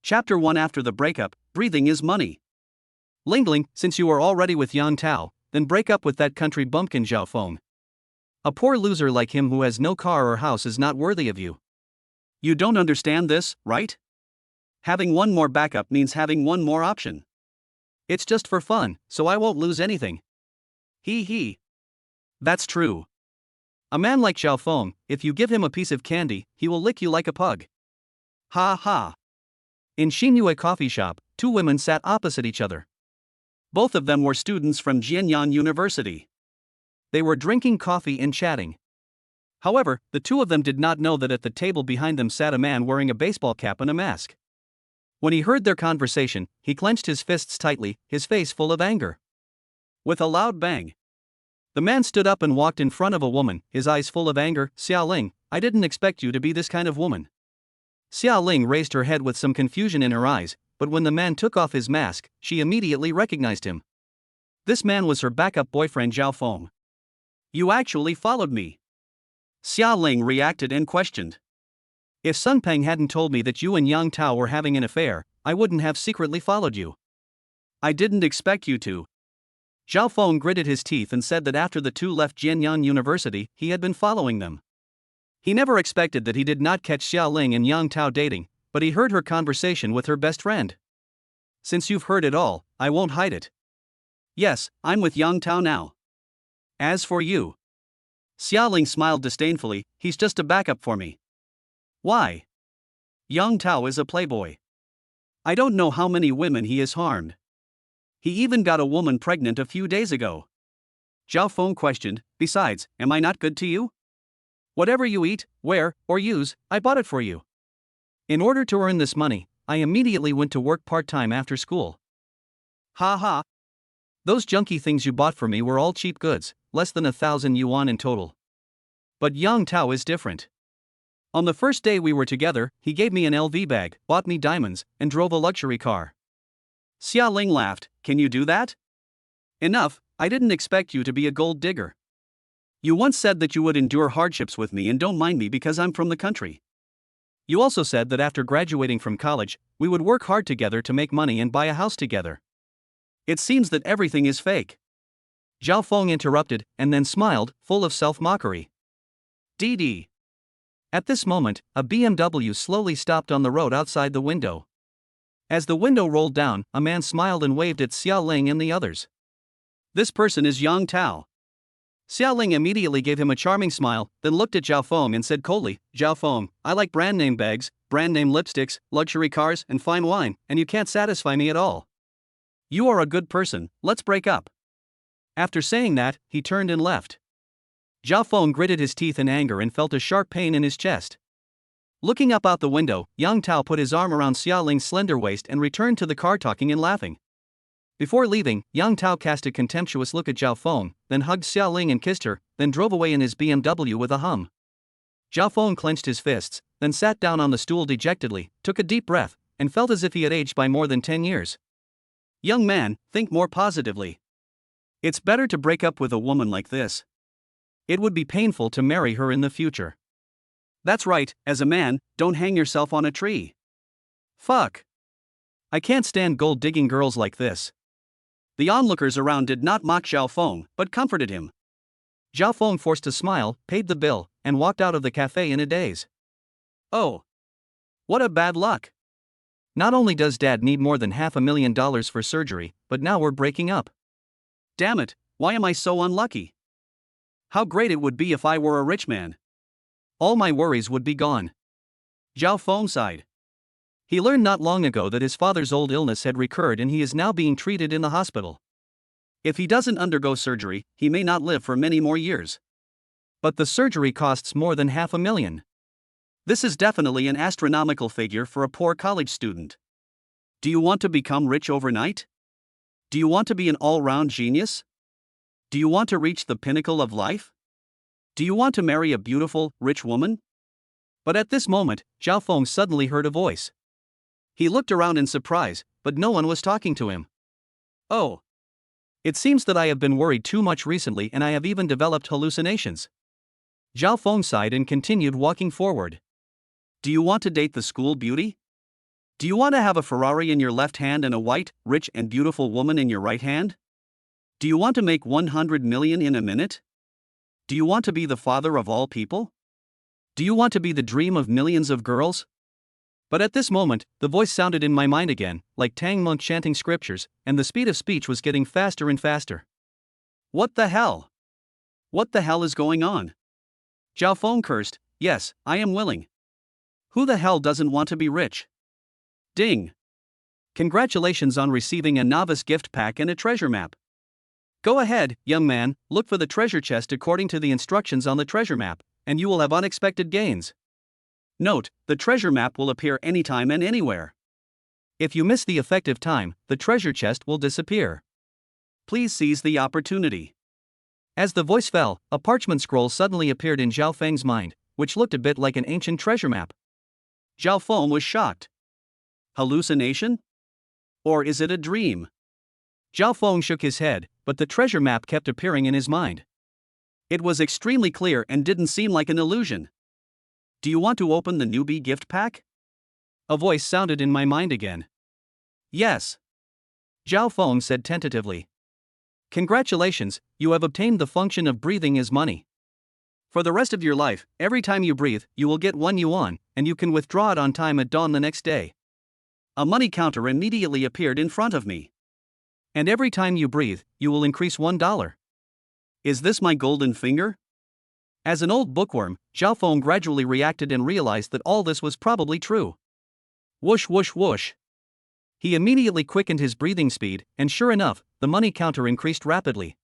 Chapter 1. After the breakup, breathing is money. Lingling, since you are already with Yang Tao, then break up with that country bumpkin Zhao Feng. A poor loser like him who has no car or house is not worthy of you. You don't understand this, right? Having one more backup means having one more option. It's just for fun, so I won't lose anything. Hee hee. That's true. A man like Zhao Feng, if you give him a piece of candy, he will lick you like a pug. Ha ha. In Xinyue coffee shop, two women sat opposite each other. Both of them were students from Jianyan University. They were drinking coffee and chatting. However, the two of them did not know that at the table behind them sat a man wearing a baseball cap and a mask. When he heard their conversation, he clenched his fists tightly, his face full of anger. With a loud bang, the man stood up and walked in front of a woman, his eyes full of anger. Xiao Ling, I didn't expect you to be this kind of woman. Xiao Ling raised her head with some confusion in her eyes, but when the man took off his mask, she immediately recognized him. This man was her backup boyfriend Zhao Feng. You actually followed me. Xiao Ling reacted and questioned. If Sun Peng hadn't told me that you and Yang Tao were having an affair, I wouldn't have secretly followed you. I didn't expect you to. Zhao Feng gritted his teeth and said that after the two left Jianyan University, he had been following them. He never expected that he did not catch Xiao Ling and Yang Tao dating, but he heard her conversation with her best friend. Since you've heard it all, I won't hide it. Yes, I'm with Yang Tao now. As for you, Xiao Ling smiled disdainfully, he's just a backup for me. Why? Yang Tao is a playboy. I don't know how many women he has harmed. He even got a woman pregnant a few days ago. Zhao Feng questioned, besides, am I not good to you? Whatever you eat, wear, or use, I bought it for you. In order to earn this money, I immediately went to work part-time after school. Ha ha. Those junky things you bought for me were all cheap goods, less than 1,000 yuan in total. But Yang Tao is different. On the first day we were together, he gave me an LV bag, bought me diamonds, and drove a luxury car. Xiao Ling laughed, can you do that? Enough, I didn't expect you to be a gold digger. You once said that you would endure hardships with me and don't mind me because I'm from the country. You also said that after graduating from college, we would work hard together to make money and buy a house together. It seems that everything is fake. Zhao Feng interrupted, and then smiled, full of self-mockery. DD. At this moment, a BMW slowly stopped on the road outside the window. As the window rolled down, a man smiled and waved at Xiao Ling and the others. This person is Yang Tao. Xiao Ling immediately gave him a charming smile, then looked at Zhao Feng and said coldly, Zhao Feng, I like brand name bags, brand name lipsticks, luxury cars, and fine wine, and you can't satisfy me at all. You are a good person, let's break up. After saying that, he turned and left. Zhao Feng gritted his teeth in anger and felt a sharp pain in his chest. Looking up out the window, Yang Tao put his arm around Xiao Ling's slender waist and returned to the car talking and laughing. Before leaving, Yang Tao cast a contemptuous look at Zhao Feng, then hugged Xiao Ling and kissed her, then drove away in his BMW with a hum. Zhao Feng clenched his fists, then sat down on the stool dejectedly, took a deep breath, and felt as if he had aged by more than 10 years. Young man, think more positively. It's better to break up with a woman like this. It would be painful to marry her in the future. That's right, as a man, don't hang yourself on a tree. Fuck. I can't stand gold-digging girls like this. The onlookers around did not mock Zhao Feng, but comforted him. Zhao Feng forced a smile, paid the bill, and walked out of the cafe in a daze. Oh. What a bad luck. Not only does Dad need more than $500,000 for surgery, but now we're breaking up. Damn it, why am I so unlucky? How great it would be if I were a rich man. All my worries would be gone. Zhao Feng sighed. He learned not long ago that his father's old illness had recurred and he is now being treated in the hospital. If he doesn't undergo surgery, he may not live for many more years. But the surgery costs more than $500,000. This is definitely an astronomical figure for a poor college student. Do you want to become rich overnight? Do you want to be an all-round genius? Do you want to reach the pinnacle of life? Do you want to marry a beautiful, rich woman? But at this moment, Zhao Feng suddenly heard a voice. He looked around in surprise, but no one was talking to him. Oh. It seems that I have been worried too much recently and I have even developed hallucinations. Zhao Feng sighed and continued walking forward. Do you want to date the school beauty? Do you want to have a Ferrari in your left hand and a white, rich, and beautiful woman in your right hand? Do you want to make 100 million in a minute? Do you want to be the father of all people? Do you want to be the dream of millions of girls? But at this moment, the voice sounded in my mind again, like Tang monk chanting scriptures, and the speed of speech was getting faster and faster. What the hell? What the hell is going on? Zhao Feng cursed. Yes, I am willing. Who the hell doesn't want to be rich? Ding. Congratulations on receiving a novice gift pack and a treasure map. Go ahead, young man, look for the treasure chest according to the instructions on the treasure map, and you will have unexpected gains. Note, the treasure map will appear anytime and anywhere. If you miss the effective time, the treasure chest will disappear. Please seize the opportunity. As the voice fell, a parchment scroll suddenly appeared in Zhao Feng's mind, which looked a bit like an ancient treasure map. Zhao Feng was shocked. Hallucination? Or is it a dream? Zhao Feng shook his head, but the treasure map kept appearing in his mind. It was extremely clear and didn't seem like an illusion. Do you want to open the newbie gift pack? A voice sounded in my mind again. Yes. Zhao Feng said tentatively. Congratulations, you have obtained the function of breathing is money. For the rest of your life, every time you breathe, you will get 1 yuan, and you can withdraw it on time at dawn the next day. A money counter immediately appeared in front of me. And every time you breathe, you will increase $1. Is this my golden finger? As an old bookworm, Zhao Feng gradually reacted and realized that all this was probably true. Whoosh whoosh whoosh. He immediately quickened his breathing speed, and sure enough, the money counter increased rapidly.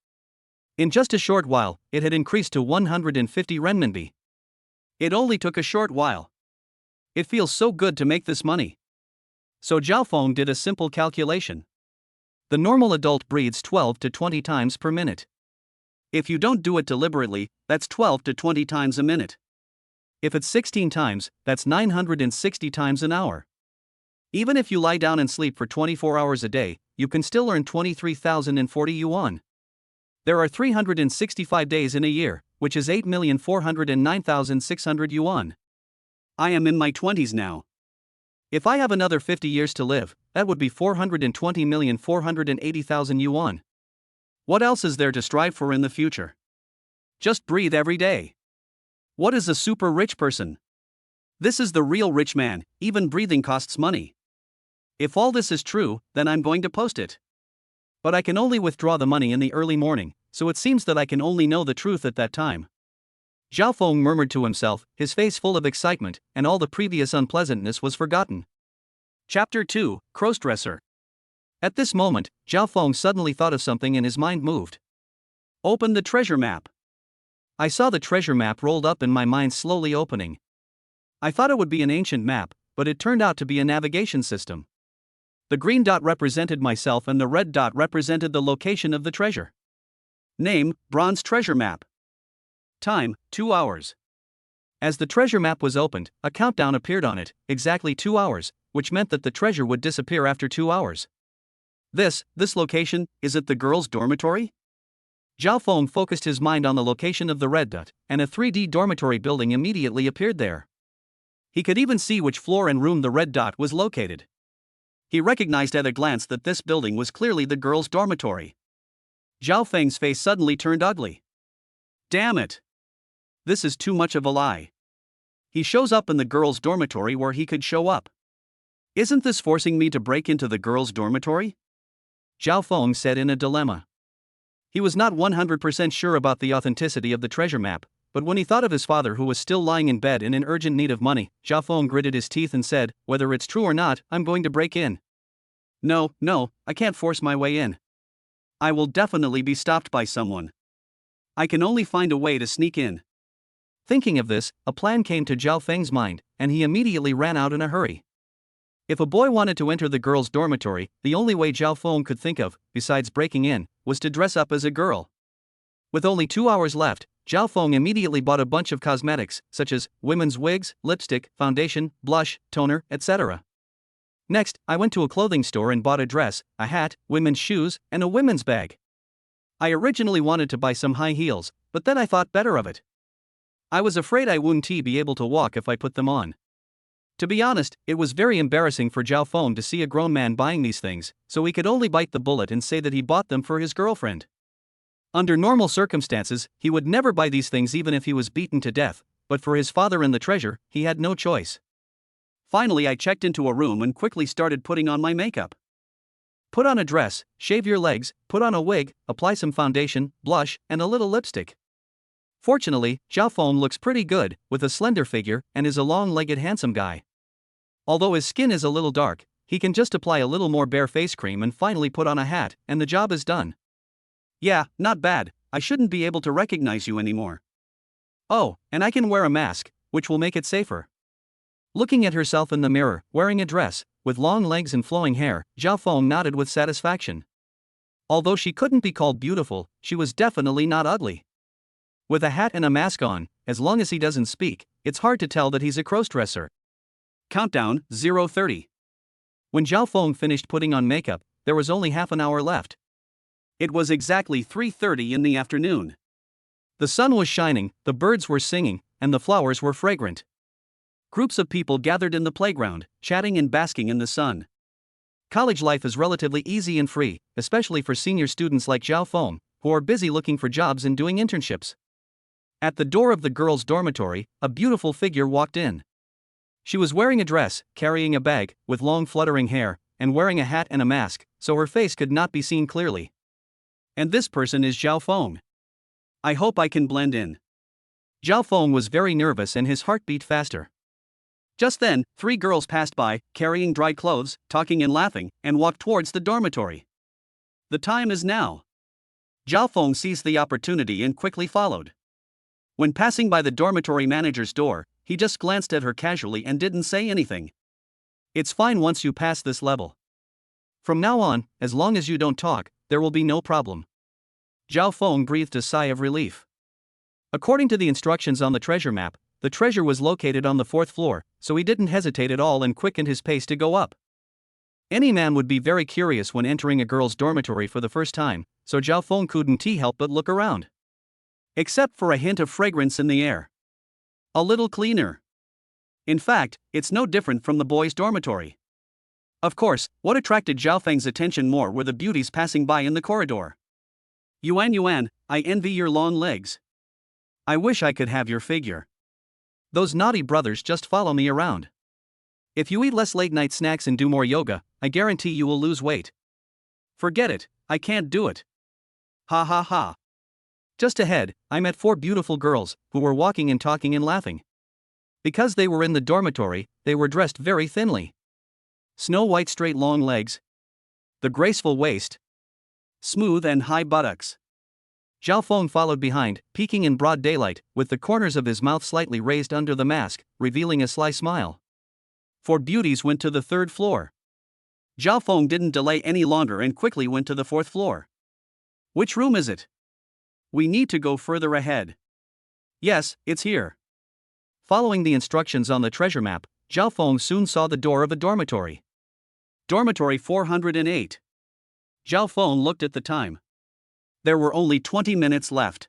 In just a short while, it had increased to 150 renminbi. It only took a short while. It feels so good to make this money. So Zhao Feng did a simple calculation. The normal adult breathes 12 to 20 times per minute. If you don't do it deliberately, that's 12 to 20 times a minute. If it's 16 times, that's 960 times an hour. Even if you lie down and sleep for 24 hours a day, you can still earn 23,040 yuan. There are 365 days in a year, which is 8,409,600 yuan. I am in my 20s now. If I have another 50 years to live, that would be 420,480,000 yuan. What else is there to strive for in the future? Just breathe every day. What is a super rich person? This is the real rich man, even breathing costs money. If all this is true, then I'm going to post it. But I can only withdraw the money in the early morning, so it seems that I can only know the truth at that time. Zhao Feng murmured to himself, his face full of excitement, and all the previous unpleasantness was forgotten. Chapter 2, Crossdresser. At this moment, Zhao Feng suddenly thought of something and his mind moved. Open the treasure map. I saw the treasure map rolled up in my mind slowly opening. I thought it would be an ancient map, but it turned out to be a navigation system. The green dot represented myself and the red dot represented the location of the treasure. Name, Bronze Treasure Map. Time, 2 hours. As the treasure map was opened, a countdown appeared on it, exactly 2 hours, which meant that the treasure would disappear after 2 hours. This location, is it the girls' dormitory? Zhao Feng focused his mind on the location of the red dot, and a 3D dormitory building immediately appeared there. He could even see which floor and room the red dot was located. He recognized at a glance that this building was clearly the girls' dormitory. Zhao Feng's face suddenly turned ugly. Damn it! This is too much of a lie. He shows up in the girls' dormitory where he could show up. Isn't this forcing me to break into the girls' dormitory? Zhao Feng said in a dilemma. He was not 100% sure about the authenticity of the treasure map, but when he thought of his father who was still lying in bed and in urgent need of money, Zhao Feng gritted his teeth and said, whether it's true or not, I'm going to break in. No, I can't force my way in. I will definitely be stopped by someone. I can only find a way to sneak in. Thinking of this, a plan came to Zhao Feng's mind, and he immediately ran out in a hurry. If a boy wanted to enter the girls' dormitory, the only way Zhao Feng could think of, besides breaking in, was to dress up as a girl. With only 2 hours left, Zhao Feng immediately bought a bunch of cosmetics, such as women's wigs, lipstick, foundation, blush, toner, etc. Next, I went to a clothing store and bought a dress, a hat, women's shoes, and a women's bag. I originally wanted to buy some high heels, but then I thought better of it. I was afraid I wouldn't be able to walk if I put them on. To be honest, it was very embarrassing for Zhao Feng to see a grown man buying these things, so he could only bite the bullet and say that he bought them for his girlfriend. Under normal circumstances, he would never buy these things even if he was beaten to death, but for his father and the treasure, he had no choice. Finally, I checked into a room and quickly started putting on my makeup. Put on a dress, shave your legs, put on a wig, apply some foundation, blush, and a little lipstick. Fortunately, Zhao Feng looks pretty good, with a slender figure, and is a long-legged handsome guy. Although his skin is a little dark, he can just apply a little more bare face cream and finally put on a hat, and the job is done. Yeah, not bad. I shouldn't be able to recognize you anymore. Oh, and I can wear a mask, which will make it safer. Looking at herself in the mirror, wearing a dress, with long legs and flowing hair, Zhao Feng nodded with satisfaction. Although she couldn't be called beautiful, she was definitely not ugly. With a hat and a mask on, as long as he doesn't speak, it's hard to tell that he's a crossdresser. Countdown, 0:30. When Zhao Feng finished putting on makeup, there was only half an hour left. It was exactly 3:30 in the afternoon. The sun was shining, the birds were singing, and the flowers were fragrant. Groups of people gathered in the playground, chatting and basking in the sun. College life is relatively easy and free, especially for senior students like Zhao Feng, who are busy looking for jobs and doing internships. At the door of the girls' dormitory, a beautiful figure walked in. She was wearing a dress, carrying a bag, with long fluttering hair, and wearing a hat and a mask, so her face could not be seen clearly. And this person is Zhao Feng. I hope I can blend in. Zhao Feng was very nervous and his heart beat faster. Just then, 3 girls passed by, carrying dry clothes, talking and laughing, and walked towards the dormitory. The time is now. Zhao Feng seized the opportunity and quickly followed. When passing by the dormitory manager's door, he just glanced at her casually and didn't say anything. It's fine once you pass this level. From now on, as long as you don't talk, there will be no problem. Zhao Feng breathed a sigh of relief. According to the instructions on the treasure map, the treasure was located on the 4th floor, so he didn't hesitate at all and quickened his pace to go up. Any man would be very curious when entering a girl's dormitory for the first time, so Zhao Feng couldn't help but look around. Except for a hint of fragrance in the air. A little cleaner. In fact, it's no different from the boys' dormitory. Of course, what attracted Zhao Feng's attention more were the beauties passing by in the corridor. Yuan, I envy your long legs. I wish I could have your figure. Those naughty brothers just follow me around. If you eat less late-night snacks and do more yoga, I guarantee you will lose weight. Forget it, I can't do it. Ha ha ha. Just ahead, I met 4 beautiful girls, who were walking and talking and laughing. Because they were in the dormitory, they were dressed very thinly. Snow-white straight long legs. The graceful waist. Smooth and high buttocks. Zhao Feng followed behind, peeking in broad daylight, with the corners of his mouth slightly raised under the mask, revealing a sly smile. 4 beauties went to the 3rd floor. Zhao Feng didn't delay any longer and quickly went to the 4th floor. Which room is it? We need to go further ahead. Yes, it's here. Following the instructions on the treasure map, Zhao Feng soon saw the door of a dormitory. Dormitory 408. Zhao Feng looked at the time. There were only 20 minutes left.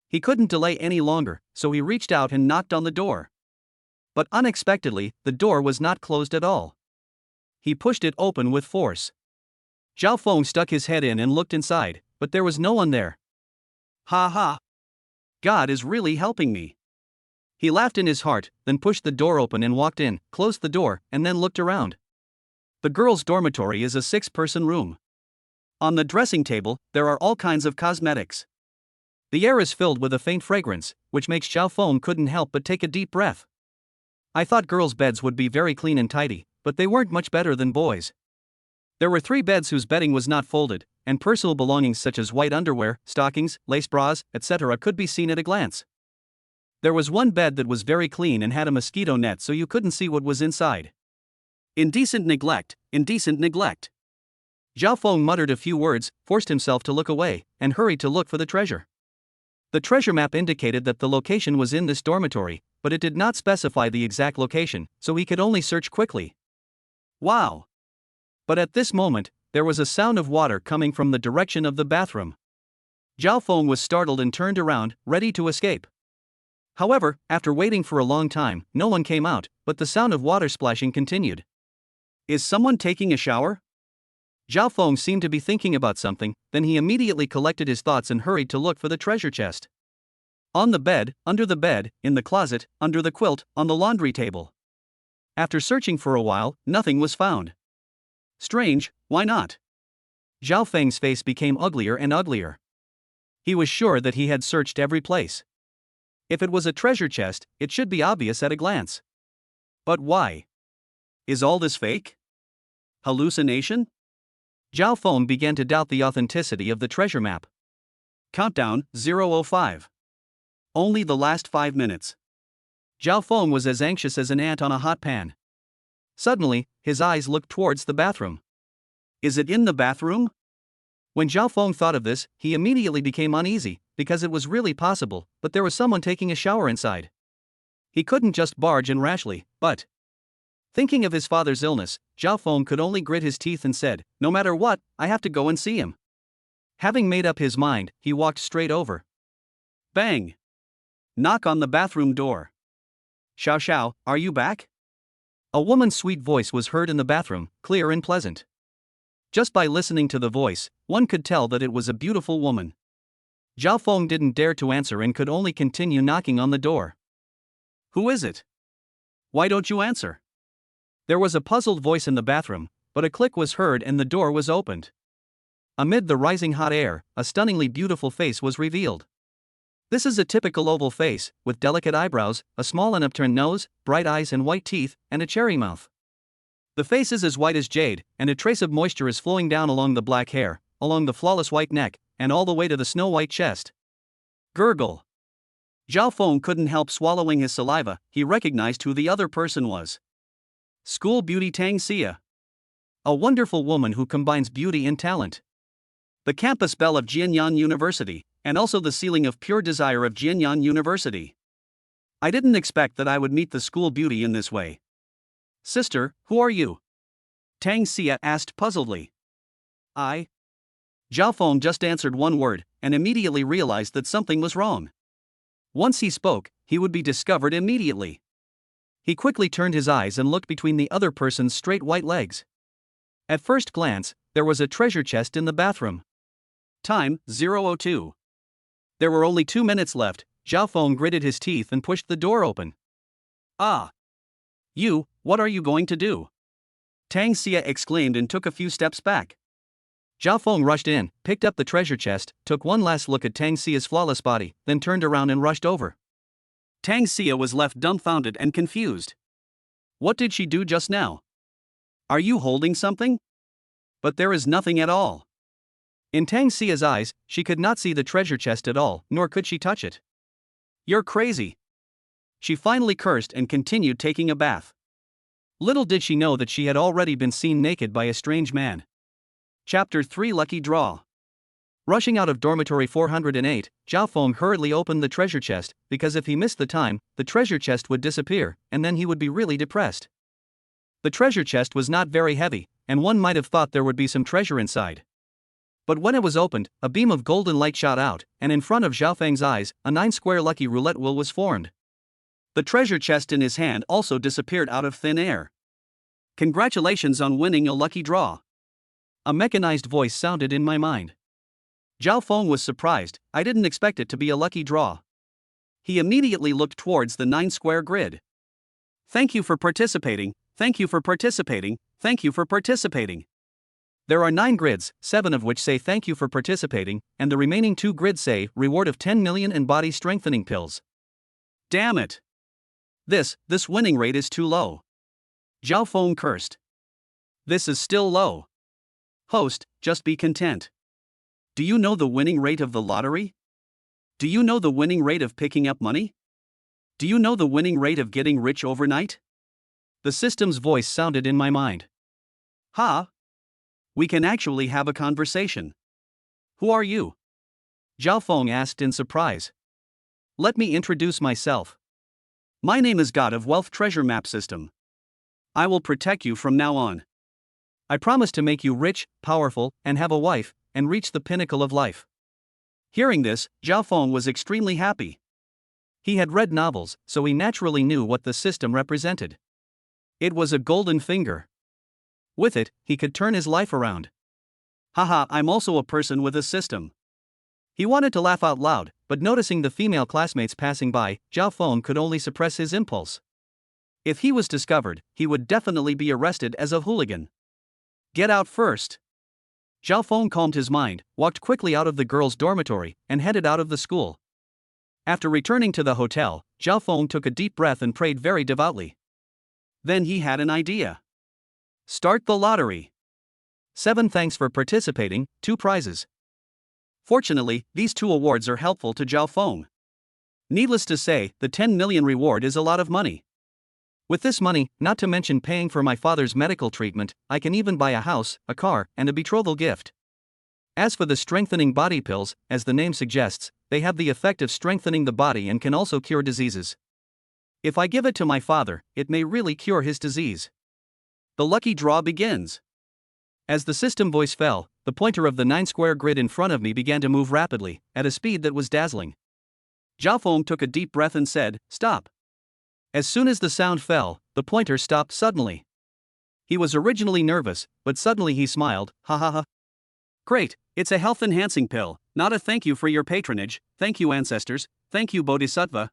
He couldn't delay any longer, so he reached out and knocked on the door. But unexpectedly, the door was not closed at all. He pushed it open with force. Zhao Feng stuck his head in and looked inside, but there was no one there. Ha ha! God is really helping me. He laughed in his heart, then pushed the door open and walked in, closed the door, and then looked around. The girls' dormitory is a 6-person room. On the dressing table, there are all kinds of cosmetics. The air is filled with a faint fragrance, which makes Zhao Feng couldn't help but take a deep breath. I thought girls' beds would be very clean and tidy, but they weren't much better than boys'. There were 3 beds whose bedding was not folded, and personal belongings such as white underwear, stockings, lace bras, etc. could be seen at a glance. There was one bed that was very clean and had a mosquito net so you couldn't see what was inside. Indecent neglect, indecent neglect. Zhao Feng muttered a few words, forced himself to look away, and hurried to look for the treasure. The treasure map indicated that the location was in this dormitory, but it did not specify the exact location, so he could only search quickly. Wow! But at this moment, there was a sound of water coming from the direction of the bathroom. Zhao Feng was startled and turned around, ready to escape. However, after waiting for a long time, no one came out, but the sound of water splashing continued. Is someone taking a shower? Zhao Feng seemed to be thinking about something, then he immediately collected his thoughts and hurried to look for the treasure chest. On the bed, under the bed, in the closet, under the quilt, on the laundry table. After searching for a while, nothing was found. Strange, why not? Zhao Feng's face became uglier and uglier. He was sure that he had searched every place. If it was a treasure chest, it should be obvious at a glance. But why? Is all this fake? Hallucination? Zhao Feng began to doubt the authenticity of the treasure map. Countdown, 0:05. Only the last 5 minutes. Zhao Feng was as anxious as an ant on a hot pan. Suddenly, his eyes looked towards the bathroom. Is it in the bathroom? When Zhao Feng thought of this, he immediately became uneasy, because it was really possible, but there was someone taking a shower inside. He couldn't just barge in rashly, but... Thinking of his father's illness, Zhao Feng could only grit his teeth and said, no matter what, I have to go and see him. Having made up his mind, he walked straight over. Bang! Knock on the bathroom door. Xiao Xiao, are you back? A woman's sweet voice was heard in the bathroom, clear and pleasant. Just by listening to the voice, one could tell that it was a beautiful woman. Zhao Feng didn't dare to answer and could only continue knocking on the door. Who is it? Why don't you answer? There was a puzzled voice in the bathroom, but a click was heard and the door was opened. Amid the rising hot air, a stunningly beautiful face was revealed. This is a typical oval face, with delicate eyebrows, a small and upturned nose, bright eyes and white teeth, and a cherry mouth. The face is as white as jade, and a trace of moisture is flowing down along the black hair, along the flawless white neck, and all the way to the snow-white chest. Gurgle. Zhao Feng couldn't help swallowing his saliva. He recognized who the other person was. School beauty Tang Xia. A wonderful woman who combines beauty and talent. The campus belle of Jianyan University, and also the ceiling of pure desire of Jianyan University. I didn't expect that I would meet the school beauty in this way. Sister, who are you? Tang Xia asked puzzledly. I. Zhao Feng just answered one word, and immediately realized that something was wrong. Once he spoke, he would be discovered immediately. He quickly turned his eyes and looked between the other person's straight white legs. At first glance, there was a treasure chest in the bathroom. Time, 0:02. There were only 2 minutes left. Zhao Feng gritted his teeth and pushed the door open. Ah! You, what are you going to do? Tang Xia exclaimed and took a few steps back. Zhao Feng rushed in, picked up the treasure chest, took one last look at Tang Xia's flawless body, then turned around and rushed over. Tang Xia was left dumbfounded and confused. What did she do just now? Are you holding something? But there is nothing at all. In Tang Xia's eyes, she could not see the treasure chest at all, nor could she touch it. You're crazy. She finally cursed and continued taking a bath. Little did she know that she had already been seen naked by a strange man. Chapter 3 Lucky Draw. Rushing out of dormitory 408, Zhao Feng hurriedly opened the treasure chest, because if he missed the time, the treasure chest would disappear, and then he would be really depressed. The treasure chest was not very heavy, and one might have thought there would be some treasure inside. But when it was opened, a beam of golden light shot out, and in front of Zhao Feng's eyes, a 9-square lucky roulette wheel was formed. The treasure chest in his hand also disappeared out of thin air. Congratulations on winning a lucky draw. A mechanized voice sounded in my mind. Zhao Feng was surprised. I didn't expect it to be a lucky draw. He immediately looked towards the 9-square grid. Thank you for participating, thank you for participating, thank you for participating. There are 9 grids, 7 of which say thank you for participating, and the remaining 2 grids say reward of 10 million and body strengthening pills. Damn it! This winning rate is too low. Zhao Feng cursed. This is still low. Host, just be content. Do you know the winning rate of the lottery? Do you know the winning rate of picking up money? Do you know the winning rate of getting rich overnight? The system's voice sounded in my mind. Ha! We can actually have a conversation. Who are you? Zhao Feng asked in surprise. Let me introduce myself. My name is God of Wealth Treasure Map System. I will protect you from now on. I promise to make you rich, powerful, and have a wife, and reach the pinnacle of life. Hearing this, Zhao Feng was extremely happy. He had read novels, so he naturally knew what the system represented. It was a golden finger. With it, he could turn his life around. Haha, I'm also a person with a system. He wanted to laugh out loud, but noticing the female classmates passing by, Zhao Feng could only suppress his impulse. If he was discovered, he would definitely be arrested as a hooligan. Get out first. Zhao Feng calmed his mind, walked quickly out of the girls' dormitory, and headed out of the school. After returning to the hotel, Zhao Feng took a deep breath and prayed very devoutly. Then he had an idea. Start the lottery. 7 Thanks for participating, 2 prizes. Fortunately, these 2 awards are helpful to Zhao Feng. Needless to say, the 10 million reward is a lot of money. With this money, not to mention paying for my father's medical treatment, I can even buy a house, a car, and a betrothal gift. As for the strengthening body pills, as the name suggests, they have the effect of strengthening the body and can also cure diseases. If I give it to my father, it may really cure his disease. The lucky draw begins. As the system voice fell, the pointer of the 9-square grid in front of me began to move rapidly, at a speed that was dazzling. Zhao Feng took a deep breath and said, "Stop." As soon as the sound fell, the pointer stopped suddenly. He was originally nervous, but suddenly he smiled, ha ha ha. Great, it's a health-enhancing pill, not a thank you for your patronage, thank you ancestors, thank you Bodhisattva.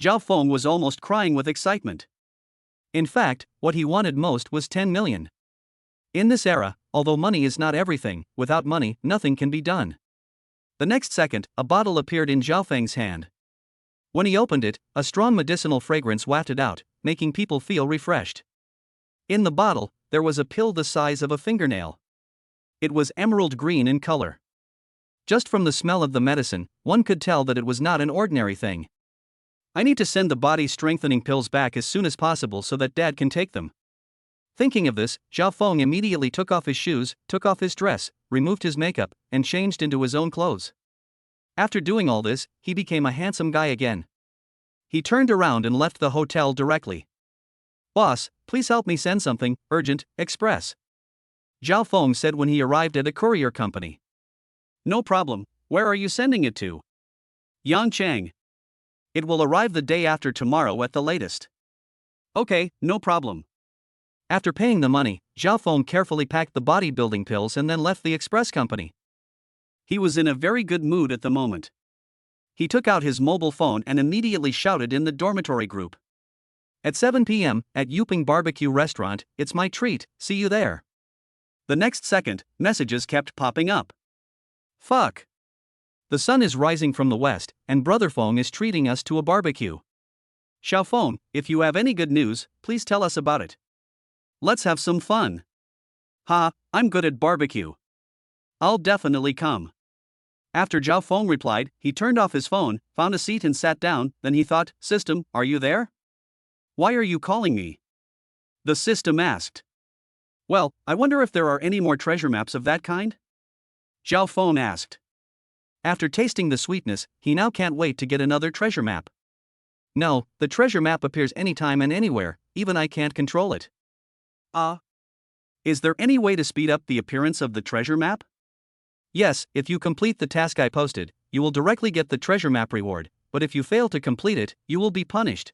Zhao Feng was almost crying with excitement. In fact, what he wanted most was 10 million. In this era, although money is not everything, without money, nothing can be done. The next second, a bottle appeared in Zhao Feng's hand. When he opened it, a strong medicinal fragrance wafted out, making people feel refreshed. In the bottle, there was a pill the size of a fingernail. It was emerald green in color. Just from the smell of the medicine, one could tell that it was not an ordinary thing. I need to send the body-strengthening pills back as soon as possible so that Dad can take them. Thinking of this, Zhao Feng immediately took off his shoes, took off his dress, removed his makeup, and changed into his own clothes. After doing all this, he became a handsome guy again. He turned around and left the hotel directly. "Boss, please help me send something, urgent, express," Zhao Feng said when he arrived at a courier company. "No problem, where are you sending it to?" "Yangchang. It will arrive the day after tomorrow at the latest." "Okay, no problem." After paying the money, Zhao Feng carefully packed the bodybuilding pills and then left the express company. He was in a very good mood at the moment. He took out his mobile phone and immediately shouted in the dormitory group. At 7 p.m., at Yuping Barbecue Restaurant, it's my treat, see you there. The next second, messages kept popping up. Fuck. The sun is rising from the west, and Brother Feng is treating us to a barbecue. Xiao Feng, if you have any good news, please tell us about it. Let's have some fun. Ha, I'm good at barbecue. I'll definitely come. After Zhao Feng replied, he turned off his phone, found a seat and sat down, then he thought, "System, are you there? Why are you calling me?" The system asked. "Well, I wonder if there are any more treasure maps of that kind?" Zhao Feng asked. After tasting the sweetness, he now can't wait to get another treasure map. No, the treasure map appears anytime and anywhere, even I can't control it. Is there any way to speed up the appearance of the treasure map? Yes, if you complete the task I posted, you will directly get the treasure map reward, but if you fail to complete it, you will be punished.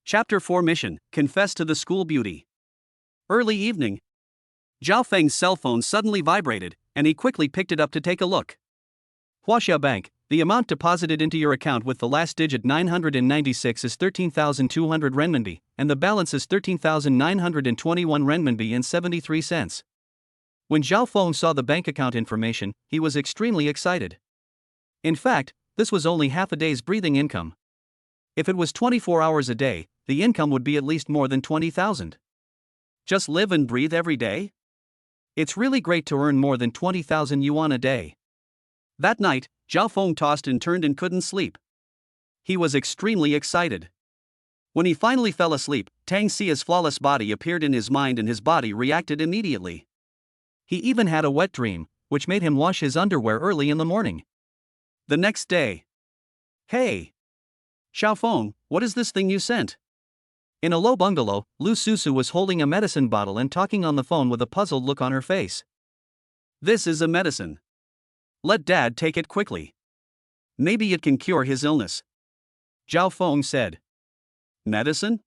Chapter 4 Mission, Confess to the School Beauty. Early evening. Zhao Feng's cell phone suddenly vibrated, and he quickly picked it up to take a look. Huaxia Bank, the amount deposited into your account with the last digit 996 is 13,200 renminbi, and the balance is 13,921 renminbi and 73 cents. When Zhao Feng saw the bank account information, he was extremely excited. In fact, this was only half a day's breathing income. If it was 24 hours a day, the income would be at least more than 20,000. Just live and breathe every day? It's really great to earn more than 20,000 yuan a day. That night, Zhao Feng tossed and turned and couldn't sleep. He was extremely excited. When he finally fell asleep, Tang Xia's flawless body appeared in his mind and his body reacted immediately. He even had a wet dream, which made him wash his underwear early in the morning. The next day. Hey! Xiao Feng, what is this thing you sent? In a low bungalow, Lu Susu was holding a medicine bottle and talking on the phone with a puzzled look on her face. This is a medicine. Let Dad take it quickly. Maybe it can cure his illness. Zhao Feng said. Medicine?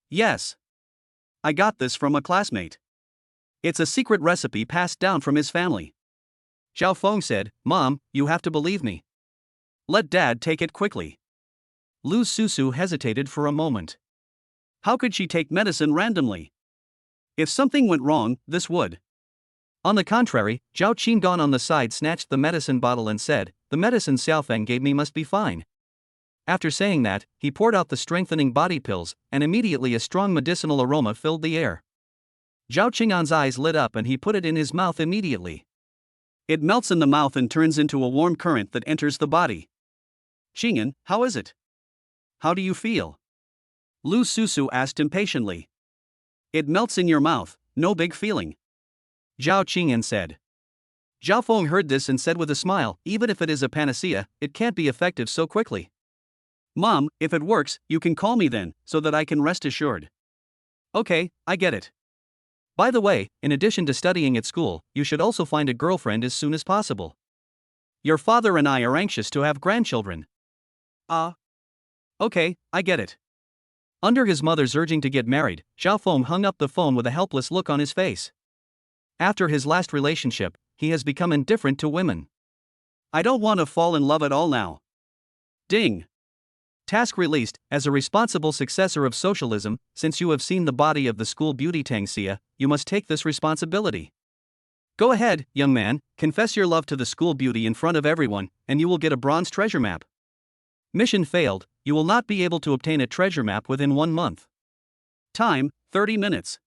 Yes. I got this from a classmate. It's a secret recipe passed down from his family. Zhao Feng said, Mom, you have to believe me. Let Dad take it quickly. Lu Susu hesitated for a moment. How could she take medicine randomly? If something went wrong, this would. On the contrary, Zhao Qinggan on the side snatched the medicine bottle and said, The medicine Xiaofeng gave me must be fine. After saying that, he poured out the strengthening body pills, and immediately a strong medicinal aroma filled the air. Zhao Qinggan's eyes lit up and he put it in his mouth immediately. It melts in the mouth and turns into a warm current that enters the body. Qinggan, how is it? How do you feel? Lu Susu asked impatiently. It melts in your mouth, no big feeling. Zhao Qingyan said. Zhao Feng heard this and said with a smile, Even if it is a panacea, it can't be effective so quickly. Mom, if it works, you can call me then, so that I can rest assured. Okay, I get it. By the way, in addition to studying at school, you should also find a girlfriend as soon as possible. Your father and I are anxious to have grandchildren. Okay, I get it. Under his mother's urging to get married, Zhao Feng hung up the phone with a helpless look on his face. After his last relationship, he has become indifferent to women. I don't want to fall in love at all now. Ding. Task released. As a responsible successor of socialism, since you have seen the body of the school beauty Tang Xia, you must take this responsibility. Go ahead, young man, confess your love to the school beauty in front of everyone, and you will get a bronze treasure map. Mission failed, you will not be able to obtain a treasure map within 1 month. Time, 30 minutes.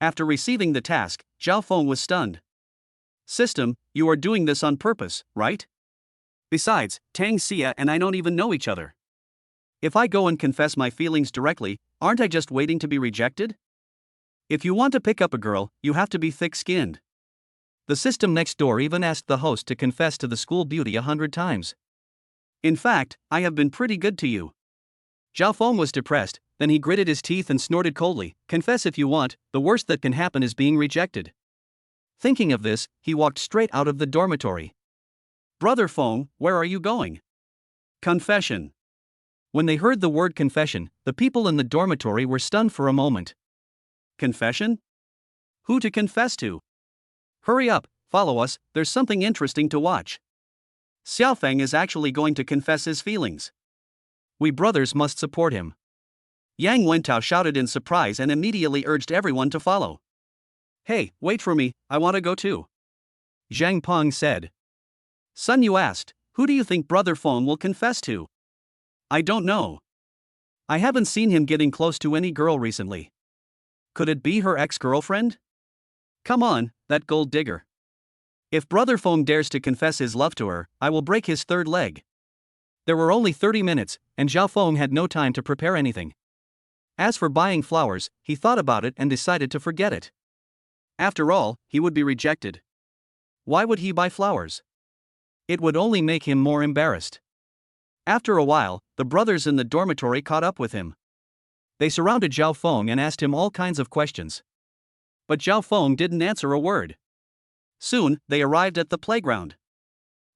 After receiving the task, Zhao Feng was stunned. System, you are doing this on purpose, right? Besides, Tang Xia and I don't even know each other. If I go and confess my feelings directly, aren't I just waiting to be rejected? If you want to pick up a girl, you have to be thick-skinned. The system next door even asked the host to confess to the school beauty 100 times. In fact, I have been pretty good to you. Zhao Feng was depressed, then he gritted his teeth and snorted coldly, Confess if you want, the worst that can happen is being rejected. Thinking of this, he walked straight out of the dormitory. Brother Feng, where are you going? Confession. When they heard the word confession, the people in the dormitory were stunned for a moment. Confession? Who to confess to? Hurry up, follow us, there's something interesting to watch. Xiaofeng is actually going to confess his feelings. We brothers must support him. Yang Wentao shouted in surprise and immediately urged everyone to follow. Hey, wait for me, I want to go too. Zhang Peng said. Sun Yu asked, Who do you think Brother Feng will confess to? I don't know. I haven't seen him getting close to any girl recently. Could it be her ex-girlfriend? Come on, that gold digger. If Brother Feng dares to confess his love to her, I will break his third leg. There were only 30 minutes, and Zhao Feng had no time to prepare anything. As for buying flowers, he thought about it and decided to forget it. After all, he would be rejected. Why would he buy flowers? It would only make him more embarrassed. After a while, the brothers in the dormitory caught up with him. They surrounded Zhao Feng and asked him all kinds of questions. But Zhao Feng didn't answer a word. Soon, they arrived at the playground.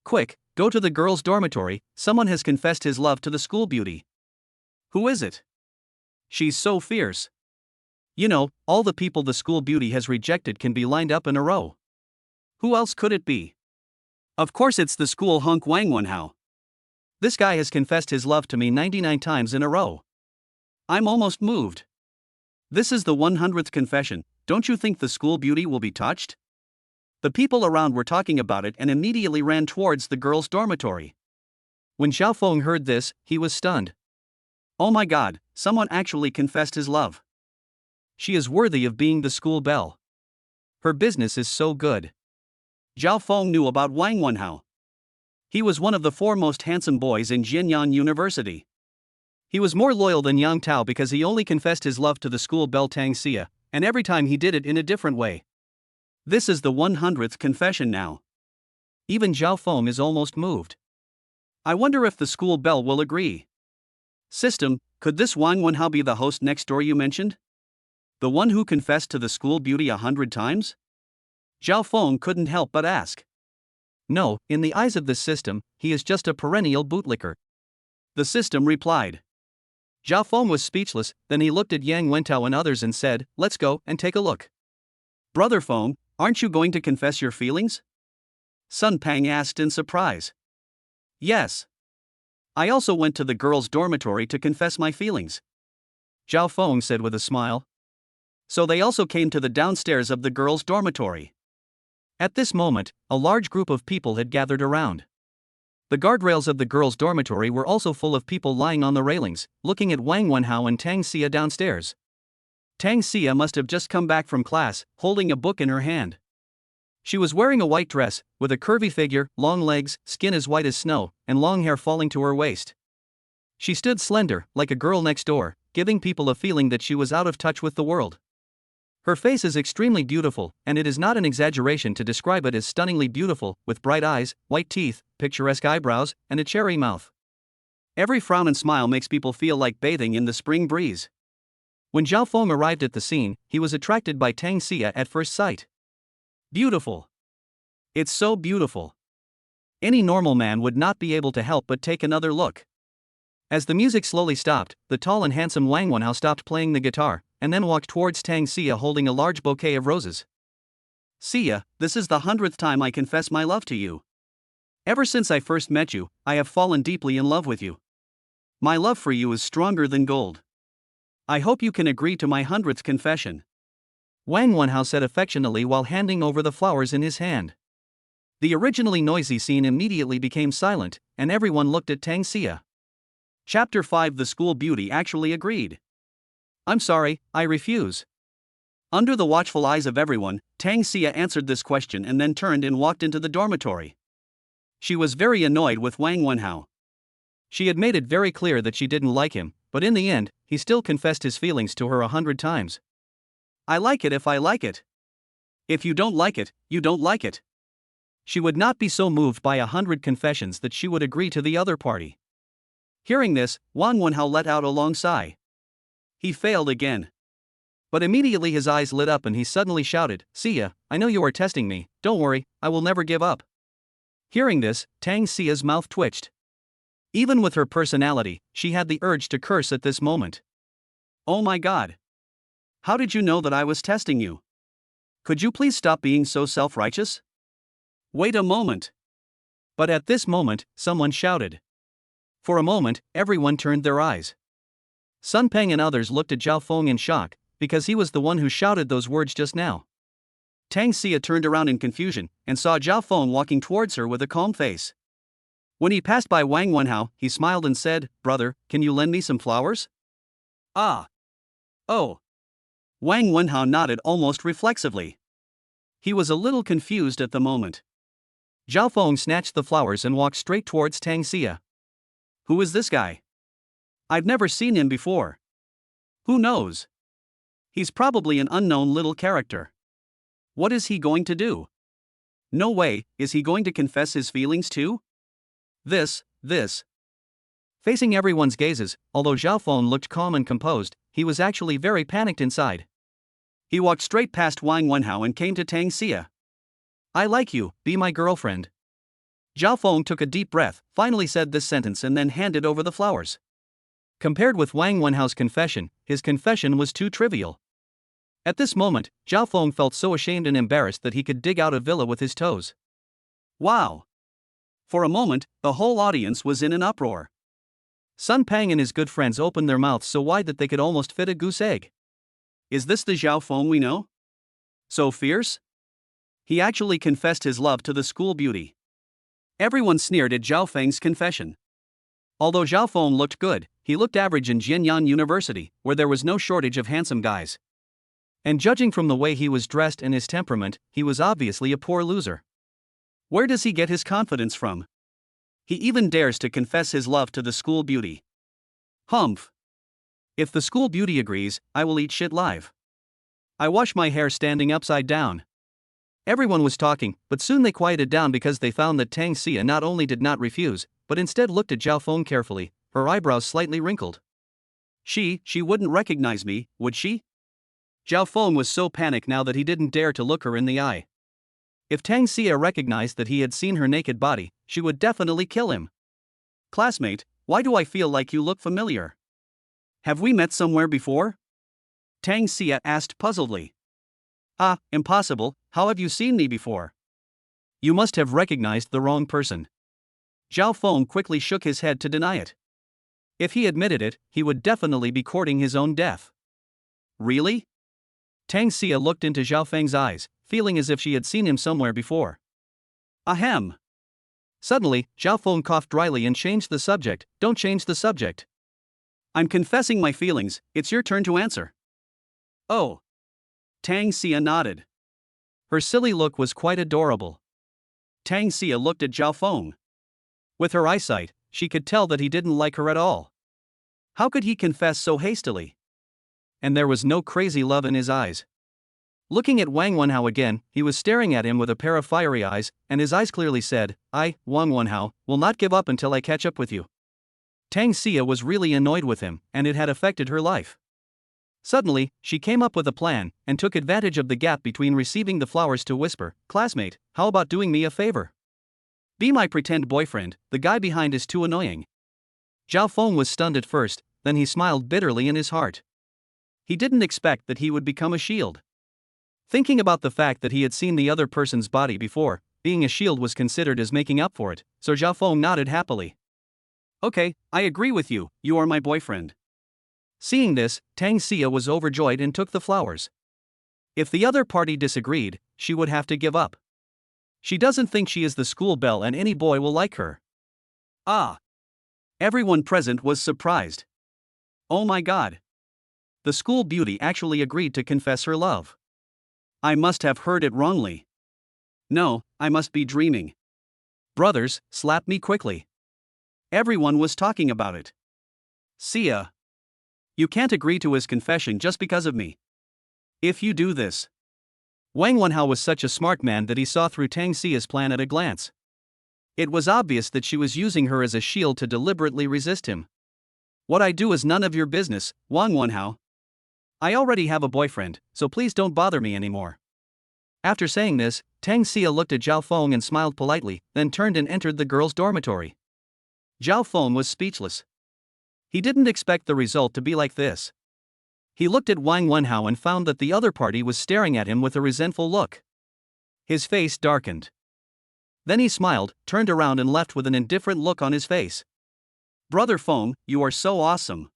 Quick, go to the girls' dormitory, someone has confessed his love to the school beauty. Who is it? She's so fierce. You know, all the people the school beauty has rejected can be lined up in a row. Who else could it be? Of course it's the school hunk Wang Wenhao. This guy has confessed his love to me 99 times in a row. I'm almost moved. This is the 100th confession, don't you think the school beauty will be touched? The people around were talking about it and immediately ran towards the girls' dormitory. When Zhao Feng heard this, he was stunned. Oh my god, someone actually confessed his love. She is worthy of being the school belle. Her business is so good. Zhao Feng knew about Wang Wenhao. He was one of the 4 most handsome boys in Jianyan University. He was more loyal than Yang Tao because he only confessed his love to the school belle Tang Xia, and every time he did it in a different way. This is the 100th confession now. Even Zhao Feng is almost moved. I wonder if the school belle will agree. System, could this Wang Wenhao be the host next door you mentioned? The one who confessed to the school beauty 100 times? Zhao Feng couldn't help but ask. No, in the eyes of this system, he is just a perennial bootlicker. the system replied. Zhao Feng was speechless, then he looked at Yang Wentao and others and said, let's go and take a look. Brother Feng, aren't you going to confess your feelings? Sun Pang asked in surprise. Yes. I also went to the girls' dormitory to confess my feelings, Zhao Feng said with a smile. So they also came to the downstairs of the girls' dormitory. At this moment, a large group of people had gathered around. The guardrails of the girls' dormitory were also full of people lying on the railings, looking at Wang Wenhao and Tang Xia downstairs. Tang Xia must have just come back from class, holding a book in her hand. She was wearing a white dress, with a curvy figure, long legs, skin as white as snow, and long hair falling to her waist. She stood slender, like a girl next door, giving people a feeling that she was out of touch with the world. Her face is extremely beautiful, and it is not an exaggeration to describe it as stunningly beautiful, with bright eyes, white teeth, picturesque eyebrows, and a cherry mouth. Every frown and smile makes people feel like bathing in the spring breeze. When Zhao Feng arrived at the scene, he was attracted by Tang Xia at first sight. Beautiful. It's so beautiful. Any normal man would not be able to help but take another look. As the music slowly stopped, the tall and handsome Wang Wenhao stopped playing the guitar, and then walked towards Tang Xia holding a large bouquet of roses. Xia, this is the 100th time I confess my love to you. Ever since I first met you, I have fallen deeply in love with you. My love for you is stronger than gold. I hope you can agree to my 100th confession, Wang Wenhao said affectionately while handing over the flowers in his hand. The originally noisy scene immediately became silent, and everyone looked at Tang Xia. Chapter 5 The School Beauty actually agreed. I'm sorry, I refuse. Under the watchful eyes of everyone, Tang Xia answered this question and then turned and walked into the dormitory. She was very annoyed with Wang Wenhao. She had made it very clear that she didn't like him, but in the end, he still confessed his feelings to her 100 times. I like it if I like it. If you don't like it, you don't like it. She would not be so moved by 100 confessions that she would agree to the other party. Hearing this, Wang Wenhao let out a long sigh. He failed again. But immediately his eyes lit up and he suddenly shouted, Xia, I know you are testing me, don't worry, I will never give up. Hearing this, Tang Xia's mouth twitched. Even with her personality, she had the urge to curse at this moment. Oh my god. How did you know that I was testing you? Could you please stop being so self-righteous? Wait a moment. But at this moment, someone shouted. For a moment, everyone turned their eyes. Sun Peng and others looked at Zhao Feng in shock, because he was the one who shouted those words just now. Tang Xia turned around in confusion, and saw Zhao Feng walking towards her with a calm face. When he passed by Wang Wenhao, he smiled and said, Brother, can you lend me some flowers? Ah. Oh. Wang Wenhao nodded almost reflexively. He was a little confused at the moment. Zhao Feng snatched the flowers and walked straight towards Tang Xia. Who is this guy? I've never seen him before. Who knows? He's probably an unknown little character. What is he going to do? No way, is he going to confess his feelings too? This. Facing everyone's gazes, although Zhao Feng looked calm and composed, he was actually very panicked inside. He walked straight past Wang Wenhao and came to Tang Xia. I like you, be my girlfriend. Zhao Feng took a deep breath, finally said this sentence and then handed over the flowers. Compared with Wang Wenhao's confession, his confession was too trivial. At this moment, Zhao Feng felt so ashamed and embarrassed that he could dig out a villa with his toes. Wow! For a moment, the whole audience was in an uproar. Sun Pang and his good friends opened their mouths so wide that they could almost fit a goose egg. Is this the Zhao Feng we know? So fierce? He actually confessed his love to the school beauty. Everyone sneered at Zhao Feng's confession. Although Zhao Feng looked good, he looked average in Jianyan University, where there was no shortage of handsome guys. And judging from the way he was dressed and his temperament, he was obviously a poor loser. Where does he get his confidence from? He even dares to confess his love to the school beauty. Humph. If the school beauty agrees, I will eat shit live. I wash my hair standing upside down. Everyone was talking, but soon they quieted down because they found that Tang Xia not only did not refuse, but instead looked at Zhao Feng carefully, her eyebrows slightly wrinkled. She wouldn't recognize me, would she? Zhao Feng was so panicked now that he didn't dare to look her in the eye. If Tang Xia recognized that he had seen her naked body, she would definitely kill him. Classmate, Why do I feel like you look familiar? Have we met somewhere before? Tang Xia asked puzzledly. Ah, impossible, how have you seen me before? You must have recognized the wrong person. Zhao Feng quickly shook his head to deny it. If he admitted it, he would definitely be courting his own death. Really? Tang Xia looked into Zhao Feng's eyes, feeling as if she had seen him somewhere before. Ahem. Suddenly, Zhao Feng coughed dryly and changed the subject. Don't change the subject. I'm confessing my feelings, it's your turn to answer. Oh. Tang Xia nodded. Her silly look was quite adorable. Tang Xia looked at Zhao Feng. With her eyesight, she could tell that he didn't like her at all. How could he confess so hastily? And there was no crazy love in his eyes. Looking at Wang Wenhao again, he was staring at him with a pair of fiery eyes, and his eyes clearly said, I, Wang Wenhao, will not give up until I catch up with you. Tang Xia was really annoyed with him, and it had affected her life. Suddenly, she came up with a plan, and took advantage of the gap between receiving the flowers to whisper, Classmate, how about doing me a favor? Be my pretend boyfriend, the guy behind is too annoying. Zhao Feng was stunned at first, then he smiled bitterly in his heart. He didn't expect that he would become a shield. Thinking about the fact that he had seen the other person's body before, being a shield was considered as making up for it, so Zhao Feng nodded happily. Okay, I agree with you, you are my boyfriend. Seeing this, Tang Xia was overjoyed and took the flowers. If the other party disagreed, she would have to give up. She doesn't think she is the school belle and any boy will like her. Ah! Everyone present was surprised. Oh my god! The school beauty actually agreed to confess her love. I must have heard it wrongly. No, I must be dreaming. Brothers, slap me quickly. Everyone was talking about it. Xia. You can't agree to his confession just because of me. If you do this. Wang Wenhao was such a smart man that he saw through Tang Xia's plan at a glance. It was obvious that she was using her as a shield to deliberately resist him. What I do is none of your business, Wang Wenhao. I already have a boyfriend, so please don't bother me anymore. After saying this, Tang Xia looked at Zhao Feng and smiled politely, then turned and entered the girls' dormitory. Zhao Feng was speechless. He didn't expect the result to be like this. He looked at Wang Wenhao and found that the other party was staring at him with a resentful look. His face darkened. Then he smiled, turned around and left with an indifferent look on his face. Brother Feng, you are so awesome.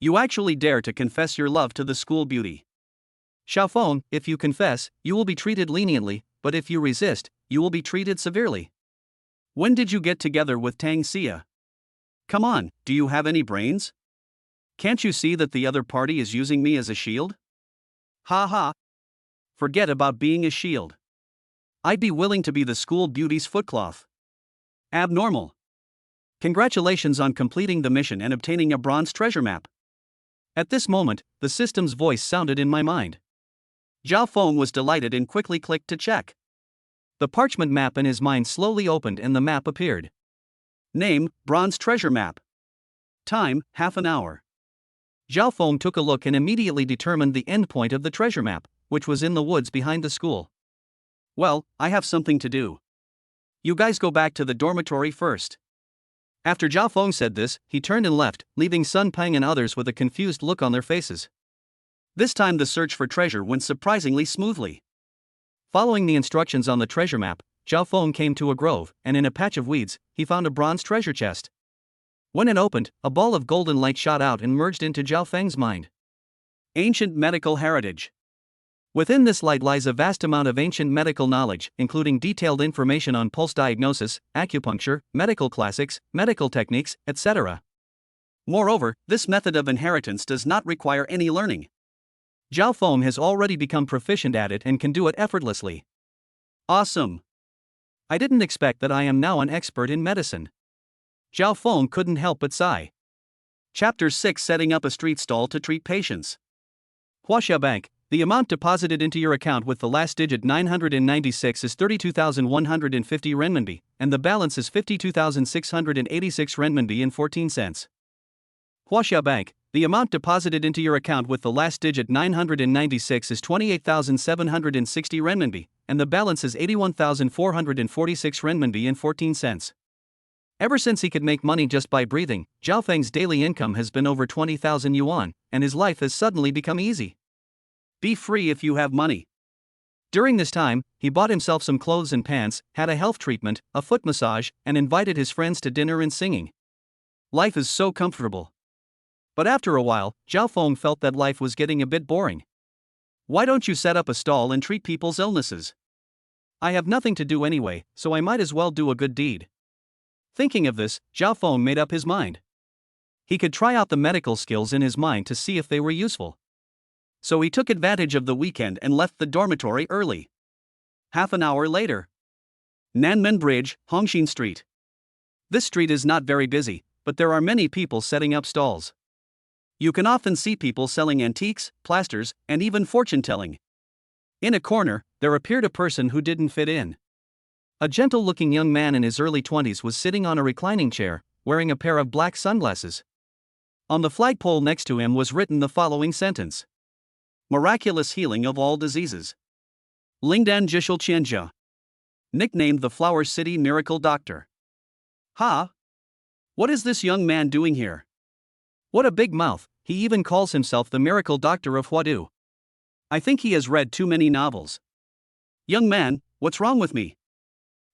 You actually dare to confess your love to the school beauty. Xiao Feng, if you confess, you will be treated leniently, but if you resist, you will be treated severely. When did you get together with Tang Xia? Come on, do you have any brains? Can't you see that the other party is using me as a shield? Ha ha. Forget about being a shield. I'd be willing to be the school beauty's footcloth. Abnormal. Congratulations on completing the mission and obtaining a bronze treasure map. At this moment, the system's voice sounded in my mind. Zhao Feng was delighted and quickly clicked to check. The parchment map in his mind slowly opened and the map appeared. Name, Bronze Treasure Map. Time, half an hour. Zhao Feng took a look and immediately determined the endpoint of the treasure map, which was in the woods behind the school. Well, I have something to do. You guys go back to the dormitory first. After Zhao Feng said this, he turned and left, leaving Sun Peng and others with a confused look on their faces. This time the search for treasure went surprisingly smoothly. Following the instructions on the treasure map, Zhao Feng came to a grove, and in a patch of weeds, he found a bronze treasure chest. When it opened, a ball of golden light shot out and merged into Zhao Feng's mind. Ancient medical heritage. Within this light lies a vast amount of ancient medical knowledge, including detailed information on pulse diagnosis, acupuncture, medical classics, medical techniques, etc. Moreover, this method of inheritance does not require any learning. Zhao Feng has already become proficient at it and can do it effortlessly. Awesome! I didn't expect that I am now an expert in medicine. Zhao Feng couldn't help but sigh. Chapter 6: Setting up a street stall to treat patients. Huaxia Bank, the amount deposited into your account with the last digit 996 is 32,150 renminbi, and the balance is 52,686 renminbi and 14 cents. Huaxia Bank, the amount deposited into your account with the last digit 996 is 28,760 renminbi, and the balance is 81,446 renminbi and 14 cents. Ever since he could make money just by breathing, Zhao Feng's daily income has been over 20,000 yuan, and his life has suddenly become easy. Be free if you have money. During this time, he bought himself some clothes and pants, had a health treatment, a foot massage, and invited his friends to dinner and singing. Life is so comfortable. But after a while, Zhao Feng felt that life was getting a bit boring. Why don't you set up a stall and treat people's illnesses? I have nothing to do anyway, so I might as well do a good deed. Thinking of this, Zhao Feng made up his mind. He could try out the medical skills in his mind to see if they were useful. So he took advantage of the weekend and left the dormitory early. Half an hour later. Nanmen Bridge, Hongxin Street. This street is not very busy, but there are many people setting up stalls. You can often see people selling antiques, plasters, and even fortune-telling. In a corner, there appeared a person who didn't fit in. A gentle-looking young man in his early 20s was sitting on a reclining chair, wearing a pair of black sunglasses. On the flagpole next to him was written the following sentence. Miraculous healing of all diseases. Lingdan Jishul Qianjia. Nicknamed the Flower City Miracle Doctor. Ha! What is this young man doing here? What a big mouth, he even calls himself the Miracle Doctor of Huadu. I think he has read too many novels. Young man, what's wrong with me?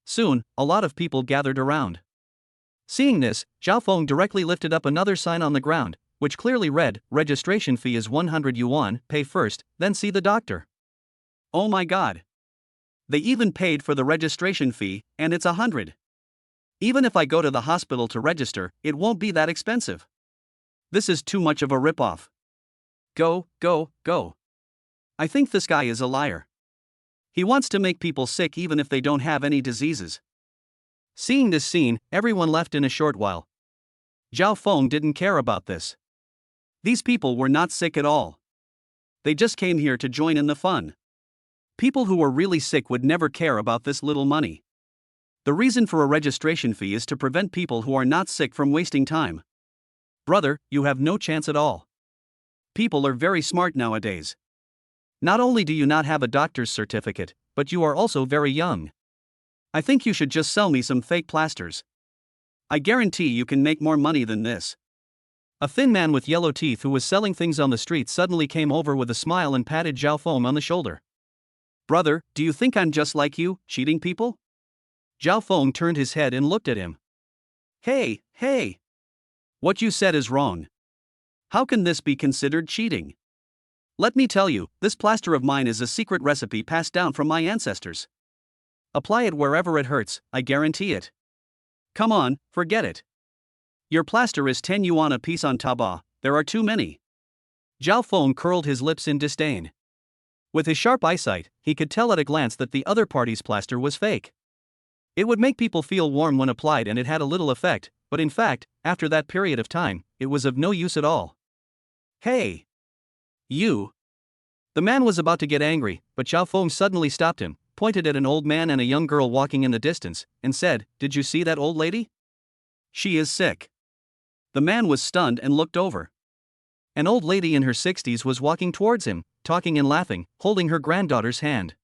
Soon, a lot of people gathered around. Seeing this, Zhao Feng directly lifted up another sign on the ground, which clearly read, registration fee is 100 yuan, pay first, then see the doctor. Oh my god. They even paid for the registration fee, and it's 100. Even if I go to the hospital to register, it won't be that expensive. This is too much of a ripoff. Go, go, go. I think this guy is a liar. He wants to make people sick even if they don't have any diseases. Seeing this scene, everyone left in a short while. Zhao Feng didn't care about this. These people were not sick at all. They just came here to join in the fun. People who were really sick would never care about this little money. The reason for a registration fee is to prevent people who are not sick from wasting time. Brother, you have no chance at all. People are very smart nowadays. Not only do you not have a doctor's certificate, but you are also very young. I think you should just sell me some fake plasters. I guarantee you can make more money than this. A thin man with yellow teeth who was selling things on the street suddenly came over with a smile and patted Zhao Feng on the shoulder. Brother, do you think I'm just like you, cheating people? Zhao Feng turned his head and looked at him. Hey, hey! What you said is wrong. How can this be considered cheating? Let me tell you, this plaster of mine is a secret recipe passed down from my ancestors. Apply it wherever it hurts, I guarantee it. Come on, forget it. Your plaster is 10 yuan a piece on Taobao, there are too many. Zhao Feng curled his lips in disdain. With his sharp eyesight, he could tell at a glance that the other party's plaster was fake. It would make people feel warm when applied and it had a little effect, but in fact, after that period of time, it was of no use at all. Hey! You! The man was about to get angry, but Zhao Feng suddenly stopped him, pointed at an old man and a young girl walking in the distance, and said, Did you see that old lady? She is sick. The man was stunned and looked over. An old lady in her 60s was walking towards him, talking and laughing, holding her granddaughter's hand.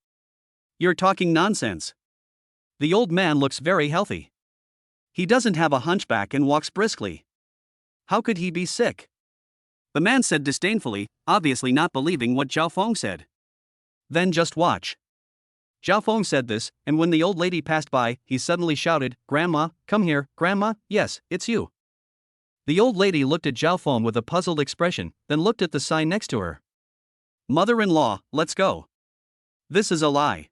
You're talking nonsense. The old man looks very healthy. He doesn't have a hunchback and walks briskly. How could he be sick? The man said disdainfully, obviously not believing what Zhao Feng said. Then just watch. Zhao Feng said this, and when the old lady passed by, he suddenly shouted, Grandma, come here, Grandma, yes, it's you. The old lady looked at Zhao Feng with a puzzled expression, then looked at the sign next to her. Mother-in-law, let's go. This is a lie.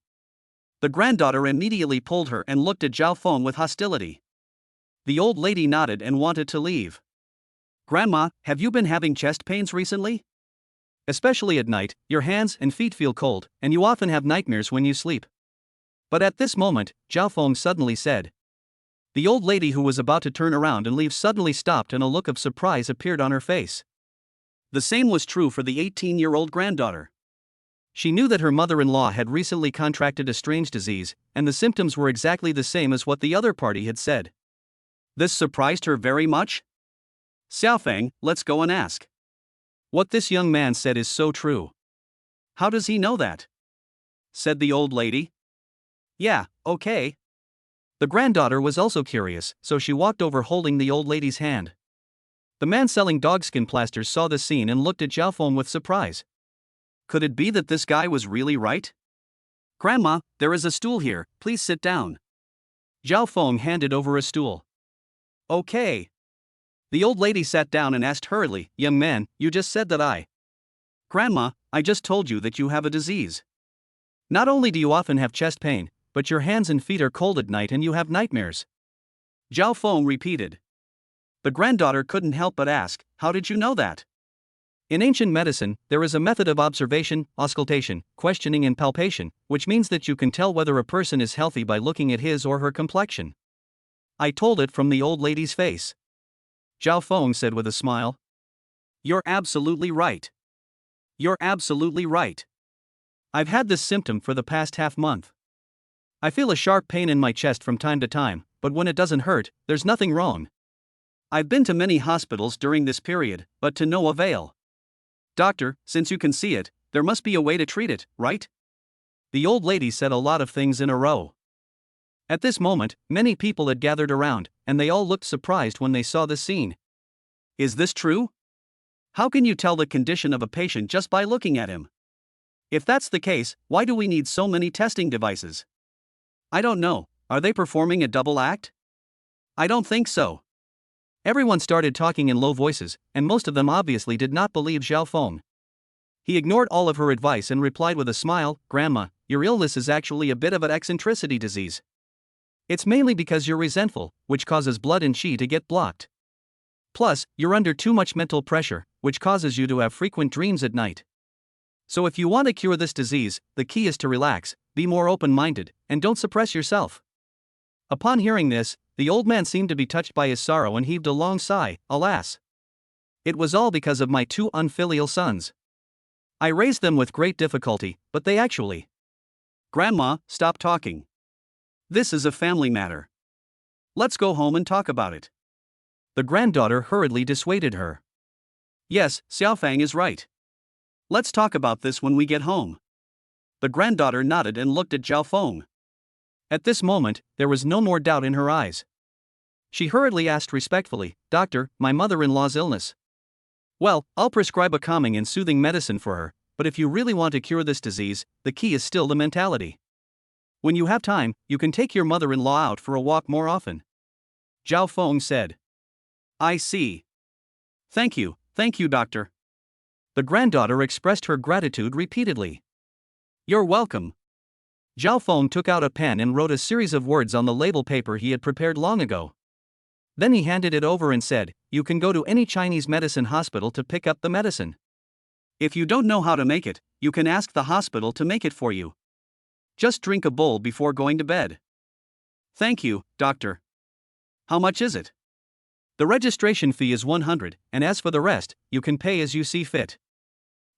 The granddaughter immediately pulled her and looked at Zhao Feng with hostility. The old lady nodded and wanted to leave. Grandma, have you been having chest pains recently? Especially at night, your hands and feet feel cold, and you often have nightmares when you sleep. But at this moment, Zhao Feng suddenly said. The old lady who was about to turn around and leave suddenly stopped and a look of surprise appeared on her face. The same was true for the 18-year-old granddaughter. She knew that her mother-in-law had recently contracted a strange disease, and the symptoms were exactly the same as what the other party had said. This surprised her very much. Xiaofeng, let's go and ask. What this young man said is so true. How does he know that? Said the old lady. Yeah, okay. The granddaughter was also curious, so she walked over holding the old lady's hand. The man selling dogskin plasters saw the scene and looked at Xiaofeng with surprise. Could it be that this guy was really right? Grandma, there is a stool here, please sit down. Xiaofeng handed over a stool. Okay. The old lady sat down and asked hurriedly, young man, you just said that Grandma, I just told you that you have a disease. Not only do you often have chest pain, but your hands and feet are cold at night and you have nightmares. Xiaofeng repeated. The granddaughter couldn't help but ask, how did you know that? In ancient medicine, there is a method of observation, auscultation, questioning and palpation, which means that you can tell whether a person is healthy by looking at his or her complexion. I told it from the old lady's face. Xiaofeng said with a smile. You're absolutely right. You're absolutely right. I've had this symptom for the past half month. I feel a sharp pain in my chest from time to time, but when it doesn't hurt, there's nothing wrong. I've been to many hospitals during this period, but to no avail. Doctor, since you can see it, there must be a way to treat it, right? The old lady said a lot of things in a row. At this moment, many people had gathered around, and they all looked surprised when they saw the scene. Is this true? How can you tell the condition of a patient just by looking at him? If that's the case, why do we need so many testing devices? I don't know, are they performing a double act? I don't think so. Everyone started talking in low voices, and most of them obviously did not believe Xiaofeng. He ignored all of her advice and replied with a smile, Grandma, your illness is actually a bit of an eccentricity disease. It's mainly because you're resentful, which causes blood and qi to get blocked. Plus, you're under too much mental pressure, which causes you to have frequent dreams at night. So if you want to cure this disease, the key is to relax, be more open-minded, and don't suppress yourself. Upon hearing this, the old man seemed to be touched by his sorrow and heaved a long sigh, alas. It was all because of my two unfilial sons. I raised them with great difficulty, but they actually. Grandma, stop talking. This is a family matter. Let's go home and talk about it. The granddaughter hurriedly dissuaded her. Yes, Xiaofeng is right. Let's talk about this when we get home. The granddaughter nodded and looked at Xiaofeng. At this moment, there was no more doubt in her eyes. She hurriedly asked respectfully, Doctor, my mother-in-law's illness. Well, I'll prescribe a calming and soothing medicine for her, but if you really want to cure this disease, the key is still the mentality. When you have time, you can take your mother-in-law out for a walk more often. Xiaofeng said. I see. Thank you, doctor. The granddaughter expressed her gratitude repeatedly. You're welcome. Xiaofeng took out a pen and wrote a series of words on the label paper he had prepared long ago. Then he handed it over and said, You can go to any Chinese medicine hospital to pick up the medicine. If you don't know how to make it, you can ask the hospital to make it for you. Just drink a bowl before going to bed. Thank you, doctor. How much is it? The registration fee is 100, and as for the rest, you can pay as you see fit.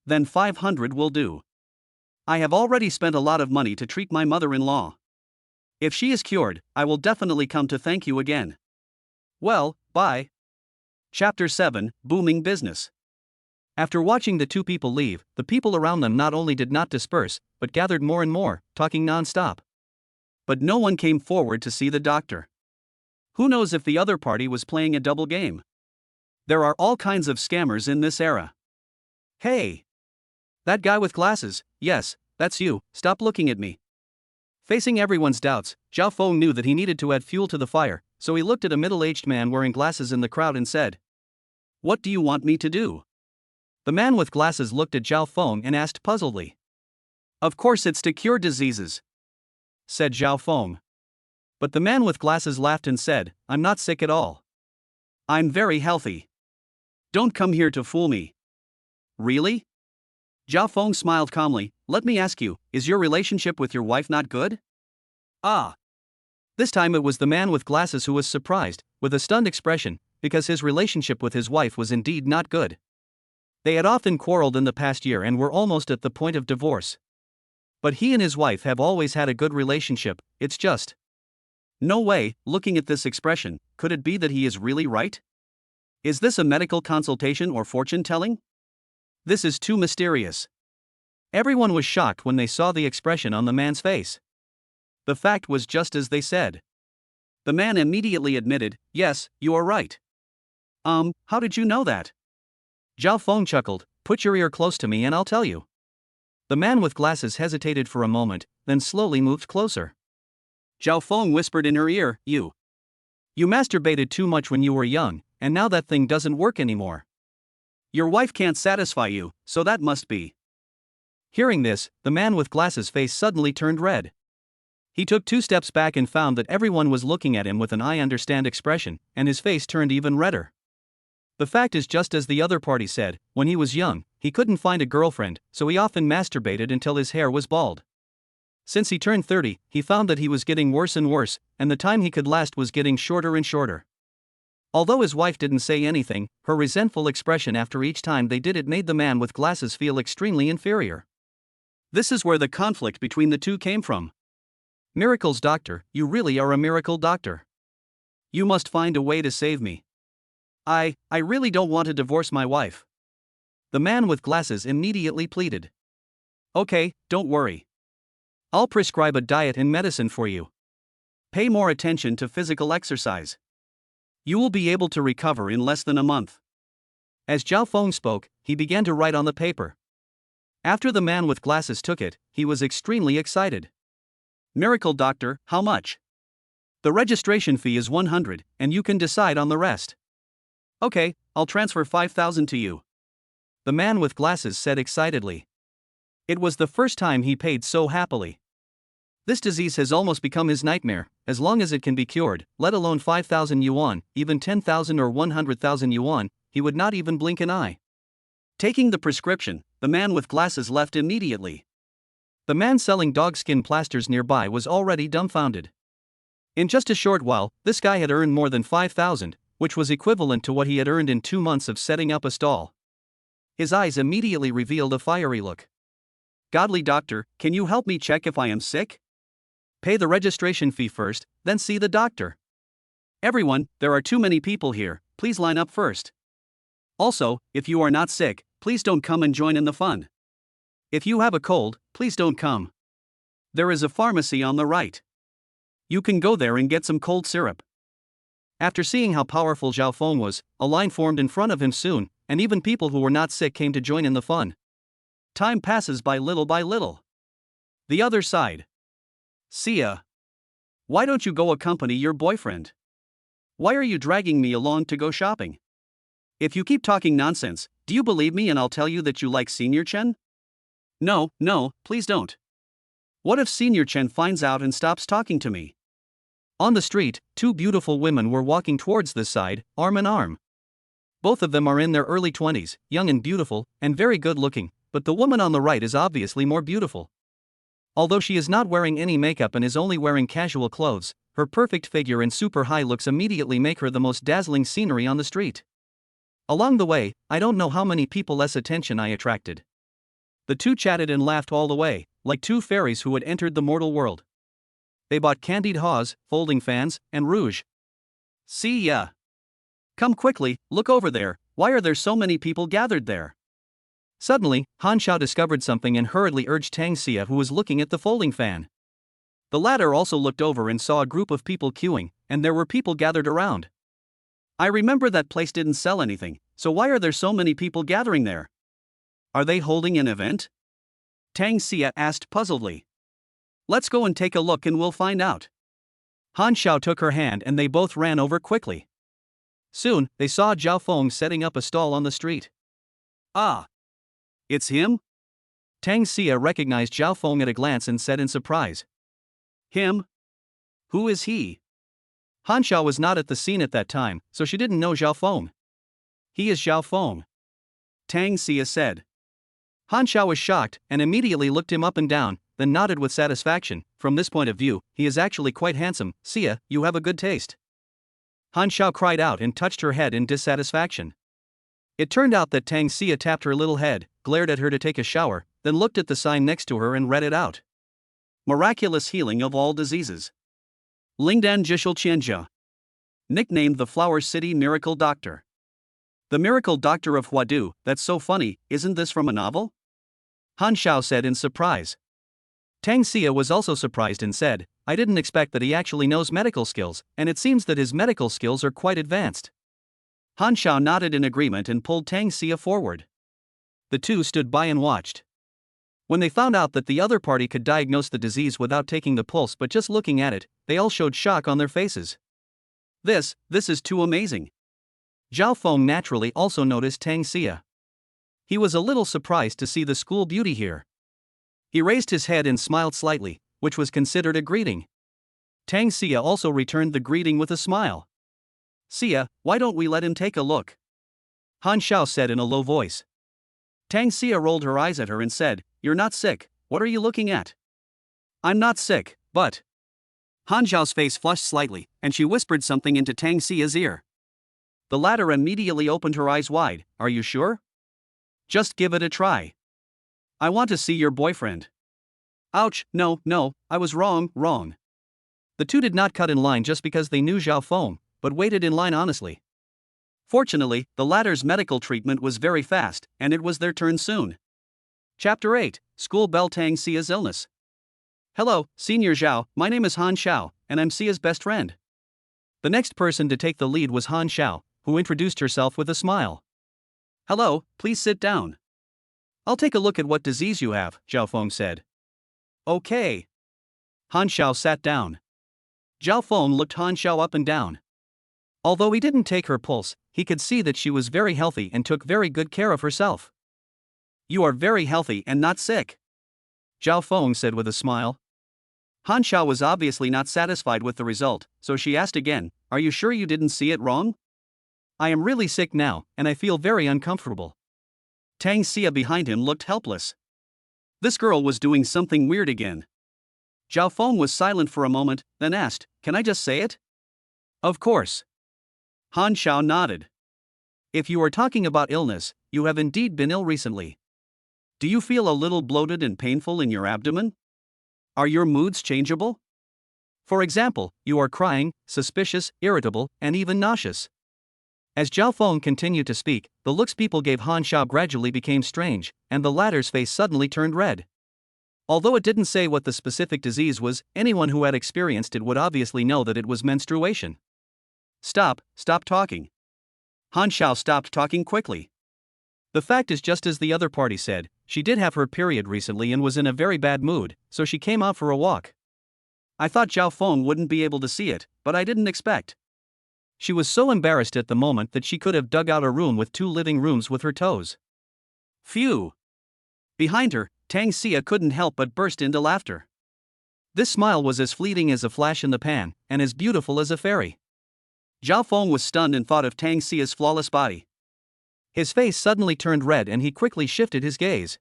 Then 500 will do. I have already spent a lot of money to treat my mother-in-law. If she is cured, I will definitely come to thank you again. Well, bye. Chapter 7, Booming Business. After watching the two people leave, the people around them not only did not disperse, but gathered more and more, talking non-stop. But no one came forward to see the doctor. Who knows if the other party was playing a double game? There are all kinds of scammers in this era. Hey! That guy with glasses, yes, that's you, stop looking at me. Facing everyone's doubts, Xiaofeng knew that he needed to add fuel to the fire, so he looked at a middle-aged man wearing glasses in the crowd and said, What do you want me to do? The man with glasses looked at Xiaofeng and asked puzzledly. Of course it's to cure diseases, said Xiaofeng. But the man with glasses laughed and said, I'm not sick at all. I'm very healthy. Don't come here to fool me. Really? Xiaofeng smiled calmly. Let me ask you, is your relationship with your wife not good? Ah. This time it was the man with glasses who was surprised, with a stunned expression, because his relationship with his wife was indeed not good. They had often quarreled in the past year and were almost at the point of divorce. But he and his wife have always had a good relationship, it's just. No way, looking at this expression, could it be that he is really right? Is this a medical consultation or fortune-telling? This is too mysterious. Everyone was shocked when they saw the expression on the man's face. The fact was just as they said. The man immediately admitted, yes, you are right. How did you know that? Zhao Feng chuckled, put your ear close to me and I'll tell you. The man with glasses hesitated for a moment, then slowly moved closer. Zhao Feng whispered in her ear, You masturbated too much when you were young, and now that thing doesn't work anymore. Your wife can't satisfy you, so that must be. Hearing this, the man with glasses' face suddenly turned red. He took 2 steps back and found that everyone was looking at him with an I understand expression, and his face turned even redder. The fact is, just as the other party said, when he was young, he couldn't find a girlfriend, so he often masturbated until his hair was bald. Since he turned 30, he found that he was getting worse and worse, and the time he could last was getting shorter and shorter. Although his wife didn't say anything, her resentful expression after each time they did it made the man with glasses feel extremely inferior. This is where the conflict between the two came from. Miracles doctor, you really are a miracle doctor. You must find a way to save me. I really don't want to divorce my wife. The man with glasses immediately pleaded. Okay, don't worry. I'll prescribe a diet and medicine for you. Pay more attention to physical exercise. You will be able to recover in less than a month. As Zhao Feng spoke, he began to write on the paper. After the man with glasses took it, he was extremely excited. Miracle doctor, how much? The registration fee is 100, and you can decide on the rest. Okay, I'll transfer 5,000 to you. The man with glasses said excitedly. It was the first time he paid so happily. This disease has almost become his nightmare, as long as it can be cured, let alone 5,000 yuan, even 10,000 or 100,000 yuan, he would not even blink an eye. Taking the prescription, the man with glasses left immediately. The man selling dogskin plasters nearby was already dumbfounded. In just a short while, this guy had earned more than 5,000, which was equivalent to what he had earned in 2 months of setting up a stall. His eyes immediately revealed a fiery look. Godly doctor, can you help me check if I am sick? Pay the registration fee first, then see the doctor. Everyone, there are too many people here, please line up first. Also, if you are not sick, please don't come and join in the fun. If you have a cold, please don't come. There is a pharmacy on the right. You can go there and get some cold syrup. After seeing how powerful Zhao Feng was, a line formed in front of him soon, and even people who were not sick came to join in the fun. Time passes by little. The other side. Sia. Why don't you go accompany your boyfriend? Why are you dragging me along to go shopping? If you keep talking nonsense, do you believe me and I'll tell you that you like Senior Chen? No, please don't. What if Senior Chen finds out and stops talking to me? On the street, 2 beautiful women were walking towards this side, arm in arm. Both of them are in their early 20s, young and beautiful, and very good looking, but the woman on the right is obviously more beautiful. Although she is not wearing any makeup and is only wearing casual clothes, her perfect figure and super high looks immediately make her the most dazzling scenery on the street. Along the way, I don't know how many people's attention I attracted. The two chatted and laughed all the way, like 2 fairies who had entered the mortal world. They bought candied haws, folding fans, and rouge. See ya. Come quickly, look over there, why are there so many people gathered there? Suddenly, Han Xiao discovered something and hurriedly urged Tang Xia, who was looking at the folding fan. The latter also looked over and saw a group of people queuing, and there were people gathered around. I remember that place didn't sell anything, so why are there so many people gathering there? Are they holding an event? Tang Xia asked puzzledly. Let's go and take a look and we'll find out. Han Xiao took her hand and they both ran over quickly. Soon, they saw Zhao Feng setting up a stall on the street. Ah! It's him? Tang Xia recognized Zhao Feng at a glance and said in surprise. Him? Who is he? Han Xiao was not at the scene at that time, so she didn't know Zhao Feng. He is Zhao Feng. Tang Xia said. Han Xiao was shocked and immediately looked him up and down, then nodded with satisfaction. From this point of view, he is actually quite handsome. Xia, you have a good taste. Han Xiao cried out and touched her head in dissatisfaction. It turned out that Tang Xia tapped her little head, glared at her to take a shower, then looked at the sign next to her and read it out. Miraculous healing of all diseases. Lingdan Jishul Qianjia. Nicknamed the Flower City Miracle Doctor. The Miracle Doctor of Huadu, that's so funny, isn't this from a novel? Han Xiao said in surprise. Tang Xia was also surprised and said, I didn't expect that he actually knows medical skills, and it seems that his medical skills are quite advanced. Han Xiao nodded in agreement and pulled Tang Xia forward. The two stood by and watched. When they found out that the other party could diagnose the disease without taking the pulse but just looking at it, they all showed shock on their faces. This is too amazing. Zhao Feng naturally also noticed Tang Xia. He was a little surprised to see the school beauty here. He raised his head and smiled slightly, which was considered a greeting. Tang Xia also returned the greeting with a smile. Xia, why don't we let him take a look? Han Xiao said in a low voice. Tang Xia rolled her eyes at her and said, You're not sick, what are you looking at? I'm not sick, but... Han Xiao's face flushed slightly, and she whispered something into Tang Xia's ear. The latter immediately opened her eyes wide. Are you sure? Just give it a try. I want to see your boyfriend. Ouch, no, I was wrong. The two did not cut in line just because they knew Zhao Feng, but waited in line honestly. Fortunately, the latter's medical treatment was very fast, and it was their turn soon. Chapter 8, School Bell. Tang Xia's illness. Hello, Senior Zhao, my name is Han Xiao, and I'm Xia's best friend. The next person to take the lead was Han Xiao, who introduced herself with a smile. Hello, please sit down. I'll take a look at what disease you have, Zhao Feng said. Okay. Han Xiao sat down. Zhao Feng looked Han Xiao up and down. Although he didn't take her pulse, he could see that she was very healthy and took very good care of herself. You are very healthy and not sick, Zhao Feng said with a smile. Han Xiao was obviously not satisfied with the result, so she asked again, Are you sure you didn't see it wrong? I am really sick now, and I feel very uncomfortable. Tang Xia behind him looked helpless. This girl was doing something weird again. Zhao Feng was silent for a moment, then asked, Can I just say it? Of course. Han Xiao nodded. If you are talking about illness, you have indeed been ill recently. Do you feel a little bloated and painful in your abdomen? Are your moods changeable? For example, you are crying, suspicious, irritable, and even nauseous. As Zhao Feng continued to speak, the looks people gave Han Xiao gradually became strange, and the latter's face suddenly turned red. Although it didn't say what the specific disease was, anyone who had experienced it would obviously know that it was menstruation. Stop talking. Han Xiao stopped talking quickly. The fact is, just as the other party said, she did have her period recently and was in a very bad mood, so she came out for a walk. I thought Zhao Feng wouldn't be able to see it, but I didn't expect. She was so embarrassed at the moment that she could have dug out a room with 2 living rooms with her toes. Phew! Behind her, Tang Xia couldn't help but burst into laughter. This smile was as fleeting as a flash in the pan, and as beautiful as a fairy. Zhao Feng was stunned and thought of Tang Xia's flawless body. His face suddenly turned red and he quickly shifted his gaze.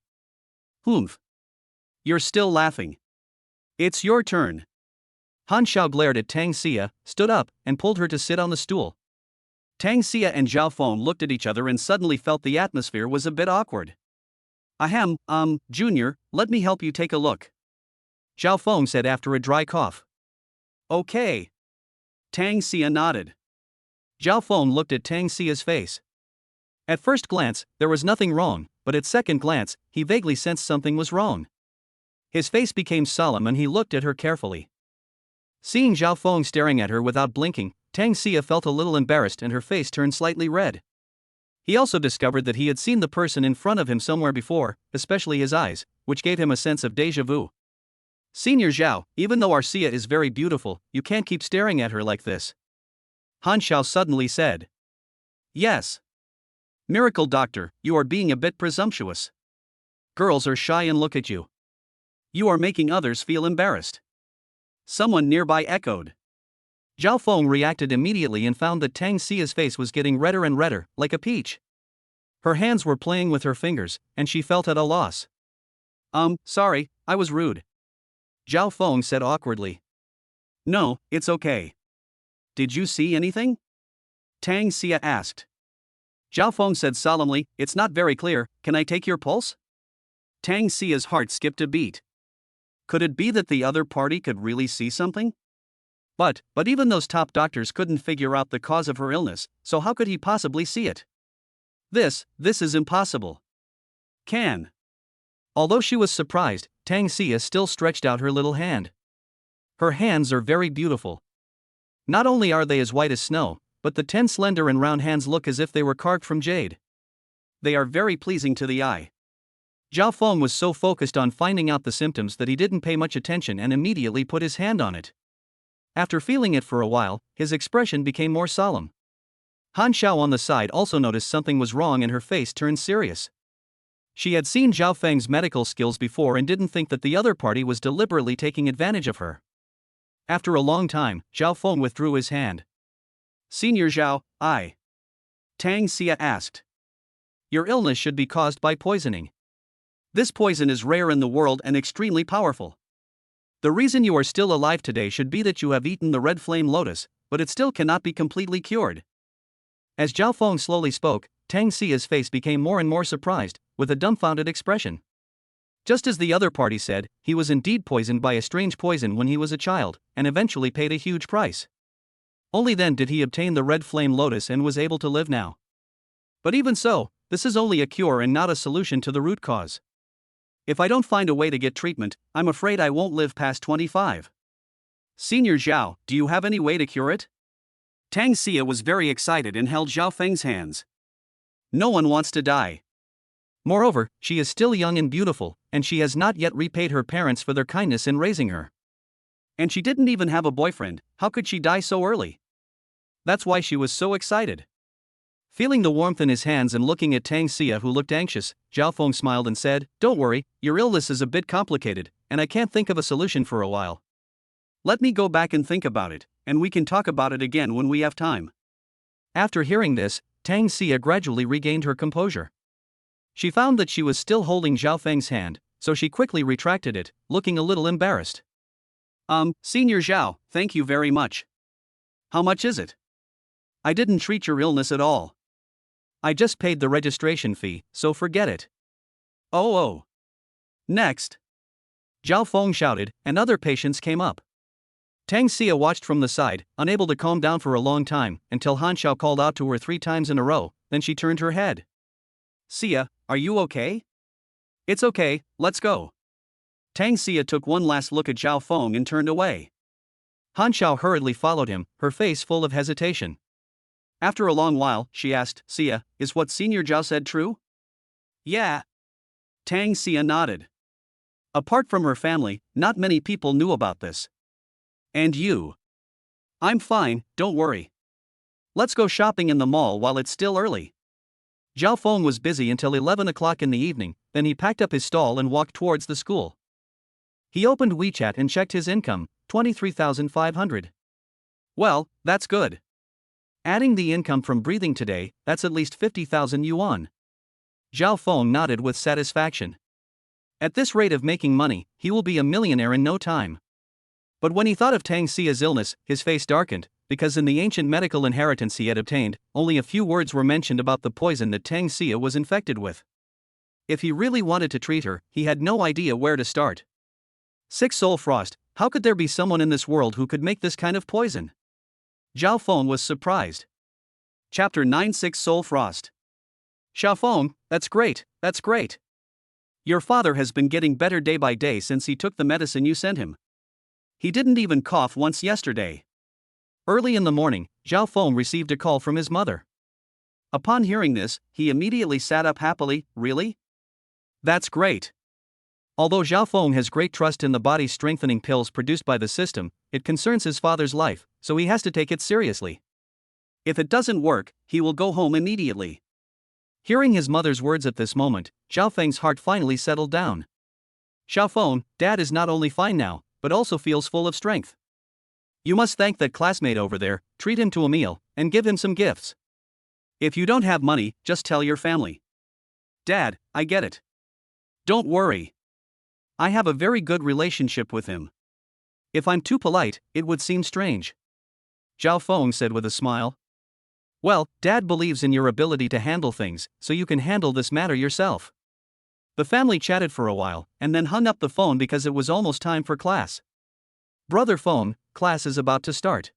Humph! You're still laughing. It's your turn. Han Xiao glared at Tang Xia, stood up, and pulled her to sit on the stool. Tang Xia and Zhao Feng looked at each other and suddenly felt the atmosphere was a bit awkward. Ahem, Junior, let me help you take a look, Zhao Feng said after a dry cough. Okay. Tang Xia nodded. Zhao Feng looked at Tang Xia's face. At first glance, there was nothing wrong, but at second glance, he vaguely sensed something was wrong. His face became solemn and he looked at her carefully. Seeing Zhao Feng staring at her without blinking, Tang Xia felt a little embarrassed and her face turned slightly red. He also discovered that he had seen the person in front of him somewhere before, especially his eyes, which gave him a sense of déjà vu. Senior Zhao, even though our Xia is very beautiful, you can't keep staring at her like this, Han Xiao suddenly said. Yes. Miracle Doctor, you are being a bit presumptuous. Girls are shy and look at you. You are making others feel embarrassed. Someone nearby echoed. Zhao Feng reacted immediately and found that Tang Xia's face was getting redder and redder, like a peach. Her hands were playing with her fingers, and she felt at a loss. Sorry, I was rude, Zhao Feng said awkwardly. No, it's okay. Did you see anything? Tang Xia asked. Zhao Feng said solemnly, It's not very clear, can I take your pulse? Tang Xia's heart skipped a beat. Could it be that the other party could really see something? But even those top doctors couldn't figure out the cause of her illness, so how could he possibly see it? This is impossible. Can. Although she was surprised, Tang Xia still stretched out her little hand. Her hands are very beautiful. Not only are they as white as snow, but the 10 slender and round hands look as if they were carved from jade. They are very pleasing to the eye. Zhao Feng was so focused on finding out the symptoms that he didn't pay much attention and immediately put his hand on it. After feeling it for a while, his expression became more solemn. Han Xiao on the side also noticed something was wrong and her face turned serious. She had seen Zhao Feng's medical skills before and didn't think that the other party was deliberately taking advantage of her. After a long time, Zhao Feng withdrew his hand. Senior Zhao, Tang Xia asked. Your illness should be caused by poisoning. This poison is rare in the world and extremely powerful. The reason you are still alive today should be that you have eaten the red flame lotus, but it still cannot be completely cured. As Zhao Feng slowly spoke, Tang Xia's face became more and more surprised, with a dumbfounded expression. Just as the other party said, he was indeed poisoned by a strange poison when he was a child, and eventually paid a huge price. Only then did he obtain the red flame lotus and was able to live now. But even so, this is only a cure and not a solution to the root cause. If I don't find a way to get treatment, I'm afraid I won't live past 25. Senior Zhao, do you have any way to cure it? Tang Xia was very excited and held Zhao Feng's hands. No one wants to die. Moreover, she is still young and beautiful, and she has not yet repaid her parents for their kindness in raising her. And she didn't even have a boyfriend, how could she die so early? That's why she was so excited. Feeling the warmth in his hands and looking at Tang Xia, who looked anxious, Zhao Feng smiled and said, Don't worry, your illness is a bit complicated, and I can't think of a solution for a while. Let me go back and think about it, and we can talk about it again when we have time. After hearing this, Tang Xia gradually regained her composure. She found that she was still holding Zhao Feng's hand, so she quickly retracted it, looking a little embarrassed. Senior Zhao, thank you very much. How much is it? I didn't treat your illness at all. I just paid the registration fee, so forget it. Oh. Next. Zhao Feng shouted, and other patients came up. Tang Xia watched from the side, unable to calm down for a long time, until Han Xiao called out to her 3 times in a row, then she turned her head. Xia, are you okay? It's okay, let's go. Tang Xia took one last look at Zhao Feng and turned away. Han Xiao hurriedly followed him, her face full of hesitation. After a long while, she asked, Xia, is what Senior Zhao said true? Yeah. Tang Xia nodded. Apart from her family, not many people knew about this. And you? I'm fine, don't worry. Let's go shopping in the mall while it's still early. Zhao Feng was busy until 11 o'clock in the evening, then he packed up his stall and walked towards the school. He opened WeChat and checked his income, 23,500. Well, that's good. Adding the income from breathing today, that's at least 50,000 yuan. Zhao Feng nodded with satisfaction. At this rate of making money, he will be a millionaire in no time. But when he thought of Tang Xia's illness, his face darkened, because in the ancient medical inheritance he had obtained, only a few words were mentioned about the poison that Tang Xia was infected with. If he really wanted to treat her, he had no idea where to start. 6 Soul Frost, how could there be someone in this world who could make this kind of poison? Zhao Feng was surprised. Chapter 9 6 Soul Frost. Zhao Feng, that's great. Your father has been getting better day by day since he took the medicine you sent him. He didn't even cough once yesterday. Early in the morning, Zhao Feng received a call from his mother. Upon hearing this, he immediately sat up happily. Really? That's great. Although Zhao Feng has great trust in the body strengthening pills produced by the system, it concerns his father's life, so he has to take it seriously. If it doesn't work, he will go home immediately. Hearing his mother's words at this moment, Zhao Feng's heart finally settled down. Zhao Feng, Dad is not only fine now, but also feels full of strength. You must thank that classmate over there, treat him to a meal, and give him some gifts. If you don't have money, just tell your family. Dad, I get it. Don't worry. I have a very good relationship with him. If I'm too polite, it would seem strange. Zhao Feng said with a smile. Well, Dad believes in your ability to handle things, so you can handle this matter yourself. The family chatted for a while, and then hung up the phone because it was almost time for class. Brother Feng, class is about to start.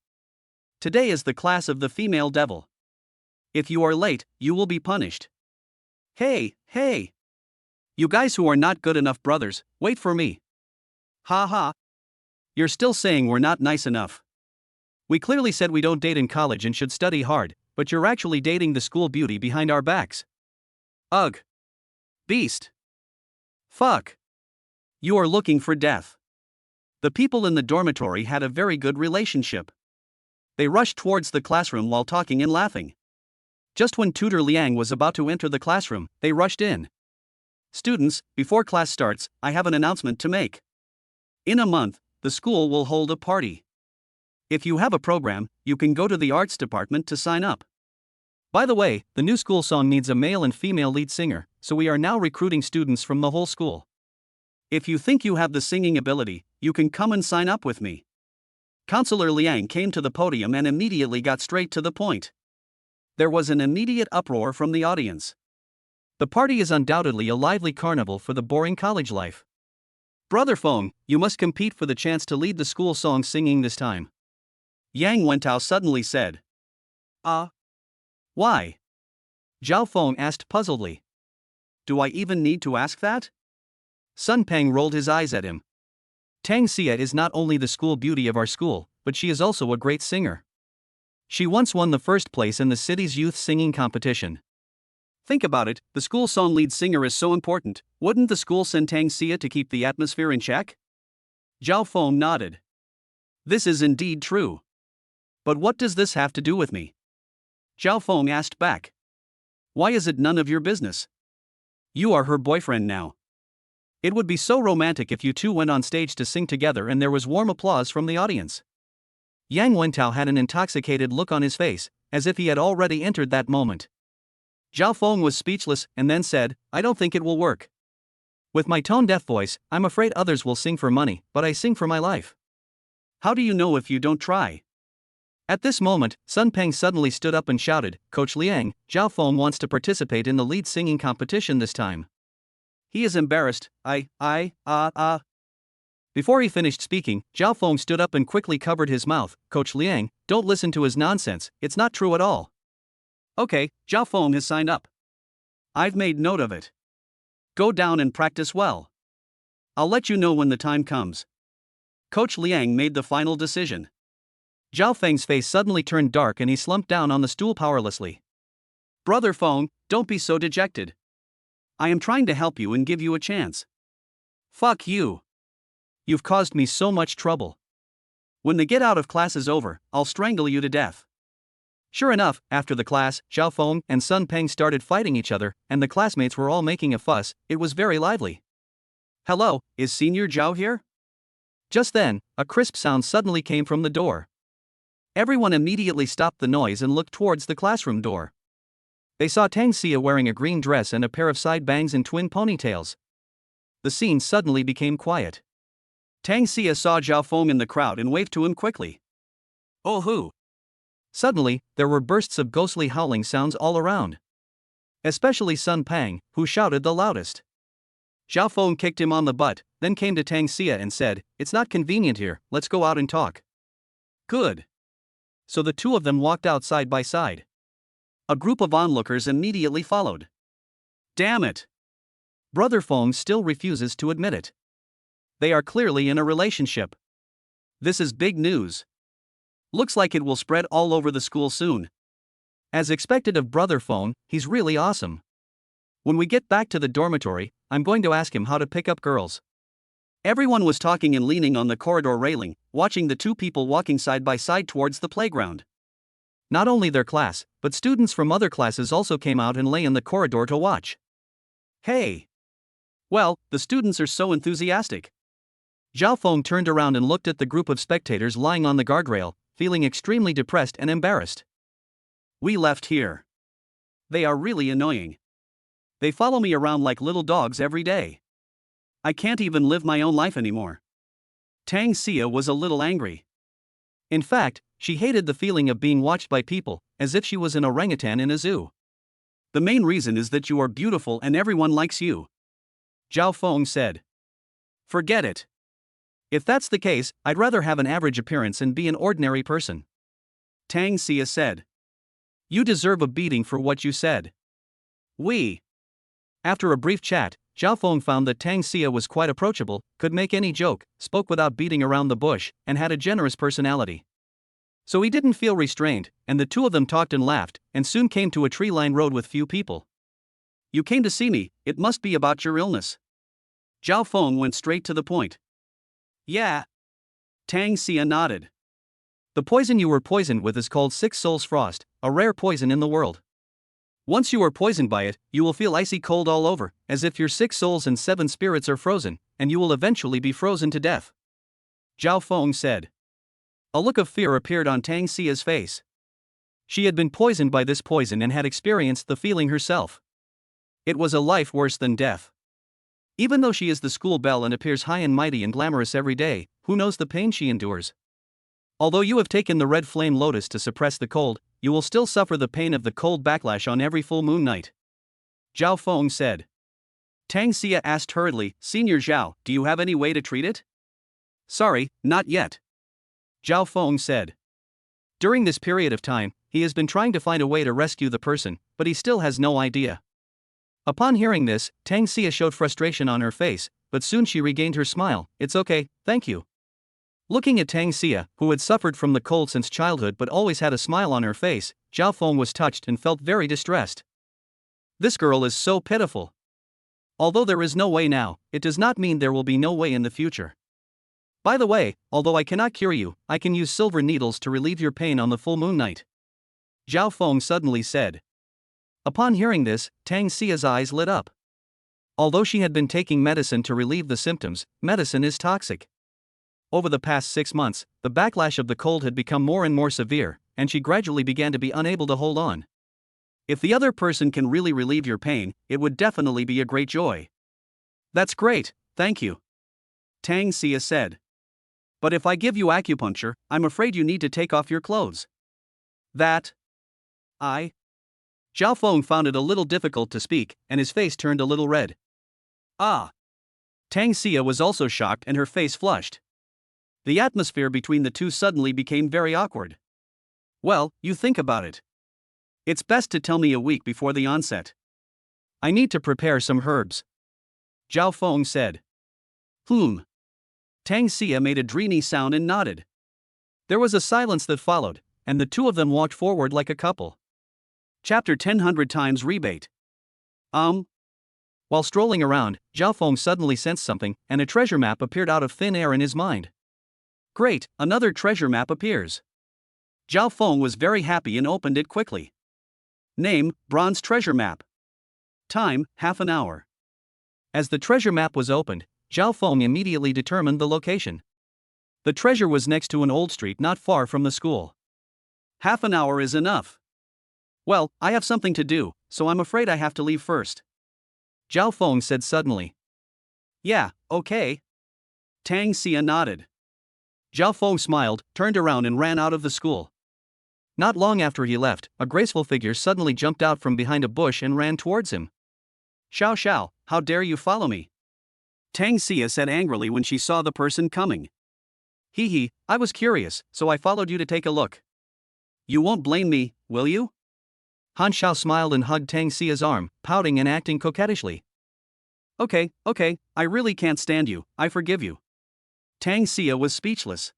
Today is the class of the female devil. If you are late, you will be punished. Hey! You guys who are not good enough brothers, wait for me. Ha ha. You're still saying we're not nice enough. We clearly said we don't date in college and should study hard, but you're actually dating the school beauty behind our backs. Ugh. Beast. Fuck. You are looking for death. The people in the dormitory had a very good relationship. They rushed towards the classroom while talking and laughing. Just when Tutor Liang was about to enter the classroom, they rushed in. Students, before class starts, I have an announcement to make. In a month, the school will hold a party. If you have a program, you can go to the arts department to sign up. By the way, the new school song needs a male and female lead singer, so we are now recruiting students from the whole school. If you think you have the singing ability, you can come and sign up with me. Counselor Liang came to the podium and immediately got straight to the point. There was an immediate uproar from the audience. The party is undoubtedly a lively carnival for the boring college life. Brother Feng, you must compete for the chance to lead the school song singing this time. Yang Wentao suddenly said. Why? Zhao Feng asked puzzledly. Do I even need to ask that? Sun Peng rolled his eyes at him. Tang Xia is not only the school beauty of our school, but she is also a great singer. She once won the first place in the city's youth singing competition. Think about it, the school song lead singer is so important, wouldn't the school send Tang Xia to keep the atmosphere in check? Zhao Feng nodded. This is indeed true. But what does this have to do with me? Zhao Feng asked back. Why is it none of your business? You are her boyfriend now. It would be so romantic if you two went on stage to sing together and there was warm applause from the audience. Yang Wentao had an intoxicated look on his face, as if he had already entered that moment. Zhao Feng was speechless and then said, I don't think it will work. With my tone-deaf voice, I'm afraid others will sing for money, but I sing for my life. How do you know if you don't try? At this moment, Sun Peng suddenly stood up and shouted, Coach Liang, Zhao Feng wants to participate in the lead singing competition this time. He is embarrassed. Before he finished speaking, Zhao Feng stood up and quickly covered his mouth. Coach Liang, don't listen to his nonsense, it's not true at all. Okay, Zhao Feng has signed up. I've made note of it. Go down and practice well. I'll let you know when the time comes. Coach Liang made the final decision. Zhao Feng's face suddenly turned dark and he slumped down on the stool powerlessly. Brother Feng, don't be so dejected. I am trying to help you and give you a chance. Fuck you. You've caused me so much trouble. When the get out of class is over, I'll strangle you to death. Sure enough, after the class, Zhao Feng and Sun Peng started fighting each other, and the classmates were all making a fuss. It was very lively. Hello, is Senior Zhao here? Just then, a crisp sound suddenly came from the door. Everyone immediately stopped the noise and looked towards the classroom door. They saw Tang Xia wearing a green dress and a pair of side bangs and twin ponytails. The scene suddenly became quiet. Tang Xia saw Zhao Feng in the crowd and waved to him quickly. Oh hoo! Suddenly, there were bursts of ghostly howling sounds all around. Especially Sun Peng, who shouted the loudest. Zhao Feng kicked him on the butt, then came to Tang Xia and said, It's not convenient here, let's go out and talk. Good. So the two of them walked out side by side. A group of onlookers immediately followed. Damn it! Brother Feng still refuses to admit it. They are clearly in a relationship. This is big news. Looks like it will spread all over the school soon. As expected of Brother Feng, he's really awesome. When we get back to the dormitory, I'm going to ask him how to pick up girls. Everyone was talking and leaning on the corridor railing, watching the two people walking side by side towards the playground. Not only their class, but students from other classes also came out and lay in the corridor to watch. Hey! Well, the students are so enthusiastic. Zhao Feng turned around and looked at the group of spectators lying on the guardrail, feeling extremely depressed and embarrassed. We left here. They are really annoying. They follow me around like little dogs every day. I can't even live my own life anymore. Tang Xia was a little angry. In fact, she hated the feeling of being watched by people, as if she was an orangutan in a zoo. The main reason is that you are beautiful and everyone likes you. Zhao Feng said. Forget it. If that's the case, I'd rather have an average appearance and be an ordinary person. Tang Xia said. You deserve a beating for what you said. After a brief chat, Zhao Feng found that Tang Xia was quite approachable, could make any joke, spoke without beating around the bush, and had a generous personality. So he didn't feel restrained, and the two of them talked and laughed, and soon came to a tree-lined road with few people. "You came to see me, it must be about your illness." Zhao Feng went straight to the point. "Yeah." Tang Xia nodded. "The poison you were poisoned with is called Six Souls Frost, a rare poison in the world. Once you are poisoned by it, you will feel icy cold all over, as if your 6 souls and 7 spirits are frozen, and you will eventually be frozen to death," Zhao Feng said. A look of fear appeared on Tang Xia's face. She had been poisoned by this poison and had experienced the feeling herself. It was a life worse than death. Even though she is the school belle and appears high and mighty and glamorous every day, who knows the pain she endures? Although you have taken the red flame lotus to suppress the cold, you will still suffer the pain of the cold backlash on every full moon night, Zhao Feng said. Tang Xia asked hurriedly, "Senior Zhao, do you have any way to treat it?" "Sorry, not yet," Zhao Feng said. During this period of time, he has been trying to find a way to rescue the person, but he still has no idea. Upon hearing this, Tang Xia showed frustration on her face, but soon she regained her smile. "It's okay, thank you." Looking at Tang Xia, who had suffered from the cold since childhood but always had a smile on her face, Zhao Feng was touched and felt very distressed. This girl is so pitiful. Although there is no way now, it does not mean there will be no way in the future. By the way, although I cannot cure you, I can use silver needles to relieve your pain on the full moon night, Zhao Feng suddenly said. Upon hearing this, Tang Xia's eyes lit up. Although she had been taking medicine to relieve the symptoms, medicine is toxic. Over the past 6 months, the backlash of the cold had become more and more severe, and she gradually began to be unable to hold on. If the other person can really relieve your pain, it would definitely be a great joy. "That's great, thank you," Tang Xia said. "But if I give you acupuncture, I'm afraid you need to take off your clothes." "That Zhao Feng found it a little difficult to speak, and his face turned a little red. "Ah." Tang Xia was also shocked and her face flushed. The atmosphere between the two suddenly became very awkward. "Well, you think about it. It's best to tell me a week before the onset. I need to prepare some herbs," Zhao Feng said. Tang Xia made a dreamy sound and nodded. There was a silence that followed, and the two of them walked forward like a couple. Chapter 10 times rebate. While strolling around, Zhao Feng suddenly sensed something, and a treasure map appeared out of thin air in his mind. Great, another treasure map appears. Zhao Feng was very happy and opened it quickly. Name, Bronze Treasure Map. Time, half an hour. As the treasure map was opened, Zhao Feng immediately determined the location. The treasure was next to an old street not far from the school. "Half an hour is enough." "Well, I have something to do, so I'm afraid I have to leave first," Zhao Feng said suddenly. "Yeah, okay." Tang Xia nodded. Zhao Feng smiled, turned around and ran out of the school. Not long after he left, a graceful figure suddenly jumped out from behind a bush and ran towards him. "Xiao Xiao, how dare you follow me?" Tang Xia said angrily when she saw the person coming. "Hee, I was curious, so I followed you to take a look. You won't blame me, will you?" Han Xiao smiled and hugged Tang Xia's arm, pouting and acting coquettishly. Okay, I really can't stand you, I forgive you." Tang Xia was speechless.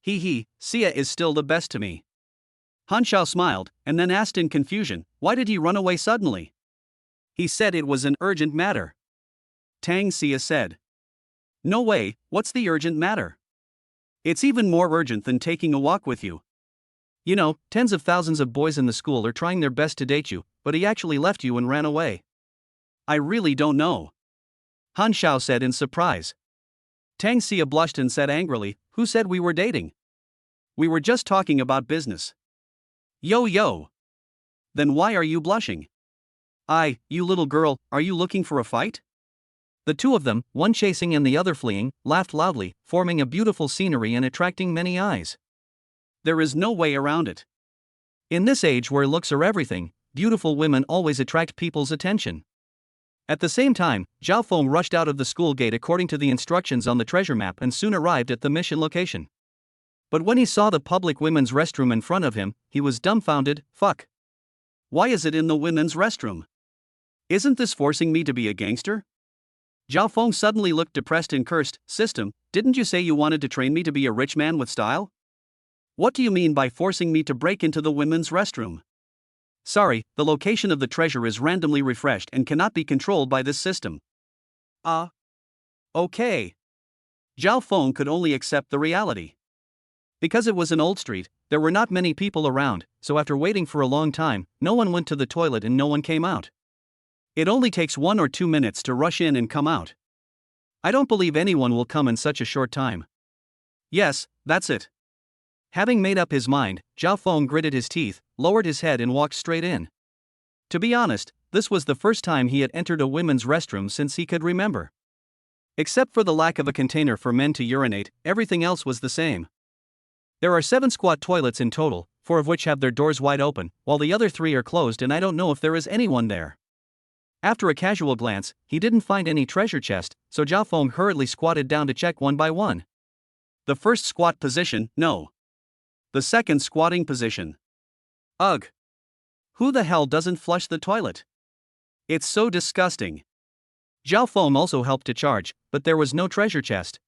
Xia is still the best to me." Han Xiao smiled, and then asked in confusion, "Why did he run away suddenly?" "He said it was an urgent matter," Tang Xia said. "No way, what's the urgent matter?" "It's even more urgent than taking a walk with you. You know, tens of thousands of boys in the school are trying their best to date you, but he actually left you and ran away." "I really don't know," Han Xiao said in surprise. Tang Xia blushed and said angrily, "Who said we were dating? We were just talking about business." Yo. Then why are you blushing?" You little girl, are you looking for a fight?" The two of them, one chasing and the other fleeing, laughed loudly, forming a beautiful scenery and attracting many eyes. There is no way around it. In this age where looks are everything, beautiful women always attract people's attention. At the same time, Zhao Feng rushed out of the school gate according to the instructions on the treasure map and soon arrived at the mission location. But when he saw the public women's restroom in front of him, he was dumbfounded. Fuck. Why is it in the women's restroom? Isn't this forcing me to be a gangster? Zhao Feng suddenly looked depressed and cursed. System, didn't you say you wanted to train me to be a rich man with style? What do you mean by forcing me to break into the women's restroom? Sorry, the location of the treasure is randomly refreshed and cannot be controlled by this system. Okay. Zhao Feng could only accept the reality. Because it was an old street, there were not many people around, so after waiting for a long time, no one went to the toilet and no one came out. It only takes 1 or 2 minutes to rush in and come out. I don't believe anyone will come in such a short time. Yes, that's it. Having made up his mind, Zhao Feng gritted his teeth, lowered his head and walked straight in. To be honest, this was the first time he had entered a women's restroom since he could remember. Except for the lack of a container for men to urinate, everything else was the same. There are 7 squat toilets in total, 4 of which have their doors wide open, while the other 3 are closed and I don't know if there is anyone there. After a casual glance, he didn't find any treasure chest, so Zhao Feng hurriedly squatted down to check one by one. The first squat position, no. The second squatting position. Ugh. Who the hell doesn't flush the toilet? It's so disgusting. Zhao Feng also helped to charge, but there was no treasure chest.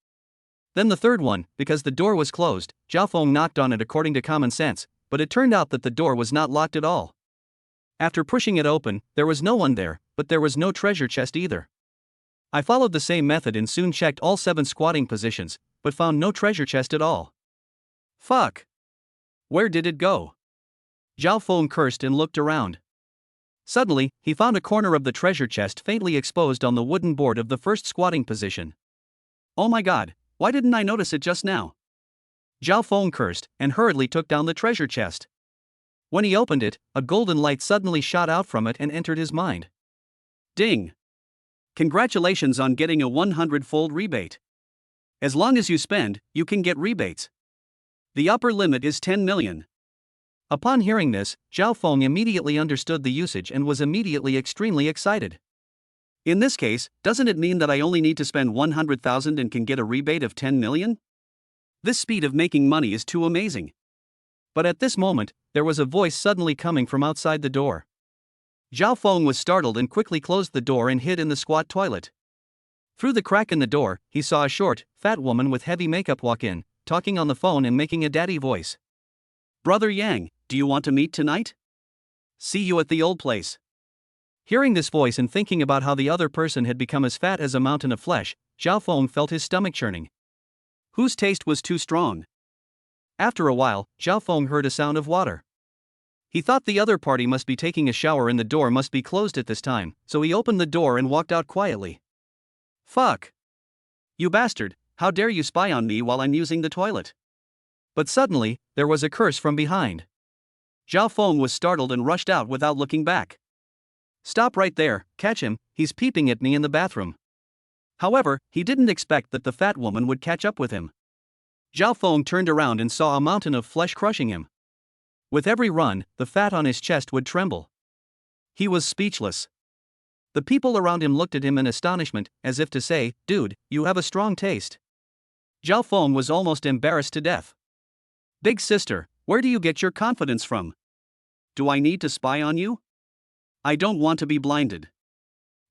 Then the third one, because the door was closed, Zhao Feng knocked on it according to common sense, but it turned out that the door was not locked at all. After pushing it open, there was no one there, but there was no treasure chest either. I followed the same method and soon checked all 7 squatting positions, but found no treasure chest at all. Fuck. Where did it go? Zhao Feng cursed and looked around. Suddenly, he found a corner of the treasure chest faintly exposed on the wooden board of the first squatting position. Oh my god, why didn't I notice it just now? Zhao Feng cursed and hurriedly took down the treasure chest. When he opened it, a golden light suddenly shot out from it and entered his mind. Ding! Congratulations on getting a 100-fold rebate. As long as you spend, you can get rebates. The upper limit is 10 million. Upon hearing this, Zhao Feng immediately understood the usage and was immediately extremely excited. In this case, doesn't it mean that I only need to spend 100,000 and can get a rebate of 10 million? This speed of making money is too amazing. But at this moment, there was a voice suddenly coming from outside the door. Zhao Feng was startled and quickly closed the door and hid in the squat toilet. Through the crack in the door, he saw a short, fat woman with heavy makeup walk in, talking on the phone and making a daddy voice. Brother Yang, do you want to meet tonight? See you at the old place. Hearing this voice and thinking about how the other person had become as fat as a mountain of flesh, Zhao Feng felt his stomach churning. Whose taste was too strong? After a while, Zhao Feng heard a sound of water. He thought the other party must be taking a shower and the door must be closed at this time, so he opened the door and walked out quietly. Fuck! You bastard, how dare you spy on me while I'm using the toilet? But suddenly, there was a curse from behind. Zhao Feng was startled and rushed out without looking back. Stop right there, catch him, he's peeping at me in the bathroom. However, he didn't expect that the fat woman would catch up with him. Zhao Feng turned around and saw a mountain of flesh crushing him. With every run, the fat on his chest would tremble. He was speechless. The people around him looked at him in astonishment, as if to say, dude, you have a strong taste. Zhao Feng was almost embarrassed to death. Big sister, where do you get your confidence from? Do I need to spy on you? I don't want to be blinded.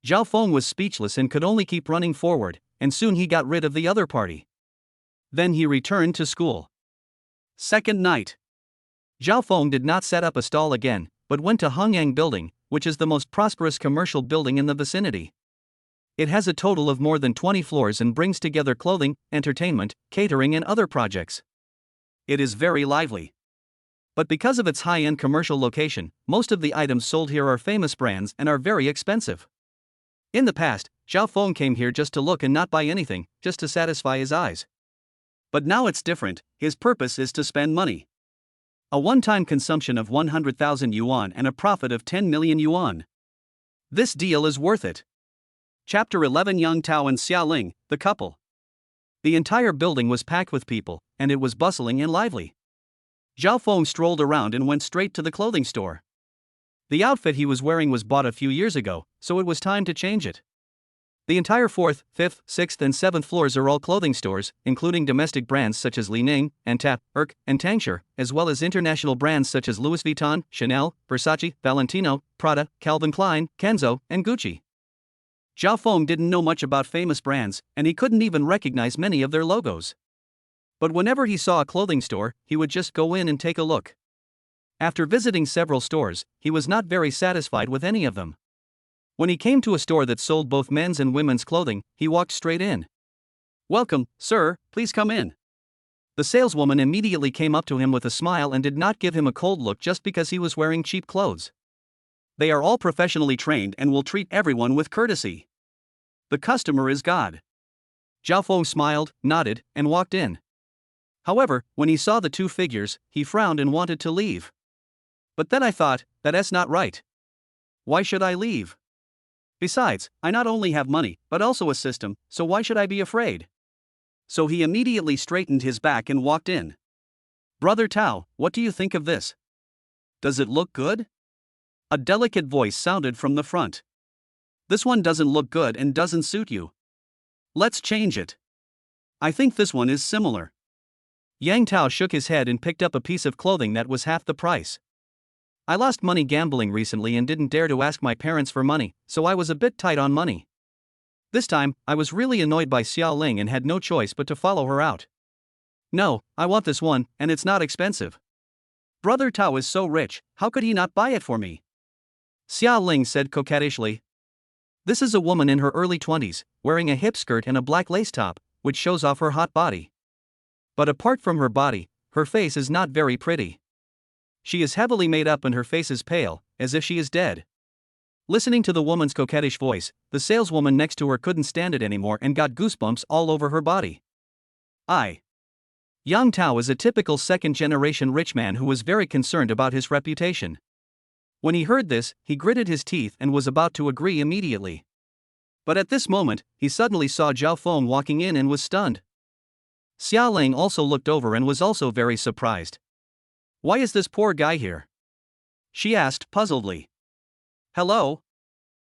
Zhao Feng was speechless and could only keep running forward, and soon he got rid of the other party. Then he returned to school. Second night. Zhao Feng did not set up a stall again, but went to Hongyang Building, which is the most prosperous commercial building in the vicinity. It has a total of more than 20 floors and brings together clothing, entertainment, catering and other projects. It is very lively. But because of its high-end commercial location, most of the items sold here are famous brands and are very expensive. In the past, Zhao Feng came here just to look and not buy anything, just to satisfy his eyes. But now it's different, his purpose is to spend money. A one-time consumption of 100,000 yuan and a profit of 10 million yuan. This deal is worth it. Chapter 11 Yang Tao and Xia Ling, the couple. The entire building was packed with people, and it was bustling and lively. Zhao Feng strolled around and went straight to the clothing store. The outfit he was wearing was bought a few years ago, so it was time to change it. The entire 4th, 5th, 6th and 7th floors are all clothing stores, including domestic brands such as Li Ning, Antap, Erk, and Tangshur, as well as international brands such as Louis Vuitton, Chanel, Versace, Valentino, Prada, Calvin Klein, Kenzo, and Gucci. Zhao Feng didn't know much about famous brands, and he couldn't even recognize many of their logos. But whenever he saw a clothing store, he would just go in and take a look. After visiting several stores, he was not very satisfied with any of them. When he came to a store that sold both men's and women's clothing, he walked straight in. "Welcome, sir, please come in." The saleswoman immediately came up to him with a smile and did not give him a cold look just because he was wearing cheap clothes. They are all professionally trained and will treat everyone with courtesy. The customer is God. Zhao Feng smiled, nodded, and walked in. However, when he saw the two figures, he frowned and wanted to leave. But then I thought, that's not right. Why should I leave? Besides, I not only have money, but also a system, so why should I be afraid? So he immediately straightened his back and walked in. "Brother Tao, what do you think of this? Does it look good?" A delicate voice sounded from the front. "This one doesn't look good and doesn't suit you. Let's change it. I think this one is similar." Yang Tao shook his head and picked up a piece of clothing that was half the price. "I lost money gambling recently and didn't dare to ask my parents for money, so I was a bit tight on money. This time, I was really annoyed by Xiao Ling and had no choice but to follow her out. No, I want this one, and it's not expensive. Brother Tao is so rich, how could he not buy it for me?" Xiao Ling said coquettishly. This is a woman in her early 20s, wearing a hip skirt and a black lace top, which shows off her hot body. But apart from her body, her face is not very pretty. She is heavily made up and her face is pale, as if she is dead. Listening to the woman's coquettish voice, the saleswoman next to her couldn't stand it anymore and got goosebumps all over her body. Yang Tao is a typical second-generation rich man who was very concerned about his reputation. When he heard this, he gritted his teeth and was about to agree immediately. But at this moment, he suddenly saw Zhao Feng walking in and was stunned. Xiao Ling also looked over and was also very surprised. "Why is this poor guy here?" she asked puzzledly. "Hello?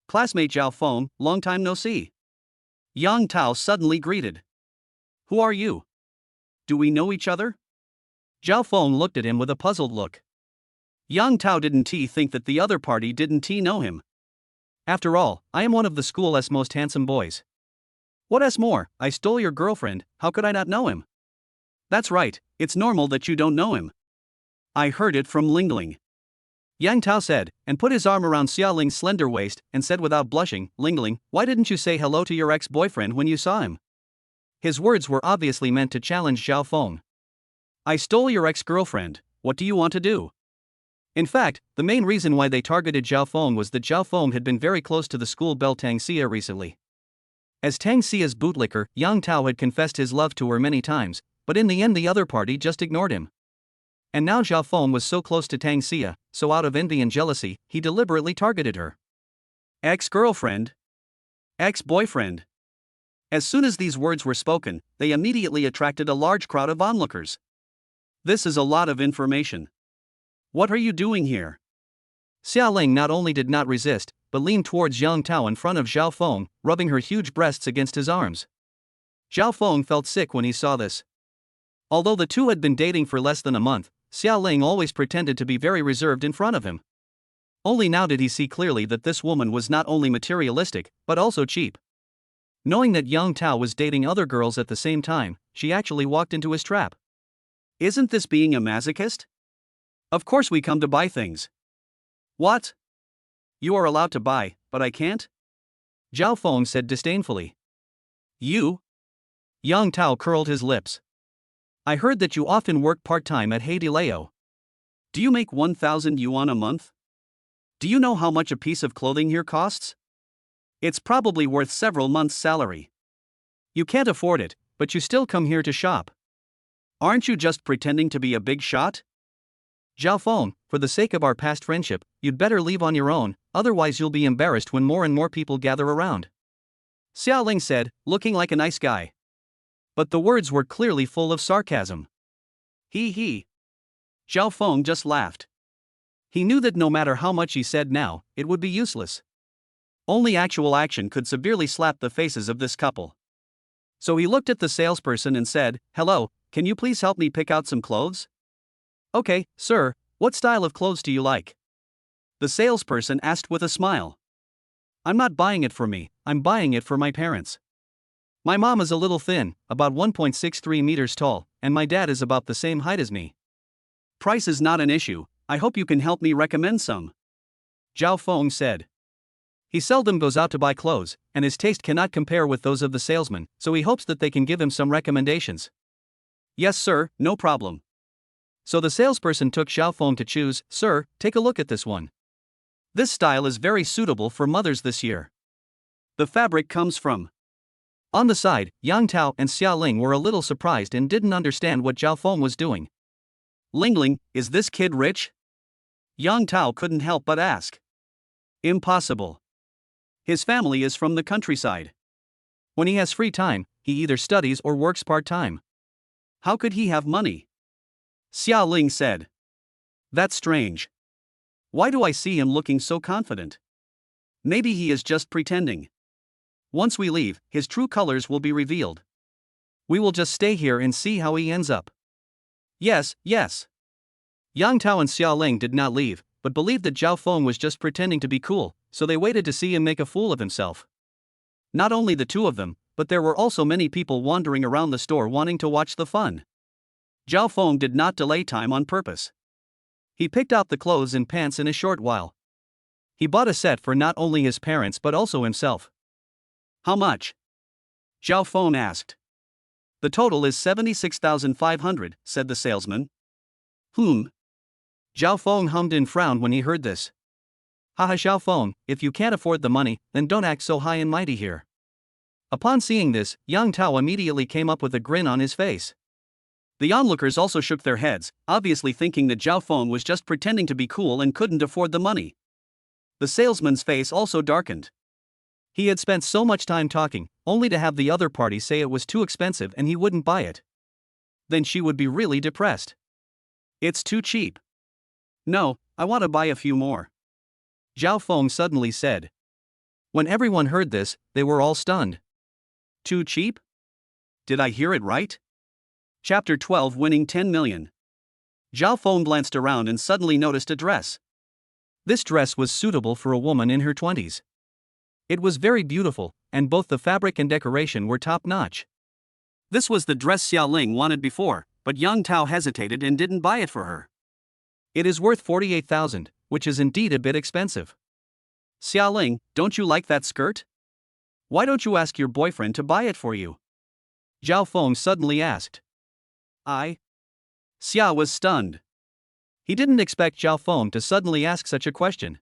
Classmate Zhao Feng, long time no see." Yang Tao suddenly greeted. "Who are you? Do we know each other?" Zhao Feng looked at him with a puzzled look. Yang Tao didn't think that the other party didn't know him. "After all, I am one of the school's most handsome boys. What more, I stole your girlfriend, how could I not know him?" "That's right, it's normal that you don't know him. I heard it from Lingling," Yang Tao said, and put his arm around Xiao Ling's slender waist and said without blushing, "Lingling, why didn't you say hello to your ex-boyfriend when you saw him?" His words were obviously meant to challenge Zhao Feng. "I stole your ex-girlfriend, what do you want to do?" In fact, the main reason why they targeted Zhao Feng was that Zhao Feng had been very close to the school belle Tang Xia recently. As Tang Xia's bootlicker, Yang Tao had confessed his love to her many times, but in the end the other party just ignored him. And now Zhao Feng was so close to Tang Xia, so out of envy and jealousy, he deliberately targeted her. Ex-girlfriend? Ex-boyfriend? As soon as these words were spoken, they immediately attracted a large crowd of onlookers. This is a lot of information. What are you doing here? Xiao Ling not only did not resist, but leaned towards Yang Tao in front of Zhao Feng, rubbing her huge breasts against his arms. Zhao Feng felt sick when he saw this. Although the two had been dating for less than a month, Xiao Ling always pretended to be very reserved in front of him. Only now did he see clearly that this woman was not only materialistic, but also cheap. Knowing that Yang Tao was dating other girls at the same time, she actually walked into his trap. Isn't this being a masochist? Of course we come to buy things. What? You are allowed to buy, but I can't? Zhao Feng said disdainfully. You? Yang Tao curled his lips. I heard that you often work part-time at Heidileo. Do you make 1,000 yuan a month? Do you know how much a piece of clothing here costs? It's probably worth several months' salary. You can't afford it, but you still come here to shop. Aren't you just pretending to be a big shot? Zhao Feng, for the sake of our past friendship, you'd better leave on your own, otherwise you'll be embarrassed when more and more people gather around. Xiao Ling said, looking like a nice guy. But the words were clearly full of sarcasm. He. Zhao Feng just laughed. He knew that no matter how much he said now, it would be useless. Only actual action could severely slap the faces of this couple. So he looked at the salesperson and said, Hello, can you please help me pick out some clothes? Okay, sir, what style of clothes do you like? The salesperson asked with a smile. I'm not buying it for me, I'm buying it for my parents. My mom is a little thin, about 1.63 meters tall, and my dad is about the same height as me. Price is not an issue, I hope you can help me recommend some. Zhao Feng said. He seldom goes out to buy clothes, and his taste cannot compare with those of the salesman, so he hopes that they can give him some recommendations. Yes, sir, no problem. So the salesperson took Zhao Feng to choose. Sir, take a look at this one. This style is very suitable for mothers this year. The fabric comes from. On the side, Yang Tao and Xia Ling were a little surprised and didn't understand what Zhao Feng was doing. Ling, is this kid rich? Yang Tao couldn't help but ask. Impossible. His family is from the countryside. When he has free time, he either studies or works part-time. How could he have money? Xia Ling said. That's strange. Why do I see him looking so confident? Maybe he is just pretending. Once we leave, his true colors will be revealed. We will just stay here and see how he ends up. Yes. Yang Tao and Xia Ling did not leave, but believed that Zhao Feng was just pretending to be cool, so they waited to see him make a fool of himself. Not only the two of them, but there were also many people wandering around the store wanting to watch the fun. Zhao Feng did not delay time on purpose. He picked out the clothes and pants in a short while. He bought a set for not only his parents but also himself. How much? Zhao Feng asked. The total is 76,500, said the salesman. Zhao Feng hummed and frowned when he heard this. Haha, Zhao Feng, if you can't afford the money, then don't act so high and mighty here. Upon seeing this, Yang Tao immediately came up with a grin on his face. The onlookers also shook their heads, obviously thinking that Zhao Feng was just pretending to be cool and couldn't afford the money. The salesman's face also darkened. He had spent so much time talking, only to have the other party say it was too expensive and he wouldn't buy it. Then she would be really depressed. It's too cheap. No, I want to buy a few more. Zhao Feng suddenly said. When everyone heard this, they were all stunned. Too cheap? Did I hear it right? Chapter 12, Winning 10 Million. Zhao Feng glanced around and suddenly noticed a dress. This dress was suitable for a woman in her 20s. It was very beautiful, and both the fabric and decoration were top-notch. This was the dress Xia Ling wanted before, but Yang Tao hesitated and didn't buy it for her. It is worth 48,000, which is indeed a bit expensive. Xia Ling, don't you like that skirt? Why don't you ask your boyfriend to buy it for you? Zhao Feng suddenly asked. Xia was stunned. He didn't expect Zhao Feng to suddenly ask such a question.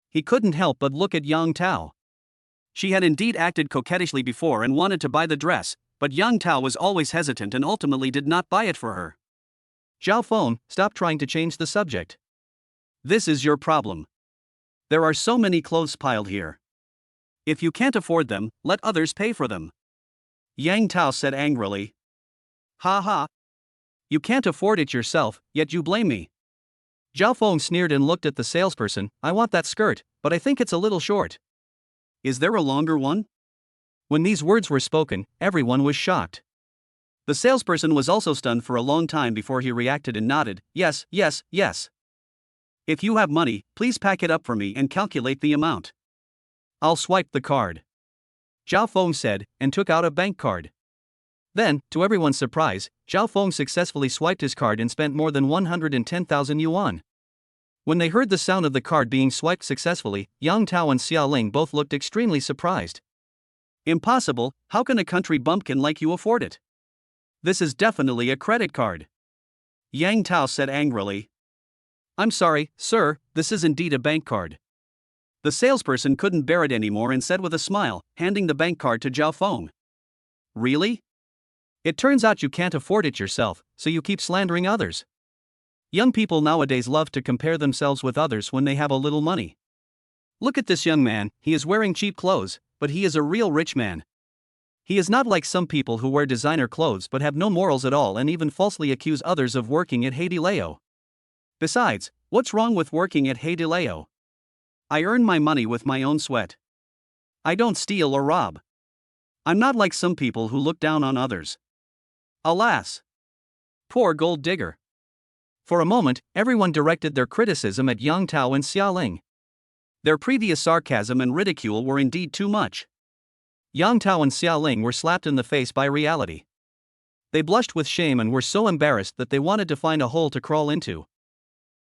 He couldn't help but look at Yang Tao. She had indeed acted coquettishly before and wanted to buy the dress, but Yang Tao was always hesitant and ultimately did not buy it for her. Zhao Feng, stop trying to change the subject. This is your problem. There are so many clothes piled here. If you can't afford them, let others pay for them. Yang Tao said angrily. Ha. You can't afford it yourself, yet you blame me. Zhao Feng sneered and looked at the salesperson. I want that skirt, but I think it's a little short. Is there a longer one? When these words were spoken, everyone was shocked. The salesperson was also stunned for a long time before he reacted and nodded. Yes. If you have money, please pack it up for me and calculate the amount. I'll swipe the card. Zhao Feng said, and took out a bank card. Then, to everyone's surprise, Zhao Feng successfully swiped his card and spent more than 110,000 yuan. When they heard the sound of the card being swiped successfully, Yang Tao and Xia Ling both looked extremely surprised. Impossible, how can a country bumpkin like you afford it? This is definitely a credit card. Yang Tao said angrily. I'm sorry, sir, this is indeed a bank card. The salesperson couldn't bear it anymore and said with a smile, handing the bank card to Zhao Feng. Really? It turns out you can't afford it yourself, so you keep slandering others. Young people nowadays love to compare themselves with others when they have a little money. Look at this young man, he is wearing cheap clothes, but he is a real rich man. He is not like some people who wear designer clothes but have no morals at all and even falsely accuse others of working at Haidileo. Besides, what's wrong with working at Haidileo? I earn my money with my own sweat. I don't steal or rob. I'm not like some people who look down on others. Alas! Poor gold digger. For a moment, everyone directed their criticism at Yang Tao and Xia Ling. Their previous sarcasm and ridicule were indeed too much. Yang Tao and Xiao Ling were slapped in the face by reality. They blushed with shame and were so embarrassed that they wanted to find a hole to crawl into.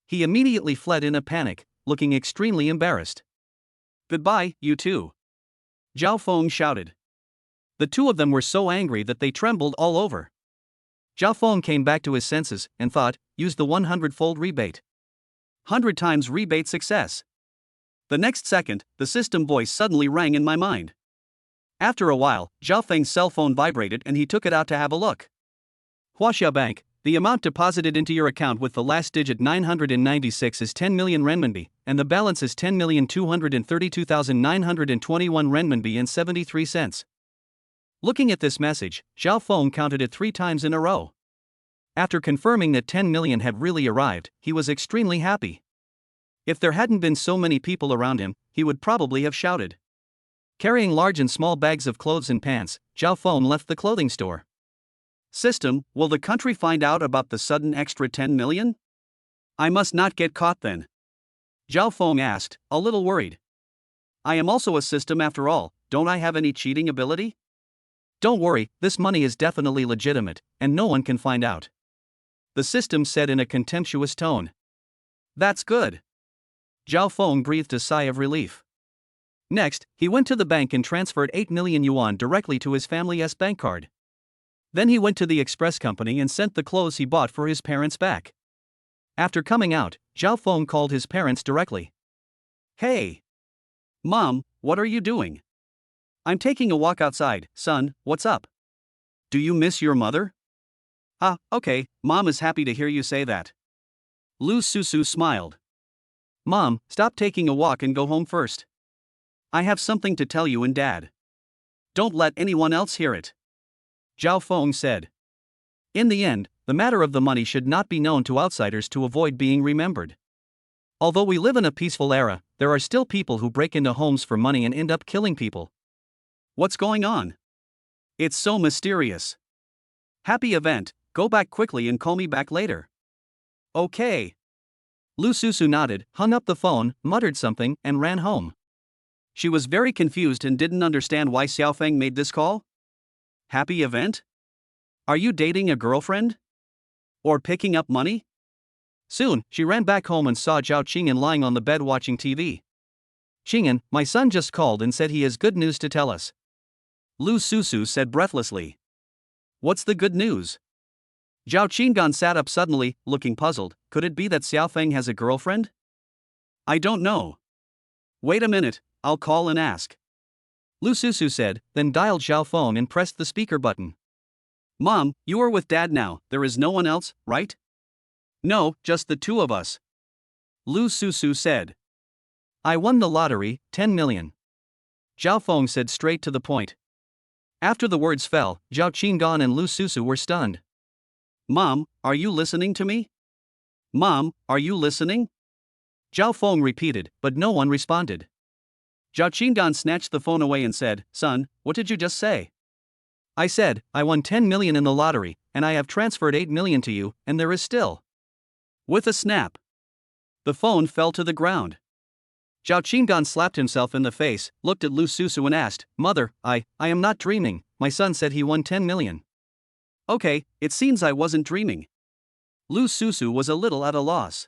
He immediately fled in a panic, looking extremely embarrassed. "Goodbye, you two," Zhao Feng shouted. The two of them were so angry that they trembled all over. Zhao Feng came back to his senses and thought, use the 100-fold rebate. 100 times rebate success. The next second, the system voice suddenly rang in my mind. After a while, Zhao Feng's cell phone vibrated and he took it out to have a look. Huaxia Bank, the amount deposited into your account with the last digit 996 is 10 million renminbi, and the balance is 10,232,921 renminbi and 73 cents. Looking at this message, Zhao Feng counted it 3 times in a row. After confirming that 10 million had really arrived, he was extremely happy. If there hadn't been so many people around him, he would probably have shouted. Carrying large and small bags of clothes and pants, Zhao Feng left the clothing store. System, will the country find out about the sudden extra 10 million? I must not get caught then. Zhao Feng asked, a little worried. I am also a system after all, don't I have any cheating ability? Don't worry, this money is definitely legitimate, and no one can find out. The system said in a contemptuous tone. That's good. Zhao Feng breathed a sigh of relief. Next, he went to the bank and transferred 8 million yuan directly to his family's bank card. Then he went to the express company and sent the clothes he bought for his parents back. After coming out, Zhao Feng called his parents directly. Hey! Mom, what are you doing? I'm taking a walk outside, son, what's up? Do you miss your mother? Ah, okay, Mom is happy to hear you say that. Lu Susu smiled. Mom, stop taking a walk and go home first. I have something to tell you and Dad. Don't let anyone else hear it. Zhao Feng said. In the end, the matter of the money should not be known to outsiders to avoid being remembered. Although we live in a peaceful era, there are still people who break into homes for money and end up killing people. What's going on? It's so mysterious. Happy event, go back quickly and call me back later. Okay. Lu Susu nodded, hung up the phone, muttered something, and ran home. She was very confused and didn't understand why Xiaofeng made this call. Happy event? Are you dating a girlfriend? Or picking up money? Soon, she ran back home and saw Zhao Qing'an lying on the bed watching TV. Qing'an, my son just called and said he has good news to tell us. Lu Susu said breathlessly. What's the good news? Zhao Qing'an sat up suddenly, looking puzzled. Could it be that Xiaofeng has a girlfriend? I don't know. Wait a minute, I'll call and ask. Lu Susu said, then dialed Zhao Feng and pressed the speaker button. Mom, you are with Dad now, there is no one else, right? No, just the two of us. Lu Susu said. I won the lottery, 10 million. Zhao Feng said straight to the point. After the words fell, Zhao Qing'an and Lu Susu were stunned. Mom, are you listening to me? Mom, are you listening? Zhao Feng repeated, but no one responded. Zhao Qing'an snatched the phone away and said, Son, what did you just say? I said, I won 10 million in the lottery, and I have transferred 8 million to you, and there is still. With a snap, the phone fell to the ground. Zhao Qing'an slapped himself in the face, looked at Lu Susu and asked, Mother, I am not dreaming, my son said he won 10 million. Okay, it seems I wasn't dreaming. Lu Susu was a little at a loss.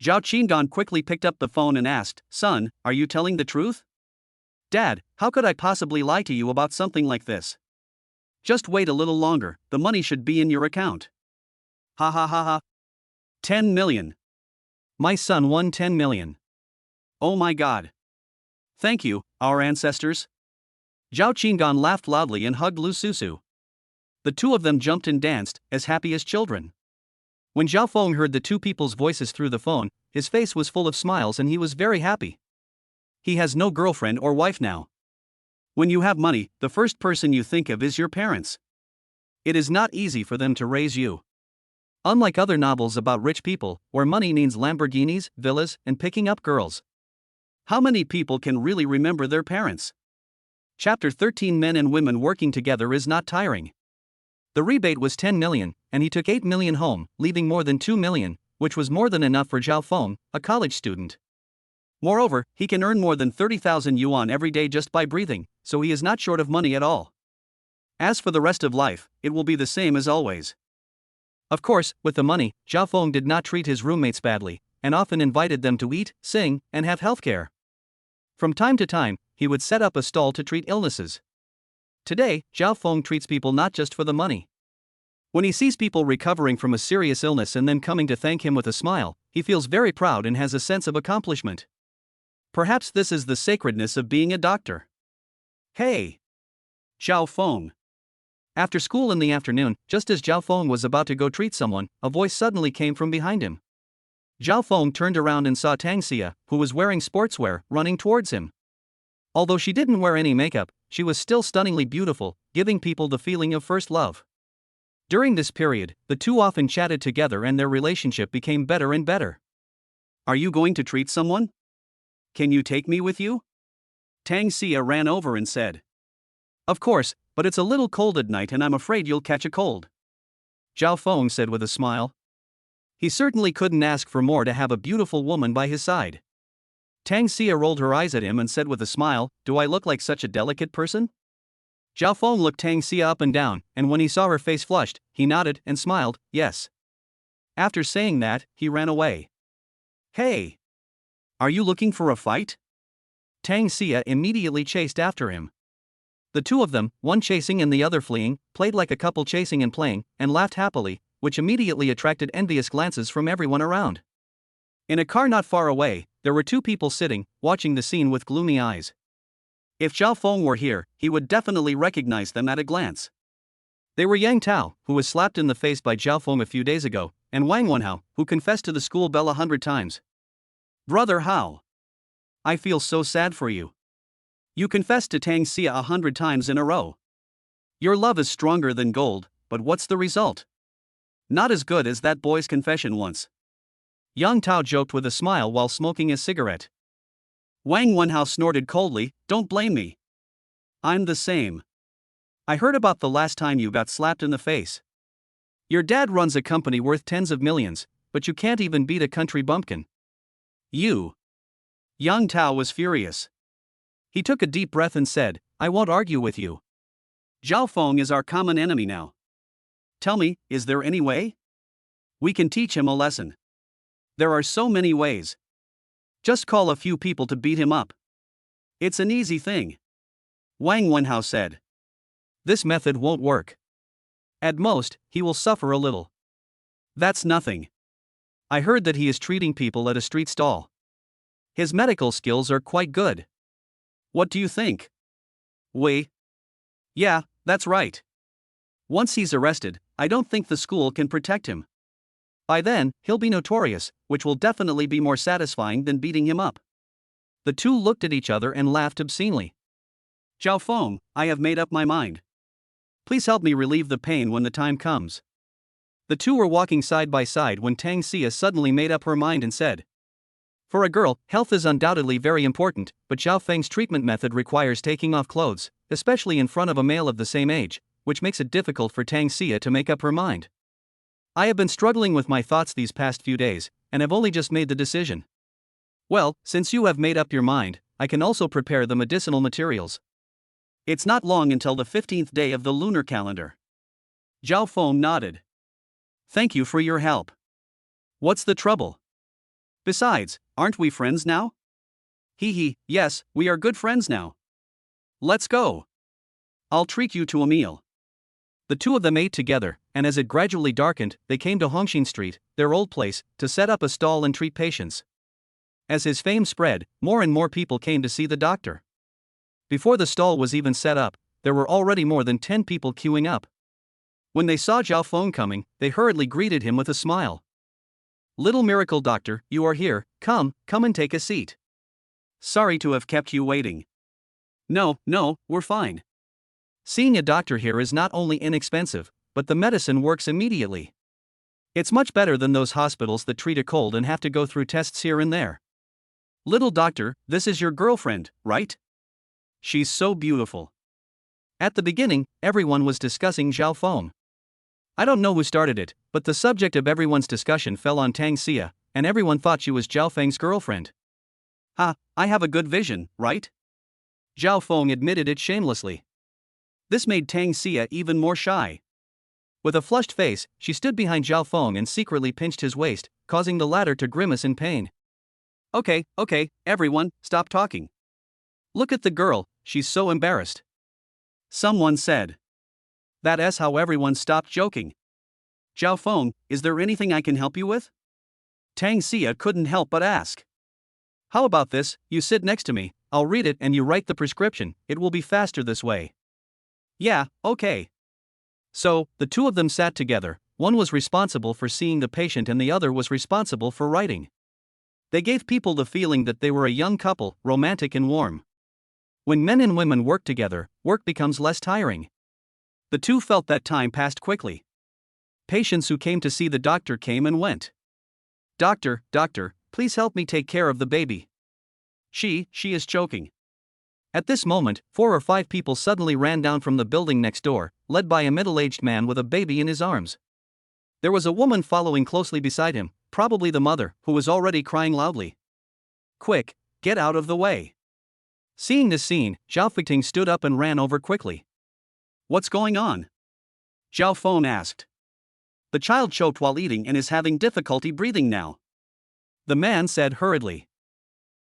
Zhao Qing'an quickly picked up the phone and asked, Son, are you telling the truth? Dad, how could I possibly lie to you about something like this? Just wait a little longer, the money should be in your account. Ha ha ha ha. 10 million. My son won 10 million. Oh my God. Thank you, our ancestors. Zhao Qing'an laughed loudly and hugged Lu Susu. The two of them jumped and danced, as happy as children. When Zhao Feng heard the two people's voices through the phone, his face was full of smiles and he was very happy. He has no girlfriend or wife now. When you have money, the first person you think of is your parents. It is not easy for them to raise you. Unlike other novels about rich people, where money means Lamborghinis, villas, and picking up girls. How many people can really remember their parents? Chapter 13 Men and women working together is not tiring. The rebate was 10 million, and he took 8 million home, leaving more than 2 million, which was more than enough for Zhao Feng, a college student. Moreover, he can earn more than 30,000 yuan every day just by breathing, so he is not short of money at all. As for the rest of life, it will be the same as always. Of course, with the money, Zhao Feng did not treat his roommates badly, and often invited them to eat, sing, and have healthcare. From time to time, he would set up a stall to treat illnesses. Today, Zhao Feng treats people not just for the money. When he sees people recovering from a serious illness and then coming to thank him with a smile, he feels very proud and has a sense of accomplishment. Perhaps this is the sacredness of being a doctor. Hey! Zhao Feng. After school in the afternoon, just as Zhao Feng was about to go treat someone, a voice suddenly came from behind him. Zhao Feng turned around and saw Tang Xia, who was wearing sportswear, running towards him. Although she didn't wear any makeup, she was still stunningly beautiful, giving people the feeling of first love. During this period, the two often chatted together and their relationship became better and better. Are you going to treat someone? Can you take me with you? Tang Xia ran over and said. Of course, but it's a little cold at night and I'm afraid you'll catch a cold. Zhao Feng said with a smile. He certainly couldn't ask for more to have a beautiful woman by his side. Tang Xia rolled her eyes at him and said with a smile, Do I look like such a delicate person? Zhao Feng looked Tang Xia up and down, and when he saw her face flushed, he nodded and smiled, yes. After saying that, he ran away. Hey! Are you looking for a fight? Tang Xia immediately chased after him. The two of them, one chasing and the other fleeing, played like a couple chasing and playing, and laughed happily, which immediately attracted envious glances from everyone around. In a car not far away, there were two people sitting, watching the scene with gloomy eyes. If Zhao Feng were here, he would definitely recognize them at a glance. They were Yang Tao, who was slapped in the face by Zhao Feng a few days ago, and Wang Wenhao, who confessed to the school bell 100 times. Brother Hao. I feel so sad for you. You confessed to Tang Xia 100 times in a row. Your love is stronger than gold, but what's the result? Not as good as that boy's confession once. Yang Tao joked with a smile while smoking a cigarette. Wang Wenhao snorted coldly, Don't blame me. I'm the same. I heard about the last time you got slapped in the face. Your dad runs a company worth tens of millions, but you can't even beat a country bumpkin. You. Yang Tao was furious. He took a deep breath and said, I won't argue with you. Zhao Feng is our common enemy now. Tell me, is there any way? We can teach him a lesson. There are so many ways. Just call a few people to beat him up. It's an easy thing. Wang Wenhao said. This method won't work. At most, he will suffer a little. That's nothing. I heard that he is treating people at a street stall. His medical skills are quite good. What do you think? Yeah, that's right. Once he's arrested, I don't think the school can protect him. By then, he'll be notorious, which will definitely be more satisfying than beating him up. The two looked at each other and laughed obscenely. Zhao Feng, I have made up my mind. Please help me relieve the pain when the time comes. The two were walking side by side when Tang Xia suddenly made up her mind and said, For a girl, health is undoubtedly very important, but Zhao Feng's treatment method requires taking off clothes, especially in front of a male of the same age, which makes it difficult for Tang Xia to make up her mind. I have been struggling with my thoughts these past few days, and have only just made the decision. Well, since you have made up your mind, I can also prepare the medicinal materials. It's not long until the 15th day of the lunar calendar. Zhao Feng nodded. Thank you for your help. What's the trouble? Besides, aren't we friends now? Yes, we are good friends now. Let's go. I'll treat you to a meal. The two of them ate together, and as it gradually darkened, they came to Hongxin Street, their old place, to set up a stall and treat patients. As his fame spread, more and more people came to see the doctor. Before the stall was even set up, there were already more than 10 people queuing up. When they saw Zhao Feng coming, they hurriedly greeted him with a smile. Little miracle doctor, you are here, come and take a seat. Sorry to have kept you waiting. No, we're fine. Seeing a doctor here is not only inexpensive, but the medicine works immediately. It's much better than those hospitals that treat a cold and have to go through tests here and there. Little doctor, this is your girlfriend, right? She's so beautiful. At the beginning, everyone was discussing Zhao Feng. I don't know who started it, but the subject of everyone's discussion fell on Tang Xia, and everyone thought she was Zhao Feng's girlfriend. Ha, I have a good vision, right? Zhao Feng admitted it shamelessly. This made Tang Xia even more shy. With a flushed face, she stood behind Zhao Feng and secretly pinched his waist, causing the latter to grimace in pain. Okay, everyone, stop talking. Look at the girl, she's so embarrassed. Someone said. That's how everyone stopped joking. Zhao Feng, is there anything I can help you with? Tang Xia couldn't help but ask. How about this, you sit next to me, I'll read it and you write the prescription, it will be faster this way. Yeah, okay. So, the two of them sat together, one was responsible for seeing the patient and the other was responsible for writing. They gave people the feeling that they were a young couple, romantic and warm. When men and women work together, work becomes less tiring. The two felt that time passed quickly. Patients who came to see the doctor came and went. Doctor, please help me take care of the baby. She is choking. At this moment, 4 or 5 people suddenly ran down from the building next door, led by a middle-aged man with a baby in his arms. There was a woman following closely beside him, probably the mother, who was already crying loudly. Quick, get out of the way. Seeing this scene, Zhao Feiting stood up and ran over quickly. What's going on? Zhao Feng asked. The child choked while eating and is having difficulty breathing now. The man said hurriedly.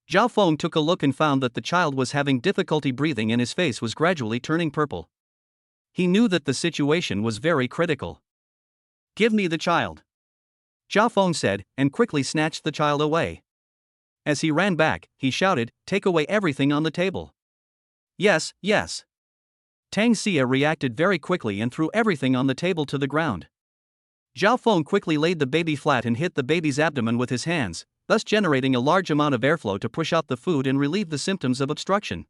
Zhao Feng took a look and found that the child was having difficulty breathing and his face was gradually turning purple. He knew that the situation was very critical. Give me the child. Zhao Feng said, and quickly snatched the child away. As he ran back, he shouted, take away everything on the table. Yes. Tang Xia reacted very quickly and threw everything on the table to the ground. Zhao Feng quickly laid the baby flat and hit the baby's abdomen with his hands, thus generating a large amount of airflow to push out the food and relieve the symptoms of obstruction.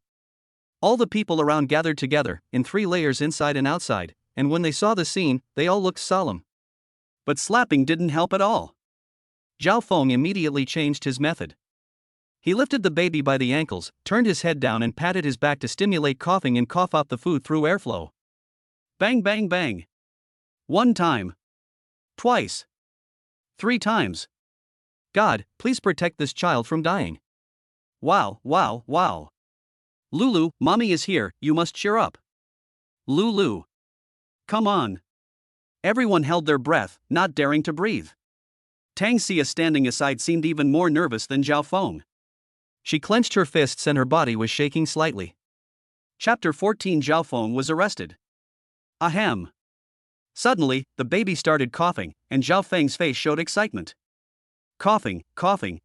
All the people around gathered together, in 3 layers inside and outside, and when they saw the scene, they all looked solemn. But slapping didn't help at all. Zhao Feng immediately changed his method. He lifted the baby by the ankles, turned his head down and patted his back to stimulate coughing and cough out the food through airflow. Bang bang bang. 1 time. Twice. 3 times. God, please protect this child from dying. Wow. Lulu, mommy is here, you must cheer up. Lulu. Come on. Everyone held their breath, not daring to breathe. Tang Xia standing aside seemed even more nervous than Zhao Feng. She clenched her fists and her body was shaking slightly. Chapter 14. Zhao Feng was arrested. Ahem. Suddenly, the baby started coughing, and Zhao Feng's face showed excitement. Coughing,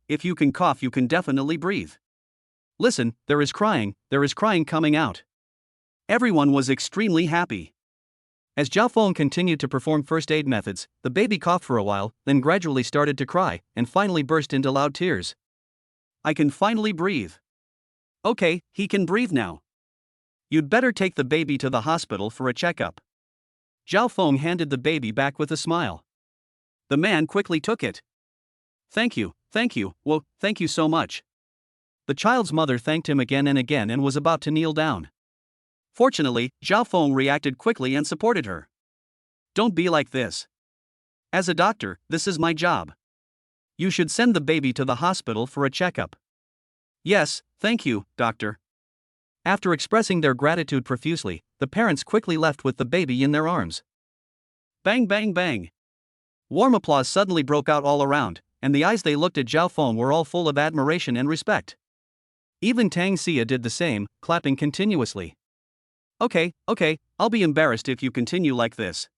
if you can cough you can definitely breathe. Listen, there is crying coming out. Everyone was extremely happy. As Zhao Feng continued to perform first aid methods, the baby coughed for a while, then gradually started to cry, and finally burst into loud tears. I can finally breathe. Okay, he can breathe now. You'd better take the baby to the hospital for a checkup. Zhao Feng handed the baby back with a smile. The man quickly took it. Thank you, well, thank you so much. The child's mother thanked him again and was about to kneel down. Fortunately, Zhao Feng reacted quickly and supported her. Don't be like this. As a doctor, this is my job. You should send the baby to the hospital for a checkup. Yes, thank you, doctor. After expressing their gratitude profusely, the parents quickly left with the baby in their arms. Bang bang bang. Warm applause suddenly broke out all around, and the eyes they looked at Zhao Feng were all full of admiration and respect. Even Tang Xia did the same, clapping continuously. Okay, I'll be embarrassed if you continue like this.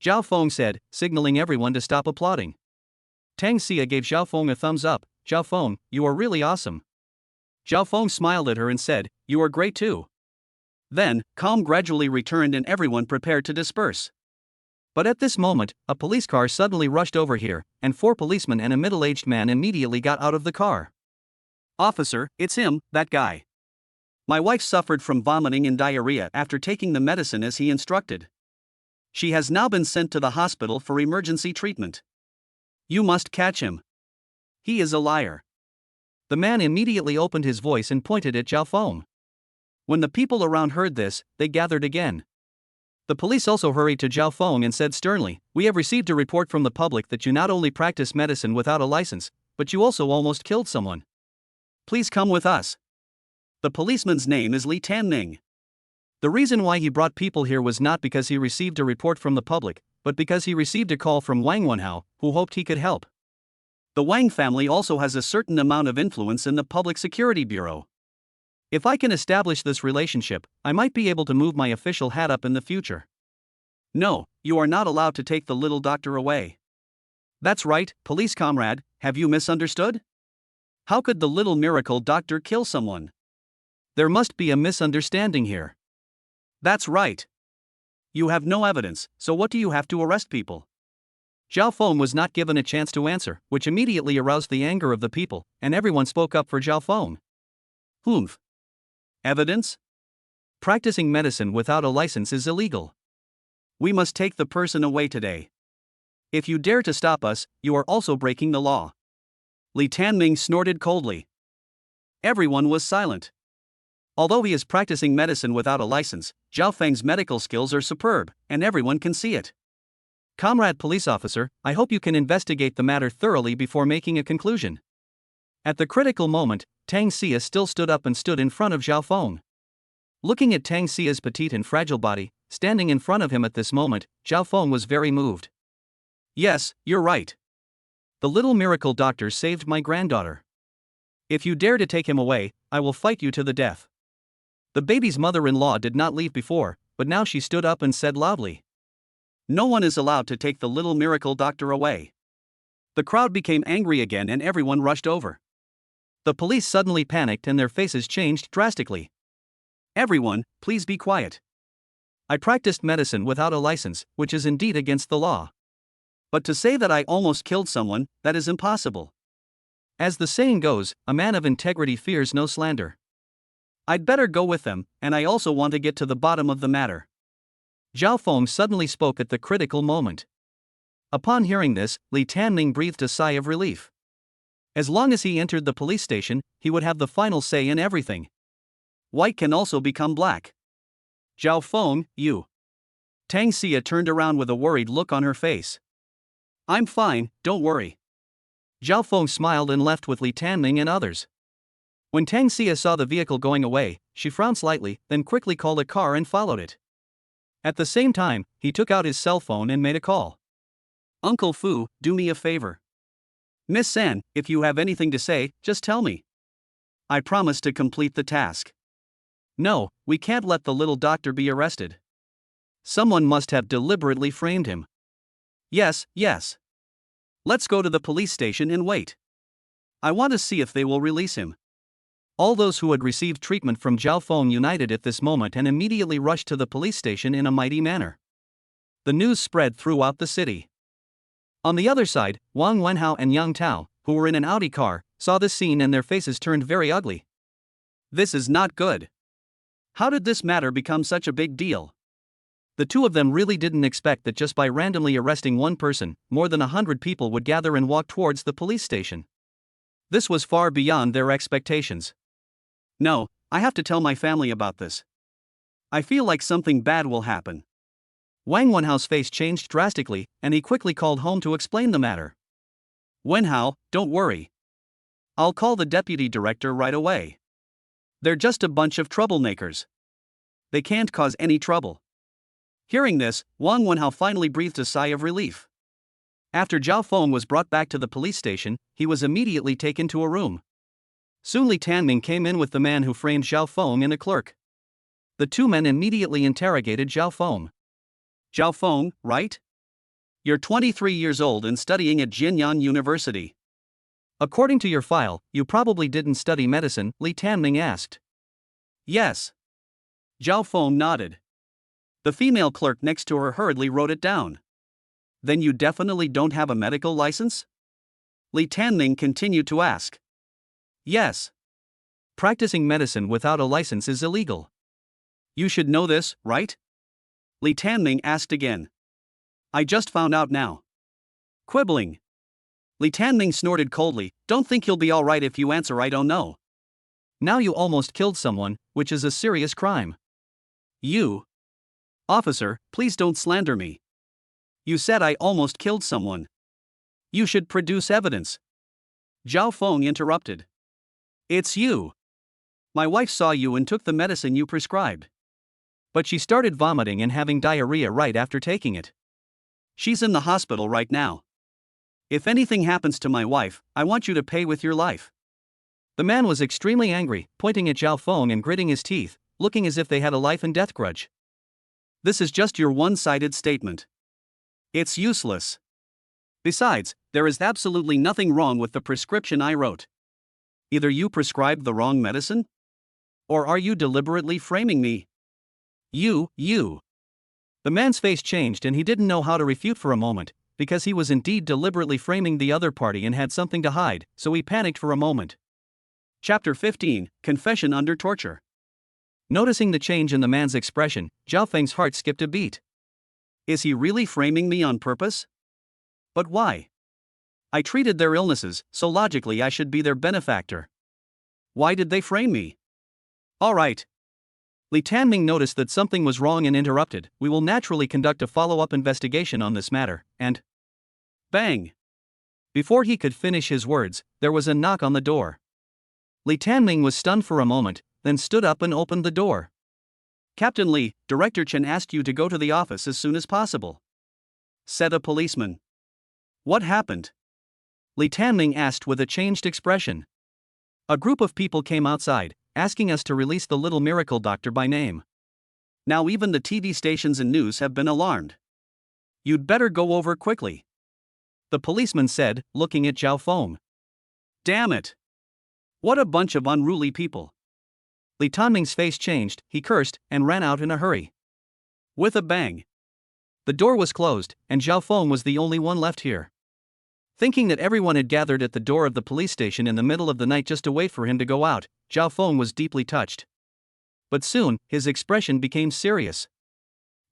Zhao Feng said, signaling everyone to stop applauding. Tang Xia gave Zhao Feng a thumbs up. Zhao Feng, you are really awesome. Zhao Feng smiled at her and said, you are great too. Then, calm gradually returned and everyone prepared to disperse. But at this moment, a police car suddenly rushed over here, and 4 policemen and a middle-aged man immediately got out of the car. Officer, it's him, that guy. My wife suffered from vomiting and diarrhea after taking the medicine as he instructed. She has now been sent to the hospital for emergency treatment. You must catch him. He is a liar. The man immediately opened his voice and pointed at Zhao Feng. When the people around heard this, they gathered again. The police also hurried to Zhao Feng and said sternly, we have received a report from the public that you not only practice medicine without a license, but you also almost killed someone. please come with us. The policeman's name is Li Tanming. The reason why he brought people here was not because he received a report from the public, but because he received a call from Wang Wenhao, who hoped he could help. The Wang family also has a certain amount of influence in the Public Security Bureau. If I can establish this relationship, I might be able to move my official hat up in the future. No, you are not allowed to take the little doctor away. That's right, police comrade, have you misunderstood? How could the little miracle doctor kill someone? There must be a misunderstanding here. That's right. You have no evidence, so what do you have to arrest people? Zhao Feng was not given a chance to answer, which immediately aroused the anger of the people, and everyone spoke up for Zhao Feng. Humph. Evidence? Practicing medicine without a license is illegal. We must take the person away today. If you dare to stop us, you are also breaking the law. Li Tanming snorted coldly. Everyone was silent. Although he is practicing medicine without a license, Zhao Feng's medical skills are superb, and everyone can see it. Comrade police officer, I hope you can investigate the matter thoroughly before making a conclusion. At the critical moment, Tang Xia still stood up and stood in front of Zhao Feng. Looking at Tang Xia's petite and fragile body, standing in front of him at this moment, Zhao Feng was very moved. Yes, you're right. The little miracle doctor saved my granddaughter. If you dare to take him away, I will fight you to the death. The baby's mother-in-law did not leave before, but now she stood up and said loudly. No one is allowed to take the little miracle doctor away. The crowd became angry again and everyone rushed over. The police suddenly panicked and their faces changed drastically. Everyone, please be quiet. I practiced medicine without a license, which is indeed against the law. But to say that I almost killed someone, that is impossible. As the saying goes, a man of integrity fears no slander. I'd better go with them, and I also want to get to the bottom of the matter. Zhao Feng suddenly spoke at the critical moment. Upon hearing this, Li Tanming breathed a sigh of relief. As long as he entered the police station, he would have the final say in everything. White can also become black. Zhao Feng, you. Tang Xia turned around with a worried look on her face. I'm fine, don't worry. Zhao Feng smiled and left with Li Tanming and others. When Tang Xia saw the vehicle going away, she frowned slightly, then quickly called a car and followed it. At the same time, he took out his cell phone and made a call. Uncle Fu, do me a favor. Miss San, if you have anything to say, just tell me. I promise to complete the task. No, we can't let the little doctor be arrested. Someone must have deliberately framed him. Yes. Let's go to the police station and wait. I want to see if they will release him. All those who had received treatment from Zhao Feng united at this moment and immediately rushed to the police station in a mighty manner. The news spread throughout the city. On the other side, Wang Wenhao and Yang Tao, who were in an Audi car, saw this scene and their faces turned very ugly. This is not good. How did this matter become such a big deal? The two of them really didn't expect that just by randomly arresting one person, more than 100 people would gather and walk towards the police station. This was far beyond their expectations. No, I have to tell my family about this. I feel like something bad will happen. Wang Wenhao's face changed drastically, and he quickly called home to explain the matter. Wenhao, don't worry. I'll call the deputy director right away. They're just a bunch of troublemakers. They can't cause any trouble. Hearing this, Wang Wenhao finally breathed a sigh of relief. After Zhao Feng was brought back to the police station, he was immediately taken to a room. Soon Li Tanming came in with the man who framed Zhao Feng and a clerk. The two men immediately interrogated Zhao Feng. Zhao Feng, right? You're 23 years old and studying at Jianyan University. According to your file, you probably didn't study medicine, Li Tanming asked. Yes. Zhao Feng nodded. The female clerk next to her hurriedly wrote it down. Then you definitely don't have a medical license? Li Tanming continued to ask. Yes. Practicing medicine without a license is illegal. You should know this, right? Li Tanming asked again. I just found out now. Quibbling. Li Tanming snorted coldly, don't think you'll be alright if you answer I don't know. Now you almost killed someone, which is a serious crime. You. Officer, please don't slander me. You said I almost killed someone. You should produce evidence. Zhao Feng interrupted. It's you. My wife saw you and took the medicine you prescribed. But she started vomiting and having diarrhea right after taking it. She's in the hospital right now. If anything happens to my wife, I want you to pay with your life." The man was extremely angry, pointing at Zhao Feng and gritting his teeth, looking as if they had a life and death grudge. "This is just your one-sided statement. It's useless. Besides, there is absolutely nothing wrong with the prescription I wrote. Either you prescribed the wrong medicine? Or are you deliberately framing me? You. The man's face changed and he didn't know how to refute for a moment, because he was indeed deliberately framing the other party and had something to hide, so he panicked for a moment. Chapter 15, Confession Under Torture. Noticing the change in the man's expression, Zhao Feng's heart skipped a beat. Is he really framing me on purpose? But why? I treated their illnesses, so logically I should be their benefactor. Why did they frame me? All right. Li Tanming noticed that something was wrong and interrupted. We will naturally conduct a follow-up investigation on this matter, and... Bang! Before he could finish his words, there was a knock on the door. Li Tanming was stunned for a moment, then stood up and opened the door. "Captain Li, Director Chen asked you to go to the office as soon as possible," said a policeman. "What happened?" Li Tanming asked with a changed expression. "A group of people came outside, asking us to release the little miracle doctor by name. Now even the TV stations and news have been alarmed. You'd better go over quickly," the policeman said, looking at Zhao Feng. "Damn it! What a bunch of unruly people." Li Tanming's face changed, he cursed, and ran out in a hurry. With a bang, the door was closed, and Zhao Feng was the only one left here. Thinking that everyone had gathered at the door of the police station in the middle of the night just to wait for him to go out, Zhao Feng was deeply touched. But soon, his expression became serious.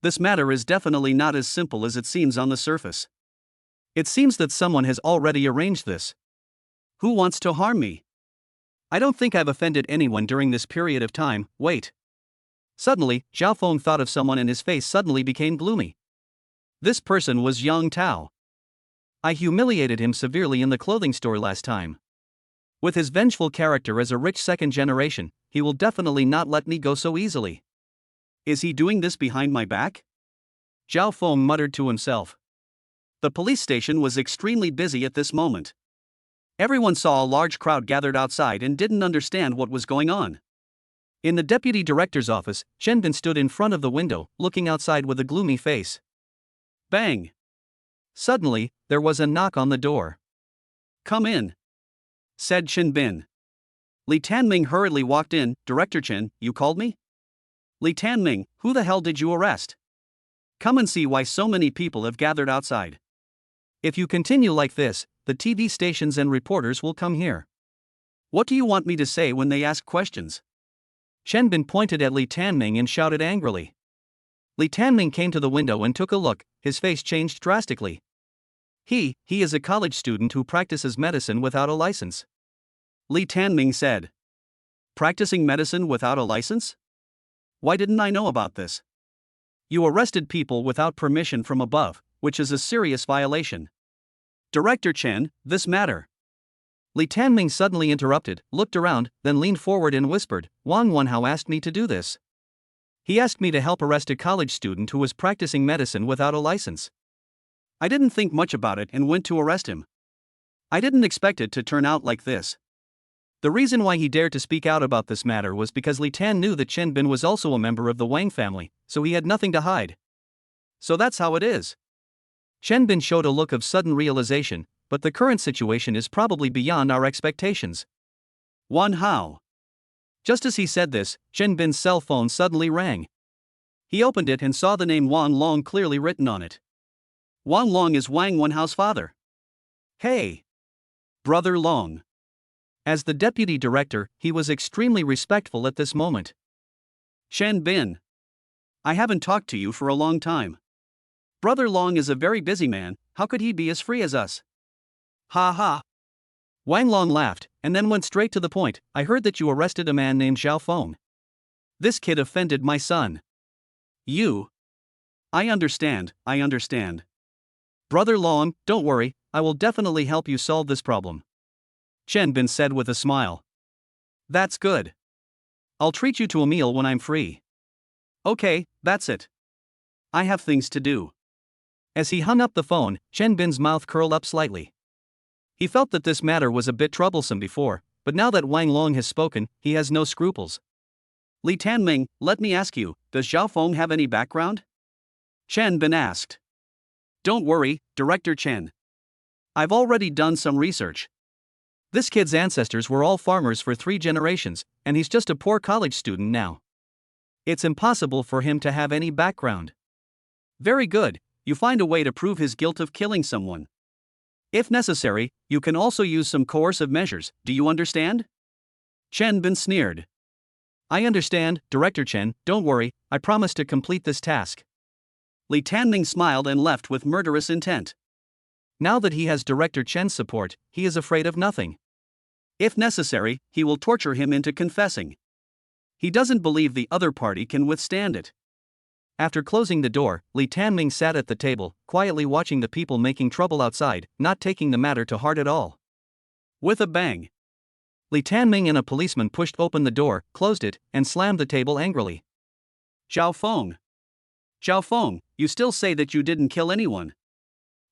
This matter is definitely not as simple as it seems on the surface. It seems that someone has already arranged this. Who wants to harm me? I don't think I've offended anyone during this period of time. Wait. Suddenly, Zhao Feng thought of someone and his face suddenly became gloomy. This person was Yang Tao. I humiliated him severely in the clothing store last time. With his vengeful character as a rich second generation, he will definitely not let me go so easily. Is he doing this behind my back? Zhao Feng muttered to himself. The police station was extremely busy at this moment. Everyone saw a large crowd gathered outside and didn't understand what was going on. In the deputy director's office, Chen Bin stood in front of the window, looking outside with a gloomy face. Bang! Suddenly, there was a knock on the door. "Come in," said Chen Bin. Li Tanming hurriedly walked in. "Director Chen, you called me?" "Li Tanming, who the hell did you arrest? Come and see why so many people have gathered outside. If you continue like this, the TV stations and reporters will come here. What do you want me to say when they ask questions?" Chen Bin pointed at Li Tanming and shouted angrily. Li Tanming came to the window and took a look. His face changed drastically. He is a college student who practices medicine without a license. Li Tanming said. "Practicing medicine without a license? Why didn't I know about this? You arrested people without permission from above, which is a serious violation. Director Chen, this matter." Li Tanming suddenly interrupted, looked around, then leaned forward and whispered, "Wang Wenhao asked me to do this. He asked me to help arrest a college student who was practicing medicine without a license. I didn't think much about it and went to arrest him. I didn't expect it to turn out like this." The reason why he dared to speak out about this matter was because Li Tan knew that Chen Bin was also a member of the Wang family, so he had nothing to hide. So that's how it is. Chen Bin showed a look of sudden realization, but the current situation is probably beyond our expectations. Wan Hao. Just as he said this, Chen Bin's cell phone suddenly rang. He opened it and saw the name Wan Long clearly written on it. Wan Long is Wang Wenhao's father. Hey! Brother Long. As the deputy director, he was extremely respectful at this moment. Chen Bin. I haven't talked to you for a long time. Brother Long is a very busy man, how could he be as free as us? Ha ha. Wang Long laughed, and then went straight to the point. I heard that you arrested a man named Zhao Feng. This kid offended my son. You? I understand. Brother Long, don't worry, I will definitely help you solve this problem. Chen Bin said with a smile. That's good. I'll treat you to a meal when I'm free. Okay, that's it. I have things to do. As he hung up the phone, Chen Bin's mouth curled up slightly. He felt that this matter was a bit troublesome before, but now that Wang Long has spoken, he has no scruples. Li Tanming, let me ask you, does Zhao Feng have any background? Chen Bin asked. Don't worry, Director Chen. I've already done some research. This kid's ancestors were all farmers for 3 generations, and he's just a poor college student now. It's impossible for him to have any background. Very good, you find a way to prove his guilt of killing someone. If necessary, you can also use some coercive measures, do you understand? Chen Bin sneered. I understand, Director Chen, don't worry, I promise to complete this task. Li Tanming smiled and left with murderous intent. Now that he has Director Chen's support, he is afraid of nothing. If necessary, he will torture him into confessing. He doesn't believe the other party can withstand it. After closing the door, Li Tanming sat at the table, quietly watching the people making trouble outside, not taking the matter to heart at all. With a bang, Li Tanming and a policeman pushed open the door, closed it, and slammed the table angrily. Zhao Feng! Zhao Feng, you still say that you didn't kill anyone.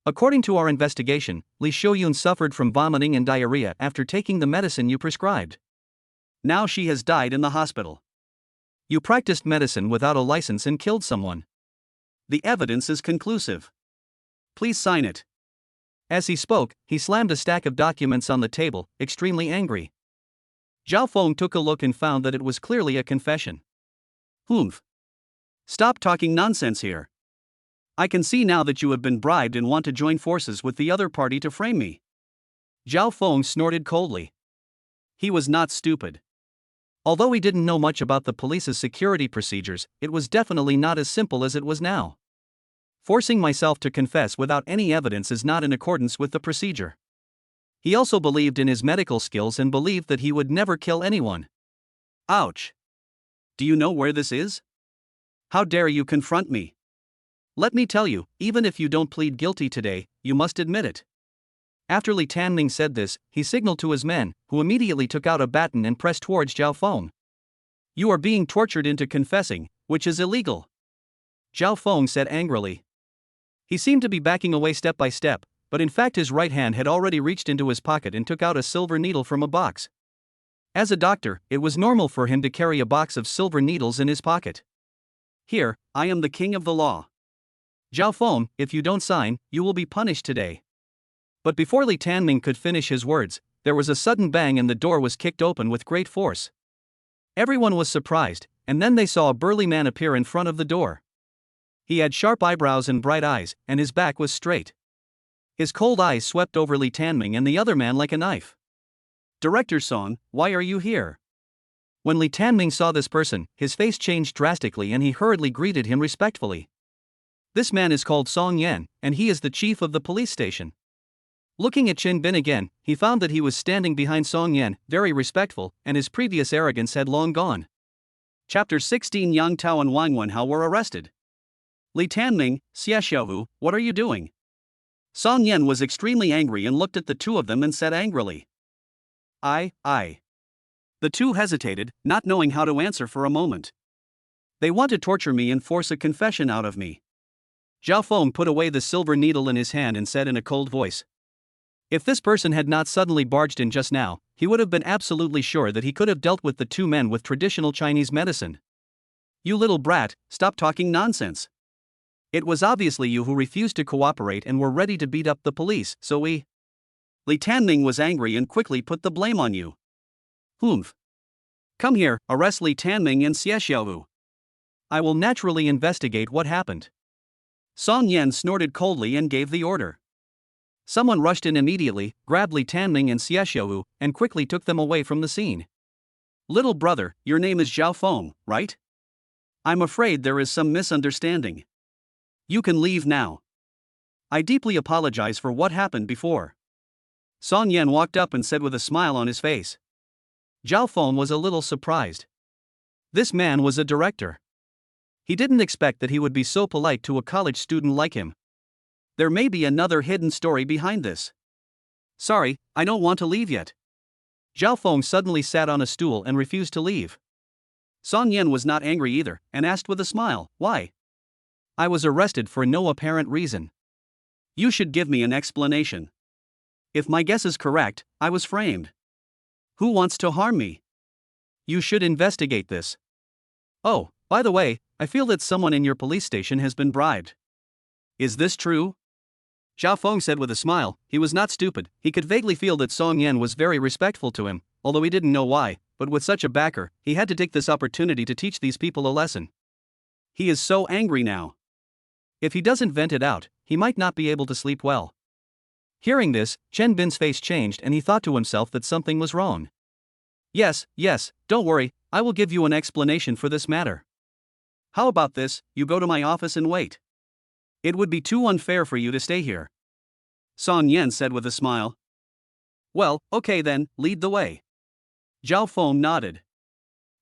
According to our investigation, Li Shouyun suffered from vomiting and diarrhea after taking the medicine you prescribed. Now she has died in the hospital. You practiced medicine without a license and killed someone. The evidence is conclusive. Please sign it. As he spoke, he slammed a stack of documents on the table, extremely angry. Zhao Feng took a look and found that it was clearly a confession. Humph. Stop talking nonsense here. I can see now that you have been bribed and want to join forces with the other party to frame me. Zhao Feng snorted coldly. He was not stupid. Although he didn't know much about the police's security procedures, it was definitely not as simple as it was now. Forcing myself to confess without any evidence is not in accordance with the procedure. He also believed in his medical skills and believed that he would never kill anyone. Ouch. Do you know where this is? How dare you confront me? Let me tell you, even if you don't plead guilty today, you must admit it. After Li Tanming said this, he signaled to his men, who immediately took out a baton and pressed towards Zhao Feng. You are being tortured into confessing, which is illegal. Zhao Feng said angrily. He seemed to be backing away step by step, but in fact his right hand had already reached into his pocket and took out a silver needle from a box. As a doctor, it was normal for him to carry a box of silver needles in his pocket. Here, I am the king of the law. Zhao Feng, if you don't sign, you will be punished today. But before Li Tanming could finish his words, there was a sudden bang and the door was kicked open with great force. Everyone was surprised, and then they saw a burly man appear in front of the door. He had sharp eyebrows and bright eyes, and his back was straight. His cold eyes swept over Li Tanming and the other man like a knife. Director Song, why are you here? When Li Tanming saw this person, his face changed drastically and he hurriedly greeted him respectfully. This man is called Song Yan, and he is the chief of the police station. Looking at Chen Bin again, he found that he was standing behind Song Yan, very respectful, and his previous arrogance had long gone. Chapter 16 Yang Tao and Wang Wenhao were arrested. Li Tanming, Xie Xiaohu, what are you doing? Song Yan was extremely angry and looked at the two of them and said angrily. I. The two hesitated, not knowing how to answer for a moment. They want to torture me and force a confession out of me. Zhao Feng put away the silver needle in his hand and said in a cold voice. If this person had not suddenly barged in just now, he would have been absolutely sure that he could have dealt with the two men with traditional Chinese medicine. You little brat, stop talking nonsense. It was obviously you who refused to cooperate and were ready to beat up the police, so Li Tanming was angry and quickly put the blame on you. Humph. Come here, arrest Li Tanming and Xie Xiaohu. I will naturally investigate what happened. Song Yan snorted coldly and gave the order. Someone rushed in immediately, grabbed Li Tanming and Xie Xiaohu, and quickly took them away from the scene. Little brother, your name is Zhao Feng, right? I'm afraid there is some misunderstanding. You can leave now. I deeply apologize for what happened before. Song Yan walked up and said with a smile on his face. Zhao Feng was a little surprised. This man was a director. He didn't expect that he would be so polite to a college student like him. There may be another hidden story behind this. Sorry, I don't want to leave yet. Zhao Feng suddenly sat on a stool and refused to leave. Song Yan was not angry either, and asked with a smile, "Why?" "I was arrested for no apparent reason." "You should give me an explanation." "If my guess is correct, I was framed." "Who wants to harm me?" "You should investigate this." "Oh, by the way, I feel that someone in your police station has been bribed." "Is this true?" Zhao Feng said with a smile. He was not stupid. He could vaguely feel that Song Yan was very respectful to him, although he didn't know why, but with such a backer, he had to take this opportunity to teach these people a lesson. He is so angry now. If he doesn't vent it out, he might not be able to sleep well. Hearing this, Chen Bin's face changed and he thought to himself that something was wrong. Yes, don't worry, I will give you an explanation for this matter. How about this, you go to my office and wait. It would be too unfair for you to stay here. Song Yan said with a smile. Well, okay then, lead the way. Zhao Feng nodded.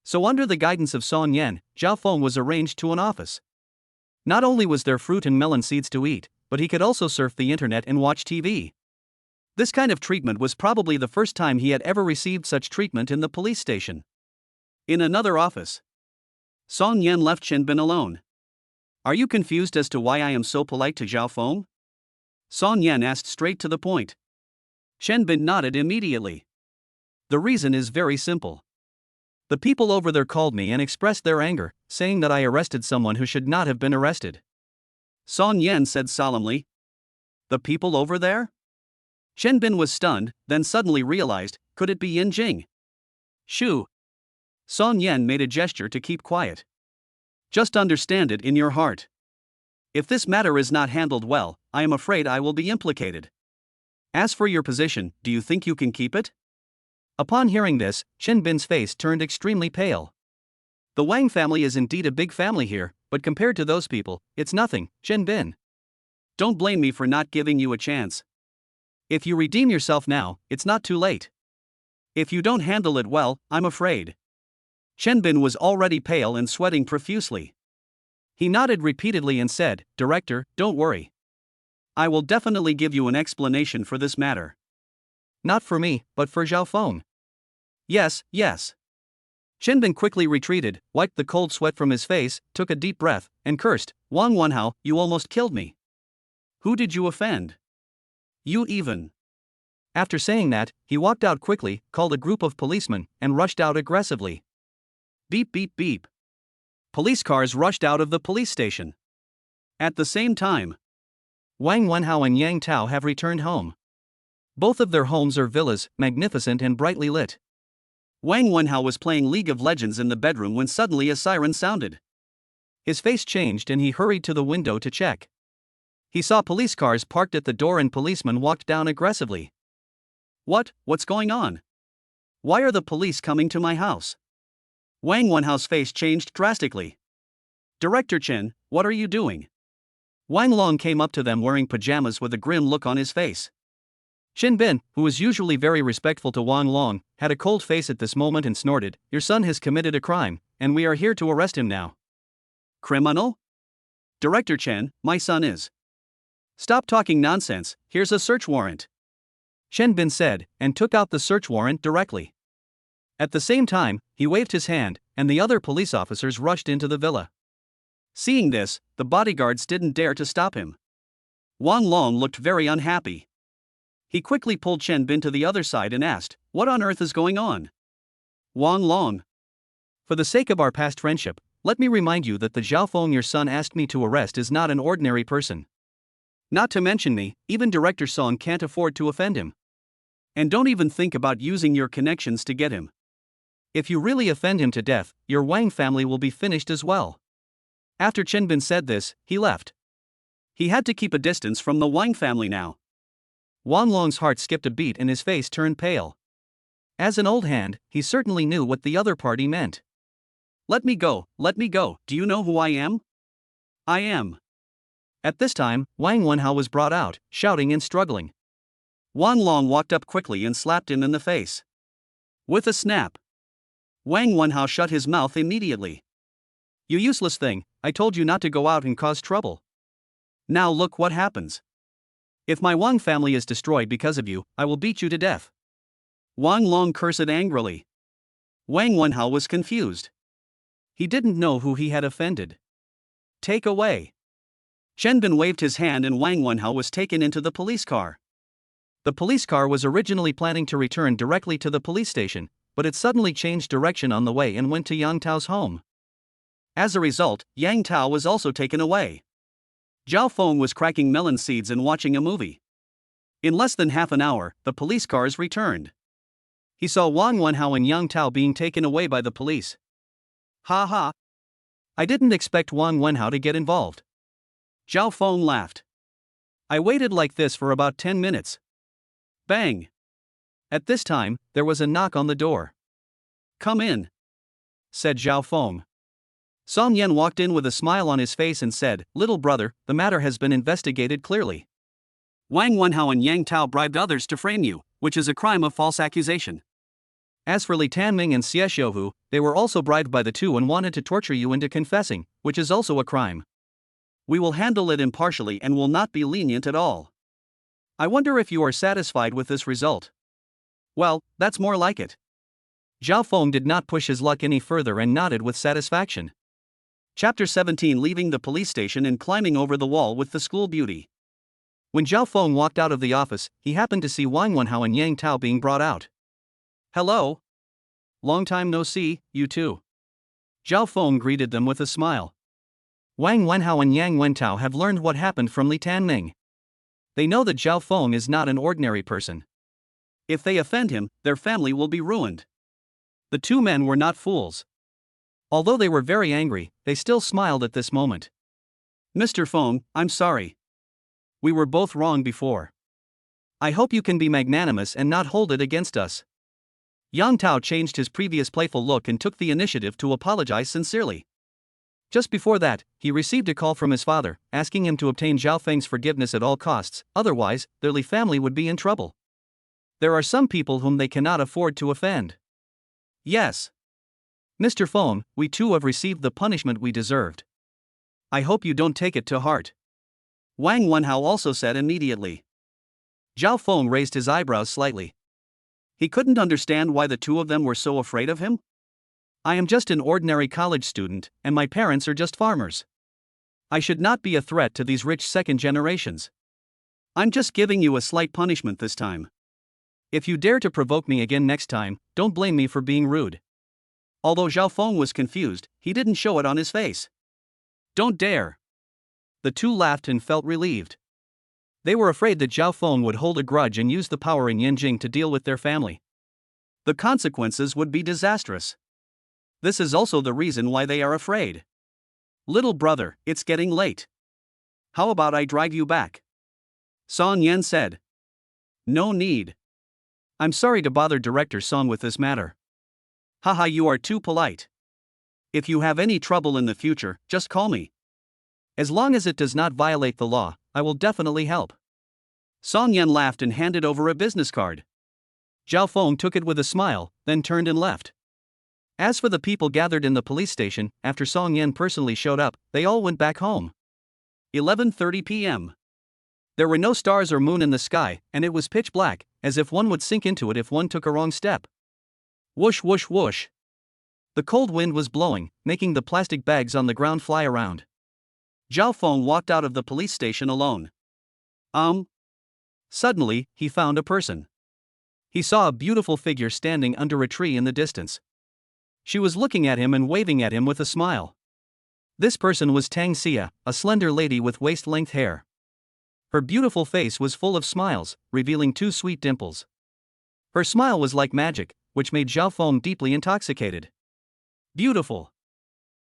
So under the guidance of Song Yan, Zhao Feng was arranged to an office. Not only was there fruit and melon seeds to eat, but he could also surf the internet and watch TV. This kind of treatment was probably the first time he had ever received such treatment in the police station. In another office, Song Yan left Chen Bin alone. Are you confused as to why I am so polite to Zhao Feng? Song Yan asked straight to the point. Chen Bin nodded immediately. The reason is very simple. The people over there called me and expressed their anger, saying that I arrested someone who should not have been arrested. Song Yan said solemnly. The people over there? Chen Bin was stunned, then suddenly realized, could it be Yin Jing? Shoo! Song Yan made a gesture to keep quiet. Just understand it in your heart. If this matter is not handled well, I am afraid I will be implicated. As for your position, do you think you can keep it? Upon hearing this, Chen Bin's face turned extremely pale. The Wang family is indeed a big family here, but compared to those people, it's nothing, Chen Bin. Don't blame me for not giving you a chance. If you redeem yourself now, it's not too late. If you don't handle it well, I'm afraid. Chen Bin was already pale and sweating profusely. He nodded repeatedly and said, Director, don't worry. I will definitely give you an explanation for this matter. Not for me, but for Zhao Feng. Yes. Chen Bin quickly retreated, wiped the cold sweat from his face, took a deep breath, and cursed, Wang Wenhao, you almost killed me. Who did you offend? You even. After saying that, he walked out quickly, called a group of policemen, and rushed out aggressively. Beep beep beep. Police cars rushed out of the police station. At the same time, Wang Wenhao and Yang Tao have returned home. Both of their homes are villas, magnificent and brightly lit. Wang Wenhao was playing League of Legends in the bedroom when suddenly a siren sounded. His face changed and he hurried to the window to check. He saw police cars parked at the door and policemen walked down aggressively. What's going on? Why are the police coming to my house? Wang Wenhao's face changed drastically. Director Chen, what are you doing? Wang Long came up to them wearing pajamas with a grim look on his face. Chen Bin, who was usually very respectful to Wang Long, had a cold face at this moment and snorted, Your son has committed a crime, and we are here to arrest him now. Criminal? Director Chen, my son is. Stop talking nonsense, here's a search warrant. Chen Bin said, and took out the search warrant directly. At the same time, he waved his hand, and the other police officers rushed into the villa. Seeing this, the bodyguards didn't dare to stop him. Wang Long looked very unhappy. He quickly pulled Chen Bin to the other side and asked, What on earth is going on? Wang Long. For the sake of our past friendship, let me remind you that the Zhao Feng your son asked me to arrest is not an ordinary person. Not to mention me, even Director Song can't afford to offend him. And don't even think about using your connections to get him. If you really offend him to death, your Wang family will be finished as well. After Chen Bin said this, he left. He had to keep a distance from the Wang family now. Wang Long's heart skipped a beat and his face turned pale. As an old hand, he certainly knew what the other party meant. Let me go, do you know who I am? I am. At this time, Wang Wenhao was brought out, shouting and struggling. Wang Long walked up quickly and slapped him in the face. With a snap, Wang Wenhao shut his mouth immediately. You useless thing, I told you not to go out and cause trouble. Now look what happens. If my Wang family is destroyed because of you, I will beat you to death. Wang Long cursed angrily. Wang Wenhao was confused. He didn't know who he had offended. Take away. Chen Bin waved his hand and Wang Wenhao was taken into the police car. The police car was originally planning to return directly to the police station, but it suddenly changed direction on the way and went to Yang Tao's home. As a result, Yang Tao was also taken away. Zhao Feng was cracking melon seeds and watching a movie. In less than half an hour, the police cars returned. He saw Wang Wenhao and Yang Tao being taken away by the police. Ha ha. I didn't expect Wang Wenhao to get involved. Zhao Feng laughed. I waited like this for about 10 minutes. Bang! At this time, there was a knock on the door. Come in, said Zhao Feng. Song Yan walked in with a smile on his face and said, Little brother, the matter has been investigated clearly. Wang Wenhao and Yang Tao bribed others to frame you, which is a crime of false accusation. As for Li Tanming and Xie Xiuhu, they were also bribed by the two and wanted to torture you into confessing, which is also a crime. We will handle it impartially and will not be lenient at all. I wonder if you are satisfied with this result. Well, that's more like it. Zhao Feng did not push his luck any further and nodded with satisfaction. Chapter 17 Leaving the police station and climbing over the wall with the school beauty. When Zhao Feng walked out of the office, he happened to see Wang Wenhao and Yang Tao being brought out. Hello. Long time no see, you two. Zhao Feng greeted them with a smile. Wang Wenhao and Yang Wentao have learned what happened from Li Tanming. They know that Zhao Feng is not an ordinary person. If they offend him, their family will be ruined. The two men were not fools. Although they were very angry, they still smiled at this moment. Mr. Feng, I'm sorry. We were both wrong before. I hope you can be magnanimous and not hold it against us. Yang Tao changed his previous playful look and took the initiative to apologize sincerely. Just before that, he received a call from his father, asking him to obtain Zhao Feng's forgiveness at all costs, otherwise, their Li family would be in trouble. There are some people whom they cannot afford to offend. Yes. Mr. Feng, we too have received the punishment we deserved. I hope you don't take it to heart. Wang Wenhao also said immediately. Zhao Feng raised his eyebrows slightly. He couldn't understand why the two of them were so afraid of him. I am just an ordinary college student, and my parents are just farmers. I should not be a threat to these rich second generations. I'm just giving you a slight punishment this time. If you dare to provoke me again next time, don't blame me for being rude. Although Zhao Feng was confused, he didn't show it on his face. Don't dare. The two laughed and felt relieved. They were afraid that Zhao Feng would hold a grudge and use the power in Yanjing to deal with their family. The consequences would be disastrous. This is also the reason why they are afraid. Little brother, it's getting late. How about I drive you back? Song Yan said. No need. I'm sorry to bother Director Song with this matter. Haha, you are too polite. If you have any trouble in the future, just call me. As long as it does not violate the law, I will definitely help. Song Yan laughed and handed over a business card. Zhao Feng took it with a smile, then turned and left. As for the people gathered in the police station, after Song Yan personally showed up, they all went back home. 11:30 p.m. There were no stars or moon in the sky, and it was pitch black, as if one would sink into it if one took a wrong step. Whoosh whoosh whoosh. The cold wind was blowing, making the plastic bags on the ground fly around. Zhao Feng walked out of the police station alone. Suddenly, he found a person. He saw a beautiful figure standing under a tree in the distance. She was looking at him and waving at him with a smile. This person was Tang Xia, a slender lady with waist-length hair. Her beautiful face was full of smiles, revealing two sweet dimples. Her smile was like magic, which made Zhao Feng deeply intoxicated. Beautiful.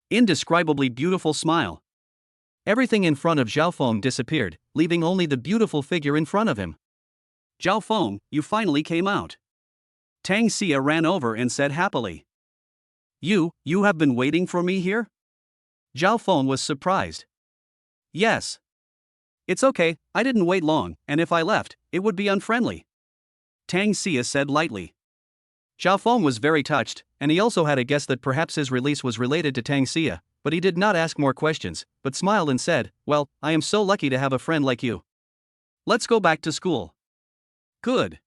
Indescribably beautiful smile. Everything in front of Zhao Feng disappeared, leaving only the beautiful figure in front of him. Zhao Feng, you finally came out. Tang Xia ran over and said happily. You have been waiting for me here? Zhao Feng was surprised. Yes. It's okay, I didn't wait long, and if I left, it would be unfriendly. Tang Xia said lightly. Zhao Feng was very touched, and he also had a guess that perhaps his release was related to Tang Xia, but he did not ask more questions, but smiled and said, Well, I am so lucky to have a friend like you. Let's go back to school. Good.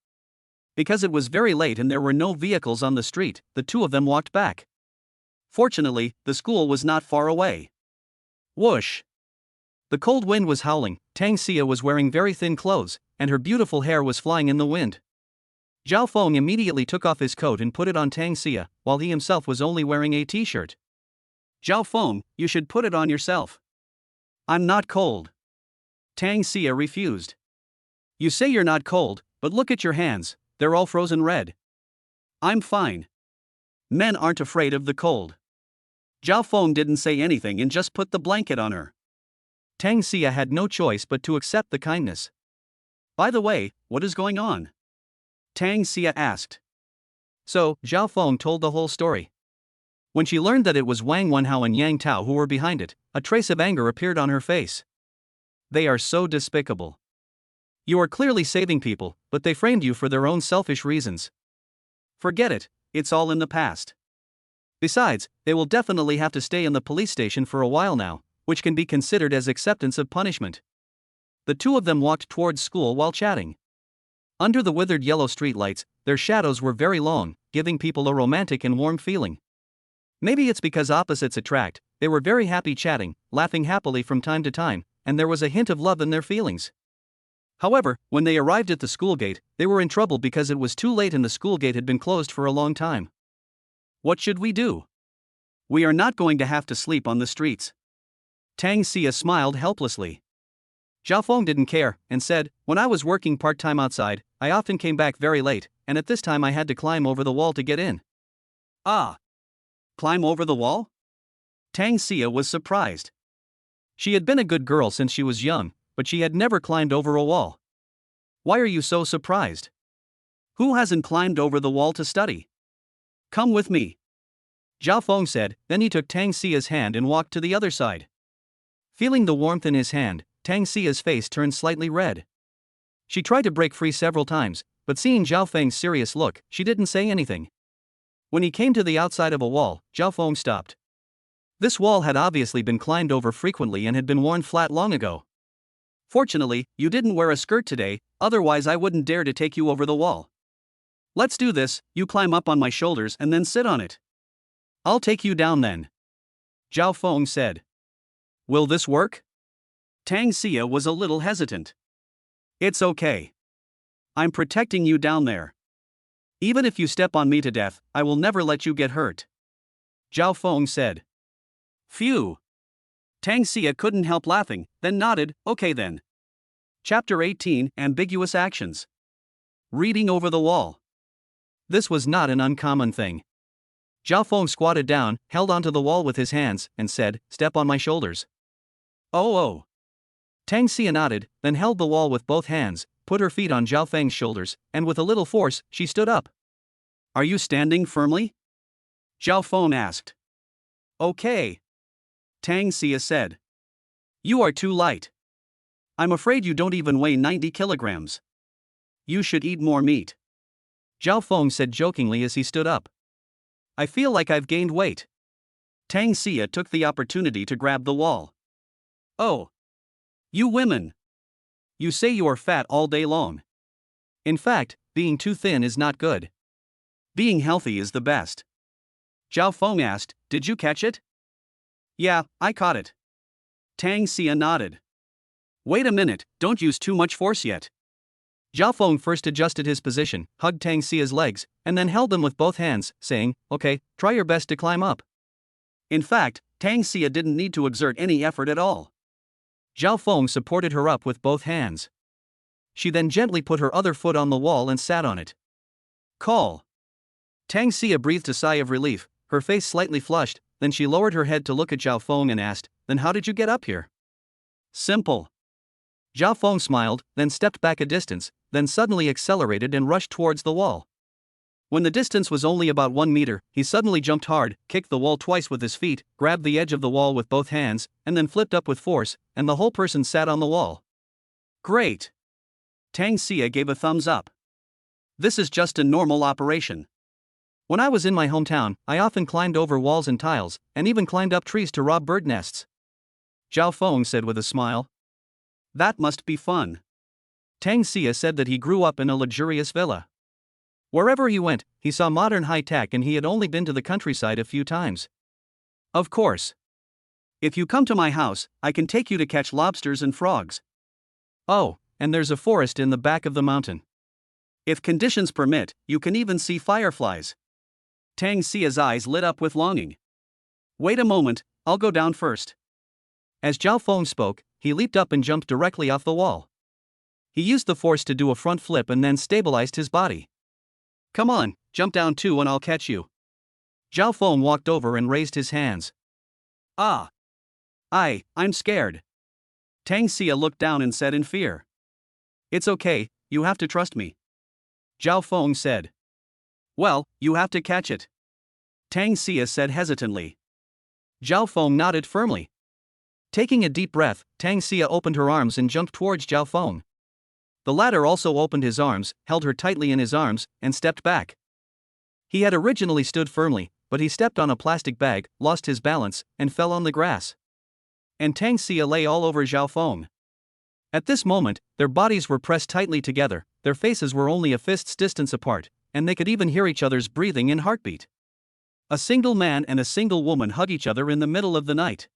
Because it was very late and there were no vehicles on the street, the two of them walked back. Fortunately, the school was not far away. Whoosh! The cold wind was howling, Tang Xia was wearing very thin clothes, and her beautiful hair was flying in the wind. Zhao Feng immediately took off his coat and put it on Tang Xia, while he himself was only wearing a t-shirt. Zhao Feng, you should put it on yourself. I'm not cold. Tang Xia refused. You say you're not cold, but look at your hands, they're all frozen red. I'm fine. Men aren't afraid of the cold. Zhao Feng didn't say anything and just put the blanket on her. Tang Xia had no choice but to accept the kindness. By the way, what is going on? Tang Xia asked. So, Zhao Feng told the whole story. When she learned that it was Wang Wenhao and Yang Tao who were behind it, a trace of anger appeared on her face. They are so despicable. You are clearly saving people, but they framed you for their own selfish reasons. Forget it, it's all in the past. Besides, they will definitely have to stay in the police station for a while now, which can be considered as acceptance of punishment. The two of them walked towards school while chatting. Under the withered yellow streetlights, their shadows were very long, giving people a romantic and warm feeling. Maybe it's because opposites attract, they were very happy chatting, laughing happily from time to time, and there was a hint of love in their feelings. However, when they arrived at the school gate, they were in trouble because it was too late and the school gate had been closed for a long time. What should we do? We are not going to have to sleep on the streets. Tang Xia smiled helplessly. Zhao Feng didn't care, and said, when I was working part-time outside, I often came back very late, and at this time I had to climb over the wall to get in. Ah! Climb over the wall? Tang Xia was surprised. She had been a good girl since she was young, but she had never climbed over a wall. Why are you so surprised? Who hasn't climbed over the wall to study? Come with me. Zhao Feng said, then he took Tang Xia's hand and walked to the other side. Feeling the warmth in his hand, Tang Xia's face turned slightly red. She tried to break free several times, but seeing Zhao Feng's serious look, she didn't say anything. When he came to the outside of a wall, Zhao Feng stopped. This wall had obviously been climbed over frequently and had been worn flat long ago. Fortunately, you didn't wear a skirt today, otherwise I wouldn't dare to take you over the wall. Let's do this, you climb up on my shoulders and then sit on it. I'll take you down then. Zhao Feng said. Will this work? Tang Xia was a little hesitant. It's okay. I'm protecting you down there. Even if you step on me to death, I will never let you get hurt. Zhao Feng said. Phew. Tang Xia couldn't help laughing, then nodded, okay then. Chapter 18, Ambiguous Actions. Reading over the wall. This was not an uncommon thing. Zhao Feng squatted down, held onto the wall with his hands, and said, step on my shoulders. Oh. Tang Xia nodded, then held the wall with both hands, put her feet on Zhao Feng's shoulders, and with a little force, she stood up. Are you standing firmly? Zhao Feng asked. Okay. Tang Xia said. You are too light. I'm afraid you don't even weigh 90 kilograms. You should eat more meat. Zhao Feng said jokingly as he stood up. I feel like I've gained weight. Tang Xia took the opportunity to grab the wall. Oh. You women. You say you are fat all day long. In fact, being too thin is not good. Being healthy is the best. Zhao Feng asked, did you catch it? Yeah, I caught it. Tang Xia nodded. Wait a minute, don't use too much force yet. Zhao Feng first adjusted his position, hugged Tang Xia's legs, and then held them with both hands, saying, okay, try your best to climb up. In fact, Tang Xia didn't need to exert any effort at all. Zhao Feng supported her up with both hands. She then gently put her other foot on the wall and sat on it. Call. Tang Xia breathed a sigh of relief, her face slightly flushed, then she lowered her head to look at Zhao Feng and asked, then how did you get up here? Simple. Zhao Feng smiled, then stepped back a distance, then suddenly accelerated and rushed towards the wall. When the distance was only about 1 meter, he suddenly jumped hard, kicked the wall twice with his feet, grabbed the edge of the wall with both hands, and then flipped up with force, and the whole person sat on the wall. Great. Tang Xia gave a thumbs up. This is just a normal operation. When I was in my hometown, I often climbed over walls and tiles, and even climbed up trees to rob bird nests. Zhao Feng said with a smile. That must be fun. Tang Xia said that he grew up in a luxurious villa. Wherever he went, he saw modern high-tech and he had only been to the countryside a few times. Of course. If you come to my house, I can take you to catch lobsters and frogs. Oh, and there's a forest in the back of the mountain. If conditions permit, you can even see fireflies. Tang Xia's eyes lit up with longing. Wait a moment, I'll go down first. As Zhao Feng spoke, he leaped up and jumped directly off the wall. He used the force to do a front flip and then stabilized his body. Come on, jump down too and I'll catch you. Zhao Feng walked over and raised his hands. Ah. I'm scared. Tang Xia looked down and said in fear. It's okay, you have to trust me. Zhao Feng said. Well, you have to catch it. Tang Xia said hesitantly. Zhao Feng nodded firmly. Taking a deep breath, Tang Xia opened her arms and jumped towards Zhao Feng. The latter also opened his arms, held her tightly in his arms, and stepped back. He had originally stood firmly, but he stepped on a plastic bag, lost his balance, and fell on the grass. And Tang Xia lay all over Zhao Feng. At this moment, their bodies were pressed tightly together, their faces were only a fist's distance apart, and they could even hear each other's breathing and heartbeat. A single man and a single woman hug each other in the middle of the night.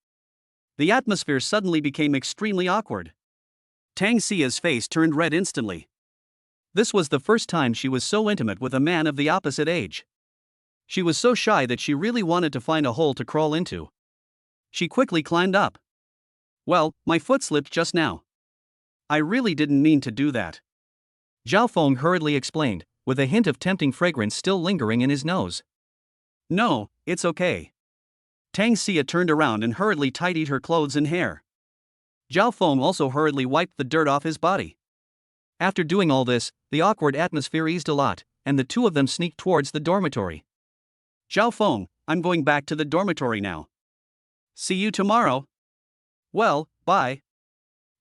The atmosphere suddenly became extremely awkward. Tang Xia's face turned red instantly. This was the first time she was so intimate with a man of the opposite age. She was so shy that she really wanted to find a hole to crawl into. She quickly climbed up. Well, my foot slipped just now. I really didn't mean to do that. Zhao Feng hurriedly explained, with a hint of tempting fragrance still lingering in his nose. No, it's okay. Tang Xia turned around and hurriedly tidied her clothes and hair. Zhao Feng also hurriedly wiped the dirt off his body. After doing all this, the awkward atmosphere eased a lot, and the two of them sneaked towards the dormitory. Zhao Feng, I'm going back to the dormitory now. See you tomorrow. Well, bye.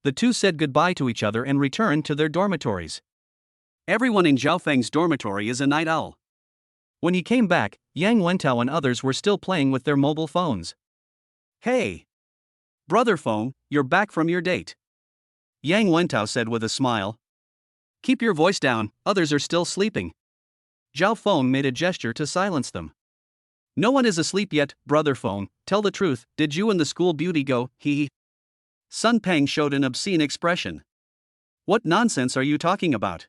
The two said goodbye to each other and returned to their dormitories. Everyone in Zhao Feng's dormitory is a night owl. When he came back, Yang Wentao and others were still playing with their mobile phones. Hey! Brother Feng, you're back from your date. Yang Wentao said with a smile. Keep your voice down, others are still sleeping. Zhao Feng made a gesture to silence them. No one is asleep yet, Brother Feng, tell the truth, did you and the school beauty go, hee? Sun Peng showed an obscene expression. What nonsense are you talking about?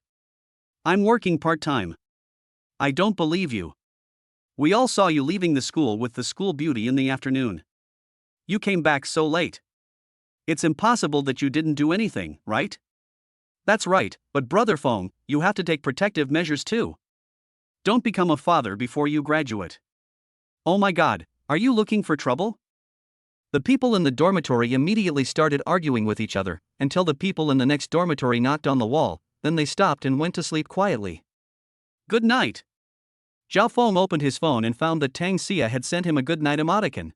I'm working part-time. I don't believe you. We all saw you leaving the school with the school beauty in the afternoon. You came back so late. It's impossible that you didn't do anything, right? That's right, but Brother Feng, you have to take protective measures too. Don't become a father before you graduate. Oh my God, are you looking for trouble? The people in the dormitory immediately started arguing with each other, until the people in the next dormitory knocked on the wall, then they stopped and went to sleep quietly. Good night. Zhao Feng opened his phone and found that Tang Xia had sent him a good night emoticon.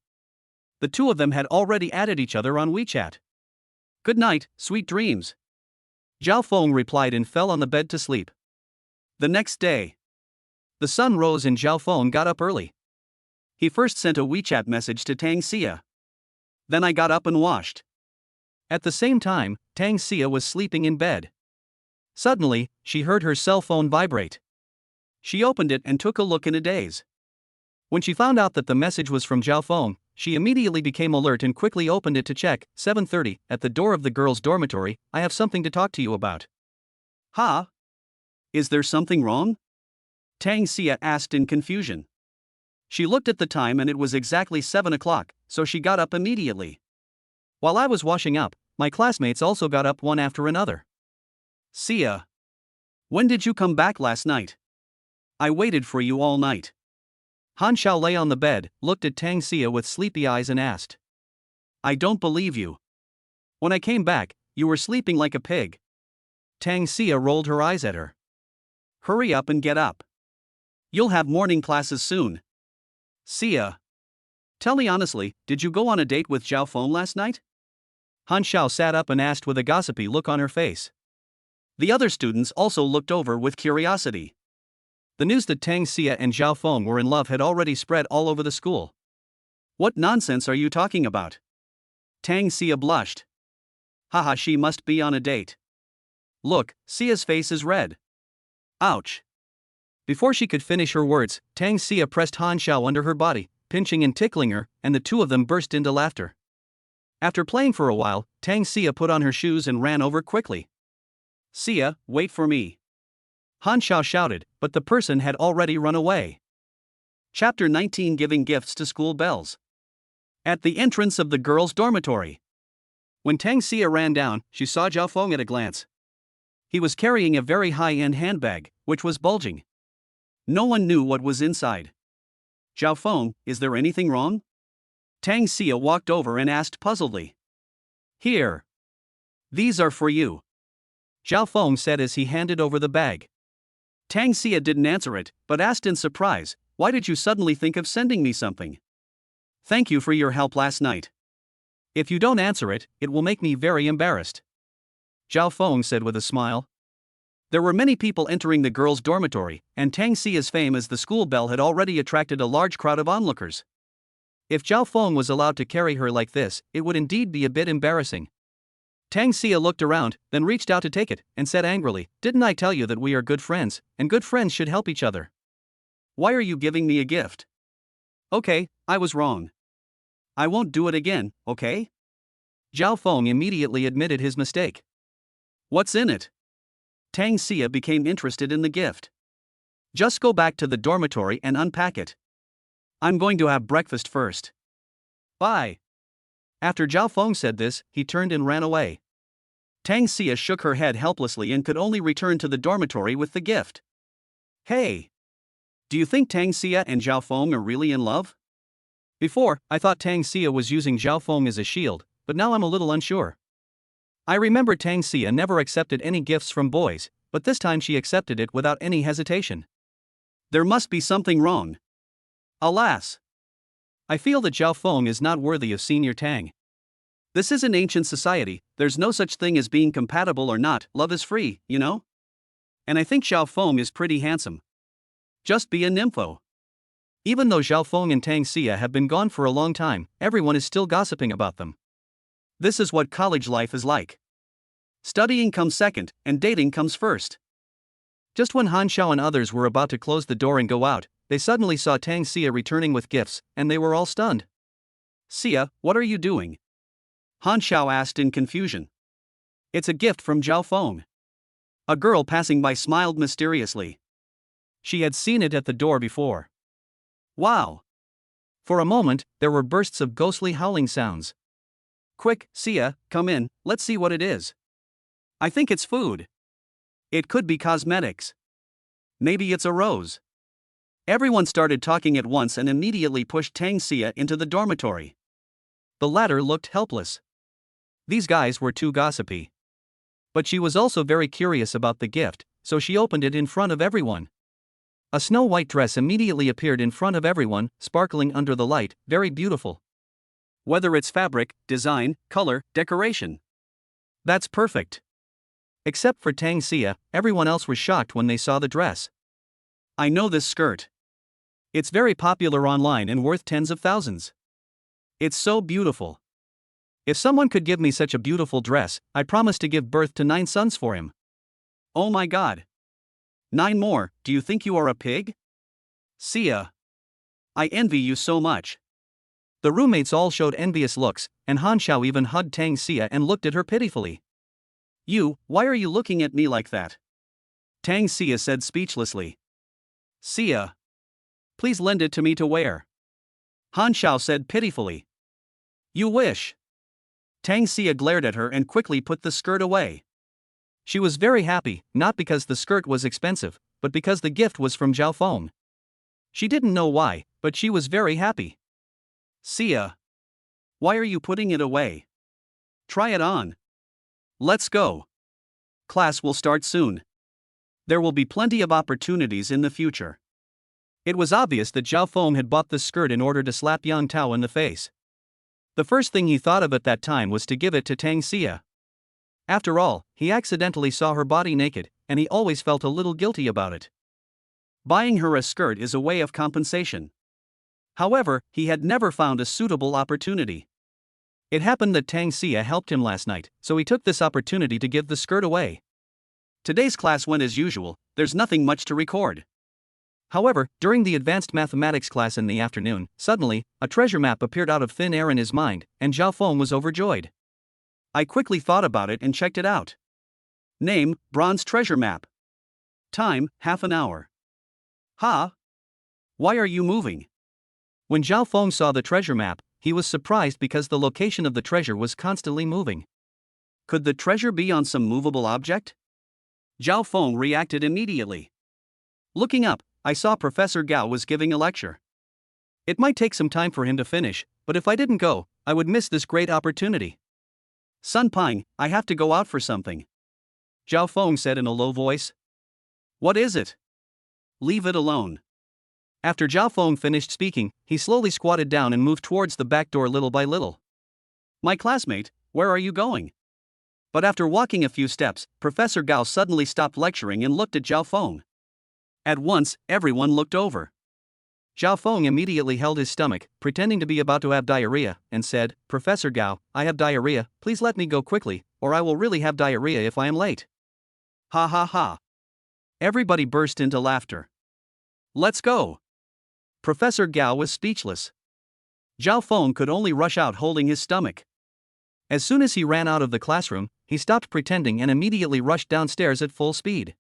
The two of them had already added each other on WeChat. Good night, sweet dreams. Zhao Feng replied and fell on the bed to sleep. The next day. The sun rose and Zhao Feng got up early. He first sent a WeChat message to Tang Xia. Then I got up and washed. At the same time, Tang Xia was sleeping in bed. Suddenly, she heard her cell phone vibrate. She opened it and took a look in a daze. When she found out that the message was from Zhao Feng, she immediately became alert and quickly opened it to check. 7:30, at the door of the girls' dormitory, I have something to talk to you about. Huh? Is there something wrong? Tang Xia asked in confusion. She looked at the time and it was exactly 7 o'clock, so she got up immediately. While I was washing up, my classmates also got up one after another. Xia. When did you come back last night? I waited for you all night. Han Xiao lay on the bed, looked at Tang Xia with sleepy eyes and asked. I don't believe you. When I came back, you were sleeping like a pig. Tang Xia rolled her eyes at her. Hurry up and get up. You'll have morning classes soon. Xia. Tell me honestly, did you go on a date with Zhao Feng last night? Han Xiao sat up and asked with a gossipy look on her face. The other students also looked over with curiosity. The news that Tang Xia and Zhao Feng were in love had already spread all over the school. What nonsense are you talking about? Tang Xia blushed. Haha, she must be on a date. Look, Xia's face is red. Ouch. Before she could finish her words, Tang Xia pressed Han Xiao under her body, pinching and tickling her, and the two of them burst into laughter. After playing for a while, Tang Xia put on her shoes and ran over quickly. "Xia, wait for me," Han Xiao shouted, but the person had already run away. Chapter 19: Giving Gifts to School Bells. At the entrance of the girls' dormitory. When Tang Xia ran down, she saw Zhao Feng at a glance. He was carrying a very high-end handbag, which was bulging. No one knew what was inside. "Zhao Feng, is there anything wrong?" Tang Xia walked over and asked puzzledly. "Here. These are for you," Zhao Feng said as he handed over the bag. Tang Xia didn't answer it, but asked in surprise, "Why did you suddenly think of sending me something?" "Thank you for your help last night. If you don't answer it, it will make me very embarrassed," Zhao Feng said with a smile. There were many people entering the girls' dormitory, and Tang Xia's fame as the school belle had already attracted a large crowd of onlookers. If Zhao Feng was allowed to carry her like this, it would indeed be a bit embarrassing. Tang Xia looked around, then reached out to take it, and said angrily, "Didn't I tell you that we are good friends, and good friends should help each other? Why are you giving me a gift?" "Okay, I was wrong. I won't do it again, okay?" Zhao Feng immediately admitted his mistake. "What's in it?" Tang Xia became interested in the gift. "Just go back to the dormitory and unpack it. I'm going to have breakfast first. Bye." After Zhao Feng said this, he turned and ran away. Tang Xia shook her head helplessly and could only return to the dormitory with the gift. "Hey! Do you think Tang Xia and Zhao Feng are really in love? Before, I thought Tang Xia was using Zhao Feng as a shield, but now I'm a little unsure. I remember Tang Xia never accepted any gifts from boys, but this time she accepted it without any hesitation. There must be something wrong. Alas! I feel that Zhao Feng is not worthy of Senior Tang. This is an ancient society, there's no such thing as being compatible or not, love is free, you know? And I think Zhao Feng is pretty handsome. Just be a nympho." Even though Zhao Feng and Tang Xia have been gone for a long time, everyone is still gossiping about them. This is what college life is like. Studying comes second, and dating comes first. Just when Han Xiao and others were about to close the door and go out, they suddenly saw Tang Xia returning with gifts, and they were all stunned. "Xia, what are you doing?" Han Xiao asked in confusion. "It's a gift from Zhao Feng." A girl passing by smiled mysteriously. She had seen it at the door before. "Wow!" For a moment, there were bursts of ghostly howling sounds. "Quick, Xia, come in, let's see what it is. I think it's food. It could be cosmetics. Maybe it's a rose." Everyone started talking at once and immediately pushed Tang Xia into the dormitory. The latter looked helpless. These guys were too gossipy. But she was also very curious about the gift, so she opened it in front of everyone. A snow-white dress immediately appeared in front of everyone, sparkling under the light, very beautiful. Whether it's fabric, design, color, decoration. That's perfect. Except for Tang Xia, everyone else was shocked when they saw the dress. "I know this skirt. It's very popular online and worth tens of thousands. It's so beautiful. If someone could give me such a beautiful dress, I promise to give birth to 9 sons for him. Oh my god. 9 more, do you think you are a pig? Xia. I envy you so much." The roommates all showed envious looks, and Han Xiao even hugged Tang Xia and looked at her pitifully. Why are you looking at me like that?" Tang Xia said speechlessly. "Xia. Please lend it to me to wear." Han Xiao said pitifully. "You wish." Tang Xia glared at her and quickly put the skirt away. She was very happy, not because the skirt was expensive, but because the gift was from Zhao Feng. She didn't know why, but she was very happy. "Xia. Why are you putting it away? Try it on. Let's go. Class will start soon. There will be plenty of opportunities in the future." It was obvious that Zhao Feng had bought this skirt in order to slap Yang Tao in the face. The first thing he thought of at that time was to give it to Tang Xia. After all, he accidentally saw her body naked, and he always felt a little guilty about it. Buying her a skirt is a way of compensation. However, he had never found a suitable opportunity. It happened that Tang Xia helped him last night, so he took this opportunity to give the skirt away. Today's class went as usual, there's nothing much to record. However, during the advanced mathematics class in the afternoon, suddenly, a treasure map appeared out of thin air in his mind, and Zhao Feng was overjoyed. I quickly thought about it and checked it out. Name, Bronze Treasure Map. Time, half an hour. Ha! Why are you moving? When Zhao Feng saw the treasure map, he was surprised because the location of the treasure was constantly moving. Could the treasure be on some movable object? Zhao Feng reacted immediately. Looking up, I saw Professor Gao was giving a lecture. It might take some time for him to finish, but if I didn't go, I would miss this great opportunity. Sun Ping, I have to go out for something. Zhao Feng said in a low voice. What is it? Leave it alone. After Zhao Feng finished speaking, he slowly squatted down and moved towards the back door little by little. My classmate, where are you going? But after walking a few steps, Professor Gao suddenly stopped lecturing and looked at Zhao Feng. At once, everyone looked over. Zhao Feng immediately held his stomach, pretending to be about to have diarrhea, and said, Professor Gao, I have diarrhea, please let me go quickly, or I will really have diarrhea if I am late. Ha ha ha. Everybody burst into laughter. Let's go. Professor Gao was speechless. Zhao Feng could only rush out holding his stomach. As soon as he ran out of the classroom, he stopped pretending and immediately rushed downstairs at full speed.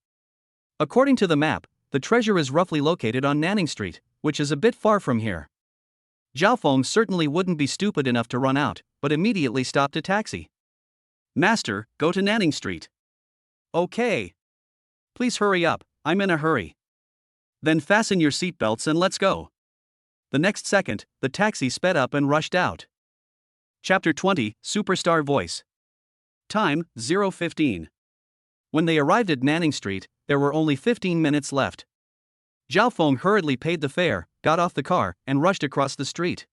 According to the map, the treasure is roughly located on Nanning Street, which is a bit far from here. Zhao Feng certainly wouldn't be stupid enough to run out, but immediately stopped a taxi. Master, go to Nanning Street. Okay. Please hurry up, I'm in a hurry. Then fasten your seatbelts and let's go. The next second, the taxi sped up and rushed out. Chapter 20, Superstar Voice. Time, 0:15. When they arrived at Nanning Street, there were only 15 minutes left. Zhao Feng hurriedly paid the fare, got off the car, and rushed across the street.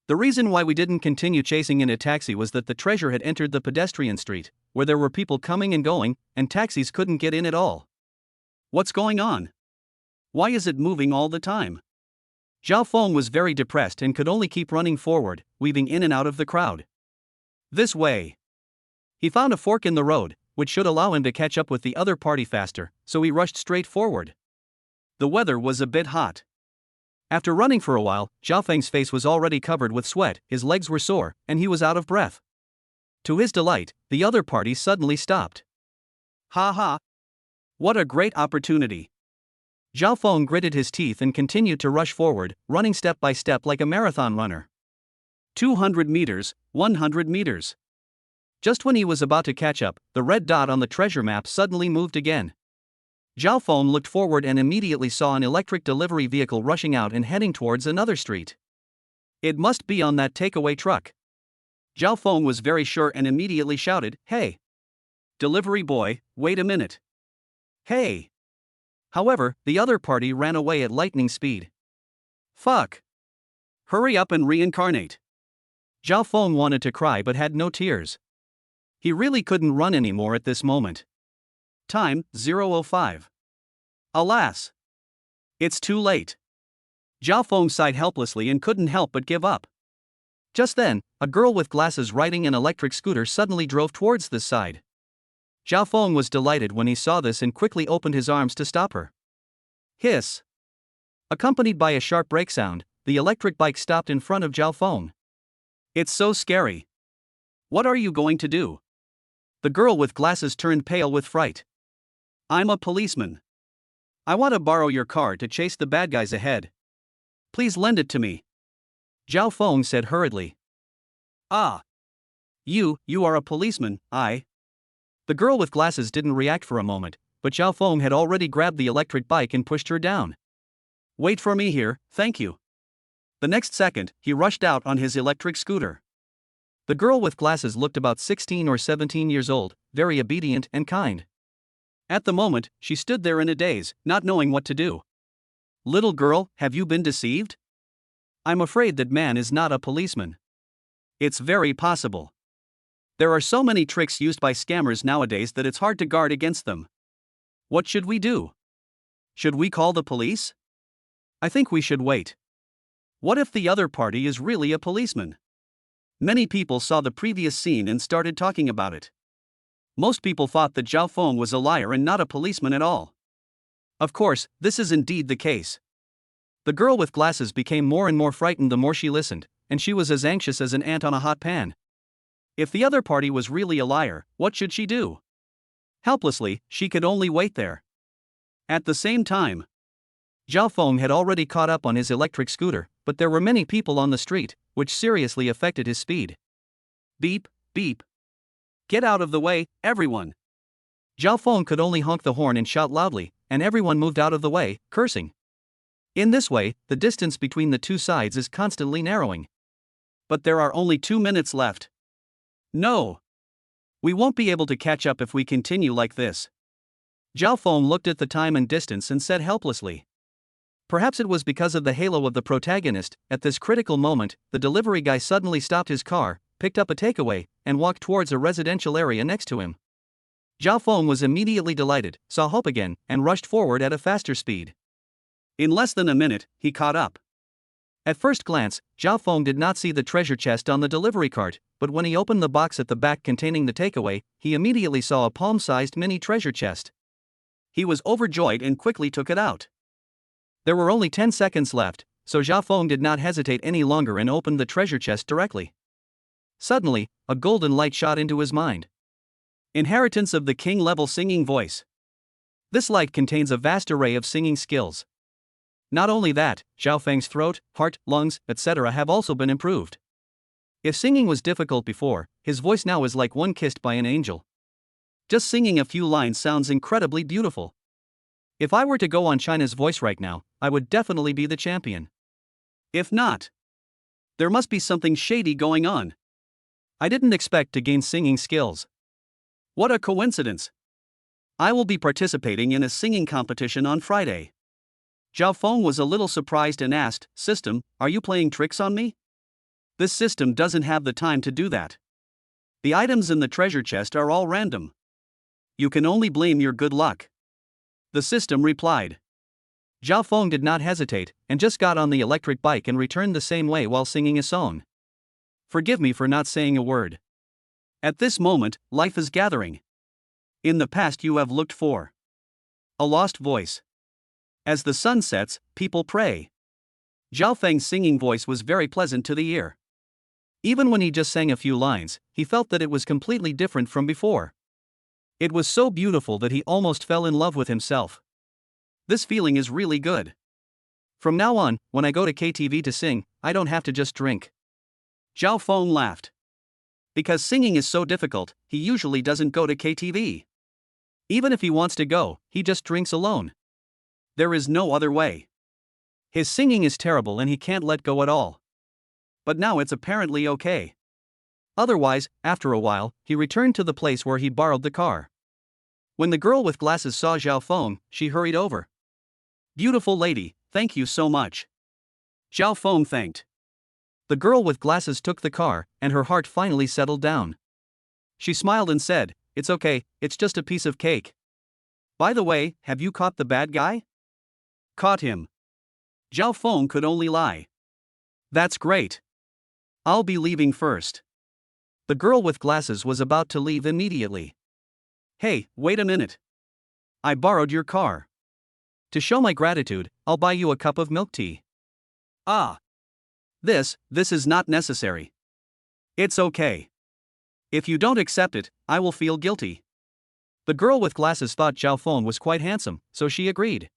The reason why we didn't continue chasing in a taxi was that the treasure had entered the pedestrian street, where there were people coming and going, and taxis couldn't get in at all. What's going on? Why is it moving all the time? Zhao Feng was very depressed and could only keep running forward, weaving in and out of the crowd. This way. He found a fork in the road, which should allow him to catch up with the other party faster, so he rushed straight forward. The weather was a bit hot. After running for a while, Zhao Feng's face was already covered with sweat, his legs were sore, and he was out of breath. To his delight, the other party suddenly stopped. Ha ha! What a great opportunity! Zhao Feng gritted his teeth and continued to rush forward, running step by step like a marathon runner. 200 meters, 100 meters. Just when he was about to catch up, the red dot on the treasure map suddenly moved again. Zhao Feng looked forward and immediately saw an electric delivery vehicle rushing out and heading towards another street. It must be on that takeaway truck. Zhao Feng was very sure and immediately shouted, Hey! Delivery boy, wait a minute. Hey! However, the other party ran away at lightning speed. Fuck! Hurry up and reincarnate. Zhao Feng wanted to cry but had no tears. He really couldn't run anymore at this moment. Time, 0:05. Alas! It's too late. Zhao Feng sighed helplessly and couldn't help but give up. Just then, a girl with glasses riding an electric scooter suddenly drove towards this side. Zhao Feng was delighted when he saw this and quickly opened his arms to stop her. Hiss! Accompanied by a sharp brake sound, the electric bike stopped in front of Zhao Feng. It's so scary. What are you going to do? The girl with glasses turned pale with fright. I'm a policeman. I want to borrow your car to chase the bad guys ahead. Please lend it to me. Zhao Feng said hurriedly. Ah. You are a policeman, The girl with glasses didn't react for a moment, but Zhao Feng had already grabbed the electric bike and pushed her down. Wait for me here, thank you. The next second, he rushed out on his electric scooter. The girl with glasses looked about 16 or 17 years old, very obedient and kind. At the moment, she stood there in a daze, not knowing what to do. Little girl, have you been deceived? I'm afraid that man is not a policeman. It's very possible. There are so many tricks used by scammers nowadays that it's hard to guard against them. What should we do? Should we call the police? I think we should wait. What if the other party is really a policeman? Many people saw the previous scene and started talking about it. Most people thought that Zhao Feng was a liar and not a policeman at all. Of course, this is indeed the case. The girl with glasses became more and more frightened the more she listened, and she was as anxious as an ant on a hot pan. If the other party was really a liar, what should she do? Helplessly, she could only wait there. At the same time, Zhao Feng had already caught up on his electric scooter, but there were many people on the street, which seriously affected his speed. Beep, beep. Get out of the way, everyone. Zhao Feng could only honk the horn and shout loudly, and everyone moved out of the way, cursing. In this way, the distance between the two sides is constantly narrowing. But there are only 2 minutes left. No. We won't be able to catch up if we continue like this. Zhao Feng looked at the time and distance and said helplessly. Perhaps it was because of the halo of the protagonist. At this critical moment, the delivery guy suddenly stopped his car, picked up a takeaway, and walked towards a residential area next to him. Zhao Feng was immediately delighted, saw hope again, and rushed forward at a faster speed. In less than a minute, he caught up. At first glance, Zhao Feng did not see the treasure chest on the delivery cart, but when he opened the box at the back containing the takeaway, he immediately saw a palm-sized mini treasure chest. He was overjoyed and quickly took it out. There were only 10 seconds left, so Zhao Feng did not hesitate any longer and opened the treasure chest directly. Suddenly, a golden light shot into his mind. Inheritance of the king-level singing voice. This light contains a vast array of singing skills. Not only that, Zhao Feng's throat, heart, lungs, etc. have also been improved. If singing was difficult before, his voice now is like one kissed by an angel. Just singing a few lines sounds incredibly beautiful. If I were to go on China's Voice right now, I would definitely be the champion. If not, there must be something shady going on. I didn't expect to gain singing skills. What a coincidence. I will be participating in a singing competition on Friday. Zhao Feng was a little surprised and asked, "System, are you playing tricks on me?" This system doesn't have the time to do that. The items in the treasure chest are all random. You can only blame your good luck. The system replied. Zhao Feng did not hesitate, and just got on the electric bike and returned the same way while singing a song. Forgive me for not saying a word. At this moment, life is gathering. In the past you have looked for a lost voice. As the sun sets, people pray. Zhao Feng's singing voice was very pleasant to the ear. Even when he just sang a few lines, he felt that it was completely different from before. It was so beautiful that he almost fell in love with himself. This feeling is really good. From now on, when I go to KTV to sing, I don't have to just drink. Zhao Feng laughed. Because singing is so difficult, he usually doesn't go to KTV. Even if he wants to go, he just drinks alone. There is no other way. His singing is terrible and he can't let go at all. But now it's apparently okay. Otherwise, after a while, he returned to the place where he borrowed the car. When the girl with glasses saw Zhao Feng, she hurried over. "Beautiful lady, thank you so much." Zhao Feng thanked. The girl with glasses took the car, and her heart finally settled down. She smiled and said, "It's okay, it's just a piece of cake. By the way, have you caught the bad guy?" Caught him. Zhao Feng could only lie. That's great. I'll be leaving first. The girl with glasses was about to leave immediately. Hey, wait a minute. I borrowed your car. To show my gratitude, I'll buy you a cup of milk tea. Ah. This is not necessary. It's okay. If you don't accept it, I will feel guilty. The girl with glasses thought Zhao Feng was quite handsome, so she agreed.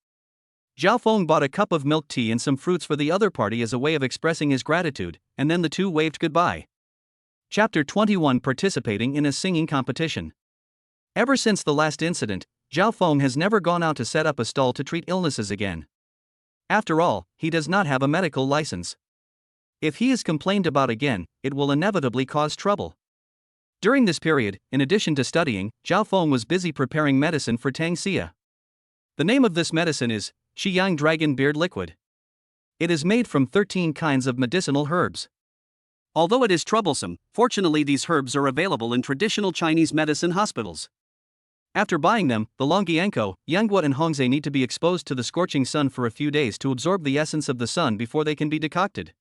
Zhao Feng bought a cup of milk tea and some fruits for the other party as a way of expressing his gratitude, and then the two waved goodbye. Chapter 21 Participating in a Singing Competition. Ever since the last incident, Zhao Feng has never gone out to set up a stall to treat illnesses again. After all, he does not have a medical license. If he is complained about again, it will inevitably cause trouble. During this period, in addition to studying, Zhao Feng was busy preparing medicine for Tang Xia. The name of this medicine is Shiyang Dragon Beard Liquid. It is made from 13 kinds of medicinal herbs. Although it is troublesome, fortunately these herbs are available in traditional Chinese medicine hospitals. After buying them, the Longyanko, Yanguo and Hongzhe need to be exposed to the scorching sun for a few days to absorb the essence of the sun before they can be decocted.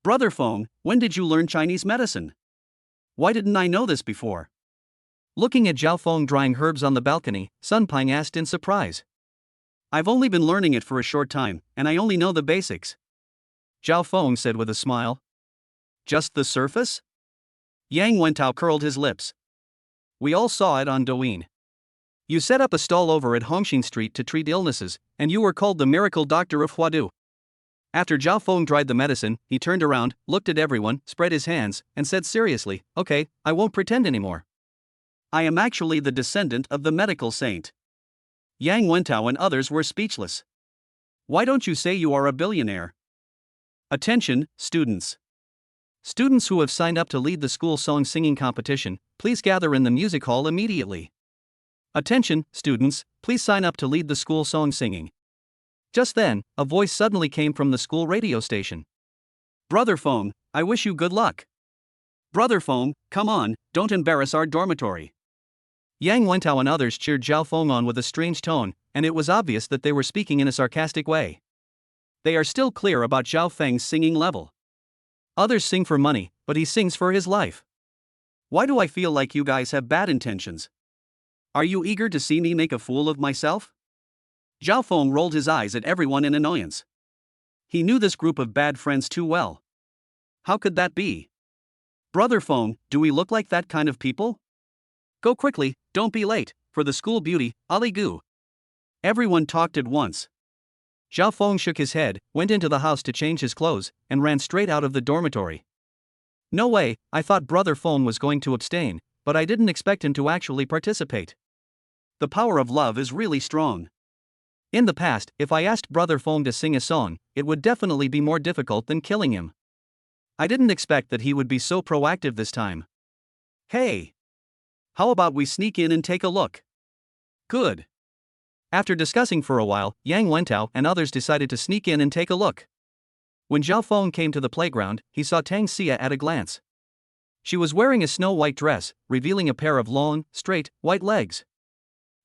Brother Feng, when did you learn Chinese medicine? Why didn't I know this before? Looking at Zhao Feng drying herbs on the balcony, Sun Ping asked in surprise. I've only been learning it for a short time, and I only know the basics. Zhao Feng said with a smile. Just the surface? Yang Wentao curled his lips. We all saw it on Douyin. You set up a stall over at Hongxin Street to treat illnesses, and you were called the miracle doctor of Huadu. After Zhao Feng tried the medicine, he turned around, looked at everyone, spread his hands, and said seriously, okay, I won't pretend anymore. I am actually the descendant of the medical saint. Yang Wentao and others were speechless. Why don't you say you are a billionaire? Attention, students. Students who have signed up to lead the school song singing competition, please gather in the music hall immediately. Attention, students, please sign up to lead the school song singing. Just then, a voice suddenly came from the school radio station. Brother Feng, I wish you good luck. Brother Feng, come on, don't embarrass our dormitory. Yang Wentao and others cheered Zhao Feng on with a strange tone, and it was obvious that they were speaking in a sarcastic way. They are still clear about Zhao Feng's singing level. Others sing for money, but he sings for his life. Why do I feel like you guys have bad intentions? Are you eager to see me make a fool of myself? Zhao Feng rolled his eyes at everyone in annoyance. He knew this group of bad friends too well. How could that be? Brother Feng, do we look like that kind of people? Go quickly, don't be late, for the school beauty, Ali Gu. Everyone talked at once. Zhao Feng shook his head, went into the house to change his clothes, and ran straight out of the dormitory. No way, I thought Brother Feng was going to abstain, but I didn't expect him to actually participate. The power of love is really strong. In the past, if I asked Brother Feng to sing a song, it would definitely be more difficult than killing him. I didn't expect that he would be so proactive this time. Hey! How about we sneak in and take a look? Good. After discussing for a while, Yang Wentao and others decided to sneak in and take a look. When Zhao Feng came to the playground, he saw Tang Xia at a glance. She was wearing a snow-white dress, revealing a pair of long, straight, white legs.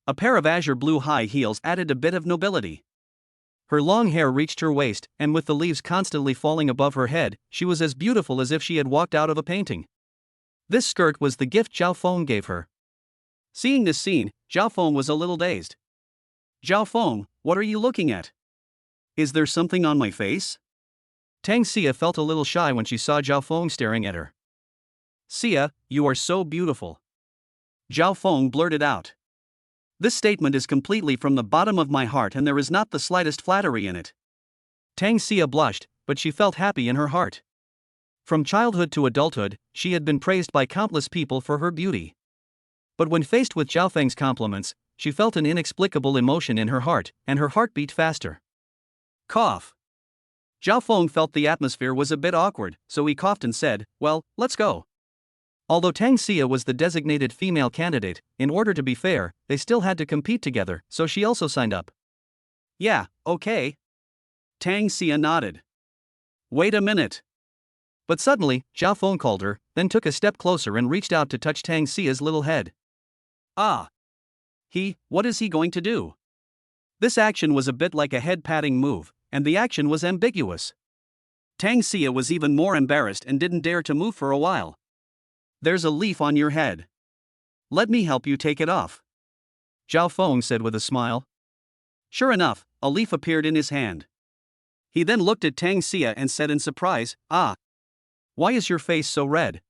A pair of azure blue high heels added a bit of nobility. Her long hair reached her waist, and with the leaves constantly falling above her head, she was as beautiful as if she had walked out of a painting. This skirt was the gift Zhao Feng gave her. Seeing this scene, Zhao Feng was a little dazed. Zhao Feng, what are you looking at? Is there something on my face? Tang Xia felt a little shy when she saw Zhao Feng staring at her. Xia, you are so beautiful. Zhao Feng blurted out. This statement is completely from the bottom of my heart and there is not the slightest flattery in it. Tang Xia blushed, but she felt happy in her heart. From childhood to adulthood, she had been praised by countless people for her beauty. But when faced with Zhao Feng's compliments, she felt an inexplicable emotion in her heart, and her heart beat faster. Cough. Zhao Feng felt the atmosphere was a bit awkward, so he coughed and said, well, let's go. Although Tang Xia was the designated female candidate, in order to be fair, they still had to compete together, so she also signed up. Yeah, okay. Tang Xia nodded. Wait a minute. But suddenly, Zhao Feng called her, then took a step closer and reached out to touch Tang Xia's little head. Ah. What is he going to do? This action was a bit like a head-patting move, and the action was ambiguous. Tang Xia was even more embarrassed and didn't dare to move for a while. There's a leaf on your head. Let me help you take it off. Zhao Feng said with a smile. Sure enough, a leaf appeared in his hand. He then looked at Tang Xia and said in surprise, ah. Why is your face so red?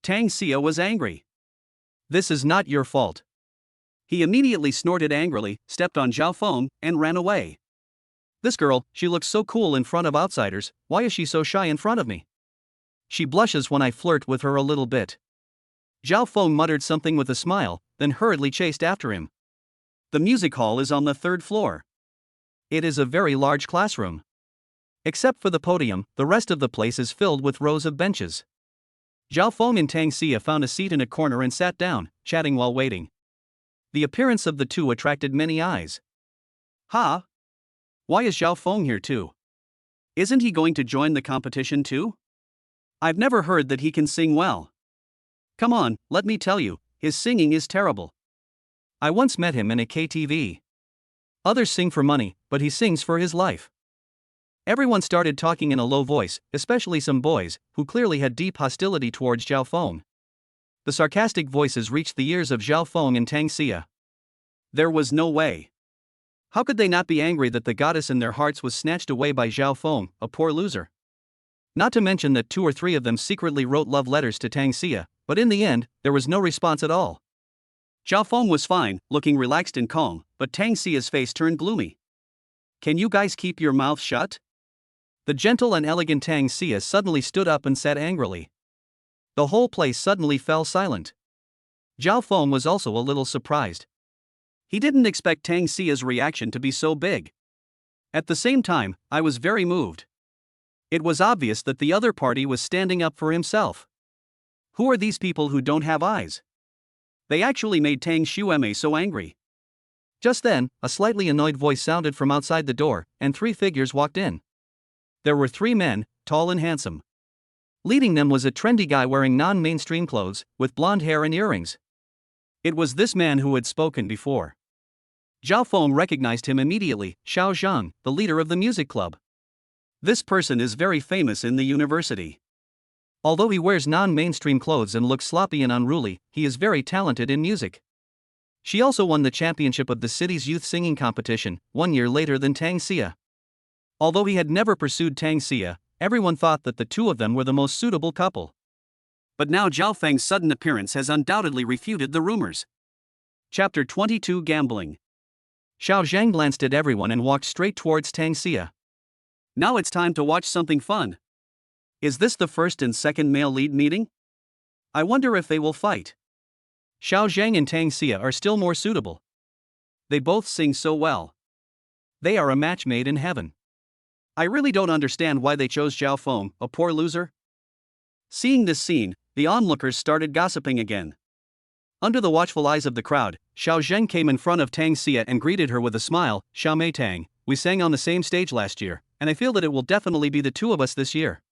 Tang Xia was angry. This is not your fault. He immediately snorted angrily, stepped on Zhao Feng, and ran away. This girl, she looks so cool in front of outsiders, why is she so shy in front of me? She blushes when I flirt with her a little bit. Zhao Feng muttered something with a smile, then hurriedly chased after him. The music hall is on the 3rd floor. It is a very large classroom. Except for the podium, the rest of the place is filled with rows of benches. Zhao Feng and Tang Xia found a seat in a corner and sat down, chatting while waiting. The appearance of the two attracted many eyes. Ha! Why is Zhao Feng here too? Isn't he going to join the competition too? I've never heard that he can sing well. Come on, let me tell you, his singing is terrible. I once met him in a KTV. Others sing for money, but he sings for his life. Everyone started talking in a low voice, especially some boys, who clearly had deep hostility towards Zhao Feng. The sarcastic voices reached the ears of Zhao Feng and Tang Xia. There was no way. How could they not be angry that the goddess in their hearts was snatched away by Zhao Feng, a poor loser? Not to mention that 2 or 3 of them secretly wrote love letters to Tang Xia, but in the end, there was no response at all. Zhao Feng was fine, looking relaxed and calm, but Tang Xia's face turned gloomy. Can you guys keep your mouth shut? The gentle and elegant Tang Xia suddenly stood up and said angrily. The whole place suddenly fell silent. Zhao Feng was also a little surprised. He didn't expect Tang Xia's reaction to be so big. At the same time, I was very moved. It was obvious that the other party was standing up for himself. Who are these people who don't have eyes? They actually made Tang Xueme so angry. Just then, a slightly annoyed voice sounded from outside the door, and 3 figures walked in. There were 3 men, tall and handsome. Leading them was a trendy guy wearing non-mainstream clothes, with blonde hair and earrings. It was this man who had spoken before. Zhao Feng recognized him immediately, Xiao Zhang, the leader of the music club. This person is very famous in the university. Although he wears non-mainstream clothes and looks sloppy and unruly, he is very talented in music. She also won the championship of the city's youth singing competition, 1 year later than Tang Xia. Although he had never pursued Tang Xia, everyone thought that the 2 of them were the most suitable couple. But now Zhao Feng's sudden appearance has undoubtedly refuted the rumors. Chapter 22 Gambling. Xiao Zhang glanced at everyone and walked straight towards Tang Xia. Now it's time to watch something fun. Is this the first and second male lead meeting? I wonder if they will fight. Xiao Zhang and Tang Xia are still more suitable. They both sing so well. They are a match made in heaven. I really don't understand why they chose Zhao Feng, a poor loser. Seeing this scene, the onlookers started gossiping again. Under the watchful eyes of the crowd, Xiao Zheng came in front of Tang Xia and greeted her with a smile. Xiao Mei Tang, we sang on the same stage last year, and I feel that it will definitely be the 2 of us this year.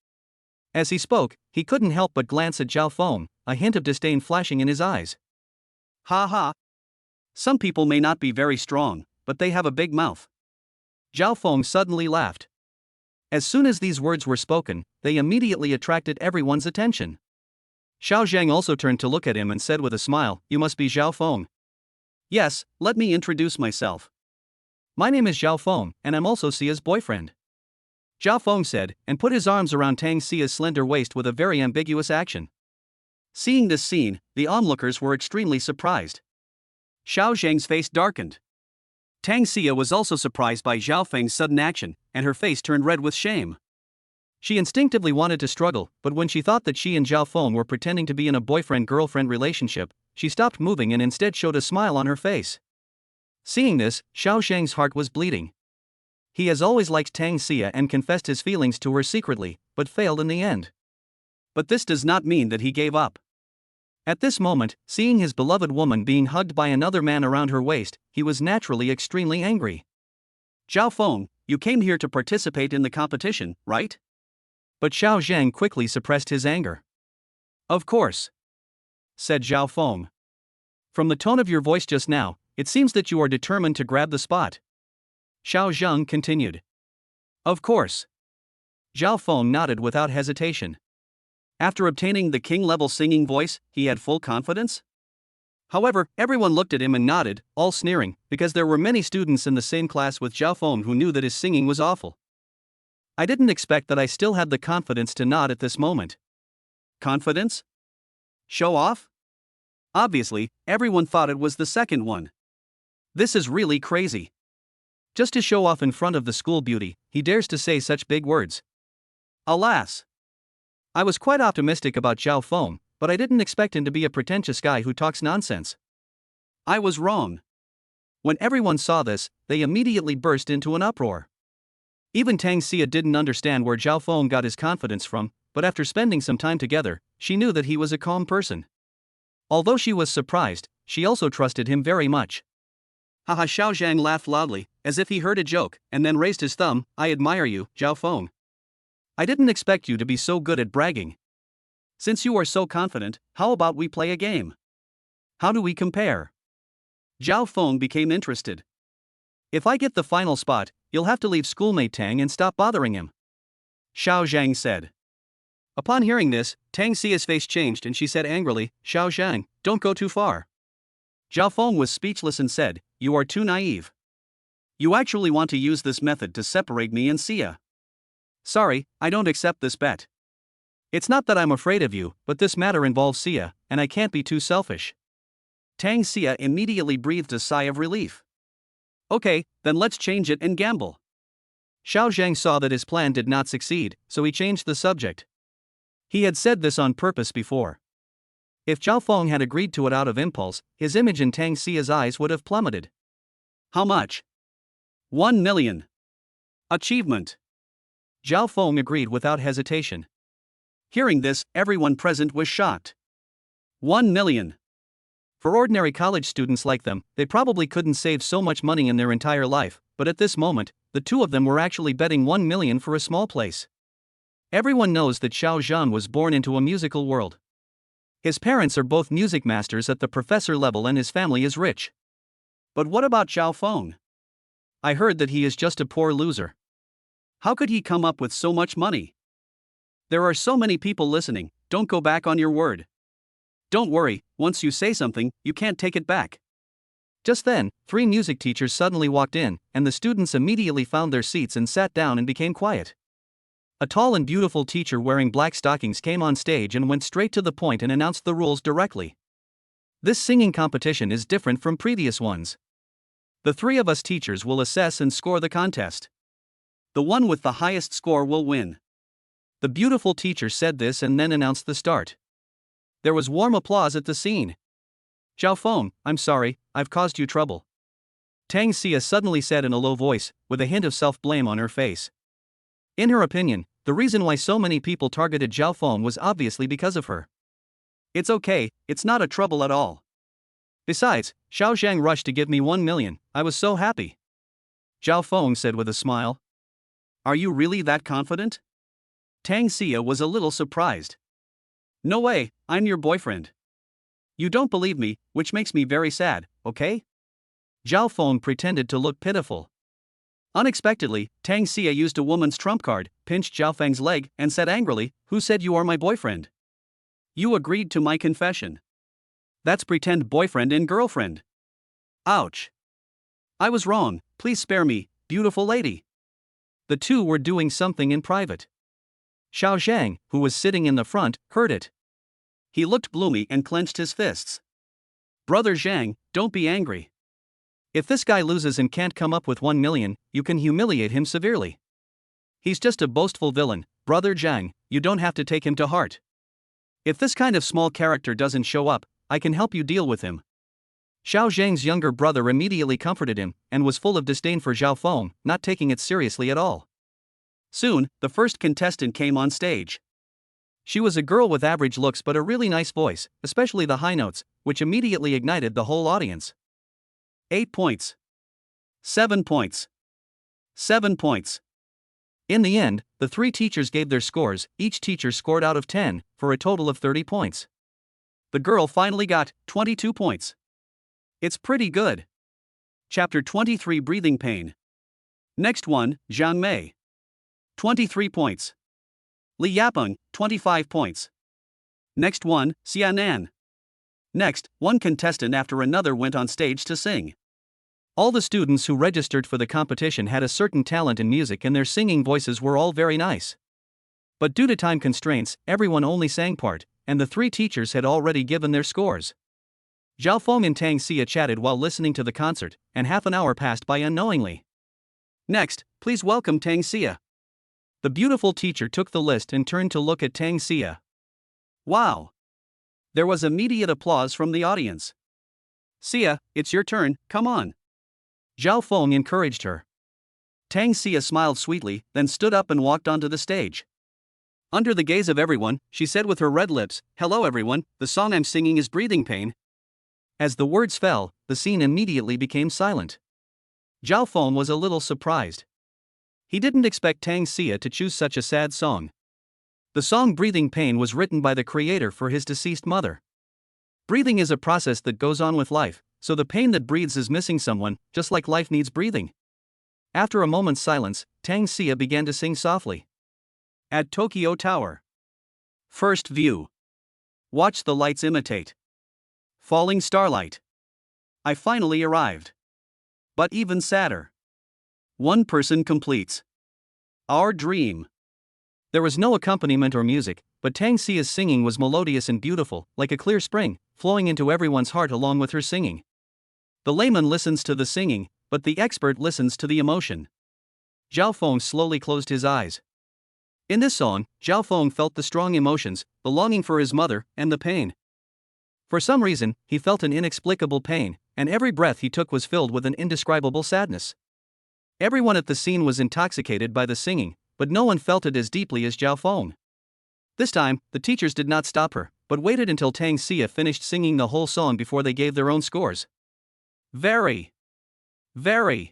As he spoke, he couldn't help but glance at Zhao Feng, a hint of disdain flashing in his eyes. Ha ha. Some people may not be very strong, but they have a big mouth. Zhao Feng suddenly laughed. As soon as these words were spoken, they immediately attracted everyone's attention. Xiao Zhang also turned to look at him and said with a smile, You must be Zhao Feng. Yes, let me introduce myself. My name is Zhao Feng, and I'm also Xia's boyfriend. Zhao Feng said, and put his arms around Tang Xia's slender waist with a very ambiguous action. Seeing this scene, the onlookers were extremely surprised. Xiao Zhang's face darkened. Tang Xia was also surprised by Zhao Feng's sudden action, and her face turned red with shame. She instinctively wanted to struggle, but when she thought that she and Zhao Feng were pretending to be in a boyfriend-girlfriend relationship, she stopped moving and instead showed a smile on her face. Seeing this, Xiao Zhang's heart was bleeding. He has always liked Tang Xia and confessed his feelings to her secretly, but failed in the end. But this does not mean that he gave up. At this moment, seeing his beloved woman being hugged by another man around her waist, he was naturally extremely angry. Zhao Feng, you came here to participate in the competition, right? But Xiao Zhang quickly suppressed his anger. Of course, said Zhao Feng. From the tone of your voice just now, it seems that you are determined to grab the spot. Xiao Zhang continued. Of course. Zhao Feng nodded without hesitation. After obtaining the king-level singing voice, he had full confidence? However, everyone looked at him and nodded, all sneering, because there were many students in the same class with Zhao Feng who knew that his singing was awful. I didn't expect that I still had the confidence to nod at this moment. Confidence? Show off? Obviously, everyone thought it was the second one. This is really crazy. Just to show off in front of the school beauty, he dares to say such big words. Alas! I was quite optimistic about Zhao Feng, but I didn't expect him to be a pretentious guy who talks nonsense. I was wrong. When everyone saw this, they immediately burst into an uproar. Even Tang Xia didn't understand where Zhao Feng got his confidence from, but after spending some time together, she knew that he was a calm person. Although she was surprised, she also trusted him very much. Haha, Xiao Zhang laughed loudly, as if he heard a joke, and then raised his thumb. I admire you, Zhao Feng. I didn't expect you to be so good at bragging. Since you are so confident, how about we play a game? How do we compare? Zhao Feng became interested. If I get the final spot, you'll have to leave schoolmate Tang and stop bothering him. Xiao Zhang said. Upon hearing this, Tang Xia's face changed and she said angrily, Xiao Zhang, don't go too far. Zhao Feng was speechless and said, You are too naive. You actually want to use this method to separate me and Sia? Sorry, I don't accept this bet. It's not that I'm afraid of you, but this matter involves Sia, and I can't be too selfish. Tang Sia immediately breathed a sigh of relief. Okay, then let's change it and gamble. Xiao Zhang saw that his plan did not succeed, so he changed the subject. He had said this on purpose before. If Zhao Feng had agreed to it out of impulse, his image in Tang Xia's eyes would have plummeted. How much? 1 million. Achievement. Zhao Feng agreed without hesitation. Hearing this, everyone present was shocked. 1 million. For ordinary college students like them, they probably couldn't save so much money in their entire life, but at this moment, the two of them were actually betting 1 million for a small place. Everyone knows that Xiao Zhan was born into a musical world. His parents are both music masters at the professor level and his family is rich. But what about Zhao Feng? I heard that he is just a poor loser. How could he come up with so much money? There are so many people listening, don't go back on your word. Don't worry, once you say something, you can't take it back. Just then, 3 music teachers suddenly walked in, and the students immediately found their seats and sat down and became quiet. A tall and beautiful teacher wearing black stockings came on stage and went straight to the point and announced the rules directly. This singing competition is different from previous ones. The 3 of us teachers will assess and score the contest. The one with the highest score will win. The beautiful teacher said this and then announced the start. There was warm applause at the scene. Zhao Feng, I'm sorry, I've caused you trouble. Tang Xia suddenly said in a low voice, with a hint of self-blame on her face. In her opinion, the reason why so many people targeted Zhao Feng was obviously because of her. It's okay, it's not a trouble at all. Besides, Xiao Zhang rushed to give me 1 million, I was so happy. Zhao Feng said with a smile. Are you really that confident? Tang Xia was a little surprised. No way, I'm your boyfriend. You don't believe me, which makes me very sad, okay? Zhao Feng pretended to look pitiful. Unexpectedly, Tang Xia used a woman's trump card, pinched Zhao Feng's leg, and said angrily, Who said you are my boyfriend? You agreed to my confession. That's pretend boyfriend and girlfriend. Ouch. I was wrong, please spare me, beautiful lady. The two were doing something in private. Xiao Zhang, who was sitting in the front, heard it. He looked gloomy and clenched his fists. Brother Zhang, don't be angry. If this guy loses and can't come up with 1 million, you can humiliate him severely. He's just a boastful villain, Brother Zhang, you don't have to take him to heart. If this kind of small character doesn't show up, I can help you deal with him. Xiao Zhang's younger brother immediately comforted him, and was full of disdain for Zhao Feng, not taking it seriously at all. Soon, the first contestant came on stage. She was a girl with average looks but a really nice voice, especially the high notes, which immediately ignited the whole audience. 8 points. 7 points. 7 points. In the end, the 3 teachers gave their scores, each teacher scored out of 10, for a total of 30 points. The girl finally got 22 points. It's pretty good. Chapter 23 Breathing Pain. Next one, Zhang Mei. 23 points. Li Yapeng, 25 points. Next one, Xianan. Next, one contestant after another went on stage to sing. All the students who registered for the competition had a certain talent in music and their singing voices were all very nice. But due to time constraints, everyone only sang part, and the 3 teachers had already given their scores. Zhao Feng and Tang Xia chatted while listening to the concert, and half an hour passed by unknowingly. Next, please welcome Tang Xia. The beautiful teacher took the list and turned to look at Tang Xia. Wow! There was immediate applause from the audience. Xia, it's your turn, come on. Zhao Feng encouraged her. Tang Xia smiled sweetly, then stood up and walked onto the stage. Under the gaze of everyone, she said with her red lips, Hello everyone, the song I'm singing is Breathing Pain. As the words fell, the scene immediately became silent. Zhao Feng was a little surprised. He didn't expect Tang Xia to choose such a sad song. The song Breathing Pain was written by the creator for his deceased mother. Breathing is a process that goes on with life, so the pain that breathes is missing someone, just like life needs breathing. After a moment's silence, Tang Xia began to sing softly. At Tokyo Tower. First view. Watch the lights imitate. Falling starlight. I finally arrived. But even sadder. One person completes our dream. There was no accompaniment or music, but Tang Xia's singing was melodious and beautiful, like a clear spring, flowing into everyone's heart along with her singing. The layman listens to the singing, but the expert listens to the emotion. Zhao Feng slowly closed his eyes. In this song, Zhao Feng felt the strong emotions, the longing for his mother, and the pain. For some reason, he felt an inexplicable pain, and every breath he took was filled with an indescribable sadness. Everyone at the scene was intoxicated by the singing, but no one felt it as deeply as Zhao Feng. This time, the teachers did not stop her, but waited until Tang Xia finished singing the whole song before they gave their own scores. Very. Tang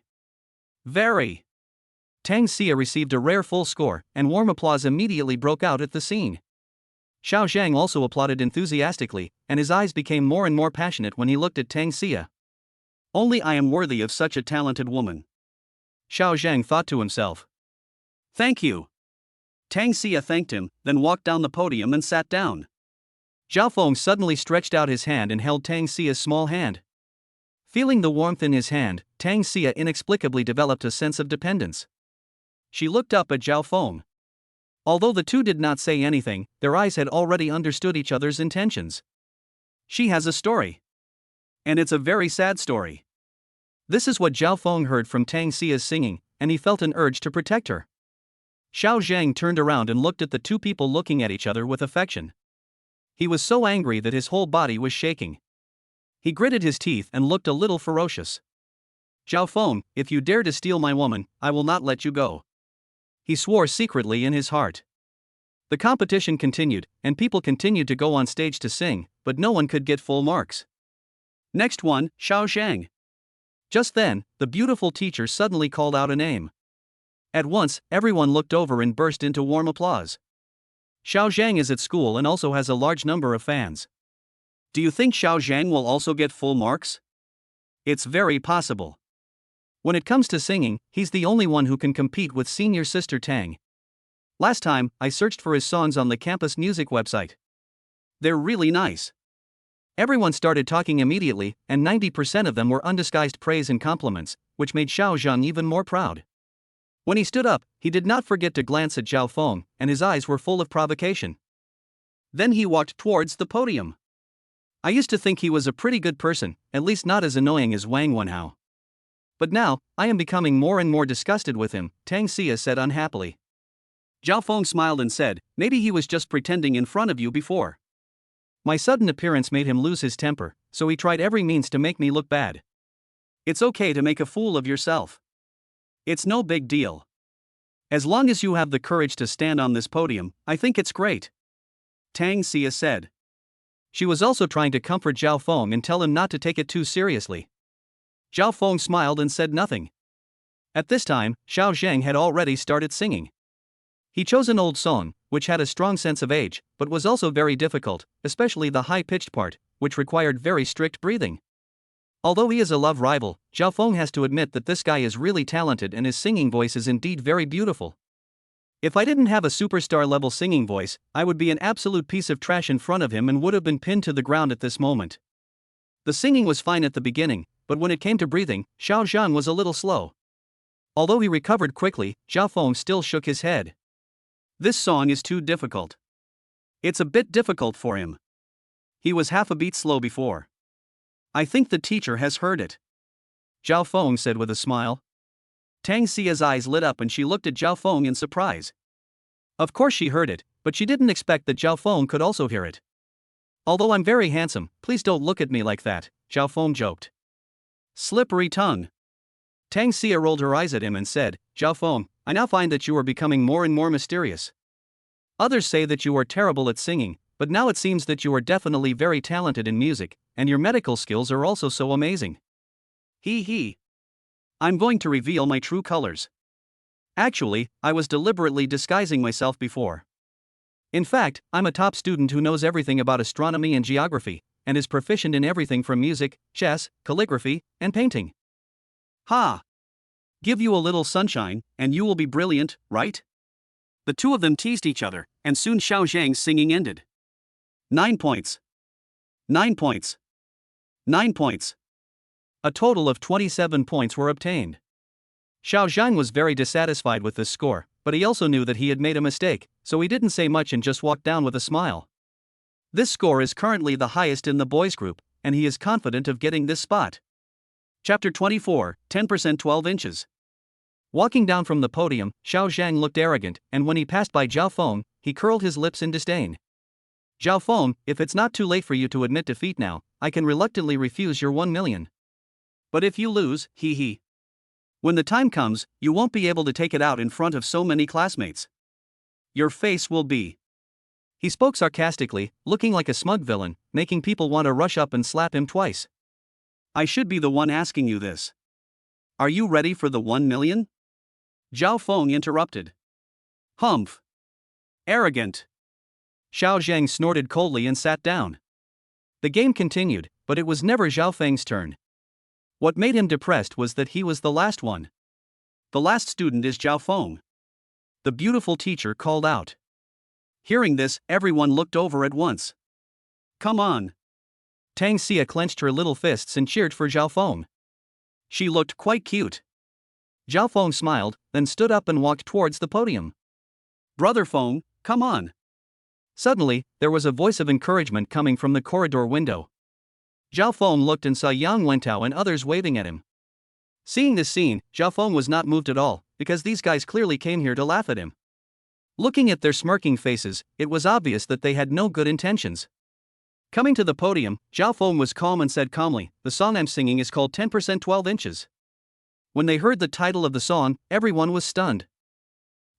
Xia received a rare full score, and warm applause immediately broke out at the scene. Xiao Zhang also applauded enthusiastically, and his eyes became more and more passionate when he looked at Tang Xia. Only I am worthy of such a talented woman, Xiao Zhang thought to himself. Thank you. Tang Xia thanked him, then walked down the podium and sat down. Zhao Feng suddenly stretched out his hand and held Tang Xia's small hand. Feeling the warmth in his hand, Tang Xia inexplicably developed a sense of dependence. She looked up at Zhao Feng. Although the two did not say anything, their eyes had already understood each other's intentions. She has a story. And it's a very sad story. This is what Zhao Feng heard from Tang Xia's singing, and he felt an urge to protect her. Xiao Zhang turned around and looked at the two people looking at each other with affection. He was so angry that his whole body was shaking. He gritted his teeth and looked a little ferocious. Zhao Feng, if you dare to steal my woman, I will not let you go. He swore secretly in his heart. The competition continued, and people continued to go on stage to sing, but no one could get full marks. Next one, Xiao Zhang. Just then, the beautiful teacher suddenly called out a name. At once, everyone looked over and burst into warm applause. Xiao Zhang is at school and also has a large number of fans. Do you think Xiao Zhang will also get full marks? It's very possible. When it comes to singing, he's the only one who can compete with senior sister Tang. Last time, I searched for his songs on the campus music website. They're really nice. Everyone started talking immediately, and 90% of them were undisguised praise and compliments, which made Xiao Zhang even more proud. When he stood up, he did not forget to glance at Zhao Feng, and his eyes were full of provocation. Then he walked towards the podium. I used to think he was a pretty good person, at least not as annoying as Wang Wenhao. But now, I am becoming more and more disgusted with him, Tang Xia said unhappily. Zhao Feng smiled and said, maybe he was just pretending in front of you before. My sudden appearance made him lose his temper, so he tried every means to make me look bad. It's okay to make a fool of yourself. It's no big deal. As long as you have the courage to stand on this podium, I think it's great, Tang Xia said. She was also trying to comfort Zhao Feng and tell him not to take it too seriously. Zhao Feng smiled and said nothing. At this time, Xiao Zhang had already started singing. He chose an old song, which had a strong sense of age, but was also very difficult, especially the high-pitched part, which required very strict breathing. Although he is a love rival, Zhao Feng has to admit that this guy is really talented and his singing voice is indeed very beautiful. If I didn't have a superstar-level singing voice, I would be an absolute piece of trash in front of him and would have been pinned to the ground at this moment. The singing was fine at the beginning, but when it came to breathing, Xiao Zhang was a little slow. Although he recovered quickly, Zhao Feng still shook his head. This song is too difficult. It's a bit difficult for him. He was half a beat slow before. I think the teacher has heard it, Zhao Feng said with a smile. Tang Xia's eyes lit up and she looked at Zhao Feng in surprise. Of course she heard it, but she didn't expect that Zhao Feng could also hear it. Although I'm very handsome, please don't look at me like that, Zhao Feng joked. Slippery tongue. Tang Xia rolled her eyes at him and said, Zhao Feng, I now find that you are becoming more and more mysterious. Others say that you are terrible at singing, but now it seems that you are definitely very talented in music, and your medical skills are also so amazing. He. I'm going to reveal my true colors. Actually, I was deliberately disguising myself before. In fact, I'm a top student who knows everything about astronomy and geography, and is proficient in everything from music, chess, calligraphy, and painting. Ha! Give you a little sunshine, and you will be brilliant, right? The two of them teased each other, and soon Xiao Zhang's singing ended. 9 points. 9 points. 9 points. A total of 27 points were obtained. Xiao Zhang was very dissatisfied with this score, but he also knew that he had made a mistake, so he didn't say much and just walked down with a smile. This score is currently the highest in the boys group, and he is confident of getting this spot. Chapter 24, 10% 12 inches. Walking down from the podium, Xiao Zhang looked arrogant, and when he passed by Zhao Feng, he curled his lips in disdain. Zhao Feng, if it's not too late for you to admit defeat now, I can reluctantly refuse your 1 million. But if you lose, hee. When the time comes, you won't be able to take it out in front of so many classmates. Your face will be. He spoke sarcastically, looking like a smug villain, making people want to rush up and slap him twice. I should be the one asking you this. Are you ready for the 1 million? Zhao Feng interrupted. Humph. Arrogant. Xiao Zhang snorted coldly and sat down. The game continued, but it was never Zhao Feng's turn. What made him depressed was that he was the last one. The last student is Zhao Feng. The beautiful teacher called out. Hearing this, everyone looked over at once. Come on. Tang Xia clenched her little fists and cheered for Zhao Feng. She looked quite cute. Zhao Feng smiled, then stood up and walked towards the podium. Brother Feng, come on. Suddenly, there was a voice of encouragement coming from the corridor window. Zhao Feng looked and saw Yang Wentao and others waving at him. Seeing this scene, Zhao Feng was not moved at all, because these guys clearly came here to laugh at him. Looking at their smirking faces, it was obvious that they had no good intentions. Coming to the podium, Zhao Feng was calm and said calmly, the song I'm singing is called 10% 12 inches. When they heard the title of the song, everyone was stunned.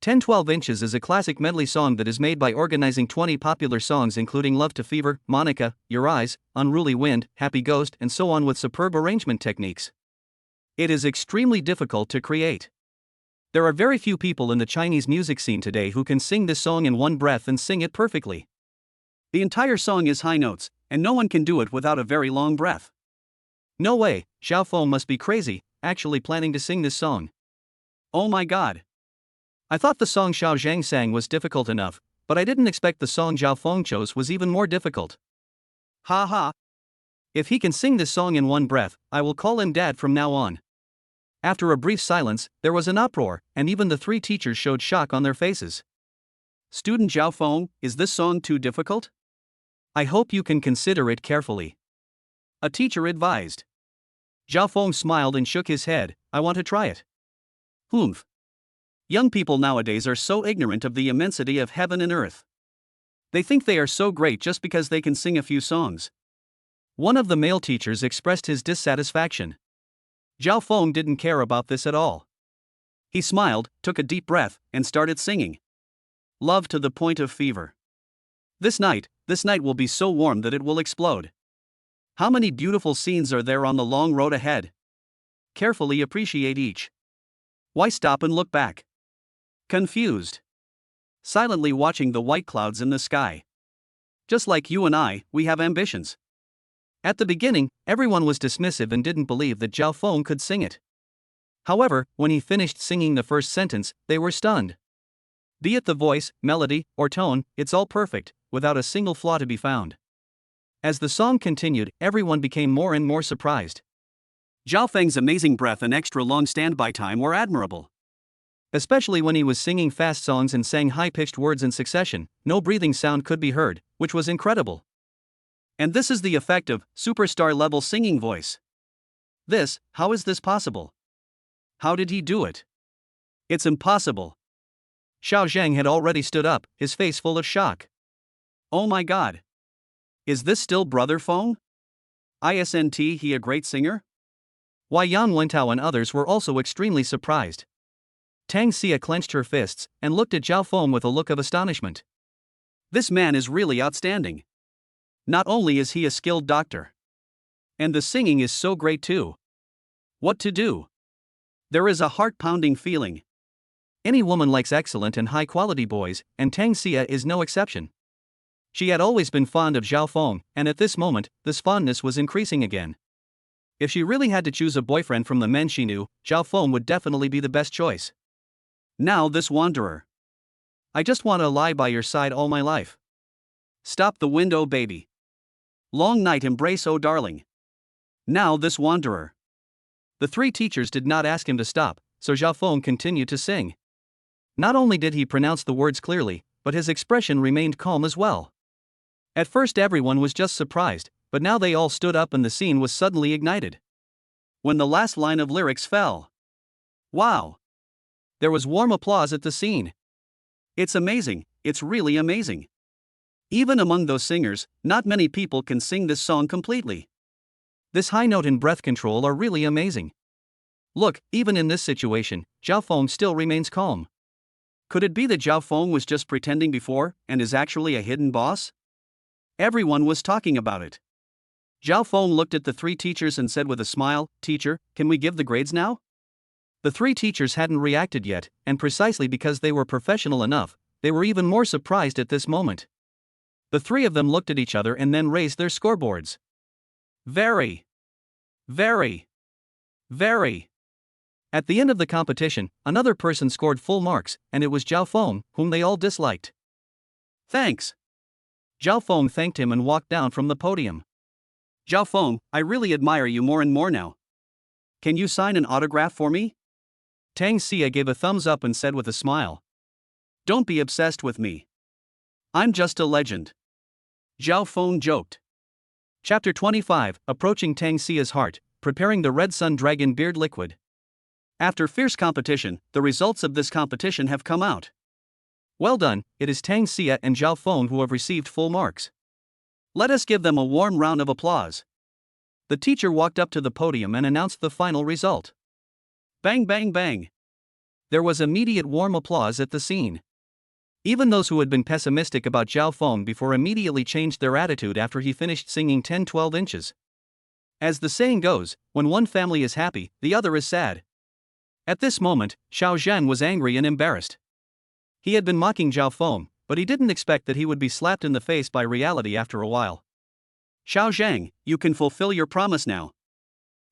10-12 Inches is a classic medley song that is made by organizing 20 popular songs including Love to Fever, Monica, Your Eyes, Unruly Wind, Happy Ghost and so on with superb arrangement techniques. It is extremely difficult to create. There are very few people in the Chinese music scene today who can sing this song in one breath and sing it perfectly. The entire song is high notes, and no one can do it without a very long breath. No way, Zhao Feng must be crazy, actually planning to sing this song. Oh my god. I thought the song Xiao Zhang sang was difficult enough, but I didn't expect the song Zhao Feng chose was even more difficult. Ha ha. If he can sing this song in one breath, I will call him dad from now on. After a brief silence, there was an uproar, and even the 3 teachers showed shock on their faces. Student Zhao Feng, is this song too difficult? I hope you can consider it carefully. A teacher advised. Zhao Feng smiled and shook his head, I want to try it. Humph. Young people nowadays are so ignorant of the immensity of heaven and earth. They think they are so great just because they can sing a few songs. One of the male teachers expressed his dissatisfaction. Zhao Feng didn't care about this at all. He smiled, took a deep breath, and started singing. Love to the point of fever. This night will be so warm that it will explode. How many beautiful scenes are there on the long road ahead? Carefully appreciate each. Why stop and look back? Confused. Silently watching the white clouds in the sky. Just like you and I, we have ambitions. At the beginning, everyone was dismissive and didn't believe that Zhao Feng could sing it. However, when he finished singing the first sentence, they were stunned. Be it the voice, melody, or tone, it's all perfect, without a single flaw to be found. As the song continued, everyone became more and more surprised. Zhao Feng's amazing breath and extra long standby time were admirable. Especially when he was singing fast songs and sang high-pitched words in succession, no breathing sound could be heard, which was incredible. And this is the effect of superstar-level singing voice. How is this possible? How did he do it? It's impossible. Xiao Zhang had already stood up, his face full of shock. Oh my god. Is this still Brother Feng? Isn't he a great singer? Why Yang Wentao and others were also extremely surprised. Tang Xia clenched her fists and looked at Zhao Feng with a look of astonishment. This man is really outstanding. Not only is he a skilled doctor, and the singing is so great too. What to do? There is a heart-pounding feeling. Any woman likes excellent and high-quality boys, and Tang Xia is no exception. She had always been fond of Zhao Feng, and at this moment, this fondness was increasing again. If she really had to choose a boyfriend from the men she knew, Zhao Feng would definitely be the best choice. Now this wanderer. I just want to lie by your side all my life. Stop the window, baby. Long night embrace, oh darling. Now this wanderer. The 3 teachers did not ask him to stop, so Zhao Feng continued to sing. Not only did he pronounce the words clearly, but his expression remained calm as well. At first everyone was just surprised, but now they all stood up and the scene was suddenly ignited. When the last line of lyrics fell. Wow! There was warm applause at the scene. It's amazing, it's really amazing. Even among those singers, not many people can sing this song completely. This high note and breath control are really amazing. Look, even in this situation, Zhao Feng still remains calm. Could it be that Zhao Feng was just pretending before, and is actually a hidden boss? Everyone was talking about it. Zhao Feng looked at the three teachers and said with a smile, "Teacher, can we give the grades now?" The three teachers hadn't reacted yet, and precisely because they were professional enough, they were even more surprised at this moment. The three of them looked at each other and then raised their scoreboards. Very. At the end of the competition, another person scored full marks, and it was Zhao Feng, whom they all disliked. Thanks. Zhao Feng thanked him and walked down from the podium. Zhao Feng, I really admire you more and more now. Can you sign an autograph for me? Tang Xia gave a thumbs up and said with a smile. Don't be obsessed with me. I'm just a legend. Zhao Feng joked. Chapter 25, Approaching Tang Xia's Heart, Preparing the Red Sun Dragon Beard Liquid. After fierce competition, the results of this competition have come out. Well done, it is Tang Xia and Zhao Feng who have received full marks. Let us give them a warm round of applause. The teacher walked up to the podium and announced the final result. Bang bang bang. There was immediate warm applause at the scene. Even those who had been pessimistic about Zhao Feng before immediately changed their attitude after he finished singing 10-12 inches. As the saying goes, when one family is happy, the other is sad. At this moment, Xiao Zhan was angry and embarrassed. He had been mocking Zhao Feng, but he didn't expect that he would be slapped in the face by reality after a while. Xiao Zhang, you can fulfill your promise now.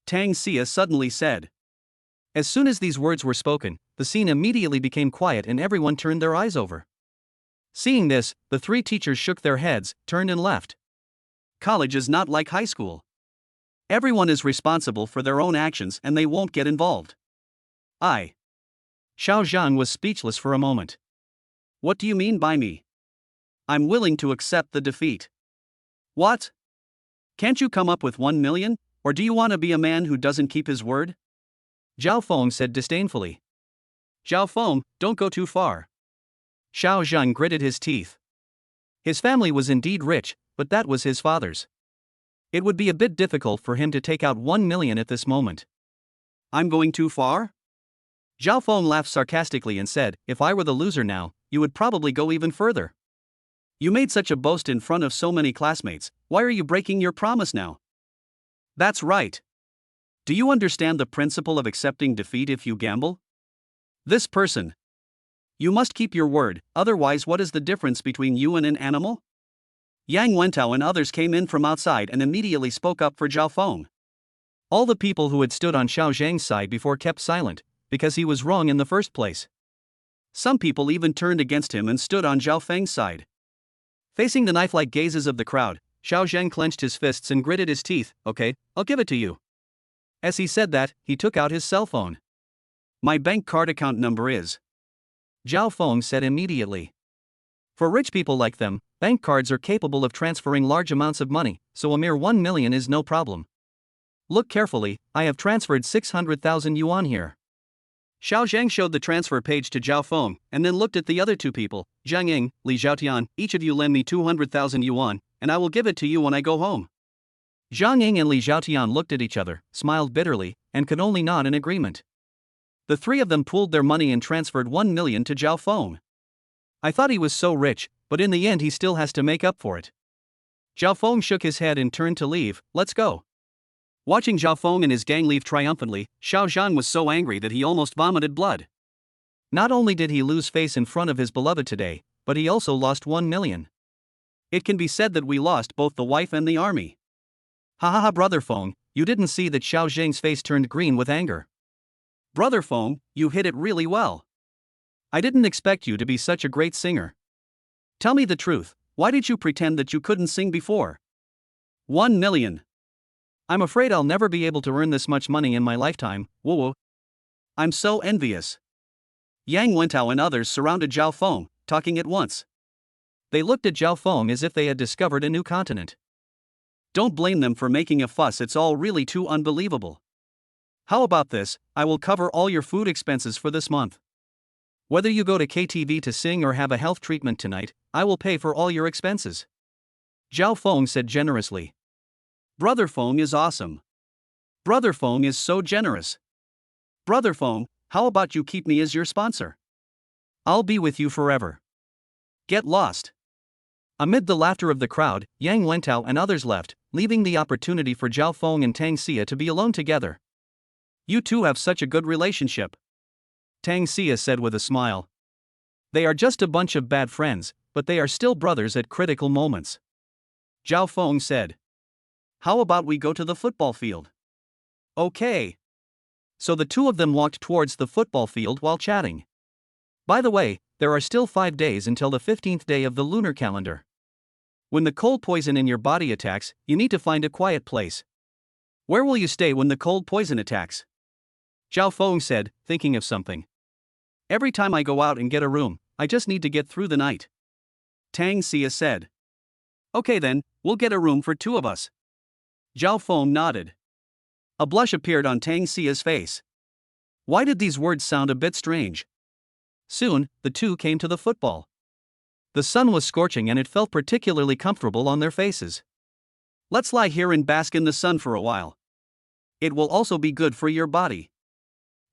Tang Xia suddenly said. As soon as these words were spoken, the scene immediately became quiet and everyone turned their eyes over. Seeing this, the three teachers shook their heads, turned and left. College is not like high school. Everyone is responsible for their own actions and they won't get involved. Xiao Zhan was speechless for a moment. What do you mean by me? I'm willing to accept the defeat. What? Can't you come up with 1 million, or do you want to be a man who doesn't keep his word? Zhao Feng said disdainfully. Zhao Feng, don't go too far. Xiao Zhan gritted his teeth. His family was indeed rich, but that was his father's. It would be a bit difficult for him to take out 1 million at this moment. I'm going too far? Zhao Feng laughed sarcastically and said, if I were the loser now, you would probably go even further. You made such a boast in front of so many classmates, why are you breaking your promise now? That's right. Do you understand the principle of accepting defeat if you gamble? This person. You must keep your word, otherwise what is the difference between you and an animal? Yang Wentao and others came in from outside and immediately spoke up for Zhao Feng. All the people who had stood on Xiao Zhang's side before kept silent, because he was wrong in the first place. Some people even turned against him and stood on Zhao Feng's side. Facing the knife-like gazes of the crowd, Xiao Zhang clenched his fists and gritted his teeth. Okay, I'll give it to you. As he said that, he took out his cell phone. My bank card account number is. Zhao Feng said immediately. For rich people like them, bank cards are capable of transferring large amounts of money, so a mere 1 million is no problem. Look carefully, I have transferred 600,000 yuan here. Xiao Zhang showed the transfer page to Zhao Feng, and then looked at the other two people, Zhang Ying, Li Zhaotian, each of you lend me 200,000 yuan, and I will give it to you when I go home. Zhang Ying and Li Zhaotian looked at each other, smiled bitterly, and could only nod in agreement. The three of them pooled their money and transferred 1 million to Zhao Feng. I thought he was so rich, but in the end he still has to make up for it. Zhao Feng shook his head and turned to leave. Let's go. Watching Zhao Feng and his gang leave triumphantly, Xiao Zhan was so angry that he almost vomited blood. Not only did he lose face in front of his beloved today, but he also lost 1 million. It can be said that we lost both the wife and the army. Ha ha ha, Brother Feng, you didn't see that Xiao Zhang's face turned green with anger. Brother Feng, you hit it really well. I didn't expect you to be such a great singer. Tell me the truth, why did you pretend that you couldn't sing before? 1 million. I'm afraid I'll never be able to earn this much money in my lifetime. Whoa. I'm so envious. Yang Wentao and others surrounded Zhao Feng, talking at once. They looked at Zhao Feng as if they had discovered a new continent. Don't blame them for making a fuss, it's all really too unbelievable. How about this, I will cover all your food expenses for this month. Whether you go to KTV to sing or have a health treatment tonight, I will pay for all your expenses. Zhao Feng said generously. Brother Feng is awesome. Brother Feng is so generous. Brother Feng, how about you keep me as your sponsor? I'll be with you forever. Get lost. Amid the laughter of the crowd, Yang Wentao and others left, leaving the opportunity for Zhao Feng and Tang Xia to be alone together. You two have such a good relationship. Tang Xia said with a smile. They are just a bunch of bad friends, but they are still brothers at critical moments. Zhao Feng said. How about we go to the football field? Okay. So the two of them walked towards the football field while chatting. By the way, there are still 5 days until the 15th day of the lunar calendar. When the cold poison in your body attacks, you need to find a quiet place. Where will you stay when the cold poison attacks? Zhao Feng said, thinking of something. Every time I go out and get a room, I just need to get through the night. Tang Xia said. Okay then, we'll get a room for 2 of us. Zhao Feng nodded. A blush appeared on Tang Xia's face. Why did these words sound a bit strange? Soon, the two came to the football. The sun was scorching and it felt particularly comfortable on their faces. Let's lie here and bask in the sun for a while. It will also be good for your body.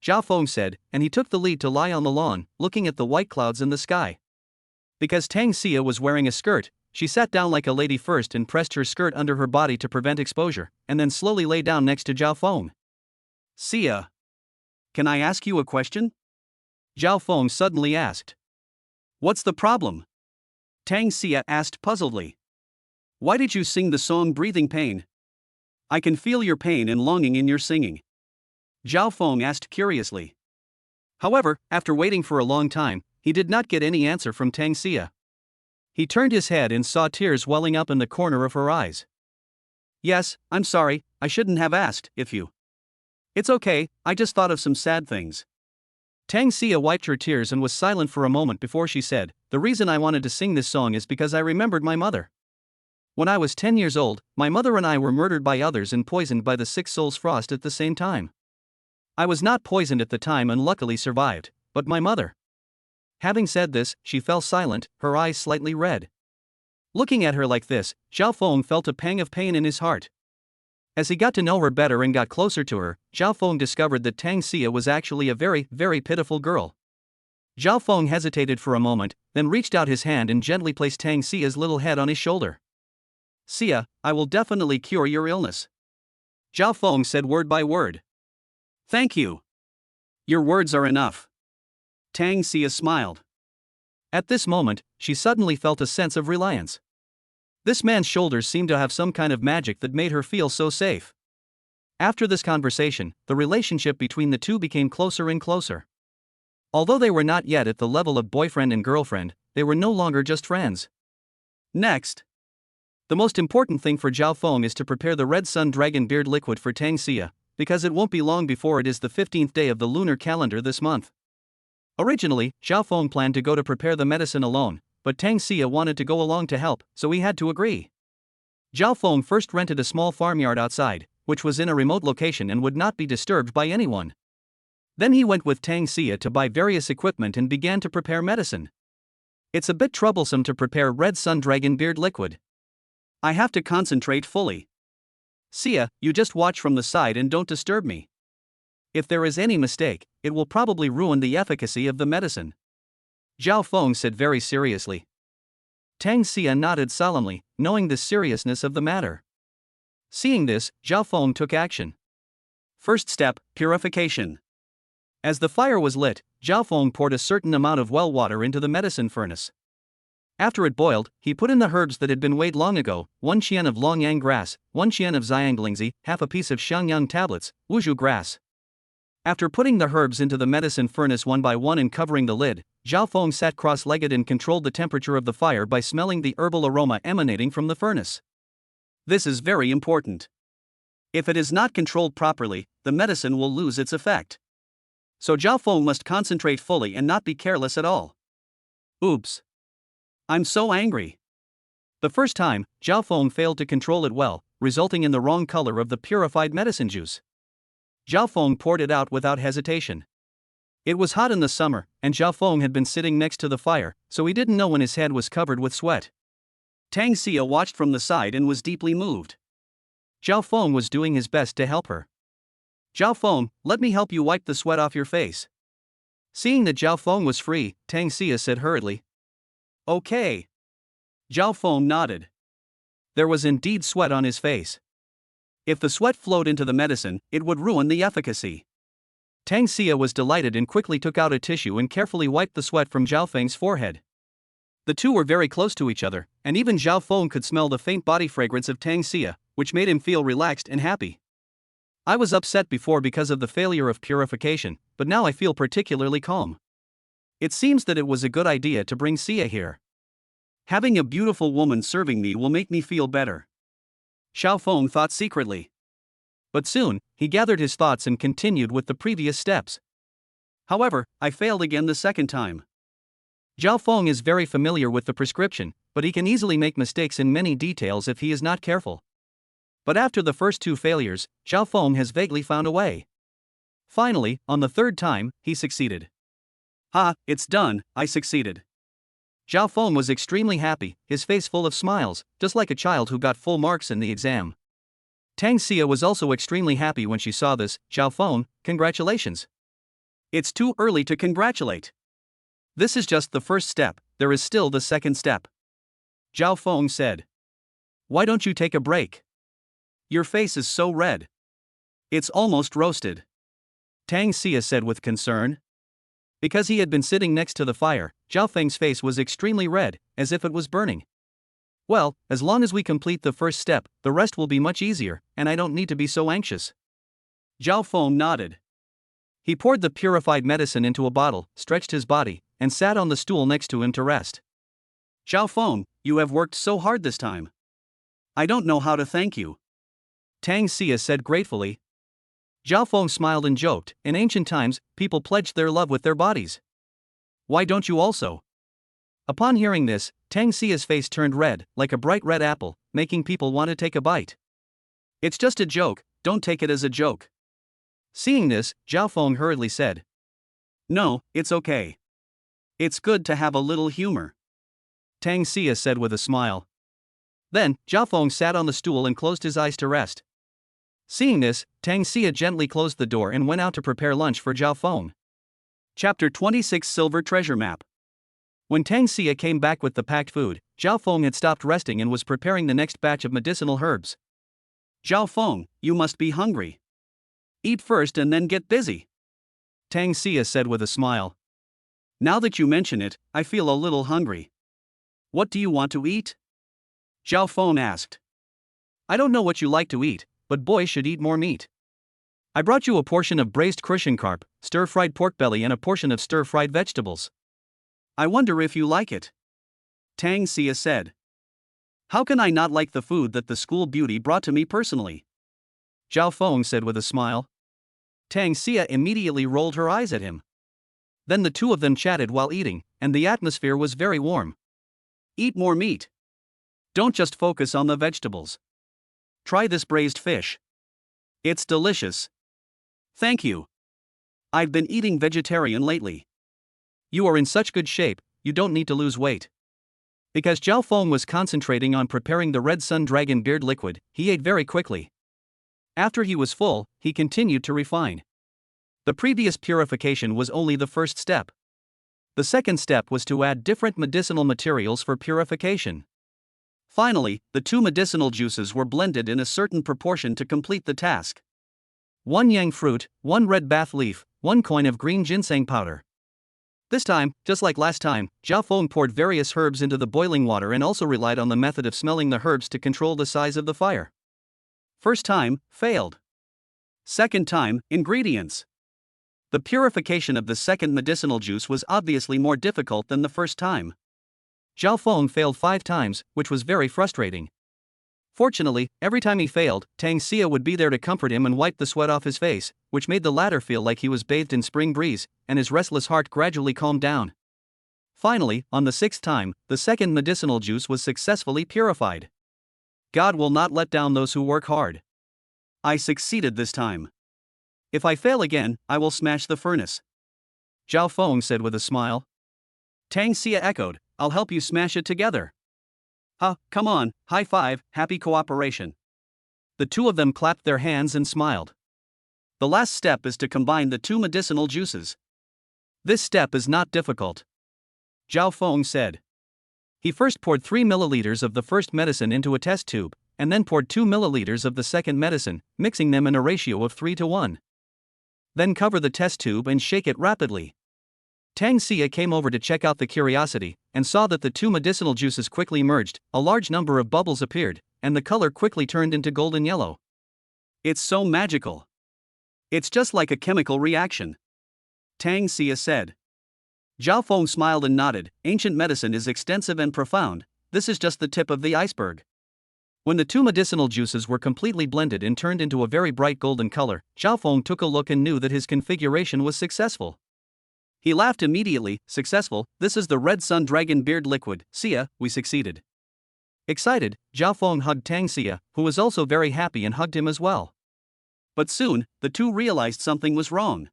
Zhao Feng said, and he took the lead to lie on the lawn, looking at the white clouds in the sky. Because Tang Xia was wearing a skirt, she sat down like a lady first and pressed her skirt under her body to prevent exposure, and then slowly lay down next to Zhao Feng. Xia, can I ask you a question? Zhao Feng suddenly asked. What's the problem? Tang Xia asked puzzledly. Why did you sing the song Breathing Pain? I can feel your pain and longing in your singing. Zhao Feng asked curiously. However, after waiting for a long time, he did not get any answer from Tang Xia. He turned his head and saw tears welling up in the corner of her eyes. Yes, I'm sorry, I shouldn't have asked if you. It's okay, I just thought of some sad things. Tang Xia wiped her tears and was silent for a moment before she said, the reason I wanted to sing this song is because I remembered my mother. When I was 10 years old, my mother and I were murdered by others and poisoned by the 6 souls frost at the same time. I was not poisoned at the time and luckily survived, but my mother. Having said this, she fell silent, her eyes slightly red. Looking at her like this, Zhao Feng felt a pang of pain in his heart. As he got to know her better and got closer to her, Zhao Feng discovered that Tang Xia was actually a very, very pitiful girl. Zhao Feng hesitated for a moment, then reached out his hand and gently placed Tang Xia's little head on his shoulder. Xia, I will definitely cure your illness. Zhao Feng said word by word. Thank you. Your words are enough. Tang Xia smiled. At this moment, she suddenly felt a sense of reliance. This man's shoulders seemed to have some kind of magic that made her feel so safe. After this conversation, the relationship between the two became closer and closer. Although they were not yet at the level of boyfriend and girlfriend, they were no longer just friends. Next. The most important thing for Zhao Feng is to prepare the Red Sun Dragon Beard liquid for Tang Xia, because it won't be long before it is the 15th day of the lunar calendar this month. Originally, Zhao Feng planned to go to prepare the medicine alone, but Tang Xia wanted to go along to help, so he had to agree. Zhao Feng first rented a small farmyard outside, which was in a remote location and would not be disturbed by anyone. Then he went with Tang Xia to buy various equipment and began to prepare medicine. It's a bit troublesome to prepare Red Sun Dragon Beard liquid. I have to concentrate fully. Xia, you just watch from the side and don't disturb me. If there is any mistake, it will probably ruin the efficacy of the medicine. Zhao Feng said very seriously. Tang Xia nodded solemnly, knowing the seriousness of the matter. Seeing this, Zhao Feng took action. First step, purification. As the fire was lit, Zhao Feng poured a certain amount of well water into the medicine furnace. After it boiled, he put in the herbs that had been weighed long ago, 1 qian of longyang grass, 1 qian of xianglingzi, half a piece of xiangyang tablets, wuzhu grass. After putting the herbs into the medicine furnace one by one and covering the lid, Zhao Feng sat cross-legged and controlled the temperature of the fire by smelling the herbal aroma emanating from the furnace. This is very important. If it is not controlled properly, the medicine will lose its effect. So Zhao Feng must concentrate fully and not be careless at all. Oops. I'm so angry. The first time, Zhao Feng failed to control it well, resulting in the wrong color of the purified medicine juice. Zhao Feng poured it out without hesitation. It was hot in the summer, and Zhao Feng had been sitting next to the fire, so he didn't know when his head was covered with sweat. Tang Xia watched from the side and was deeply moved. Zhao Feng was doing his best to help her. Zhao Feng, let me help you wipe the sweat off your face. Seeing that Zhao Feng was free, Tang Xia said hurriedly. Okay. Zhao Feng nodded. There was indeed sweat on his face. If the sweat flowed into the medicine, it would ruin the efficacy. Tang Xia was delighted and quickly took out a tissue and carefully wiped the sweat from Zhao Feng's forehead. The two were very close to each other, and even Zhao Feng could smell the faint body fragrance of Tang Xia, which made him feel relaxed and happy. I was upset before because of the failure of purification, but now I feel particularly calm. It seems that it was a good idea to bring Xia here. Having a beautiful woman serving me will make me feel better. Zhao Feng thought secretly. But soon, he gathered his thoughts and continued with the previous steps. However, I failed again the second time. Zhao Feng is very familiar with the prescription, but he can easily make mistakes in many details if he is not careful. But after the first two failures, Zhao Feng has vaguely found a way. Finally, on the third time, he succeeded. Ha, it's done, I succeeded. Zhao Feng was extremely happy, his face full of smiles, just like a child who got full marks in the exam. Tang Xia was also extremely happy when she saw this. Zhao Feng, congratulations. It's too early to congratulate. This is just the first step, there is still the second step. Zhao Feng said. Why don't you take a break? Your face is so red. It's almost roasted. Tang Xia said with concern. Because he had been sitting next to the fire, Zhao Feng's face was extremely red, as if it was burning. Well, as long as we complete the first step, the rest will be much easier, and I don't need to be so anxious. Zhao Feng nodded. He poured the purified medicine into a bottle, stretched his body, and sat on the stool next to him to rest. Zhao Feng, you have worked so hard this time. I don't know how to thank you. Tang Xia said gratefully. Zhao Feng smiled and joked. In ancient times, people pledged their love with their bodies. Why don't you also? Upon hearing this, Tang Xia's face turned red, like a bright red apple, making people want to take a bite. It's just a joke, don't take it as a joke. Seeing this, Zhao Feng hurriedly said. No, it's okay. It's good to have a little humor. Tang Xia said with a smile. Then, Zhao Feng sat on the stool and closed his eyes to rest. Seeing this, Tang Xia gently closed the door and went out to prepare lunch for Zhao Feng. Chapter 26 Silver Treasure Map. When Tang Xia came back with the packed food, Zhao Feng had stopped resting and was preparing the next batch of medicinal herbs. Zhao Feng, you must be hungry. Eat first and then get busy. Tang Xia said with a smile. Now that you mention it, I feel a little hungry. What do you want to eat? Zhao Feng asked. I don't know what you like to eat, but boys should eat more meat. I brought you a portion of braised crucian carp, stir-fried pork belly and a portion of stir-fried vegetables. I wonder if you like it. Tang Xia said. How can I not like the food that the school beauty brought to me personally? Zhao Feng said with a smile. Tang Xia immediately rolled her eyes at him. Then the two of them chatted while eating, and the atmosphere was very warm. Eat more meat. Don't just focus on the vegetables. Try this braised fish. It's delicious. Thank you. I've been eating vegetarian lately. You are in such good shape, you don't need to lose weight. Because Zhao Feng was concentrating on preparing the Red Sun Dragon Beard liquid, he ate very quickly. After he was full, he continued to refine. The previous purification was only the first step. The second step was to add different medicinal materials for purification. Finally, the two medicinal juices were blended in a certain proportion to complete the task. 1 yang fruit, 1 red bath leaf, 1 coin of green ginseng powder. This time, just like last time, Zhao Feng poured various herbs into the boiling water and also relied on the method of smelling the herbs to control the size of the fire. First time, failed. Second time, ingredients. The purification of the second medicinal juice was obviously more difficult than the first time. Zhao Feng failed 5 times, which was very frustrating. Fortunately, every time he failed, Tang Xia would be there to comfort him and wipe the sweat off his face, which made the latter feel like he was bathed in spring breeze, and his restless heart gradually calmed down. Finally, on the 6th time, the second medicinal juice was successfully purified. God will not let down those who work hard. I succeeded this time. If I fail again, I will smash the furnace. Zhao Feng said with a smile. Tang Xia echoed, I'll help you smash it together. Come on, high five, happy cooperation. The two of them clapped their hands and smiled. The last step is to combine the two medicinal juices. This step is not difficult. Zhao Feng said. He first poured 3 milliliters of the first medicine into a test tube, and then poured 2 milliliters of the second medicine, mixing them in a ratio of 3:1. Then cover the test tube and shake it rapidly. Tang Xia came over to check out the curiosity, and saw that the two medicinal juices quickly merged, a large number of bubbles appeared, and the color quickly turned into golden yellow. It's so magical. It's just like a chemical reaction. Tang Xia said. Zhao Feng smiled and nodded. Ancient medicine is extensive and profound, this is just the tip of the iceberg. When the two medicinal juices were completely blended and turned into a very bright golden color, Zhao Feng took a look and knew that his configuration was successful. He laughed immediately. Successful, this is the Red Sun Dragon Beard Liquid. Xia, we succeeded. Excited, Zhao Feng hugged Tang Xia, who was also very happy and hugged him as well. But soon, the two realized something was wrong.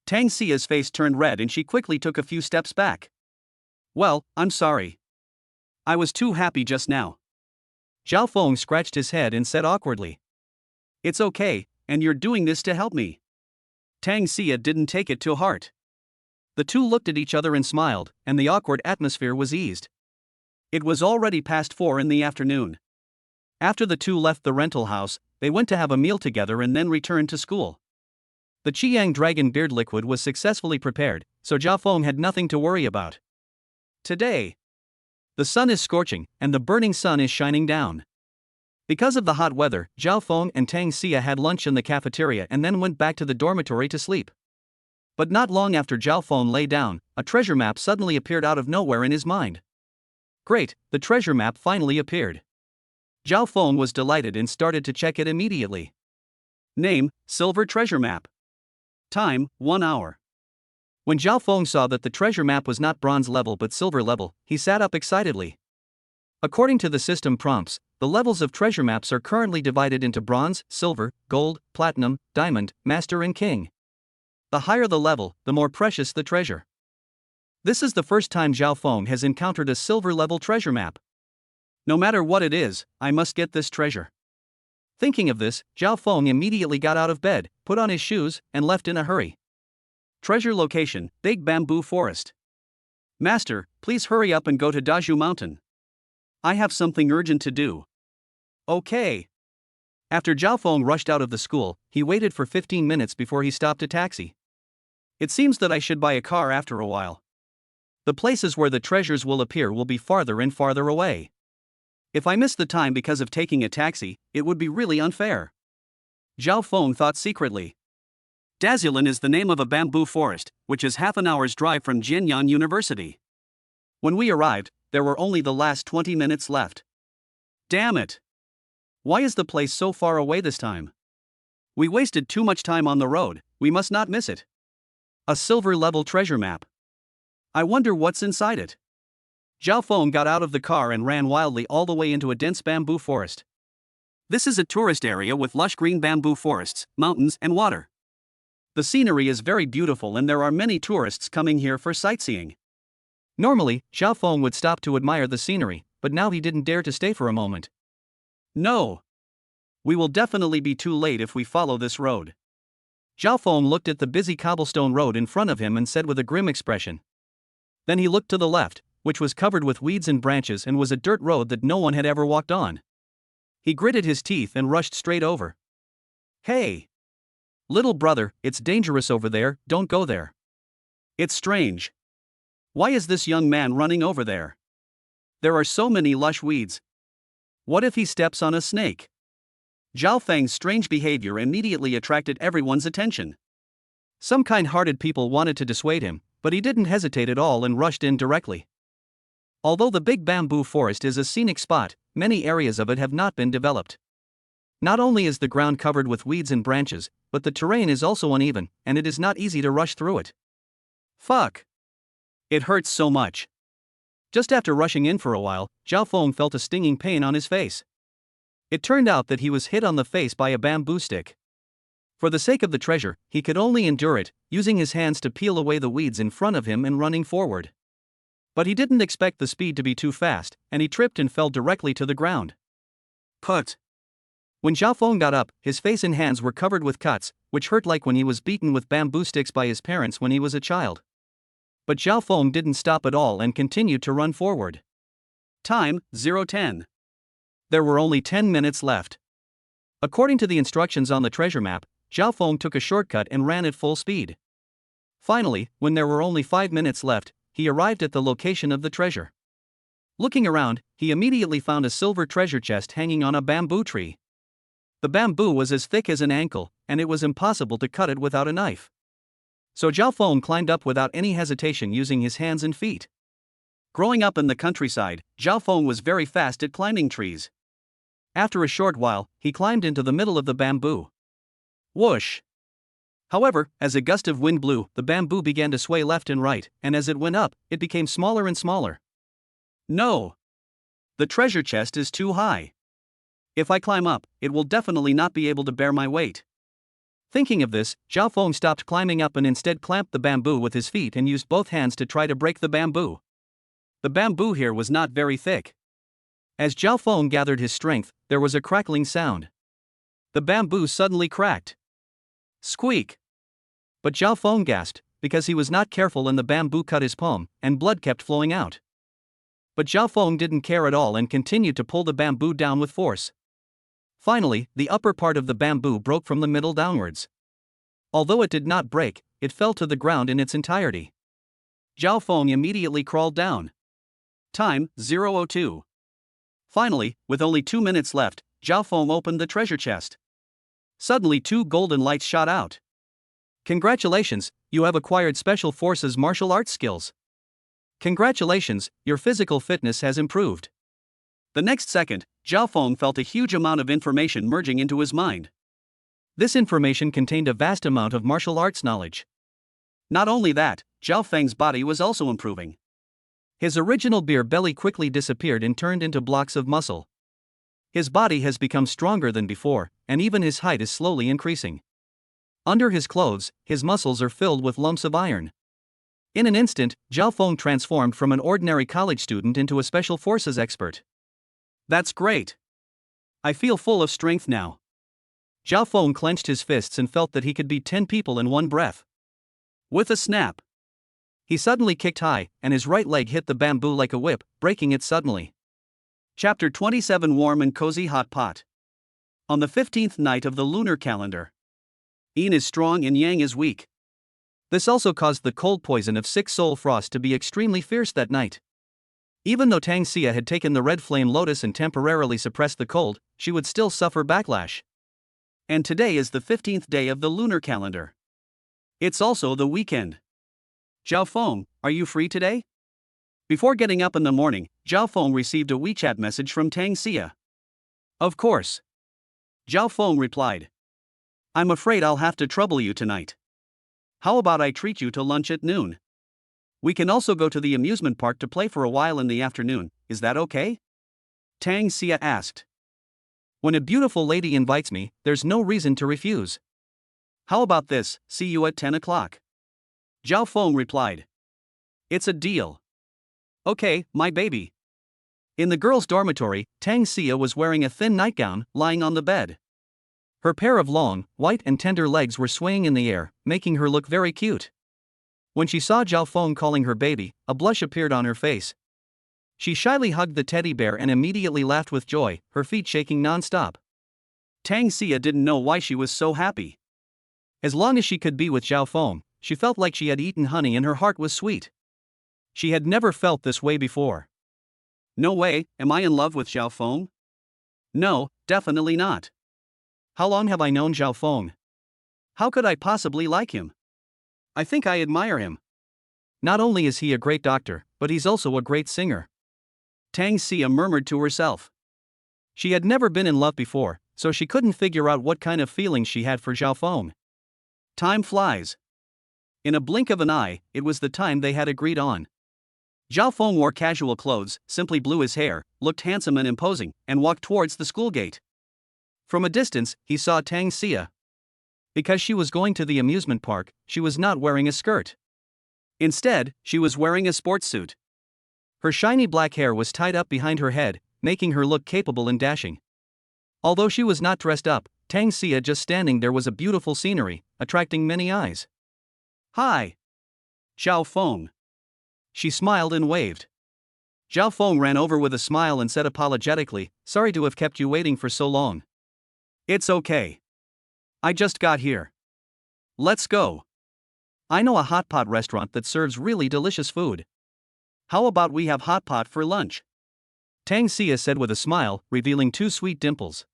Tang Xia's face turned red and she quickly took a few steps back. Well, I'm sorry. I was too happy just now. Zhao Feng scratched his head and said awkwardly. It's okay, and you're doing this to help me. Tang Xia didn't take it to heart. The two looked at each other and smiled, and the awkward atmosphere was eased. It was already past 4 in the afternoon. After the two left the rental house, they went to have a meal together and then returned to school. The Qiang Dragon Beard Liquid was successfully prepared, so Zhao Feng had nothing to worry about. Today, the sun is scorching, and the burning sun is shining down. Because of the hot weather, Zhao Feng and Tang Xia had lunch in the cafeteria and then went back to the dormitory to sleep. But not long after Zhao Feng lay down, a treasure map suddenly appeared out of nowhere in his mind. Great, the treasure map finally appeared. Zhao Feng was delighted and started to check it immediately. Name, Silver Treasure Map. Time, 1 hour. When Zhao Feng saw that the treasure map was not bronze level but silver level, he sat up excitedly. According to the system prompts, the levels of treasure maps are currently divided into bronze, silver, gold, platinum, diamond, master and king. The higher the level, the more precious the treasure. This is the first time Zhao Feng has encountered a silver level treasure map. No matter what it is, I must get this treasure. Thinking of this, Zhao Feng immediately got out of bed, put on his shoes, and left in a hurry. Treasure location, Big Bamboo Forest. Master, please hurry up and go to Daju Mountain. I have something urgent to do. Okay. After Zhao Feng rushed out of the school, he waited for 15 minutes before he stopped a taxi. It seems that I should buy a car after a while. The places where the treasures will appear will be farther and farther away. If I miss the time because of taking a taxi, it would be really unfair. Zhao Feng thought secretly. Dazulin is the name of a bamboo forest, which is half an hour's drive from Jianyan University. When we arrived, there were only the last 20 minutes left. Damn it! Why is the place so far away this time? We wasted too much time on the road, we must not miss it. A silver-level treasure map. I wonder what's inside it. Zhao Feng got out of the car and ran wildly all the way into a dense bamboo forest. This is a tourist area with lush green bamboo forests, mountains, and water. The scenery is very beautiful and there are many tourists coming here for sightseeing. Normally, Zhao Feng would stop to admire the scenery, but now he didn't dare to stay for a moment. No. We will definitely be too late if we follow this road. Zhao Feng looked at the busy cobblestone road in front of him and said with a grim expression. Then he looked to the left, which was covered with weeds and branches and was a dirt road that no one had ever walked on. He gritted his teeth and rushed straight over. Hey! Little brother, it's dangerous over there, don't go there. It's strange. Why is this young man running over there? There are so many lush weeds. What if he steps on a snake? Zhao Feng's strange behavior immediately attracted everyone's attention. Some kind-hearted people wanted to dissuade him, but he didn't hesitate at all and rushed in directly. Although the big bamboo forest is a scenic spot, many areas of it have not been developed. Not only is the ground covered with weeds and branches, but the terrain is also uneven, and it is not easy to rush through it. Fuck. It hurts so much. Just after rushing in for a while, Zhao Feng felt a stinging pain on his face. It turned out that he was hit on the face by a bamboo stick. For the sake of the treasure, he could only endure it, using his hands to peel away the weeds in front of him and running forward. But he didn't expect the speed to be too fast, and he tripped and fell directly to the ground. Put. When Zhao Feng got up, his face and hands were covered with cuts, which hurt like when he was beaten with bamboo sticks by his parents when he was a child. But Zhao Feng didn't stop at all and continued to run forward. Time, 0:10. There were only 10 minutes left. According to the instructions on the treasure map, Zhao Feng took a shortcut and ran at full speed. Finally, when there were only 5 minutes left, he arrived at the location of the treasure. Looking around, he immediately found a silver treasure chest hanging on a bamboo tree. The bamboo was as thick as an ankle, and it was impossible to cut it without a knife. So Zhao Feng climbed up without any hesitation using his hands and feet. Growing up in the countryside, Zhao Feng was very fast at climbing trees. After a short while, he climbed into the middle of the bamboo. Whoosh! However, as a gust of wind blew, the bamboo began to sway left and right, and as it went up, it became smaller and smaller. No! The treasure chest is too high. If I climb up, it will definitely not be able to bear my weight. Thinking of this, Zhao Feng stopped climbing up and instead clamped the bamboo with his feet and used both hands to try to break the bamboo. The bamboo here was not very thick. As Zhao Feng gathered his strength, there was a crackling sound. The bamboo suddenly cracked. Squeak! But Zhao Feng gasped, because he was not careful and the bamboo cut his palm, and blood kept flowing out. But Zhao Feng didn't care at all and continued to pull the bamboo down with force. Finally, the upper part of the bamboo broke from the middle downwards. Although it did not break, it fell to the ground in its entirety. Zhao Feng immediately crawled down. Time, 0:02. Finally, with only 2 minutes left, Zhao Feng opened the treasure chest. Suddenly 2 golden lights shot out. Congratulations, you have acquired Special Forces martial arts skills. Congratulations, your physical fitness has improved. The next second, Zhao Feng felt a huge amount of information merging into his mind. This information contained a vast amount of martial arts knowledge. Not only that, Zhao Feng's body was also improving. His original beer belly quickly disappeared and turned into blocks of muscle. His body has become stronger than before, and even his height is slowly increasing. Under his clothes, his muscles are filled with lumps of iron. In an instant, Zhao Feng transformed from an ordinary college student into a special forces expert. That's great. I feel full of strength now. Zhao Feng clenched his fists and felt that he could beat 10 people in one breath. With a snap, he suddenly kicked high, and his right leg hit the bamboo like a whip, breaking it suddenly. Chapter 27 Warm and Cozy Hot Pot. On the 15th night of the lunar calendar. Yin is strong and Yang is weak. This also caused the cold poison of 6 soul frost to be extremely fierce that night. Even though Tang Xia had taken the red flame lotus and temporarily suppressed the cold, she would still suffer backlash. And today is the 15th day of the lunar calendar. It's also the weekend. Zhao Feng, are you free today? Before getting up in the morning, Zhao Feng received a WeChat message from Tang Xia. Of course. Zhao Feng replied. I'm afraid I'll have to trouble you tonight. How about I treat you to lunch at noon? We can also go to the amusement park to play for a while in the afternoon, is that okay? Tang Xia asked. When a beautiful lady invites me, there's no reason to refuse. How about this, see you at 10 o'clock? Zhao Feng replied. It's a deal. Okay, my baby. In the girls' dormitory, Tang Xia was wearing a thin nightgown, lying on the bed. Her pair of long, white and tender legs were swaying in the air, making her look very cute. When she saw Zhao Feng calling her baby, a blush appeared on her face. She shyly hugged the teddy bear and immediately laughed with joy, her feet shaking non-stop. Tang Xia didn't know why she was so happy. As long as she could be with Zhao Feng, she felt like she had eaten honey and her heart was sweet. She had never felt this way before. No way, am I in love with Zhao Feng? No, definitely not. How long have I known Zhao Feng? How could I possibly like him? I think I admire him. Not only is he a great doctor, but he's also a great singer. Tang Xia murmured to herself. She had never been in love before, so she couldn't figure out what kind of feelings she had for Zhao Feng. Time flies. In a blink of an eye, it was the time they had agreed on. Zhao Feng wore casual clothes, simply blew his hair, looked handsome and imposing, and walked towards the school gate. From a distance, he saw Tang Xia. Because she was going to the amusement park, she was not wearing a skirt. Instead, she was wearing a sports suit. Her shiny black hair was tied up behind her head, making her look capable and dashing. Although she was not dressed up, Tang Xia just standing there was a beautiful scenery, attracting many eyes. Hi! Zhao Feng. She smiled and waved. Zhao Feng ran over with a smile and said apologetically, "Sorry to have kept you waiting for so long." "It's okay. I just got here. Let's go. I know a hot pot restaurant that serves really delicious food. How about we have hot pot for lunch?" Tang Xia said with a smile, revealing 2 sweet dimples.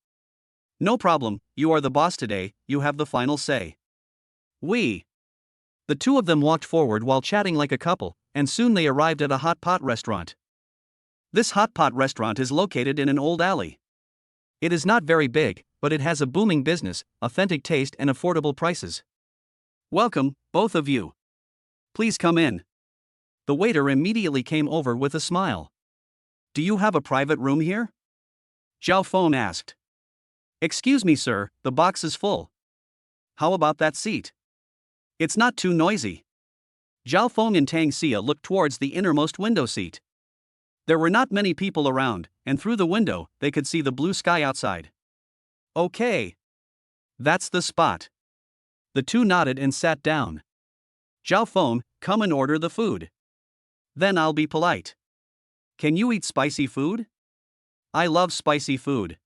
"No problem, you are the boss today, you have the final say." The two of them walked forward while chatting like a couple, and soon they arrived at a hot pot restaurant. This hot pot restaurant is located in an old alley. It is not very big, but it has a booming business, authentic taste and affordable prices. "Welcome, both of you. Please come in." The waiter immediately came over with a smile. "Do you have a private room here?" Zhao Feng asked. "Excuse me, sir, the box is full." "How about that seat? It's not too noisy." Zhao Feng and Tang Xia looked towards the innermost window seat. There were not many people around, and through the window, they could see the blue sky outside. "Okay. That's the spot." The two nodded and sat down. "Zhao Feng, come and order the food. Then I'll be polite. Can you eat spicy food?" "I love spicy food."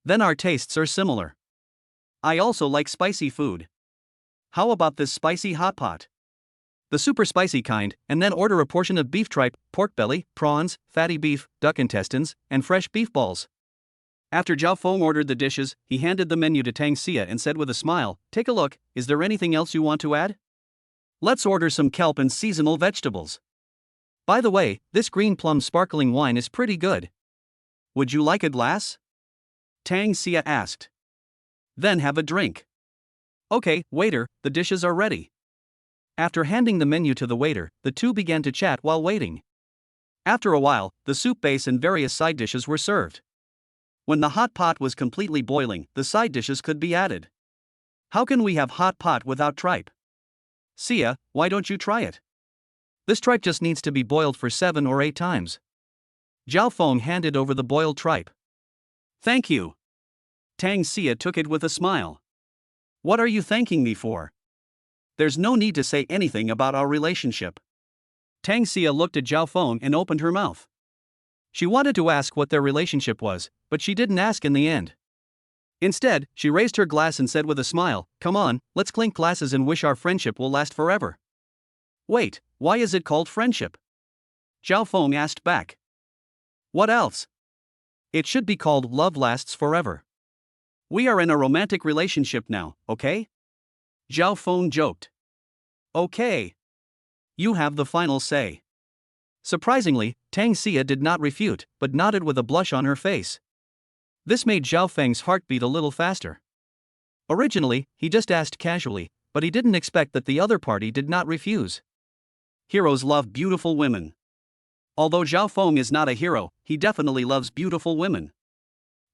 "Then our tastes are similar. I also like spicy food. How about this spicy hot pot? The super spicy kind, and then order a portion of beef tripe, pork belly, prawns, fatty beef, duck intestines, and fresh beef balls." After Zhao Feng ordered the dishes, he handed the menu to Tang Xia and said with a smile, "Take a look, is there anything else you want to add? Let's order some kelp and seasonal vegetables. By the way, this green plum sparkling wine is pretty good. Would you like a glass?" Tang Xia asked. "Then have a drink." "Okay, waiter, the dishes are ready." After handing the menu to the waiter, the two began to chat while waiting. After a while, the soup base and various side dishes were served. When the hot pot was completely boiling, the side dishes could be added. "How can we have hot pot without tripe?" "Xia, why don't you try it? This tripe just needs to be boiled for 7 or 8 times." Zhao Feng handed over the boiled tripe. "Thank you." Tang Xia took it with a smile. "What are you thanking me for? There's no need to say anything about our relationship." Tang Xia looked at Zhao Feng and opened her mouth. She wanted to ask what their relationship was, but she didn't ask in the end. Instead, she raised her glass and said with a smile, "Come on, let's clink glasses and wish our friendship will last forever." "Wait, why is it called friendship?" Zhao Feng asked back. "What else? It should be called love lasts forever. We are in a romantic relationship now, okay?" Zhao Feng joked. "Okay. You have the final say." Surprisingly, Tang Xia did not refute, but nodded with a blush on her face. This made Zhao Feng's heart beat a little faster. Originally, he just asked casually, but he didn't expect that the other party did not refuse. Heroes love beautiful women. Although Zhao Feng is not a hero, he definitely loves beautiful women.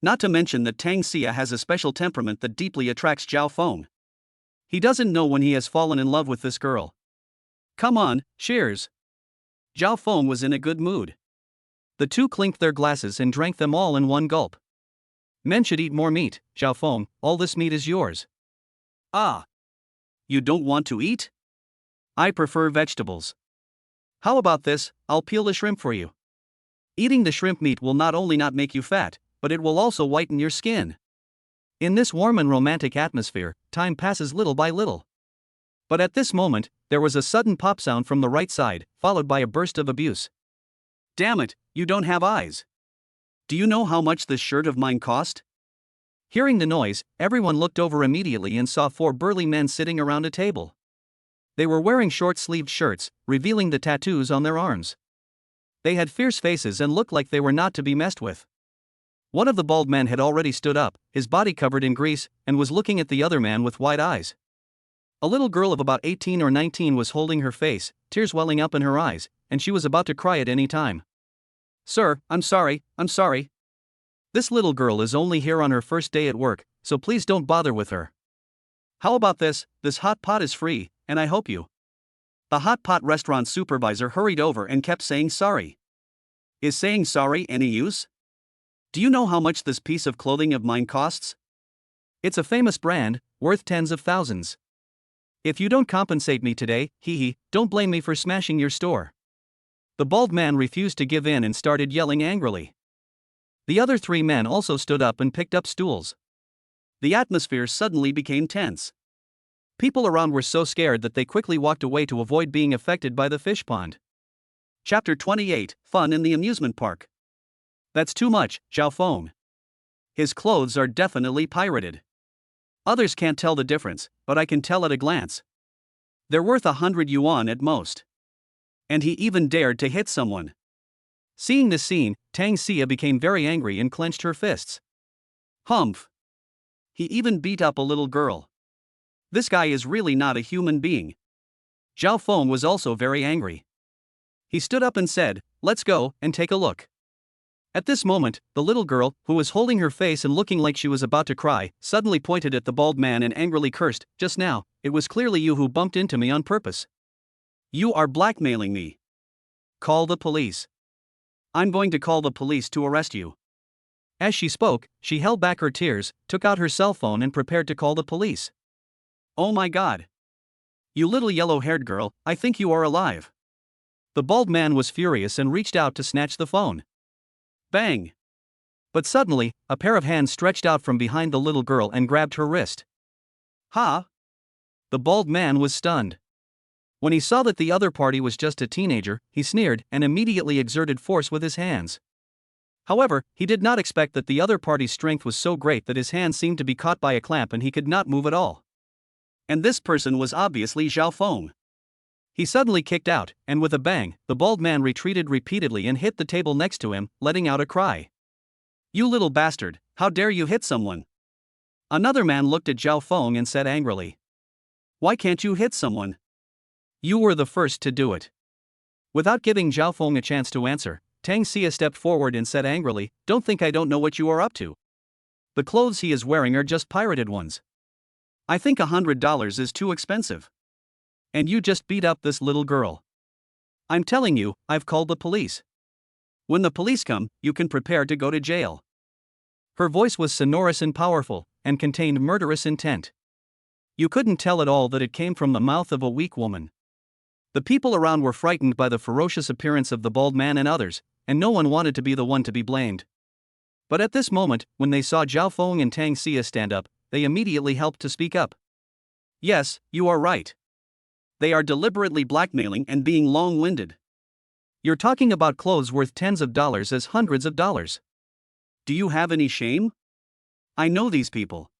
Not to mention that Tang Xia has a special temperament that deeply attracts Zhao Feng. He doesn't know when he has fallen in love with this girl. "Come on, cheers." Zhao Feng was in a good mood. The two clinked their glasses and drank them all in one gulp. "Men should eat more meat, Zhao Feng, all this meat is yours." "Ah. You don't want to eat? I prefer vegetables. How about this, I'll peel the shrimp for you. Eating the shrimp meat will not only not make you fat, but it will also whiten your skin." In this warm and romantic atmosphere, time passes little by little. But at this moment, there was a sudden pop sound from the right side, followed by a burst of abuse. "Damn it, you don't have eyes. Do you know how much this shirt of mine cost?" Hearing the noise, everyone looked over immediately and saw 4 burly men sitting around a table. They were wearing short-sleeved shirts, revealing the tattoos on their arms. They had fierce faces and looked like they were not to be messed with. One of the bald men had already stood up, his body covered in grease, and was looking at the other man with wide eyes. A little girl of about 18 or 19 was holding her face, tears welling up in her eyes, and she was about to cry at any time. "Sir, I'm sorry. This little girl is only here on her first day at work, so please don't bother with her. How about this hot pot is free, and I hope you." The hot pot restaurant supervisor hurried over and kept saying sorry. "Is saying sorry any use? Do you know how much this piece of clothing of mine costs? It's a famous brand, worth tens of thousands. If you don't compensate me today, don't blame me for smashing your store." The bald man refused to give in and started yelling angrily. The other 3 men also stood up and picked up stools. The atmosphere suddenly became tense. People around were so scared that they quickly walked away to avoid being affected by the fish pond. Chapter 28, Fun in the Amusement Park. "That's too much, Zhao Feng. His clothes are definitely pirated. Others can't tell the difference, but I can tell at a glance. They're worth 100 yuan at most. And he even dared to hit someone." Seeing this scene, Tang Xia became very angry and clenched her fists. "Humph! He even beat up a little girl. This guy is really not a human being." Zhao Feng was also very angry. He stood up and said, "Let's go and take a look." At this moment, the little girl, who was holding her face and looking like she was about to cry, suddenly pointed at the bald man and angrily cursed, "Just now, it was clearly you who bumped into me on purpose. You are blackmailing me. Call the police. I'm going to call the police to arrest you." As she spoke, she held back her tears, took out her cell phone and prepared to call the police. "Oh my God. You little yellow-haired girl, I think you are alive." The bald man was furious and reached out to snatch the phone. Bang! But suddenly, a pair of hands stretched out from behind the little girl and grabbed her wrist. "Ha!" The bald man was stunned. When he saw that the other party was just a teenager, he sneered and immediately exerted force with his hands. However, he did not expect that the other party's strength was so great that his hands seemed to be caught by a clamp and he could not move at all. And this person was obviously Zhao Feng. He suddenly kicked out, and with a bang, the bald man retreated repeatedly and hit the table next to him, letting out a cry. "You little bastard, how dare you hit someone?" Another man looked at Zhao Feng and said angrily, "Why can't you hit someone? You were the first to do it." Without giving Zhao Feng a chance to answer, Tang Xia stepped forward and said angrily, "Don't think I don't know what you are up to. The clothes he is wearing are just pirated ones. I think $100 is too expensive. And you just beat up this little girl. I'm telling you, I've called the police. When the police come, you can prepare to go to jail." Her voice was sonorous and powerful, and contained murderous intent. You couldn't tell at all that it came from the mouth of a weak woman. The people around were frightened by the ferocious appearance of the bald man and others, and no one wanted to be the one to be blamed. But at this moment, when they saw Zhao Feng and Tang Xia stand up, they immediately helped to speak up. "Yes, you are right. They are deliberately blackmailing and being long-winded. You're talking about clothes worth tens of dollars as hundreds of dollars. Do you have any shame? I know these people.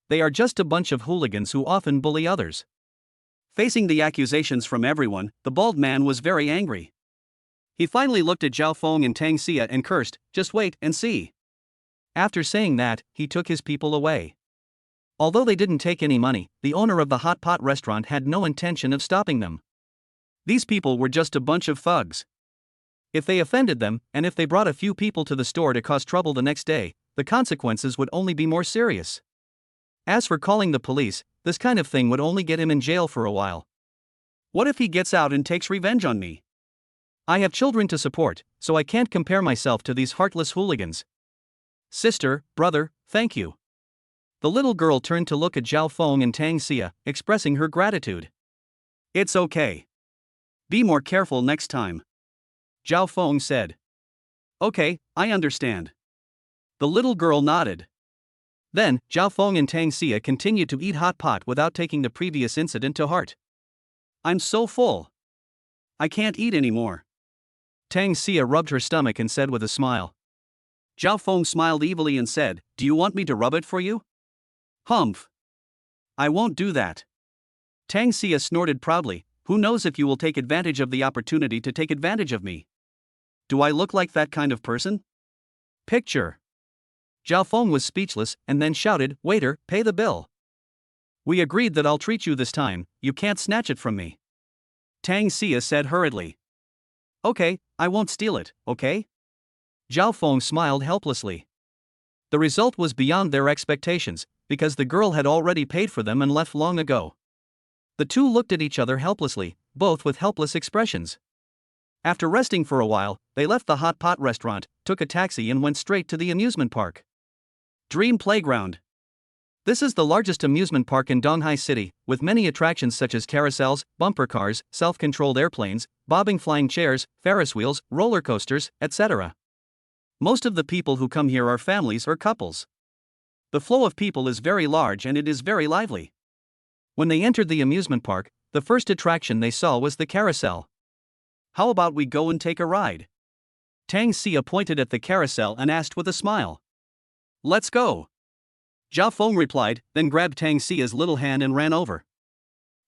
They are just a bunch of hooligans who often bully others." Facing the accusations from everyone, the bald man was very angry. He finally looked at Zhao Feng and Tang Xia and cursed, "Just wait and see." After saying that, he took his people away. Although they didn't take any money, the owner of the hot pot restaurant had no intention of stopping them. These people were just a bunch of thugs. If they offended them, and if they brought a few people to the store to cause trouble the next day, the consequences would only be more serious. As for calling the police, this kind of thing would only get him in jail for a while. What if he gets out and takes revenge on me? I have children to support, so I can't compare myself to these heartless hooligans. Sister, brother, thank you. The little girl turned to look at Zhao Feng and Tang Xia, expressing her gratitude. "It's okay. Be more careful next time," Zhao Feng said. "Okay, I understand." The little girl nodded. Then, Zhao Feng and Tang Xia continued to eat hot pot without taking the previous incident to heart. "I'm so full. I can't eat anymore." Tang Xia rubbed her stomach and said with a smile. Zhao Feng smiled evilly and said, "Do you want me to rub it for you?" "Humph. I won't do that." Tang Xia snorted proudly, "Who knows if you will take advantage of the opportunity to take advantage of me? Do I look like that kind of person?" Picture. Zhao Feng was speechless and then shouted, "Waiter, pay the bill. We agreed that I'll treat you this time, you can't snatch it from me." Tang Xia said hurriedly. "Okay, I won't steal it, okay?" Zhao Feng smiled helplessly. The result was beyond their expectations, because the girl had already paid for them and left long ago. The two looked at each other helplessly, both with helpless expressions. After resting for a while, they left the hot pot restaurant, took a taxi and went straight to the amusement park. Dream Playground. This is the largest amusement park in Donghai City, with many attractions such as carousels, bumper cars, self-controlled airplanes, bobbing flying chairs, Ferris wheels, roller coasters, etc. Most of the people who come here are families or couples. The flow of people is very large and it is very lively. When they entered the amusement park, the first attraction they saw was the carousel. "How about we go and take a ride?" Tang Xia pointed at the carousel and asked with a smile. "Let's go." Zhao Feng replied, then grabbed Tang Xia's little hand and ran over.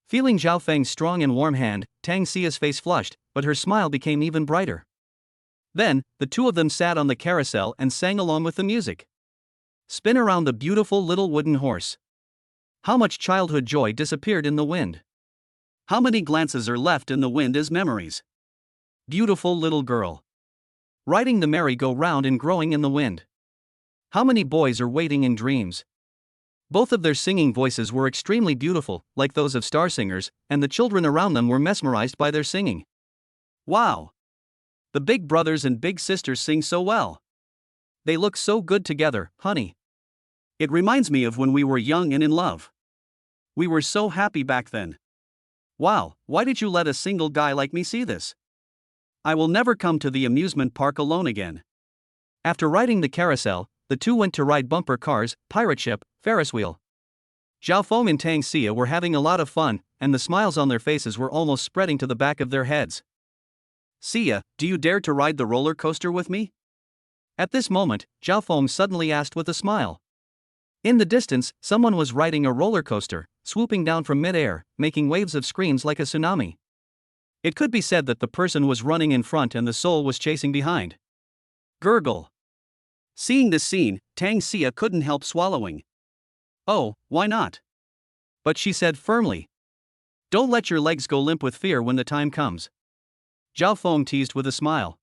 Feeling Zhao Feng's strong and warm hand, Tang Xia's face flushed, but her smile became even brighter. Then, the two of them sat on the carousel and sang along with the music. Spin around the beautiful little wooden horse. How much childhood joy disappeared in the wind. How many glances are left in the wind as memories. Beautiful little girl. Riding the merry-go-round and growing in the wind. How many boys are waiting in dreams. Both of their singing voices were extremely beautiful, like those of star singers, and the children around them were mesmerized by their singing. Wow! The big brothers and big sisters sing so well. They look so good together, honey. It reminds me of when we were young and in love. We were so happy back then. Wow, why did you let a single guy like me see this? I will never come to the amusement park alone again. After riding the carousel, the two went to ride bumper cars, pirate ship, Ferris wheel. Zhao Feng and Tang Xia were having a lot of fun, and the smiles on their faces were almost spreading to the back of their heads. "Xia, do you dare to ride the roller coaster with me?" At this moment, Zhao Feng suddenly asked with a smile. In the distance, someone was riding a roller coaster, swooping down from mid-air, making waves of screams like a tsunami. It could be said that the person was running in front and the soul was chasing behind. Gurgle. Seeing this scene, Tang Xia couldn't help swallowing. "Oh, why not?" But she said firmly. "Don't let your legs go limp with fear when the time comes." Zhao Feng teased with a smile.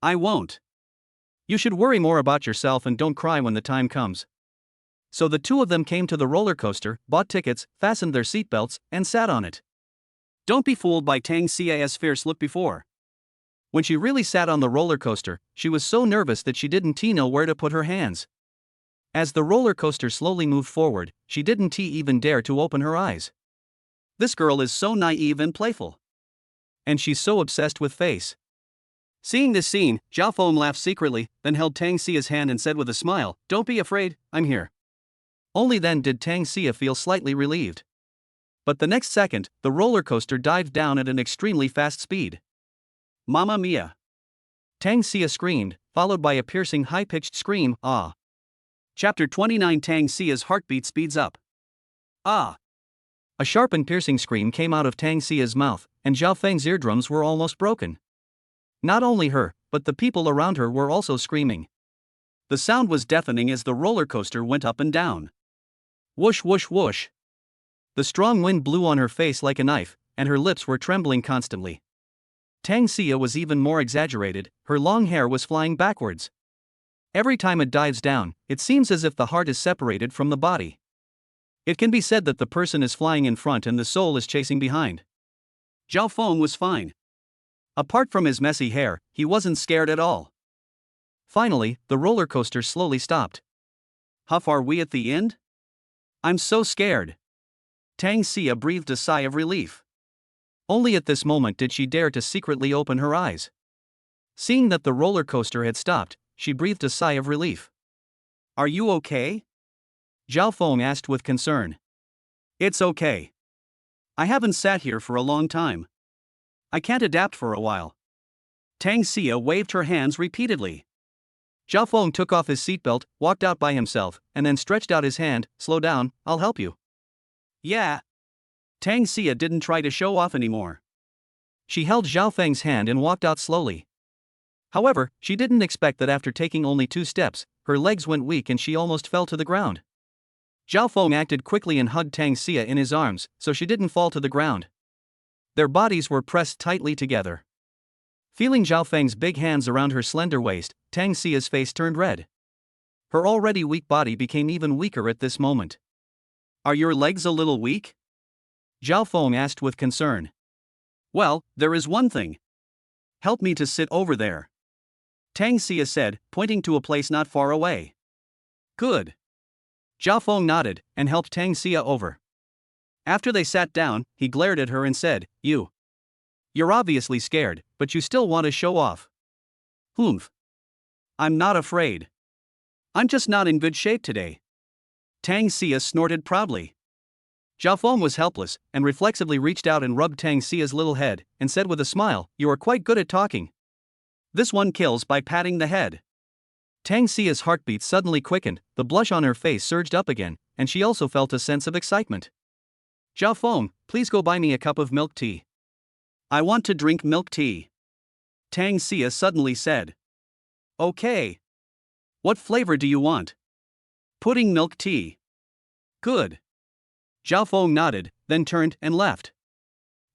"I won't. You should worry more about yourself and don't cry when the time comes." So the two of them came to the roller coaster, bought tickets, fastened their seatbelts, and sat on it. Don't be fooled by Tang Xia's fierce look before. When she really sat on the roller coaster, she was so nervous that she didn't know where to put her hands. As the roller coaster slowly moved forward, she didn't even dare to open her eyes. This girl is so naive and playful. And she's so obsessed with face. Seeing this scene, Zhao Feng laughed secretly, then held Tang Xia's hand and said with a smile, "Don't be afraid, I'm here." Only then did Tang Xia feel slightly relieved. But the next second, the roller coaster dived down at an extremely fast speed. "Mamma mia!" Tang Xia screamed, followed by a piercing high-pitched scream, "Ah!" Chapter 29. Tang Xia's heartbeat speeds up. "Ah!" A sharp and piercing scream came out of Tang Xia's mouth, and Zhao Feng's eardrums were almost broken. Not only her, but the people around her were also screaming. The sound was deafening as the roller coaster went up and down. Whoosh whoosh whoosh. The strong wind blew on her face like a knife, and her lips were trembling constantly. Tang Xia was even more exaggerated, her long hair was flying backwards. Every time it dives down, it seems as if the heart is separated from the body. It can be said that the person is flying in front and the soul is chasing behind. Zhao Feng was fine. Apart from his messy hair, he wasn't scared at all. Finally, the roller coaster slowly stopped. "Huff, are we at the end? I'm so scared." Tang Xia breathed a sigh of relief. Only at this moment did she dare to secretly open her eyes. Seeing that the roller coaster had stopped, she breathed a sigh of relief. "Are you okay?" Zhao Feng asked with concern. "It's okay. I haven't sat here for a long time. I can't adapt for a while." Tang Xia waved her hands repeatedly. Zhao Feng took off his seatbelt, walked out by himself, and then stretched out his hand. "Slow down, I'll help you." "Yeah." Tang Xia didn't try to show off anymore. She held Zhao Feng's hand and walked out slowly. However, she didn't expect that after taking only 2 steps, her legs went weak and she almost fell to the ground. Zhao Feng acted quickly and hugged Tang Xia in his arms, so she didn't fall to the ground. Their bodies were pressed tightly together. Feeling Zhao Feng's big hands around her slender waist, Tang Xia's face turned red. Her already weak body became even weaker at this moment. "Are your legs a little weak?" Zhao Feng asked with concern. "Well, there is one thing. Help me to sit over there," Tang Xia said, pointing to a place not far away. "Good." Zhao Feng nodded and helped Tang Xia over. After they sat down, he glared at her and said, You're obviously scared, but you still want to show off." "Humph. I'm not afraid. I'm just not in good shape today," Tang Xia snorted proudly. Zhao Feng was helpless and reflexively reached out and rubbed Tang Xia's little head and said with a smile, "You are quite good at talking. This one kills by patting the head." Tang Xia's heartbeat suddenly quickened, the blush on her face surged up again, and she also felt a sense of excitement. "Zhao Feng, please go buy me a cup of milk tea." "I want to drink milk tea," Tang Xia suddenly said. "Okay. What flavor do you want?" "Pudding milk tea." "Good." Zhao Feng nodded, then turned and left.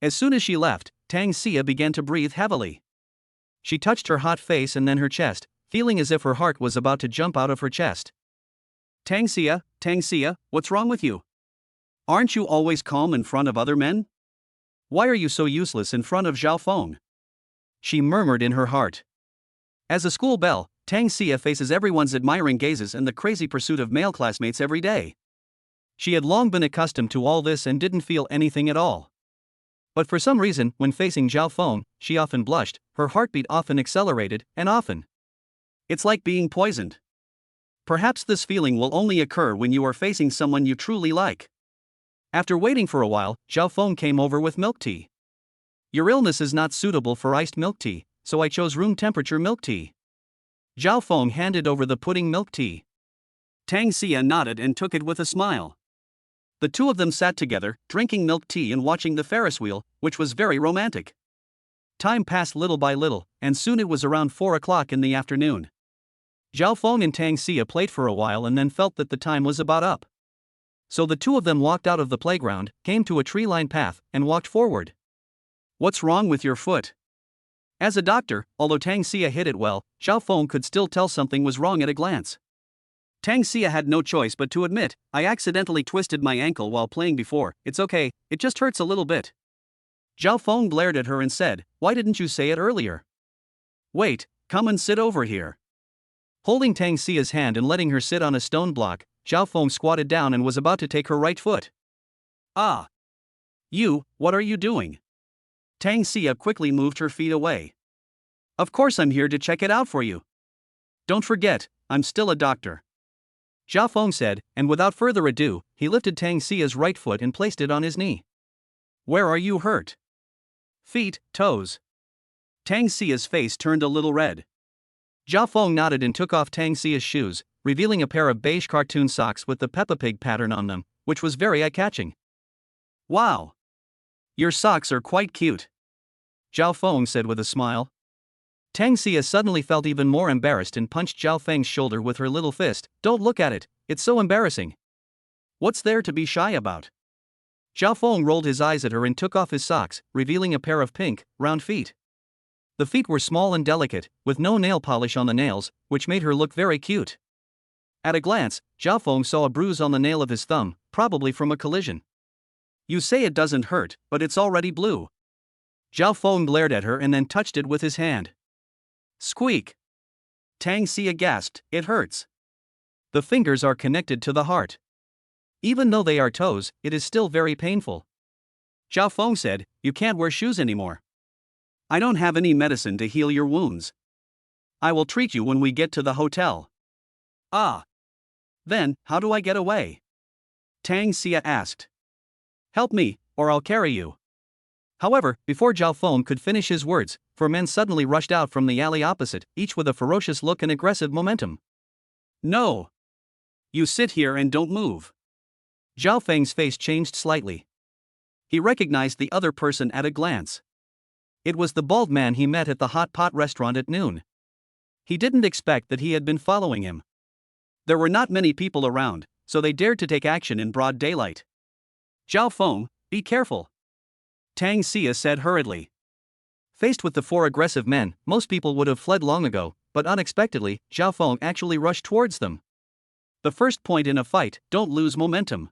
As soon as she left, Tang Xia began to breathe heavily. She touched her hot face and then her chest, feeling as if her heart was about to jump out of her chest. Tang Xia, what's wrong with you? Aren't you always calm in front of other men? Why are you so useless in front of Zhao Feng?" she murmured in her heart. As a school belle, Tang Xia faces everyone's admiring gazes and the crazy pursuit of male classmates every day. She had long been accustomed to all this and didn't feel anything at all. But for some reason, when facing Zhao Feng, she often blushed, her heartbeat often accelerated, and often. It's like being poisoned. Perhaps this feeling will only occur when you are facing someone you truly like. After waiting for a while, Zhao Feng came over with milk tea. "Your illness is not suitable for iced milk tea, so I chose room temperature milk tea." Zhao Feng handed over the pudding milk tea. Tang Xia nodded and took it with a smile. The two of them sat together, drinking milk tea and watching the Ferris wheel, which was very romantic. Time passed little by little, and soon it was around 4 o'clock in the afternoon. Zhao Feng and Tang Xia played for a while and then felt that the time was about up. So the two of them walked out of the playground, came to a tree-lined path, and walked forward. "What's wrong with your foot?" As a doctor, although Tang Xia hit it well, Zhao Feng could still tell something was wrong at a glance. Tang Xia had no choice but to admit, "I accidentally twisted my ankle while playing before, it's okay, it just hurts a little bit." Zhao Feng glared at her and said, "Why didn't you say it earlier?" "Wait, come and sit over here." Holding Tang Xia's hand and letting her sit on a stone block, Zhao Feng squatted down and was about to take her right foot. "Ah! What are you doing?" Tang Xia quickly moved her feet away. "Of course I'm here to check it out for you. Don't forget, I'm still a doctor." Zhao Feng said, and without further ado, he lifted Tang Xia's right foot and placed it on his knee. "Where are you hurt?" "Feet, toes." Tang Xia's face turned a little red. Zhao Feng nodded and took off Tang Xia's shoes, revealing a pair of beige cartoon socks with the Peppa Pig pattern on them, which was very eye-catching. "Wow! Your socks are quite cute," Zhao Feng said with a smile. Tang Xia suddenly felt even more embarrassed and punched Zhao Feng's shoulder with her little fist. "Don't look at it, it's so embarrassing. What's there to be shy about?" Zhao Feng rolled his eyes at her and took off his socks, revealing a pair of pink, round feet. The feet were small and delicate, with no nail polish on the nails, which made her look very cute. At a glance, Zhao Feng saw a bruise on the nail of his thumb, probably from a collision. "You say it doesn't hurt, but it's already blue." Zhao Feng glared at her and then touched it with his hand. Squeak! Tang Xia gasped, "It hurts." The fingers are connected to the heart. Even though they are toes, it is still very painful. Zhao Feng said, "You can't wear shoes anymore. I don't have any medicine to heal your wounds. I will treat you when we get to the hotel." "Ah. Then, how do I get away?" Tang Xia asked. "Help me, or I'll carry you." However, before Zhao Feng could finish his words, 4 men suddenly rushed out from the alley opposite, each with a ferocious look and aggressive momentum. "No! You sit here and don't move." Zhao Feng's face changed slightly. He recognized the other person at a glance. It was the bald man he met at the hot pot restaurant at noon. He didn't expect that he had been following him. There were not many people around, so they dared to take action in broad daylight. Zhao Feng, be careful, Tang Xia said hurriedly. Faced with the four aggressive men, most people would have fled long ago, but unexpectedly, Zhao Feng actually rushed towards them. The first point in a fight: don't lose momentum.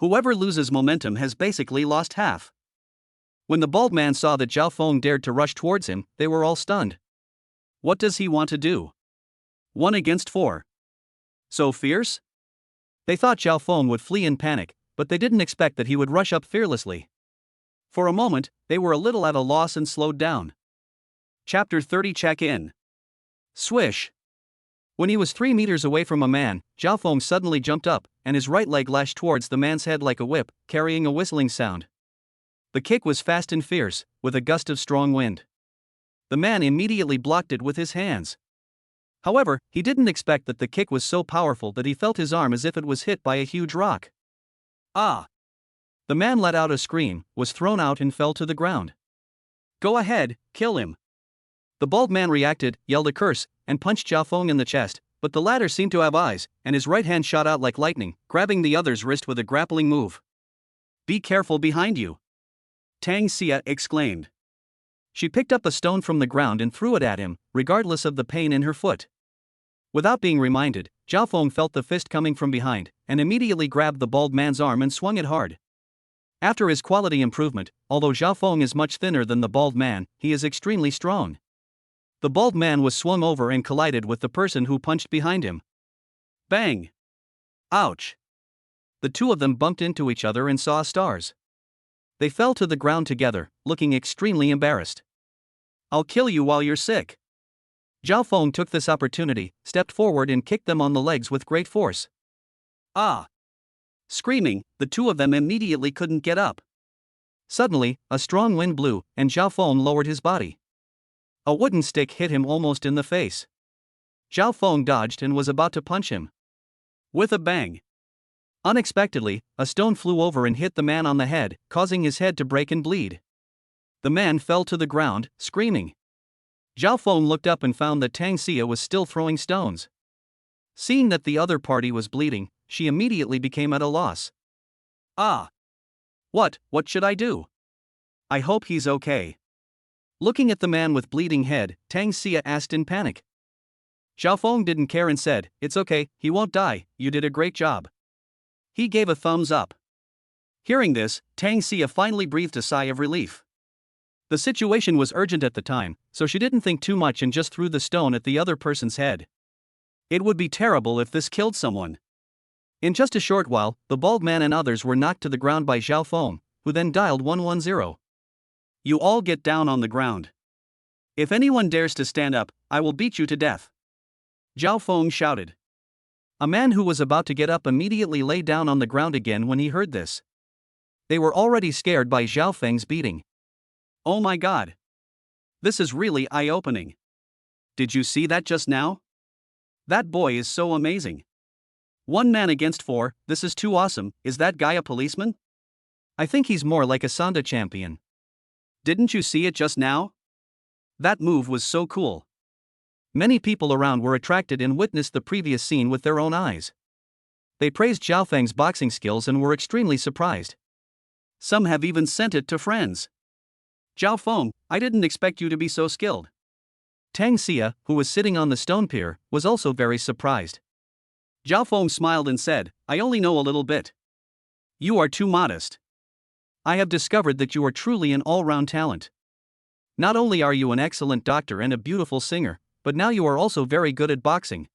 Whoever loses momentum has basically lost half. When the bald man saw that Zhao Feng dared to rush towards him, they were all stunned. What does he want to do? 1 against 4. So fierce? They thought Zhao Feng would flee in panic, but they didn't expect that he would rush up fearlessly. For a moment, they were a little at a loss and slowed down. Chapter 30 Check-in. Swish. When he was 3 meters away from a man, Zhao Feng suddenly jumped up, and his right leg lashed towards the man's head like a whip, carrying a whistling sound. The kick was fast and fierce, with a gust of strong wind. The man immediately blocked it with his hands. However, he didn't expect that the kick was so powerful that he felt his arm as if it was hit by a huge rock. Ah! The man let out a scream, was thrown out and fell to the ground. Go ahead, kill him. The bald man reacted, yelled a curse, and punched Zhao Feng in the chest, but the latter seemed to have eyes, and his right hand shot out like lightning, grabbing the other's wrist with a grappling move. Be careful behind you, Tang Xia exclaimed. She picked up a stone from the ground and threw it at him, regardless of the pain in her foot. Without being reminded, Zhao Feng felt the fist coming from behind, and immediately grabbed the bald man's arm and swung it hard. After his quality improvement, although Zhao Feng is much thinner than the bald man, he is extremely strong. The bald man was swung over and collided with the person who punched behind him. Bang! Ouch! The two of them bumped into each other and saw stars. They fell to the ground together, looking extremely embarrassed. I'll kill you while you're sick. Zhao Feng took this opportunity, stepped forward and kicked them on the legs with great force. Ah! Screaming, the two of them immediately couldn't get up. Suddenly, a strong wind blew, and Zhao Feng lowered his body. A wooden stick hit him almost in the face. Zhao Feng dodged and was about to punch him. With a bang. Unexpectedly, a stone flew over and hit the man on the head, causing his head to break and bleed. The man fell to the ground, screaming. Zhao Feng looked up and found that Tang Xia was still throwing stones. Seeing that the other party was bleeding, she immediately became at a loss. Ah! What should I do? I hope he's okay. Looking at the man with bleeding head, Tang Xia asked in panic. Zhao Feng didn't care and said, It's okay, he won't die, you did a great job. He gave a thumbs up. Hearing this, Tang Xia finally breathed a sigh of relief. The situation was urgent at the time, so she didn't think too much and just threw the stone at the other person's head. It would be terrible if this killed someone. In just a short while, the bald man and others were knocked to the ground by Zhao Feng, who then dialed 110. You all get down on the ground. If anyone dares to stand up, I will beat you to death. Zhao Feng shouted. A man who was about to get up immediately lay down on the ground again when he heard this. They were already scared by Zhao Feng's beating. Oh my god! This is really eye-opening. Did you see that just now? That boy is so amazing. 1 man against 4, this is too awesome. Is that guy a policeman? I think he's more like a Sanda champion. Didn't you see it just now? That move was so cool. Many people around were attracted and witnessed the previous scene with their own eyes. They praised Zhao Feng's boxing skills and were extremely surprised. Some have even sent it to friends. Zhao Feng, I didn't expect you to be so skilled. Tang Xia, who was sitting on the stone pier, was also very surprised. Zhao Feng smiled and said, I only know a little bit. You are too modest. I have discovered that you are truly an all-round talent. Not only are you an excellent doctor and a beautiful singer, but now you are also very good at boxing.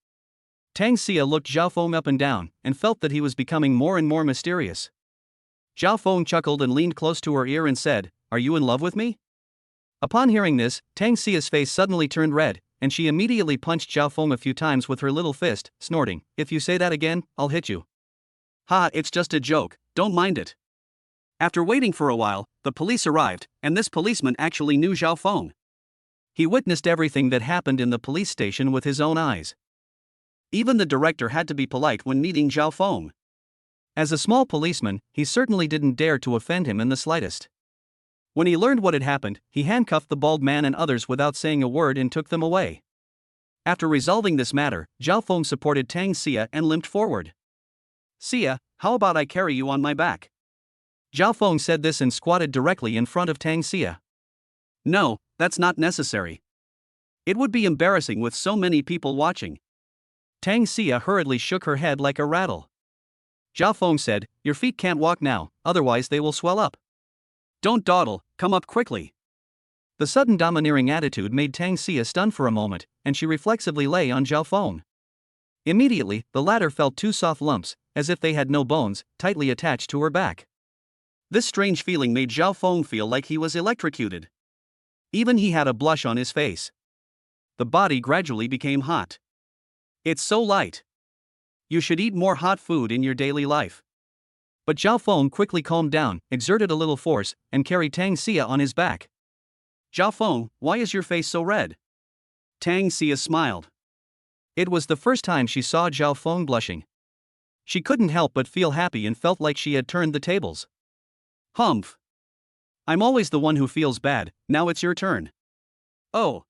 Tang Xia looked Zhao Feng up and down, and felt that he was becoming more and more mysterious. Zhao Feng chuckled and leaned close to her ear and said, Are you in love with me? Upon hearing this, Tang Xia's face suddenly turned red, and she immediately punched Zhao Feng a few times with her little fist, snorting, If you say that again, I'll hit you. Ha, it's just a joke, don't mind it. After waiting for a while, the police arrived, and this policeman actually knew Zhao Feng. He witnessed everything that happened in the police station with his own eyes. Even the director had to be polite when meeting Zhao Feng. As a small policeman, he certainly didn't dare to offend him in the slightest. When he learned what had happened, he handcuffed the bald man and others without saying a word and took them away. After resolving this matter, Zhao Feng supported Tang Xia and limped forward. "Xia, how about I carry you on my back?" Zhao Feng said this and squatted directly in front of Tang Xia. "No, that's not necessary. It would be embarrassing with so many people watching." Tang Xia hurriedly shook her head like a rattle. Zhao Feng said, "Your feet can't walk now, otherwise they will swell up. Don't dawdle, come up quickly." The sudden domineering attitude made Tang Xia stun for a moment, and she reflexively lay on Zhao Feng. Immediately, the latter felt two soft lumps, as if they had no bones, tightly attached to her back. This strange feeling made Zhao Feng feel like he was electrocuted. Even he had a blush on his face. The body gradually became hot. "It's so light. You should eat more hot food in your daily life." But Zhao Feng quickly calmed down, exerted a little force, and carried Tang Xia on his back. "Zhao Feng, why is your face so red?" Tang Xia smiled. It was the first time she saw Zhao Feng blushing. She couldn't help but feel happy and felt like she had turned the tables. "Humph. I'm always the one who feels bad, now it's your turn." "Oh.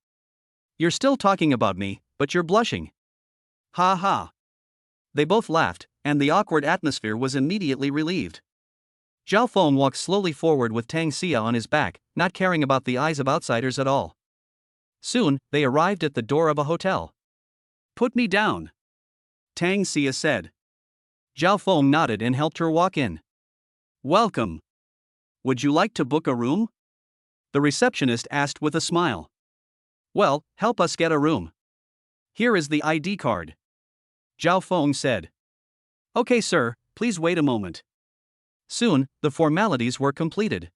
You're still talking about me, but you're blushing." "Ha ha." They both laughed, and the awkward atmosphere was immediately relieved. Zhao Feng walked slowly forward with Tang Xia on his back, not caring about the eyes of outsiders at all. Soon, they arrived at the door of a hotel. "Put me down," Tang Xia said. Zhao Feng nodded and helped her walk in. "Welcome. Would you like to book a room?" the receptionist asked with a smile. "Well, help us get a room. Here is the ID card," Zhao Feng said. "Okay, sir, please wait a moment." Soon, the formalities were completed.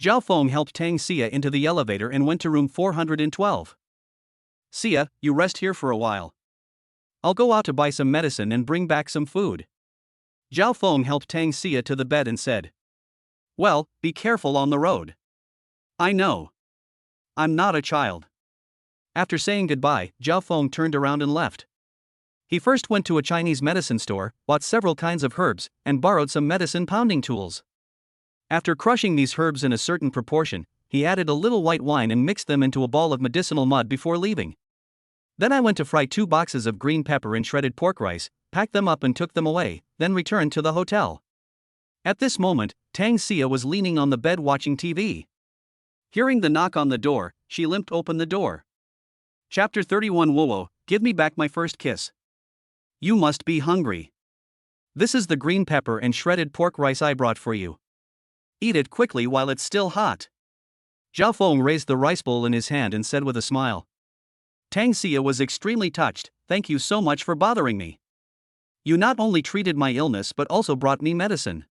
Zhao Feng helped Tang Xia into the elevator and went to room 412. "Xia, you rest here for a while. I'll go out to buy some medicine and bring back some food." Zhao Feng helped Tang Xia to the bed and said, "Well, be careful on the road." "I know. I'm not a child." After saying goodbye, Zhao Feng turned around and left. He first went to a Chinese medicine store, bought several kinds of herbs, and borrowed some medicine pounding tools. After crushing these herbs in a certain proportion, he added a little white wine and mixed them into a ball of medicinal mud before leaving. "Then I went to fry 2 boxes of green pepper and shredded pork rice, packed them up and took them away, then returned to the hotel." At this moment, Tang Xia was leaning on the bed watching TV. Hearing the knock on the door, she limped open the door. Chapter 31. Whoa, give me back my first kiss. You must be hungry. This is the green pepper and shredded pork rice I brought for you. Eat it quickly while it's still hot." Zhao Feng raised the rice bowl in his hand and said with a smile. Tang Xia was extremely touched. "Thank you so much for bothering me. You not only treated my illness but also brought me medicine."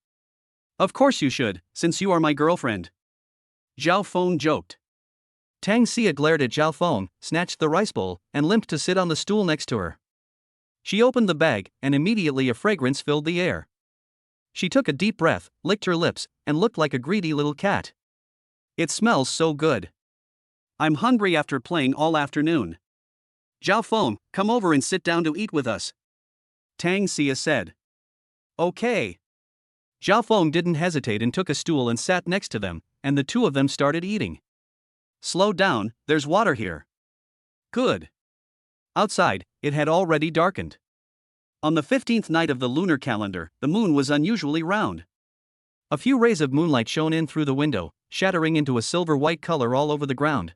"Of course you should, since you are my girlfriend," Zhao Feng joked. Tang Xia glared at Zhao Feng, snatched the rice bowl, and limped to sit on the stool next to her. She opened the bag, and immediately a fragrance filled the air. She took a deep breath, licked her lips, and looked like a greedy little cat. "It smells so good. I'm hungry after playing all afternoon. Zhao Feng, come over and sit down to eat with us," Tang Xia said. "Okay." Zhao Feng didn't hesitate and took a stool and sat next to them, and the two of them started eating. "Slow down, there's water here." "Good." Outside, it had already darkened. On the 15th night of the lunar calendar, the moon was unusually round. A few rays of moonlight shone in through the window, shattering into a silver-white color all over the ground.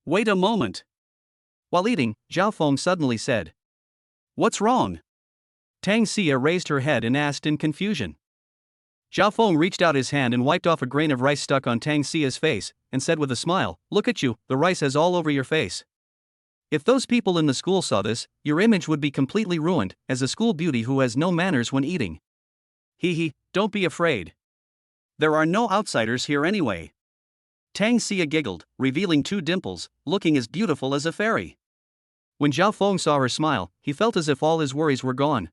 "Wait a moment." While eating, Zhao Feng suddenly said, "What's wrong?" Tang Xia raised her head and asked in confusion. Zhao Feng reached out his hand and wiped off a grain of rice stuck on Tang Xia's face, and said with a smile, "Look at you, the rice is all over your face. If those people in the school saw this, your image would be completely ruined, as a school beauty who has no manners when eating." "Hee, don't be afraid. There are no outsiders here anyway." Tang Xia giggled, revealing 2 dimples, looking as beautiful as a fairy. When Zhao Feng saw her smile, he felt as if all his worries were gone.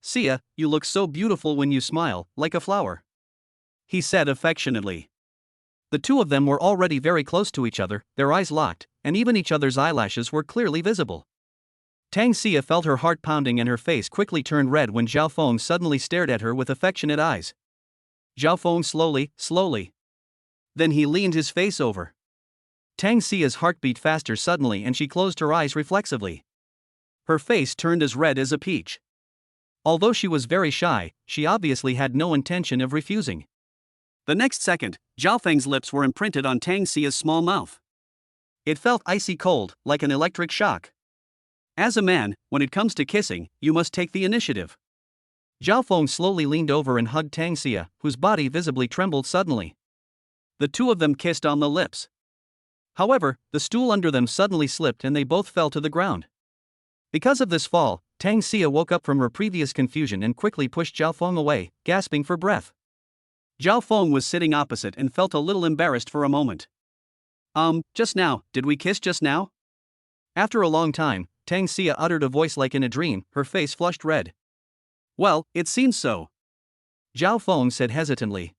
"Xia, you look so beautiful when you smile, like a flower," he said affectionately. The two of them were already very close to each other, their eyes locked, and even each other's eyelashes were clearly visible. Tang Xia felt her heart pounding and her face quickly turned red when Zhao Feng suddenly stared at her with affectionate eyes. Zhao Feng slowly. Then he leaned his face over. Tang Xia's heart beat faster suddenly and she closed her eyes reflexively. Her face turned as red as a peach. Although she was very shy, she obviously had no intention of refusing. The next second, Zhao Feng's lips were imprinted on Tang Xia's small mouth. It felt icy cold, like an electric shock. As a man, when it comes to kissing, you must take the initiative. Zhao Feng slowly leaned over and hugged Tang Xia, whose body visibly trembled suddenly. The two of them kissed on the lips. However, the stool under them suddenly slipped and they both fell to the ground. Because of this fall, Tang Xia woke up from her previous confusion and quickly pushed Zhao Feng away, gasping for breath. Zhao Feng was sitting opposite and felt a little embarrassed for a moment. Just now, did we kiss just now? After a long time, Tang Xia uttered a voice like in a dream, her face flushed red. Well, it seems so. Zhao Feng said hesitantly.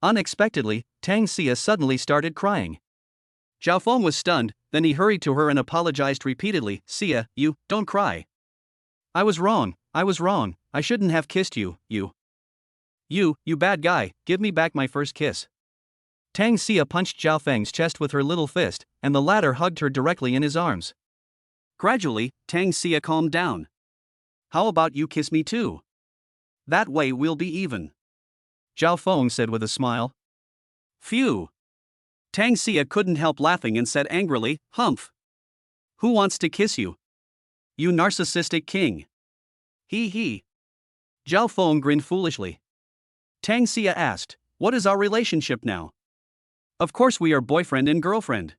Unexpectedly, Tang Xia suddenly started crying. Zhao Feng was stunned, then he hurried to her and apologized repeatedly. Xia, don't cry. I was wrong, I shouldn't have kissed you, You bad guy, give me back my first kiss. Tang Xia punched Zhao Feng's chest with her little fist, and the latter hugged her directly in his arms. Gradually, Tang Xia calmed down. How about you kiss me too? That way we'll be even. Zhao Feng said with a smile. Phew. Tang Xia couldn't help laughing and said angrily, Humph. Who wants to kiss you? You narcissistic king. He. Zhao Feng grinned foolishly. Tang Xia asked, what is our relationship now? Of course we are boyfriend and girlfriend.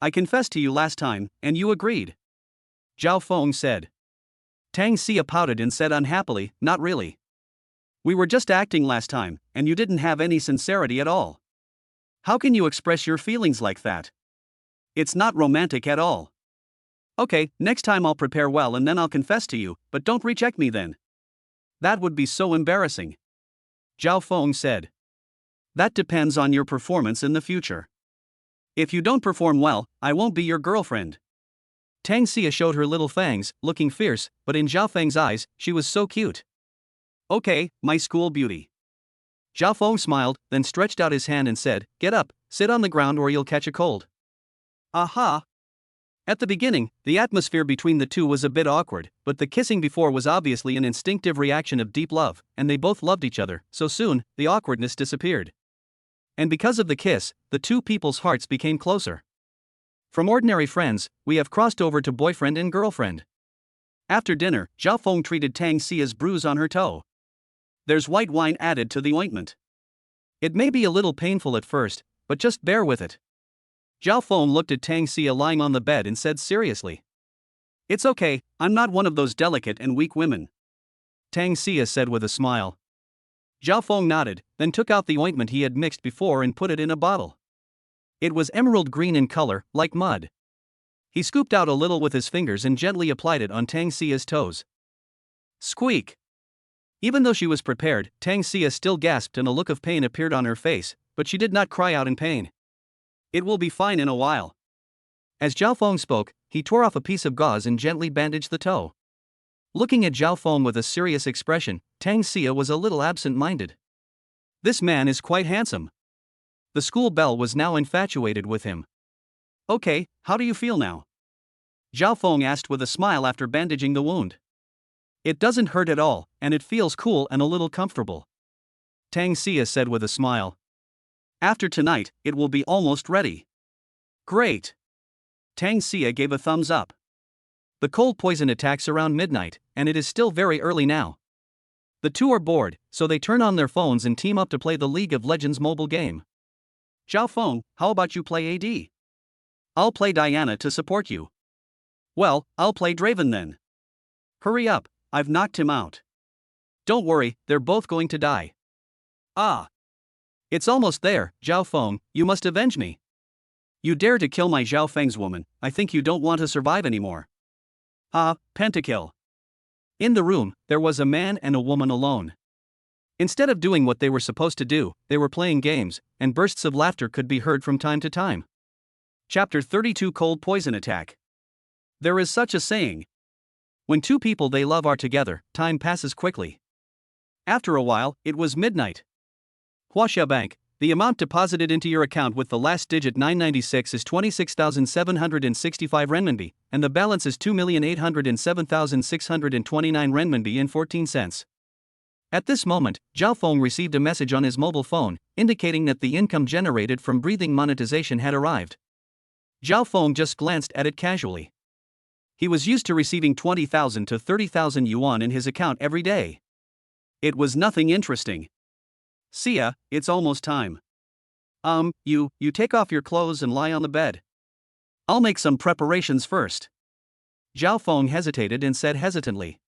I confessed to you last time, and you agreed. Zhao Feng said. Tang Xia pouted and said unhappily, not really. We were just acting last time, and you didn't have any sincerity at all. How can you express your feelings like that? It's not romantic at all. Okay, next time I'll prepare well and then I'll confess to you, but don't reject me then. That would be so embarrassing. Zhao Feng said. That depends on your performance in the future. If you don't perform well, I won't be your girlfriend. Tang Xia showed her little fangs, looking fierce, but in Zhao Feng's eyes, she was so cute. Okay, my school beauty. Zhao Feng smiled, then stretched out his hand and said, get up, sit on the ground or you'll catch a cold. Aha! At the beginning, the atmosphere between the two was a bit awkward, but the kissing before was obviously an instinctive reaction of deep love, and they both loved each other, so soon, the awkwardness disappeared. And because of the kiss, the two people's hearts became closer. From ordinary friends, we have crossed over to boyfriend and girlfriend. After dinner, Zhao Feng treated Tang Xia's bruise on her toe. There's white wine added to the ointment. It may be a little painful at first, but just bear with it. Zhao Feng looked at Tang Xia lying on the bed and said seriously. It's okay, I'm not one of those delicate and weak women. Tang Xia said with a smile. Zhao Feng nodded, then took out the ointment he had mixed before and put it in a bottle. It was emerald green in color, like mud. He scooped out a little with his fingers and gently applied it on Tang Xia's toes. Squeak! Even though she was prepared, Tang Xia still gasped and a look of pain appeared on her face, but she did not cry out in pain. It will be fine in a while. As Zhao Feng spoke, he tore off a piece of gauze and gently bandaged the toe. Looking at Zhao Feng with a serious expression, Tang Xia was a little absent-minded. This man is quite handsome. The school belle was now infatuated with him. Okay, how do you feel now? Zhao Feng asked with a smile after bandaging the wound. It doesn't hurt at all, and it feels cool and a little comfortable. Tang Xia said with a smile. After tonight, it will be almost ready. Great. Tang Xia gave a thumbs up. The cold poison attacks around midnight, and it is still very early now. The two are bored, so they turn on their phones and team up to play the League of Legends mobile game. Zhao Feng, how about you play AD? I'll play Diana to support you. Well, I'll play Draven then. Hurry up, I've knocked him out. Don't worry, they're both going to die. Ah. It's almost there, Zhao Feng, you must avenge me. You dare to kill my Zhao Feng's woman, I think you don't want to survive anymore. Pentakill. In the room, there was a man and a woman alone. Instead of doing what they were supposed to do, they were playing games, and bursts of laughter could be heard from time to time. Chapter 32 Cold Poison Attack. There is such a saying. When two people they love are together, time passes quickly. After a while, it was midnight. Huaxia Bank, The amount deposited into your account with the last digit 996 is 26,765 renminbi, and the balance is 2,807,629 renminbi and 14 cents. At this moment, Zhao Feng received a message on his mobile phone, indicating that the income generated from breathing monetization had arrived. Zhao Feng just glanced at it casually. He was used to receiving 20,000 to 30,000 yuan in his account every day. It was nothing interesting. See ya, it's almost time. You take off your clothes and lie on the bed. I'll make some preparations first. Zhao Feng hesitated and said hesitantly.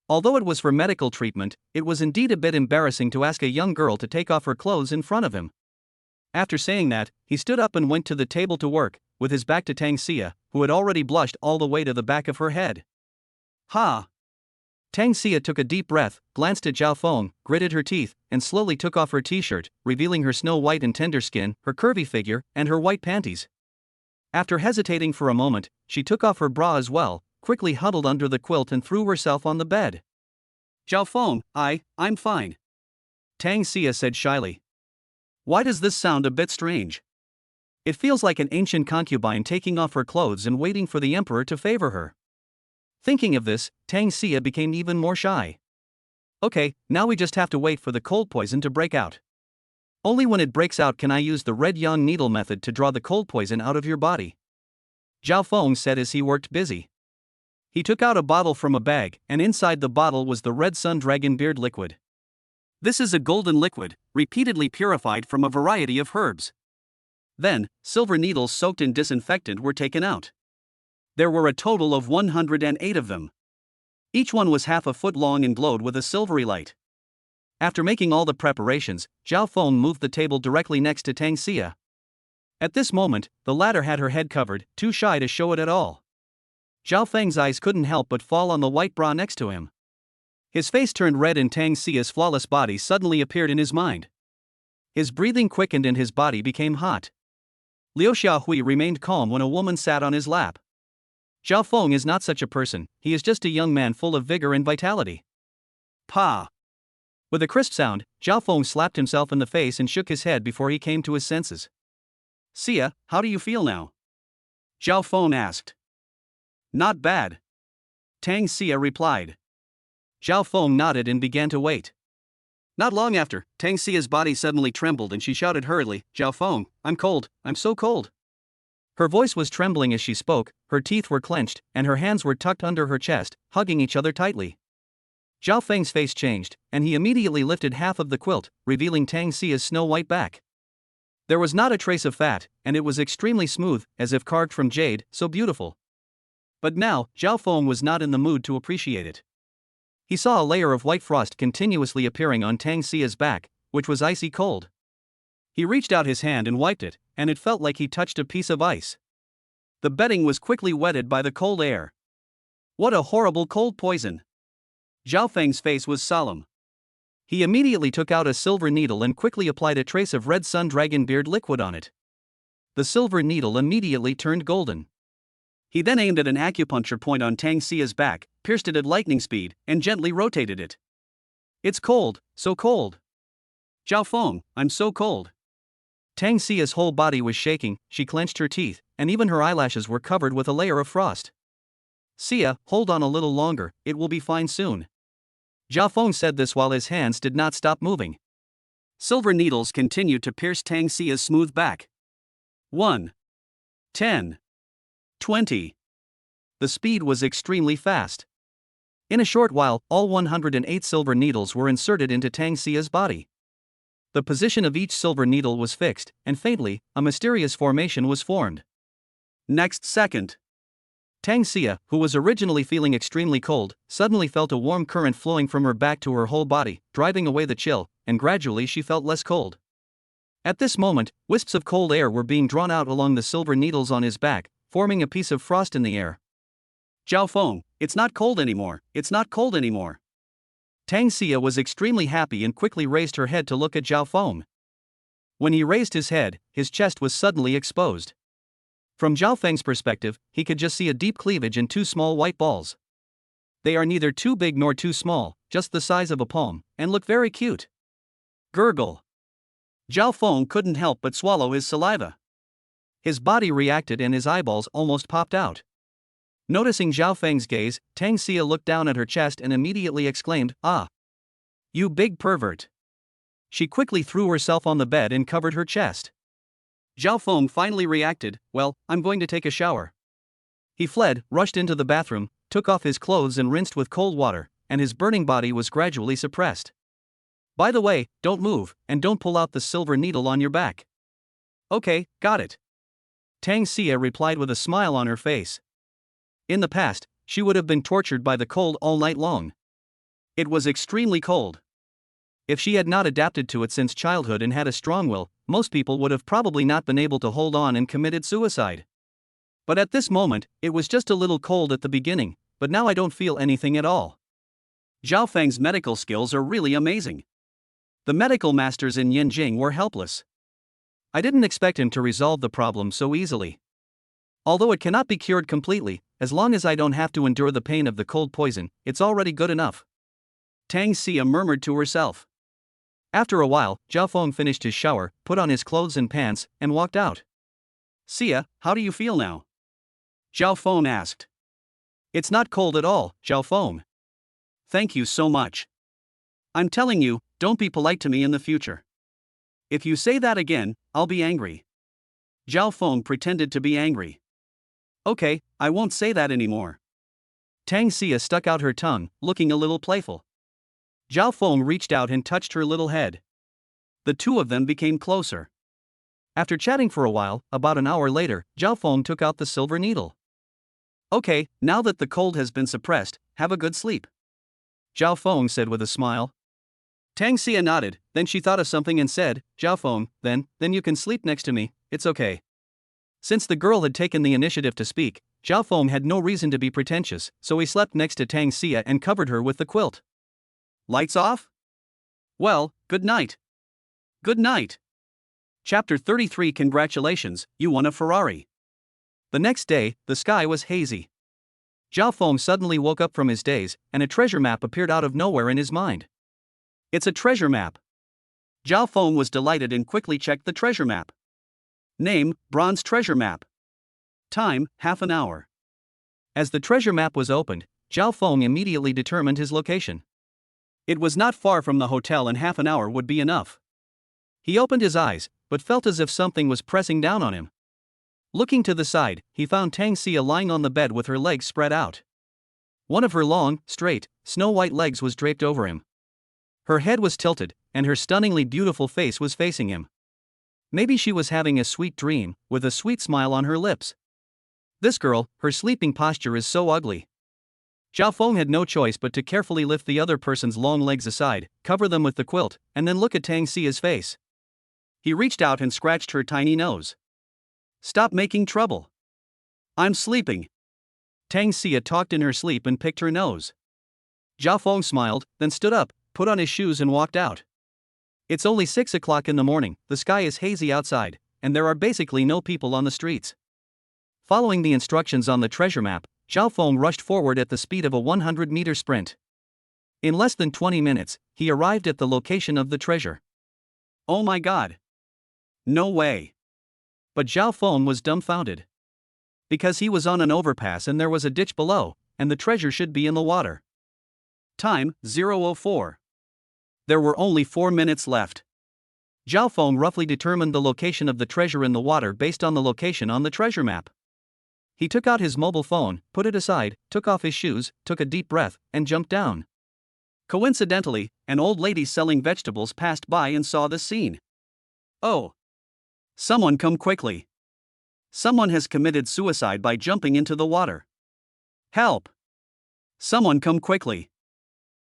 Although it was for medical treatment, it was indeed a bit embarrassing to ask a young girl to take off her clothes in front of him. After saying that, he stood up and went to the table to work, with his back to Tang Xia, who had already blushed all the way to the back of her head. Ha! Tang Xia took a deep breath, glanced at Zhao Feng, gritted her teeth, and slowly took off her t-shirt, revealing her snow-white and tender skin, her curvy figure, and her white panties. After hesitating for a moment, she took off her bra as well, quickly huddled under the quilt and threw herself on the bed. Zhao Feng, I'm fine. Tang Xia said shyly. Why does this sound a bit strange? It feels like an ancient concubine taking off her clothes and waiting for the emperor to favor her. Thinking of this, Tang Xia became even more shy. Okay, now we just have to wait for the cold poison to break out. Only when it breaks out can I use the red yang needle method to draw the cold poison out of your body. Zhao Feng said as he worked busy. He took out a bottle from a bag, and inside the bottle was the red sun dragon beard liquid. This is a golden liquid, repeatedly purified from a variety of herbs. Then, silver needles soaked in disinfectant were taken out. There were a total of 108 of them. Each one was half a foot long and glowed with a silvery light. After making all the preparations, Zhao Feng moved the table directly next to Tang Xia. At this moment, the latter had her head covered, too shy to show it at all. Zhao Feng's eyes couldn't help but fall on the white bra next to him. His face turned red and Tang Xia's flawless body suddenly appeared in his mind. His breathing quickened and his body became hot. Liu Xiaohui remained calm when a woman sat on his lap. Zhao Feng is not such a person, he is just a young man full of vigor and vitality. Pa! With a crisp sound, Zhao Feng slapped himself in the face and shook his head before he came to his senses. Xia, how do you feel now? Zhao Feng asked. Not bad. Tang Xia replied. Zhao Feng nodded and began to wait. Not long after, Tang Xia's body suddenly trembled and she shouted hurriedly, Zhao Feng, I'm cold, I'm so cold. Her voice was trembling as she spoke, her teeth were clenched, and her hands were tucked under her chest, hugging each other tightly. Zhao Feng's face changed, and he immediately lifted half of the quilt, revealing Tang Xia's snow-white back. There was not a trace of fat, and it was extremely smooth, as if carved from jade, so beautiful. But now, Zhao Feng was not in the mood to appreciate it. He saw a layer of white frost continuously appearing on Tang Xia's back, which was icy cold. He reached out his hand and wiped it, and it felt like he touched a piece of ice. The bedding was quickly wetted by the cold air. What a horrible cold poison! Zhao Feng's face was solemn. He immediately took out a silver needle and quickly applied a trace of red sun dragon beard liquid on it. The silver needle immediately turned golden. He then aimed at an acupuncture point on Tang Xia's back, pierced it at lightning speed, and gently rotated it. It's cold, so cold. Zhao Feng, I'm so cold. Tang Xia's whole body was shaking, she clenched her teeth, and even her eyelashes were covered with a layer of frost. Xia, hold on a little longer, it will be fine soon. Zhao Feng said this while his hands did not stop moving. Silver needles continued to pierce Tang Xia's smooth back. 1. 10. 20. The speed was extremely fast. In a short while, all 108 silver needles were inserted into Tang Xia's body. The position of each silver needle was fixed, and faintly, a mysterious formation was formed. Next second. Tang Xia, who was originally feeling extremely cold, suddenly felt a warm current flowing from her back to her whole body, driving away the chill, and gradually she felt less cold. At this moment, wisps of cold air were being drawn out along the silver needles on his back, forming a piece of frost in the air. Zhao Feng, it's not cold anymore, it's not cold anymore. Tang Xia was extremely happy and quickly raised her head to look at Zhao Feng. When he raised his head, his chest was suddenly exposed. From Zhao Feng's perspective, he could just see a deep cleavage and two small white balls. They are neither too big nor too small, just the size of a palm, and look very cute. Gurgle. Zhao Feng couldn't help but swallow his saliva. His body reacted and his eyeballs almost popped out. Noticing Zhao Feng's gaze, Tang Xia looked down at her chest and immediately exclaimed, "Ah! You big pervert!" She quickly threw herself on the bed and covered her chest. Zhao Feng finally reacted, "Well, I'm going to take a shower." He fled, rushed into the bathroom, took off his clothes and rinsed with cold water, and his burning body was gradually suppressed. "By the way, don't move, and don't pull out the silver needle on your back." "Okay, got it." Tang Xia replied with a smile on her face. In the past, she would have been tortured by the cold all night long. It was extremely cold. If she had not adapted to it since childhood and had a strong will, most people would have probably not been able to hold on and committed suicide. But at this moment, it was just a little cold at the beginning, but now I don't feel anything at all. Zhao Feng's medical skills are really amazing. The medical masters in Yinjing were helpless. I didn't expect him to resolve the problem so easily. Although it cannot be cured completely, as long as I don't have to endure the pain of the cold poison, it's already good enough. Tang Xia murmured to herself. After a while, Zhao Feng finished his shower, put on his clothes and pants, and walked out. "Xia, how do you feel now?" Zhao Feng asked. "It's not cold at all, Zhao Feng." "Thank you so much. I'm telling you, don't be polite to me in the future. If you say that again, I'll be angry." Zhao Feng pretended to be angry. "Okay, I won't say that anymore." Tang Xia stuck out her tongue, looking a little playful. Zhao Feng reached out and touched her little head. The two of them became closer. After chatting for a while, about an hour later, Zhao Feng took out the silver needle. "Okay, now that the cold has been suppressed, have a good sleep," Zhao Feng said with a smile. Tang Xia nodded, then she thought of something and said, "Zhao Feng, then you can sleep next to me, it's okay." Since the girl had taken the initiative to speak, Zhao Feng had no reason to be pretentious, so he slept next to Tang Xia and covered her with the quilt. Lights off? Well, good night. Good night. Chapter 33. Congratulations, you won a Ferrari. The next day, the sky was hazy. Zhao Feng suddenly woke up from his daze, and a treasure map appeared out of nowhere in his mind. It's a treasure map. Zhao Feng was delighted and quickly checked the treasure map. Name, Bronze Treasure Map. Time, half an hour. As the treasure map was opened, Zhao Feng immediately determined his location. It was not far from the hotel and half an hour would be enough. He opened his eyes, but felt as if something was pressing down on him. Looking to the side, he found Tang Xia lying on the bed with her legs spread out. One of her long, straight, snow-white legs was draped over him. Her head was tilted, and her stunningly beautiful face was facing him. Maybe she was having a sweet dream, with a sweet smile on her lips. This girl, her sleeping posture is so ugly. Zhao Feng had no choice but to carefully lift the other person's long legs aside, cover them with the quilt, and then look at Tang Xia's face. He reached out and scratched her tiny nose. "Stop making trouble. I'm sleeping." Tang Xia talked in her sleep and picked her nose. Zhao Feng smiled, then stood up, put on his shoes and walked out. It's only 6 o'clock in the morning, the sky is hazy outside, and there are basically no people on the streets. Following the instructions on the treasure map, Zhao Feng rushed forward at the speed of a 100-meter sprint. In less than 20 minutes, he arrived at the location of the treasure. Oh my god! No way! But Zhao Feng was dumbfounded. Because he was on an overpass and there was a ditch below, and the treasure should be in the water. Time, 0:04. There were only 4 minutes left. Zhao Feng roughly determined the location of the treasure in the water based on the location on the treasure map. He took out his mobile phone, put it aside, took off his shoes, took a deep breath, and jumped down. Coincidentally, an old lady selling vegetables passed by and saw the scene. "Oh! Someone come quickly! Someone has committed suicide by jumping into the water. Help! Someone come quickly!"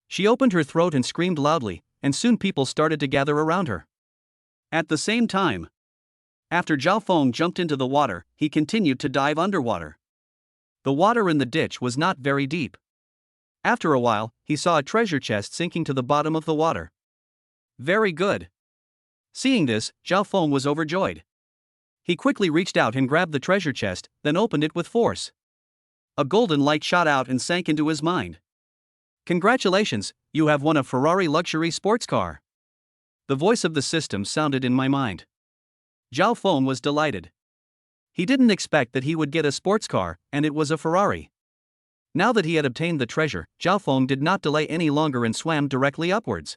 She opened her throat and screamed loudly, and soon people started to gather around her. At the same time, after Zhao Feng jumped into the water, he continued to dive underwater. The water in the ditch was not very deep. After a while, he saw a treasure chest sinking to the bottom of the water. Very good. Seeing this, Zhao Feng was overjoyed. He quickly reached out and grabbed the treasure chest, then opened it with force. A golden light shot out and sank into his mind. Congratulations, you have won a Ferrari luxury sports car. The voice of the system sounded in my mind. Zhao Feng was delighted. He didn't expect that he would get a sports car, and it was a Ferrari. Now that he had obtained the treasure, Zhao Feng did not delay any longer and swam directly upwards.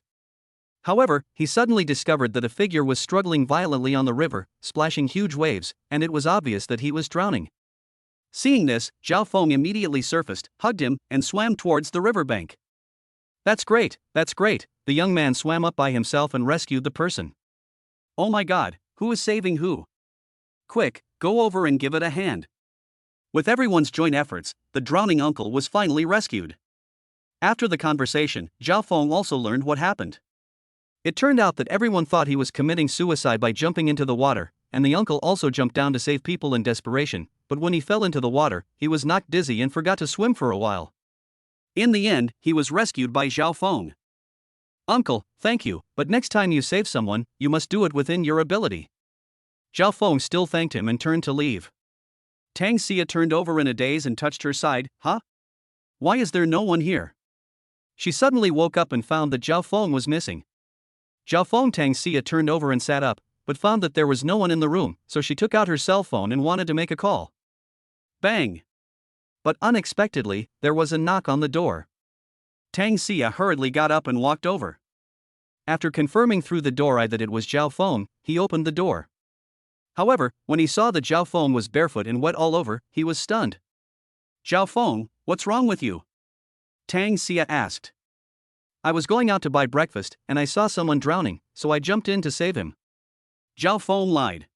However, he suddenly discovered that a figure was struggling violently on the river, splashing huge waves, and it was obvious that he was drowning. Seeing this, Zhao Feng immediately surfaced, hugged him, and swam towards the riverbank. That's great, the young man swam up by himself and rescued the person. Oh my god, who is saving who? Quick, go over and give it a hand. With everyone's joint efforts, the drowning uncle was finally rescued. After the conversation, Zhao Feng also learned what happened. It turned out that everyone thought he was committing suicide by jumping into the water, and the uncle also jumped down to save people in desperation, but when he fell into the water, he was knocked dizzy and forgot to swim for a while. In the end, he was rescued by Zhao Feng. Uncle, thank you, but next time you save someone, you must do it within your ability. Zhao Feng still thanked him and turned to leave. Tang Xia turned over in a daze and touched her side. Huh? Why is there no one here? She suddenly woke up and found that Zhao Feng was missing. Zhao Feng Tang Xia turned over and sat up, but found that there was no one in the room, so she took out her cell phone and wanted to make a call. Bang! But unexpectedly, there was a knock on the door. Tang Xia hurriedly got up and walked over. After confirming through the door that it was Zhao Feng, he opened the door. However, when he saw that Zhao Feng was barefoot and wet all over, he was stunned. Zhao Feng, what's wrong with you? Tang Xia asked. I was going out to buy breakfast, and I saw someone drowning, so I jumped in to save him. Zhao Feng lied.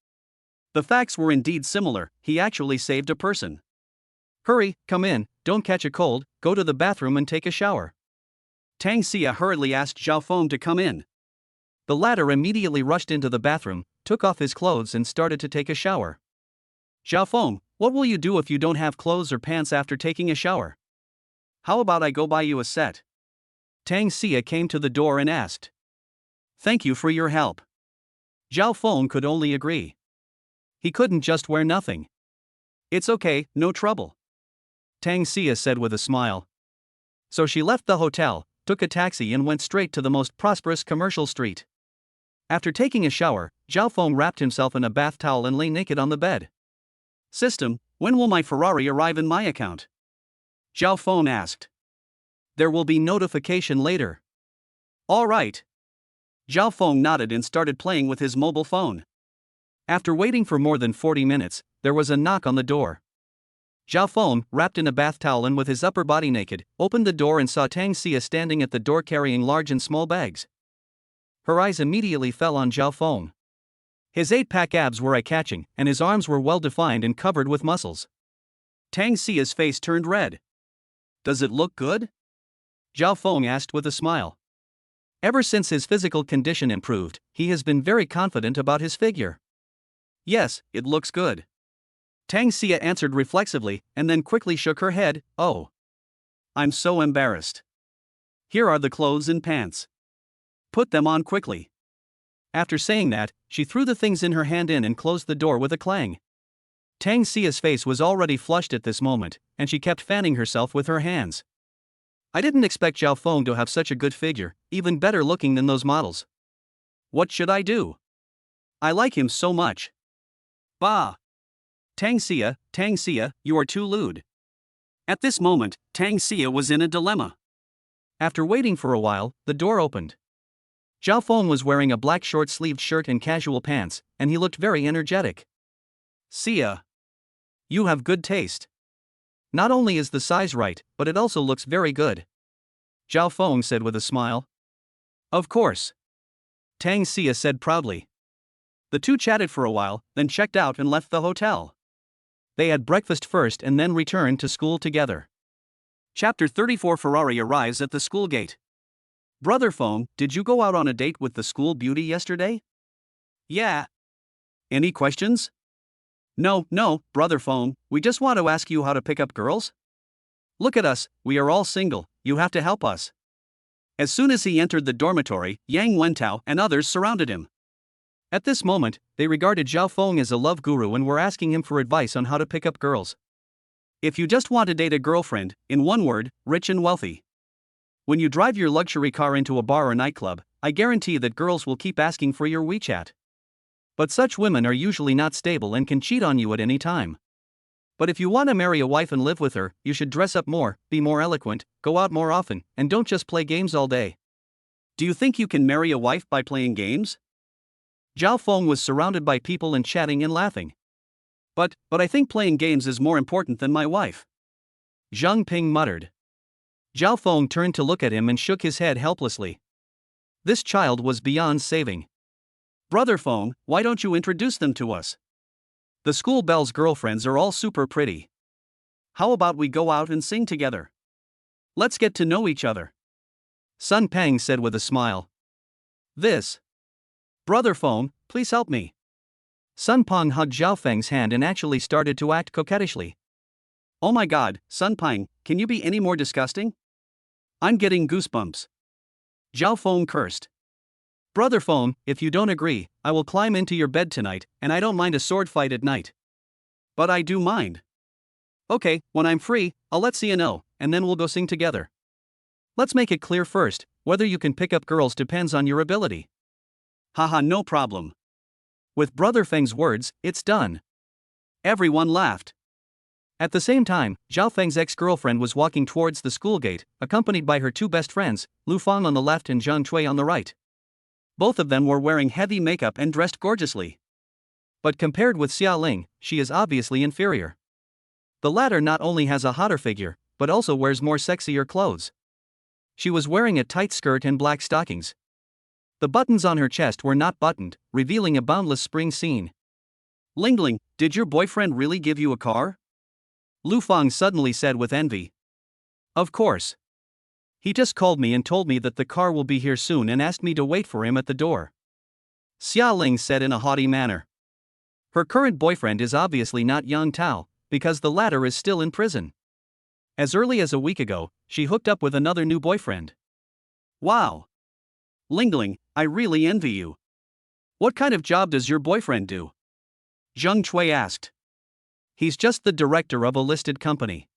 The facts were indeed similar, he actually saved a person. Hurry, come in, don't catch a cold, go to the bathroom and take a shower. Tang Xia hurriedly asked Zhao Feng to come in. The latter immediately rushed into the bathroom, took off his clothes and started to take a shower. Zhao Feng, what will you do if you don't have clothes or pants after taking a shower? How about I go buy you a set? Tang Xia came to the door and asked. Thank you for your help. Zhao Feng could only agree. He couldn't just wear nothing. It's okay, no trouble. Tang Xia said with a smile. So she left the hotel, took a taxi and went straight to the most prosperous commercial street. After taking a shower, Zhao Feng wrapped himself in a bath towel and lay naked on the bed. System, when will my Ferrari arrive in my account? Zhao Feng asked. There will be notification later. All right. Zhao Feng nodded and started playing with his mobile phone. After waiting for more than 40 minutes, there was a knock on the door. Zhao Feng, wrapped in a bath towel and with his upper body naked, opened the door and saw Tang Xia standing at the door carrying large and small bags. Her eyes immediately fell on Zhao Feng. His 8-pack abs were eye-catching, and his arms were well-defined and covered with muscles. Tang Xia's face turned red. Does it look good? Zhao Feng asked with a smile. Ever since his physical condition improved, he has been very confident about his figure. Yes, it looks good. Tang Xia answered reflexively, and then quickly shook her head. Oh. I'm so embarrassed. Here are the clothes and pants. Put them on quickly. After saying that, she threw the things in her hand in and closed the door with a clang. Tang Xia's face was already flushed at this moment, and she kept fanning herself with her hands. I didn't expect Zhao Feng to have such a good figure, even better looking than those models. What should I do? I like him so much. Bah! Tang Xia, you are too lewd. At this moment, Tang Xia was in a dilemma. After waiting for a while, the door opened. Zhao Feng was wearing a black short-sleeved shirt and casual pants, and he looked very energetic. Xia. You have good taste. Not only is the size right, but it also looks very good. Zhao Feng said with a smile. Of course. Tang Xia said proudly. The two chatted for a while, then checked out and left the hotel. They had breakfast first and then returned to school together. Chapter 34 Ferrari arrives at the school gate. Brother Feng, did you go out on a date with the school beauty yesterday? Yeah. Any questions? No, Brother Feng, we just want to ask you how to pick up girls. Look at us, we are all single, you have to help us. As soon as he entered the dormitory, Yang Wentao and others surrounded him. At this moment, they regarded Zhao Feng as a love guru and were asking him for advice on how to pick up girls. If you just want to date a girlfriend, in one word, rich and wealthy. When you drive your luxury car into a bar or nightclub, I guarantee that girls will keep asking for your WeChat. But such women are usually not stable and can cheat on you at any time. But if you want to marry a wife and live with her, you should dress up more, be more eloquent, go out more often, and don't just play games all day. Do you think you can marry a wife by playing games? Zhao Feng was surrounded by people and chatting and laughing. But I think playing games is more important than my wife. Zhang Ping muttered. Zhao Feng turned to look at him and shook his head helplessly. This child was beyond saving. Brother Feng, why don't you introduce them to us? The school belle's girlfriends are all super pretty. How about we go out and sing together? Let's get to know each other. Sun Pang said with a smile. Brother Feng, please help me. Sun Pang hugged Zhao Feng's hand and actually started to act coquettishly. Oh my god, Sun Pang, can you be any more disgusting? I'm getting goosebumps. Zhao Feng cursed. Brother Feng, if you don't agree, I will climb into your bed tonight, and I don't mind a sword fight at night. But I do mind. Okay, when I'm free, I'll let Sia know, and then we'll go sing together. Let's make it clear first, whether you can pick up girls depends on your ability. Haha, no problem. With Brother Feng's words, it's done. Everyone laughed. At the same time, Zhao Feng's ex-girlfriend was walking towards the school gate, accompanied by her two best friends, Lu Fang on the left and Zhang Cui on the right. Both of them were wearing heavy makeup and dressed gorgeously. But compared with Xia Ling, she is obviously inferior. The latter not only has a hotter figure, but also wears more sexier clothes. She was wearing a tight skirt and black stockings. The buttons on her chest were not buttoned, revealing a boundless spring scene. Lingling, did your boyfriend really give you a car? Lu Fang suddenly said with envy. Of course. He just called me and told me that the car will be here soon and asked me to wait for him at the door. Xia Ling said in a haughty manner. Her current boyfriend is obviously not Yang Tao, because the latter is still in prison. As early as a week ago, she hooked up with another new boyfriend. Wow. Lingling, I really envy you. What kind of job does your boyfriend do? Zhang Cui asked. He's just the director of a listed company.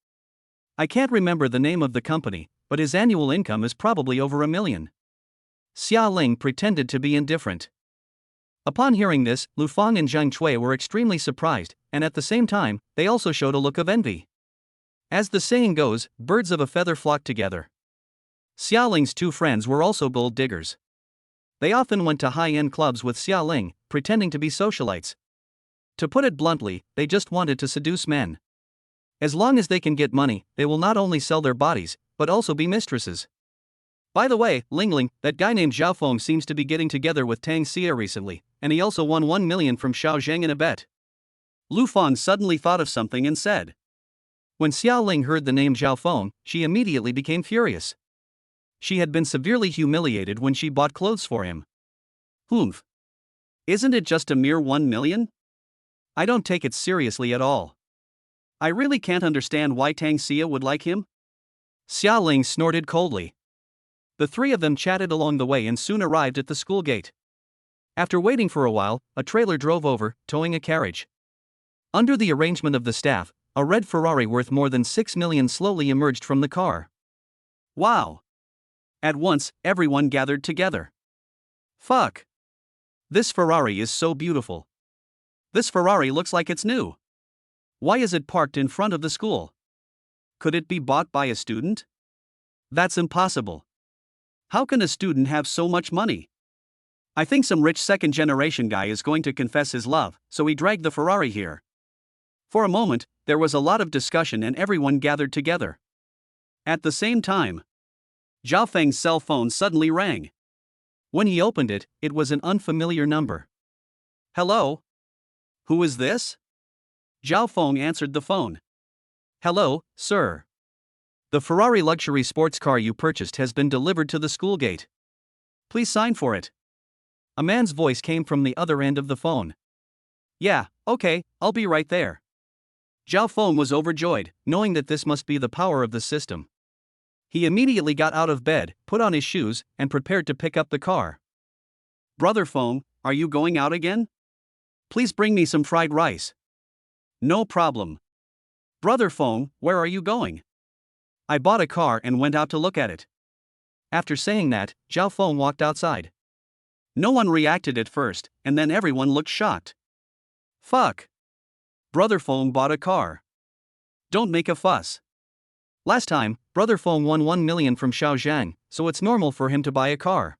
I can't remember the name of the company, but his annual income is probably over $1 million. Xia Ling pretended to be indifferent. Upon hearing this, Lu Fang and Zhang Cui were extremely surprised, and at the same time, they also showed a look of envy. As the saying goes, birds of a feather flock together. Xia Ling's two friends were also gold diggers. They often went to high-end clubs with Xia Ling, pretending to be socialites. To put it bluntly, they just wanted to seduce men. As long as they can get money, they will not only sell their bodies, but also be mistresses. By the way, Lingling, that guy named Zhao Feng seems to be getting together with Tang Xia recently, and he also won $1 million from Xiao Zheng in a bet. Lu Fang suddenly thought of something and said. When Xia Ling heard the name Zhao Feng, she immediately became furious. She had been severely humiliated when she bought clothes for him. Humph. Isn't it just a mere $1 million? I don't take it seriously at all. I really can't understand why Tang Xia would like him. Xia Ling snorted coldly. The three of them chatted along the way and soon arrived at the school gate. After waiting for a while, a trailer drove over, towing a carriage. Under the arrangement of the staff, a red Ferrari worth more than $6 million slowly emerged from the car. Wow! At once, everyone gathered together. Fuck! This Ferrari is so beautiful. This Ferrari looks like it's new. Why is it parked in front of the school? Could it be bought by a student? That's impossible. How can a student have so much money? I think some rich second-generation guy is going to confess his love, so he dragged the Ferrari here. For a moment, there was a lot of discussion and everyone gathered together. At the same time, Zhao Feng's cell phone suddenly rang. When he opened it, it was an unfamiliar number. Hello? Who is this? Zhao Feng answered the phone. Hello, sir. The Ferrari luxury sports car you purchased has been delivered to the school gate. Please sign for it. A man's voice came from the other end of the phone. Yeah, okay, I'll be right there. Zhao Feng was overjoyed, knowing that this must be the power of the system. He immediately got out of bed, put on his shoes, and prepared to pick up the car. Brother Feng, are you going out again? Please bring me some fried rice. No problem. Brother Feng, where are you going? I bought a car and went out to look at it. After saying that, Zhao Feng walked outside. No one reacted at first, and then everyone looked shocked. Fuck. Brother Feng bought a car. Don't make a fuss. Last time, Brother Feng won 1 million from Xiaozhang, so it's normal for him to buy a car.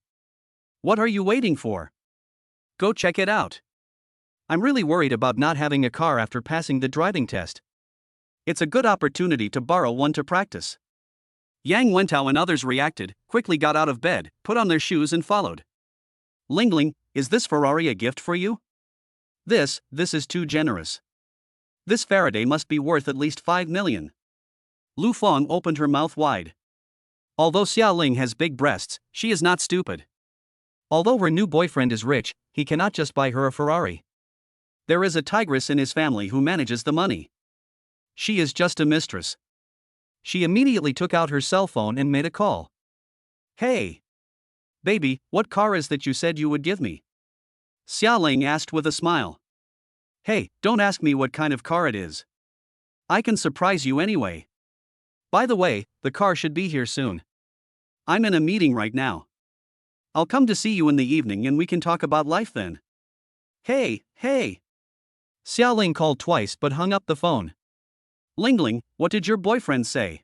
What are you waiting for? Go check it out. I'm really worried about not having a car after passing the driving test. It's a good opportunity to borrow one to practice. Yang Wentao and others reacted, quickly got out of bed, put on their shoes and followed. Lingling, is this Ferrari a gift for you? This is too generous. This Faraday must be worth at least 5 million. Lu Feng opened her mouth wide. Although Xia Ling has big breasts, she is not stupid. Although her new boyfriend is rich, he cannot just buy her a Ferrari. There is a tigress in his family who manages the money. She is just a mistress. She immediately took out her cell phone and made a call. Hey! Baby, what car is that you said you would give me? Xia Ling asked with a smile. Hey, don't ask me what kind of car it is. I can surprise you anyway. By the way, the car should be here soon. I'm in a meeting right now. I'll come to see you in the evening and we can talk about life then. Hey! Xia Ling called twice but hung up the phone. Lingling, what did your boyfriend say?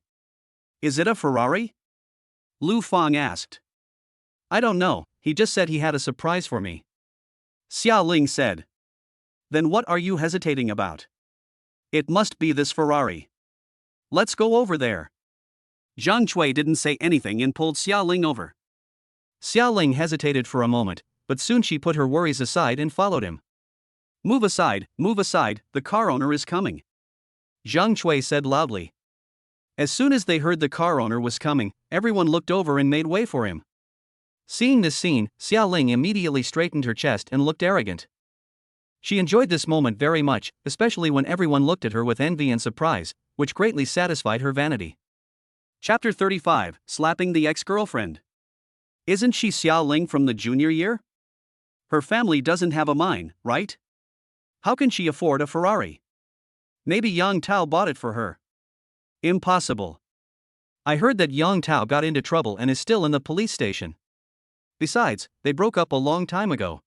Is it a Ferrari? Lu Feng asked. I don't know, he just said he had a surprise for me. Xia Ling said. Then what are you hesitating about? It must be this Ferrari. Let's go over there. Zhang Chui didn't say anything and pulled Xia Ling over. Xia Ling hesitated for a moment, but soon she put her worries aside and followed him. Move aside, the car owner is coming. Zhang Chui said loudly. As soon as they heard the car owner was coming, everyone looked over and made way for him. Seeing this scene, Xia Ling immediately straightened her chest and looked arrogant. She enjoyed this moment very much, especially when everyone looked at her with envy and surprise, which greatly satisfied her vanity. Chapter 35, Slapping the Ex-Girlfriend. Isn't she Xia Ling from the junior year? Her family doesn't have a mine, right? How can she afford a Ferrari? Maybe Yang Tao bought it for her. Impossible. I heard that Yang Tao got into trouble and is still in the police station. Besides, they broke up a long time ago.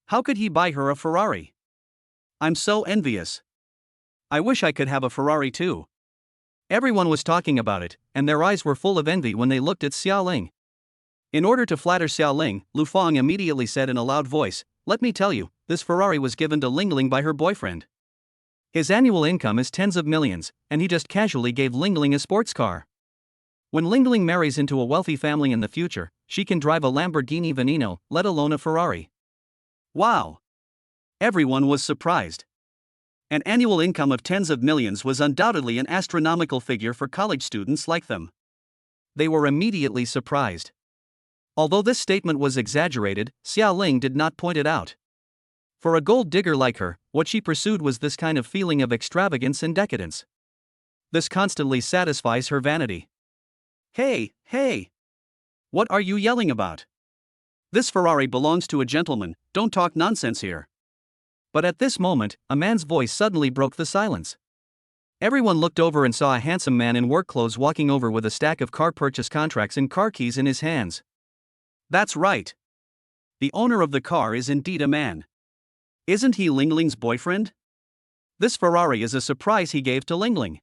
How could he buy her a Ferrari? I'm so envious. I wish I could have a Ferrari too. Everyone was talking about it, and their eyes were full of envy when they looked at Xia Ling. In order to flatter Xia Ling, Lu Feng immediately said in a loud voice, Let me tell you, this Ferrari was given to Lingling by her boyfriend. His annual income is tens of millions, and he just casually gave Lingling a sports car. When Lingling marries into a wealthy family in the future, she can drive a Lamborghini Veneno, let alone a Ferrari. Wow! Everyone was surprised. An annual income of tens of millions was undoubtedly an astronomical figure for college students like them. They were immediately surprised. Although this statement was exaggerated, Xia Ling did not point it out. For a gold digger like her, what she pursued was this kind of feeling of extravagance and decadence. This constantly satisfies her vanity. Hey! What are you yelling about? This Ferrari belongs to a gentleman, don't talk nonsense here. But at this moment, a man's voice suddenly broke the silence. Everyone looked over and saw a handsome man in work clothes walking over with a stack of car purchase contracts and car keys in his hands. That's right. The owner of the car is indeed a man. Isn't he Lingling's boyfriend? This Ferrari is a surprise he gave to Lingling.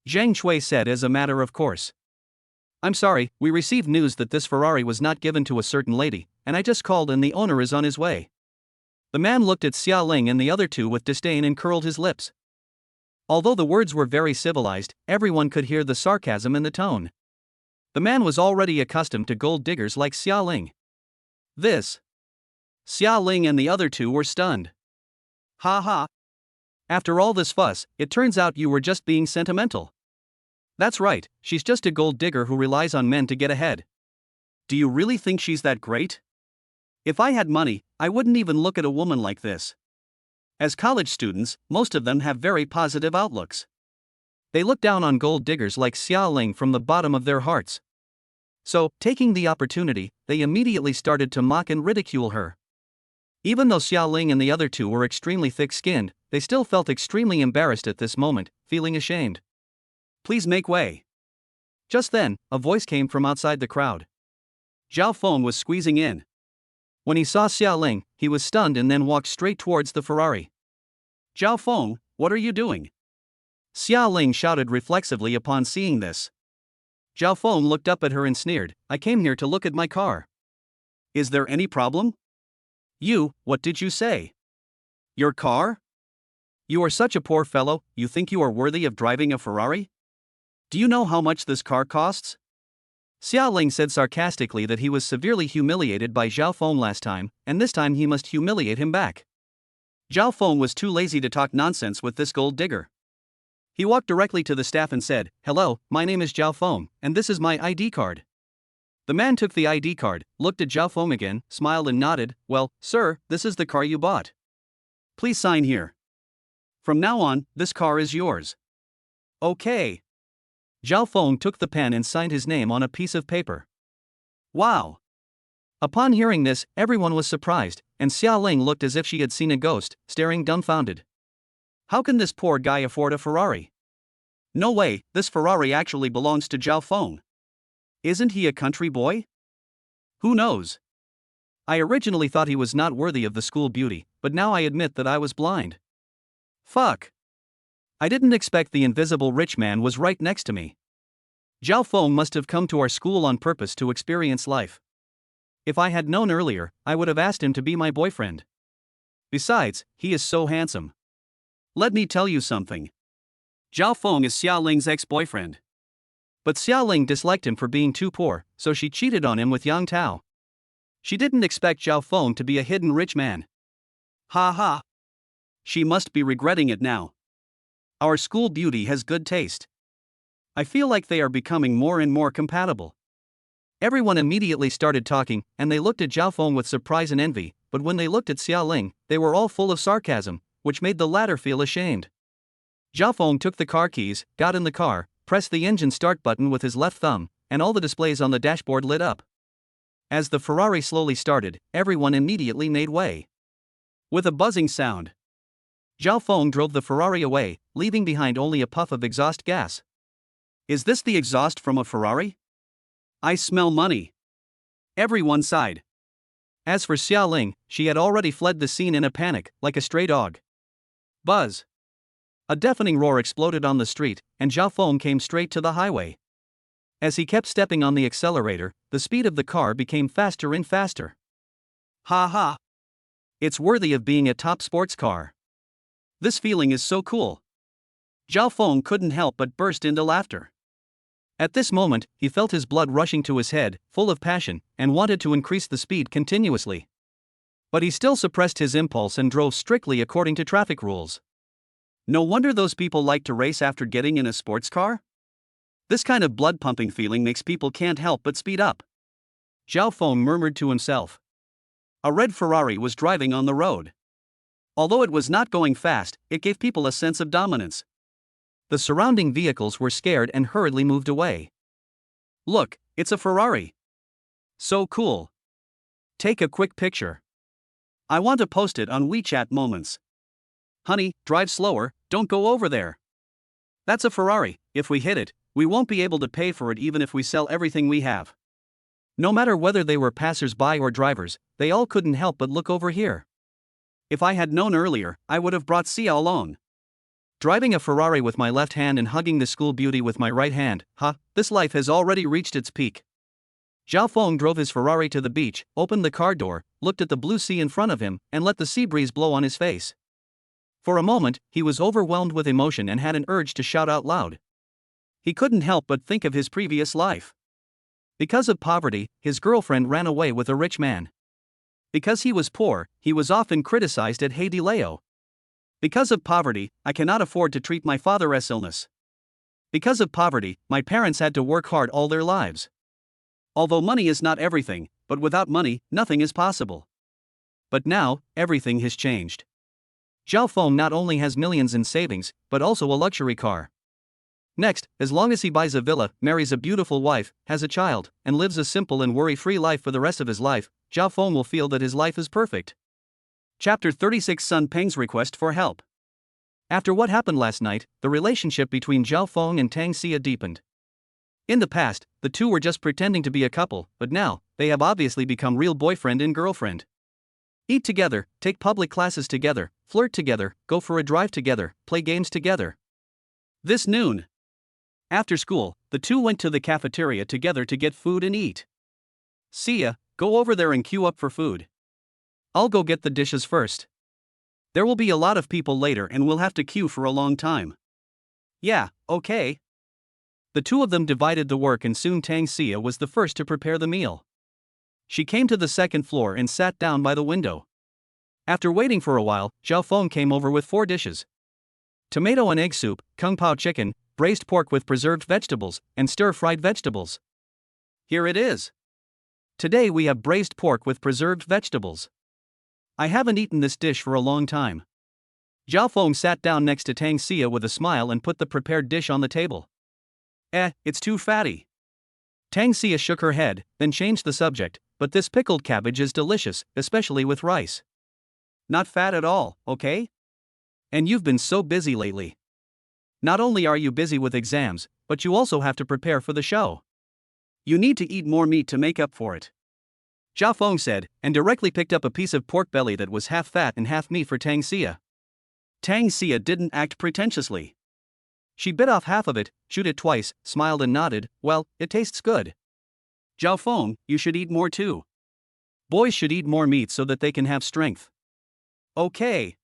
Zhang Chui said as a matter of course. I'm sorry, we received news that this Ferrari was not given to a certain lady, and I just called and the owner is on his way. The man looked at Xia Ling and the other two with disdain and curled his lips. Although the words were very civilized, everyone could hear the sarcasm in the tone. The man was already accustomed to gold diggers like Xia Ling. Xia Ling and the other two were stunned. Ha! After all this fuss, it turns out you were just being sentimental. That's right, she's just a gold digger who relies on men to get ahead. Do you really think she's that great? If I had money, I wouldn't even look at a woman like this. As college students, most of them have very positive outlooks. They look down on gold diggers like Xia Ling from the bottom of their hearts. So, taking the opportunity, they immediately started to mock and ridicule her. Even though Xia Ling and the other two were extremely thick-skinned, they still felt extremely embarrassed at this moment, feeling ashamed. Please make way. Just then, a voice came from outside the crowd. Zhao Feng was squeezing in. When he saw Xia Ling, he was stunned and then walked straight towards the Ferrari. Zhao Feng, what are you doing? Xia Ling shouted reflexively upon seeing this. Zhao Feng looked up at her and sneered, I came here to look at my car. Is there any problem? You, what did you say? Your car? You are such a poor fellow, you think you are worthy of driving a Ferrari? Do you know how much this car costs? Xia Ling said sarcastically that he was severely humiliated by Zhao Feng last time, and this time he must humiliate him back. Zhao Feng was too lazy to talk nonsense with this gold digger. He walked directly to the staff and said, Hello, my name is Zhao Feng, and this is my ID card. The man took the ID card, looked at Zhao Feng again, smiled and nodded, Well, sir, this is the car you bought. Please sign here. From now on, this car is yours. Okay. Zhao Feng took the pen and signed his name on a piece of paper. Wow. Upon hearing this, everyone was surprised, and Xia Ling looked as if she had seen a ghost, staring dumbfounded. How can this poor guy afford a Ferrari? No way, this Ferrari actually belongs to Zhao Feng. Isn't he a country boy? Who knows? I originally thought he was not worthy of the school beauty, but now I admit that I was blind. Fuck. I didn't expect the invisible rich man was right next to me. Zhao Feng must have come to our school on purpose to experience life. If I had known earlier, I would have asked him to be my boyfriend. Besides, he is so handsome. Let me tell you something. Zhao Feng is Xia Ling's ex-boyfriend. But Xia Ling disliked him for being too poor, so she cheated on him with Yang Tao. She didn't expect Zhao Feng to be a hidden rich man. Ha ha. She must be regretting it now. Our school beauty has good taste. I feel like they are becoming more and more compatible. Everyone immediately started talking, and they looked at Zhao Feng with surprise and envy, but when they looked at Xia Ling, they were all full of sarcasm, which made the latter feel ashamed. Zhao Feng took the car keys, got in the car, pressed the engine start button with his left thumb, and all the displays on the dashboard lit up. As the Ferrari slowly started, everyone immediately made way. With a buzzing sound, Zhao Feng drove the Ferrari away, leaving behind only a puff of exhaust gas. Is this the exhaust from a Ferrari? I smell money. Everyone sighed. As for Xia Ling, she had already fled the scene in a panic, like a stray dog. Buzz. A deafening roar exploded on the street, and Zhao Feng came straight to the highway. As he kept stepping on the accelerator, the speed of the car became faster and faster. Ha ha. It's worthy of being a top sports car. This feeling is so cool. Zhao Feng couldn't help but burst into laughter. At this moment, he felt his blood rushing to his head, full of passion, and wanted to increase the speed continuously. But he still suppressed his impulse and drove strictly according to traffic rules. No wonder those people like to race after getting in a sports car? This kind of blood-pumping feeling makes people can't help but speed up. Zhao Feng murmured to himself. A red Ferrari was driving on the road. Although it was not going fast, it gave people a sense of dominance. The surrounding vehicles were scared and hurriedly moved away. Look, it's a Ferrari. So cool. Take a quick picture. I want to post it on WeChat Moments. Honey, drive slower, don't go over there. That's a Ferrari. If we hit it, we won't be able to pay for it even if we sell everything we have. No matter whether they were passers-by or drivers, they all couldn't help but look over here. If I had known earlier, I would have brought Xia along. Driving a Ferrari with my left hand and hugging the school beauty with my right hand, this life has already reached its peak. Zhao Feng drove his Ferrari to the beach, opened the car door, looked at the blue sea in front of him, and let the sea breeze blow on his face. For a moment, he was overwhelmed with emotion and had an urge to shout out loud. He couldn't help but think of his previous life. Because of poverty, his girlfriend ran away with a rich man. Because he was poor, he was often criticized at Haidilao. Leo. Because of poverty, I cannot afford to treat my father's illness. Because of poverty, my parents had to work hard all their lives. Although money is not everything, but without money, nothing is possible. But now, everything has changed. Zhao Feng not only has millions in savings, but also a luxury car. Next, as long as he buys a villa, marries a beautiful wife, has a child, and lives a simple and worry-free life for the rest of his life, Zhao Feng will feel that his life is perfect. Chapter 36 Sun Peng's Request for Help. After what happened last night, the relationship between Zhao Feng and Tang Xia deepened. In the past, the two were just pretending to be a couple, but now, they have obviously become real boyfriend and girlfriend. Eat together, take public classes together, flirt together, go for a drive together, play games together. This noon. After school, the two went to the cafeteria together to get food and eat. See ya, go over there and queue up for food. I'll go get the dishes first. There will be a lot of people later and we'll have to queue for a long time. Yeah, okay. The two of them divided the work and soon Tang Xia was the first to prepare the meal. She came to the second floor and sat down by the window. After waiting for a while, Zhao Feng came over with 4 dishes. Tomato and egg soup, kung pao chicken, braised pork with preserved vegetables, and stir-fried vegetables. Here it is. Today we have braised pork with preserved vegetables. I haven't eaten this dish for a long time. Zhao Feng sat down next to Tang Xia with a smile and put the prepared dish on the table. It's too fatty. Tang Xia shook her head, then changed the subject, but this pickled cabbage is delicious, especially with rice. Not fat at all, okay? And you've been so busy lately. Not only are you busy with exams, but you also have to prepare for the show. You need to eat more meat to make up for it. Zhao Feng said, and directly picked up a piece of pork belly that was half fat and half meat for Tang Xia. Tang Xia didn't act pretentiously. She bit off half of it, chewed it twice, smiled and nodded. Well, it tastes good. Zhao Feng, you should eat more too. Boys should eat more meat so that they can have strength. Okay.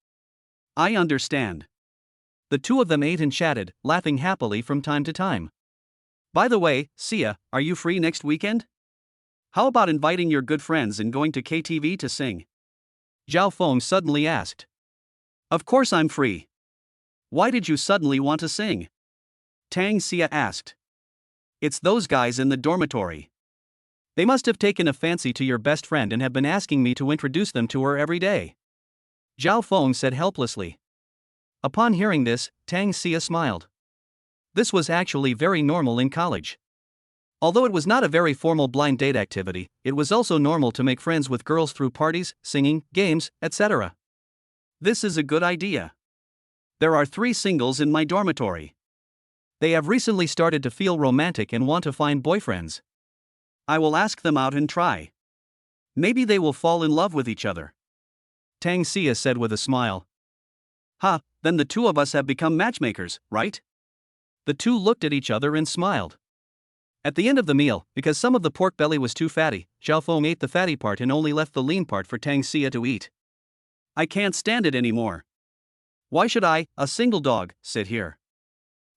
I understand. The two of them ate and chatted, laughing happily from time to time. By the way, Xia, are you free next weekend? How about inviting your good friends and going to KTV to sing? Zhao Feng suddenly asked. Of course I'm free. Why did you suddenly want to sing? Tang Xia asked. It's those guys in the dormitory. They must have taken a fancy to your best friend and have been asking me to introduce them to her every day. Zhao Feng said helplessly. Upon hearing this, Tang Xia smiled. This was actually very normal in college. Although it was not a very formal blind date activity, it was also normal to make friends with girls through parties, singing, games, etc. This is a good idea. There are 3 singles in my dormitory. They have recently started to feel romantic and want to find boyfriends. I will ask them out and try. Maybe they will fall in love with each other. Tang Xia said with a smile. Then the two of us have become matchmakers, right? The two looked at each other and smiled. At the end of the meal, because some of the pork belly was too fatty, Zhao Feng ate the fatty part and only left the lean part for Tang Xia to eat. I can't stand it anymore. Why should I, a single dog, sit here?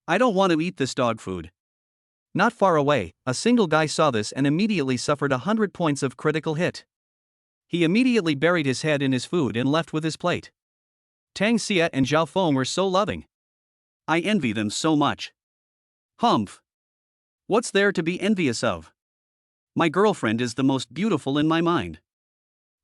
I don't want to eat this dog food. Not far away, a single guy saw this and immediately suffered 100 points of critical hit. He immediately buried his head in his food and left with his plate. Tang Xia and Zhao Feng were so loving. I envy them so much. Humph. What's there to be envious of? My girlfriend is the most beautiful in my mind.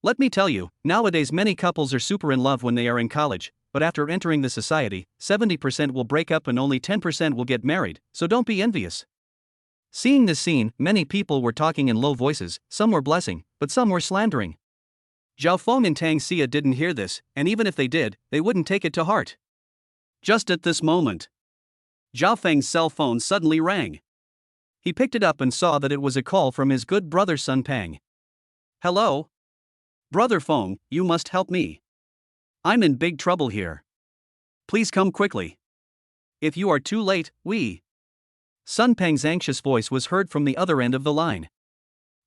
Let me tell you, nowadays many couples are super in love when they are in college, but after entering the society, 70% will break up and only 10% will get married, so don't be envious. Seeing this scene, many people were talking in low voices, some were blessing, but some were slandering. Zhao Feng and Tang Xia didn't hear this, and even if they did, they wouldn't take it to heart. Just at this moment, Zhao Feng's cell phone suddenly rang. He picked it up and saw that it was a call from his good brother Sun Pang. Hello? Brother Feng, you must help me. I'm in big trouble here. Please come quickly. If you are too late, Sun Pang's anxious voice was heard from the other end of the line.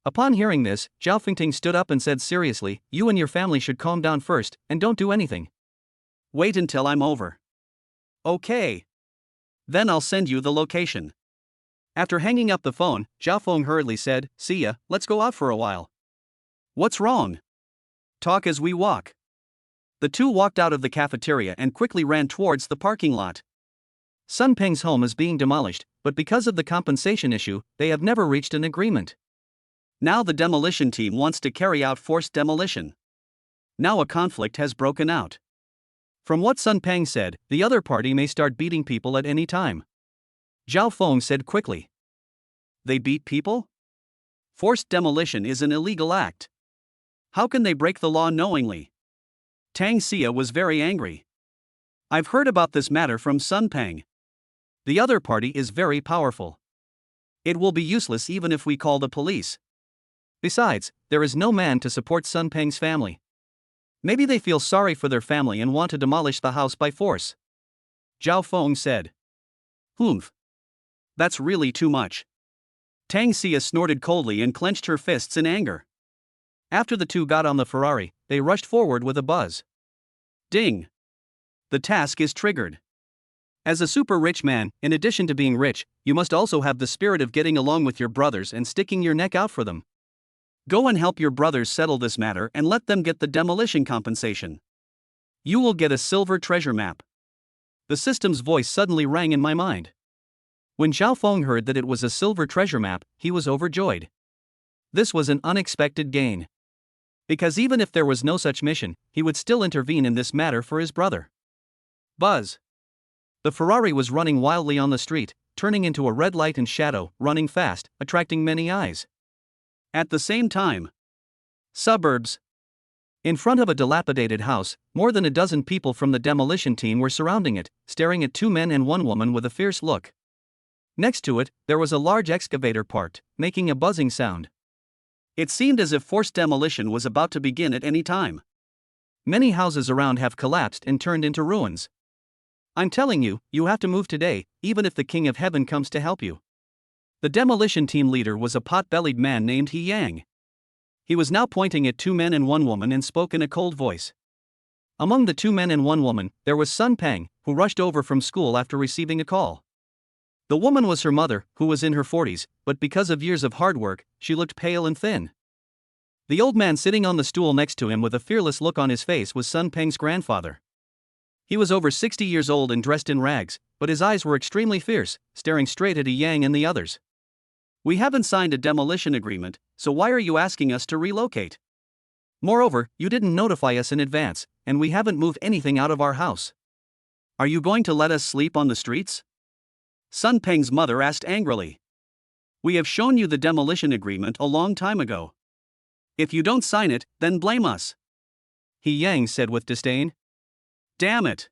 Upon hearing this, Zhao Fengting stood up and said seriously, you and your family should calm down first, and don't do anything. Wait until I'm over. Okay. Then I'll send you the location. After hanging up the phone, Zhao Feng hurriedly said, see ya, let's go out for a while. What's wrong? Talk as we walk. The two walked out of the cafeteria and quickly ran towards the parking lot. Sun Peng's home is being demolished, but because of the compensation issue, they have never reached an agreement. Now the demolition team wants to carry out forced demolition. Now a conflict has broken out. From what Sun Peng said, the other party may start beating people at any time. Zhao Feng said quickly. They beat people? Forced demolition is an illegal act. How can they break the law knowingly? Tang Xia was very angry. I've heard about this matter from Sun Peng. The other party is very powerful. It will be useless even if we call the police. Besides, there is no man to support Sun Peng's family. Maybe they feel sorry for their family and want to demolish the house by force. Zhao Feng said. Humph. That's really too much. Tang Xia snorted coldly and clenched her fists in anger. After the two got on the Ferrari, they rushed forward with a buzz. Ding! The task is triggered. As a super rich man, in addition to being rich, you must also have the spirit of getting along with your brothers and sticking your neck out for them. Go and help your brothers settle this matter and let them get the demolition compensation. You will get a silver treasure map. The system's voice suddenly rang in my mind. When Zhao Feng heard that it was a silver treasure map, he was overjoyed. This was an unexpected gain. Because even if there was no such mission, he would still intervene in this matter for his brother. Buzz. The Ferrari was running wildly on the street, turning into a red light and shadow, running fast, attracting many eyes. At the same time, suburbs. In front of a dilapidated house, more than a dozen people from the demolition team were surrounding it, staring at two men and one woman with a fierce look. Next to it, there was a large excavator parked, making a buzzing sound. It seemed as if forced demolition was about to begin at any time. Many houses around have collapsed and turned into ruins. I'm telling you, you have to move today, even if the King of Heaven comes to help you. The demolition team leader was a pot-bellied man named He Yang. He was now pointing at two men and one woman and spoke in a cold voice. Among the two men and one woman, there was Sun Peng, who rushed over from school after receiving a call. The woman was her mother, who was in her 40s, but because of years of hard work, she looked pale and thin. The old man sitting on the stool next to him with a fearless look on his face was Sun Peng's grandfather. He was over 60 years old and dressed in rags, but his eyes were extremely fierce, staring straight at He Yang and the others. We haven't signed a demolition agreement, so why are you asking us to relocate? Moreover, you didn't notify us in advance, and we haven't moved anything out of our house. Are you going to let us sleep on the streets? Sun Peng's mother asked angrily. We have shown you the demolition agreement a long time ago. If you don't sign it, then blame us. He Yang said with disdain. Damn it.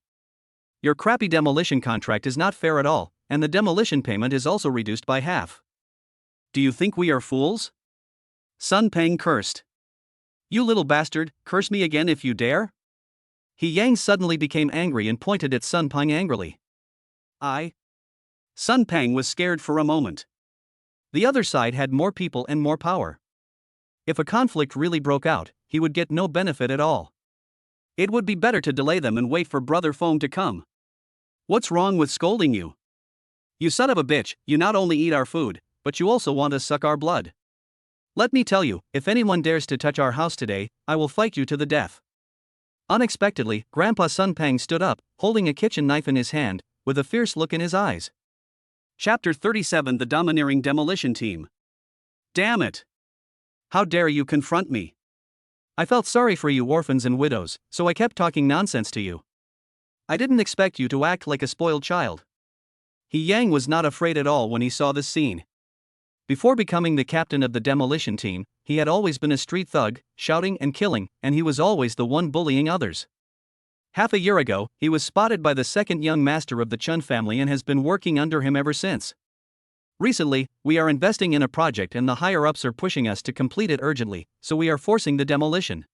Your crappy demolition contract is not fair at all, and the demolition payment is also reduced by half. Do you think we are fools? Sun Peng cursed. You little bastard, curse me again if you dare? He Yang suddenly became angry and pointed at Sun Peng angrily. Sun Peng was scared for a moment. The other side had more people and more power. If a conflict really broke out, he would get no benefit at all. It would be better to delay them and wait for Brother Feng to come. What's wrong with scolding you? You son of a bitch, you not only eat our food, but you also want to suck our blood. Let me tell you, if anyone dares to touch our house today, I will fight you to the death. Unexpectedly, Grandpa Sun Peng stood up, holding a kitchen knife in his hand, with a fierce look in his eyes. Chapter 37: The Domineering Demolition Team. Damn it! How dare you confront me? I felt sorry for you orphans and widows, so I kept talking nonsense to you. I didn't expect you to act like a spoiled child. He Yang was not afraid at all when he saw this scene. Before becoming the captain of the demolition team, he had always been a street thug, shouting and killing, and he was always the one bullying others. Half a year ago, he was spotted by the second young master of the Chun family and has been working under him ever since. Recently, we are investing in a project and the higher-ups are pushing us to complete it urgently, so we are forcing the demolition.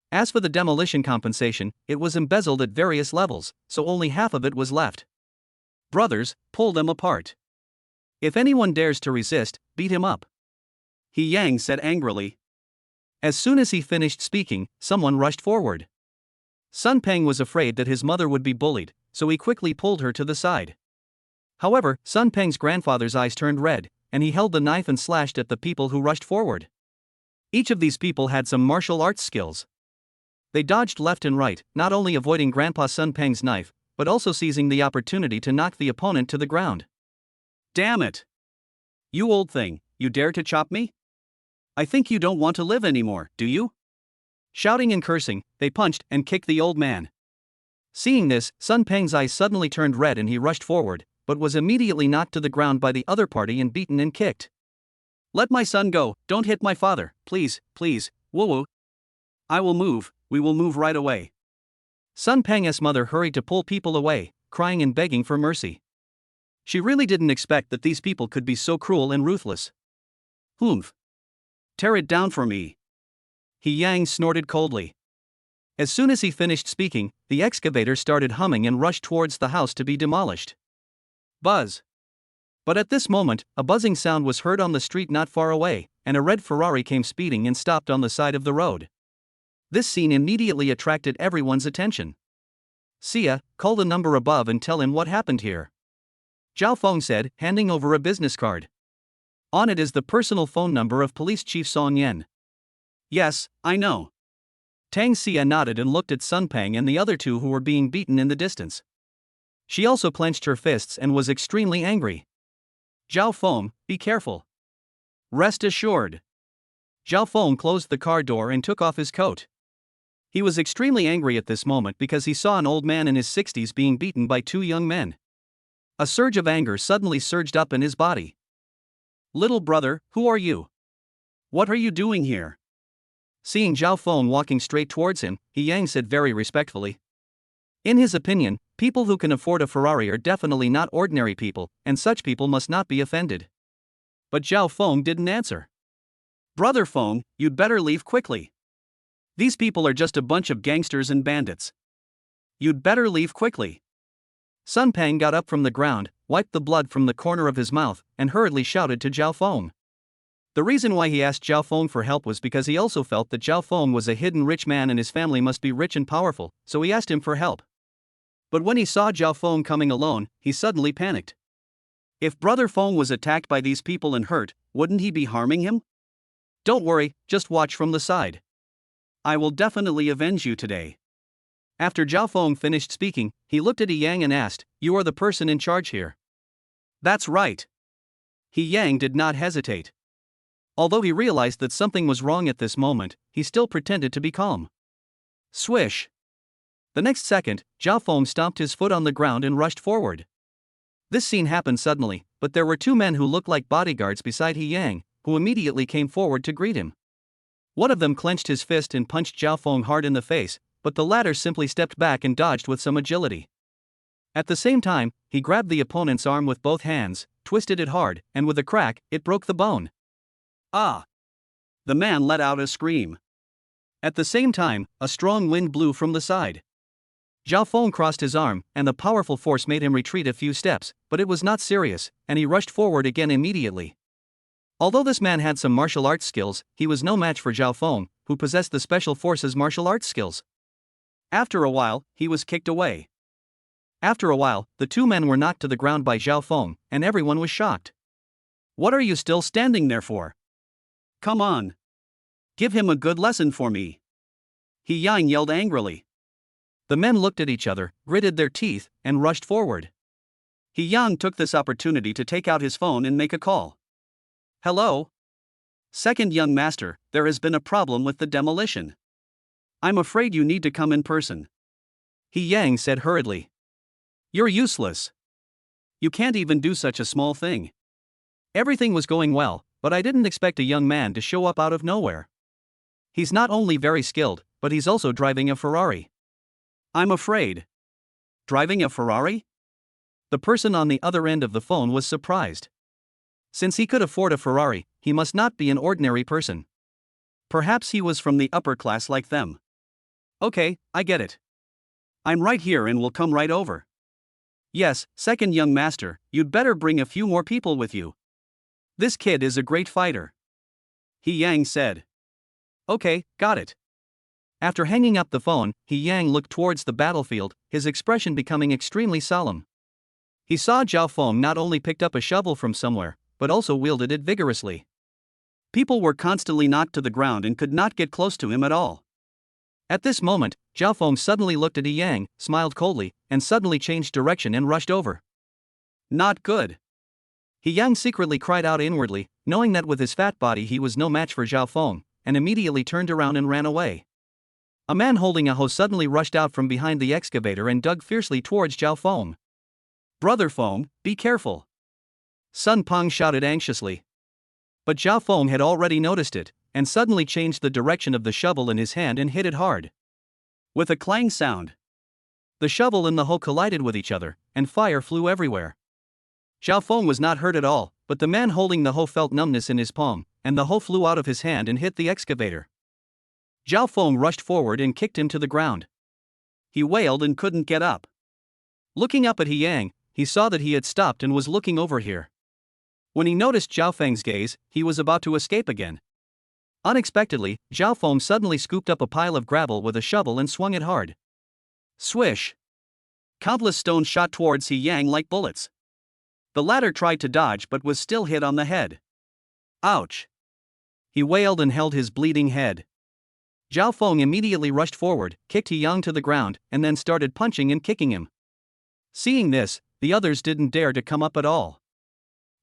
As for the demolition compensation, it was embezzled at various levels, so only half of it was left. Brothers, pull them apart. If anyone dares to resist, beat him up. He Yang said angrily. As soon as he finished speaking, someone rushed forward. Sun Peng was afraid that his mother would be bullied, so he quickly pulled her to the side. However, Sun Peng's grandfather's eyes turned red, and he held the knife and slashed at the people who rushed forward. Each of these people had some martial arts skills. They dodged left and right, not only avoiding Grandpa Sun Peng's knife, but also seizing the opportunity to knock the opponent to the ground. Damn it! You old thing, you dare to chop me? I think you don't want to live anymore, do you? Shouting and cursing, they punched and kicked the old man. Seeing this, Sun Peng's eyes suddenly turned red and he rushed forward, but was immediately knocked to the ground by the other party and beaten and kicked. Let my son go, don't hit my father, please, please, woo-woo. I will move, we will move right away. Sun Peng's mother hurried to pull people away, crying and begging for mercy. She really didn't expect that these people could be so cruel and ruthless. Humph. Tear it down for me. He Yang snorted coldly. As soon as he finished speaking, the excavator started humming and rushed towards the house to be demolished. Buzz. But at this moment, a buzzing sound was heard on the street not far away, and a red Ferrari came speeding and stopped on the side of the road. This scene immediately attracted everyone's attention. Sia, call the number above and tell him what happened here. Zhao Feng said, handing over a business card. On it is the personal phone number of Police Chief Song Yan. Yes, I know. Tang Xia nodded and looked at Sun Pang and the other two who were being beaten in the distance. She also clenched her fists and was extremely angry. Zhao Feng, be careful. Rest assured. Zhao Feng closed the car door and took off his coat. He was extremely angry at this moment because he saw an old man in his 60s being beaten by two young men. A surge of anger suddenly surged up in his body. Little brother, who are you? What are you doing here? Seeing Zhao Feng walking straight towards him, He Yang said very respectfully. In his opinion, people who can afford a Ferrari are definitely not ordinary people, and such people must not be offended. But Zhao Feng didn't answer. Brother Feng, you'd better leave quickly. These people are just a bunch of gangsters and bandits. You'd better leave quickly. Sun Pang got up from the ground, wiped the blood from the corner of his mouth, and hurriedly shouted to Zhao Feng. The reason why he asked Zhao Feng for help was because he also felt that Zhao Feng was a hidden rich man and his family must be rich and powerful, so he asked him for help. But when he saw Zhao Feng coming alone, he suddenly panicked. If Brother Feng was attacked by these people and hurt, wouldn't he be harming him? Don't worry, just watch from the side. I will definitely avenge you today. After Zhao Feng finished speaking, he looked at He Yang and asked, You are the person in charge here? That's right. He Yang did not hesitate. Although he realized that something was wrong at this moment, he still pretended to be calm. Swish. The next second, Zhao Feng stomped his foot on the ground and rushed forward. This scene happened suddenly, but there were two men who looked like bodyguards beside He Yang, who immediately came forward to greet him. One of them clenched his fist and punched Zhao Feng hard in the face, but the latter simply stepped back and dodged with some agility. At the same time, he grabbed the opponent's arm with both hands, twisted it hard, and with a crack, it broke the bone. Ah! The man let out a scream. At the same time, a strong wind blew from the side. Zhao Feng crossed his arm, and the powerful force made him retreat a few steps, but it was not serious, and he rushed forward again immediately. Although this man had some martial arts skills, he was no match for Zhao Feng, who possessed the special forces martial arts skills. After a while, he was kicked away. After a while, the two men were knocked to the ground by Zhao Feng, and everyone was shocked. What are you still standing there for? Come on. Give him a good lesson for me. He Yang yelled angrily. The men looked at each other, gritted their teeth, and rushed forward. He Yang took this opportunity to take out his phone and make a call. Hello? Second young master, there has been a problem with the demolition. I'm afraid you need to come in person. He Yang said hurriedly. You're useless. You can't even do such a small thing. Everything was going well, but I didn't expect a young man to show up out of nowhere. He's not only very skilled, but he's also driving a Ferrari. I'm afraid. Driving a Ferrari? The person on the other end of the phone was surprised. Since he could afford a Ferrari, he must not be an ordinary person. Perhaps he was from the upper class like them. Okay, I get it. I'm right here and will come right over. Yes, second young master, you'd better bring a few more people with you. This kid is a great fighter. He Yang said. Okay, got it. After hanging up the phone, He Yang looked towards the battlefield, his expression becoming extremely solemn. He saw Zhao Feng not only picked up a shovel from somewhere, but also wielded it vigorously. People were constantly knocked to the ground and could not get close to him at all. At this moment, Zhao Feng suddenly looked at He Yang, smiled coldly, and suddenly changed direction and rushed over. Not good. He Yang secretly cried out inwardly, knowing that with his fat body he was no match for Zhao Feng, and immediately turned around and ran away. A man holding a hoe suddenly rushed out from behind the excavator and dug fiercely towards Zhao Feng. Brother Feng, be careful. Sun Pang shouted anxiously. But Zhao Feng had already noticed it, and suddenly changed the direction of the shovel in his hand and hit it hard. With a clang sound, the shovel and the hoe collided with each other, and fire flew everywhere. Zhao Feng was not hurt at all, but the man holding the hoe felt numbness in his palm, and the hoe flew out of his hand and hit the excavator. Zhao Feng rushed forward and kicked him to the ground. He wailed and couldn't get up. Looking up at He Yang, he saw that he had stopped and was looking over here. When he noticed Zhao Feng's gaze, he was about to escape again. Unexpectedly, Zhao Feng suddenly scooped up a pile of gravel with a shovel and swung it hard. Swish! Countless stones shot towards He Yang like bullets. The latter tried to dodge but was still hit on the head. Ouch! He wailed and held his bleeding head. Zhao Feng immediately rushed forward, kicked He Yang to the ground, and then started punching and kicking him. Seeing this, the others didn't dare to come up at all.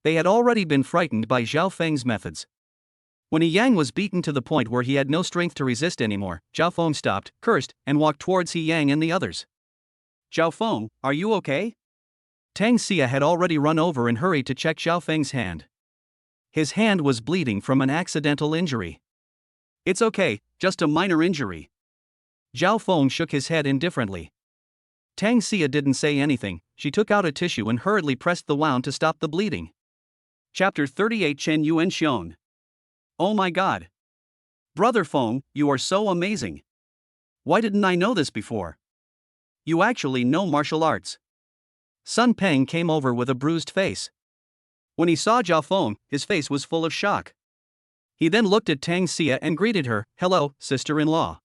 They had already been frightened by Zhao Feng's methods. When He Yang was beaten to the point where he had no strength to resist anymore, Zhao Feng stopped, cursed, and walked towards He Yang and the others. Zhao Feng, are you okay? Tang Xia had already run over and hurried to check Zhao Feng's hand. His hand was bleeding from an accidental injury. It's okay, just a minor injury. Zhao Feng shook his head indifferently. Tang Xia didn't say anything. She took out a tissue and hurriedly pressed the wound to stop the bleeding. Chapter 38 Chen Yuan Xion. Oh my god. Brother Feng, you are so amazing. Why didn't I know this before? You actually know martial arts. Sun Peng came over with a bruised face. When he saw Zhao Feng, his face was full of shock. He then looked at Tang Xia and greeted her, "Hello, sister-in-law."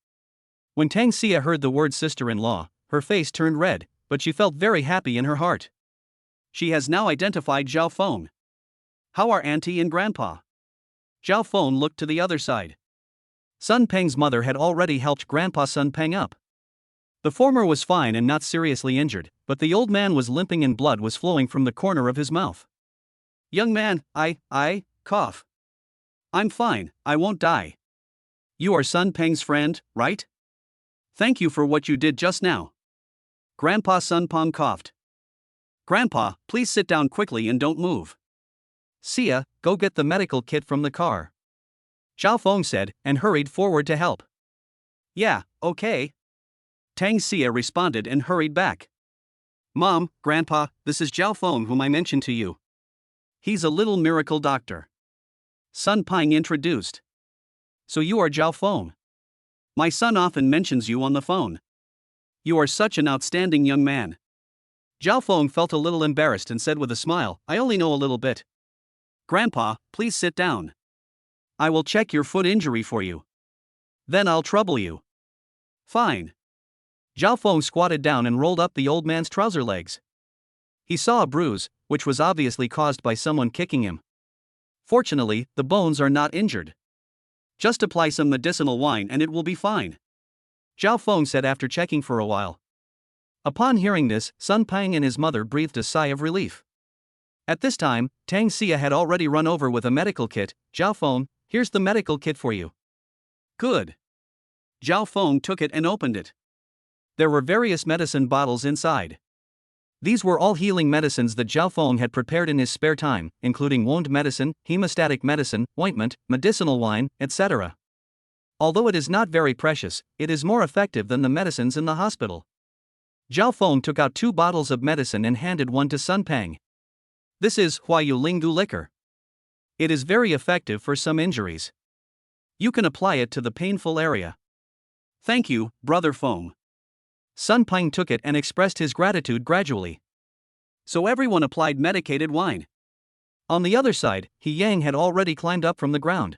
When Tang Xia heard the word sister-in-law, her face turned red, but she felt very happy in her heart. She has now identified Zhao Feng. How are Auntie and Grandpa? Zhao Feng looked to the other side. Sun Peng's mother had already helped Grandpa Sun Peng up. The former was fine and not seriously injured, but the old man was limping and blood was flowing from the corner of his mouth. Young man, cough. I'm fine, I won't die. You are Sun Peng's friend, right? Thank you for what you did just now. Grandpa Sun Peng coughed. Grandpa, please sit down quickly and don't move. Xia, go get the medical kit from the car. Zhao Feng said, and hurried forward to help. Yeah, okay. Tang Xia responded and hurried back. Mom, Grandpa, this is Zhao Feng whom I mentioned to you. He's a little miracle doctor. Sun Peng introduced. So you are Zhao Feng. My son often mentions you on the phone. You are such an outstanding young man. Zhao Feng felt a little embarrassed and said with a smile, I only know a little bit. Grandpa, please sit down. I will check your foot injury for you. Then I'll trouble you. Fine. Zhao Feng squatted down and rolled up the old man's trouser legs. He saw a bruise, which was obviously caused by someone kicking him. Fortunately, the bones are not injured. Just apply some medicinal wine and it will be fine. Zhao Feng said after checking for a while. Upon hearing this, Sun Peng and his mother breathed a sigh of relief. At this time, Tang Xia had already run over with a medical kit. Zhao Feng, here's the medical kit for you. Good. Zhao Feng took it and opened it. There were various medicine bottles inside. These were all healing medicines that Zhao Feng had prepared in his spare time, including wound medicine, hemostatic medicine, ointment, medicinal wine, etc. Although it is not very precious, it is more effective than the medicines in the hospital. Zhao Feng took out 2 bottles of medicine and handed one to Sun Peng. This is Huayu Linggu liquor. It is very effective for some injuries. You can apply it to the painful area. Thank you, Brother Feng. Sun Peng took it and expressed his gratitude gradually. So everyone applied medicated wine. On the other side, He Yang had already climbed up from the ground.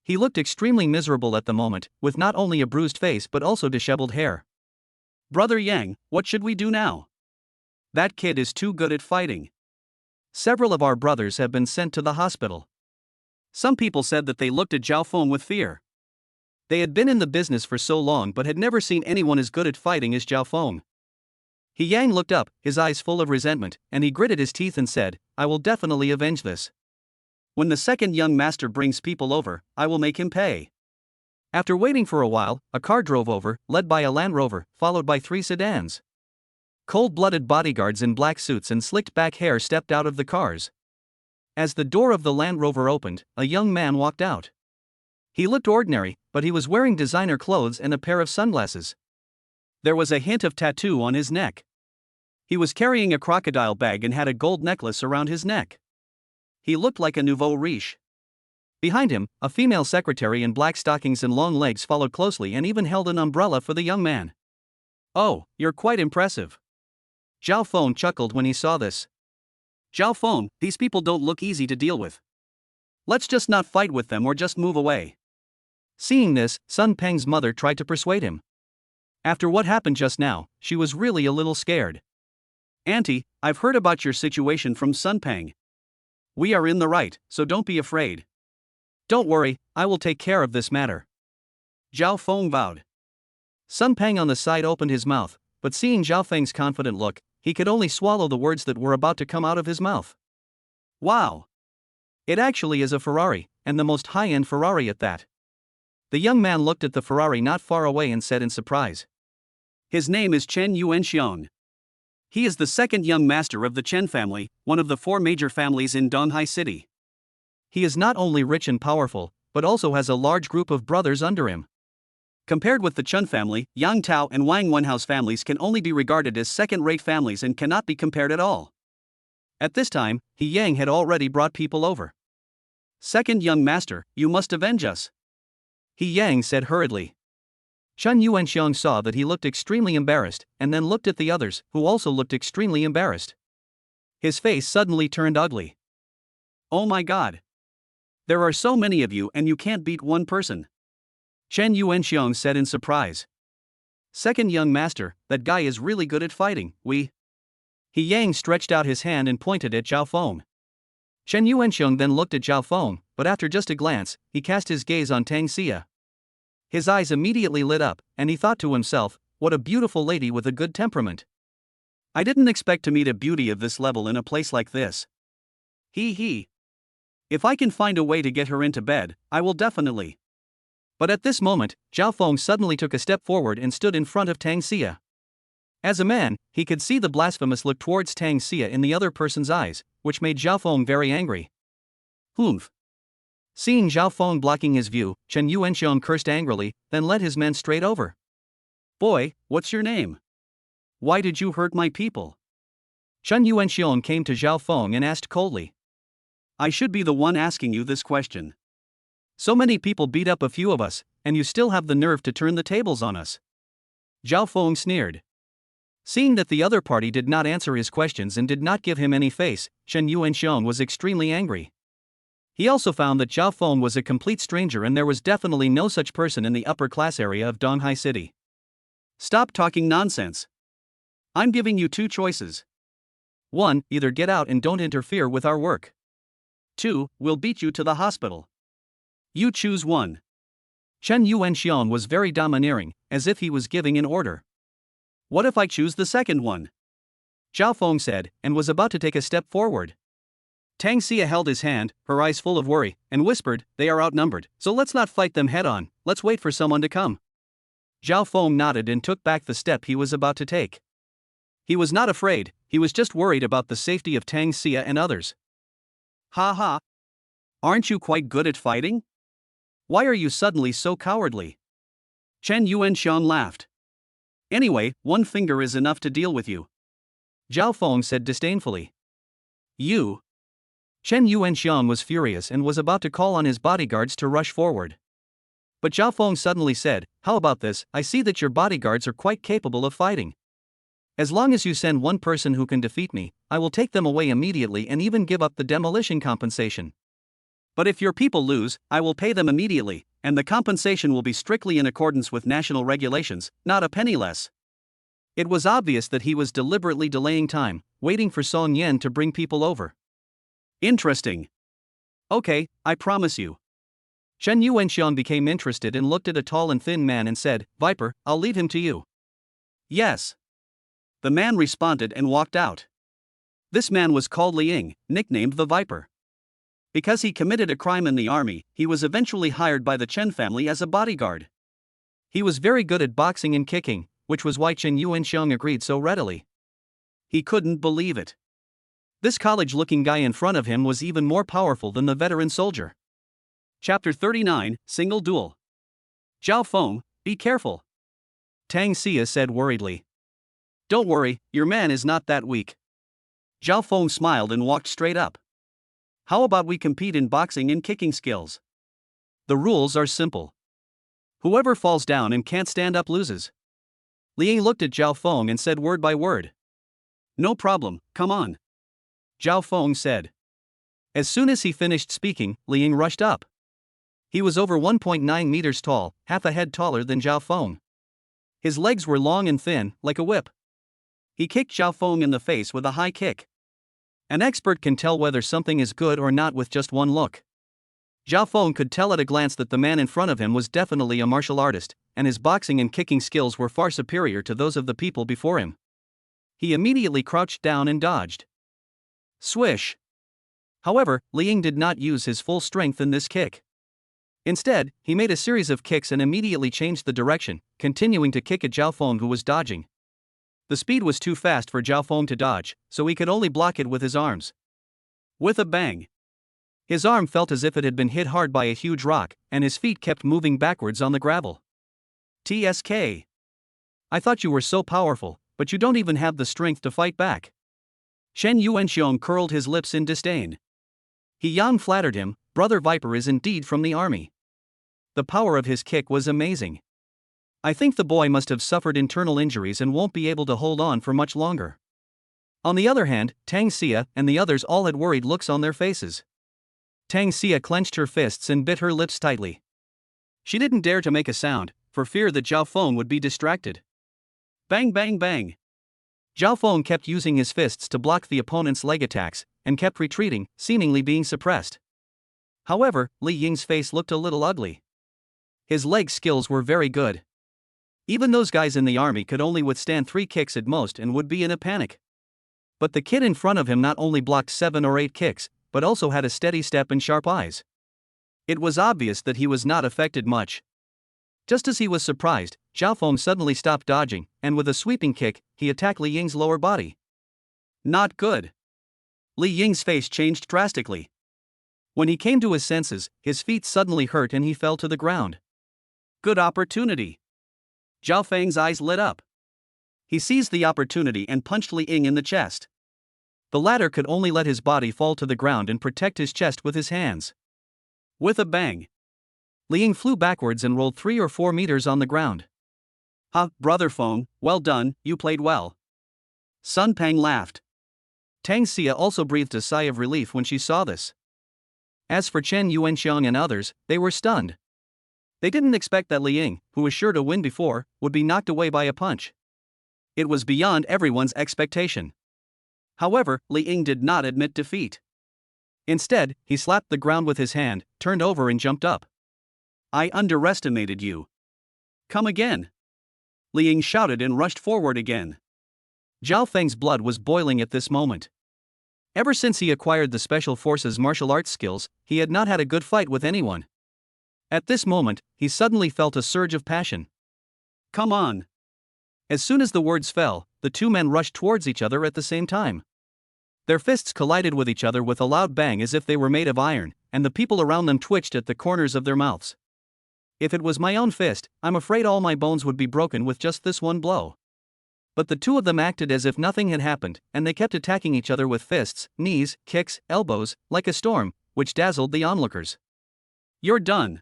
He looked extremely miserable at the moment, with not only a bruised face but also disheveled hair. Brother Yang, what should we do now? That kid is too good at fighting. Several of our brothers have been sent to the hospital. Some people said that they looked at Zhao Feng with fear. They had been in the business for so long but had never seen anyone as good at fighting as Zhao Feng. He Yang looked up, his eyes full of resentment, and he gritted his teeth and said, I will definitely avenge this. When the second young master brings people over, I will make him pay. After waiting for a while, a car drove over, led by a Land Rover, followed by 3 sedans. Cold-blooded bodyguards in black suits and slicked back hair stepped out of the cars. As the door of the Land Rover opened, a young man walked out. He looked ordinary, but he was wearing designer clothes and a pair of sunglasses. There was a hint of tattoo on his neck. He was carrying a crocodile bag and had a gold necklace around his neck. He looked like a nouveau riche. Behind him, a female secretary in black stockings and long legs followed closely and even held an umbrella for the young man. "Oh, you're quite impressive." Zhao Feng chuckled when he saw this. "Zhao Feng, these people don't look easy to deal with. Let's just not fight with them or just move away." Seeing this, Sun Peng's mother tried to persuade him. After what happened just now, she was really a little scared. "Auntie, I've heard about your situation from Sun Peng. We are in the right, so don't be afraid. Don't worry, I will take care of this matter." Zhao Feng vowed. Sun Peng on the side opened his mouth, but seeing Zhao Feng's confident look, he could only swallow the words that were about to come out of his mouth. "Wow! It actually is a Ferrari, and the most high-end Ferrari at that." The young man looked at the Ferrari not far away and said in surprise. "His name is Chen Yuanxiong. He is the second young master of the Chen family, one of the 4 major families in Donghai City. He is not only rich and powerful, but also has a large group of brothers under him. Compared with the Chen family, Yang Tao and Wang Wenhao's families can only be regarded as second-rate families and cannot be compared at all." At this time, He Yang had already brought people over. "Second young master, you must avenge us," He Yang said hurriedly. Chen Yuanxiong saw that he looked extremely embarrassed, and then looked at the others, who also looked extremely embarrassed. His face suddenly turned ugly. "Oh my god! There are so many of you and you can't beat one person," Chen Yuanxiong said in surprise. "Second young master, that guy is really good at fighting, He Yang stretched out his hand and pointed at Zhao Feng. Chen Yuanxiong then looked at Zhao Feng, but after just a glance, he cast his gaze on Tang Xia. His eyes immediately lit up, and he thought to himself, what a beautiful lady with a good temperament. I didn't expect to meet a beauty of this level in a place like this. He. If I can find a way to get her into bed, I will definitely. But at this moment, Zhao Feng suddenly took a step forward and stood in front of Tang Xia. As a man, he could see the blasphemous look towards Tang Xia in the other person's eyes, which made Zhao Feng very angry. Humph. Seeing Zhao Feng blocking his view, Chen Yuanxiong cursed angrily, then led his men straight over. "Boy, what's your name? Why did you hurt my people?" Chen Yuanxiong came to Zhao Feng and asked coldly. "I should be the one asking you this question. So many people beat up a few of us, and you still have the nerve to turn the tables on us." Zhao Feng sneered. Seeing that the other party did not answer his questions and did not give him any face, Chen Yuanxiong was extremely angry. He also found that Zhao Feng was a complete stranger and there was definitely no such person in the upper class area of Donghai City. "Stop talking nonsense. I'm giving you 2 choices. 1. Either get out and don't interfere with our work. 2. We'll beat you to the hospital. You choose one." Chen Yuanxiong was very domineering, as if he was giving an order. "What if I choose the second one?" Zhao Feng said, and was about to take a step forward. Tang Xia held his hand, her eyes full of worry, and whispered, "They are outnumbered, so let's not fight them head on, let's wait for someone to come." Zhao Feng nodded and took back the step he was about to take. He was not afraid, he was just worried about the safety of Tang Xia and others. "Ha ha! Aren't you quite good at fighting? Why are you suddenly so cowardly?" Chen Yuanxiong laughed. "Anyway, 1 finger is enough to deal with you," Zhao Feng said disdainfully. "You." Chen Yuanxiong was furious and was about to call on his bodyguards to rush forward. But Zhao Feng suddenly said, "How about this? I see that your bodyguards are quite capable of fighting. As long as you send 1 person who can defeat me, I will take them away immediately and even give up the demolition compensation. But if your people lose, I will pay them immediately, and the compensation will be strictly in accordance with national regulations, not a penny less." It was obvious that he was deliberately delaying time, waiting for Song Yan to bring people over. "Interesting. Okay, I promise you." Chen Yuanxiong became interested and looked at a tall and thin man and said, "Viper, I'll leave him to you." "Yes." The man responded and walked out. This man was called Li Ying, nicknamed the Viper. Because he committed a crime in the army, he was eventually hired by the Chen family as a bodyguard. He was very good at boxing and kicking, which was why Chen Yuanxiong agreed so readily. He couldn't believe it. This college-looking guy in front of him was even more powerful than the veteran soldier. Chapter 39, Single Duel. "Zhao Feng, be careful," Tang Xia said worriedly. "Don't worry, your man is not that weak." Zhao Feng smiled and walked straight up. "How about we compete in boxing and kicking skills? The rules are simple. Whoever falls down and can't stand up loses. Liang looked at Zhao Feng and said word by word. No problem, come on. Zhao Feng said. As soon as he finished speaking, Liang rushed up. He was over 1.9 meters tall, half a head taller than Zhao Feng. His legs were long and thin, like a whip. He kicked Zhao Feng in the face with a high kick. An expert can tell whether something is good or not with just one look. Zhao Feng could tell at a glance that the man in front of him was definitely a martial artist, and his boxing and kicking skills were far superior to those of the people before him. He immediately crouched down and dodged. Swish! However, Liang did not use his full strength in this kick. Instead, he made a series of kicks and immediately changed the direction, continuing to kick at Zhao Feng, who was dodging. The speed was too fast for Zhao Feng to dodge, so he could only block it with his arms. With a bang! His arm felt as if it had been hit hard by a huge rock, and his feet kept moving backwards on the gravel. TSK. I thought you were so powerful, but you don't even have the strength to fight back. Shen Yuanxiong curled his lips in disdain. He Yang flattered him. Brother Viper is indeed from the army. The power of his kick was amazing. I think the boy must have suffered internal injuries and won't be able to hold on for much longer. On the other hand, Tang Xia and the others all had worried looks on their faces. Tang Xia clenched her fists and bit her lips tightly. She didn't dare to make a sound, for fear that Zhao Feng would be distracted. Bang bang bang! Zhao Feng kept using his fists to block the opponent's leg attacks, and kept retreating, seemingly being suppressed. However, Li Ying's face looked a little ugly. His leg skills were very good. Even those guys in the army could only withstand 3 kicks at most and would be in a panic. But the kid in front of him not only blocked 7 or 8 kicks, but also had a steady step and sharp eyes. It was obvious that he was not affected much. Just as he was surprised, Zhao Feng suddenly stopped dodging, and with a sweeping kick, he attacked Li Ying's lower body. Not good. Li Ying's face changed drastically. When he came to his senses, his feet suddenly hurt and he fell to the ground. Good opportunity. Zhao Feng's eyes lit up. He seized the opportunity and punched Li Ying in the chest. The latter could only let his body fall to the ground and protect his chest with his hands. With a bang, Li Ying flew backwards and rolled 3 or 4 meters on the ground. Ha, Brother Feng, well done, you played well. Sun Pang laughed. Tang Xia also breathed a sigh of relief when she saw this. As for Chen Yuanxiong and others, they were stunned. They didn't expect that Li Ying, who was sure to win before, would be knocked away by a punch. It was beyond everyone's expectation. However, Li Ying did not admit defeat. Instead, he slapped the ground with his hand, turned over and jumped up. I underestimated you. Come again. Li Ying shouted and rushed forward again. Zhao Feng's blood was boiling at this moment. Ever since he acquired the Special Forces martial arts skills, he had not had a good fight with anyone. At this moment, he suddenly felt a surge of passion. Come on! As soon as the words fell, the two men rushed towards each other at the same time. Their fists collided with each other with a loud bang as if they were made of iron, and the people around them twitched at the corners of their mouths. If it was my own fist, I'm afraid all my bones would be broken with just this one blow. But the two of them acted as if nothing had happened, and they kept attacking each other with fists, knees, kicks, elbows, like a storm, which dazzled the onlookers. You're done.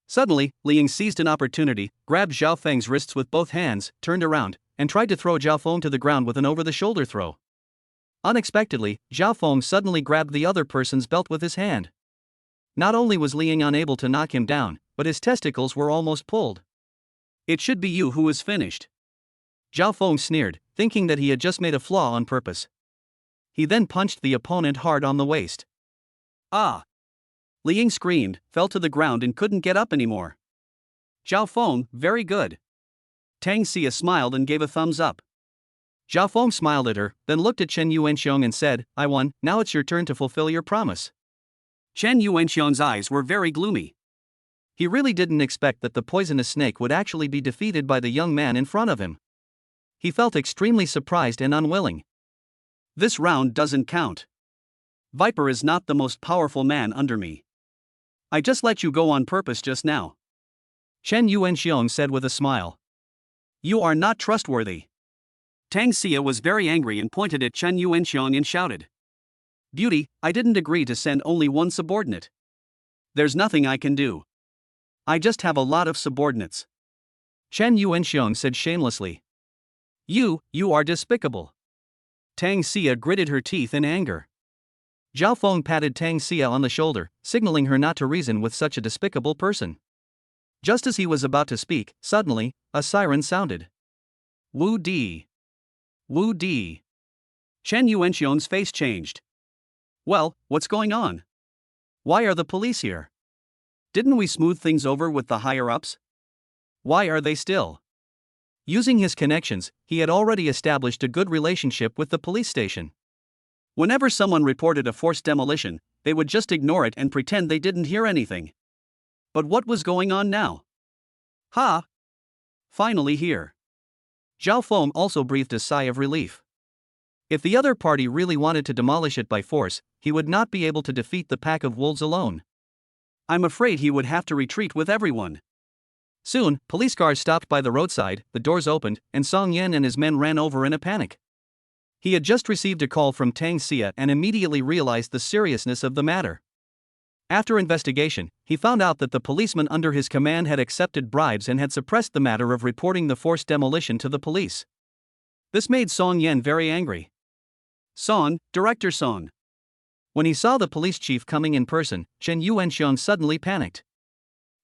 Suddenly, Li Ying seized an opportunity, grabbed Zhao Feng's wrists with both hands, turned around, and tried to throw Zhao Feng to the ground with an over-the-shoulder throw. Unexpectedly, Zhao Feng suddenly grabbed the other person's belt with his hand. Not only was Li Ying unable to knock him down, but his testicles were almost pulled. It should be you who is finished. Zhao Feng sneered, thinking that he had just made a flaw on purpose. He then punched the opponent hard on the waist. Ah! Li Ying screamed, fell to the ground and couldn't get up anymore. Zhao Feng, very good. Tang Xia smiled and gave a thumbs up. Zhao Feng smiled at her, then looked at Chen Yuanxiong and said, I won, now it's your turn to fulfill your promise. Chen Yuanxiong's eyes were very gloomy. He really didn't expect that the poisonous snake would actually be defeated by the young man in front of him. He felt extremely surprised and unwilling. This round doesn't count. Viper is not the most powerful man under me. I just let you go on purpose just now. Chen Yuanxiong said with a smile. You are not trustworthy. Tang Xia was very angry and pointed at Chen Yuanxiong and shouted. Beauty, I didn't agree to send only one subordinate. There's nothing I can do. I just have a lot of subordinates. Chen Yuanxiong said shamelessly. You are despicable. Tang Xia gritted her teeth in anger. Zhao Feng patted Tang Xia on the shoulder, signaling her not to reason with such a despicable person. Just as he was about to speak, suddenly, a siren sounded. Wu Di. Wu Di. Chen Yuanxiong's face changed. Well, what's going on? Why are the police here? Didn't we smooth things over with the higher-ups? Why are they still? Using his connections, he had already established a good relationship with the police station. Whenever someone reported a forced demolition, they would just ignore it and pretend they didn't hear anything. But what was going on now? Ha! Finally here. Zhao Feng also breathed a sigh of relief. If the other party really wanted to demolish it by force, he would not be able to defeat the pack of wolves alone. I'm afraid he would have to retreat with everyone. Soon, police cars stopped by the roadside, the doors opened, and Song Yan and his men ran over in a panic. He had just received a call from Tang Xia and immediately realized the seriousness of the matter. After investigation, he found out that the policemen under his command had accepted bribes and had suppressed the matter of reporting the forced demolition to the police. This made Song Yan very angry. Song, Director Song. When he saw the police chief coming in person, Chen Yuanxiong suddenly panicked.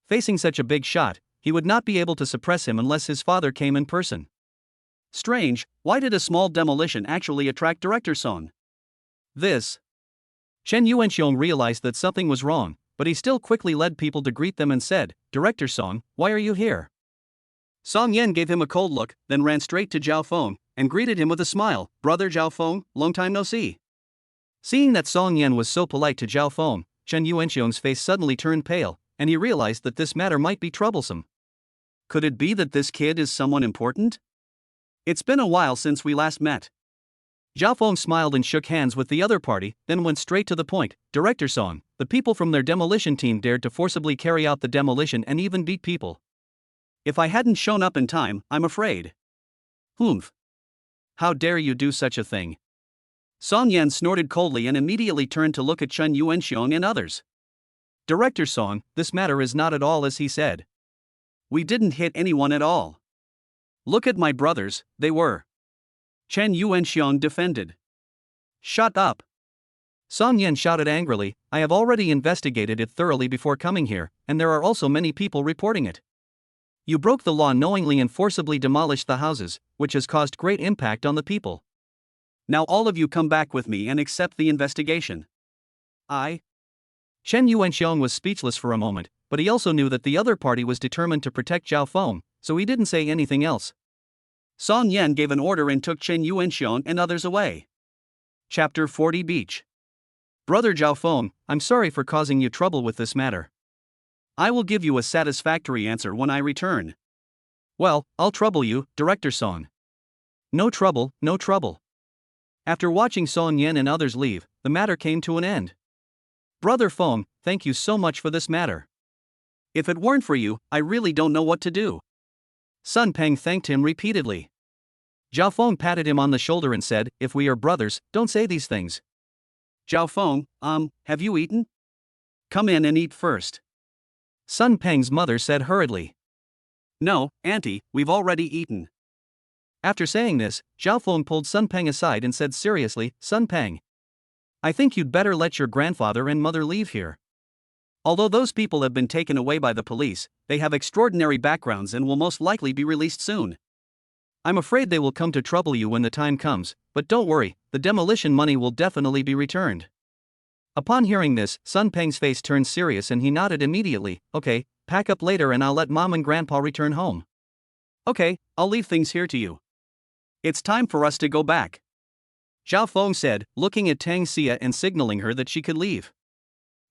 Facing such a big shot, he would not be able to suppress him unless his father came in person. Strange, why did a small demolition actually attract Director Song? This. Chen Yuanxiong realized that something was wrong, but he still quickly led people to greet them and said, Director Song, why are you here? Song Yan gave him a cold look, then ran straight to Zhao Feng, and greeted him with a smile. Brother Zhao Feng, long time no see. Seeing that Song Yan was so polite to Zhao Feng, Chen Yuanxiong's face suddenly turned pale, and he realized that this matter might be troublesome. Could it be that this kid is someone important? It's been a while since we last met. Zhao Feng smiled and shook hands with the other party, then went straight to the point. Director Song, the people from their demolition team dared to forcibly carry out the demolition and even beat people. If I hadn't shown up in time, I'm afraid. Humph. How dare you do such a thing? Song Yan snorted coldly and immediately turned to look at Chen Yuanxiong and others. Director Song, this matter is not at all as he said. We didn't hit anyone at all. Look at my brothers, they were. Chen Yuanxiong defended. Shut up. Song Yan shouted angrily, I have already investigated it thoroughly before coming here, and there are also many people reporting it. You broke the law knowingly and forcibly demolished the houses, which has caused great impact on the people. Now all of you come back with me and accept the investigation. Chen Yuanxiong was speechless for a moment, but he also knew that the other party was determined to protect Zhao Feng, so he didn't say anything else. Song Yan gave an order and took Chen Yuanxiong and others away. Chapter 40 Beach. Brother Zhao Feng, I'm sorry for causing you trouble with this matter. I will give you a satisfactory answer when I return. Well, I'll trouble you, Director Song. No trouble, no trouble. After watching Song Yan and others leave, the matter came to an end. Brother Feng, thank you so much for this matter. If it weren't for you, I really don't know what to do. Sun Peng thanked him repeatedly. Zhao Feng patted him on the shoulder and said, if we are brothers, don't say these things. Zhao Feng, have you eaten? Come in and eat first. Sun Peng's mother said hurriedly. No, Auntie, we've already eaten. After saying this, Zhao Feng pulled Sun Peng aside and said seriously, Sun Peng, I think you'd better let your grandfather and mother leave here. Although those people have been taken away by the police, they have extraordinary backgrounds and will most likely be released soon. I'm afraid they will come to trouble you when the time comes, but don't worry, the demolition money will definitely be returned. Upon hearing this, Sun Peng's face turned serious and he nodded immediately. Okay, pack up later and I'll let Mom and Grandpa return home. Okay, I'll leave things here to you. It's time for us to go back. Zhao Feng said, looking at Tang Xia and signaling her that she could leave.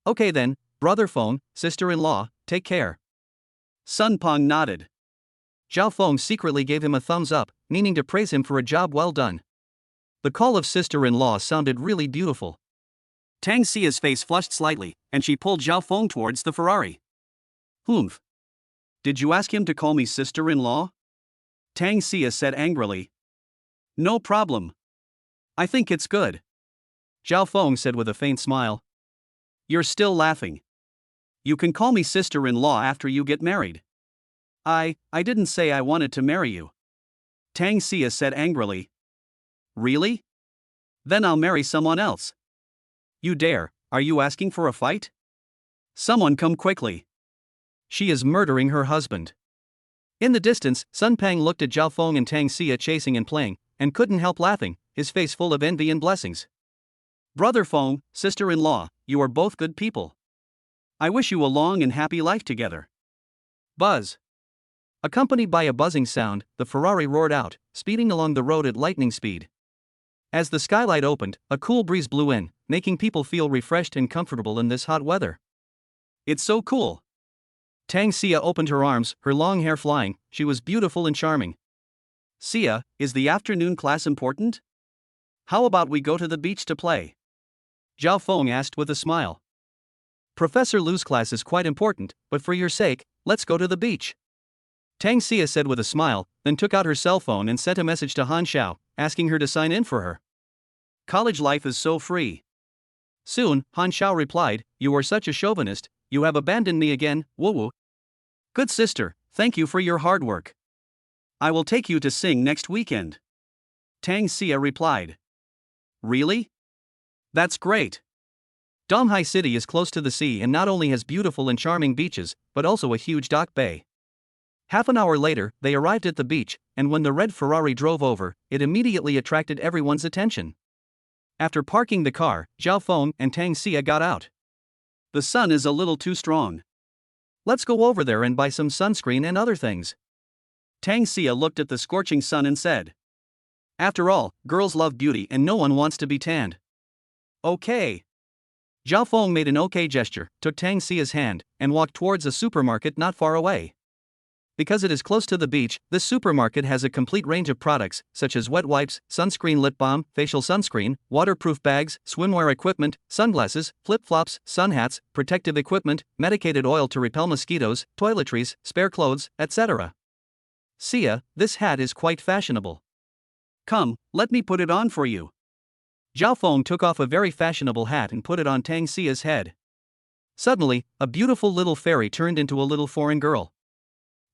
Okay then, Brother Feng, sister-in-law, take care. Sun Peng nodded. Zhao Feng secretly gave him a thumbs up, meaning to praise him for a job well done. The call of sister-in-law sounded really beautiful. Tang Xia's face flushed slightly, and she pulled Zhao Feng towards the Ferrari. Humph. Did you ask him to call me sister-in-law? Tang Xia said angrily. No problem. I think it's good. Zhao Feng said with a faint smile. You're still laughing. You can call me sister-in-law after you get married. I didn't say I wanted to marry you. Tang Xia said angrily. Really? Then I'll marry someone else. You dare, are you asking for a fight? Someone come quickly. She is murdering her husband. In the distance, Sun Pang looked at Zhao Feng and Tang Xia chasing and playing, and couldn't help laughing, his face full of envy and blessings. Brother Feng, sister-in-law, you are both good people. I wish you a long and happy life together. Buzz. Accompanied by a buzzing sound, the Ferrari roared out, speeding along the road at lightning speed. As the skylight opened, a cool breeze blew in, making people feel refreshed and comfortable in this hot weather. It's so cool. Tang Xia opened her arms, her long hair flying. She was beautiful and charming. Xia, is the afternoon class important? How about we go to the beach to play? Zhao Feng asked with a smile. Professor Lu's class is quite important, but for your sake, let's go to the beach. Tang Xia said with a smile, then took out her cell phone and sent a message to Han Xiao, asking her to sign in for her. College life is so free. Soon, Han Xiao replied, You are such a chauvinist, you have abandoned me again, woo-woo. Good sister, thank you for your hard work. I will take you to sing next weekend. Tang Xia replied. Really? That's great. Donghai City is close to the sea and not only has beautiful and charming beaches, but also a huge dock bay. Half an hour later, they arrived at the beach, and when the red Ferrari drove over, it immediately attracted everyone's attention. After parking the car, Zhao Feng and Tang Xia got out. The sun is a little too strong. Let's go over there and buy some sunscreen and other things. Tang Xia looked at the scorching sun and said. After all, girls love beauty and no one wants to be tanned. Okay. Zhao Feng made an okay gesture, took Tang Xia's hand, and walked towards a supermarket not far away. Because it is close to the beach, this supermarket has a complete range of products, such as wet wipes, sunscreen lip balm, facial sunscreen, waterproof bags, swimwear equipment, sunglasses, flip-flops, sun hats, protective equipment, medicated oil to repel mosquitoes, toiletries, spare clothes, etc. Xia, this hat is quite fashionable. Come, let me put it on for you. Zhao Feng took off a very fashionable hat and put it on Tang Xia's head. Suddenly, a beautiful little fairy turned into a little foreign girl.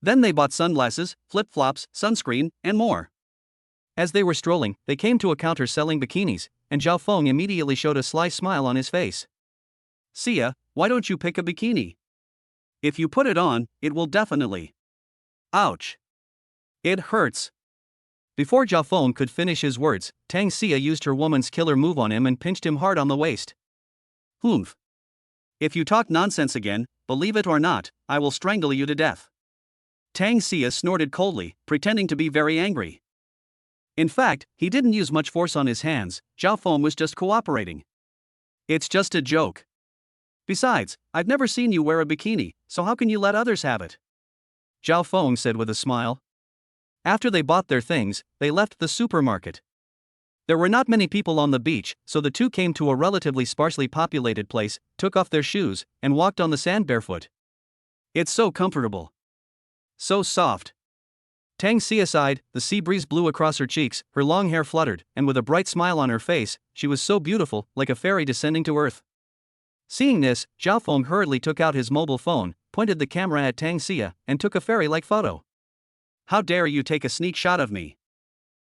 Then they bought sunglasses, flip-flops, sunscreen, and more. As they were strolling, they came to a counter selling bikinis, and Zhao Feng immediately showed a sly smile on his face. Xia, why don't you pick a bikini? If you put it on, it will definitely. Ouch. It hurts. Before Zhao Feng could finish his words, Tang Xia used her woman's killer move on him and pinched him hard on the waist. Humph. If you talk nonsense again, believe it or not, I will strangle you to death. Tang Xia snorted coldly, pretending to be very angry. In fact, he didn't use much force on his hands. Zhao Feng was just cooperating. It's just a joke. Besides, I've never seen you wear a bikini, so how can you let others have it? Zhao Feng said with a smile. After they bought their things, they left the supermarket. There were not many people on the beach, so the two came to a relatively sparsely populated place, took off their shoes, and walked on the sand barefoot. It's so comfortable. So soft. Tang Xia sighed, the sea breeze blew across her cheeks, her long hair fluttered, and with a bright smile on her face, she was so beautiful, like a fairy descending to earth. Seeing this, Zhao Feng hurriedly took out his mobile phone, pointed the camera at Tang Xia, and took a fairy-like photo. How dare you take a sneak shot of me?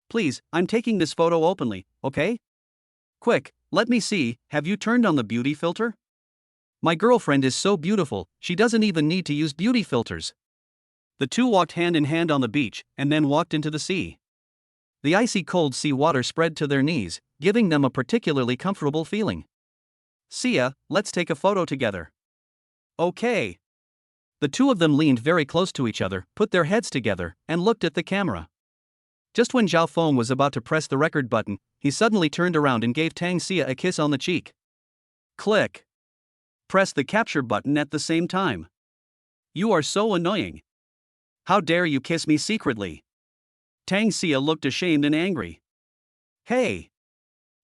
Please, I'm taking this photo openly, okay? Quick, let me see, have you turned on the beauty filter? My girlfriend is so beautiful, she doesn't even need to use beauty filters. The two walked hand in hand on the beach, and then walked into the sea. The icy cold sea water spread to their knees, giving them a particularly comfortable feeling. Xia, let's take a photo together. Okay. The two of them leaned very close to each other, put their heads together, and looked at the camera. Just when Zhao Feng was about to press the record button, he suddenly turned around and gave Tang Xia a kiss on the cheek. Click. Press the capture button at the same time. You are so annoying. How dare you kiss me secretly? Tang Xia looked ashamed and angry. Hey!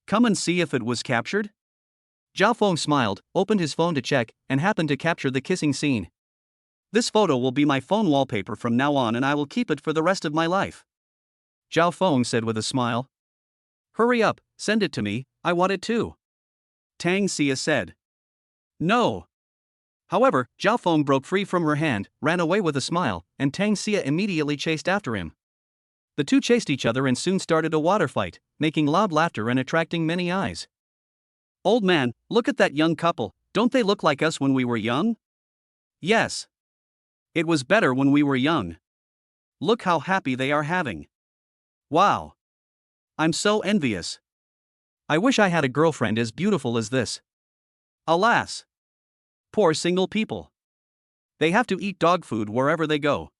Come and see if it was captured? Zhao Feng smiled, opened his phone to check, and happened to capture the kissing scene. This photo will be my phone wallpaper from now on and I will keep it for the rest of my life. Zhao Feng said with a smile. Hurry up, send it to me, I want it too. Tang Xia said. No. However, Zhao Feng broke free from her hand, ran away with a smile, and Tang Xia immediately chased after him. The two chased each other and soon started a water fight, making loud laughter and attracting many eyes. Old man, look at that young couple, don't they look like us when we were young? Yes. It was better when we were young. Look how happy they are having. Wow. I'm so envious. I wish I had a girlfriend as beautiful as this. Alas. Poor single people. They have to eat dog food wherever they go.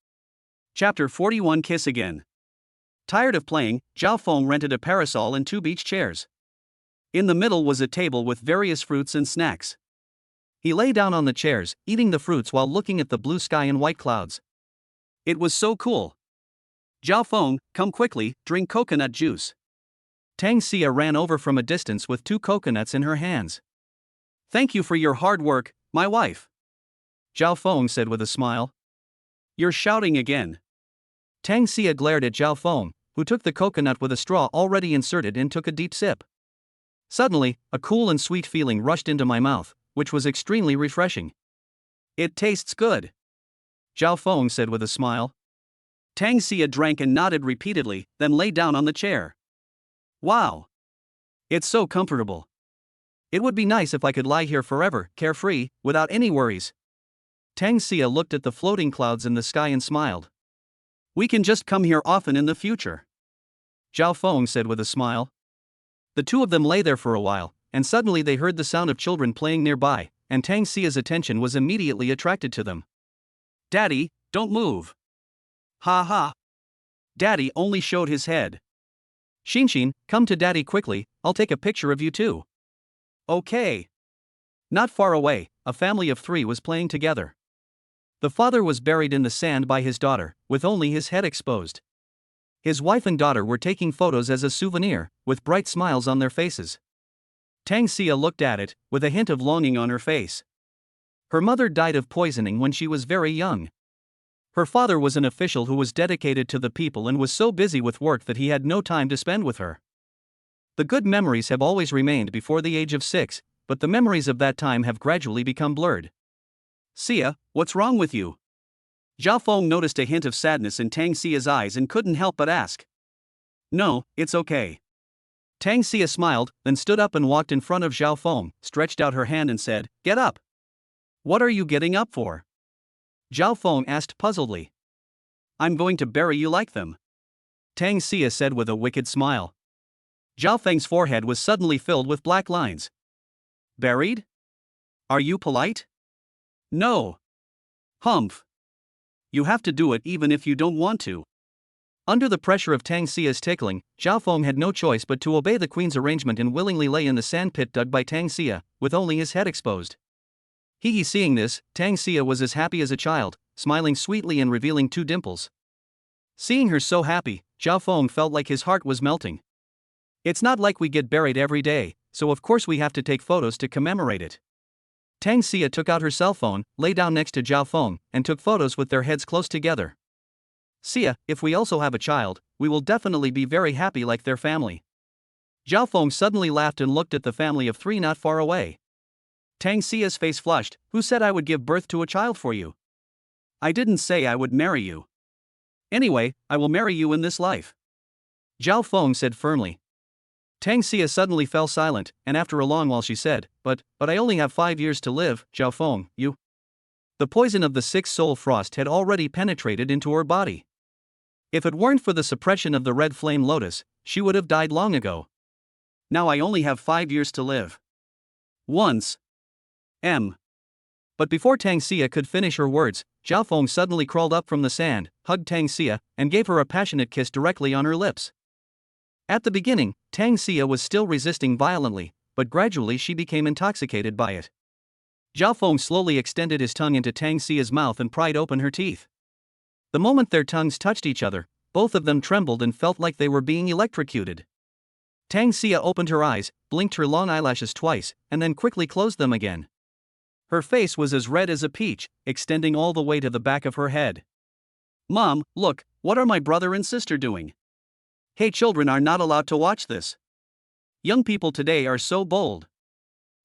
Chapter 41 Kiss Again. Tired of playing, Zhao Feng rented a parasol and 2 beach chairs. In the middle was a table with various fruits and snacks. He lay down on the chairs, eating the fruits while looking at the blue sky and white clouds. It was so cool. Zhao Feng, come quickly, drink coconut juice. Tang Xia ran over from a distance with 2 coconuts in her hands. Thank you for your hard work, my wife. Zhao Feng said with a smile. You're shouting again. Tang Xia glared at Zhao Feng, who took the coconut with a straw already inserted and took a deep sip. Suddenly, a cool and sweet feeling rushed into my mouth, which was extremely refreshing. It tastes good. Zhao Feng said with a smile. Tang Xia drank and nodded repeatedly, then lay down on the chair. Wow. It's so comfortable. It would be nice if I could lie here forever, carefree, without any worries. Tang Xia looked at the floating clouds in the sky and smiled. We can just come here often in the future. Zhao Feng said with a smile. The two of them lay there for a while, and suddenly they heard the sound of children playing nearby, and Tang Xia's attention was immediately attracted to them. Daddy, don't move. Ha ha. Daddy only showed his head. Xinshin, come to Daddy quickly, I'll take a picture of you too. Okay. Not far away, a family of 3 was playing together. The father was buried in the sand by his daughter, with only his head exposed. His wife and daughter were taking photos as a souvenir, with bright smiles on their faces. Tang Xia looked at it, with a hint of longing on her face. Her mother died of poisoning when she was very young. Her father was an official who was dedicated to the people and was so busy with work that he had no time to spend with her. The good memories have always remained before the age of 6, but the memories of that time have gradually become blurred. Xia, what's wrong with you? Zhao Feng noticed a hint of sadness in Tang Xia's eyes and couldn't help but ask. No, it's okay. Tang Xia smiled, then stood up and walked in front of Zhao Feng, stretched out her hand and said, Get up. What are you getting up for? Zhao Feng asked puzzledly. I'm going to bury you like them. Tang Xia said with a wicked smile. Zhao Feng's forehead was suddenly filled with black lines. Buried? Are you polite? No. Humph. You have to do it even if you don't want to. Under the pressure of Tang Xia's tickling, Zhao Feng had no choice but to obey the queen's arrangement and willingly lay in the sand pit dug by Tang Xia, with only his head exposed. Seeing this, Tang Xia was as happy as a child, smiling sweetly and revealing 2 dimples. Seeing her so happy, Zhao Feng felt like his heart was melting. It's not like we get buried every day, so of course we have to take photos to commemorate it. Tang Xia took out her cell phone, lay down next to Zhao Feng, and took photos with their heads close together. Xia, if we also have a child, we will definitely be very happy like their family. Zhao Feng suddenly laughed and looked at the family of 3 not far away. Tang Xia's face flushed. Who said I would give birth to a child for you? I didn't say I would marry you. Anyway, I will marry you in this life. Zhao Feng said firmly. Tang Xia suddenly fell silent, and after a long while she said, But I only have 5 years to live, Zhao Feng, you. The poison of the 6th soul frost had already penetrated into her body. If it weren't for the suppression of the red flame lotus, she would have died long ago. Now I only have 5 years to live. Once. But before Tang Xia could finish her words, Zhao Feng suddenly crawled up from the sand, hugged Tang Xia, and gave her a passionate kiss directly on her lips. At the beginning, Tang Xia was still resisting violently, but gradually she became intoxicated by it. Zhao Feng slowly extended his tongue into Tang Xia's mouth and pried open her teeth. The moment their tongues touched each other, both of them trembled and felt like they were being electrocuted. Tang Xia opened her eyes, blinked her long eyelashes twice, and then quickly closed them again. Her face was as red as a peach, extending all the way to the back of her head. Mom, look, what are my brother and sister doing? Hey, children are not allowed to watch this. Young people today are so bold.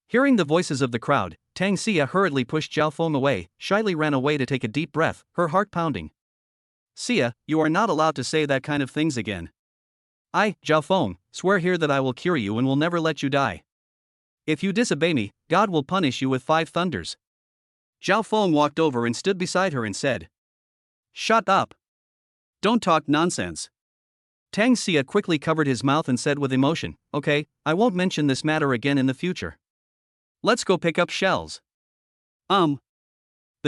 Hearing the voices of the crowd, Tang Xia hurriedly pushed Zhao Feng away, shyly ran away to take a deep breath, her heart pounding. Xia, you are not allowed to say that kind of things again. I, Zhao Feng, swear here that I will cure you and will never let you die. If you disobey me, God will punish you with 5 thunders. Zhao Feng walked over and stood beside her and said, Shut up. Don't talk nonsense. Tang Xia quickly covered his mouth and said with emotion, Okay, I won't mention this matter again in the future. Let's go pick up shells. The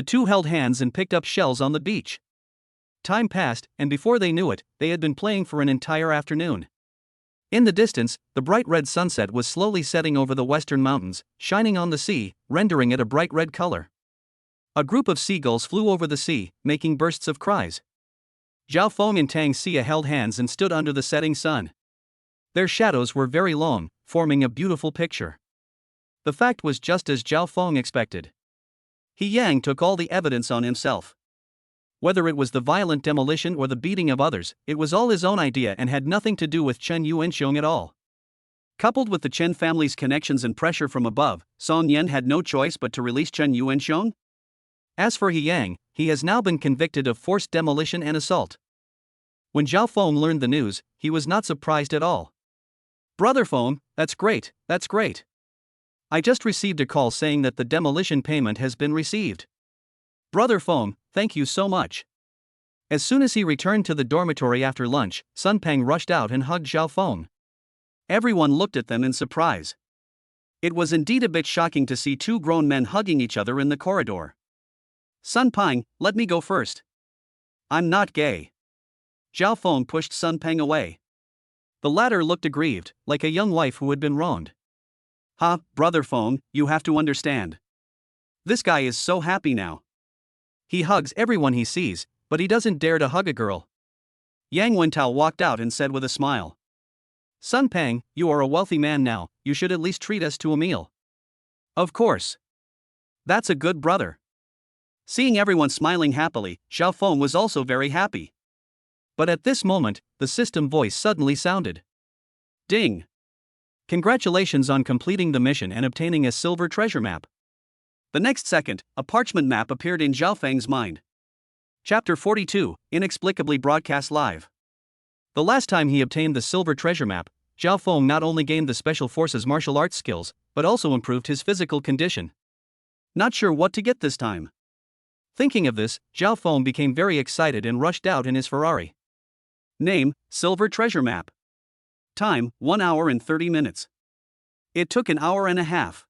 two held hands and picked up shells on the beach. Time passed, and before they knew it, they had been playing for an entire afternoon. In the distance, the bright red sunset was slowly setting over the western mountains, shining on the sea, rendering it a bright red color. A group of seagulls flew over the sea, making bursts of cries. Zhao Feng and Tang Xia held hands and stood under the setting sun. Their shadows were very long, forming a beautiful picture. The fact was just as Zhao Feng expected. He Yang took all the evidence on himself. Whether it was the violent demolition or the beating of others, it was all his own idea and had nothing to do with Chen Yuanxiong at all. Coupled with the Chen family's connections and pressure from above, Song Yan had no choice but to release Chen Yuanxiong. As for He Yang, he has now been convicted of forced demolition and assault. When Zhao Feng learned the news, he was not surprised at all. Brother Feng, that's great, that's great. I just received a call saying that the demolition payment has been received. Brother Feng, thank you so much. As soon as he returned to the dormitory after lunch, Sun Peng rushed out and hugged Zhao Feng. Everyone looked at them in surprise. It was indeed a bit shocking to see 2 grown men hugging each other in the corridor. Sun Peng, let me go first. I'm not gay. Zhao Feng pushed Sun Peng away. The latter looked aggrieved, like a young wife who had been wronged. Brother Feng, you have to understand. This guy is so happy now. He hugs everyone he sees, but he doesn't dare to hug a girl. Yang Wentao walked out and said with a smile. Sun Peng, you are a wealthy man now, you should at least treat us to a meal. Of course. That's a good brother. Seeing everyone smiling happily, Zhao Feng was also very happy. But at this moment, the system voice suddenly sounded. Ding! Congratulations on completing the mission and obtaining a silver treasure map. The next second, a parchment map appeared in Zhao Feng's mind. Chapter 42, Inexplicably broadcast live. The last time he obtained the silver treasure map, Zhao Feng not only gained the Special Forces martial arts skills, but also improved his physical condition. Not sure what to get this time. Thinking of this, Zhao Feng became very excited and rushed out in his Ferrari. Name, Silver Treasure Map. Time, 1 hour and 30 minutes. It took an hour and a half.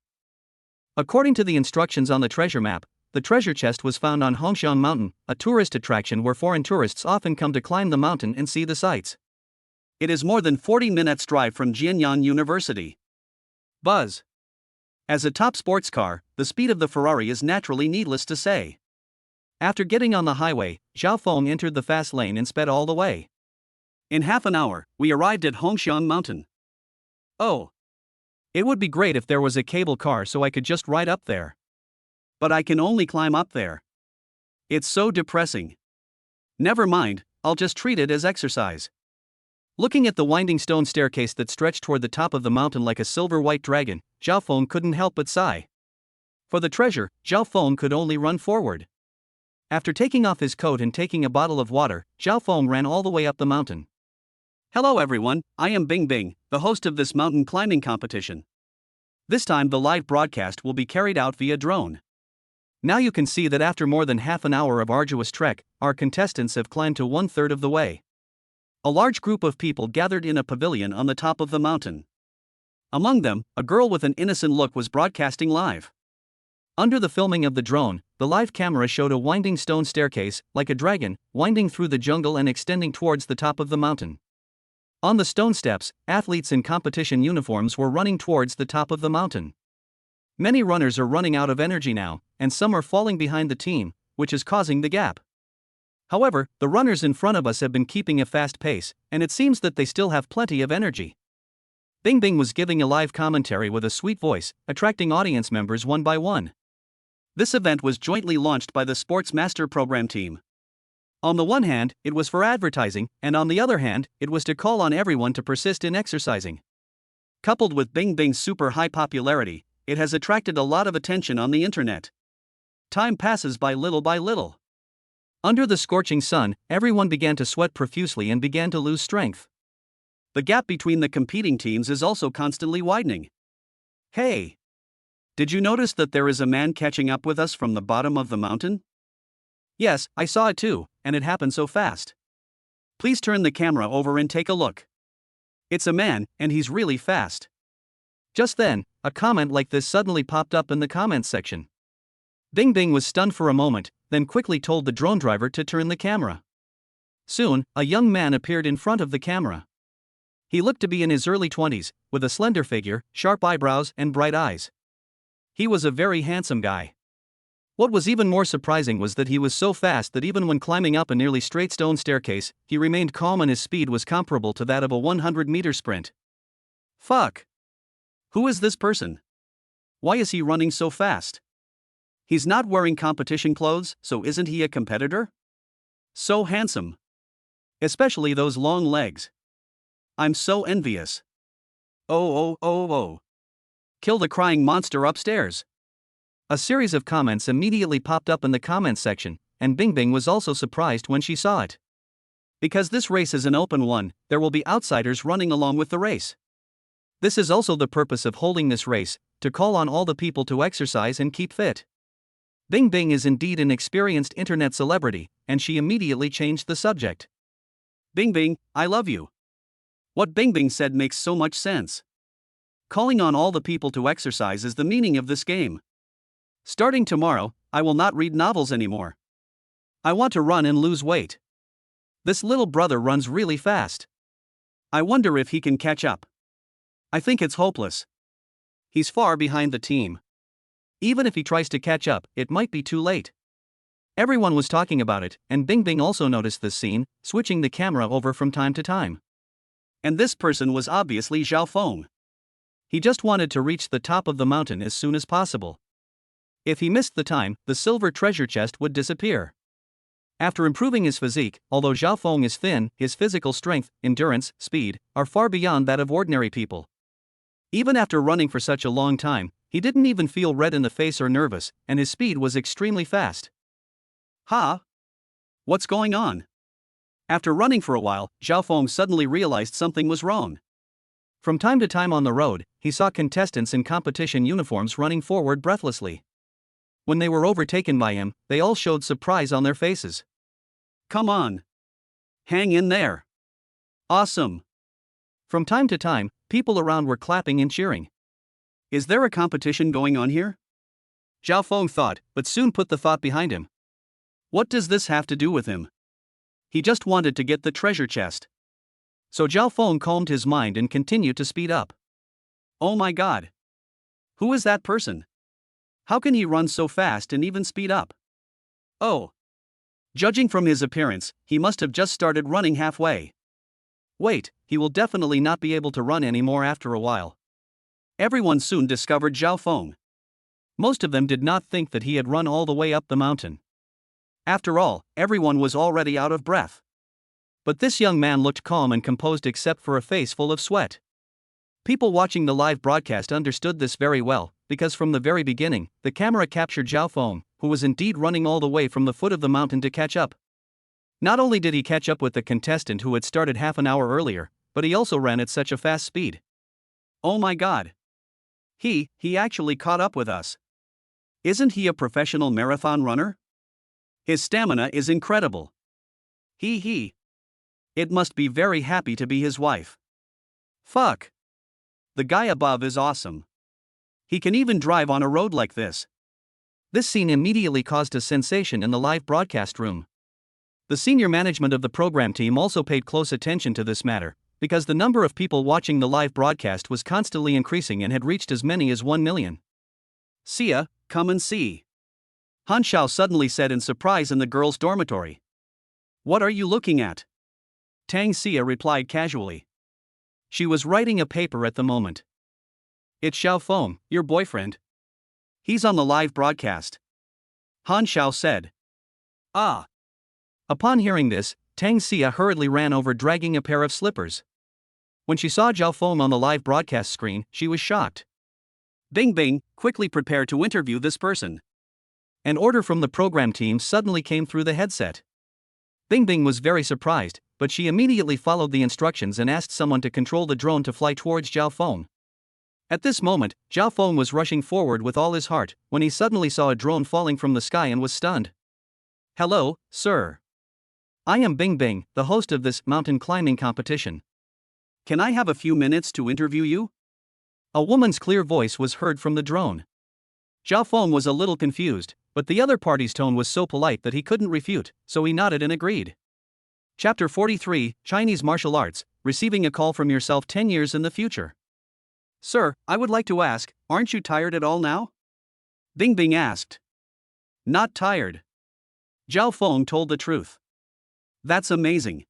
According to the instructions on the treasure map, the treasure chest was found on Hongxiang Mountain, a tourist attraction where foreign tourists often come to climb the mountain and see the sights. It is more than 40 minutes drive from Jianyan University. Buzz. As a top sports car, the speed of the Ferrari is naturally needless to say. After getting on the highway, Zhao Feng entered the fast lane and sped all the way. In half an hour, we arrived at Hongxiang Mountain. Oh. It would be great if there was a cable car so I could just ride up there. But I can only climb up there. It's so depressing. Never mind, I'll just treat it as exercise. Looking at the winding stone staircase that stretched toward the top of the mountain like a silver-white dragon, Zhao Feng couldn't help but sigh. For the treasure, Zhao Feng could only run forward. After taking off his coat and taking a bottle of water, Zhao Feng ran all the way up the mountain. Hello everyone, I am Bing Bing, the host of this mountain climbing competition. This time the live broadcast will be carried out via drone. Now you can see that after more than half an hour of arduous trek, our contestants have climbed to 1/3 of the way. A large group of people gathered in a pavilion on the top of the mountain. Among them, a girl with an innocent look was broadcasting live. Under the filming of the drone, the live camera showed a winding stone staircase, like a dragon, winding through the jungle and extending towards the top of the mountain. On the stone steps, athletes in competition uniforms were running towards the top of the mountain. Many runners are running out of energy now, and some are falling behind the team, which is causing the gap. However, the runners in front of us have been keeping a fast pace, and it seems that they still have plenty of energy. Bing Bing was giving a live commentary with a sweet voice, attracting audience members one by one. This event was jointly launched by the Sports Master Program team. On the one hand, it was for advertising, and on the other hand, it was to call on everyone to persist in exercising. Coupled with Bing Bing's super high popularity, it has attracted a lot of attention on the internet. Time passes by little. Under the scorching sun, everyone began to sweat profusely and began to lose strength. The gap between the competing teams is also constantly widening. Hey! Did you notice that there is a man catching up with us from the bottom of the mountain? Yes, I saw it too, and it happened so fast. Please turn the camera over and take a look. It's a man, and he's really fast. Just then, a comment like this suddenly popped up in the comments section. Bing Bing was stunned for a moment, then quickly told the drone driver to turn the camera. Soon, a young man appeared in front of the camera. He looked to be in his early 20s, with a slender figure, sharp eyebrows, and bright eyes. He was a very handsome guy. What was even more surprising was that he was so fast that even when climbing up a nearly straight stone staircase, he remained calm and his speed was comparable to that of a 100-meter sprint. Fuck! Who is this person? Why is he running so fast? He's not wearing competition clothes, so isn't he a competitor? So handsome. Especially those long legs. I'm so envious. Oh. Kill the crying monster upstairs. A series of comments immediately popped up in the comments section, and Bing Bing was also surprised when she saw it. Because this race is an open one, there will be outsiders running along with the race. This is also the purpose of holding this race, to call on all the people to exercise and keep fit. Bing Bing is indeed an experienced internet celebrity, and she immediately changed the subject. Bing Bing, I love you. What Bing Bing said makes so much sense. Calling on all the people to exercise is the meaning of this game. Starting tomorrow, I will not read novels anymore. I want to run and lose weight. This little brother runs really fast. I wonder if he can catch up. I think it's hopeless. He's far behind the team. Even if he tries to catch up, it might be too late. Everyone was talking about it, and Bing Bing also noticed this scene, switching the camera over from time to time. And this person was obviously Zhao Feng. He just wanted to reach the top of the mountain as soon as possible. If he missed the time, the silver treasure chest would disappear. After improving his physique, although Zhao Feng is thin, his physical strength, endurance, speed, are far beyond that of ordinary people. Even after running for such a long time, he didn't even feel red in the face or nervous, and his speed was extremely fast. What's going on? After running for a while, Zhao Feng suddenly realized something was wrong. From time to time on the road, he saw contestants in competition uniforms running forward breathlessly. When they were overtaken by him, they all showed surprise on their faces. Come on. Hang in there. Awesome. From time to time, people around were clapping and cheering. Is there a competition going on here? Zhao Feng thought, but soon put the thought behind him. What does this have to do with him? He just wanted to get the treasure chest. So Zhao Feng calmed his mind and continued to speed up. Oh my god. Who is that person? How can he run so fast and even speed up? Oh. Judging from his appearance, he must have just started running halfway. Wait, he will definitely not be able to run anymore after a while. Everyone soon discovered Zhao Feng. Most of them did not think that he had run all the way up the mountain. After all, everyone was already out of breath. But this young man looked calm and composed except for a face full of sweat. People watching the live broadcast understood this very well, because from the very beginning, the camera captured Zhao Feng, who was indeed running all the way from the foot of the mountain to catch up. Not only did he catch up with the contestant who had started half an hour earlier, but he also ran at such a fast speed. Oh my god. He actually caught up with us. Isn't he a professional marathon runner? His stamina is incredible. It must be very happy to be his wife. Fuck. The guy above is awesome. He can even drive on a road like this. This scene immediately caused a sensation in the live broadcast room. The senior management of the program team also paid close attention to this matter, because the number of people watching the live broadcast was constantly increasing and had reached as many as 1 million. Sia, come and see. Han Xiao suddenly said in surprise in the girls' dormitory. What are you looking at? Tang Sia replied casually. She was writing a paper at the moment. It's Xiao Feng, your boyfriend. He's on the live broadcast. Han Xiao said. Ah. Upon hearing this, Tang Sia hurriedly ran over dragging a pair of slippers. When she saw Zhao Feng on the live broadcast screen, she was shocked. Bing Bing, quickly prepare to interview this person. An order from the program team suddenly came through the headset. Bing Bing was very surprised, but she immediately followed the instructions and asked someone to control the drone to fly towards Zhao Feng. At this moment, Zhao Feng was rushing forward with all his heart, when he suddenly saw a drone falling from the sky and was stunned. Hello, sir. I am Bing Bing, the host of this mountain climbing competition. Can I have a few minutes to interview you? A woman's clear voice was heard from the drone. Zhao Feng was a little confused, but the other party's tone was so polite that he couldn't refute, so he nodded and agreed. Chapter 43, Chinese Martial Arts, Receiving a Call from Yourself 10 Years in the Future. Sir, I would like to ask, aren't you tired at all now? Bing Bing asked. Not tired. Zhao Feng told the truth. That's amazing.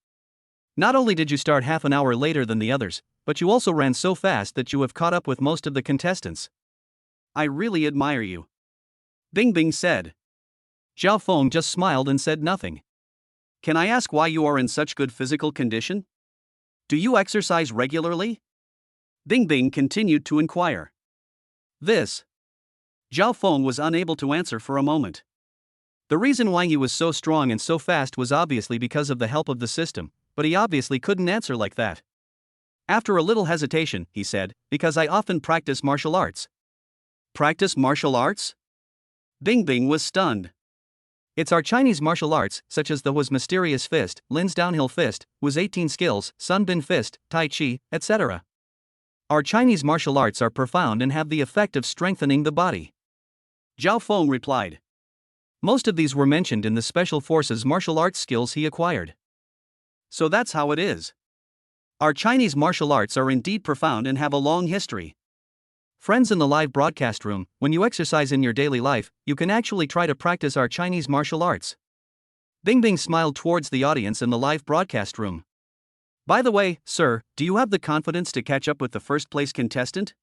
Not only did you start half an hour later than the others, but you also ran so fast that you have caught up with most of the contestants. I really admire you. Bing Bing said. Zhao Feng just smiled and said nothing. Can I ask why you are in such good physical condition? Do you exercise regularly? Bing Bing continued to inquire. Zhao Feng was unable to answer for a moment. The reason why he was so strong and so fast was obviously because of the help of the system, but he obviously couldn't answer like that. After a little hesitation, he said, because I often practice martial arts. Practice martial arts? Bing Bing was stunned. It's our Chinese martial arts, such as the Hua's Mysterious Fist, Lin's Downhill Fist, Hua's 18 Skills, Sun Bin Fist, Tai Chi, etc. Our Chinese martial arts are profound and have the effect of strengthening the body. Zhao Feng replied. Most of these were mentioned in the Special Forces martial arts skills he acquired. So that's how it is. Our Chinese martial arts are indeed profound and have a long history. Friends in the live broadcast room, when you exercise in your daily life, you can actually try to practice our Chinese martial arts. Bing Bing smiled towards the audience in the live broadcast room. By the way, sir, do you have the confidence to catch up with the first place contestant?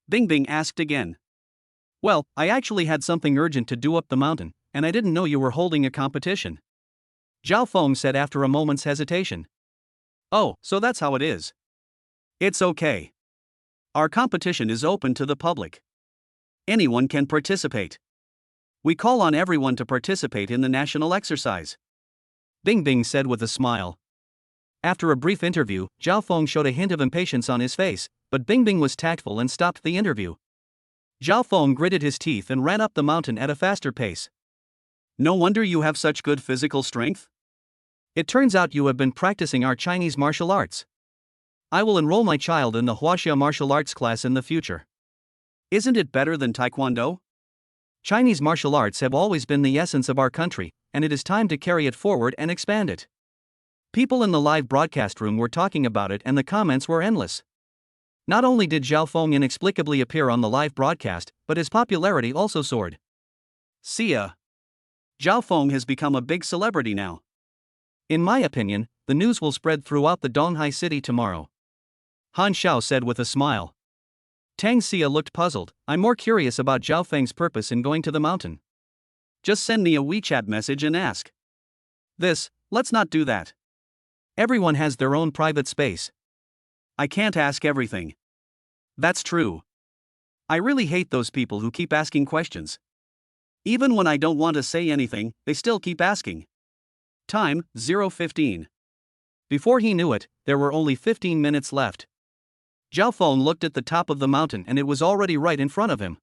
Bing Bing asked again. Well, I actually had something urgent to do up the mountain, and I didn't know you were holding a competition. Zhao Feng said after a moment's hesitation. Oh, so that's how it is. It's okay. Our competition is open to the public. Anyone can participate. We call on everyone to participate in the national exercise. Bing Bing said with a smile. After a brief interview, Zhao Feng showed a hint of impatience on his face, but Bing Bing was tactful and stopped the interview. Zhao Feng gritted his teeth and ran up the mountain at a faster pace. No wonder you have such good physical strength. It turns out you have been practicing our Chinese martial arts. I will enroll my child in the Huaxia martial arts class in the future. Isn't it better than Taekwondo? Chinese martial arts have always been the essence of our country, and it is time to carry it forward and expand it. People in the live broadcast room were talking about it and the comments were endless. Not only did Zhao Feng inexplicably appear on the live broadcast, but his popularity also soared. See ya. Zhao Feng has become a big celebrity now. In my opinion, the news will spread throughout the Donghai city tomorrow. Han Xiao said with a smile. Tang Xia looked puzzled. I'm more curious about Zhao Feng's purpose in going to the mountain. Just send me a WeChat message and ask. Let's not do that. Everyone has their own private space. I can't ask everything. That's true. I really hate those people who keep asking questions. Even when I don't want to say anything, they still keep asking. Time, 0:15. Before he knew it, there were only 15 minutes left. Zhao Feng looked at the top of the mountain and it was already right in front of him.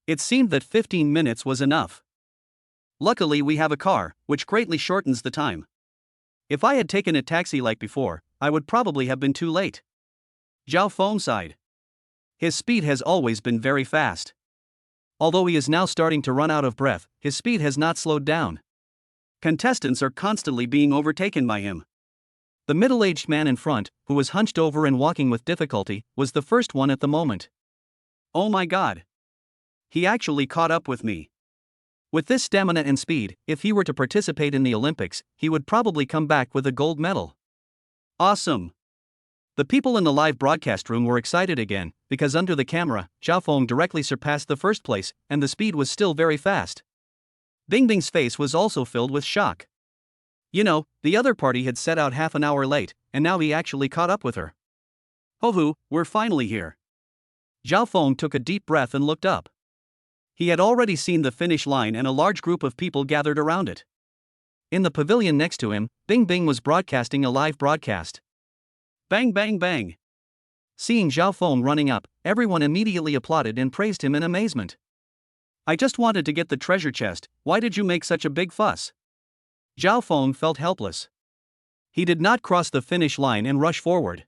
It seemed that 15 minutes was enough. Luckily we have a car, which greatly shortens the time. If I had taken a taxi like before, I would probably have been too late. Zhao Feng sighed. His speed has always been very fast. Although he is now starting to run out of breath, his speed has not slowed down. Contestants are constantly being overtaken by him. The middle-aged man in front, who was hunched over and walking with difficulty, was the first one at the moment. Oh my god. He actually caught up with me. With this stamina and speed, if he were to participate in the Olympics, he would probably come back with a gold medal. Awesome. The people in the live broadcast room were excited again, because under the camera, Zhao Feng directly surpassed the first place, and the speed was still very fast. Bing Bing's face was also filled with shock. You know, the other party had set out half an hour late, and now he actually caught up with her. Ho-hoo, we're finally here. Zhao Feng took a deep breath and looked up. He had already seen the finish line and a large group of people gathered around it. In the pavilion next to him, Bing Bing was broadcasting a live broadcast. Bang bang bang. Seeing Zhao Feng running up, everyone immediately applauded and praised him in amazement. I just wanted to get the treasure chest, why did you make such a big fuss? Zhao Feng felt helpless. He did not cross the finish line and rush forward.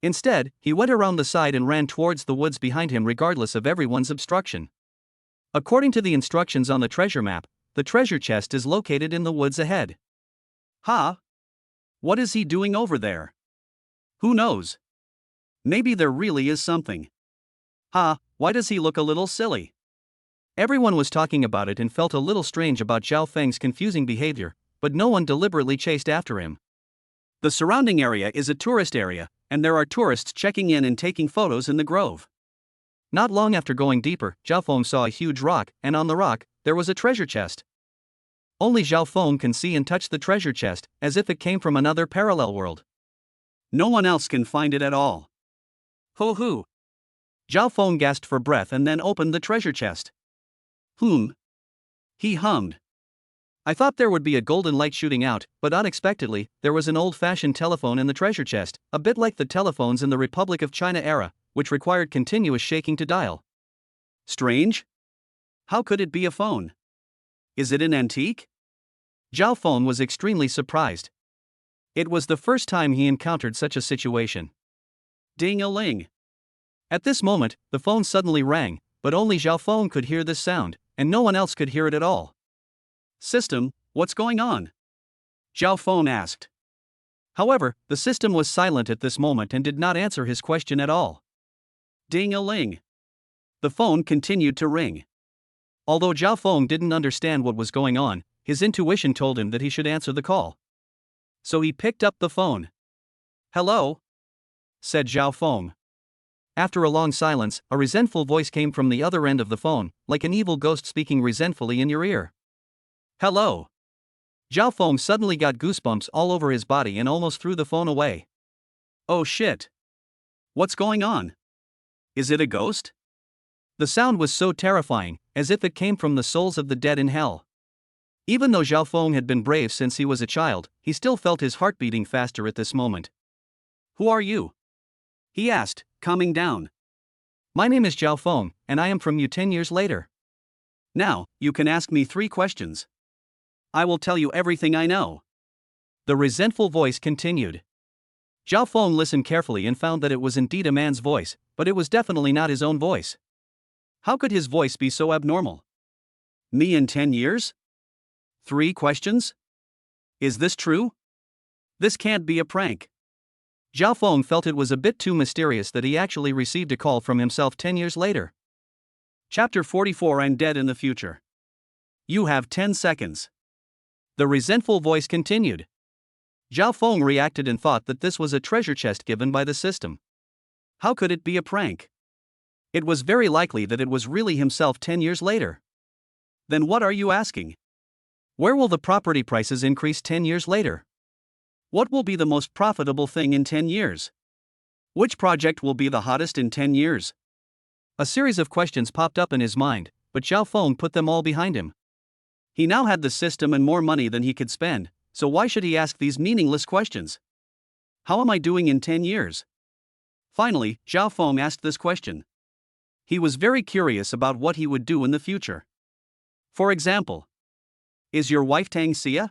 Instead, he went around the side and ran towards the woods behind him regardless of everyone's obstruction. According to the instructions on the treasure map, the treasure chest is located in the woods ahead. Huh? What is he doing over there? Who knows? Maybe there really is something. Why does he look a little silly? Everyone was talking about it and felt a little strange about Zhao Feng's confusing behavior, but no one deliberately chased after him. The surrounding area is a tourist area, and there are tourists checking in and taking photos in the grove. Not long after going deeper, Zhao Feng saw a huge rock, and on the rock, there was a treasure chest. Only Zhao Feng can see and touch the treasure chest, as if it came from another parallel world. No one else can find it at all. Hoo-hoo! Zhao Feng gasped for breath and then opened the treasure chest. He hummed. I thought there would be a golden light shooting out, but unexpectedly, there was an old-fashioned telephone in the treasure chest, a bit like the telephones in the Republic of China era, which required continuous shaking to dial. Strange? How could it be a phone? Is it an antique? Zhao Feng was extremely surprised. It was the first time he encountered such a situation. Ding-a-ling. At this moment, the phone suddenly rang, but only Zhao Feng could hear this sound, and no one else could hear it at all. System, what's going on? Zhao Feng asked. However, the system was silent at this moment and did not answer his question at all. Ding-a-ling. The phone continued to ring. Although Zhao Feng didn't understand what was going on, his intuition told him that he should answer the call. So he picked up the phone. Hello? Said Zhao Feng. After a long silence, a resentful voice came from the other end of the phone, like an evil ghost speaking resentfully in your ear. Hello. Zhao Feng suddenly got goosebumps all over his body and almost threw the phone away. Oh shit. What's going on? Is it a ghost? The sound was so terrifying, as if it came from the souls of the dead in hell. Even though Zhao Feng had been brave since he was a child, he still felt his heart beating faster at this moment. Who are you? He asked, calming down. My name is Zhao Feng, and I am from you 10 years later. Now, you can ask me 3 questions. I will tell you everything I know. The resentful voice continued. Zhao Feng listened carefully and found that it was indeed a man's voice, but it was definitely not his own voice. How could his voice be so abnormal? Me in 10 years? 3 questions? Is this true? This can't be a prank. Zhao Feng felt it was a bit too mysterious that he actually received a call from himself 10 years later. Chapter 44 and Dead in the Future. You have 10 seconds. The resentful voice continued. Zhao Feng reacted and thought that this was a treasure chest given by the system. How could it be a prank? It was very likely that it was really himself 10 years later. Then what are you asking? Where will the property prices increase 10 years later? What will be the most profitable thing in 10 years? Which project will be the hottest in 10 years? A series of questions popped up in his mind, but Zhao Feng put them all behind him. He now had the system and more money than he could spend, so why should he ask these meaningless questions? How am I doing in 10 years? Finally, Zhao Feng asked this question. He was very curious about what he would do in the future. For example, is your wife Tang Xia?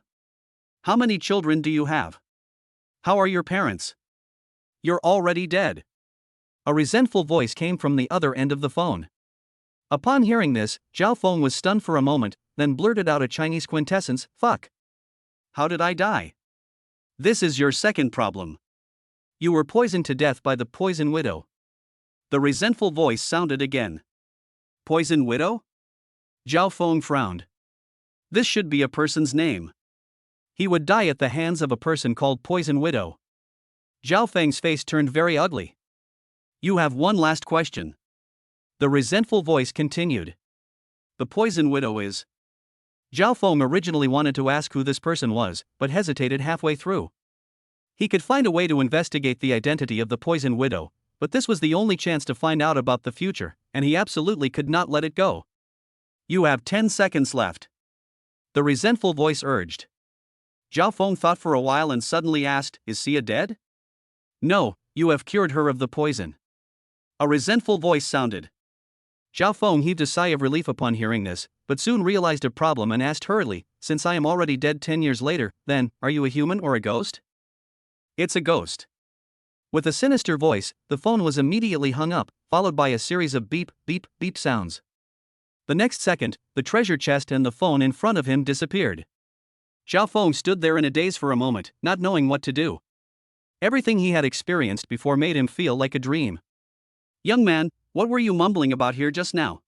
How many children do you have? How are your parents? You're already dead. A resentful voice came from the other end of the phone. Upon hearing this, Zhao Feng was stunned for a moment, then blurted out a Chinese quintessence, fuck. How did I die? This is your second problem. You were poisoned to death by the poison widow. The resentful voice sounded again. Poison widow? Zhao Feng frowned. This should be a person's name. He would die at the hands of a person called Poison Widow. Zhao Feng's face turned very ugly. You have one last question. The resentful voice continued. The Poison Widow is... Zhao Feng originally wanted to ask who this person was, but hesitated halfway through. He could find a way to investigate the identity of the Poison Widow, but this was the only chance to find out about the future, and he absolutely could not let it go. You have 10 seconds left. The resentful voice urged. Zhao Feng thought for a while and suddenly asked, Is Xia dead? No, you have cured her of the poison. A resentful voice sounded. Zhao Feng heaved a sigh of relief upon hearing this, but soon realized a problem and asked hurriedly, Since I am already dead 10 years later, then, are you a human or a ghost? It's a ghost. With a sinister voice, the phone was immediately hung up, followed by a series of beep, beep, beep sounds. The next second, the treasure chest and the phone in front of him disappeared. Zhao Feng stood there in a daze for a moment, not knowing what to do. Everything he had experienced before made him feel like a dream. Young man, what were you mumbling about here just now?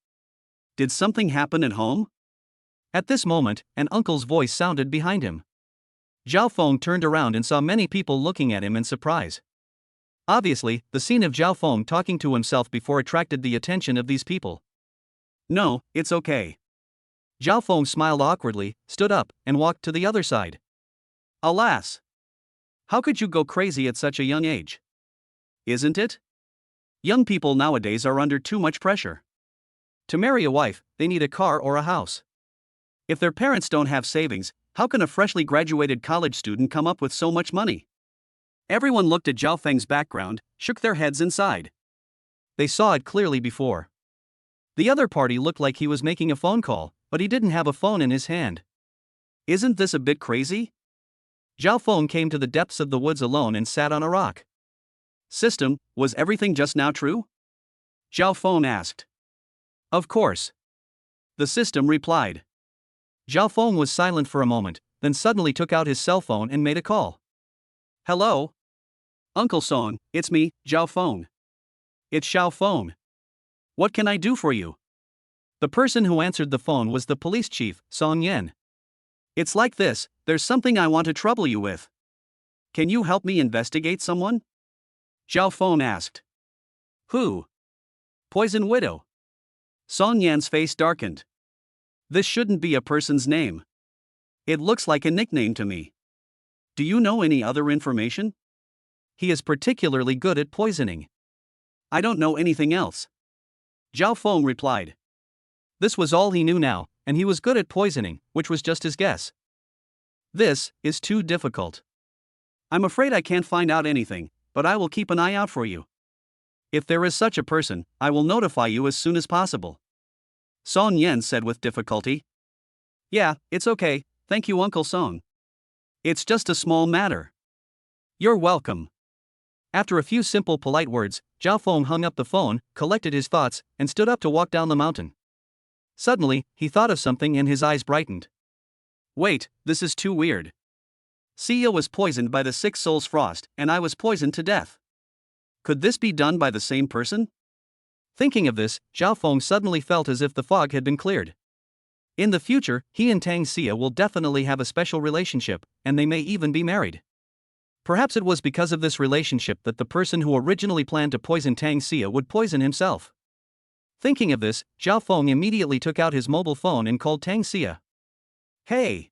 Did something happen at home? At this moment, an uncle's voice sounded behind him. Zhao Feng turned around and saw many people looking at him in surprise. Obviously, the scene of Zhao Feng talking to himself before attracted the attention of these people. No, it's okay. Zhao Feng smiled awkwardly, stood up, and walked to the other side. Alas! How could you go crazy at such a young age? Isn't it? Young people nowadays are under too much pressure. To marry a wife, they need a car or a house. If their parents don't have savings, how can a freshly graduated college student come up with so much money? Everyone looked at Zhao Feng's background, shook their heads and sighed. They saw it clearly before. The other party looked like he was making a phone call, but he didn't have a phone in his hand. Isn't this a bit crazy? Zhao Feng came to the depths of the woods alone and sat on a rock. System, was everything just now true? Zhao Feng asked. Of course. The system replied. Zhao Feng was silent for a moment, then suddenly took out his cell phone and made a call. Hello? Uncle Song, it's me, Zhao Feng. It's Xiao Feng. What can I do for you? The person who answered the phone was the police chief, Song Yan. It's like this, there's something I want to trouble you with. Can you help me investigate someone? Zhao Feng asked. Who? Poison Widow. Song Yan's face darkened. This shouldn't be a person's name. It looks like a nickname to me. Do you know any other information? He is particularly good at poisoning. I don't know anything else. Zhao Feng replied. This was all he knew now, and he was good at poisoning, which was just his guess. This is too difficult. I'm afraid I can't find out anything, but I will keep an eye out for you. If there is such a person, I will notify you as soon as possible. Song Yan said with difficulty. Yeah, it's okay, thank you Uncle Song. It's just a small matter. You're welcome. After a few simple polite words, Zhao Feng hung up the phone, collected his thoughts, and stood up to walk down the mountain. Suddenly, he thought of something and his eyes brightened. Wait, this is too weird. Xia was poisoned by the Six Souls Frost, and I was poisoned to death. Could this be done by the same person? Thinking of this, Zhao Feng suddenly felt as if the fog had been cleared. In the future, he and Tang Xia will definitely have a special relationship, and they may even be married. Perhaps it was because of this relationship that the person who originally planned to poison Tang Xia would poison himself. Thinking of this, Zhao Feng immediately took out his mobile phone and called Tang Xia. Hey!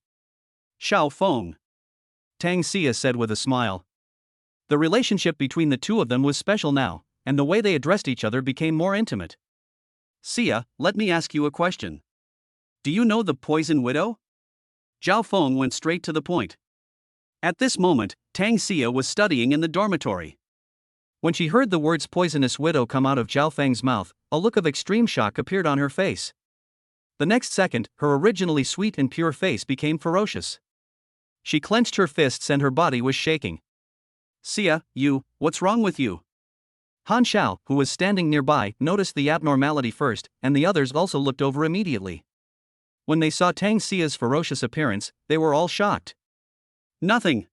Xiao Feng. Tang Xia said with a smile. The relationship between the two of them was special now, and the way they addressed each other became more intimate. Xia, let me ask you a question. Do you know the Poison Widow? Zhao Feng went straight to the point. At this moment, Tang Xia was studying in the dormitory. When she heard the words poisonous widow come out of Zhao Feng's mouth, a look of extreme shock appeared on her face. The next second, her originally sweet and pure face became ferocious. She clenched her fists and her body was shaking. Xia, what's wrong with you? Han Xiao, who was standing nearby, noticed the abnormality first, and the others also looked over immediately. When they saw Tang Xia's ferocious appearance, they were all shocked. Nothing.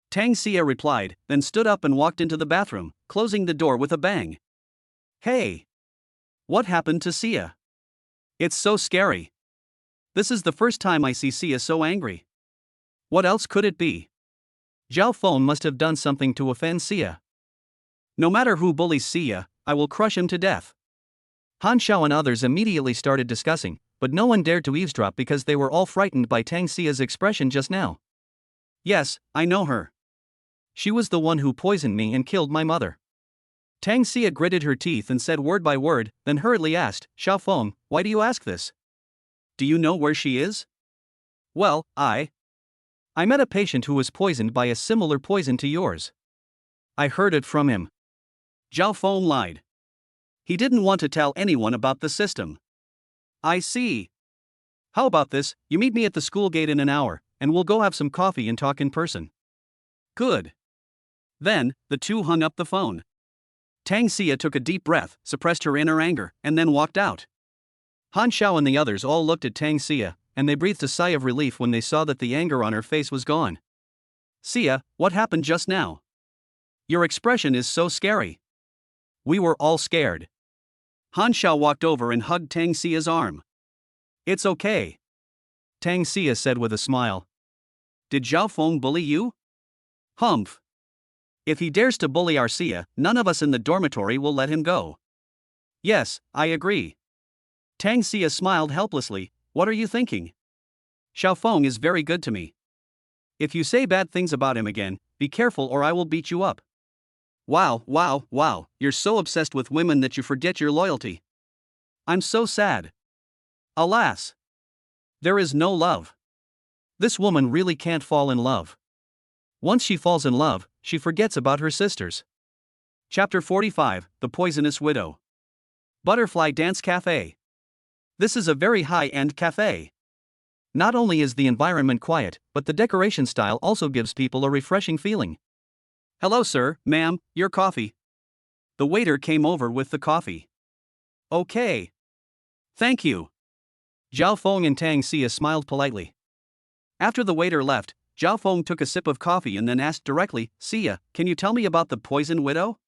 Tang Xia replied, then stood up and walked into the bathroom, closing the door with a bang. Hey! What happened to Xia? It's so scary. This is the first time I see Xia so angry. What else could it be? Zhao Feng must have done something to offend Xia. No matter who bullies Xia, I will crush him to death. Han Xiao and others immediately started discussing, but no one dared to eavesdrop because they were all frightened by Tang Xia's expression just now. Yes, I know her. She was the one who poisoned me and killed my mother. Tang Xia gritted her teeth and said word by word, then hurriedly asked, Xiao Feng, why do you ask this? Do you know where she is? Well, I met a patient who was poisoned by a similar poison to yours. I heard it from him. Zhao Feng lied. He didn't want to tell anyone about the system. I see. How about this, you meet me at the school gate in an hour, and we'll go have some coffee and talk in person. Good. Then, the two hung up the phone. Tang Xia took a deep breath, suppressed her inner anger, and then walked out. Han Xiao and the others all looked at Tang Xia, and they breathed a sigh of relief when they saw that the anger on her face was gone. Xia, what happened just now? Your expression is so scary. We were all scared. Han Xiao walked over and hugged Tang Xia's arm. It's okay. Tang Xia said with a smile. Did Zhao Feng bully you? Humph. If he dares to bully our Xia, none of us in the dormitory will let him go. Yes, I agree. Tang Xia smiled helplessly. What are you thinking? Xiao Feng is very good to me. If you say bad things about him again, be careful or I will beat you up. Wow, you're so obsessed with women that you forget your loyalty. I'm so sad. Alas. There is no love. This woman really can't fall in love. Once she falls in love, she forgets about her sisters. Chapter 45, The Poisonous Widow. Butterfly Dance Cafe. This is a very high-end cafe. Not only is the environment quiet, but the decoration style also gives people a refreshing feeling. Hello sir, ma'am, your coffee. The waiter came over with the coffee. Okay. Thank you. Zhao Feng and Tang Xia smiled politely. After the waiter left, Zhao Feng took a sip of coffee and then asked directly, Xia, can you tell me about the poison widow?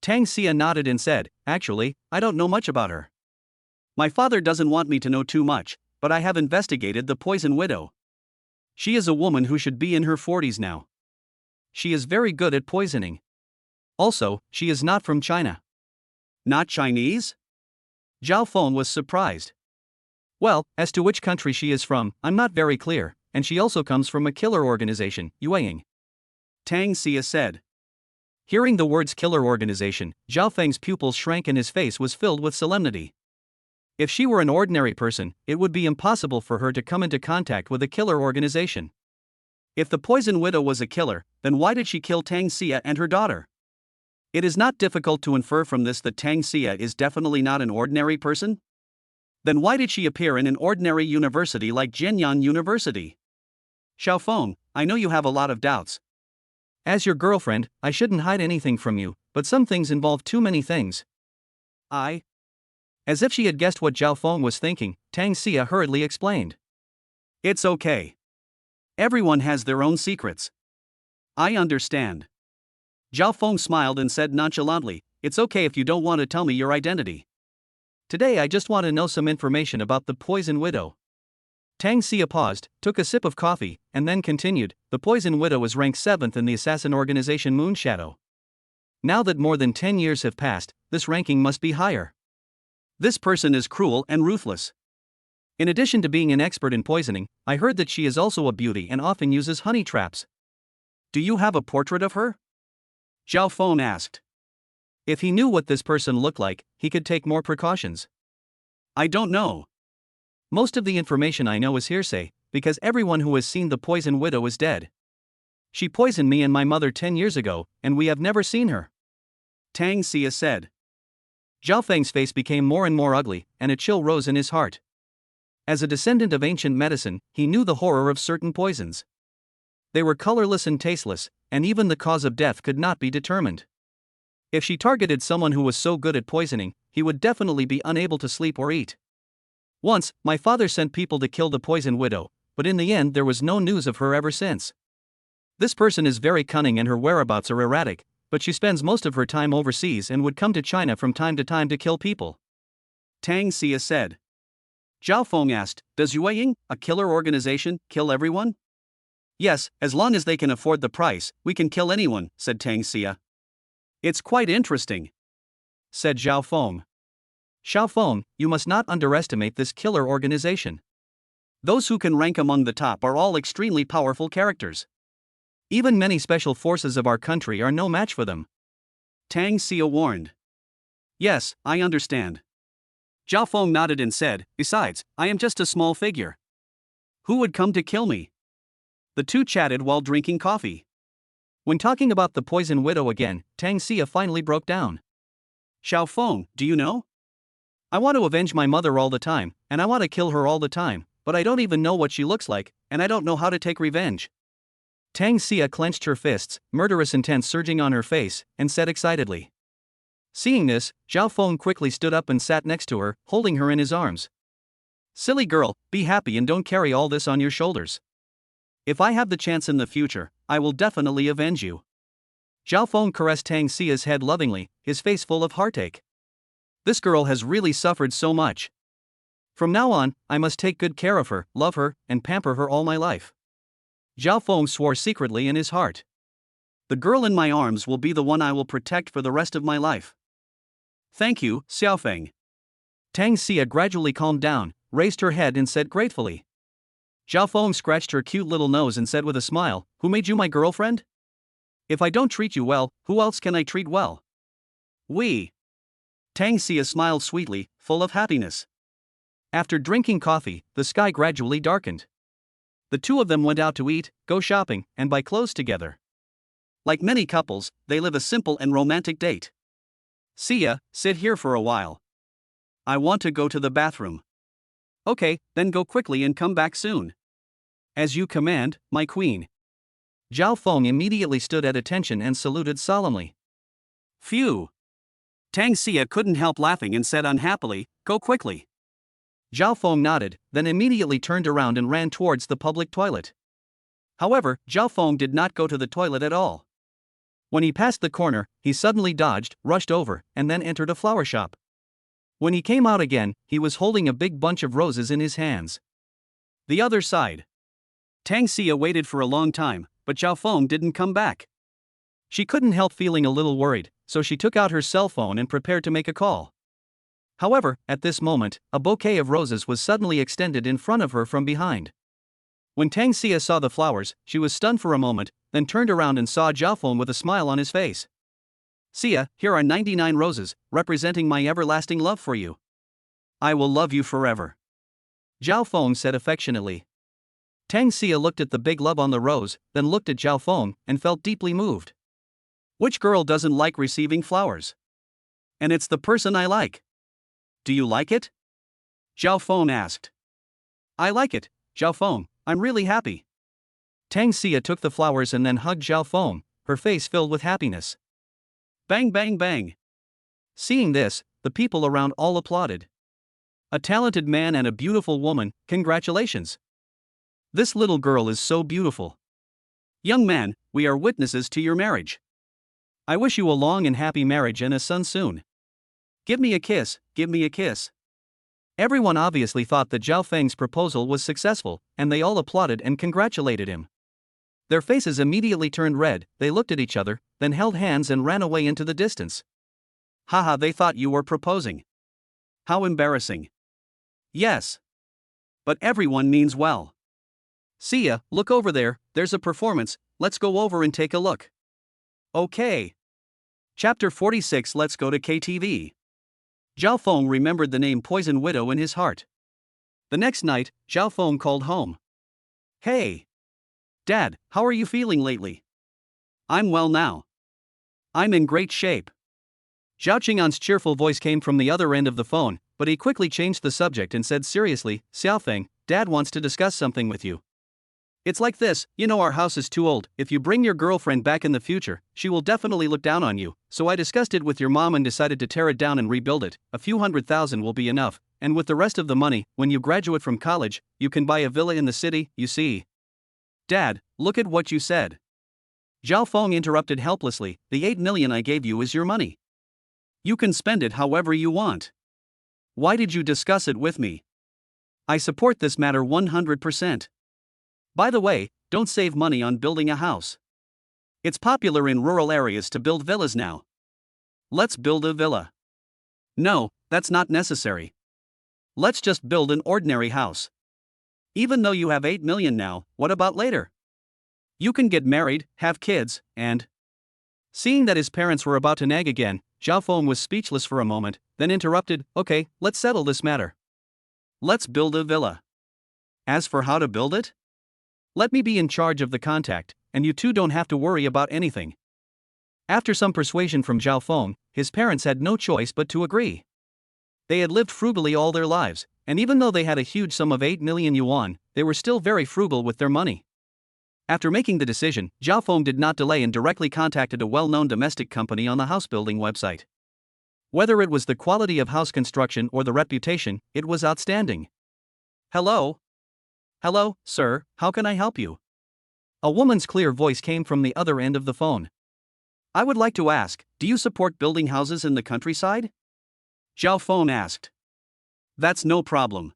Tang Xia nodded and said, actually, I don't know much about her. My father doesn't want me to know too much, but I have investigated the poison widow. She is a woman who should be in her 40s now. She is very good at poisoning. Also, she is not from China. Not Chinese? Zhao Feng was surprised. Well, as to which country she is from, I'm not very clear, and she also comes from a killer organization, Yueying. Tang Xia said. Hearing the words killer organization, Zhao Feng's pupils shrank and his face was filled with solemnity. If she were an ordinary person, it would be impossible for her to come into contact with a killer organization. If the poison widow was a killer, then why did she kill Tang Xia and her daughter? It is not difficult to infer from this that Tang Xia is definitely not an ordinary person. Then why did she appear in an ordinary university like Jianyan University? Xiao Feng, I know you have a lot of doubts. As your girlfriend, I shouldn't hide anything from you, but some things involve too many things. As if she had guessed what Zhao Feng was thinking, Tang Xia hurriedly explained. It's okay. Everyone has their own secrets. I understand. Zhao Feng smiled and said nonchalantly, it's okay if you don't want to tell me your identity. Today I just want to know some information about the poison widow. Tang Xia paused, took a sip of coffee, and then continued, the poison widow is ranked 7th in the assassin organization Moonshadow. Now that more than 10 years have passed, this ranking must be higher. This person is cruel and ruthless. In addition to being an expert in poisoning, I heard that she is also a beauty and often uses honey traps. Do you have a portrait of her? Zhao Feng asked. If he knew what this person looked like, he could take more precautions. I don't know. Most of the information I know is hearsay, because everyone who has seen the poison widow is dead. She poisoned me and my mother 10 years ago, and we have never seen her. Tang Xia said. Zhao Feng's face became more and more ugly, and a chill rose in his heart. As a descendant of ancient medicine, he knew the horror of certain poisons. They were colorless and tasteless, and even the cause of death could not be determined. If she targeted someone who was so good at poisoning, he would definitely be unable to sleep or eat. Once, my father sent people to kill the poison widow, but in the end there was no news of her ever since. This person is very cunning and her whereabouts are erratic, but she spends most of her time overseas and would come to China from time to kill people. Tang Xia said. Zhao Feng asked, does Yueying, a killer organization, kill everyone? Yes, as long as they can afford the price, we can kill anyone, said Tang Xia. It's quite interesting, said Zhao Feng. Xiao Feng, you must not underestimate this killer organization. Those who can rank among the top are all extremely powerful characters. Even many special forces of our country are no match for them. Tang Xia warned. Yes, I understand. Zhao Feng nodded and said, besides, I am just a small figure. Who would come to kill me? The two chatted while drinking coffee. When talking about the poison widow again, Tang Xia finally broke down. Xiao Feng, do you know? I want to avenge my mother all the time, and I want to kill her all the time, but I don't even know what she looks like, and I don't know how to take revenge. Tang Xia clenched her fists, murderous intent surging on her face, and said excitedly. Seeing this, Zhao Feng quickly stood up and sat next to her, holding her in his arms. Silly girl, be happy and don't carry all this on your shoulders. If I have the chance in the future, I will definitely avenge you. Zhao Feng caressed Tang Xia's head lovingly, his face full of heartache. This girl has really suffered so much. From now on, I must take good care of her, love her, and pamper her all my life. Zhao Feng swore secretly in his heart. The girl in my arms will be the one I will protect for the rest of my life. Thank you, Xiaofeng. Tang Xia gradually calmed down, raised her head and said gratefully. Zhao Feng scratched her cute little nose and said with a smile, Who made you my girlfriend? If I don't treat you well, who else can I treat well? We. Tang Xia smiled sweetly, full of happiness. After drinking coffee, the sky gradually darkened. The two of them went out to eat, go shopping, and buy clothes together. Like many couples, they live a simple and romantic date. Xia, sit here for a while. I want to go to the bathroom. Okay, then go quickly and come back soon. As you command, my queen. Zhao Feng immediately stood at attention and saluted solemnly. Phew. Tang Xia couldn't help laughing and said unhappily, Go quickly. Zhao Feng nodded, then immediately turned around and ran towards the public toilet. However, Zhao Feng did not go to the toilet at all. When he passed the corner, he suddenly dodged, rushed over, and then entered a flower shop. When he came out again, he was holding a big bunch of roses in his hands. The other side. Tang Xia waited for a long time, but Zhao Feng didn't come back. She couldn't help feeling a little worried, so she took out her cell phone and prepared to make a call. However, at this moment, a bouquet of roses was suddenly extended in front of her from behind. When Tang Xia saw the flowers, she was stunned for a moment, then turned around and saw Zhao Feng with a smile on his face. Xia, here are 99 roses, representing my everlasting love for you. I will love you forever. Zhao Feng said affectionately. Tang Xia looked at the big love on the rose, then looked at Zhao Feng, and felt deeply moved. Which girl doesn't like receiving flowers? And it's the person I like. Do you like it? Zhao Feng asked. I like it, Zhao Feng, I'm really happy. Tang Xia took the flowers and then hugged Zhao Feng, her face filled with happiness. Bang bang bang. Seeing this, the people around all applauded. A talented man and a beautiful woman, congratulations. This little girl is so beautiful. Young man, we are witnesses to your marriage. I wish you a long and happy marriage and a son soon. Give me a kiss, give me a kiss. Everyone obviously thought that Zhao Feng's proposal was successful, and they all applauded and congratulated him. Their faces immediately turned red, they looked at each other, then held hands and ran away into the distance. Haha, they thought you were proposing. How embarrassing. Yes. But everyone means well. Xia, look over there, there's a performance, let's go over and take a look. Okay. Chapter 46. Let's go to KTV. Zhao Feng remembered the name Poison Widow in his heart. The next night, Zhao Feng called home. Hey. Dad, how are you feeling lately? I'm well now. I'm in great shape. Zhao Qing'an's cheerful voice came from the other end of the phone, but he quickly changed the subject and said seriously, Xiaofeng, Dad wants to discuss something with you. It's like this, you know our house is too old, if you bring your girlfriend back in the future, she will definitely look down on you, so I discussed it with your mom and decided to tear it down and rebuild it, a few $100,000 will be enough, and with the rest of the money, when you graduate from college, you can buy a villa in the city, you see. Dad, look at what you said. Zhao Feng interrupted helplessly, the 8 million I gave you is your money. You can spend it however you want. Why did you discuss it with me? I support this matter 100%. By the way, don't save money on building a house. It's popular in rural areas to build villas now. Let's build a villa. No, that's not necessary. Let's just build an ordinary house. Even though you have 8 million now, what about later? You can get married, have kids, and... Seeing that his parents were about to nag again, Zhao Feng was speechless for a moment, then interrupted, "Okay, let's settle this matter. Let's build a villa. As for how to build it, let me be in charge of the contact, and you two don't have to worry about anything." After some persuasion from Zhao Feng, his parents had no choice but to agree. They had lived frugally all their lives, and even though they had a huge sum of 8 million yuan, they were still very frugal with their money. After making the decision, Zhao Feng did not delay and directly contacted a well-known domestic company on the house-building website. Whether it was the quality of house construction or the reputation, it was outstanding. "Hello? Hello, sir, how can I help you?" A woman's clear voice came from the other end of the phone. "I would like to ask, do you support building houses in the countryside?" Zhao Feng asked. "That's no problem.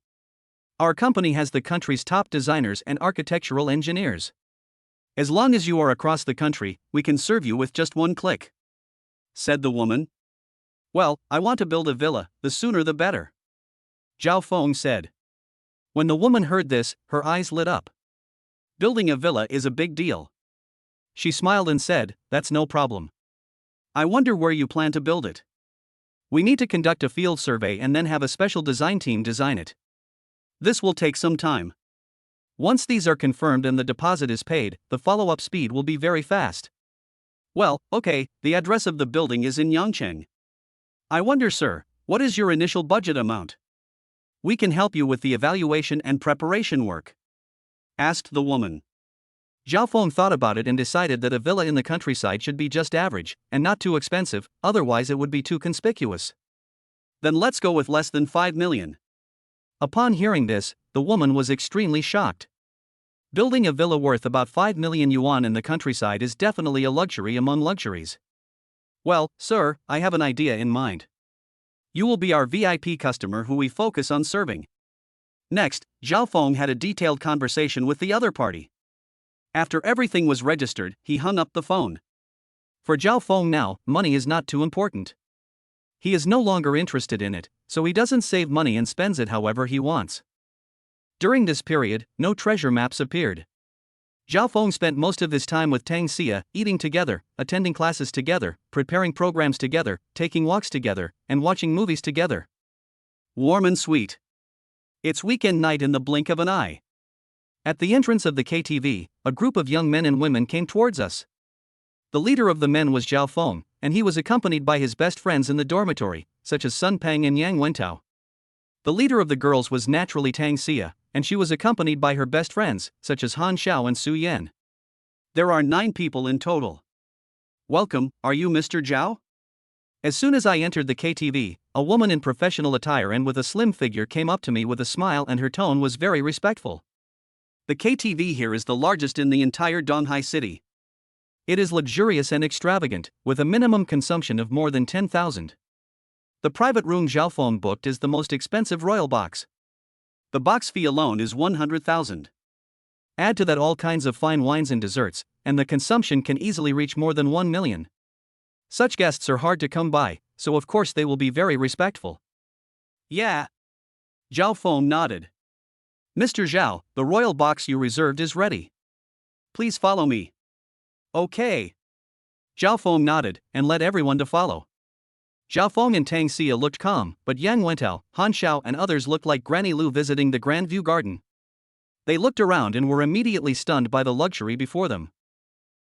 Our company has the country's top designers and architectural engineers. As long as you are across the country, we can serve you with just one click," said the woman. "Well, I want to build a villa, the sooner the better," Zhao Feng said. When the woman heard this, her eyes lit up. Building a villa is a big deal. She smiled and said, "That's no problem. I wonder where you plan to build it. We need to conduct a field survey and then have a special design team design it. This will take some time. Once these are confirmed and the deposit is paid, the follow-up speed will be very fast." "Well, okay, the address of the building is in Yangcheng. I wonder, sir, what is your initial budget amount? We can help you with the evaluation and preparation work," asked the woman. Zhao Feng thought about it and decided that a villa in the countryside should be just average, and not too expensive, otherwise it would be too conspicuous. "Then let's go with less than 5 million. Upon hearing this, the woman was extremely shocked. Building a villa worth about 5 million yuan in the countryside is definitely a luxury among luxuries. "Well, sir, I have an idea in mind. You will be our VIP customer who we focus on serving." Next, Zhao Feng had a detailed conversation with the other party. After everything was registered, he hung up the phone. For Zhao Feng now, money is not too important. He is no longer interested in it, so he doesn't save money and spends it however he wants. During this period, no treasure maps appeared. Zhao Feng spent most of his time with Tang Xia, eating together, attending classes together, preparing programs together, taking walks together, and watching movies together. Warm and sweet. It's weekend night in the blink of an eye. At the entrance of the KTV, a group of young men and women came towards us. The leader of the men was Zhao Feng, and he was accompanied by his best friends in the dormitory, such as Sun Peng and Yang Wentao. The leader of the girls was naturally Tang Xia, and she was accompanied by her best friends, such as Han Xiao and Su Yan. There are 9 people in total. "Welcome, are you Mr. Zhao?" As soon as I entered the KTV, a woman in professional attire and with a slim figure came up to me with a smile, and her tone was very respectful. "The KTV here is the largest in the entire Donghai city. It is luxurious and extravagant, with a minimum consumption of more than 10,000. The private room Zhao Feng booked is the most expensive royal box. The box fee alone is 100,000. Add to that all kinds of fine wines and desserts, and the consumption can easily reach more than 1 million. Such guests are hard to come by, so of course they will be very respectful." "Yeah." Zhao Feng nodded. "Mr. Zhao, the royal box you reserved is ready. Please follow me." "Okay." Zhao Feng nodded, and led everyone to follow. Zhao Feng and Tang Xia looked calm, but Yang Wentao, Han Xiao and others looked like Granny Lu visiting the Grand View Garden. They looked around and were immediately stunned by the luxury before them.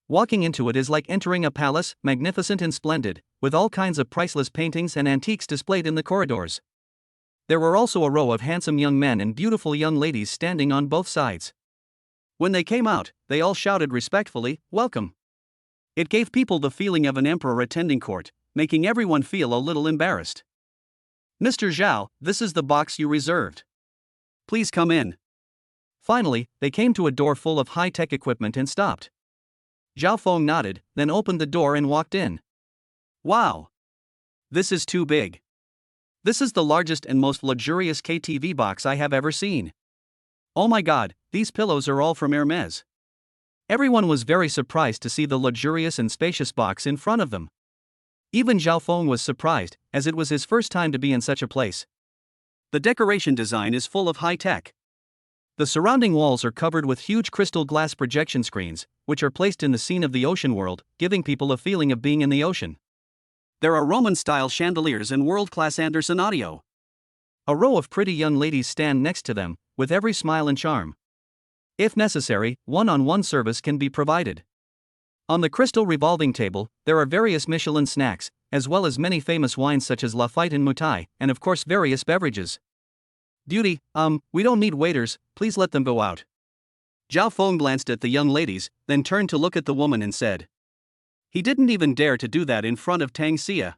Walking into it is like entering a palace, magnificent and splendid, with all kinds of priceless paintings and antiques displayed in the corridors. There were also a row of handsome young men and beautiful young ladies standing on both sides. When they came out, they all shouted respectfully, "Welcome." It gave people the feeling of an emperor attending court, making everyone feel a little embarrassed. "Mr. Zhao, this is the box you reserved. Please come in." Finally, they came to a door full of high-tech equipment and stopped. Zhao Feng nodded, then opened the door and walked in. "Wow! This is too big. This is the largest and most luxurious KTV box I have ever seen. Oh my god, these pillows are all from Hermes." Everyone was very surprised to see the luxurious and spacious box in front of them. Even Zhao Feng was surprised, as it was his first time to be in such a place. The decoration design is full of high tech. The surrounding walls are covered with huge crystal glass projection screens, which are placed in the scene of the ocean world, giving people a feeling of being in the ocean. There are Roman-style chandeliers and world-class Anderson audio. A row of pretty young ladies stand next to them, with every smile and charm. If necessary, one-on-one service can be provided. On the crystal revolving table, there are various Michelin snacks, as well as many famous wines such as Lafite and Mutai, and of course various beverages. Beauty, we don't need waiters, please let them go out. Zhao Feng glanced at the young ladies, then turned to look at the woman and said. He didn't even dare to do that in front of Tang Xia.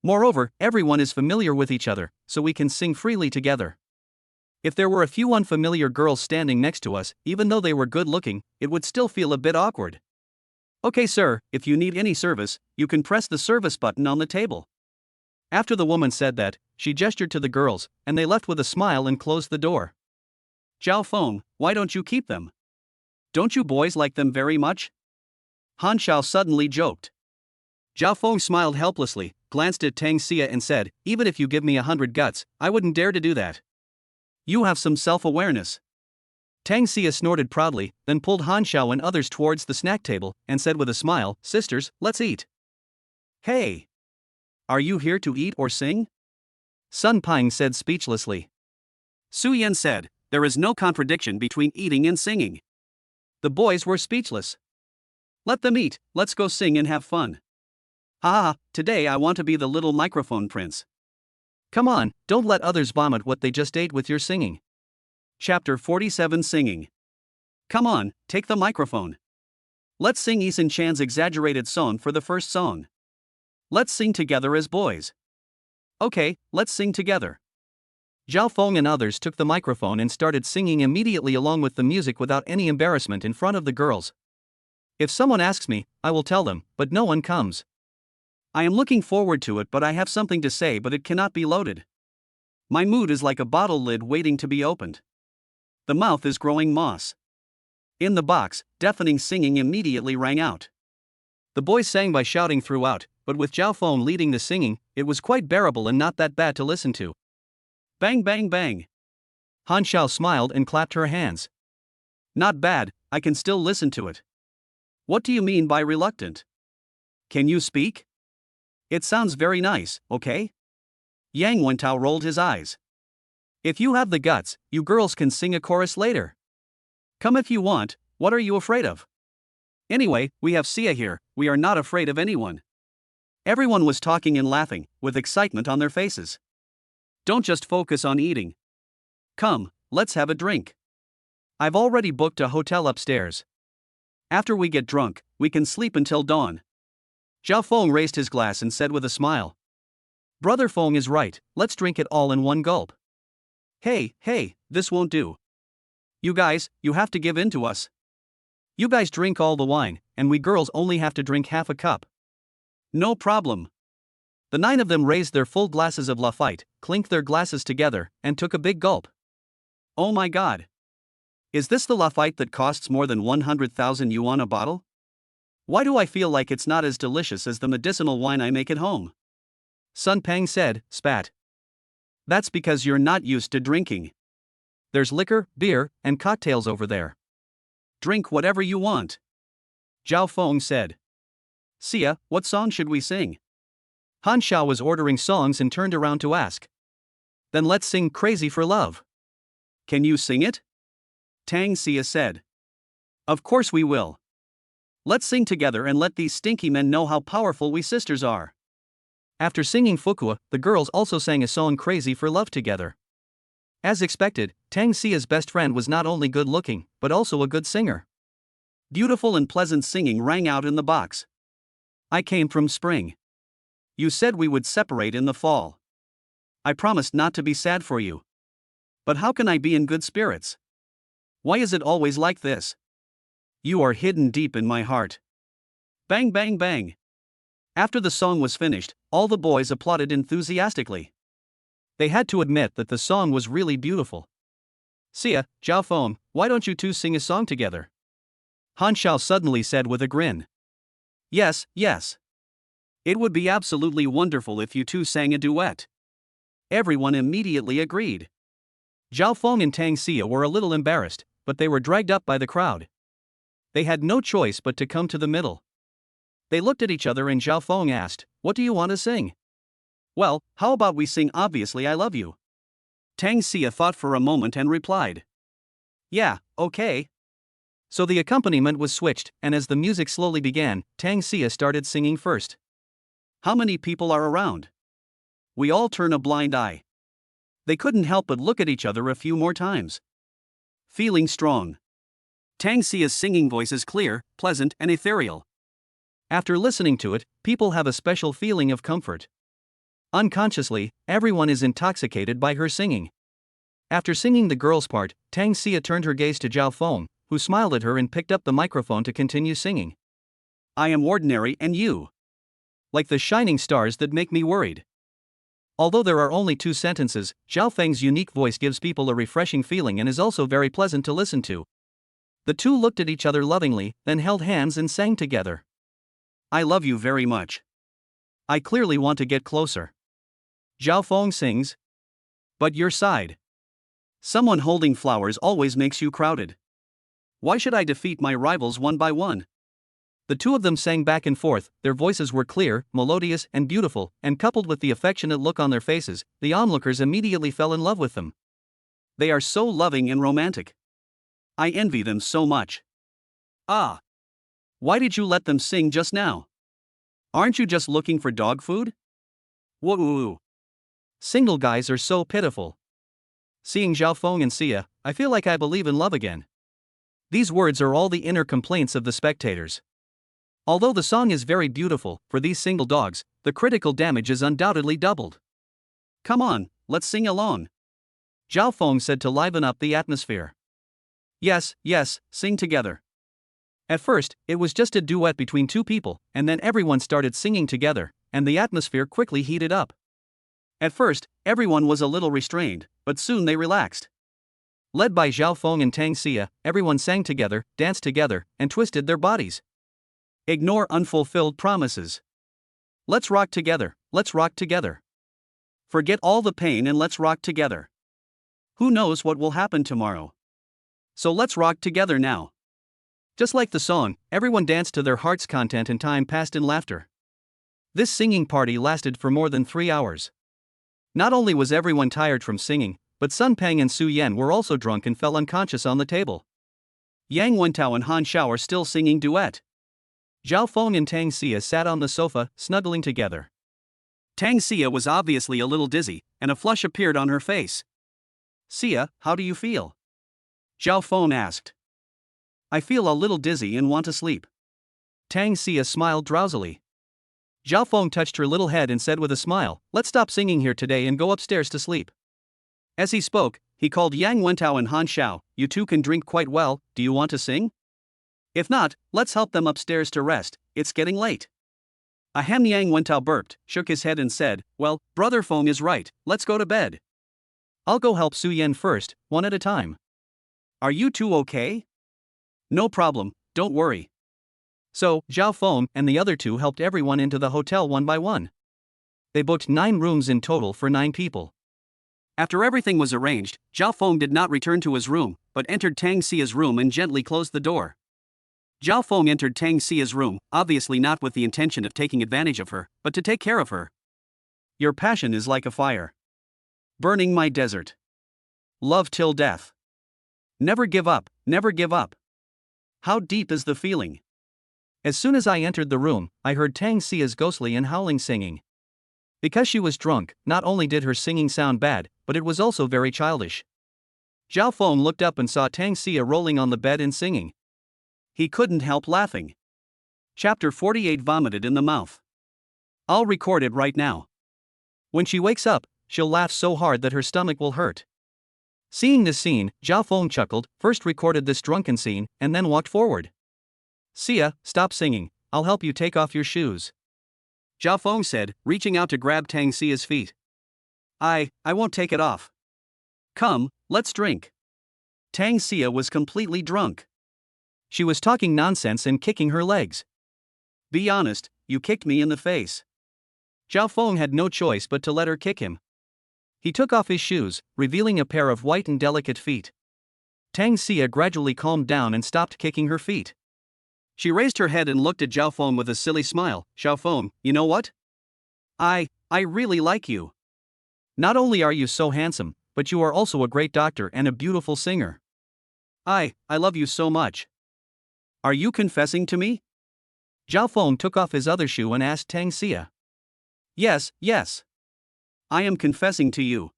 Moreover, everyone is familiar with each other, so we can sing freely together. If there were a few unfamiliar girls standing next to us, even though they were good looking, it would still feel a bit awkward. Okay sir, if you need any service, you can press the service button on the table. After the woman said that, she gestured to the girls, and they left with a smile and closed the door. Zhao Feng, why don't you keep them? Don't you boys like them very much? Han Xiao suddenly joked. Zhao Feng smiled helplessly, glanced at Tang Xia and said, even if you give me 100 guts, I wouldn't dare to do that. You have some self-awareness. Tang Xia snorted proudly, then pulled Han Xiao and others towards the snack table, and said with a smile, sisters, let's eat. Hey! Are you here to eat or sing? Sun Ping said speechlessly. Su Yan said, there is no contradiction between eating and singing. The boys were speechless. Let them eat, let's go sing and have fun. Ah, today I want to be the little microphone prince. Come on, don't let others vomit what they just ate with your singing. Chapter 47 Singing. Come on, take the microphone. Let's sing Eason Chan's exaggerated song for the first song. Let's sing together as boys. Okay, let's sing together. Zhao Feng and others took the microphone and started singing immediately along with the music without any embarrassment in front of the girls. If someone asks me, I will tell them, but no one comes. I am looking forward to it, but I have something to say, but it cannot be loaded. My mood is like a bottle lid waiting to be opened. The mouth is growing moss. In the box, deafening singing immediately rang out. The boys sang by shouting throughout, but with Zhao Feng leading the singing, it was quite bearable and not that bad to listen to. Bang bang bang. Han Xiao smiled and clapped her hands. Not bad, I can still listen to it. What do you mean by reluctant? Can you speak? It sounds very nice, okay? Yang Wentao rolled his eyes. If you have the guts, you girls can sing a chorus later. Come if you want, what are you afraid of? Anyway, we have Xia here, we are not afraid of anyone. Everyone was talking and laughing, with excitement on their faces. Don't just focus on eating. Come, let's have a drink. I've already booked a hotel upstairs. After we get drunk, we can sleep until dawn. Zhao Feng raised his glass and said with a smile. Brother Feng is right, let's drink it all in one gulp. Hey, this won't do. You guys, you have to give in to us. You guys drink all the wine, and we girls only have to drink half a cup. No problem. The 9 of them raised their full glasses of Lafite, clinked their glasses together, and took a big gulp. Oh my god. Is this the Lafite that costs more than 100,000 yuan a bottle? Why do I feel like it's not as delicious as the medicinal wine I make at home? Sun Ping said, spat. That's because you're not used to drinking. There's liquor, beer, and cocktails over there. Drink whatever you want. Zhao Feng said. Xia, what song should we sing? Han Xiao was ordering songs and turned around to ask. Then let's sing Crazy for Love. Can you sing it? Tang Xia said. Of course we will. Let's sing together and let these stinky men know how powerful we sisters are. After singing Fukua, the girls also sang a song Crazy for Love together. As expected, Tang Xia's best friend was not only good looking, but also a good singer. Beautiful and pleasant singing rang out in the box. I came from spring. You said we would separate in the fall. I promised not to be sad for you. But how can I be in good spirits? Why is it always like this? You are hidden deep in my heart. Bang bang bang. After the song was finished, all the boys applauded enthusiastically. They had to admit that the song was really beautiful. Xia, Zhao Feng, why don't you two sing a song together? Han Xiao suddenly said with a grin. Yes. It would be absolutely wonderful if you two sang a duet. Everyone immediately agreed. Zhao Feng and Tang Xia were a little embarrassed, but they were dragged up by the crowd. They had no choice but to come to the middle. They looked at each other and Zhao Feng asked, "What do you want to sing?" "Well, how about we sing Obviously I Love You?" Tang Xia thought for a moment and replied, "Yeah, okay." So the accompaniment was switched, and as the music slowly began, Tang Xia started singing first. "How many people are around?" We all turn a blind eye. They couldn't help but look at each other a few more times. Feeling strong. Tang Xia's singing voice is clear, pleasant, and ethereal. After listening to it, people have a special feeling of comfort. Unconsciously, everyone is intoxicated by her singing. After singing the girl's part, Tang Xia turned her gaze to Zhao Feng, who smiled at her and picked up the microphone to continue singing. "I am ordinary and you. Like the shining stars that make me worried." Although there are only 2 sentences, Zhao Feng's unique voice gives people a refreshing feeling and is also very pleasant to listen to. The two looked at each other lovingly, then held hands and sang together. "I love you very much. I clearly want to get closer." Zhao Feng sings. "But your side. Someone holding flowers always makes you crowded. Why should I defeat my rivals one by one?" The two of them sang back and forth. Their voices were clear, melodious, and beautiful, and coupled with the affectionate look on their faces, the onlookers immediately fell in love with them. They are so loving and romantic. I envy them so much. Ah! Why did you let them sing just now? Aren't you just looking for dog food? Woo! Single guys are so pitiful. Seeing Zhao Feng and Xia, I feel like I believe in love again. These words are all the inner complaints of the spectators. Although the song is very beautiful, for these single dogs, the critical damage is undoubtedly doubled. "Come on, let's sing along," Zhao Feng said to liven up the atmosphere. Yes, sing together." At first, it was just a duet between 2 people, and then everyone started singing together, and the atmosphere quickly heated up. At first, everyone was a little restrained, but soon they relaxed. Led by Zhao Feng and Tang Xia, everyone sang together, danced together, and twisted their bodies. Ignore unfulfilled promises. Let's rock together, let's rock together. Forget all the pain and let's rock together. Who knows what will happen tomorrow? So let's rock together now. Just like the song, everyone danced to their heart's content and time passed in laughter. This singing party lasted for more than 3 hours. Not only was everyone tired from singing, but Sun Peng and Su Yan were also drunk and fell unconscious on the table. Yang Wentao and Han Xiao are still singing duet. Zhao Feng and Tang Xia sat on the sofa, snuggling together. Tang Xia was obviously a little dizzy, and a flush appeared on her face. "Xia, how do you feel?" Zhao Feng asked. "I feel a little dizzy and want to sleep." Tang Xia smiled drowsily. Zhao Feng touched her little head and said with a smile, "Let's stop singing here today and go upstairs to sleep." As he spoke, he called Yang Wentao and Han Xiao. "You two can drink quite well, do you want to sing? If not, let's help them upstairs to rest, it's getting late." Ahem. Yang Wentao burped, shook his head and said, "Well, Brother Feng is right, let's go to bed. I'll go help Su Yan first, one at a time." "Are you two okay?" "No problem, don't worry." So, Zhao Feng and the other two helped everyone into the hotel one by one. They booked 9 rooms in total for 9 people. After everything was arranged, Zhao Feng did not return to his room, but entered Tang Xia's room and gently closed the door. Zhao Feng entered Tang Xia's room, obviously not with the intention of taking advantage of her, but to take care of her. "Your passion is like a fire, burning my desert. Love till death. Never give up, never give up. How deep is the feeling?" As soon as I entered the room, I heard Tang Xia's ghostly and howling singing. Because she was drunk, not only did her singing sound bad, but it was also very childish. Zhao Feng looked up and saw Tang Xia rolling on the bed and singing. He couldn't help laughing. Chapter 48. Vomited in the mouth. I'll record it right now. When she wakes up, she'll laugh so hard that her stomach will hurt. Seeing this scene, Zhao Feng chuckled, first recorded this drunken scene, and then walked forward. "Xia, stop singing, I'll help you take off your shoes," Zhao Feng said, reaching out to grab Tang Xia's feet. I won't take it off. Come, let's drink." Tang Xia was completely drunk. She was talking nonsense and kicking her legs. "Be honest, you kicked me in the face." Zhao Feng had no choice but to let her kick him. He took off his shoes, revealing a pair of white and delicate feet. Tang Xia gradually calmed down and stopped kicking her feet. She raised her head and looked at Zhao Feng with a silly smile. Zhao Feng, you know what? I really like you. Not only are you so handsome, but you are also a great doctor and a beautiful singer. I love you so much. Are you confessing to me? Zhao Feng took off his other shoe and asked Tang Xia. Yes. I am confessing to you.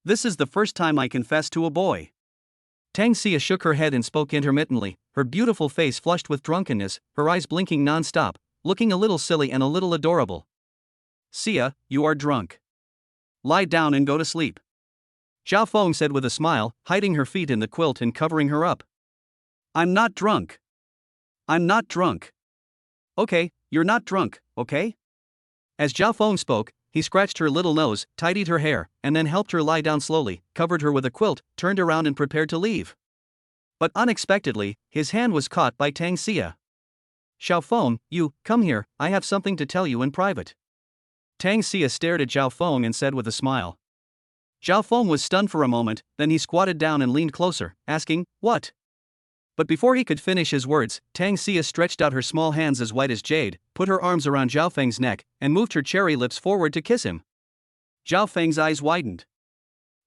This is the first time I confess to a boy. Tang Xia shook her head and spoke intermittently, her beautiful face flushed with drunkenness, her eyes blinking non-stop, looking a little silly and a little adorable. Xia, you are drunk. Lie down and go to sleep. Zhao Feng said with a smile, hiding her feet in the quilt and covering her up. I'm not drunk. Okay, you're not drunk, okay? As Zhao Feng spoke, he scratched her little nose, tidied her hair, and then helped her lie down slowly, covered her with a quilt, turned around and prepared to leave. But unexpectedly, his hand was caught by Tang Xia. Zhao Feng, you, come here, I have something to tell you in private. Tang Xia stared at Zhao Feng and said with a smile. Zhao Feng was stunned for a moment, then he squatted down and leaned closer, asking, what? But before he could finish his words, Tang Xia stretched out her small hands as white as jade, put her arms around Zhao Feng's neck, and moved her cherry lips forward to kiss him. Zhao Feng's eyes widened.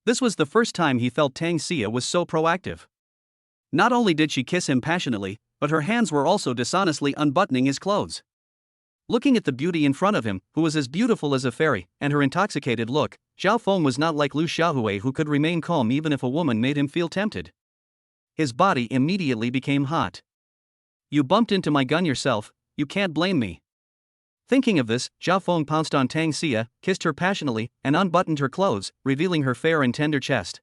This was the first time he felt Tang Xia was so proactive. Not only did she kiss him passionately, but her hands were also dishonestly unbuttoning his clothes. Looking at the beauty in front of him, who was as beautiful as a fairy, and her intoxicated look, Zhao Feng was not like Lu Xiaohui, who could remain calm even if a woman made him feel tempted. His body immediately became hot. You bumped into my gun yourself, you can't blame me. Thinking of this, Zhao Feng pounced on Tang Xia, kissed her passionately, and unbuttoned her clothes, revealing her fair and tender chest.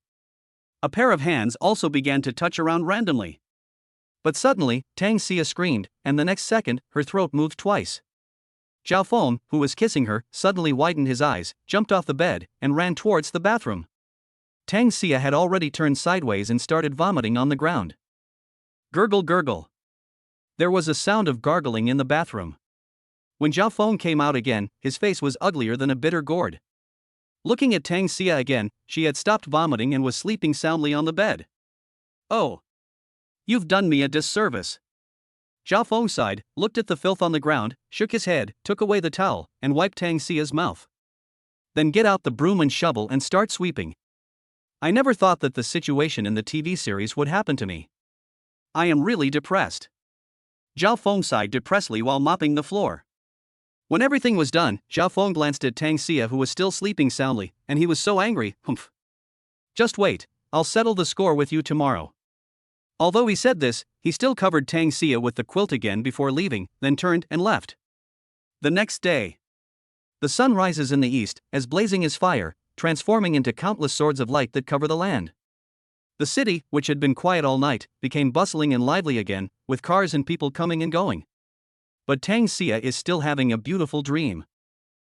A pair of hands also began to touch around randomly. But suddenly, Tang Xia screamed, and the next second, her throat moved twice. Zhao Feng, who was kissing her, suddenly widened his eyes, jumped off the bed, and ran towards the bathroom. Tang Xia had already turned sideways and started vomiting on the ground. Gurgle gurgle. There was a sound of gargling in the bathroom. When Zhao Feng came out again, his face was uglier than a bitter gourd. Looking at Tang Xia again, she had stopped vomiting and was sleeping soundly on the bed. Oh. You've done me a disservice. Zhao Feng sighed, looked at the filth on the ground, shook his head, took away the towel, and wiped Tang Xia's mouth. Then get out the broom and shovel and start sweeping. I never thought that the situation in the TV series would happen to me. I am really depressed. Zhao Feng sighed depressedly while mopping the floor. When everything was done, Zhao Feng glanced at Tang Xia, who was still sleeping soundly, and he was so angry. Humph. Just wait, I'll settle the score with you tomorrow. Although he said this, he still covered Tang Xia with the quilt again before leaving, then turned and left. The next day. The sun rises in the east, as blazing as fire, transforming into countless swords of light that cover the land. The city, which had been quiet all night, became bustling and lively again, with cars and people coming and going. But Tang Xia is still having a beautiful dream.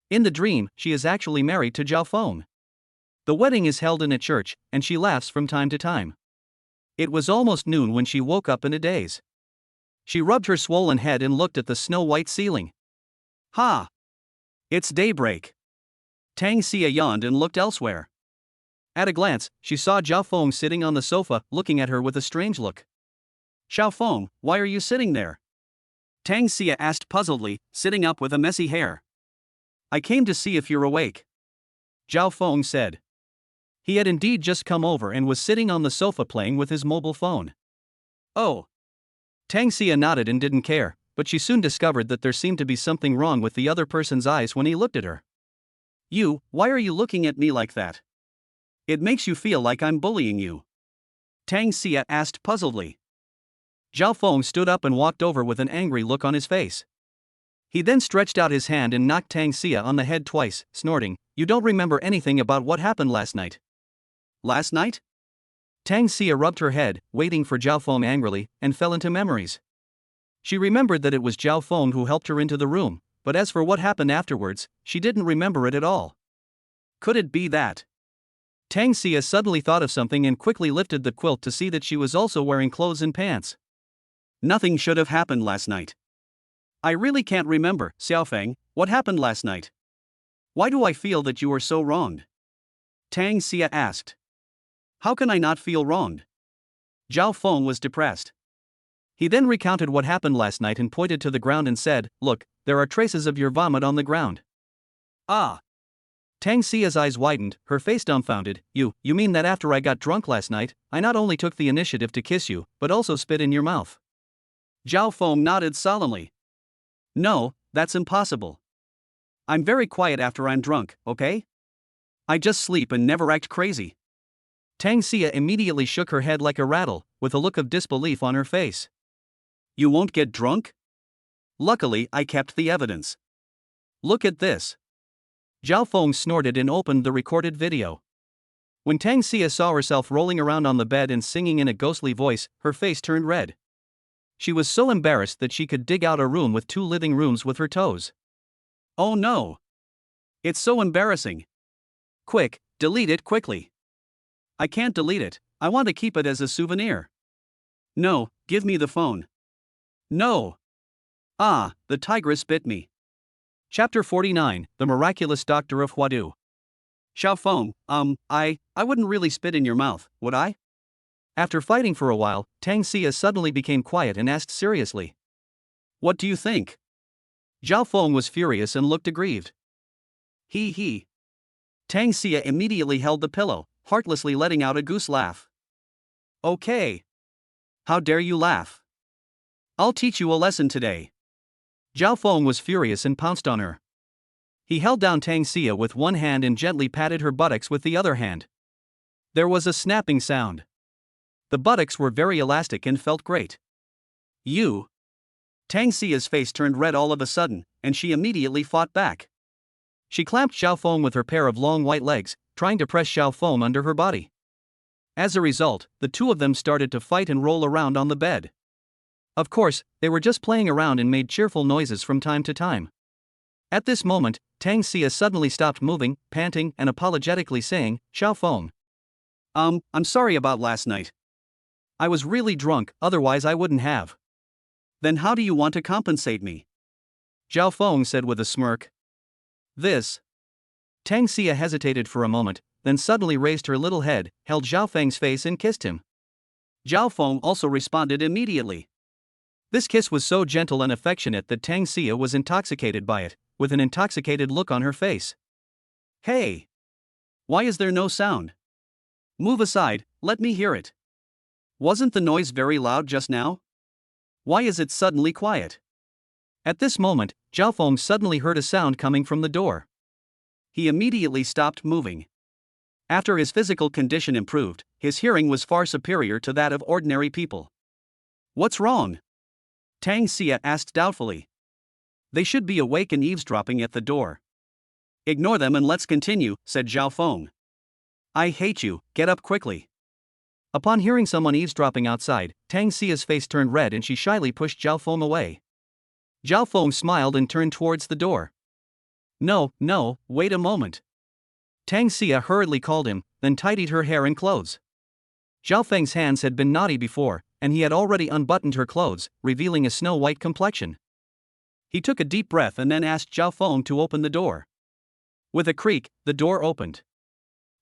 In the dream, she is actually married to Zhao Feng. The wedding is held in a church, and she laughs from time to time. It was almost noon when she woke up in a daze. She rubbed her swollen head and looked at the snow-white ceiling. Ha! It's daybreak. Tang Xia yawned and looked elsewhere. At a glance, she saw Zhao Feng sitting on the sofa, looking at her with a strange look. Zhao Feng, why are you sitting there? Tang Xia asked puzzledly, sitting up with a messy hair. I came to see if you're awake. Zhao Feng said. He had indeed just come over and was sitting on the sofa playing with his mobile phone. Oh. Tang Xia nodded and didn't care, but she soon discovered that there seemed to be something wrong with the other person's eyes when he looked at her. You, why are you looking at me like that? It makes you feel like I'm bullying you. Tang Xia asked puzzledly. Zhao Feng stood up and walked over with an angry look on his face. He then stretched out his hand and knocked Tang Xia on the head twice, snorting, You don't remember anything about what happened last night. Last night? Tang Xia rubbed her head, waiting for Zhao Feng angrily, and fell into memories. She remembered that it was Zhao Feng who helped her into the room, but as for what happened afterwards, she didn't remember it at all. Could it be that? Tang Xia suddenly thought of something and quickly lifted the quilt to see that she was also wearing clothes and pants. Nothing should have happened last night. I really can't remember, Xiaofeng, what happened last night. Why do I feel that you were so wronged? Tang Xia asked. How can I not feel wronged? Zhao Feng was depressed. He then recounted what happened last night and pointed to the ground and said, Look, there are traces of your vomit on the ground. Ah! Tang Xia's eyes widened, her face dumbfounded. You mean that after I got drunk last night, I not only took the initiative to kiss you, but also spit in your mouth? Zhao Feng nodded solemnly. No, that's impossible. I'm very quiet after I'm drunk, okay? I just sleep and never act crazy. Tang Xia immediately shook her head like a rattle, with a look of disbelief on her face. You won't get drunk? Luckily, I kept the evidence. Look at this. Zhao Feng snorted and opened the recorded video. When Tang Xia saw herself rolling around on the bed and singing in a ghostly voice, her face turned red. She was so embarrassed that she could dig out a room with 2 living rooms with her toes. Oh no! It's so embarrassing. Quick, delete it quickly. I can't delete it, I want to keep it as a souvenir. No, give me the phone. No! Ah, the tigress bit me. Chapter 49, The Miraculous Doctor of Huadu. Xiao Feng, I wouldn't really spit in your mouth, would I? After fighting for a while, Tang Xia suddenly became quiet and asked seriously. What do you think? Zhao Feng was furious and looked aggrieved. He. Tang Xia immediately held the pillow, heartlessly letting out a goose laugh. Okay. How dare you laugh? I'll teach you a lesson today. Zhao Feng was furious and pounced on her. He held down Tang Xia with one hand and gently patted her buttocks with the other hand. There was a snapping sound. The buttocks were very elastic and felt great. You. Tang Xia's face turned red all of a sudden, and she immediately fought back. She clamped Zhao Feng with her pair of long white legs, trying to press Zhao Feng under her body. As a result, the two of them started to fight and roll around on the bed. Of course, they were just playing around and made cheerful noises from time to time. At this moment, Tang Xia suddenly stopped moving, panting and apologetically saying, Zhao Feng. I'm sorry about last night. I was really drunk, otherwise I wouldn't have. Then how do you want to compensate me? Zhao Feng said with a smirk. This. Tang Xia hesitated for a moment, then suddenly raised her little head, held Zhao Feng's face and kissed him. Zhao Feng also responded immediately. This kiss was so gentle and affectionate that Tang Xia was intoxicated by it, with an intoxicated look on her face. Hey! Why is there no sound? Move aside, let me hear it. Wasn't the noise very loud just now? Why is it suddenly quiet? At this moment, Zhao Feng suddenly heard a sound coming from the door. He immediately stopped moving. After his physical condition improved, his hearing was far superior to that of ordinary people. What's wrong? Tang Xia asked doubtfully. They should be awake and eavesdropping at the door. Ignore them and let's continue, said Zhao Feng. I hate you, get up quickly. Upon hearing someone eavesdropping outside, Tang Xia's face turned red and she shyly pushed Zhao Feng away. Zhao Feng smiled and turned towards the door. No, wait a moment. Tang Xia hurriedly called him, then tidied her hair and clothes. Zhao Feng's hands had been naughty before, and he had already unbuttoned her clothes, revealing a snow-white complexion. He took a deep breath and then asked Zhao Feng to open the door. With a creak, the door opened.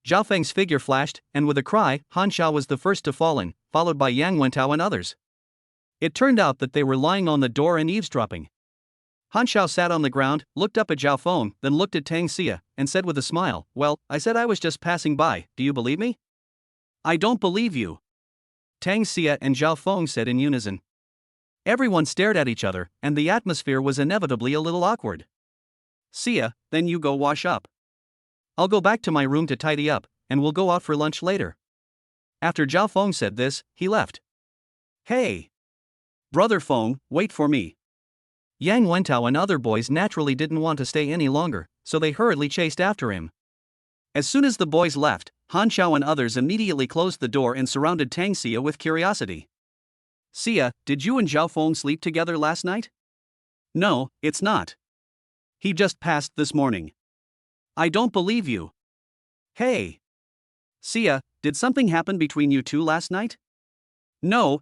Zhao Feng's figure flashed, and with a cry, Han Xiao was the first to fall in, followed by Yang Wentao and others. It turned out that they were lying on the door and eavesdropping. Han Xiao sat on the ground, looked up at Zhao Feng, then looked at Tang Xia, and said with a smile, Well, I said I was just passing by, do you believe me? I don't believe you. Tang Xia and Zhao Feng said in unison. Everyone stared at each other, and the atmosphere was inevitably a little awkward. Xia, then you go wash up. I'll go back to my room to tidy up, and we'll go out for lunch later. After Zhao Feng said this, he left. Hey! Brother Feng, wait for me. Yang Wentao and other boys naturally didn't want to stay any longer, so they hurriedly chased after him. As soon as the boys left, Han Xiao and others immediately closed the door and surrounded Tang Xia with curiosity. Xia, did you and Zhao Feng sleep together last night? No, it's not. He just passed this morning. I don't believe you. Hey! Xia, did something happen between you two last night? No.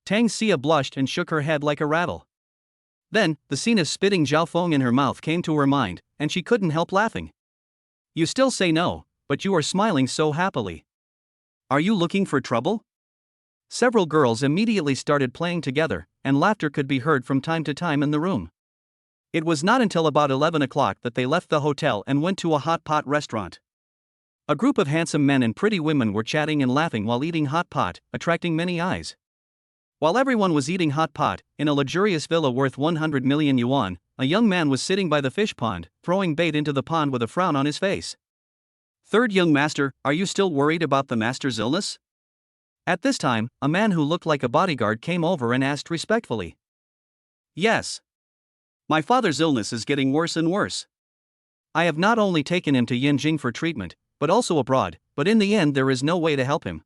Tang Xia blushed and shook her head like a rattle. Then, the scene of spitting Zhao Feng in her mouth came to her mind, and she couldn't help laughing. You still say no, but you are smiling so happily. Are you looking for trouble? Several girls immediately started playing together, and laughter could be heard from time to time in the room. It was not until about 11 o'clock that they left the hotel and went to a hot pot restaurant. A group of handsome men and pretty women were chatting and laughing while eating hot pot, attracting many eyes. While everyone was eating hot pot, in a luxurious villa worth 100 million yuan, a young man was sitting by the fish pond, throwing bait into the pond with a frown on his face. Third young master, are you still worried about the master's illness? At this time, a man who looked like a bodyguard came over and asked respectfully. Yes. My father's illness is getting worse and worse. I have not only taken him to Yinjing for treatment, but also abroad, but in the end there is no way to help him.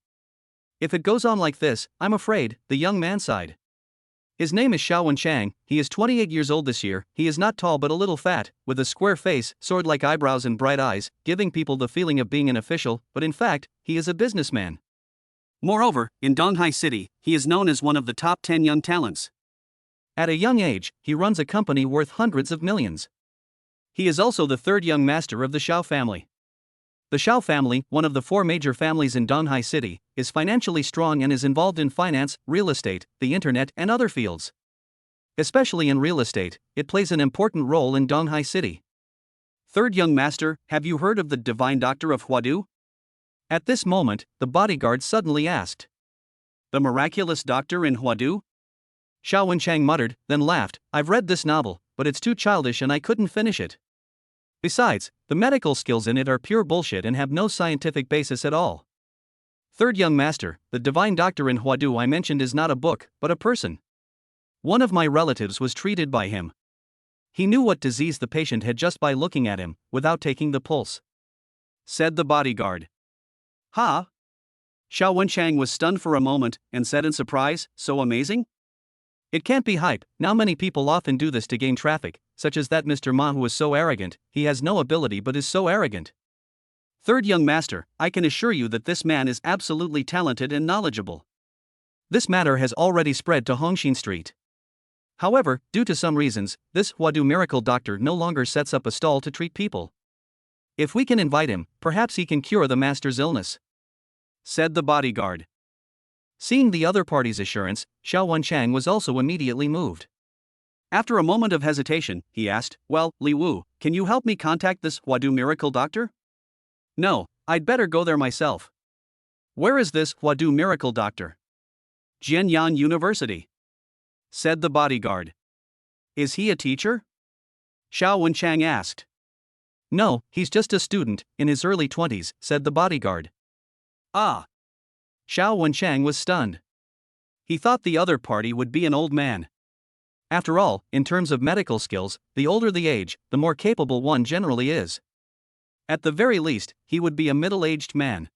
If it goes on like this, I'm afraid, the young man sighed. His name is Xiao Wenchang, he is 28 years old this year, he is not tall but a little fat, with a square face, sword-like eyebrows and bright eyes, giving people the feeling of being an official, but in fact, he is a businessman. Moreover, in Donghai City, he is known as one of the top 10 young talents. At a young age, he runs a company worth hundreds of millions. He is also the third young master of the Xiao family. The Xiao family, one of the four major families in Donghai City, is financially strong and is involved in finance, real estate, the internet, and other fields. Especially in real estate, it plays an important role in Donghai City. Third young master, have you heard of the divine doctor of Huadu? At this moment, the bodyguard suddenly asked. The miraculous doctor in Huadu? Xiao Wenchang muttered, then laughed. I've read this novel, but it's too childish and I couldn't finish it. Besides, the medical skills in it are pure bullshit and have no scientific basis at all. Third young master, the divine doctor in Huadu I mentioned is not a book, but a person. One of my relatives was treated by him. He knew what disease the patient had just by looking at him, without taking the pulse. Said the bodyguard. Ha! Xiao Wenchang was stunned for a moment, and said in surprise, so amazing? It can't be hype, now many people often do this to gain traffic, such as that Mr. Ma who is so arrogant, he has no ability but is so arrogant. Third young master, I can assure you that this man is absolutely talented and knowledgeable. This matter has already spread to Hongxin Street. However, due to some reasons, this Huadu miracle doctor no longer sets up a stall to treat people. If we can invite him, perhaps he can cure the master's illness. Said the bodyguard. Seeing the other party's assurance, Xiao Wenchang was also immediately moved. After a moment of hesitation, he asked, well, Li Wu, can you help me contact this Huadu miracle doctor? No, I'd better go there myself. Where is this Huadu miracle doctor? Jianyan University. Said the bodyguard. Is he a teacher? Xiao Wenchang asked. No, he's just a student, in his early 20s, said the bodyguard. Ah. Xiao Wenchang was stunned. He thought the other party would be an old man. After all, in terms of medical skills, the older the age, the more capable one generally is. At the very least, he would be a middle-aged man.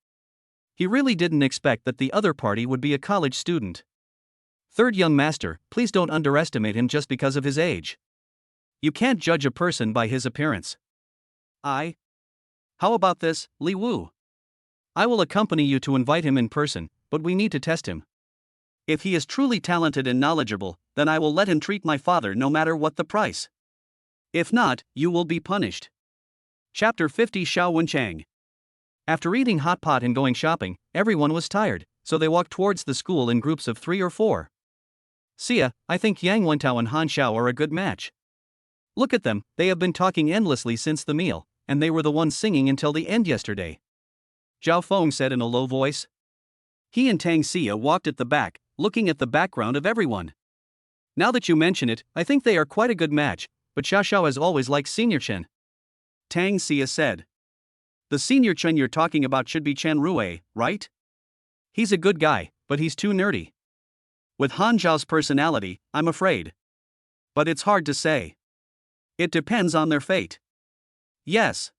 He really didn't expect that the other party would be a college student. Third young master, please don't underestimate him just because of his age. You can't judge a person by his appearance. How about this, Li Wu? I will accompany you to invite him in person, but we need to test him. If he is truly talented and knowledgeable, then I will let him treat my father no matter what the price. If not, you will be punished. Chapter 50 Xiao Wenchang. After eating hot pot and going shopping, everyone was tired, so they walked towards the school in groups of 3 or 4. Sia, I think Yang Wentao and Han Xiao are a good match. Look at them, they have been talking endlessly since the meal, and they were the ones singing until the end yesterday. Zhao Feng said in a low voice. He and Tang Xia walked at the back, looking at the background of everyone. Now that you mention it, I think they are quite a good match, but Xiao Xiao has always liked Senior Chen. Tang Xia said. The Senior Chen you're talking about should be Chen Rui, right? He's a good guy, but he's too nerdy. With Han Zhao's personality, I'm afraid. But it's hard to say. It depends on their fate. Yes.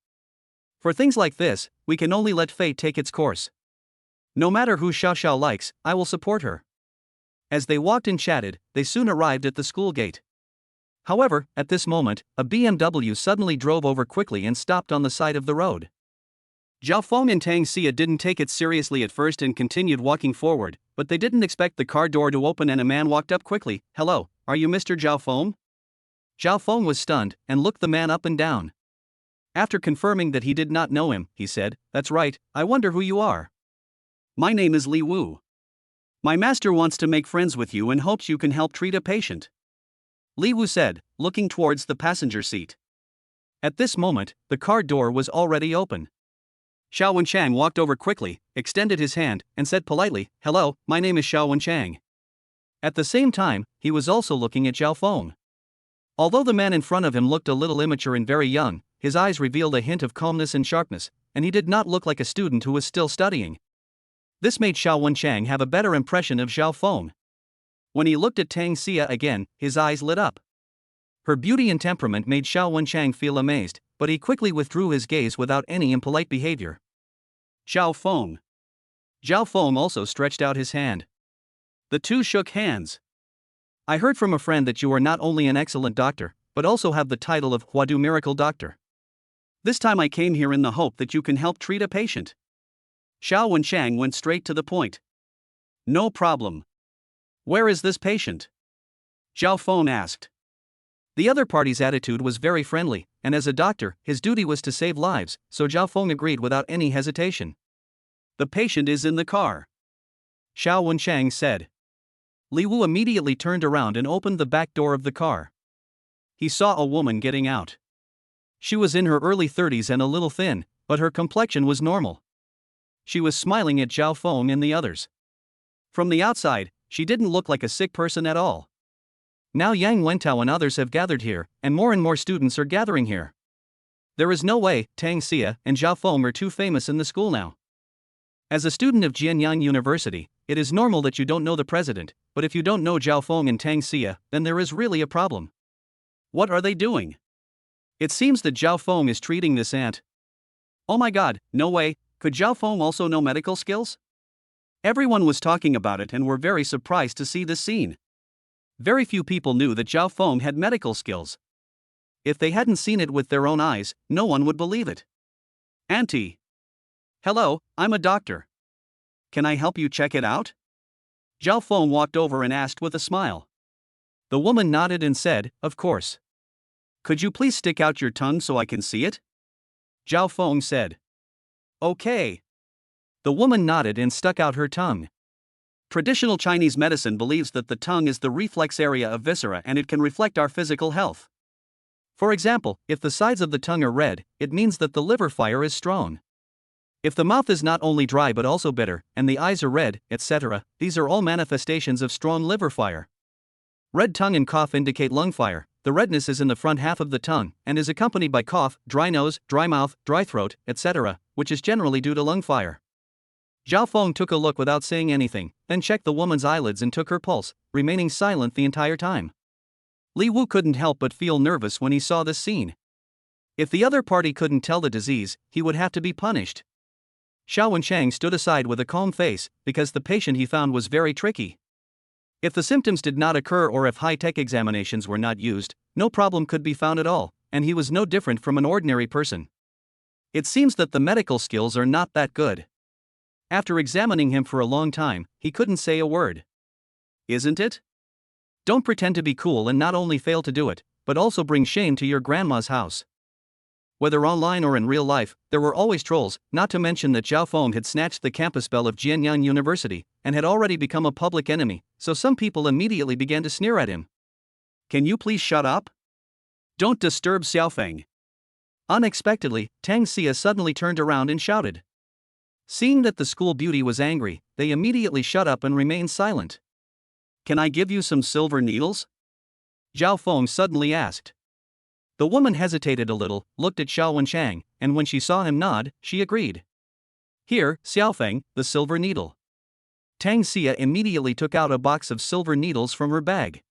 For things like this, we can only let fate take its course. No matter who Xiao Xiao likes, I will support her. As they walked and chatted, they soon arrived at the school gate. However, at this moment, a BMW suddenly drove over quickly and stopped on the side of the road. Zhao Feng and Tang Xia didn't take it seriously at first and continued walking forward, but they didn't expect the car door to open and a man walked up quickly. Hello, are you Mr. Zhao Feng? Zhao Feng was stunned and looked the man up and down. After confirming that he did not know him, he said, "That's right, I wonder who you are." "My name is Li Wu. My master wants to make friends with you and hopes you can help treat a patient," Li Wu said, looking towards the passenger seat. At this moment, the car door was already open. Xiao Wenchang walked over quickly, extended his hand, and said politely, "Hello, my name is Xiao Wenchang." At the same time, he was also looking at Zhao Feng. Although the man in front of him looked a little immature and very young, his eyes revealed a hint of calmness and sharpness, and he did not look like a student who was still studying. This made Xiao Wenchang have a better impression of Zhao Feng. When he looked at Tang Xia again, his eyes lit up. Her beauty and temperament made Xiao Wenchang feel amazed, but he quickly withdrew his gaze without any impolite behavior. "Zhao Feng." Zhao Feng also stretched out his hand. The two shook hands. "I heard from a friend that you are not only an excellent doctor, but also have the title of Huadu Miracle Doctor. This time I came here in the hope that you can help treat a patient." Xiao Wenchang went straight to the point. "No problem. Where is this patient?" Zhao Feng asked. The other party's attitude was very friendly, and as a doctor, his duty was to save lives, so Zhao Feng agreed without any hesitation. "The patient is in the car," Xiao Wenchang said. Li Wu immediately turned around and opened the back door of the car. He saw a woman getting out. She was in her early 30s and a little thin, but her complexion was normal. She was smiling at Zhao Feng and the others. From the outside, she didn't look like a sick person at all. Now Yang Wentao and others have gathered here, and more students are gathering here. There is no way Tang Xia and Zhao Feng are too famous in the school now. As a student of Jianyang University, it is normal that you don't know the president, but if you don't know Zhao Feng and Tang Xia, then there is really a problem. What are they doing? It seems that Zhao Feng is treating this ant. Oh my god, no way, could Zhao Feng also know medical skills? Everyone was talking about it and were very surprised to see this scene. Very few people knew that Zhao Feng had medical skills. If they hadn't seen it with their own eyes, no one would believe it. "Auntie. Hello, I'm a doctor. Can I help you check it out?" Zhao Feng walked over and asked with a smile. The woman nodded and said, "Of course. Could you please stick out your tongue so I can see it?" Zhao Feng said. "Okay." The woman nodded and stuck out her tongue. Traditional Chinese medicine believes that the tongue is the reflex area of viscera and it can reflect our physical health. For example, if the sides of the tongue are red, it means that the liver fire is strong. If the mouth is not only dry but also bitter, and the eyes are red, etc., these are all manifestations of strong liver fire. Red tongue and cough indicate lung fire. The redness is in the front half of the tongue and is accompanied by cough, dry nose, dry mouth, dry throat, etc., which is generally due to lung fire. Zhao Feng took a look without saying anything, then checked the woman's eyelids and took her pulse, remaining silent the entire time. Li Wu couldn't help but feel nervous when he saw this scene. If the other party couldn't tell the disease, he would have to be punished. Xiao Wenchang stood aside with a calm face, because the patient he found was very tricky. If the symptoms did not occur or if high-tech examinations were not used, no problem could be found at all, and he was no different from an ordinary person. It seems that the medical skills are not that good. After examining him for a long time, he couldn't say a word. Isn't it? Don't pretend to be cool and not only fail to do it, but also bring shame to your grandma's house. Whether online or in real life, there were always trolls, not to mention that Zhao Feng had snatched the campus bell of Jianyang University, and had already become a public enemy, so some people immediately began to sneer at him. "Can you please shut up? Don't disturb Xiaofeng." Unexpectedly, Tang Xia suddenly turned around and shouted. Seeing that the school beauty was angry, they immediately shut up and remained silent. "Can I give you some silver needles?" Zhao Feng suddenly asked. The woman hesitated a little, looked at Xiao Wenchang, and when she saw him nod, she agreed. "Here, Xiaofeng, the silver needle." Tang Xia immediately took out a box of silver needles from her bag.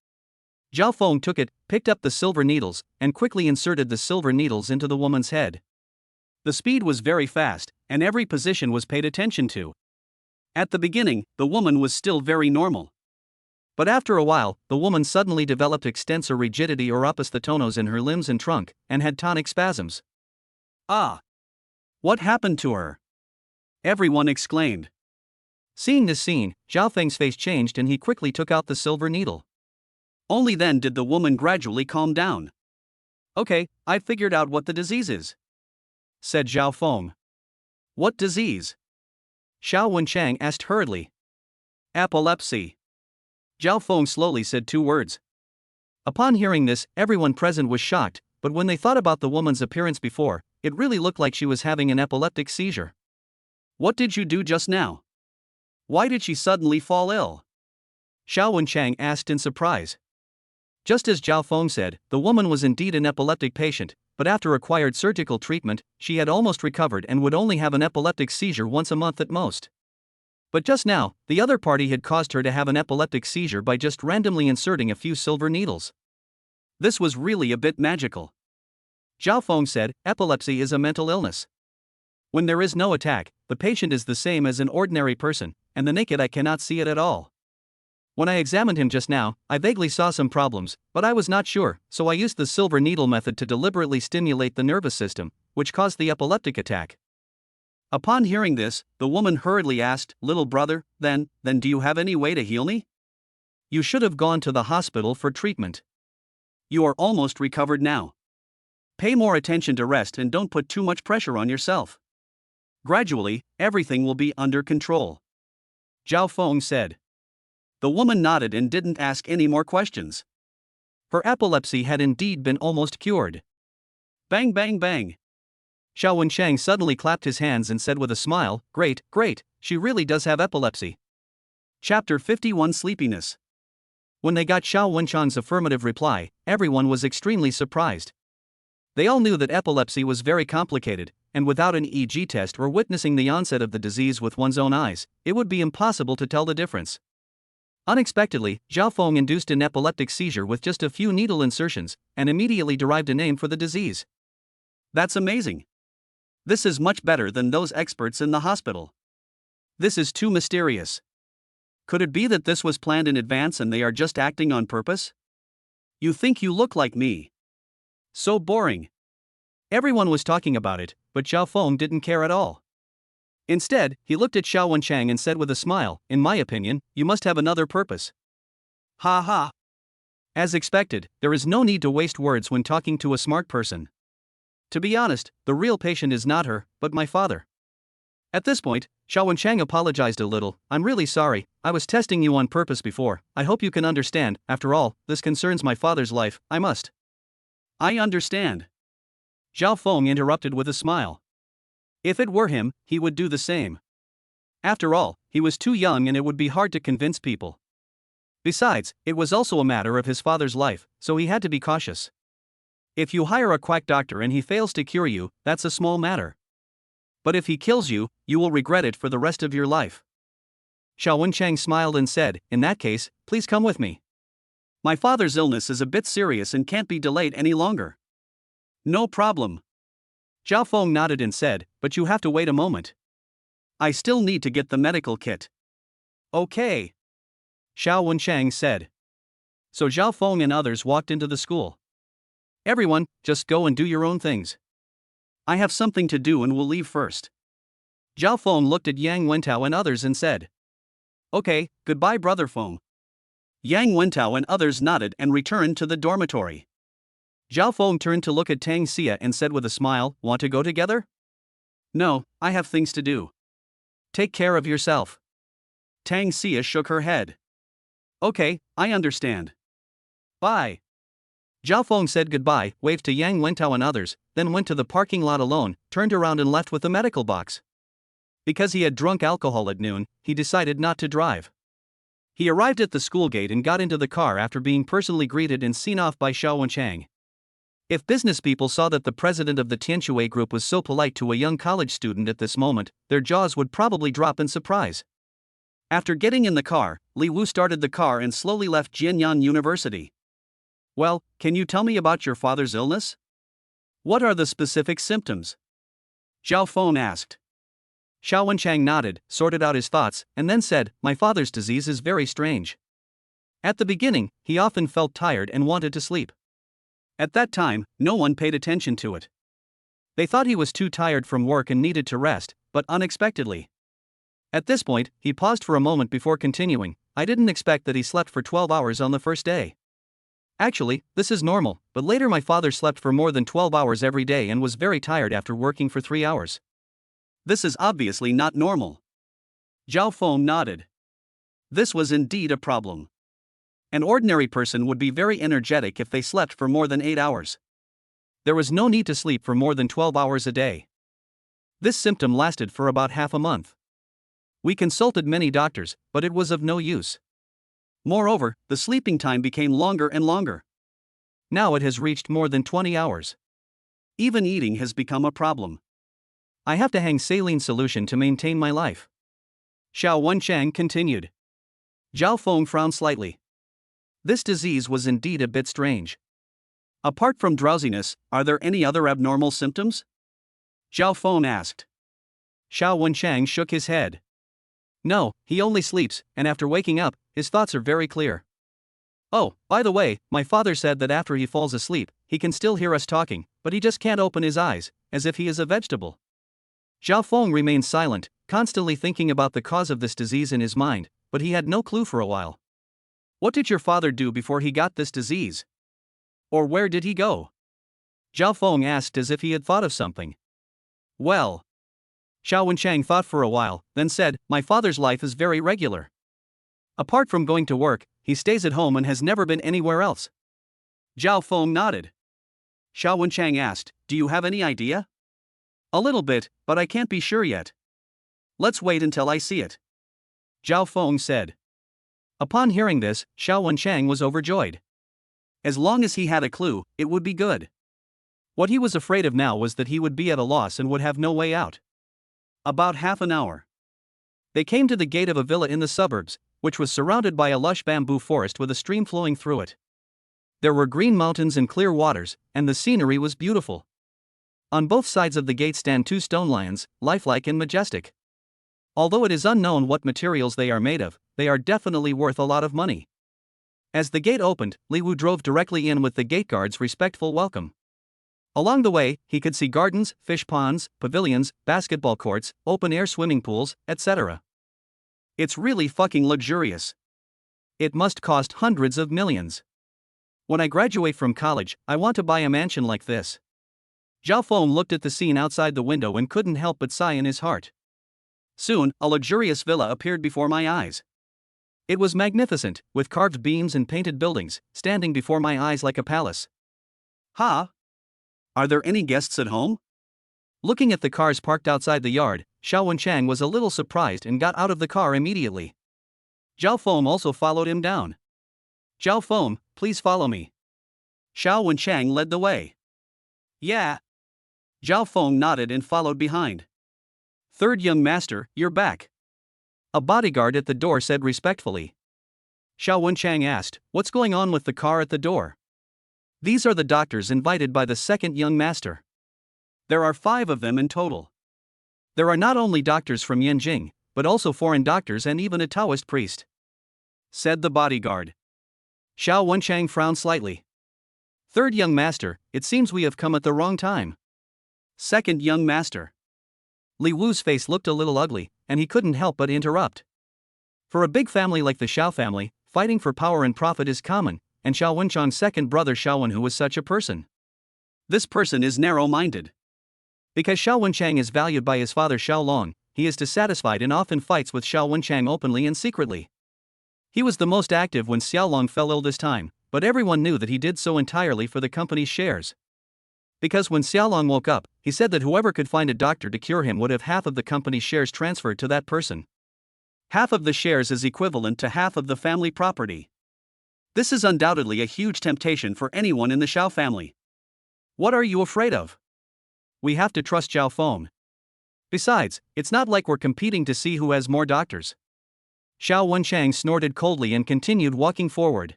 Zhao Feng took it, picked up the silver needles, and quickly inserted the silver needles into the woman's head. The speed was very fast, and every position was paid attention to. At the beginning, the woman was still very normal. But after a while, the woman suddenly developed extensor rigidity or opisthotonos in her limbs and trunk, and had tonic spasms. "Ah! What happened to her?" everyone exclaimed. Seeing this scene, Zhao Feng's face changed and he quickly took out the silver needle. Only then did the woman gradually calm down. "Okay, I've figured out what the disease is. said Zhao Feng. What disease? Xiao Wenchang asked hurriedly. Epilepsy. Zhao Feng slowly said two words. Upon hearing this, everyone present was shocked, but when they thought about the woman's appearance before, it really looked like she was having an epileptic seizure. What did you do just now? Why did she suddenly fall ill? Xiao Wenchang asked in surprise. Just as Zhao Feng said, the woman was indeed an epileptic patient, but after required surgical treatment, she had almost recovered and would only have an epileptic seizure once a month at most. But just now, the other party had caused her to have an epileptic seizure by just randomly inserting a few silver needles. This was really a bit magical. Zhao Feng said, epilepsy is a mental illness. When there is no attack, the patient is the same as an ordinary person, and the naked eye cannot see it at all. When I examined him just now, I vaguely saw some problems, but I was not sure, so I used the silver needle method to deliberately stimulate the nervous system, which caused the epileptic attack. Upon hearing this, the woman hurriedly asked, Little brother, then do you have any way to heal me? You should have gone to the hospital for treatment. You are almost recovered now. Pay more attention to rest and don't put too much pressure on yourself. Gradually, everything will be under control. Zhao Feng said. The woman nodded and didn't ask any more questions. Her epilepsy had indeed been almost cured. Bang bang bang. Xiao Wenchang suddenly clapped his hands and said with a smile, Great, great, she really does have epilepsy. Chapter 51 Sleepiness. When they got Xiao Wenchang's affirmative reply, everyone was extremely surprised. They all knew that epilepsy was very complicated, and without an EEG test or witnessing the onset of the disease with one's own eyes, it would be impossible to tell the difference. Unexpectedly, Zhao Feng induced an epileptic seizure with just a few needle insertions, and immediately derived a name for the disease. That's amazing. This is much better than those experts in the hospital. This is too mysterious. Could it be that this was planned in advance and they are just acting on purpose? You think you look like me. So boring. Everyone was talking about it, but Zhao Feng didn't care at all. Instead, he looked at Xiao Wenchang and said with a smile, In my opinion, you must have another purpose. Ha ha. As expected, there is no need to waste words when talking to a smart person. To be honest, the real patient is not her, but my father. At this point, Xiao Wenchang apologized a little. I'm really sorry, I was testing you on purpose before. I hope you can understand, after all, this concerns my father's life, I must. I understand. Zhao Feng interrupted with a smile. If it were him, he would do the same. After all, he was too young and it would be hard to convince people. Besides, it was also a matter of his father's life, so he had to be cautious. If you hire a quack doctor and he fails to cure you, that's a small matter. But if he kills you, you will regret it for the rest of your life. Xiao Wenchang smiled and said, In that case, please come with me. My father's illness is a bit serious and can't be delayed any longer. No problem. Zhao Feng nodded and said, But you have to wait a moment. I still need to get the medical kit. Okay. Xiao Wenchang said. So Zhao Feng and others walked into the school. Everyone, just go and do your own things. I have something to do and will leave first. Zhao Feng looked at Yang Wentao and others and said. Okay, goodbye brother Feng. Yang Wentao and others nodded and returned to the dormitory. Zhao Feng turned to look at Tang Xia and said with a smile, Want to go together? No, I have things to do. Take care of yourself. Tang Xia shook her head. Okay, I understand. Bye. Zhao Feng said goodbye, waved to Yang Wentao and others, then went to the parking lot alone, turned around and left with the medical box. Because he had drunk alcohol at noon, he decided not to drive. He arrived at the school gate and got into the car after being personally greeted and seen off by Xiao Wenchang. If business people saw that the president of the Tianshui group was so polite to a young college student at this moment, their jaws would probably drop in surprise. After getting in the car, Li Wu started the car and slowly left Jianyan University. Well, can you tell me about your father's illness? What are the specific symptoms? Zhao Feng asked. Xiao Wenchang nodded, sorted out his thoughts, and then said, My father's disease is very strange. At the beginning, he often felt tired and wanted to sleep. At that time, no one paid attention to it. They thought he was too tired from work and needed to rest, but unexpectedly. At this point, he paused for a moment before continuing, I didn't expect that he slept for 12 hours on the first day. Actually, this is normal, but later my father slept for more than 12 hours every day and was very tired after working for 3 hours. This is obviously not normal. Zhao Feng nodded. This was indeed a problem. An ordinary person would be very energetic if they slept for more than 8 hours. There was no need to sleep for more than 12 hours a day. This symptom lasted for about half a month. We consulted many doctors, but it was of no use. Moreover, the sleeping time became longer and longer. Now it has reached more than 20 hours. Even eating has become a problem. I have to hang saline solution to maintain my life. Xiao Wenchang continued. Zhao Feng frowned slightly. This disease was indeed a bit strange. Apart from drowsiness, are there any other abnormal symptoms? Zhao Feng asked. Xiao Wenchang shook his head. No, he only sleeps, and after waking up, his thoughts are very clear. Oh, by the way, my father said that after he falls asleep, he can still hear us talking, but he just can't open his eyes, as if he is a vegetable. Zhao Feng remained silent, constantly thinking about the cause of this disease in his mind, but he had no clue for a while. What did your father do before he got this disease? Or where did he go? Zhao Feng asked as if he had thought of something. Well, Xiao Wenchang thought for a while, then said, my father's life is very regular. Apart from going to work, he stays at home and has never been anywhere else. Zhao Feng nodded. Xiao Wenchang asked, do you have any idea? A little bit, but I can't be sure yet. Let's wait until I see it. Zhao Feng said. Upon hearing this, Xiao Wenchang was overjoyed. As long as he had a clue, it would be good. What he was afraid of now was that he would be at a loss and would have no way out. About half an hour. They came to the gate of a villa in the suburbs, which was surrounded by a lush bamboo forest with a stream flowing through it. There were green mountains and clear waters, and the scenery was beautiful. On both sides of the gate stand 2 stone lions, lifelike and majestic. Although it is unknown what materials they are made of, they are definitely worth a lot of money. As the gate opened, Li Wu drove directly in with the gate guard's respectful welcome. Along the way, he could see gardens, fish ponds, pavilions, basketball courts, open-air swimming pools, etc. It's really fucking luxurious. It must cost hundreds of millions. When I graduate from college, I want to buy a mansion like this. Zhao Feng looked at the scene outside the window and couldn't help but sigh in his heart. Soon, a luxurious villa appeared before my eyes. It was magnificent, with carved beams and painted buildings, standing before my eyes like a palace. Ha! Are there any guests at home? Looking at the cars parked outside the yard, Xiao Wenchang was a little surprised and got out of the car immediately. Zhao Feng also followed him down. Zhao Feng, please follow me. Xiao Wenchang led the way. Yeah. Zhao Feng nodded and followed behind. Third young master, you're back. A bodyguard at the door said respectfully. Xiao Wenchang asked, what's going on with the car at the door? These are the doctors invited by the second young master. There are 5 of them in total. There are not only doctors from Yanjing, but also foreign doctors and even a Taoist priest. Said the bodyguard. Xiao Wenchang frowned slightly. Third young master, it seems we have come at the wrong time. Second young master. Li Wu's face looked a little ugly, and he couldn't help but interrupt. For a big family like the Xiao family, fighting for power and profit is common, and Xiao Wenchang's second brother Xiao Wenhu was such a person. This person is narrow-minded. Because Xiao Wenchang is valued by his father Xiao Long, he is dissatisfied and often fights with Xiao Wenchang openly and secretly. He was the most active when Xiao Long fell ill this time, but everyone knew that he did so entirely for the company's shares. Because when Xiao Long woke up, he said that whoever could find a doctor to cure him would have half of the company's shares transferred to that person. Half of the shares is equivalent to half of the family property. This is undoubtedly a huge temptation for anyone in the Xiao family. What are you afraid of? We have to trust Zhao Feng. Besides, it's not like we're competing to see who has more doctors. Xiao Wenchang snorted coldly and continued walking forward.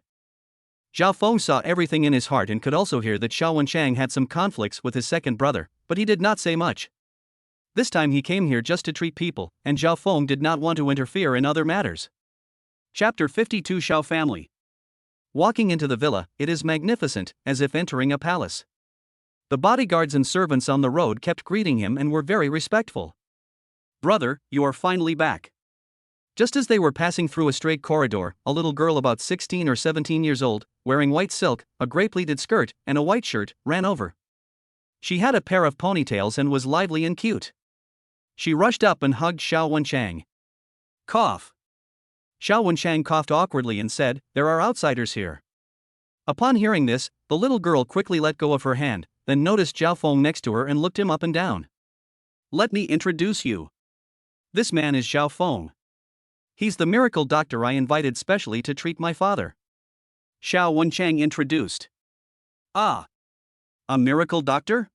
Zhao Feng saw everything in his heart and could also hear that Xiao Wenchang had some conflicts with his second brother, but he did not say much. This time he came here just to treat people, and Zhao Feng did not want to interfere in other matters. Chapter 52 Xiao Family. Walking into the villa, it is magnificent, as if entering a palace. The bodyguards and servants on the road kept greeting him and were very respectful. Brother, you are finally back. Just as they were passing through a straight corridor, a little girl about 16 or 17 years old, wearing white silk, a gray-pleated skirt, and a white shirt, ran over. She had a pair of ponytails and was lively and cute. She rushed up and hugged Xiao Wenchang. Cough. Xiao Wenchang coughed awkwardly and said, "There are outsiders here." Upon hearing this, the little girl quickly let go of her hand, then noticed Zhao Feng next to her and looked him up and down. "Let me introduce you. This man is Zhao Feng. He's the miracle doctor I invited specially to treat my father." Xiao Wenchang introduced. "Ah. A miracle doctor?"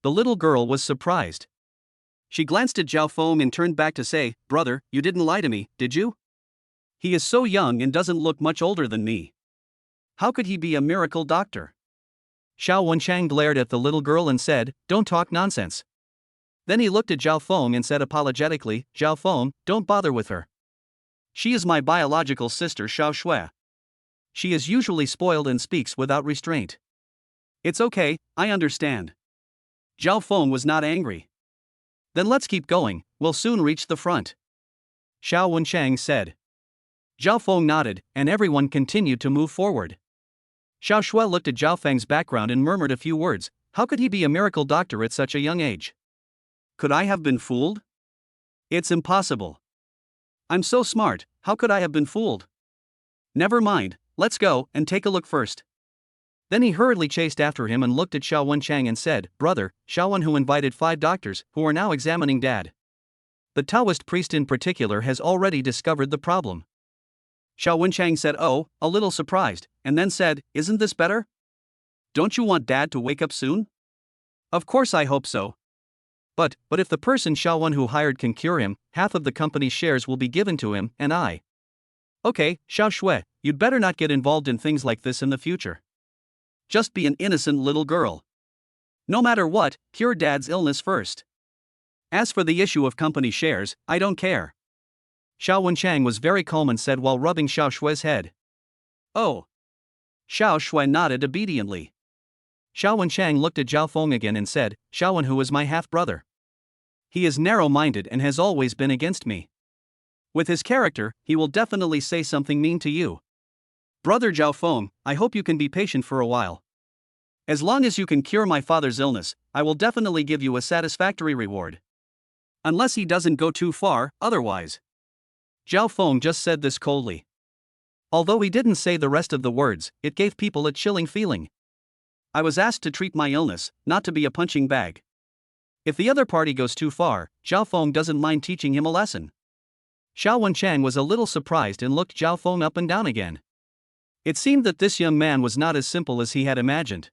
The little girl was surprised. She glanced at Zhao Feng and turned back to say, "Brother, you didn't lie to me, did you? He is so young and doesn't look much older than me. How could he be a miracle doctor?" Xiao Wenchang glared at the little girl and said, "Don't talk nonsense." Then he looked at Zhao Feng and said apologetically, "Zhao Feng, don't bother with her. She is my biological sister Xiao Shui. She is usually spoiled and speaks without restraint." "It's okay, I understand." Zhao Feng was not angry. "Then let's keep going, we'll soon reach the front," Xiao Wenchang said. Zhao Feng nodded, and everyone continued to move forward. Xiao Shui looked at Zhao Feng's background and murmured a few words. How could he be a miracle doctor at such a young age? Could I have been fooled? It's impossible. I'm so smart, how could I have been fooled? Never mind, let's go and take a look first. Then he hurriedly chased after him and looked at Xiao Wenchang and said, "Brother, Xiaowen who invited 5 doctors, who are now examining Dad. The Taoist priest in particular has already discovered the problem." Xiao Wenchang said, "Oh," a little surprised, and then said, "Isn't this better? Don't you want Dad to wake up soon?" "Of course I hope so. But if the person Xiaowen who hired can cure him, half of the company's shares will be given to him, and I." "Okay, Xiao Shui, you'd better not get involved in things like this in the future. Just be an innocent little girl. No matter what, cure Dad's illness first. As for the issue of company shares, I don't care." Xiao Wenchang was very calm and said while rubbing Xiao Shui's head. "Oh." Xiao Shui nodded obediently. Xiao Wenchang looked at Zhao Feng again and said, "Xiaowen who is my half-brother. He is narrow-minded and has always been against me. With his character, he will definitely say something mean to you. Brother Zhao Feng, I hope you can be patient for a while. As long as you can cure my father's illness, I will definitely give you a satisfactory reward. Unless he doesn't go too far, otherwise." Zhao Feng just said this coldly. Although he didn't say the rest of the words, it gave people a chilling feeling. I was asked to treat my illness, not to be a punching bag. If the other party goes too far, Zhao Feng doesn't mind teaching him a lesson. Xiao Wenchang was a little surprised and looked Zhao Feng up and down again. It seemed that this young man was not as simple as he had imagined.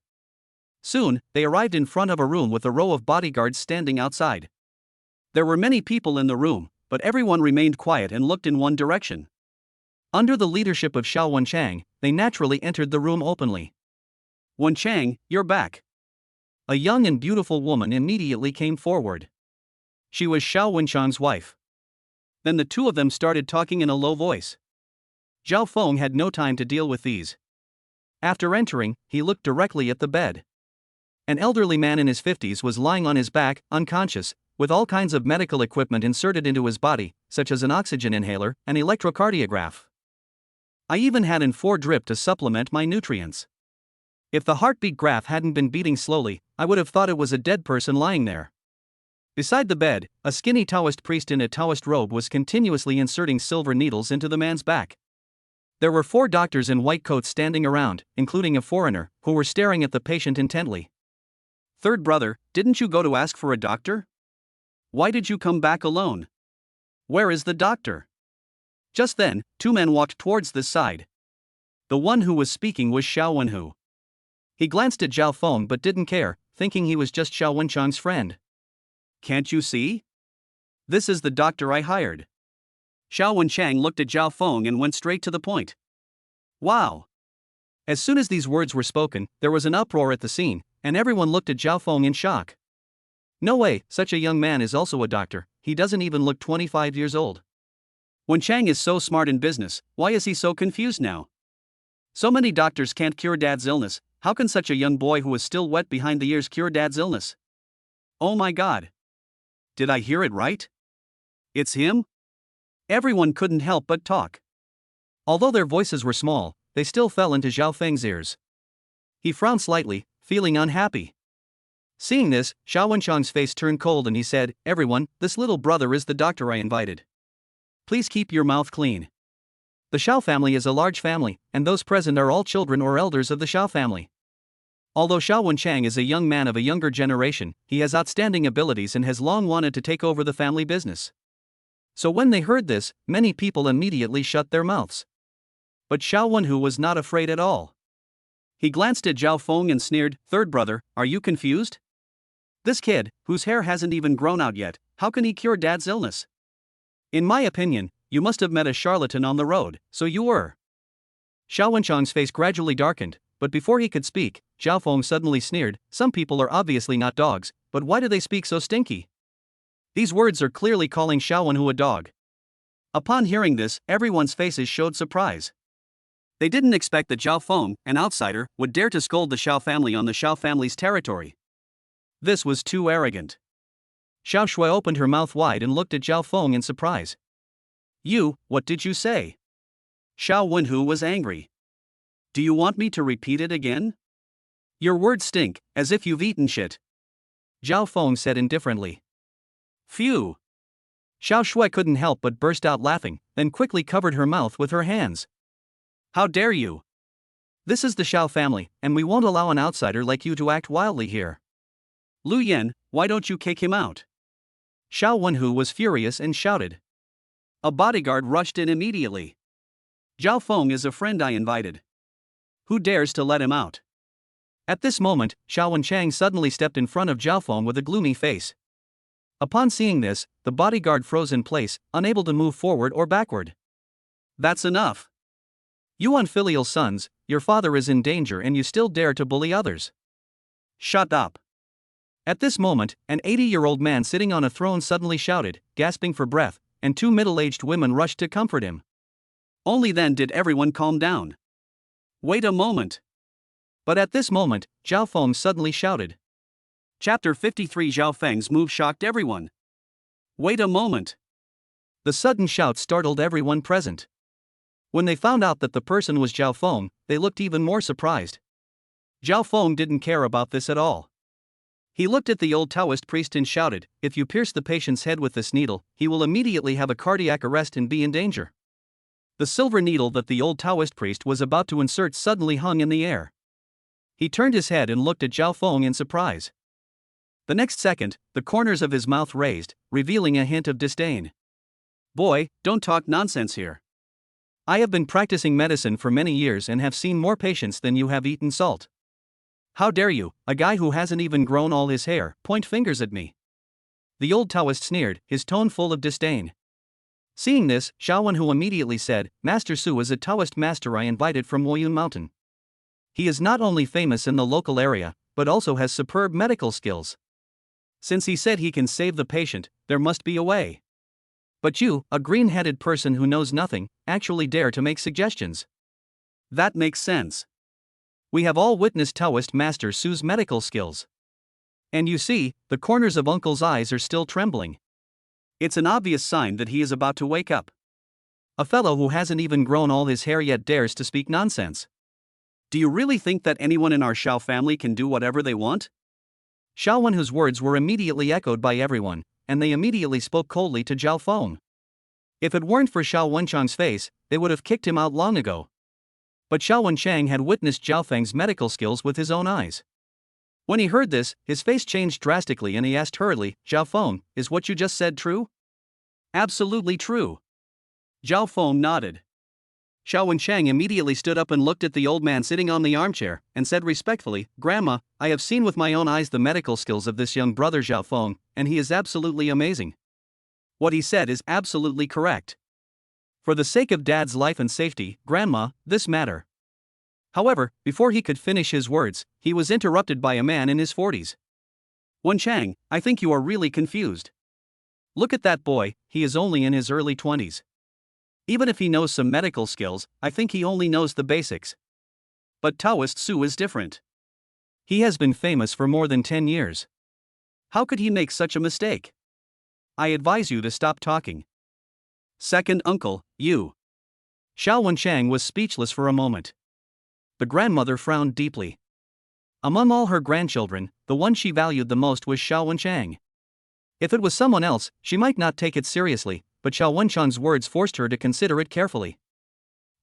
Soon, they arrived in front of a room with a row of bodyguards standing outside. There were many people in the room, but everyone remained quiet and looked in one direction. Under the leadership of Xiao Wenchang, they naturally entered the room openly. "Wenchang, you're back." A young and beautiful woman immediately came forward. She was Xiao Wenchang's wife. Then the two of them started talking in a low voice. Zhao Feng had no time to deal with these. After entering, he looked directly at the bed. An elderly man in his 50s was lying on his back, unconscious, with all kinds of medical equipment inserted into his body, such as an oxygen inhaler, an electrocardiograph. I even had an 4 drip to supplement my nutrients. If the heartbeat graph hadn't been beating slowly, I would have thought it was a dead person lying there. Beside the bed, a skinny Taoist priest in a Taoist robe was continuously inserting silver needles into the man's back. There were 4 doctors in white coats standing around, including a foreigner, who were staring at the patient intently. "Third brother, didn't you go to ask for a doctor? Why did you come back alone? Where is the doctor?" Just then, 2 men walked towards this side. The one who was speaking was Xiao Wenhu. He glanced at Zhao Feng but didn't care, thinking he was just Xiao Wenchang's friend. "Can't you see? This is the doctor I hired." Xiao Wenchang looked at Zhao Feng and went straight to the point. "Wow." As soon as these words were spoken, there was an uproar at the scene, and everyone looked at Zhao Feng in shock. No way, such a young man is also a doctor, he doesn't even look 25 years old. Wenchang is so smart in business, why is he so confused now? So many doctors can't cure Dad's illness, how can such a young boy who is still wet behind the ears cure Dad's illness? Oh my God. Did I hear it right? It's him? Everyone couldn't help but talk. Although their voices were small, they still fell into Zhao Feng's ears. He frowned slightly, feeling unhappy. Seeing this, Xiao Wenchang's face turned cold and he said, "Everyone, this little brother is the doctor I invited. Please keep your mouth clean." The Xiao family is a large family, and those present are all children or elders of the Xiao family. Although Xiao Wenchang is a young man of a younger generation, he has outstanding abilities and has long wanted to take over the family business. So when they heard this, many people immediately shut their mouths. But Xiao Wenhu was not afraid at all. He glanced at Zhao Feng and sneered, "Third brother, are you confused? This kid, whose hair hasn't even grown out yet, how can he cure Dad's illness? In my opinion, you must have met a charlatan on the road, so you were." Xiao Wenchang's face gradually darkened, but before he could speak, Zhao Feng suddenly sneered, "Some people are obviously not dogs, but why do they speak so stinky?" These words are clearly calling Xiao Wenhu a dog. Upon hearing this, everyone's faces showed surprise. They didn't expect that Zhao Feng, an outsider, would dare to scold the Xiao family on the Xiao family's territory. This was too arrogant. Xiao Shui opened her mouth wide and looked at Zhao Feng in surprise. What did you say?" Xiao Wenhu was angry. "Do you want me to repeat it again? Your words stink, as if you've eaten shit," Zhao Feng said indifferently. "Phew." Xiao Shui couldn't help but burst out laughing, then quickly covered her mouth with her hands. "How dare you? This is the Xiao family, and we won't allow an outsider like you to act wildly here. Lu Yan, why don't you kick him out?" Xiao Wenhu was furious and shouted. A bodyguard rushed in immediately. "Zhao Feng is a friend I invited. Who dares to let him out?" At this moment, Xiao Wenchang suddenly stepped in front of Zhao Feng with a gloomy face. Upon seeing this, the bodyguard froze in place, unable to move forward or backward. "That's enough. You unfilial sons, your father is in danger and you still dare to bully others. Shut up." At this moment, an 80-year-old man sitting on a throne suddenly shouted, gasping for breath, and two middle-aged women rushed to comfort him. Only then did everyone calm down. "Wait a moment." But at this moment, Zhao Feng suddenly shouted. Chapter 53. Zhao Feng's move shocked everyone. "Wait a moment." The sudden shout startled everyone present. When they found out that the person was Zhao Feng, they looked even more surprised. Zhao Feng didn't care about this at all. He looked at the old Taoist priest and shouted, "If you pierce the patient's head with this needle, he will immediately have a cardiac arrest and be in danger." The silver needle that the old Taoist priest was about to insert suddenly hung in the air. He turned his head and looked at Zhao Feng in surprise. The next second, the corners of his mouth raised, revealing a hint of disdain. "Boy, don't talk nonsense here. I have been practicing medicine for many years and have seen more patients than you have eaten salt. How dare you, a guy who hasn't even grown all his hair, point fingers at me?" The old Taoist sneered, his tone full of disdain. Seeing this, Xiao Wenhu immediately said, "Master Su is a Taoist master I invited from Woyun Mountain. He is not only famous in the local area, but also has superb medical skills. Since he said he can save the patient, there must be a way. But you, a green-headed person who knows nothing, actually dare to make suggestions. That makes sense. We have all witnessed Taoist Master Su's medical skills. And you see, the corners of Uncle's eyes are still trembling. It's an obvious sign that he is about to wake up. A fellow who hasn't even grown all his hair yet dares to speak nonsense. Do you really think that anyone in our Xiao family can do whatever they want?" Xiao Wenhu's words were immediately echoed by everyone, and they immediately spoke coldly to Zhao Feng. If it weren't for Xiao Wenchang's face, they would have kicked him out long ago. But Xiao Wenchang had witnessed Zhao Feng's medical skills with his own eyes. When he heard this, his face changed drastically and he asked hurriedly, "Zhao Feng, is what you just said true?" "Absolutely true." Zhao Feng nodded. Xiao Wenchang immediately stood up and looked at the old man sitting on the armchair, and said respectfully, "Grandma, I have seen with my own eyes the medical skills of this young brother Zhao Feng, and he is absolutely amazing. What he said is absolutely correct. For the sake of Dad's life and safety, Grandma, this matter." However, before he could finish his words, he was interrupted by a man in his 40s. "Wenchang, I think you are really confused. Look at that boy, he is only in his early 20s. Even if he knows some medical skills, I think he only knows the basics. But Taoist Su is different. He has been famous for more than 10 years. How could he make such a mistake? I advise you to stop talking." Second uncle, you. Xiao Wenchang was speechless for a moment. The grandmother frowned deeply. Among all her grandchildren, the one she valued the most was Xiao Wenchang. If it was someone else, she might not take it seriously, but Xiao Wenchang's words forced her to consider it carefully.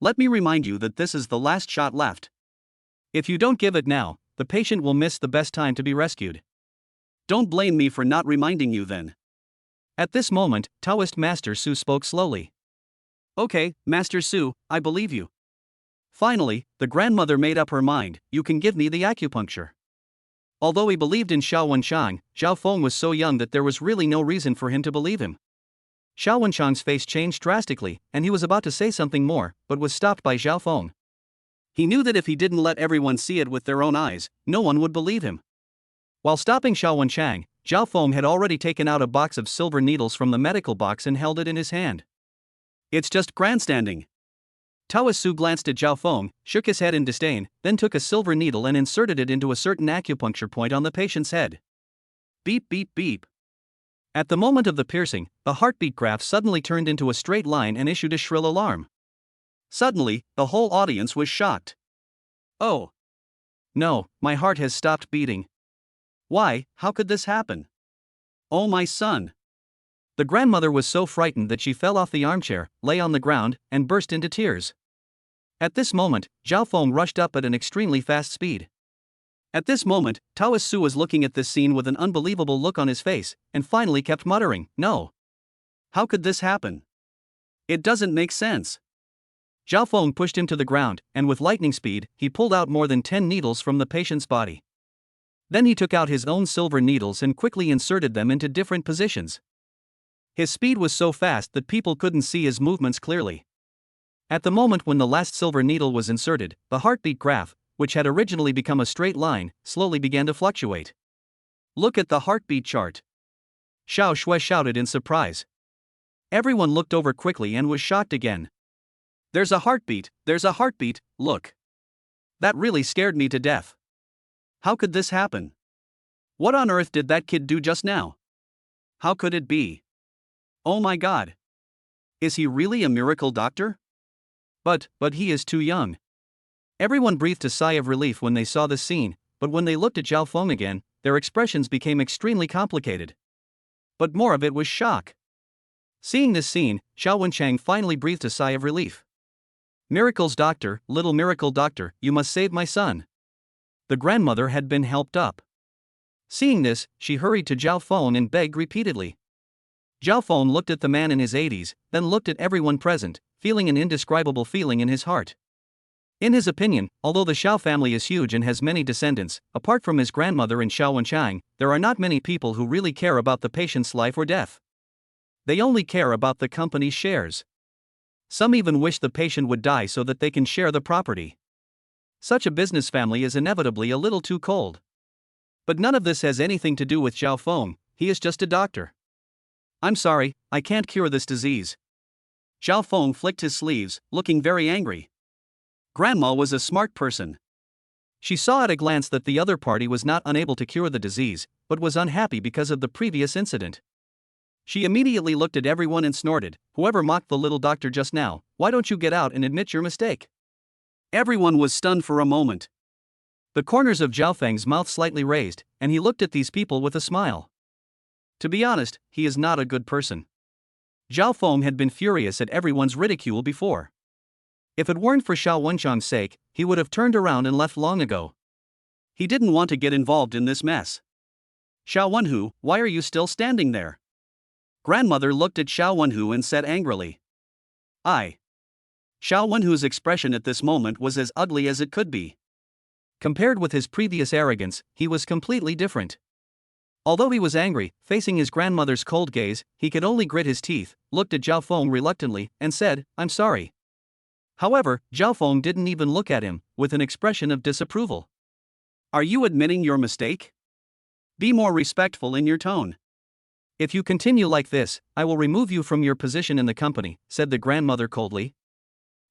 Let me remind you that this is the last shot left. If you don't give it now, the patient will miss the best time to be rescued. Don't blame me for not reminding you then. At this moment, Taoist Master Su spoke slowly. Okay, Master Su, I believe you. Finally, the grandmother made up her mind, you can give me the acupuncture. Although he believed in Xiao Wenchang, Zhao Feng was so young that there was really no reason for him to believe him. Xiao Wenchang's face changed drastically, and he was about to say something more, but was stopped by Zhao Feng. He knew that if he didn't let everyone see it with their own eyes, no one would believe him. While stopping Xiao Wenchang, Zhao Feng had already taken out a box of silver needles from the medical box and held it in his hand. It's just grandstanding. Taoist Su glanced at Zhao Feng, shook his head in disdain, then took a silver needle and inserted it into a certain acupuncture point on the patient's head. Beep beep beep. At the moment of the piercing, the heartbeat graph suddenly turned into a straight line and issued a shrill alarm. Suddenly, the whole audience was shocked. Oh. No, my heart has stopped beating. Why, how could this happen? Oh my son. The grandmother was so frightened that she fell off the armchair, lay on the ground, and burst into tears. At this moment, Zhao Feng rushed up at an extremely fast speed. At this moment, Taoist Su was looking at this scene with an unbelievable look on his face, and finally kept muttering, no. How could this happen? It doesn't make sense. Zhao Feng pushed him to the ground, and with lightning speed, he pulled out more than 10 needles from the patient's body. Then he took out his own silver needles and quickly inserted them into different positions. His speed was so fast that people couldn't see his movements clearly. At the moment when the last silver needle was inserted, the heartbeat graph, which had originally become a straight line, slowly began to fluctuate. Look at the heartbeat chart. Xiao Shui shouted in surprise. Everyone looked over quickly and was shocked again. There's a heartbeat, look. That really scared me to death. How could this happen? What on earth did that kid do just now? How could it be? Oh my God. Is he really a miracle doctor? But he is too young. Everyone breathed a sigh of relief when they saw this scene, but when they looked at Zhao Feng again, their expressions became extremely complicated. But more of it was shock. Seeing this scene, Xiao Wenchang finally breathed a sigh of relief. Miracles doctor, little miracle doctor, you must save my son. The grandmother had been helped up. Seeing this, she hurried to Zhao Feng and begged repeatedly. Zhao Feng looked at the man in his 80s, then looked at everyone present, feeling an indescribable feeling in his heart. In his opinion, although the Xiao family is huge and has many descendants, apart from his grandmother and Xiao Wenchang, there are not many people who really care about the patient's life or death. They only care about the company's shares. Some even wish the patient would die so that they can share the property. Such a business family is inevitably a little too cold. But none of this has anything to do with Zhao Feng, he is just a doctor. I'm sorry, I can't cure this disease. Zhao Feng flicked his sleeves, looking very angry. Grandma was a smart person. She saw at a glance that the other party was not unable to cure the disease, but was unhappy because of the previous incident. She immediately looked at everyone and snorted, whoever mocked the little doctor just now, why don't you get out and admit your mistake? Everyone was stunned for a moment. The corners of Zhao Feng's mouth slightly raised, and he looked at these people with a smile. To be honest, he is not a good person. Zhao Feng had been furious at everyone's ridicule before. If it weren't for Xiao Wenchang's sake, he would have turned around and left long ago. He didn't want to get involved in this mess. Xiao Wenhu, why are you still standing there? Grandmother looked at Xiao Wenhu and said angrily. Xiao Wenhu's expression at this moment was as ugly as it could be. Compared with his previous arrogance, he was completely different. Although he was angry, facing his grandmother's cold gaze, he could only grit his teeth, looked at Zhao Feng reluctantly, and said, I'm sorry. However, Zhao Feng didn't even look at him, with an expression of disapproval. Are you admitting your mistake? Be more respectful in your tone. If you continue like this, I will remove you from your position in the company, said the grandmother coldly.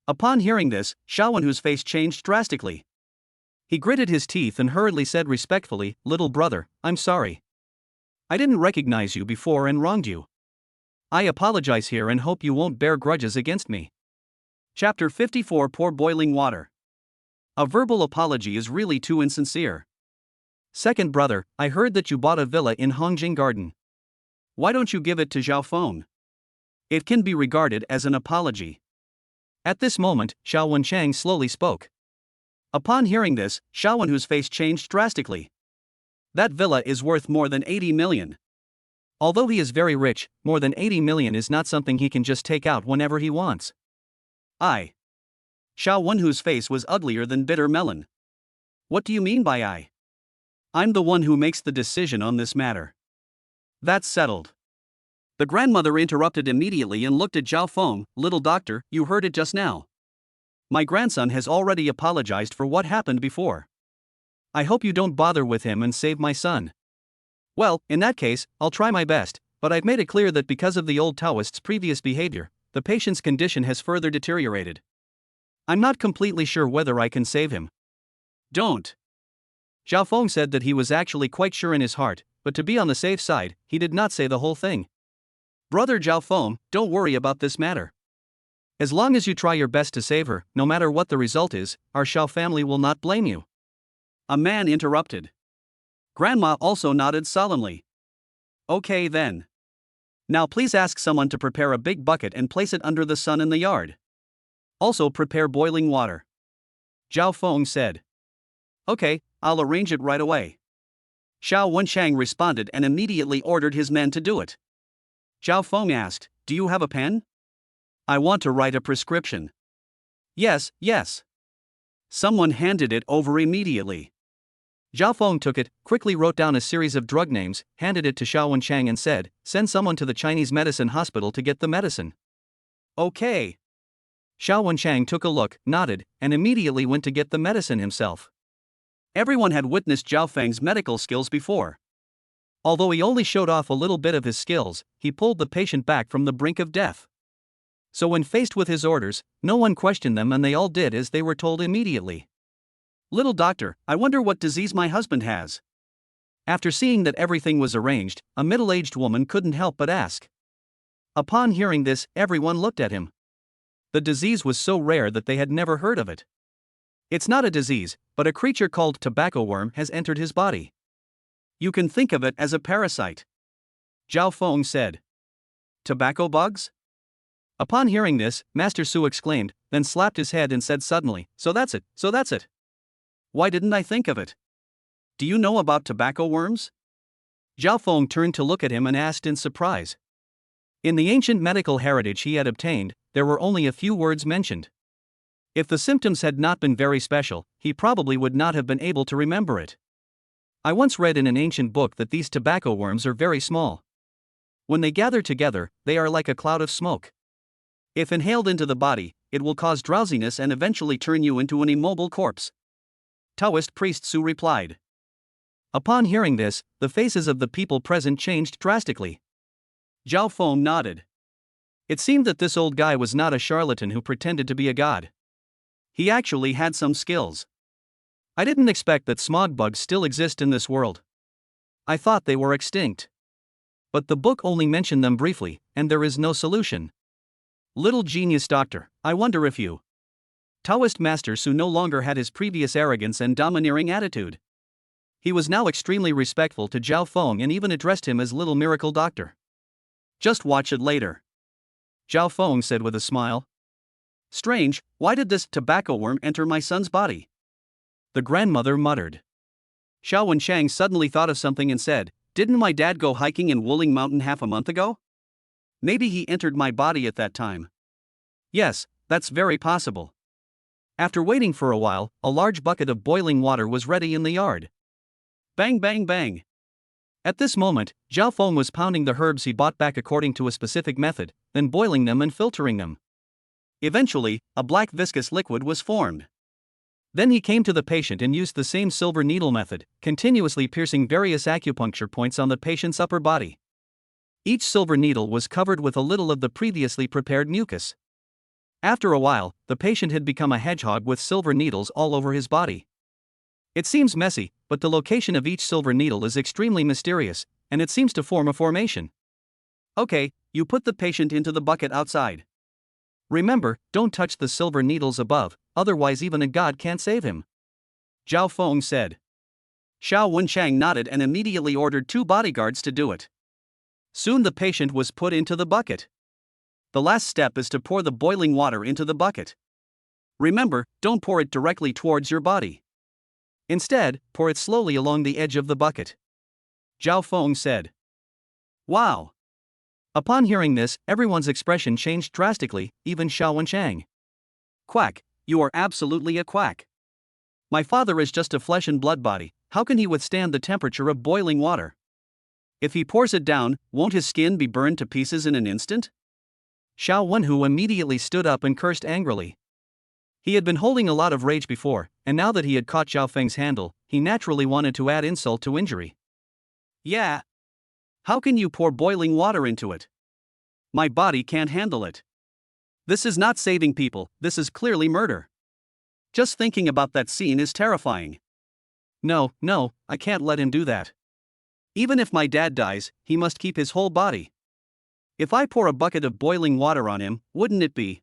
Upon hearing this, Xiao Wenhu's face changed drastically. He gritted his teeth and hurriedly said respectfully, little brother, I'm sorry. I didn't recognize you before and wronged you. I apologize here and hope you won't bear grudges against me. Chapter 54 Pour Boiling Water. A verbal apology is really too insincere. Second brother, I heard that you bought a villa in Hongjing Garden. Why don't you give it to Zhao Feng? It can be regarded as an apology. At this moment, Xiao Wenchang slowly spoke. Upon hearing this, Xiao Wenhu's face changed drastically. That villa is worth more than 80 million. Although he is very rich, more than 80 million is not something he can just take out whenever he wants. Xiao Wenhu's face was uglier than bitter melon. What do you mean by I? I'm the one who makes the decision on this matter. That's settled. The grandmother interrupted immediately and looked at Zhao Feng. Little doctor, you heard it just now. My grandson has already apologized for what happened before. I hope you don't bother with him and save my son. Well, in that case, I'll try my best, but I've made it clear that because of the old Taoist's previous behavior, the patient's condition has further deteriorated. I'm not completely sure whether I can save him. Don't. Zhao Feng said that he was actually quite sure in his heart, but to be on the safe side, he did not say the whole thing. Brother Zhao Feng, don't worry about this matter. As long as you try your best to save her, no matter what the result is, our Xiao family will not blame you. A man interrupted. Grandma also nodded solemnly. Okay then. Now please ask someone to prepare a big bucket and place it under the sun in the yard. Also prepare boiling water. Zhao Feng said. Okay, I'll arrange it right away. Xiao Wenchang responded and immediately ordered his men to do it. Zhao Feng asked, do you have a pen? I want to write a prescription. Yes. Someone handed it over immediately. Zhao Feng took it, quickly wrote down a series of drug names, handed it to Xiao Wenchang and said, send someone to the Chinese medicine hospital to get the medicine. Okay. Xiao Wenchang took a look, nodded, and immediately went to get the medicine himself. Everyone had witnessed Zhao Feng's medical skills before. Although he only showed off a little bit of his skills, he pulled the patient back from the brink of death. So when faced with his orders, no one questioned them and they all did as they were told immediately. Little doctor, I wonder what disease my husband has. After seeing that everything was arranged, a middle-aged woman couldn't help but ask. Upon hearing this, everyone looked at him. The disease was so rare that they had never heard of it. It's not a disease, but a creature called tobacco worm has entered his body. You can think of it as a parasite. Zhao Feng said. Tobacco bugs? Upon hearing this, Master Su exclaimed, then slapped his head and said suddenly, so that's it. Why didn't I think of it? Do you know about tobacco worms? Zhao Feng turned to look at him and asked in surprise. In the ancient medical heritage he had obtained, there were only a few words mentioned. If the symptoms had not been very special, he probably would not have been able to remember it. I once read in an ancient book that these tobacco worms are very small. When they gather together, they are like a cloud of smoke. If inhaled into the body, it will cause drowsiness and eventually turn you into an immobile corpse. Taoist priest Su replied. Upon hearing this, the faces of the people present changed drastically. Zhao Feng nodded. It seemed that this old guy was not a charlatan who pretended to be a god. He actually had some skills. I didn't expect that smog bugs still exist in this world. I thought they were extinct. But the book only mentioned them briefly, and there is no solution. Little genius doctor, I wonder if you. Taoist Master Su no longer had his previous arrogance and domineering attitude. He was now extremely respectful to Zhao Feng and even addressed him as Little Miracle Doctor. Just watch it later. Zhao Feng said with a smile. Strange, why did this tobacco worm enter my son's body? The grandmother muttered. Xiao Wenchang suddenly thought of something and said, didn't my dad go hiking in Wuling Mountain half a month ago? Maybe he entered my body at that time. Yes, that's very possible. After waiting for a while, a large bucket of boiling water was ready in the yard. Bang bang bang. At this moment, Zhao Feng was pounding the herbs he bought back according to a specific method, then boiling them and filtering them. Eventually, a black viscous liquid was formed. Then he came to the patient and used the same silver needle method, continuously piercing various acupuncture points on the patient's upper body. Each silver needle was covered with a little of the previously prepared mucus. After a while, the patient had become a hedgehog with silver needles all over his body. It seems messy, but the location of each silver needle is extremely mysterious, and it seems to form a formation. Okay, You put the patient into the bucket outside. Remember, don't touch the silver needles above, otherwise even a god can't save him. Zhao Feng said. Xiao Wenchang nodded and immediately ordered 2 bodyguards to do it. Soon the patient was put into the bucket. The last step is to pour the boiling water into the bucket. Remember, don't pour it directly towards your body. Instead, pour it slowly along the edge of the bucket. Zhao Feng said. Wow! Upon hearing this, everyone's expression changed drastically, even Xiao Wenchang. Quack, you are absolutely a quack. My father is just a flesh and blood body, how can he withstand the temperature of boiling water? If he pours it down, won't his skin be burned to pieces in an instant? Xiao Wenhu immediately stood up and cursed angrily. He had been holding a lot of rage before, and now that he had caught Zhao Feng's handle, he naturally wanted to add insult to injury. Yeah. How can you pour boiling water into it? My body can't handle it. This is not saving people, this is clearly murder. Just thinking about that scene is terrifying. No, I can't let him do that. Even if my dad dies, he must keep his whole body. If I pour a bucket of boiling water on him, wouldn't it be?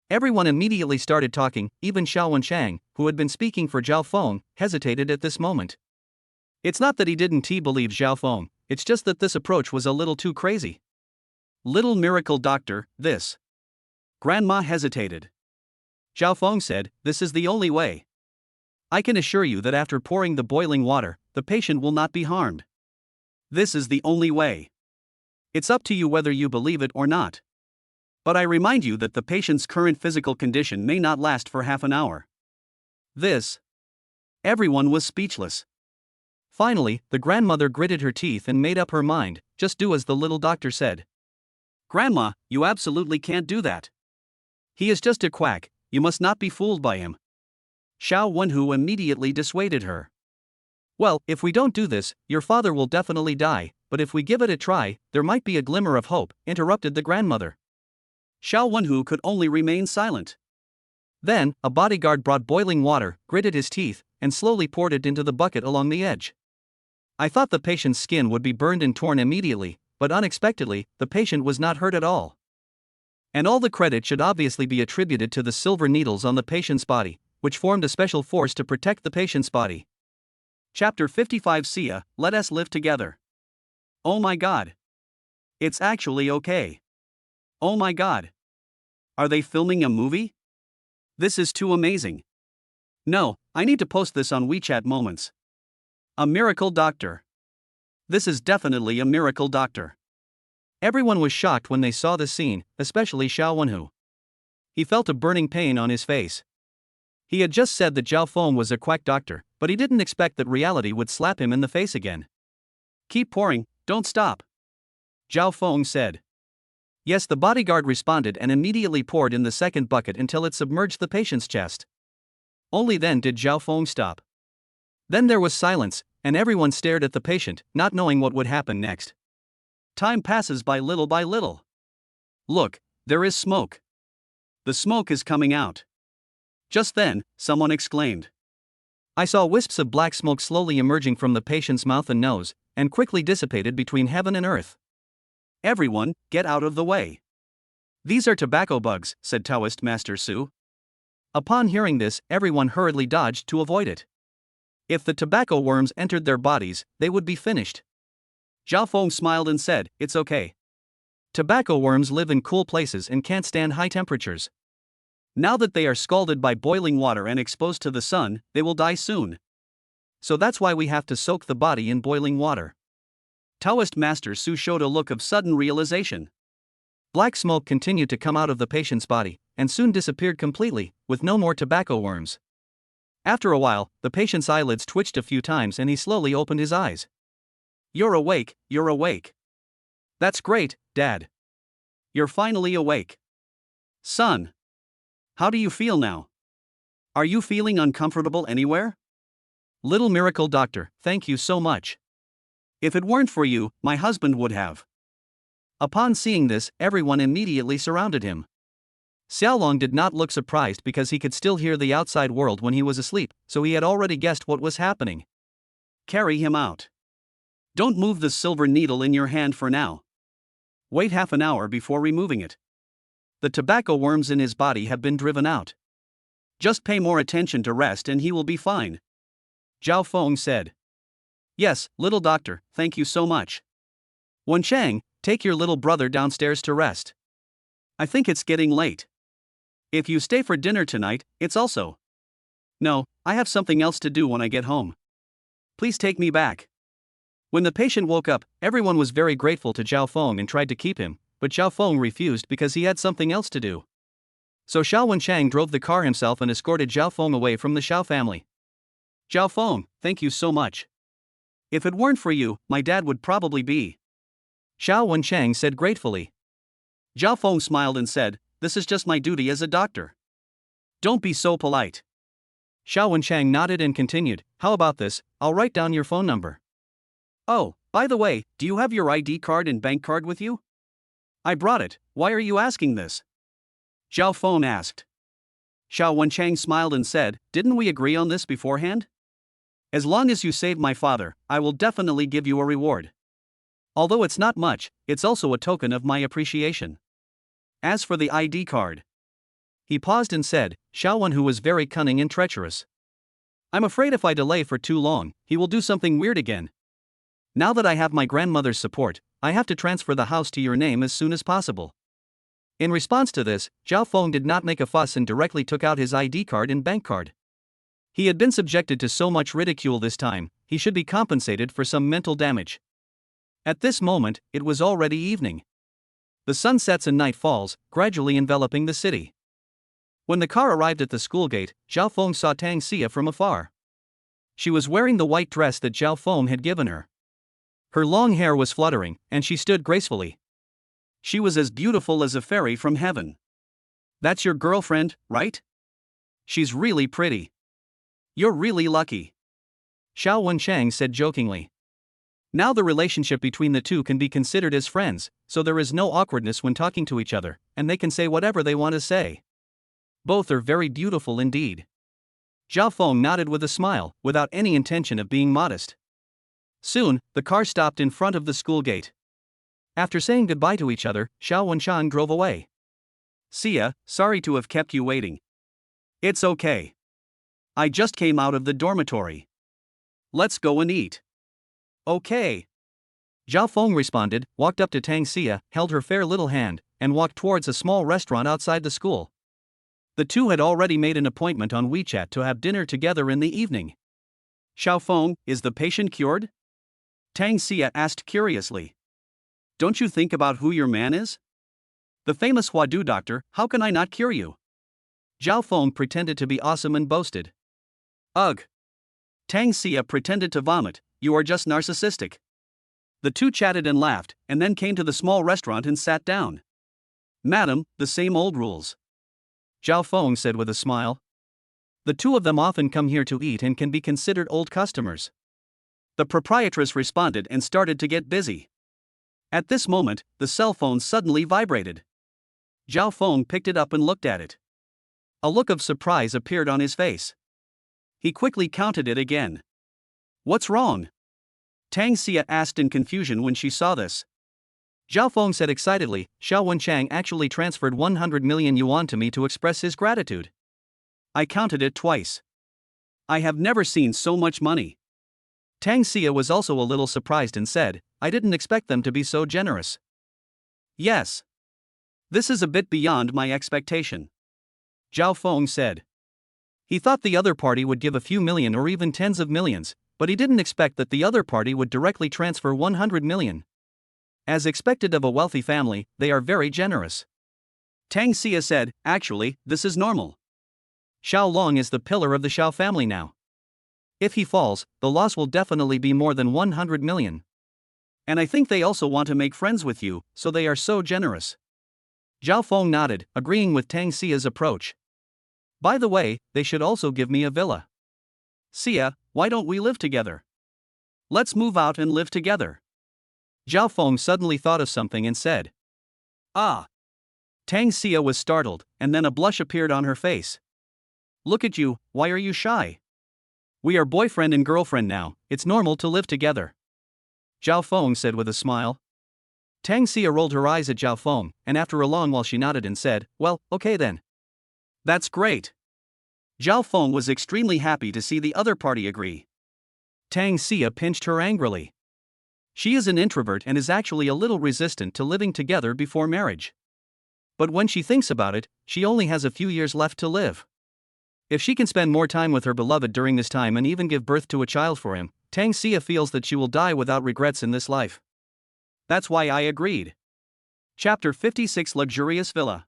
Everyone immediately started talking, even Xiao Wenchang, who had been speaking for Zhao Feng, hesitated at this moment. It's not that he didn't believe Zhao Feng, it's just that this approach was a little too crazy. Little miracle doctor, this. Grandma hesitated. Zhao Feng said, this is the only way. I can assure you that after pouring the boiling water, the patient will not be harmed. This is the only way. It's up to you whether you believe it or not. But I remind you that the patient's current physical condition may not last for half an hour. This. Everyone was speechless. Finally, the grandmother gritted her teeth and made up her mind, just do as the little doctor said. Grandma, you absolutely can't do that. He is just a quack, you must not be fooled by him. Xiao Wenhu immediately dissuaded her. Well, if we don't do this, your father will definitely die, but if we give it a try, there might be a glimmer of hope, interrupted the grandmother. Xiao Wenhu could only remain silent. Then, a bodyguard brought boiling water, gritted his teeth, and slowly poured it into the bucket along the edge. I thought the patient's skin would be burned and torn immediately, but unexpectedly, the patient was not hurt at all. And all the credit should obviously be attributed to the silver needles on the patient's body, which formed a special force to protect the patient's body. Chapter 55 Sia, let us live together. Oh my god. It's actually okay. Oh my god. Are they filming a movie? This is too amazing. No, I need to post this on WeChat Moments. A miracle doctor. This is definitely a miracle doctor. Everyone was shocked when they saw the scene, especially Xiao Wenhu. He felt a burning pain on his face. He had just said that Zhao Feng was a quack doctor, but he didn't expect that reality would slap him in the face again. Keep pouring, don't stop. Zhao Feng said. Yes, the bodyguard responded and immediately poured in the second bucket until it submerged the patient's chest. Only then did Zhao Feng stop. Then there was silence, and everyone stared at the patient, not knowing what would happen next. Time passes by little by little. Look, there is smoke. The smoke is coming out. Just then, someone exclaimed. I saw wisps of black smoke slowly emerging from the patient's mouth and nose, and quickly dissipated between heaven and earth. Everyone, get out of the way. These are tobacco bugs, said Taoist Master Su. Upon hearing this, everyone hurriedly dodged to avoid it. If the tobacco worms entered their bodies, they would be finished. Zhao Feng smiled and said, it's okay. Tobacco worms live in cool places and can't stand high temperatures. Now that they are scalded by boiling water and exposed to the sun, they will die soon. So that's why we have to soak the body in boiling water. Taoist Master Su showed a look of sudden realization. Black smoke continued to come out of the patient's body, and soon disappeared completely, with no more tobacco worms. After a while, the patient's eyelids twitched a few times and he slowly opened his eyes. You're awake, you're awake. That's great, Dad. You're finally awake. Son. How do you feel now? Are you feeling uncomfortable anywhere? Little miracle doctor, thank you so much. If it weren't for you, my husband would have. Upon seeing this, everyone immediately surrounded him. Xiaolong did not look surprised because he could still hear the outside world when he was asleep, so he had already guessed what was happening. Carry him out. Don't move the silver needle in your hand for now. Wait half an hour before removing it. The tobacco worms in his body have been driven out. Just pay more attention to rest and he will be fine. Zhao Feng said. Yes, little doctor, thank you so much. Wen Chang, take your little brother downstairs to rest. I think it's getting late. If you stay for dinner tonight, it's also. No, I have something else to do when I get home. Please take me back. When the patient woke up, everyone was very grateful to Zhao Feng and tried to keep him, but Zhao Feng refused because he had something else to do. So Xiao Wenchang drove the car himself and escorted Zhao Feng away from the Xiao family. Zhao Feng, thank you so much. If it weren't for you, my dad would probably be. Xiao Wenchang said gratefully. Zhao Feng smiled and said, this is just my duty as a doctor. Don't be so polite. Xiao Wenchang nodded and continued, how about this, I'll write down your phone number. Oh, by the way, do you have your ID card and bank card with you? I brought it, why are you asking this? Zhao Feng asked. Xiao Wenchang smiled and said, didn't we agree on this beforehand? As long as you save my father, I will definitely give you a reward. Although it's not much, it's also a token of my appreciation. As for the ID card. He paused and said, Xiao Wen, who was very cunning and treacherous. I'm afraid if I delay for too long, he will do something weird again. Now that I have my grandmother's support, I have to transfer the house to your name as soon as possible. In response to this, Zhao Feng did not make a fuss and directly took out his ID card and bank card. He had been subjected to so much ridicule this time, he should be compensated for some mental damage. At this moment, it was already evening. The sun sets and night falls, gradually enveloping the city. When the car arrived at the school gate, Zhao Feng saw Tang Xia from afar. She was wearing the white dress that Zhao Feng had given her. Her long hair was fluttering, and she stood gracefully. She was as beautiful as a fairy from heaven. That's your girlfriend, right? She's really pretty. You're really lucky. Xiao Wenchang said jokingly. Now the relationship between the two can be considered as friends, so there is no awkwardness when talking to each other, and they can say whatever they want to say. Both are very beautiful indeed. Zhao Feng nodded with a smile, without any intention of being modest. Soon, the car stopped in front of the school gate. After saying goodbye to each other, Xiao Wenchang drove away. Xia, sorry to have kept you waiting. It's okay. I just came out of the dormitory. Let's go and eat. Okay. Zhao Feng responded, walked up to Tang Xia, held her fair little hand, and walked towards a small restaurant outside the school. The two had already made an appointment on WeChat to have dinner together in the evening. Xiao Feng, is the patient cured? Tang Xia asked curiously. Don't you think about who your man is? The famous Huadu doctor, how can I not cure you? Zhao Feng pretended to be awesome and boasted. Ugh. Tang Xia pretended to vomit, you are just narcissistic. The two chatted and laughed, and then came to the small restaurant and sat down. Madam, the same old rules. Zhao Feng said with a smile. The two of them often come here to eat and can be considered old customers. The proprietress responded and started to get busy. At this moment, the cell phone suddenly vibrated. Zhao Feng picked it up and looked at it. A look of surprise appeared on his face. He quickly counted it again. What's wrong? Tang Xia asked in confusion when she saw this. Zhao Feng said excitedly, Xiao Wenchang actually transferred 100 million yuan to me to express his gratitude. I counted it twice. I have never seen so much money. Tang Xia was also a little surprised and said, I didn't expect them to be so generous. Yes. This is a bit beyond my expectation. Zhao Feng said. He thought the other party would give a few million or even tens of millions, but he didn't expect that the other party would directly transfer 100 million. As expected of a wealthy family, they are very generous. Tang Xia said, actually, this is normal. Xiao Long is the pillar of the Xiao family now. If he falls, the loss will definitely be more than 100 million. And I think they also want to make friends with you, so they are so generous. Zhao Feng nodded, agreeing with Tang Xia's approach. By the way, they should also give me a villa. Xia, why don't we live together? Let's move out and live together. Zhao Feng suddenly thought of something and said. Ah. Tang Xia was startled, and then a blush appeared on her face. Look at you, why are you shy? We are boyfriend and girlfriend now, it's normal to live together. Zhao Feng said with a smile. Tang Xia rolled her eyes at Zhao Feng, and after a long while she nodded and said, "Well, okay then." "That's great." Zhao Feng was extremely happy to see the other party agree. Tang Xia pinched her angrily. She is an introvert and is actually a little resistant to living together before marriage. But when she thinks about it, she only has a few years left to live. If she can spend more time with her beloved during this time and even give birth to a child for him, Tang Xia feels that she will die without regrets in this life. That's why I agreed. Chapter 56 Luxurious Villa.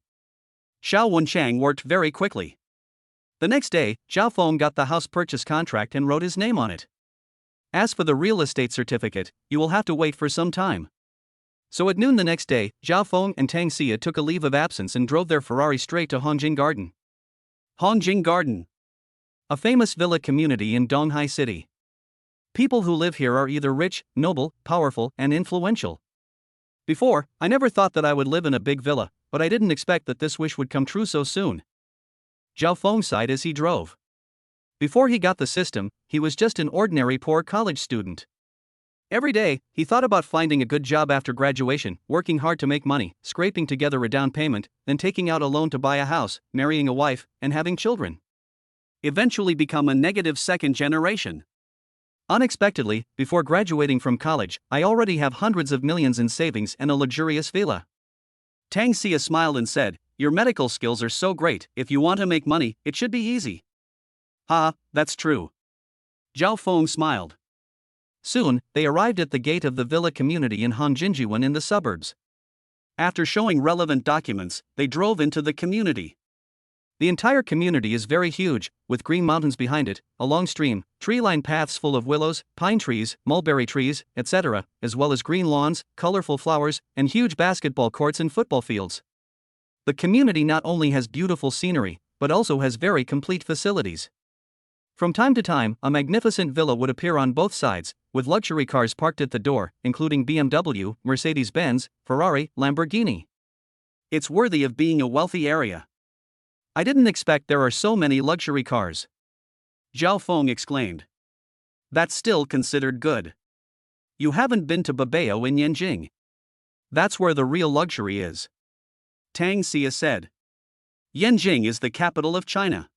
Xiao Wenchang worked very quickly. The next day, Zhao Feng got the house purchase contract and wrote his name on it. As for the real estate certificate, you will have to wait for some time. So at noon the next day, Zhao Feng and Tang Xia took a leave of absence and drove their Ferrari straight to Hongjing Garden. Hongjing Garden, a famous villa community in Donghai City. People who live here are either rich, noble, powerful, and influential. Before, I never thought that I would live in a big villa, but I didn't expect that this wish would come true so soon. Zhao Feng sighed as he drove. Before he got the system, he was just an ordinary poor college student. Every day, he thought about finding a good job after graduation, working hard to make money, scraping together a down payment, then taking out a loan to buy a house, marrying a wife, and having children. Eventually become a negative second generation. Unexpectedly, before graduating from college, I already have hundreds of millions in savings and a luxurious villa. Tang Xia smiled and said, "Your medical skills are so great, if you want to make money, it should be easy." "Ha, that's true." Zhao Feng smiled. Soon, they arrived at the gate of the villa community in Hanjinjuan in the suburbs. After showing relevant documents, they drove into the community. The entire community is very huge, with green mountains behind it, a long stream, tree-lined paths full of willows, pine trees, mulberry trees, etc., as well as green lawns, colorful flowers, and huge basketball courts and football fields. The community not only has beautiful scenery, but also has very complete facilities. From time to time, a magnificent villa would appear on both sides, with luxury cars parked at the door, including BMW, Mercedes-Benz, Ferrari, Lamborghini. It's worthy of being a wealthy area. I didn't expect there are so many luxury cars. Zhao Feng exclaimed. That's still considered good. You haven't been to Babao in Yanjing. That's where the real luxury is. Tang Xia said. Yanjing is the capital of China.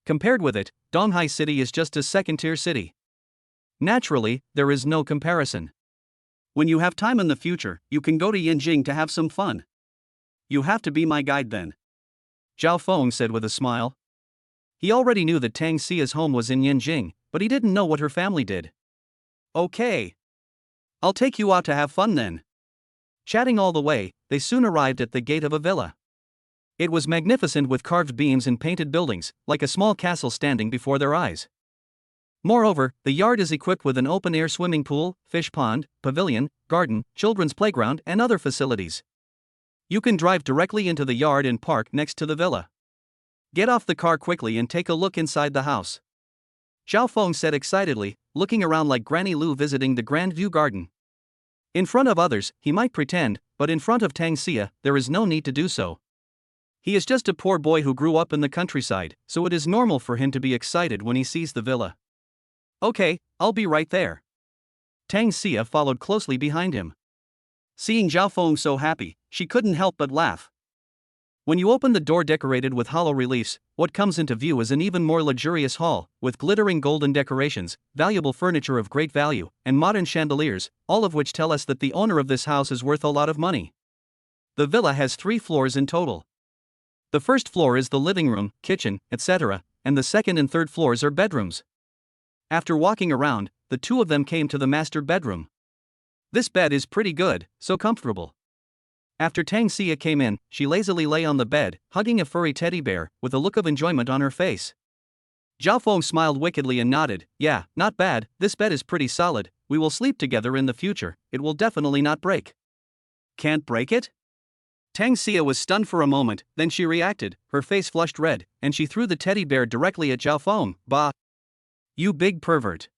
Compared with it, Donghai City is just a second-tier city. Naturally, there is no comparison. When you have time in the future, you can go to Yanjing to have some fun. You have to be my guide then. Zhao Feng said with a smile. He already knew that Tang Xia's home was in Yanjing, but he didn't know what her family did. Okay. I'll take you out to have fun then. Chatting all the way, they soon arrived at the gate of a villa. It was magnificent with carved beams and painted buildings, like a small castle standing before their eyes. Moreover, the yard is equipped with an open-air swimming pool, fish pond, pavilion, garden, children's playground, and other facilities. You can drive directly into the yard and park next to the villa. Get off the car quickly and take a look inside the house. Zhao Feng said excitedly, looking around like Granny Lu visiting the Grand View Garden. In front of others, he might pretend, but in front of Tang Xia, there is no need to do so. He is just a poor boy who grew up in the countryside, so it is normal for him to be excited when he sees the villa. Okay, I'll be right there. Tang Xia followed closely behind him. Seeing Zhao Feng so happy, she couldn't help but laugh. When you open the door decorated with hollow reliefs, what comes into view is an even more luxurious hall, with glittering golden decorations, valuable furniture of great value, and modern chandeliers, all of which tell us that the owner of this house is worth a lot of money. The villa has 3 floors in total. The first floor is the living room, kitchen, etc., and the second and third floors are bedrooms. After walking around, the two of them came to the master bedroom. This bed is pretty good, so comfortable. After Tang Xia came in, she lazily lay on the bed, hugging a furry teddy bear, with a look of enjoyment on her face. Zhao Feng smiled wickedly and nodded. Yeah, not bad, this bed is pretty solid, we will sleep together in the future, it will definitely not break. Can't break it? Tang Xia was stunned for a moment, then she reacted, her face flushed red, and she threw the teddy bear directly at Zhao Feng. Bah! You big pervert.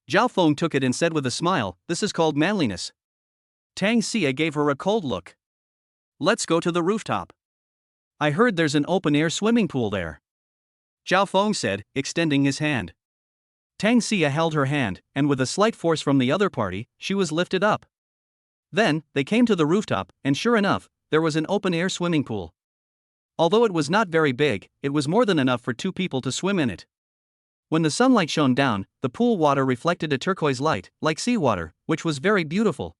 Zhao Feng took it and said with a smile, this is called manliness. Tang Xia gave her a cold look. Let's go to the rooftop. I heard there's an open-air swimming pool there. Zhao Feng said, extending his hand. Tang Xia held her hand, and with a slight force from the other party, she was lifted up. Then, they came to the rooftop, and sure enough, there was an open-air swimming pool. Although it was not very big, it was more than enough for 2 people to swim in it. When the sunlight shone down, the pool water reflected a turquoise light, like seawater, which was very beautiful.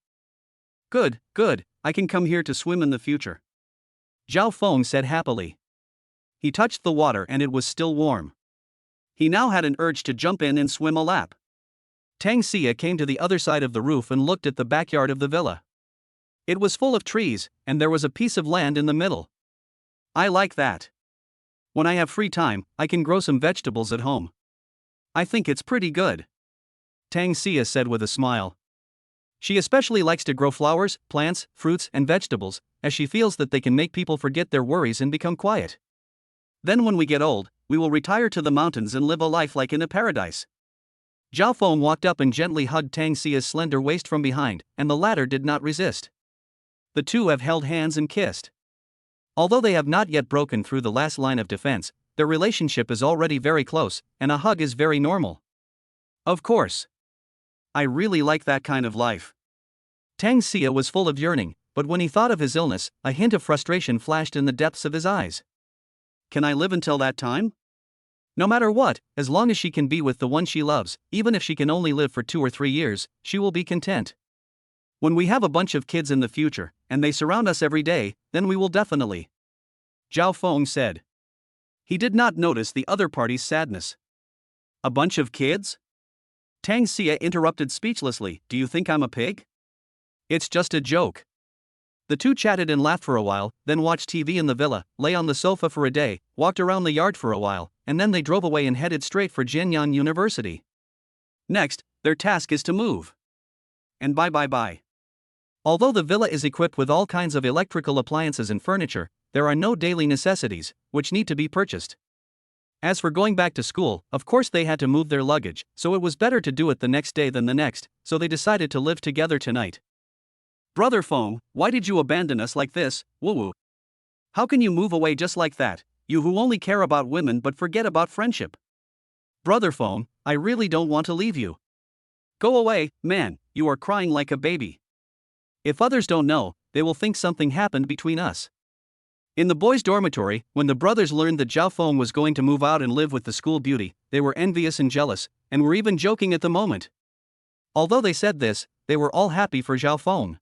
Good, good, I can come here to swim in the future, Zhao Feng said happily. He touched the water and it was still warm. He now had an urge to jump in and swim a lap. Tang Xia came to the other side of the roof and looked at the backyard of the villa. It was full of trees, and there was a piece of land in the middle. I like that. When I have free time, I can grow some vegetables at home. I think it's pretty good, Tang Xia said with a smile. She especially likes to grow flowers, plants, fruits, and vegetables, as she feels that they can make people forget their worries and become quiet. Then when we get old, we will retire to the mountains and live a life like in a paradise. Zhao Feng walked up and gently hugged Tang Xia's slender waist from behind, and the latter did not resist. The two have held hands and kissed. Although they have not yet broken through the last line of defense, their relationship is already very close, and a hug is very normal. Of course. I really like that kind of life. Tang Xia was full of yearning, but when he thought of his illness, a hint of frustration flashed in the depths of his eyes. Can I live until that time? No matter what, as long as she can be with the one she loves, even if she can only live for 2 or 3 years, she will be content. When we have a bunch of kids in the future, and they surround us every day, then we will definitely. Zhao Feng said. He did not notice the other party's sadness. A bunch of kids? Tang Xia interrupted speechlessly. Do you think I'm a pig? It's just a joke. The two chatted and laughed for a while, then watched TV in the villa, lay on the sofa for a day, walked around the yard for a while, and then they drove away and headed straight for Jianyang University. Next, their task is to move. And bye. Although the villa is equipped with all kinds of electrical appliances and furniture, there are no daily necessities, which need to be purchased. As for going back to school, of course they had to move their luggage, so it was better to do it the next day than the next, so they decided to live together tonight. Brother Feng, why did you abandon us like this, woo-woo? How can you move away just like that, you who only care about women but forget about friendship? Brother Feng, I really don't want to leave you. Go away, man, you are crying like a baby. If others don't know, they will think something happened between us. In the boys' dormitory, when the brothers learned that Zhao Feng was going to move out and live with the school beauty, they were envious and jealous, and were even joking at the moment. Although they said this, they were all happy for Zhao Feng.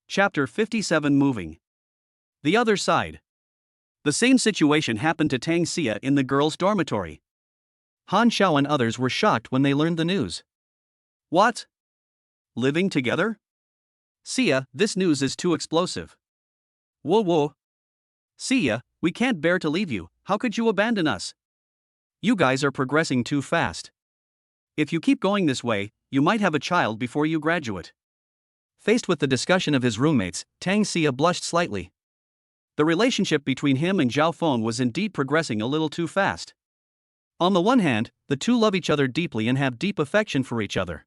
Chapter 57 Moving. The other side. The same situation happened to Tang Xia in the girls' dormitory. Han Xiao and others were shocked when they learned the news. What? Living together? Xia, this news is too explosive. Whoa. Xia, we can't bear to leave you, how could you abandon us? You guys are progressing too fast. If you keep going this way, you might have a child before you graduate. Faced with the discussion of his roommates, Tang Xia blushed slightly. The relationship between him and Zhao Feng was indeed progressing a little too fast. On the one hand, the two love each other deeply and have deep affection for each other.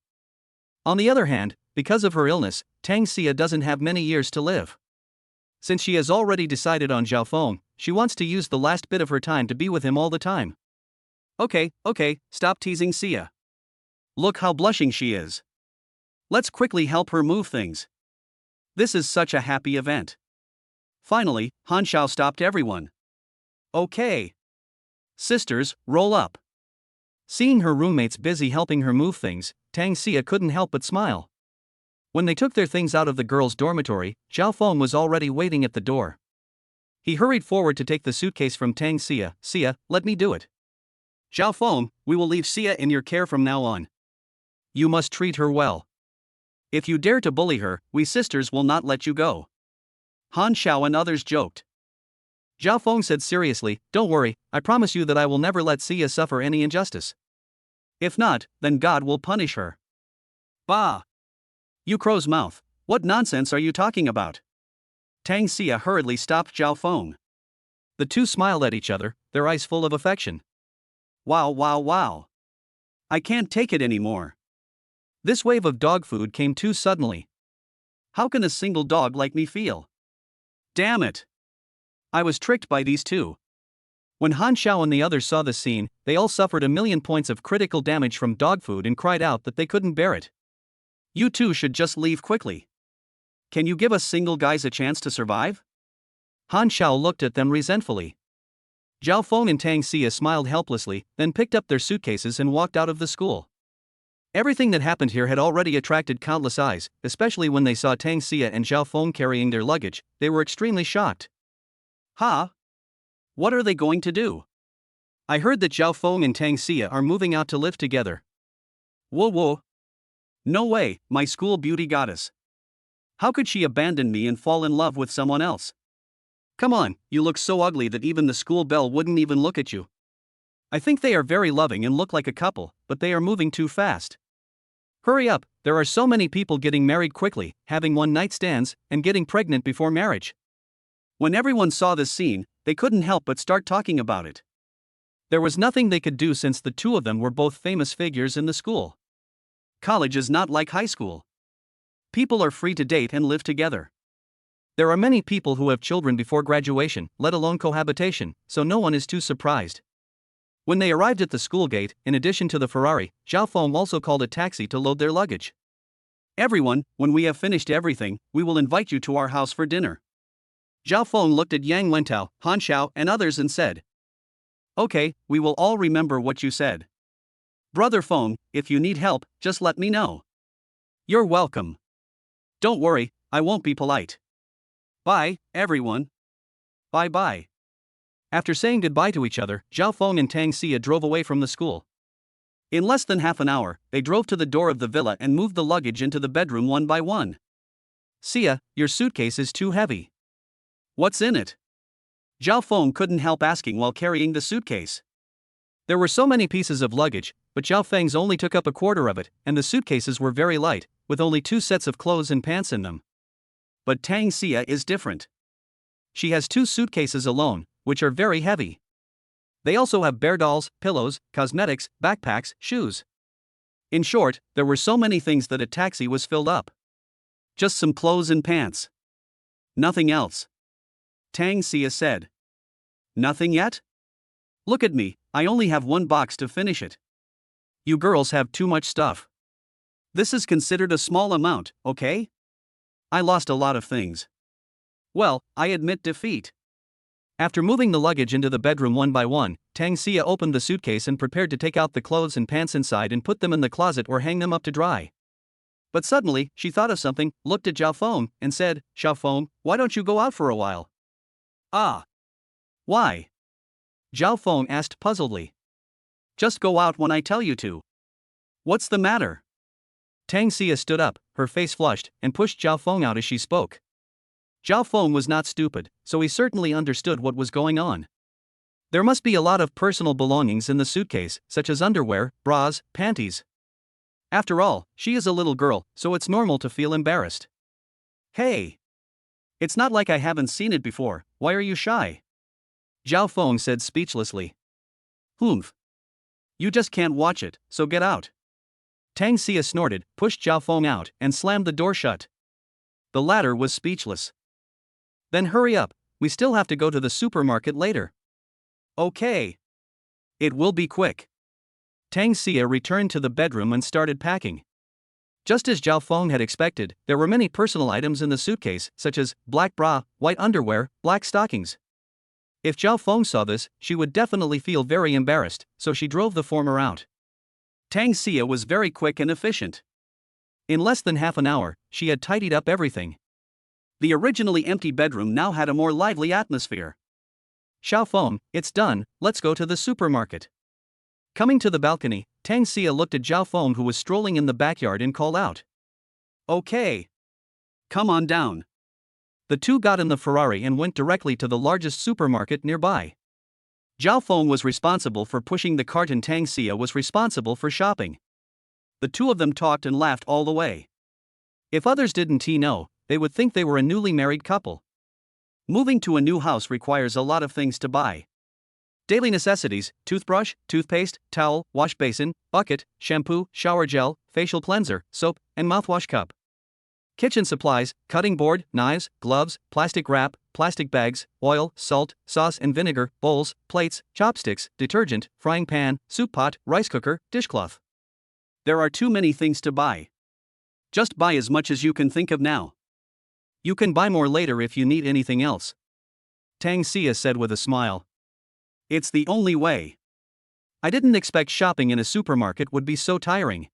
On the other hand, because of her illness, Tang Xia doesn't have many years to live. Since she has already decided on Zhao Feng, she wants to use the last bit of her time to be with him all the time. Okay, stop teasing Xia. Look how blushing she is. Let's quickly help her move things. This is such a happy event. Finally, Han Xiao stopped everyone. Okay. Sisters, roll up. Seeing her roommates busy helping her move things, Tang Xia couldn't help but smile. When they took their things out of the girls' dormitory, Zhao Feng was already waiting at the door. He hurried forward to take the suitcase from Tang Xia. Xia, let me do it. Zhao Feng, we will leave Xia in your care from now on. You must treat her well. If you dare to bully her, we sisters will not let you go. Han Xiao and others joked. Zhao Feng said seriously, don't worry, I promise you that I will never let Xia suffer any injustice. If not, then God will punish her. Bah! You crow's mouth, what nonsense are you talking about? Tang Xia hurriedly stopped Zhao Feng. The two smiled at each other, their eyes full of affection. Wow. I can't take it anymore. This wave of dog food came too suddenly. How can a single dog like me feel? Damn it! I was tricked by these two. When Han Xiao and the others saw the scene, they all suffered 1,000,000 points of critical damage from dog food and cried out that they couldn't bear it. You two should just leave quickly. Can you give us single guys a chance to survive? Han Xiao looked at them resentfully. Zhao Feng and Tang Xia smiled helplessly, then picked up their suitcases and walked out of the school. Everything that happened here had already attracted countless eyes, especially when they saw Tang Xia and Zhao Feng carrying their luggage. They were extremely shocked. Ha! What are they going to do? I heard that Zhao Feng and Tang Xia are moving out to live together. Whoa whoa! No way, my school beauty goddess. How could she abandon me and fall in love with someone else? Come on, you look so ugly that even the school belle wouldn't even look at you. I think they are very loving and look like a couple, but they are moving too fast. Hurry up, there are so many people getting married quickly, having one-night stands, and getting pregnant before marriage. When everyone saw this scene, they couldn't help but start talking about it. There was nothing they could do since the two of them were both famous figures in the school. College is not like high school. People are free to date and live together. There are many people who have children before graduation, let alone cohabitation, so no one is too surprised. When they arrived at the school gate, in addition to the Ferrari, Zhao Feng also called a taxi to load their luggage. Everyone, when we have finished everything, we will invite you to our house for dinner. Zhao Feng looked at Yang Wentao, Han Xiao, and others and said, Okay, we will all remember what you said. Brother Feng, if you need help, just let me know. You're welcome. Don't worry, I won't be polite. Bye, everyone. Bye-bye. After saying goodbye to each other, Zhao Feng and Tang Xia drove away from the school. In less than half an hour, they drove to the door of the villa and moved the luggage into the bedroom one by one. Xia, your suitcase is too heavy. What's in it? Zhao Feng couldn't help asking while carrying the suitcase. There were so many pieces of luggage, but Zhao Feng's only took up a quarter of it, and the suitcases were very light, with only 2 sets of clothes and pants in them. But Tang Xia is different. She has 2 suitcases alone, which are very heavy. They also have bear dolls, pillows, cosmetics, backpacks, shoes. In short, there were so many things that a taxi was filled up. Just some clothes and pants. Nothing else. Tang Xia said. Nothing yet? Look at me, I only have 1 box to finish it. You girls have too much stuff. This is considered a small amount, okay? I lost a lot of things. Well, I admit defeat. After moving the luggage into the bedroom one by one, Tang Xia opened the suitcase and prepared to take out the clothes and pants inside and put them in the closet or hang them up to dry. But suddenly, she thought of something, looked at Zhao Feng, and said, Zhao Feng, why don't you go out for a while? Ah. Why? Zhao Feng asked puzzledly. Just go out when I tell you to. What's the matter? Tang Xia stood up, her face flushed, and pushed Zhao Feng out as she spoke. Zhao Feng was not stupid, so he certainly understood what was going on. There must be a lot of personal belongings in the suitcase, such as underwear, bras, panties. After all, she is a little girl, so it's normal to feel embarrassed. Hey! It's not like I haven't seen it before, why are you shy? Zhao Feng said speechlessly. Humph. You just can't watch it, so get out. Tang Xia snorted, pushed Zhao Feng out, and slammed the door shut. The latter was speechless. Then hurry up, we still have to go to the supermarket later. Okay. It will be quick. Tang Xia returned to the bedroom and started packing. Just as Zhao Feng had expected, there were many personal items in the suitcase, such as black bra, white underwear, black stockings. If Zhao Feng saw this, she would definitely feel very embarrassed, so she drove the former out. Tang Xia was very quick and efficient. In less than half an hour, she had tidied up everything. The originally empty bedroom now had a more lively atmosphere. Zhao Feng, it's done, let's go to the supermarket. Coming to the balcony, Tang Xia looked at Zhao Feng who was strolling in the backyard and called out. Okay. Come on down. The two got in the Ferrari and went directly to the largest supermarket nearby. Zhao Feng was responsible for pushing the cart and Tang Xia was responsible for shopping. The two of them talked and laughed all the way. If others didn't know, they would think they were a newly married couple. Moving to a new house requires a lot of things to buy. Daily necessities: toothbrush, toothpaste, towel, wash basin, bucket, shampoo, shower gel, facial cleanser, soap, and mouthwash cup. Kitchen supplies: cutting board, knives, gloves, plastic wrap, plastic bags, oil, salt, sauce and vinegar, bowls, plates, chopsticks, detergent, frying pan, soup pot, rice cooker, dishcloth. There are too many things to buy. Just buy as much as you can think of now. You can buy more later if you need anything else. Tang Xia said with a smile. It's the only way. I didn't expect shopping in a supermarket would be so tiring.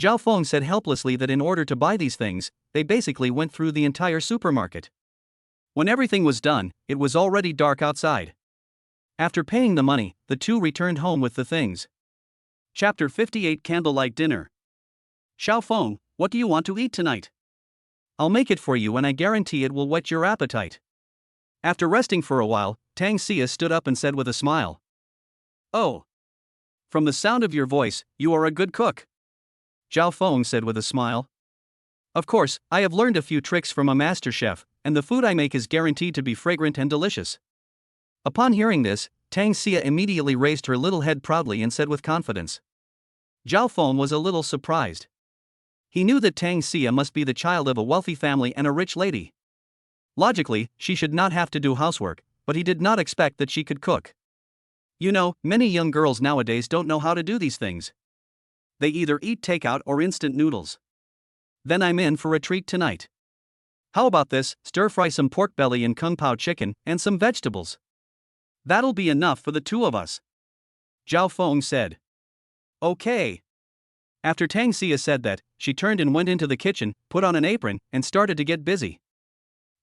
Zhao Feng said helplessly that in order to buy these things, they basically went through the entire supermarket. When everything was done, it was already dark outside. After paying the money, the two returned home with the things. Chapter 58 Candlelight Dinner. Xiao Feng, what do you want to eat tonight? I'll make it for you and I guarantee it will whet your appetite. After resting for a while, Tang Xia stood up and said with a smile. Oh. From the sound of your voice, you are a good cook. Zhao Feng said with a smile. Of course, I have learned a few tricks from a master chef, and the food I make is guaranteed to be fragrant and delicious. Upon hearing this, Tang Xia immediately raised her little head proudly and said with confidence. Zhao Feng was a little surprised. He knew that Tang Xia must be the child of a wealthy family and a rich lady. Logically, she should not have to do housework, but he did not expect that she could cook. You know, many young girls nowadays don't know how to do these things. They either eat takeout or instant noodles. Then I'm in for a treat tonight. How about this, stir-fry some pork belly and kung pao chicken, and some vegetables. That'll be enough for the two of us. Zhao Feng said. Okay. After Tang Xia said that, she turned and went into the kitchen, put on an apron, and started to get busy.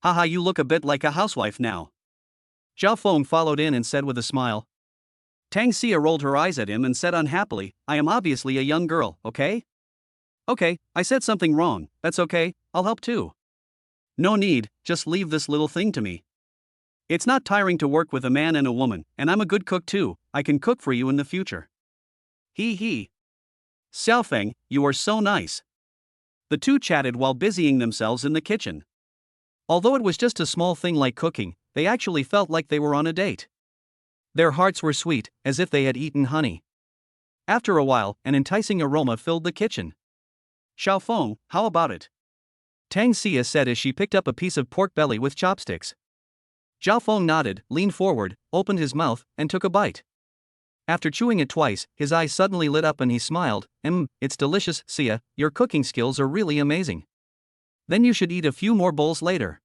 Haha, you look a bit like a housewife now. Zhao Feng followed in and said with a smile. Tang Xia rolled her eyes at him and said unhappily, I am obviously a young girl, okay? Okay, I said something wrong, that's okay, I'll help too. No need, just leave this little thing to me. It's not tiring to work with a man and a woman, and I'm a good cook too, I can cook for you in the future. He. Xiaofeng, you are so nice. The two chatted while busying themselves in the kitchen. Although it was just a small thing like cooking, they actually felt like they were on a date. Their hearts were sweet, as if they had eaten honey. After a while, an enticing aroma filled the kitchen. Xiao Feng, how about it? Tang Xia said as she picked up a piece of pork belly with chopsticks. Zhao Feng nodded, leaned forward, opened his mouth, and took a bite. After chewing it twice, his eyes suddenly lit up and he smiled. It's delicious, Xia, your cooking skills are really amazing. Then you should eat a few more bowls later.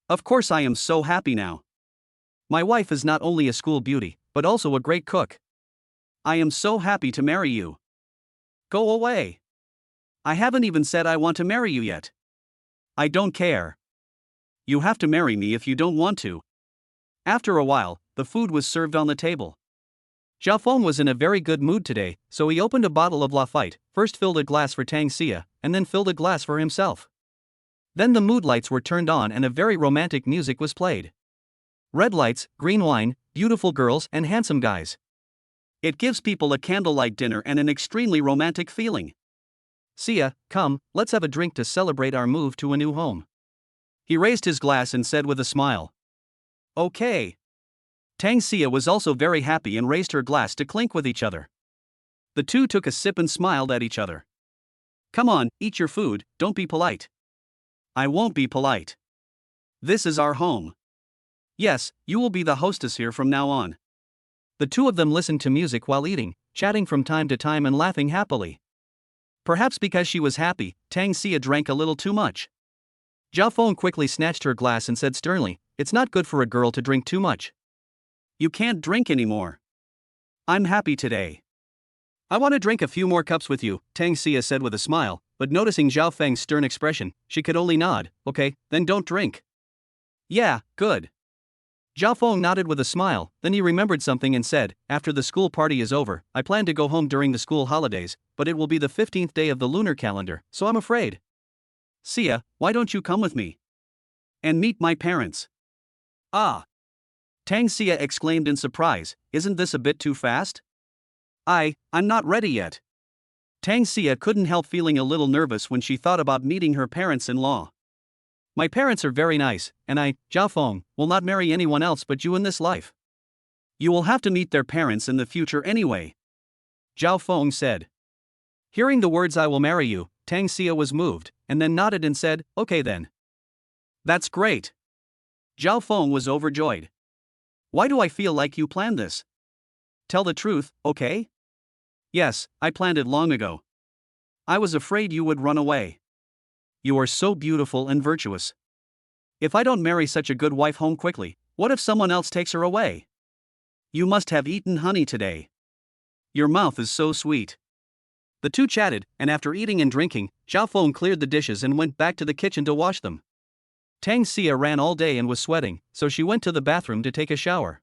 Of course, I am so happy now. My wife is not only a school beauty, but also a great cook. I am so happy to marry you. Go away. I haven't even said I want to marry you yet. I don't care. You have to marry me if you don't want to. After a while, the food was served on the table. Zhao Feng was in a very good mood today, so he opened a bottle of Lafite, first filled a glass for Tang Xia, and then filled a glass for himself. Then the mood lights were turned on and a very romantic music was played. Red lights, green wine, beautiful girls, and handsome guys. It gives people a candlelight dinner and an extremely romantic feeling. Xia, come, let's have a drink to celebrate our move to a new home. He raised his glass and said with a smile. Okay. Tang Xia was also very happy and raised her glass to clink with each other. The two took a sip and smiled at each other. Come on, eat your food, don't be polite. I won't be polite. This is our home. Yes, you will be the hostess here from now on. The two of them listened to music while eating, chatting from time to time and laughing happily. Perhaps because she was happy, Tang Xia drank a little too much. Zhao Feng quickly snatched her glass and said sternly, it's not good for a girl to drink too much. You can't drink anymore. I'm happy today. I want to drink a few more cups with you, Tang Xia said with a smile, but noticing Zhao Feng's stern expression, she could only nod. Okay, then don't drink. Yeah, good. Zhao Feng nodded with a smile, then he remembered something and said, after the school party is over, I plan to go home during the school holidays, but it will be the 15th day of the lunar calendar, so I'm afraid. Xia, why don't you come with me? And meet my parents. Ah! Tang Xia exclaimed in surprise, isn't this a bit too fast? I'm not ready yet. Tang Xia couldn't help feeling a little nervous when she thought about meeting her parents-in-law. My parents are very nice, and I, Zhao Feng, will not marry anyone else but you in this life. You will have to meet their parents in the future anyway. Zhao Feng said. Hearing the words I will marry you, Tang Xia was moved, and then nodded and said, okay then. That's great. Zhao Feng was overjoyed. Why do I feel like you planned this? Tell the truth, okay? Yes, I planned it long ago. I was afraid you would run away. You are so beautiful and virtuous. If I don't marry such a good wife home quickly, what if someone else takes her away? You must have eaten honey today. Your mouth is so sweet. The two chatted, and after eating and drinking, Zhao Feng cleared the dishes and went back to the kitchen to wash them. Tang Xia ran all day and was sweating, so she went to the bathroom to take a shower.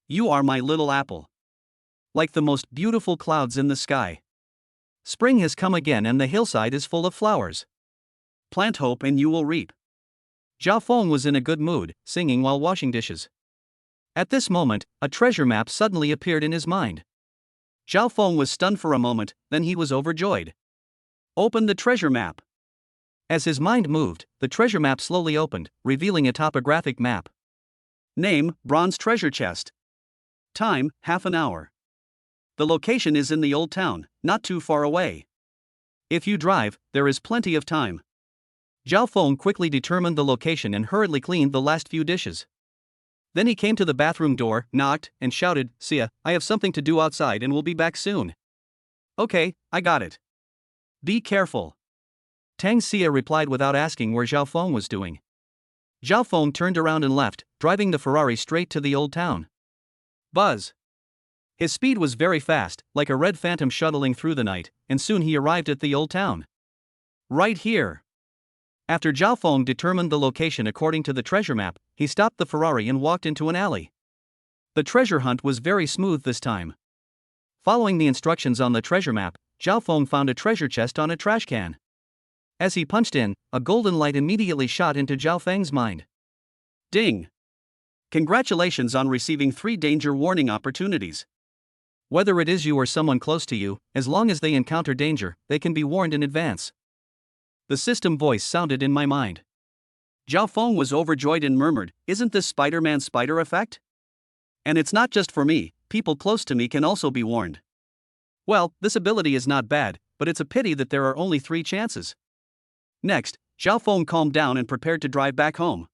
You are my little apple. Like the most beautiful clouds in the sky. Spring has come again and the hillside is full of flowers. Plant hope and you will reap. Zhao Feng was in a good mood, singing while washing dishes. At this moment, a treasure map suddenly appeared in his mind. Zhao Feng was stunned for a moment, then he was overjoyed. Open the treasure map. As his mind moved, the treasure map slowly opened, revealing a topographic map. Name, Bronze Treasure Chest. Time, half an hour. The location is in the old town, not too far away. If you drive, there is plenty of time. Zhao Feng quickly determined the location and hurriedly cleaned the last few dishes. Then he came to the bathroom door, knocked, and shouted, "Xia, I have something to do outside and will be back soon." Okay, I got it. Be careful. Tang Xia replied without asking where Zhao Feng was doing. Zhao Feng turned around and left, driving the Ferrari straight to the old town. Buzz. His speed was very fast, like a red phantom shuttling through the night, and soon he arrived at the old town. Right here. After Zhao Feng determined the location according to the treasure map, he stopped the Ferrari and walked into an alley. The treasure hunt was very smooth this time. Following the instructions on the treasure map, Zhao Feng found a treasure chest on a trash can. As he punched in, a golden light immediately shot into Zhao Feng's mind. Ding! Congratulations on receiving 3 danger warning opportunities. Whether it is you or someone close to you, as long as they encounter danger, they can be warned in advance. The system voice sounded in my mind. Zhao Feng was overjoyed and murmured, "Isn't this Spider-Man's spider effect? And it's not just for me, people close to me can also be warned." Well, this ability is not bad, but it's a pity that there are only 3 chances. Next, Zhao Feng calmed down and prepared to drive back home.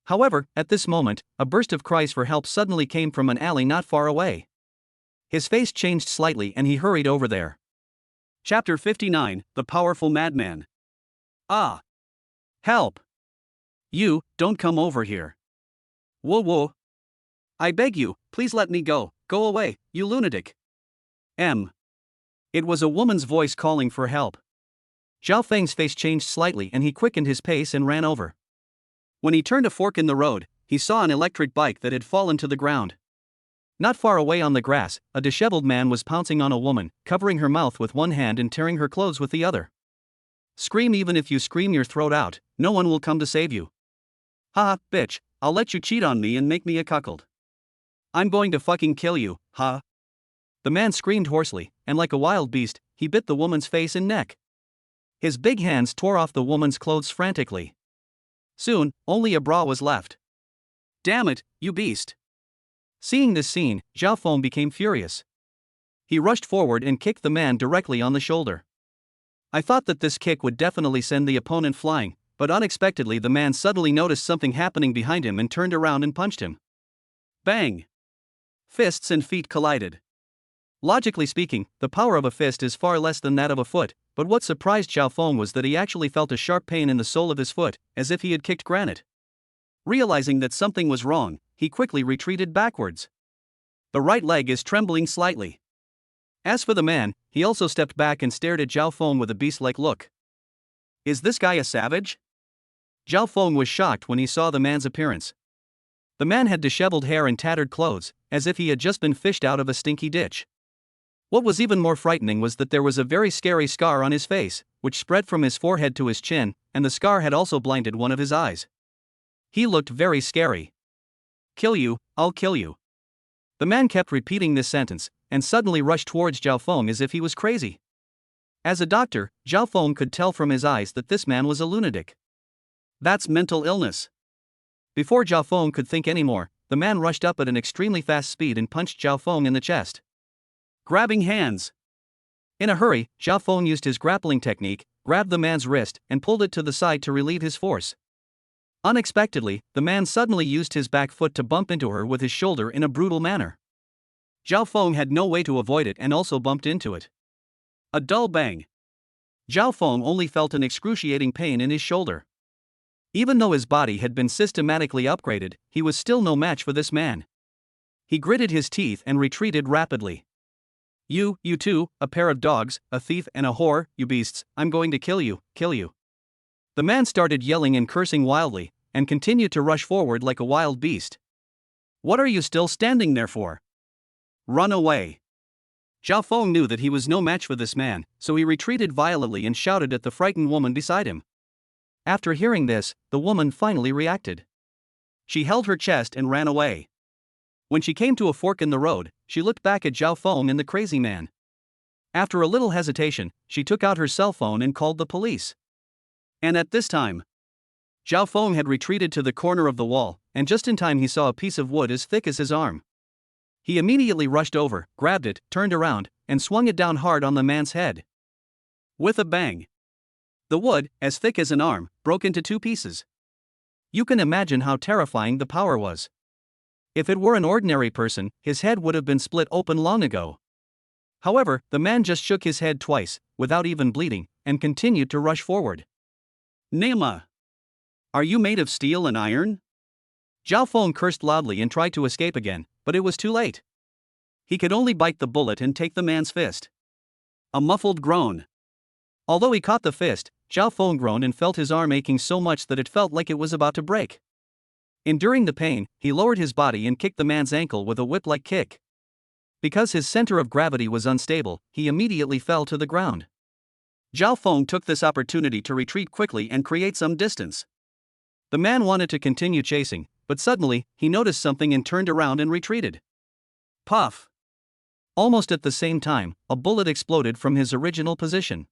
However, at this moment, a burst of cries for help suddenly came from an alley not far away. His face changed slightly and he hurried over there. Chapter 59, The Powerful Madman. Ah! Help! You, don't come over here. Whoa whoa! I beg you, please let me go, go away, you lunatic. It was a woman's voice calling for help. Zhao Feng's face changed slightly and he quickened his pace and ran over. When he turned a fork in the road, he saw an electric bike that had fallen to the ground. Not far away on the grass, a disheveled man was pouncing on a woman, covering her mouth with one hand and tearing her clothes with the other. Scream even if you scream your throat out, no one will come to save you. Haha, bitch, I'll let you cheat on me and make me a cuckold. I'm going to fucking kill you, huh? The man screamed hoarsely, and like a wild beast, he bit the woman's face and neck. His big hands tore off the woman's clothes frantically. Soon, only a bra was left. Damn it, you beast! Seeing this scene, Zhao Feng became furious. He rushed forward and kicked the man directly on the shoulder. I thought that this kick would definitely send the opponent flying, but unexpectedly the man suddenly noticed something happening behind him and turned around and punched him. Bang! Fists and feet collided. Logically speaking, the power of a fist is far less than that of a foot, but what surprised Zhao Feng was that he actually felt a sharp pain in the sole of his foot, as if he had kicked granite. Realizing that something was wrong, he quickly retreated backwards. The right leg is trembling slightly. As for the man, he also stepped back and stared at Zhao Feng with a beast-like look. Is this guy a savage? Zhao Feng was shocked when he saw the man's appearance. The man had disheveled hair and tattered clothes, as if he had just been fished out of a stinky ditch. What was even more frightening was that there was a very scary scar on his face, which spread from his forehead to his chin, and the scar had also blinded one of his eyes. He looked very scary. Kill you, I'll kill you. The man kept repeating this sentence, and suddenly rushed towards Zhao Feng as if he was crazy. As a doctor, Zhao Feng could tell from his eyes that this man was a lunatic. That's mental illness. Before Zhao Feng could think anymore, the man rushed up at an extremely fast speed and punched Zhao Feng in the chest. Grabbing hands. In a hurry, Zhao Feng used his grappling technique, grabbed the man's wrist, and pulled it to the side to relieve his force. Unexpectedly, the man suddenly used his back foot to bump into her with his shoulder in a brutal manner. Zhao Feng had no way to avoid it and also bumped into it. A dull bang. Zhao Feng only felt an excruciating pain in his shoulder. Even though his body had been systematically upgraded, he was still no match for this man. He gritted his teeth and retreated rapidly. You two, a pair of dogs, a thief and a whore, you beasts, I'm going to kill you. The man started yelling and cursing wildly, and continued to rush forward like a wild beast. What are you still standing there for? Run away. Zhao Feng knew that he was no match for this man, so he retreated violently and shouted at the frightened woman beside him. After hearing this, the woman finally reacted. She held her chest and ran away. When she came to a fork in the road, she looked back at Zhao Feng and the crazy man. After a little hesitation, she took out her cell phone and called the police. And at this time, Zhao Feng had retreated to the corner of the wall, and just in time he saw a piece of wood as thick as his arm. He immediately rushed over, grabbed it, turned around, and swung it down hard on the man's head. With a bang, the wood, as thick as an arm, broke into two pieces. You can imagine how terrifying the power was. If it were an ordinary person, his head would have been split open long ago. However, the man just shook his head twice, without even bleeding, and continued to rush forward. Nema! Are you made of steel and iron? Zhao Feng cursed loudly and tried to escape again, but it was too late. He could only bite the bullet and take the man's fist. A muffled groan. Although he caught the fist, Zhao Feng groaned and felt his arm aching so much that it felt like it was about to break. Enduring the pain, he lowered his body and kicked the man's ankle with a whip-like kick. Because his center of gravity was unstable, he immediately fell to the ground. Zhao Feng took this opportunity to retreat quickly and create some distance. The man wanted to continue chasing, but suddenly, he noticed something and turned around and retreated. Puff! Almost at the same time, a bullet exploded from his original position.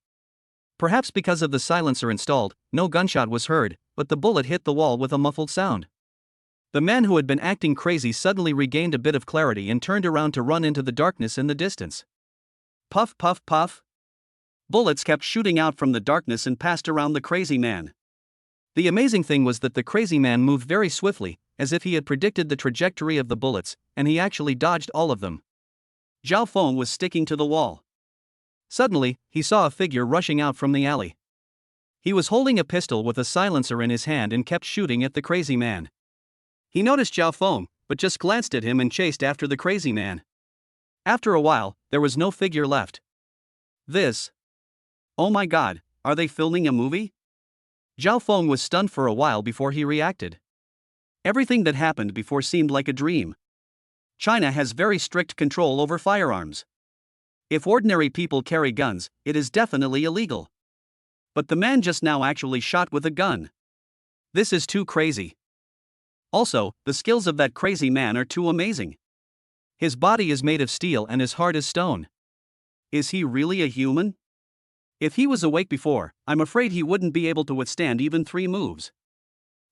Perhaps because of the silencer installed, no gunshot was heard, but the bullet hit the wall with a muffled sound. The man who had been acting crazy suddenly regained a bit of clarity and turned around to run into the darkness in the distance. Puff, puff, puff. Bullets kept shooting out from the darkness and passed around the crazy man. The amazing thing was that the crazy man moved very swiftly, as if he had predicted the trajectory of the bullets, and he actually dodged all of them. Zhao Feng was sticking to the wall. Suddenly, he saw a figure rushing out from the alley. He was holding a pistol with a silencer in his hand and kept shooting at the crazy man. He noticed Zhao Feng, but just glanced at him and chased after the crazy man. After a while, there was no figure left. Oh my god, are they filming a movie? Zhao Feng was stunned for a while before he reacted. Everything that happened before seemed like a dream. China has very strict control over firearms. If ordinary people carry guns, it is definitely illegal. But the man just now actually shot with a gun. This is too crazy. Also, the skills of that crazy man are too amazing. His body is made of steel and as hard as stone. Is he really a human? If he was awake before, I'm afraid he wouldn't be able to withstand even 3 moves.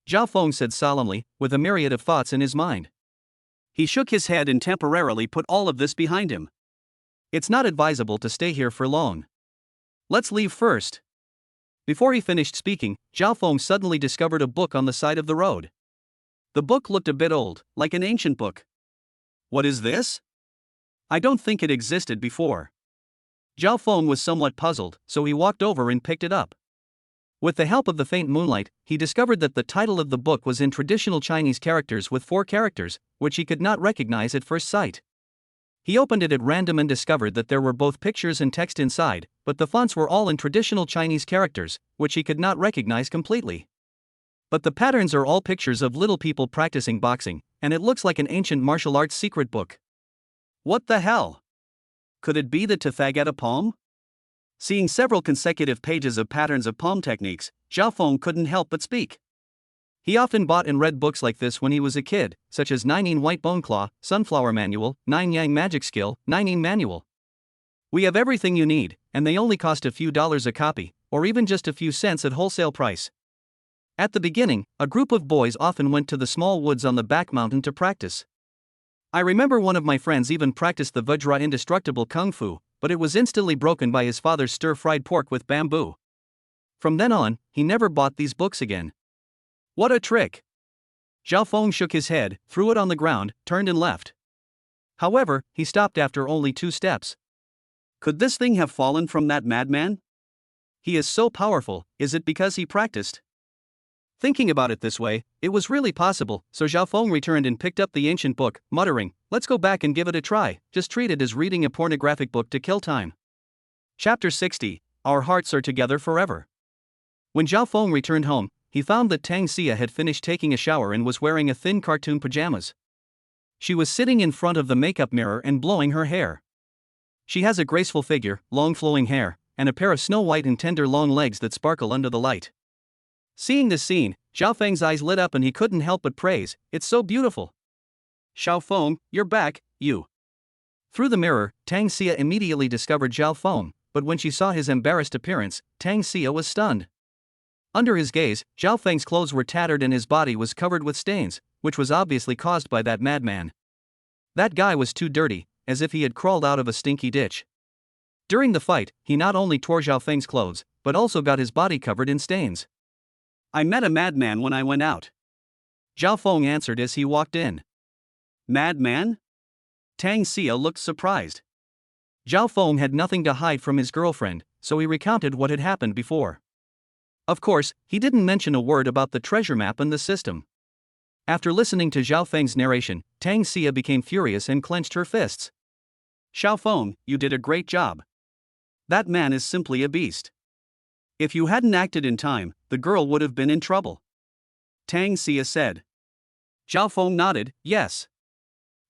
Zhao Feng said solemnly, with a myriad of thoughts in his mind. He shook his head and temporarily put all of this behind him. It's not advisable to stay here for long. Let's leave first. Before he finished speaking, Zhao Feng suddenly discovered a book on the side of the road. The book looked a bit old, like an ancient book. What is this? I don't think it existed before. Zhao Feng was somewhat puzzled, so he walked over and picked it up. With the help of the faint moonlight, he discovered that the title of the book was in traditional Chinese characters with 4 characters, which he could not recognize at first sight. He opened it at random and discovered that there were both pictures and text inside, but the fonts were all in traditional Chinese characters, which he could not recognize completely. But the patterns are all pictures of little people practicing boxing, and it looks like an ancient martial arts secret book. What the hell? Could it be the Tathagata palm? Seeing several consecutive pages of patterns of palm techniques, Zhao Feng couldn't help but speak. He often bought and read books like this when he was a kid, such as 9-in White Bone Claw, Sunflower Manual, 9-yang Magic Skill, 9-in Manual. We have everything you need, and they only cost a few dollars a copy, or even just a few cents at wholesale price. At the beginning, a group of boys often went to the small woods on the back mountain to practice. I remember one of my friends even practiced the Vajra indestructible kung fu, but it was instantly broken by his father's stir-fried pork with bamboo. From then on, he never bought these books again. What a trick! Zhao Feng shook his head, threw it on the ground, turned and left. However, he stopped after only 2 steps. Could this thing have fallen from that madman? He is so powerful, is it because he practiced? Thinking about it this way, it was really possible, so Zhao Feng returned and picked up the ancient book, muttering, "Let's go back and give it a try, just treat it as reading a pornographic book to kill time." Chapter 60, Our Hearts Are Together Forever. When Zhao Feng returned home, he found that Tang Xia had finished taking a shower and was wearing a thin cartoon pajamas. She was sitting in front of the makeup mirror and blowing her hair. She has a graceful figure, long flowing hair, and a pair of snow-white and tender long legs that sparkle under the light. Seeing this scene, Zhao Feng's eyes lit up and he couldn't help but praise, "It's so beautiful." "Zhao Feng, you're back, you." Through the mirror, Tang Xia immediately discovered Zhao Feng, but when she saw his embarrassed appearance, Tang Xia was stunned. Under his gaze, Zhao Feng's clothes were tattered and his body was covered with stains, which was obviously caused by that madman. That guy was too dirty, as if he had crawled out of a stinky ditch. During the fight, he not only tore Zhao Feng's clothes, but also got his body covered in stains. "I met a madman when I went out," Zhao Feng answered as he walked in. "Madman?" Tang Xia looked surprised. Zhao Feng had nothing to hide from his girlfriend, so he recounted what had happened before. Of course, he didn't mention a word about the treasure map and the system. After listening to Zhao Feng's narration, Tang Xia became furious and clenched her fists. "Zhao Feng, you did a great job. That man is simply a beast. If you hadn't acted in time, the girl would have been in trouble," Tang Xia said. Zhao Feng nodded, "Yes.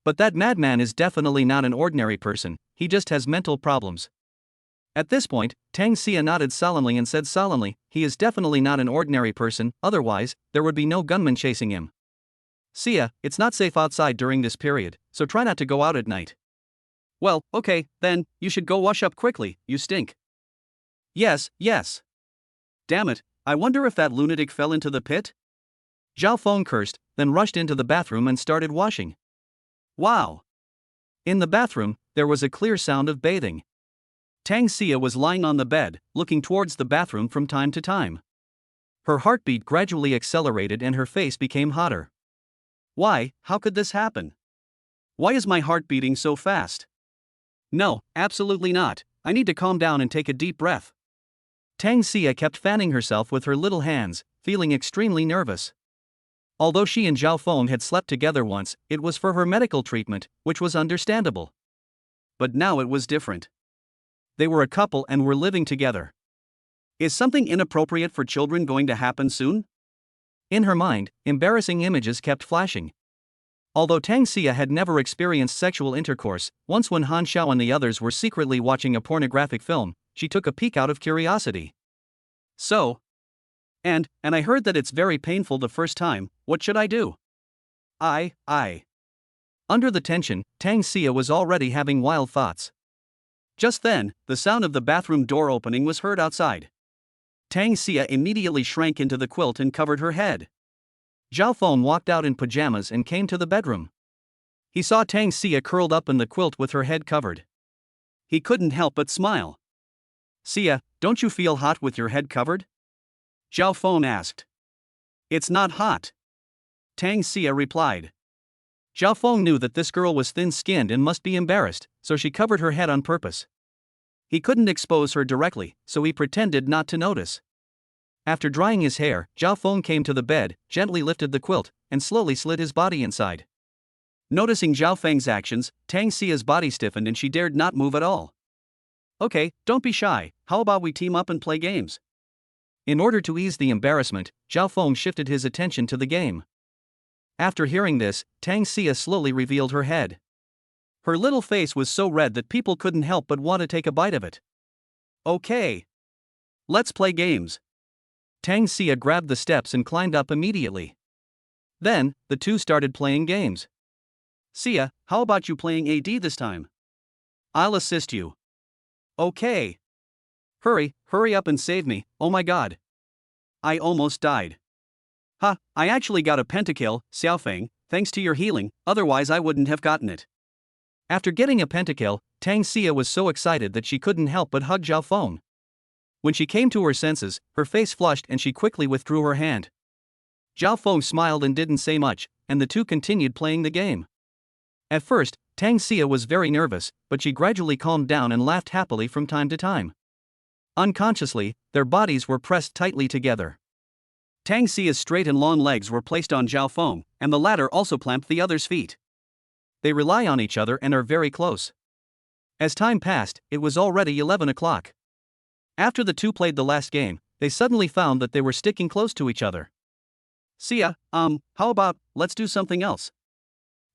But that madman is definitely not an ordinary person, he just has mental problems." At this point, Tang Xia nodded solemnly and said solemnly, "He is definitely not an ordinary person, otherwise, there would be no gunman chasing him. Xia, it's not safe outside during this period, so try not to go out at night." "Well, okay, then, you should go wash up quickly, you stink." Yes. Damn it, I wonder if that lunatic fell into the pit?" Zhao Feng cursed, then rushed into the bathroom and started washing. Wow! In the bathroom, there was a clear sound of bathing. Tang Xia was lying on the bed, looking towards the bathroom from time to time. Her heartbeat gradually accelerated and her face became hotter. "Why, how could this happen? Why is my heart beating so fast? No, absolutely not, I need to calm down and take a deep breath." Tang Xia kept fanning herself with her little hands, feeling extremely nervous. Although she and Zhao Feng had slept together once, it was for her medical treatment, which was understandable. But now it was different. They were a couple and were living together. Is something inappropriate for children going to happen soon? In her mind, embarrassing images kept flashing. Although Tang Xia had never experienced sexual intercourse, once when Han Xiao and the others were secretly watching a pornographic film, she took a peek out of curiosity. "So? And I heard that it's very painful the first time, what should I do?" I. Under the tension, Tang Xia was already having wild thoughts. Just then, the sound of the bathroom door opening was heard outside. Tang Xia immediately shrank into the quilt and covered her head. Zhao Feng walked out in pajamas and came to the bedroom. He saw Tang Xia curled up in the quilt with her head covered. He couldn't help but smile. "Xia, don't you feel hot with your head covered?" Zhao Feng asked. "It's not hot," Tang Xia replied. Zhao Feng knew that this girl was thin-skinned and must be embarrassed, so she covered her head on purpose. He couldn't expose her directly, so he pretended not to notice. After drying his hair, Zhao Feng came to the bed, gently lifted the quilt, and slowly slid his body inside. Noticing Zhao Feng's actions, Tang Xia's body stiffened and she dared not move at all. "Okay, don't be shy, how about we team up and play games?" In order to ease the embarrassment, Zhao Feng shifted his attention to the game. After hearing this, Tang Xia slowly revealed her head. Her little face was so red that people couldn't help but want to take a bite of it. "Okay. Let's play games." Tang Xia grabbed the steps and climbed up immediately. Then, the two started playing games. "Xia, how about you playing AD this time? I'll assist you." "Okay. Hurry up and save me, oh my god. I almost died." "Ha, I actually got a pentakill, Xiaofeng, thanks to your healing, otherwise I wouldn't have gotten it." After getting a pentakill, Tang Xia was so excited that she couldn't help but hug Zhao Feng. When she came to her senses, her face flushed and she quickly withdrew her hand. Zhao Feng smiled and didn't say much, and the two continued playing the game. At first, Tang Xia was very nervous, but she gradually calmed down and laughed happily from time to time. Unconsciously, their bodies were pressed tightly together. Tang Xia's straight and long legs were placed on Zhao Feng, and the latter also clamped the other's feet. They rely on each other and are very close. As time passed, it was already 11 o'clock. After the two played the last game, they suddenly found that they were sticking close to each other. Xia, how about, let's do something else?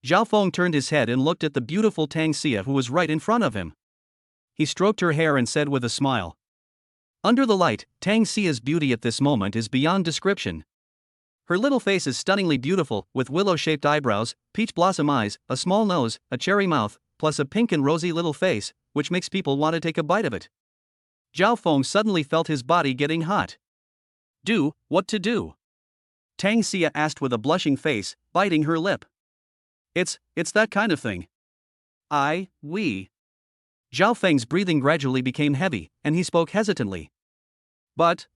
Zhao Feng turned his head and looked at the beautiful Tang Xia who was right in front of him. He stroked her hair and said with a smile. Under the light, Tang Xia's beauty at this moment is beyond description. Her little face is stunningly beautiful, with willow-shaped eyebrows, peach blossom eyes, a small nose, a cherry mouth, plus a pink and rosy little face, which makes people want to take a bite of it. Zhao Feng suddenly felt his body getting hot. What to do? Tang Xia asked with a blushing face, biting her lip. It's that kind of thing. We. Zhao Feng's breathing gradually became heavy, and he spoke hesitantly. But.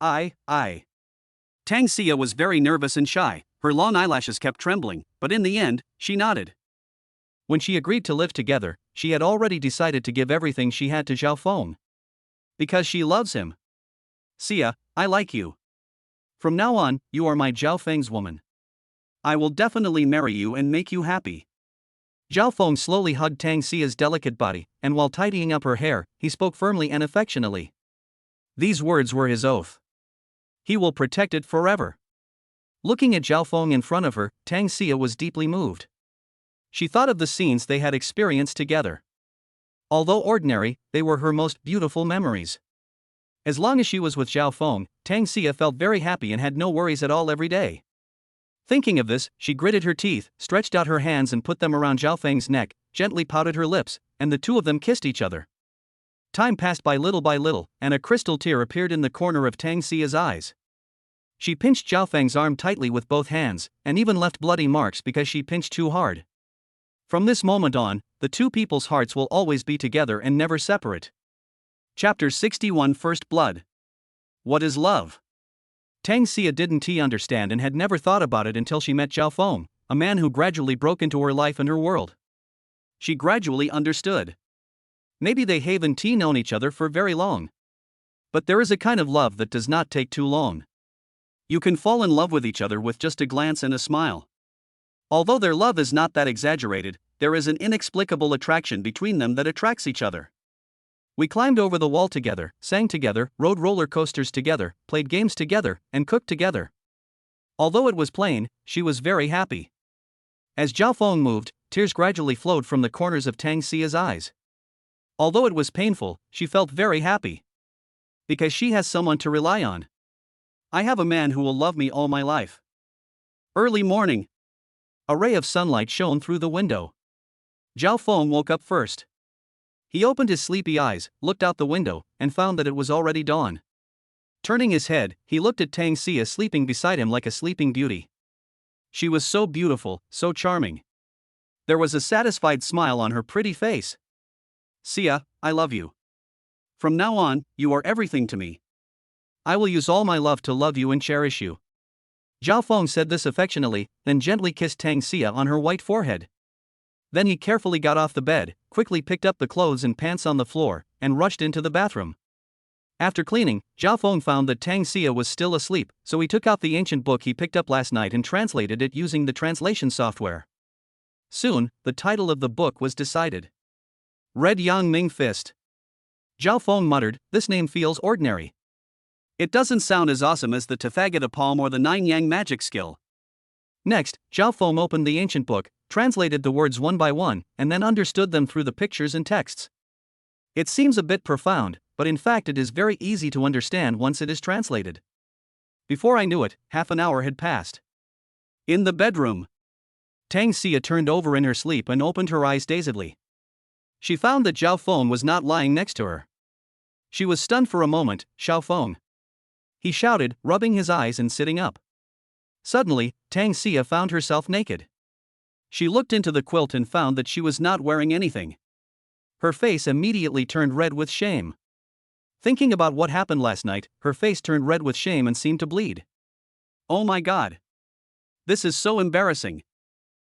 Tang Xia was very nervous and shy, her long eyelashes kept trembling, but in the end, she nodded. When she agreed to live together, she had already decided to give everything she had to Zhao Feng. Because she loves him. Xia, I like you. From now on, you are my Zhao Feng's woman. I will definitely marry you and make you happy. Zhao Feng slowly hugged Tang Xia's delicate body, and while tidying up her hair, he spoke firmly and affectionately. These words were his oath. He will protect it forever. Looking at Zhao Feng in front of her, Tang Xia was deeply moved. She thought of the scenes they had experienced together. Although ordinary, they were her most beautiful memories. As long as she was with Zhao Feng, Tang Xia felt very happy and had no worries at all every day. Thinking of this, she gritted her teeth, stretched out her hands and put them around Zhao Feng's neck, gently pouted her lips, and the two of them kissed each other. Time passed by little, and a crystal tear appeared in the corner of Tang Xia's eyes. She pinched Zhao Feng's arm tightly with both hands, and even left bloody marks because she pinched too hard. From this moment on, the two people's hearts will always be together and never separate. Chapter 61 First Blood. What is love? Tang Xia didn't understand and had never thought about it until she met Zhao Feng, a man who gradually broke into her life and her world. She gradually understood. Maybe they haven't known each other for very long. But there is a kind of love that does not take too long. You can fall in love with each other with just a glance and a smile. Although their love is not that exaggerated, there is an inexplicable attraction between them that attracts each other. We climbed over the wall together, sang together, rode roller coasters together, played games together, and cooked together. Although it was plain, she was very happy. As Zhao Feng moved, tears gradually flowed from the corners of Tang Xia's eyes. Although it was painful, she felt very happy. Because she has someone to rely on. I have a man who will love me all my life. Early morning. A ray of sunlight shone through the window. Zhao Feng woke up first. He opened his sleepy eyes, looked out the window, and found that it was already dawn. Turning his head, he looked at Tang Xia sleeping beside him like a sleeping beauty. She was so beautiful, so charming. There was a satisfied smile on her pretty face. Xia, I love you. From now on, you are everything to me. I will use all my love to love you and cherish you. Zhao Feng said this affectionately, then gently kissed Tang Xia on her white forehead. Then he carefully got off the bed, quickly picked up the clothes and pants on the floor, and rushed into the bathroom. After cleaning, Zhao Feng found that Tang Xia was still asleep, so he took out the ancient book he picked up last night and translated it using the translation software. Soon, the title of the book was decided. Red Yang Ming Fist. Zhao Feng muttered, this name feels ordinary. It doesn't sound as awesome as the Tathagata palm or the Nine Yang magic skill. Next, Zhao Feng opened the ancient book, translated the words one by one, and then understood them through the pictures and texts. It seems a bit profound, but in fact it is very easy to understand once it is translated. Before I knew it, half an hour had passed. In the bedroom. Tang Xia turned over in her sleep and opened her eyes dazedly. She found that Zhao Feng was not lying next to her. She was stunned for a moment. Zhao Feng. He shouted, rubbing his eyes and sitting up. Suddenly, Tang Xia found herself naked. She looked into the quilt and found that she was not wearing anything. Her face immediately turned red with shame. Thinking about what happened last night, her face turned red with shame and seemed to bleed. Oh my God! This is so embarrassing.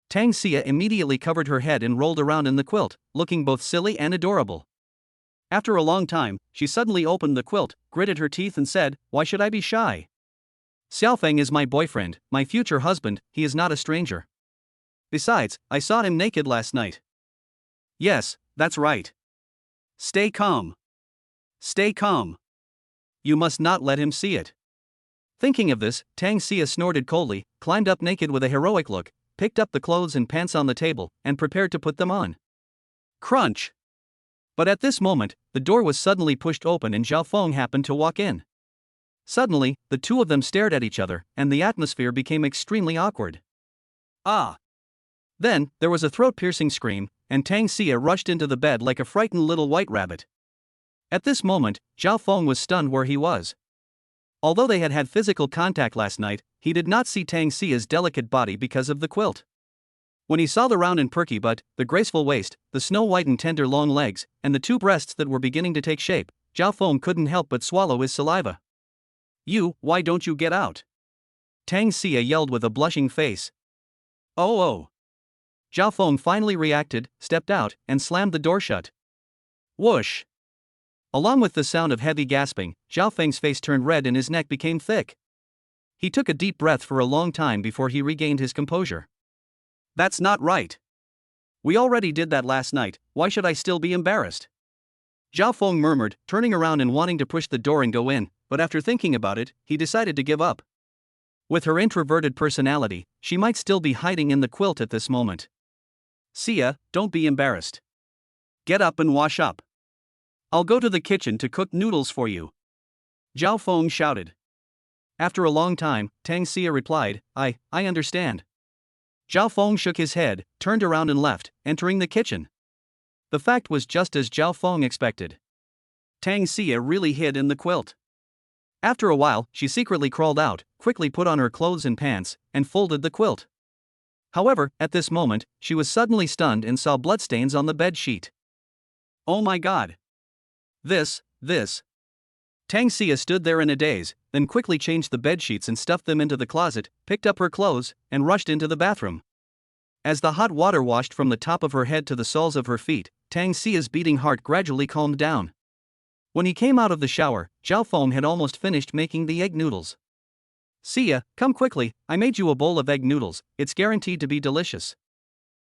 Tang Xia immediately covered her head and rolled around in the quilt, looking both silly and adorable. After a long time, she suddenly opened the quilt, gritted her teeth and said, why should I be shy? Xiaofeng is my boyfriend, my future husband, he is not a stranger. Besides, I saw him naked last night. Yes, that's right. Stay calm. Stay calm. You must not let him see it. Thinking of this, Tang Xia snorted coldly, climbed up naked with a heroic look, picked up the clothes and pants on the table, and prepared to put them on. Crunch! But at this moment, the door was suddenly pushed open and Zhao Feng happened to walk in. Suddenly, the two of them stared at each other, and the atmosphere became extremely awkward. Ah! Then, there was a throat-piercing scream, and Tang Xia rushed into the bed like a frightened little white rabbit. At this moment, Zhao Feng was stunned where he was. Although they had had physical contact last night, he did not see Tang Xia's delicate body because of the quilt. When he saw the round and perky butt, the graceful waist, the snow-white and tender long legs, and the two breasts that were beginning to take shape, Zhao Feng couldn't help but swallow his saliva. Why don't you get out? Tang Xia yelled with a blushing face. Oh. Zhao Feng finally reacted, stepped out, and slammed the door shut. Whoosh! Along with the sound of heavy gasping, Zhao Feng's face turned red and his neck became thick. He took a deep breath for a long time before he regained his composure. That's not right. We already did that last night, why should I still be embarrassed? Zhao Feng murmured, turning around and wanting to push the door and go in, but after thinking about it, he decided to give up. With her introverted personality, she might still be hiding in the quilt at this moment. Xia, don't be embarrassed. Get up and wash up. I'll go to the kitchen to cook noodles for you. Zhao Feng shouted. After a long time, Tang Xia replied, I understand. Zhao Feng shook his head, turned around and left, entering the kitchen. The fact was just as Zhao Feng expected. Tang Xia really hid in the quilt. After a while, she secretly crawled out, quickly put on her clothes and pants, and folded the quilt. However, at this moment, she was suddenly stunned and saw bloodstains on the bed sheet. Oh my god! This. Tang Xia stood there in a daze, then quickly changed the bedsheets and stuffed them into the closet, picked up her clothes, and rushed into the bathroom. As the hot water washed from the top of her head to the soles of her feet, Tang Xia's beating heart gradually calmed down. When he came out of the shower, Zhao Feng had almost finished making the egg noodles. Xia, come quickly, I made you a bowl of egg noodles, it's guaranteed to be delicious.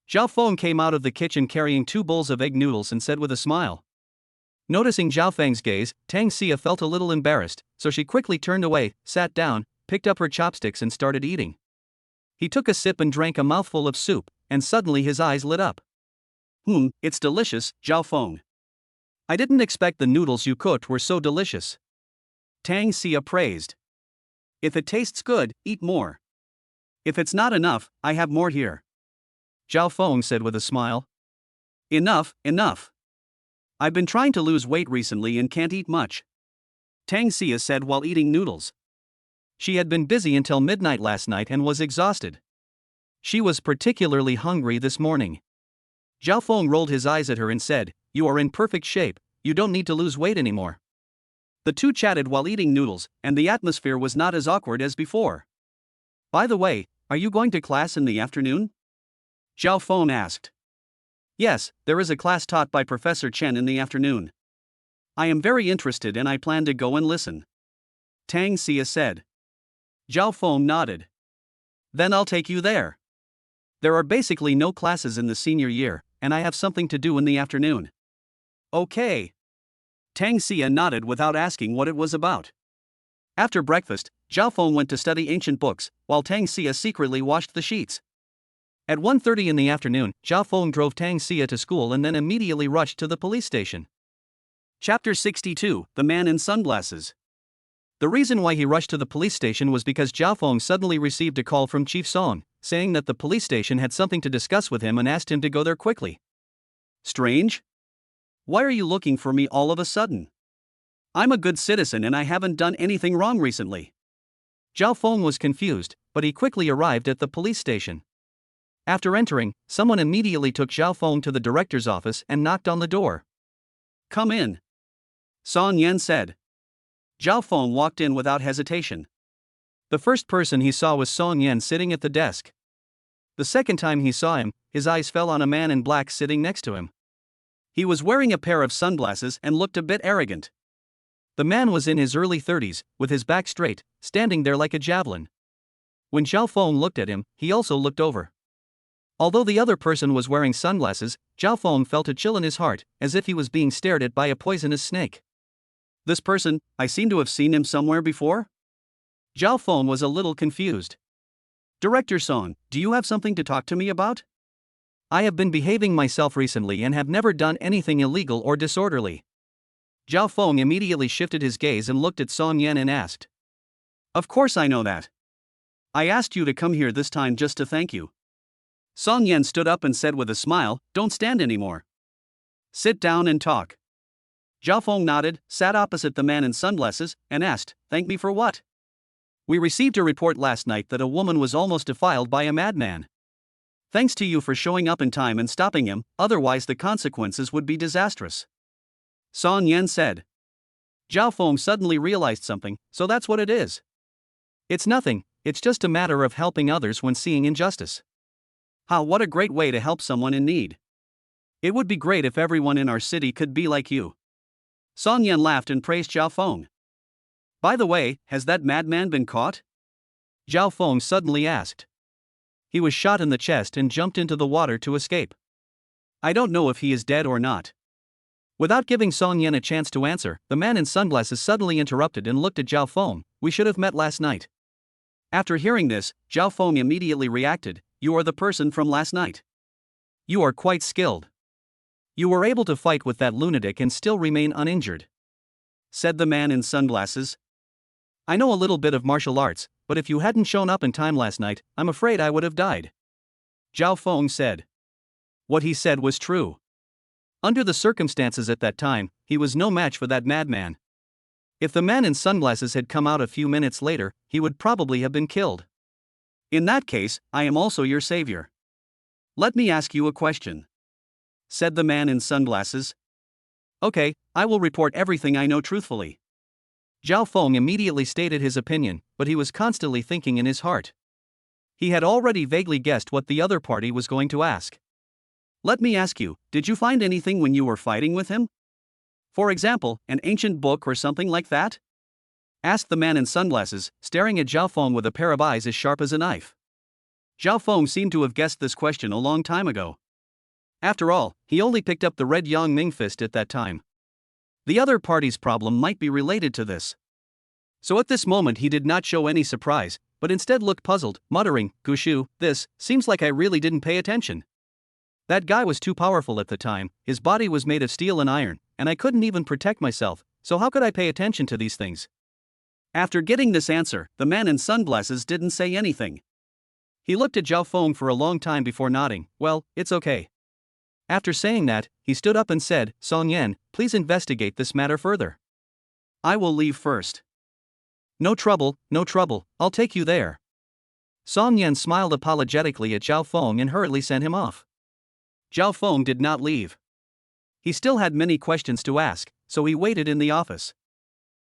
Zhao Feng came out of the kitchen carrying 2 bowls of egg noodles and said with a smile. Noticing Zhao Feng's gaze, Tang Xia felt a little embarrassed, so she quickly turned away, sat down, picked up her chopsticks and started eating. He took a sip and drank a mouthful of soup, and suddenly his eyes lit up. It's delicious, Zhao Feng. I didn't expect the noodles you cooked were so delicious. Tang Xia praised. If it tastes good, eat more. If it's not enough, I have more here. Zhao Feng said with a smile. Enough. I've been trying to lose weight recently and can't eat much. Tang Xia said while eating noodles. She had been busy until midnight last night and was exhausted. She was particularly hungry this morning. Zhao Feng rolled his eyes at her and said, You are in perfect shape, you don't need to lose weight anymore. The two chatted while eating noodles, and the atmosphere was not as awkward as before. By the way, are you going to class in the afternoon? Zhao Feng asked. Yes, there is a class taught by Professor Chen in the afternoon. I am very interested and I plan to go and listen. Tang Xia said. Zhao Feng nodded. Then I'll take you there. There are basically no classes in the senior year, and I have something to do in the afternoon. Okay. Tang Xia nodded without asking what it was about. After breakfast, Zhao Feng went to study ancient books, while Tang Xia secretly washed the sheets. At 1:30 in the afternoon, Zhao Feng drove Tang Xia to school and then immediately rushed to the police station. Chapter 62, The Man in Sunglasses. The reason why he rushed to the police station was because Zhao Feng suddenly received a call from Chief Song, saying that the police station had something to discuss with him and asked him to go there quickly. Strange? Why are you looking for me all of a sudden? I'm a good citizen and I haven't done anything wrong recently. Zhao Feng was confused, but he quickly arrived at the police station. After entering, someone immediately took Zhao Feng to the director's office and knocked on the door. Come in. Song Yan said. Zhao Feng walked in without hesitation. The first person he saw was Song Yan sitting at the desk. The second time he saw him, his eyes fell on a man in black sitting next to him. He was wearing a pair of sunglasses and looked a bit arrogant. The man was in his early 30s, with his back straight, standing there like a javelin. When Zhao Feng looked at him, he also looked over. Although the other person was wearing sunglasses, Zhao Feng felt a chill in his heart, as if he was being stared at by a poisonous snake. This person, I seem to have seen him somewhere before? Zhao Feng was a little confused. Director Song, do you have something to talk to me about? I have been behaving myself recently and have never done anything illegal or disorderly. Zhao Feng immediately shifted his gaze and looked at Song Yan and asked. Of course I know that. I asked you to come here this time just to thank you. Song Yan stood up and said with a smile, don't stand anymore. Sit down and talk. Zhao Feng nodded, sat opposite the man in sunglasses, and asked, thank me for what? We received a report last night that a woman was almost defiled by a madman. Thanks to you for showing up in time and stopping him, otherwise the consequences would be disastrous. Song Yan said. Zhao Feng suddenly realized something, so that's what it is. It's nothing, it's just a matter of helping others when seeing injustice. What a great way to help someone in need. It would be great if everyone in our city could be like you. Song Yan laughed and praised Zhao Feng. By the way, has that madman been caught? Zhao Feng suddenly asked. He was shot in the chest and jumped into the water to escape. I don't know if he is dead or not. Without giving Song Yan a chance to answer, the man in sunglasses suddenly interrupted and looked at Zhao Feng. We should have met last night. After hearing this, Zhao Feng immediately reacted. You are the person from last night. You are quite skilled. You were able to fight with that lunatic and still remain uninjured, said the man in sunglasses. I know a little bit of martial arts, but if you hadn't shown up in time last night, I'm afraid I would have died. Zhao Feng said. What he said was true. Under the circumstances at that time, he was no match for that madman. If the man in sunglasses had come out a few minutes later, he would probably have been killed. In that case, I am also your savior. Let me ask you a question, said the man in sunglasses. Okay, I will report everything I know truthfully. Zhao Feng immediately stated his opinion, but he was constantly thinking in his heart. He had already vaguely guessed what the other party was going to ask. Let me ask you, did you find anything when you were fighting with him? For example, an ancient book or something like that? Asked the man in sunglasses, staring at Zhao Feng with a pair of eyes as sharp as a knife. Zhao Feng seemed to have guessed this question a long time ago. After all, he only picked up the red Yang Ming fist at that time. The other party's problem might be related to this. So at this moment he did not show any surprise, but instead looked puzzled, muttering, Gushu, this, seems like I really didn't pay attention. That guy was too powerful at the time, his body was made of steel and iron, and I couldn't even protect myself, so how could I pay attention to these things? After getting this answer, the man in sunglasses didn't say anything. He looked at Zhao Feng for a long time before nodding. Well, it's okay. After saying that, he stood up and said, Song Yan, please investigate this matter further. I will leave first. No trouble, I'll take you there. Song Yan smiled apologetically at Zhao Feng and hurriedly sent him off. Zhao Feng did not leave. He still had many questions to ask, so he waited in the office.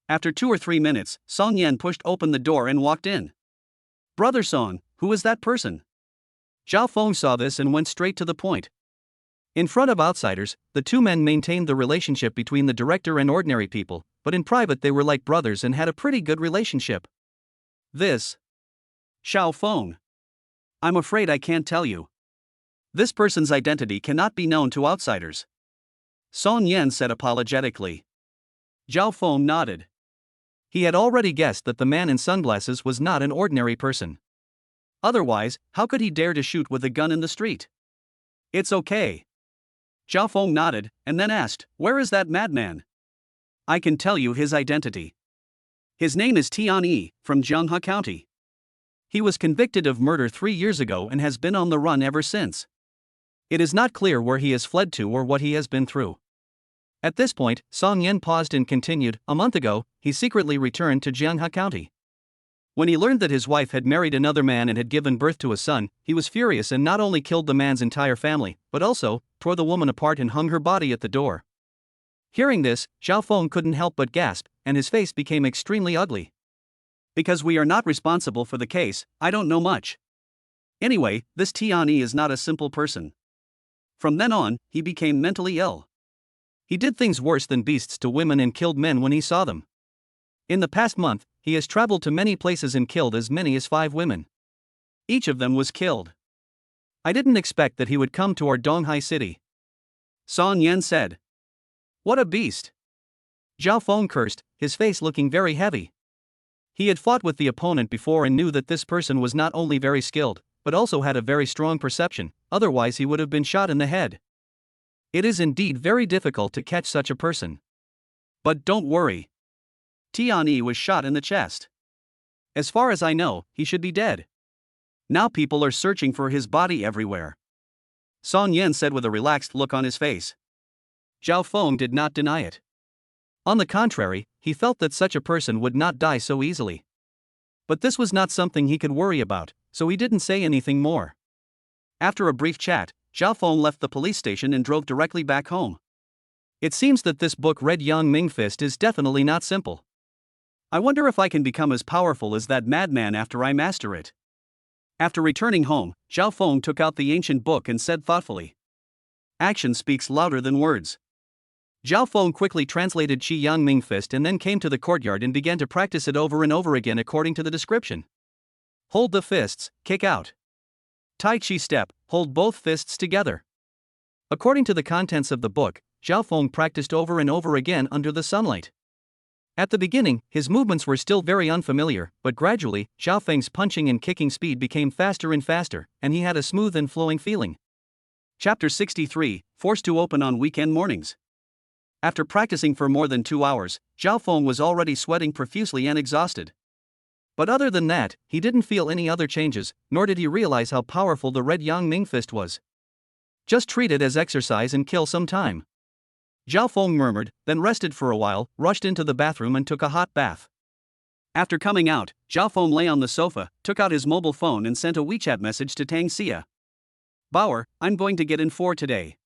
After 2 or 3 minutes, Song Yan pushed open the door and walked in. Brother Song, who is that person? Zhao Feng saw this and went straight to the point. In front of outsiders, the two men maintained the relationship between the director and ordinary people, but in private they were like brothers and had a pretty good relationship. This. Zhao Feng. I'm afraid I can't tell you. This person's identity cannot be known to outsiders. Song Yan said apologetically. Zhao Feng nodded. He had already guessed that the man in sunglasses was not an ordinary person. Otherwise, how could he dare to shoot with a gun in the street? It's okay. Zhao Feng nodded, and then asked, where is that madman? I can tell you his identity. His name is Tian Yi, from Jianghe County. He was convicted of murder 3 years ago and has been on the run ever since. It is not clear where he has fled to or what he has been through. At this point, Song Yan paused and continued, a month ago, he secretly returned to Jianghe County. When he learned that his wife had married another man and had given birth to a son, he was furious and not only killed the man's entire family, but also tore the woman apart and hung her body at the door. Hearing this, Zhao Feng couldn't help but gasp, and his face became extremely ugly. Because we are not responsible for the case, I don't know much. Anyway, this Tiani is not a simple person. From then on, he became mentally ill. He did things worse than beasts to women and killed men when he saw them. In the past month, he has traveled to many places and killed as many as 5 women. Each of them was killed. I didn't expect that he would come to our Donghai city. Son Yan said. What a beast! Zhao Feng cursed, his face looking very heavy. He had fought with the opponent before and knew that this person was not only very skilled, but also had a very strong perception, otherwise he would have been shot in the head. It is indeed very difficult to catch such a person. But don't worry. Tian Yi was shot in the chest. As far as I know, he should be dead. Now people are searching for his body everywhere. Son Yan said with a relaxed look on his face. Zhao Feng did not deny it. On the contrary, he felt that such a person would not die so easily. But this was not something he could worry about, so he didn't say anything more. After a brief chat, Zhao Feng left the police station and drove directly back home. It seems that this book Red Yang Ming Fist is definitely not simple. I wonder if I can become as powerful as that madman after I master it. After returning home, Zhao Feng took out the ancient book and said thoughtfully. Action speaks louder than words. Zhao Feng quickly translated Qi Yang Ming Fist and then came to the courtyard and began to practice it over and over again according to the description. Hold the fists, kick out. Tai Chi step, hold both fists together. According to the contents of the book, Zhao Feng practiced over and over again under the sunlight. At the beginning, his movements were still very unfamiliar, but gradually, Zhao Feng's punching and kicking speed became faster and faster, and he had a smooth and flowing feeling. Chapter 63, Forced to Open on Weekend Mornings. After practicing for more than 2 hours, Zhao Feng was already sweating profusely and exhausted. But other than that, he didn't feel any other changes, nor did he realize how powerful the Red Yang Ming Fist was. Just treat it as exercise and kill some time. Zhao Feng murmured, then rested for a while, rushed into the bathroom and took a hot bath. After coming out, Zhao Feng lay on the sofa, took out his mobile phone and sent a WeChat message to Tang Xia. Bauer, I'm going to get in 4 today.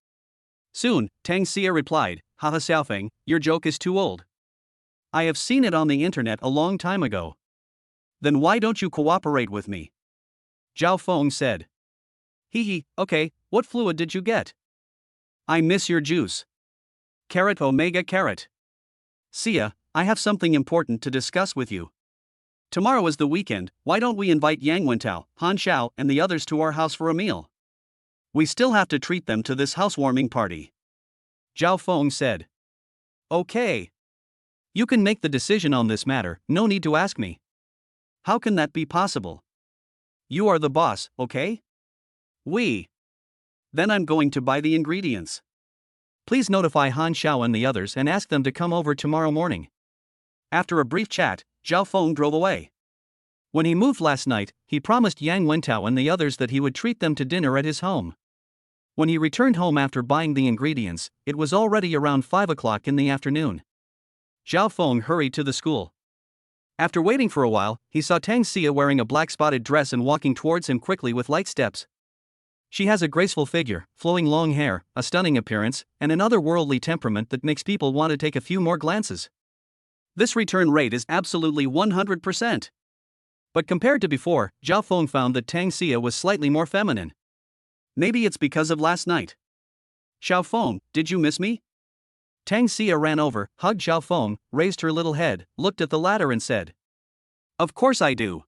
Soon, Tang Xia replied, Haha Xiaofeng, your joke is too old. I have seen it on the internet a long time ago. Then why don't you cooperate with me? Zhao Feng said. Hee, okay, what fluid did you get? I miss your juice. Carrot omega carrot. Xia, I have something important to discuss with you. Tomorrow is the weekend, why don't we invite Yang Wentao, Han Xiao and the others to our house for a meal? We still have to treat them to this housewarming party. Zhao Feng said. Okay. You can make the decision on this matter, no need to ask me. How can that be possible? You are the boss, okay? We. Then I'm going to buy the ingredients. Please notify Han Xiao and the others and ask them to come over tomorrow morning. After a brief chat, Zhao Feng drove away. When he moved last night, he promised Yang Wentao and the others that he would treat them to dinner at his home. When he returned home after buying the ingredients, it was already around 5 o'clock in the afternoon. Zhao Feng hurried to the school. After waiting for a while, he saw Tang Xia wearing a black spotted dress and walking towards him quickly with light steps. She has a graceful figure, flowing long hair, a stunning appearance, and an otherworldly temperament that makes people want to take a few more glances. This return rate is absolutely 100%. But compared to before, Zhao Feng found that Tang Xia was slightly more feminine. Maybe it's because of last night. Xiao Feng, did you miss me? Tang Xia ran over, hugged Xiao Feng, raised her little head, looked at the latter and said. Of course I do.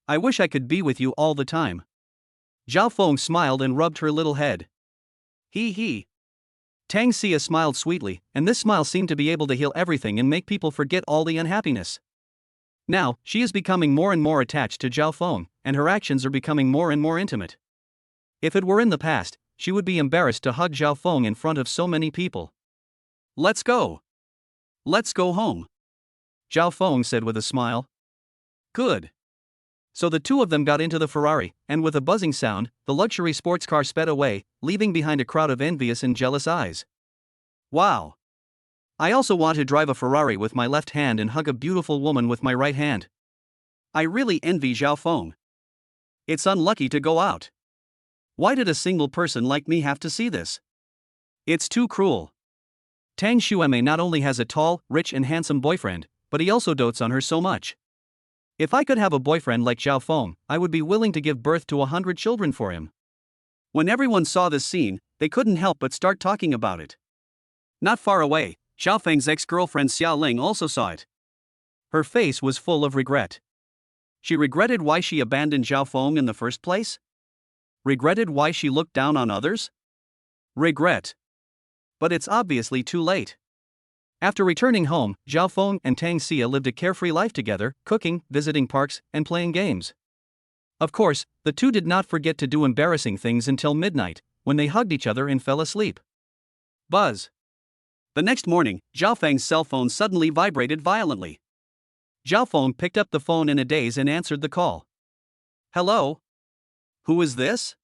I wish I could be with you all the time. Zhao Feng smiled and rubbed her little head. Hee. Tang Xia smiled sweetly, and this smile seemed to be able to heal everything and make people forget all the unhappiness. Now, she is becoming more and more attached to Zhao Feng, and her actions are becoming more and more intimate. If it were in the past, she would be embarrassed to hug Zhao Feng in front of so many people. Let's go. Let's go home. Zhao Feng said with a smile. Good. So the two of them got into the Ferrari, and with a buzzing sound, the luxury sports car sped away, leaving behind a crowd of envious and jealous eyes. Wow. I also want to drive a Ferrari with my left hand and hug a beautiful woman with my right hand. I really envy Zhao Feng. It's unlucky to go out. Why did a single person like me have to see this? It's too cruel. Tang Xueme not only has a tall, rich and handsome boyfriend, but he also dotes on her so much. If I could have a boyfriend like Zhao Feng, I would be willing to give birth to 100 children for him. When everyone saw this scene, they couldn't help but start talking about it. Not far away, Xiao Feng's ex-girlfriend Xiao Ling also saw it. Her face was full of regret. She regretted why she abandoned Zhao Feng in the first place? Regretted why she looked down on others? Regret. But it's obviously too late. After returning home, Zhao Feng and Tang Xia lived a carefree life together, cooking, visiting parks, and playing games. Of course, the two did not forget to do embarrassing things until midnight, when they hugged each other and fell asleep. Buzz. The next morning, Zhao Feng's cell phone suddenly vibrated violently. Zhao Feng picked up the phone in a daze and answered the call. Hello? Who is this?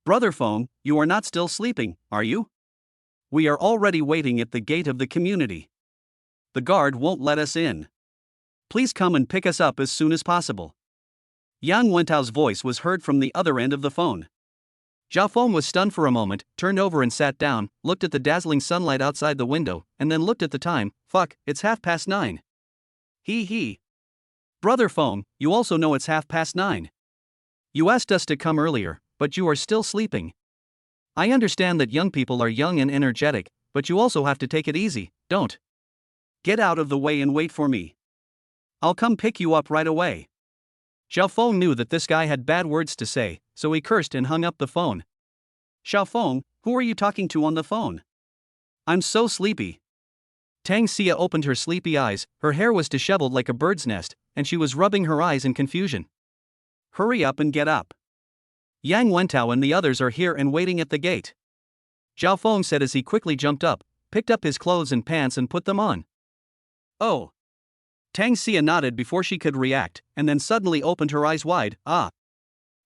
Brother Feng, you are not still sleeping, are you? We are already waiting at the gate of the community. The guard won't let us in. Please come and pick us up as soon as possible. Yang Wentao's voice was heard from the other end of the phone. Zhao Feng was stunned for a moment, turned over and sat down, looked at the dazzling sunlight outside the window, and then looked at the time. Fuck, it's 9:30. He. Brother Feng, you also know it's 9:30. You asked us to come earlier, but you are still sleeping. I understand that young people are young and energetic, but you also have to take it easy, don't. Get out of the way and wait for me. I'll come pick you up right away. Zhao Feng knew that this guy had bad words to say, so he cursed and hung up the phone. Zhao Feng, who are you talking to on the phone? I'm so sleepy. Tang Xia opened her sleepy eyes, her hair was disheveled like a bird's nest, and she was rubbing her eyes in confusion. Hurry up and get up. Yang Wentao and the others are here and waiting at the gate. Zhao Feng said as he quickly jumped up, picked up his clothes and pants and put them on. Oh. Tang Xia nodded before she could react, and then suddenly opened her eyes wide. Ah.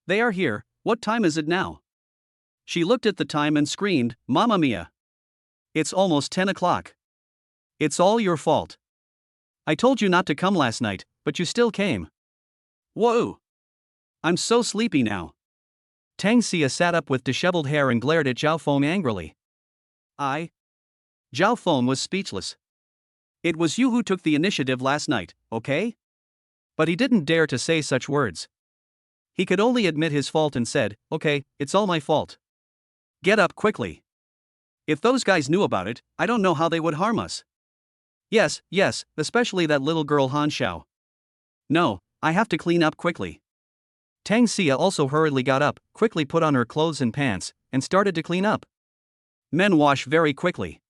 They are here, what time is it now? She looked at the time and screamed, Mamma mia. It's almost 10 o'clock. It's all your fault. I told you not to come last night, but you still came. Whoa. I'm so sleepy now. Tang Xia sat up with disheveled hair and glared at Zhao Feng angrily. Zhao Feng was speechless. It was you who took the initiative last night, okay? But he didn't dare to say such words. He could only admit his fault and said, okay, it's all my fault. Get up quickly. If those guys knew about it, I don't know how they would harm us. Yes, especially that little girl Han Xiao. No, I have to clean up quickly. Tang Xia also hurriedly got up, quickly put on her clothes and pants, and started to clean up. Men wash very quickly.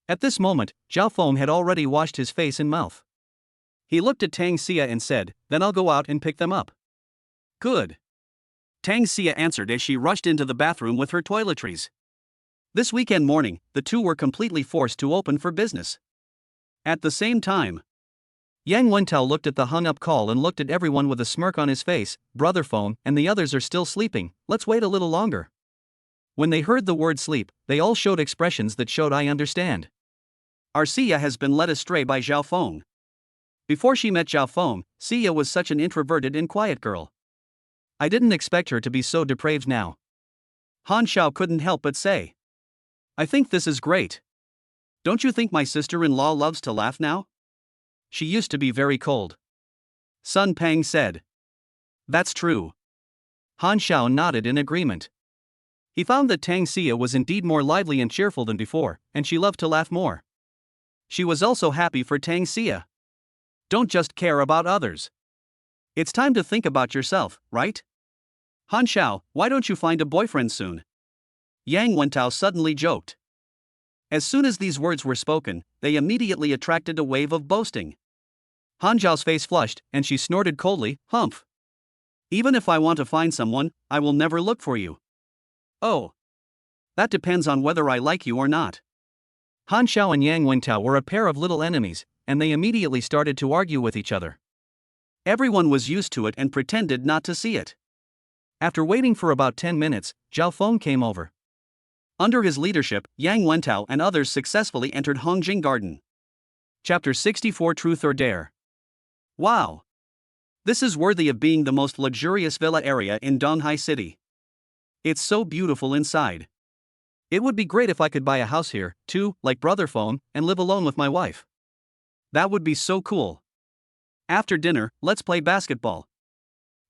At this moment, Zhao Feng had already washed his face and mouth. He looked at Tang Xia and said, then I'll go out and pick them up. Good. Tang Xia answered as she rushed into the bathroom with her toiletries. This weekend morning, the two were completely forced to open for business. At the same time, Yang Wentao looked at the hung-up call and looked at everyone with a smirk on his face. Brother Feng and the others are still sleeping, let's wait a little longer. When they heard the word sleep, they all showed expressions that showed I understand. Our Xia has been led astray by Zhao Feng. Before she met Zhao Feng, Xia was such an introverted and quiet girl. I didn't expect her to be so depraved now. Han Xiao couldn't help but say. I think this is great. Don't you think my sister-in-law loves to laugh now? She used to be very cold. Sun Pang said. That's true. Han Xiao nodded in agreement. He found that Tang Xia was indeed more lively and cheerful than before, and she loved to laugh more. She was also happy for Tang Xia. Don't just care about others. It's time to think about yourself, right? Han Xiao, why don't you find a boyfriend soon? Yang Wentao suddenly joked. As soon as these words were spoken, they immediately attracted a wave of boasting. Han Xiao's face flushed, and she snorted coldly, humph. Even if I want to find someone, I will never look for you. Oh. That depends on whether I like you or not. Han Xiao and Yang Wentao were a pair of little enemies, and they immediately started to argue with each other. Everyone was used to it and pretended not to see it. After waiting for about 10 minutes, Zhao Feng came over. Under his leadership, Yang Wentao and others successfully entered Hongjing Garden. Chapter 64 Truth or Dare. Wow! This is worthy of being the most luxurious villa area in Donghai City. It's so beautiful inside. It would be great if I could buy a house here, too, like Brother Feng, and live alone with my wife. That would be so cool. After dinner, let's play basketball.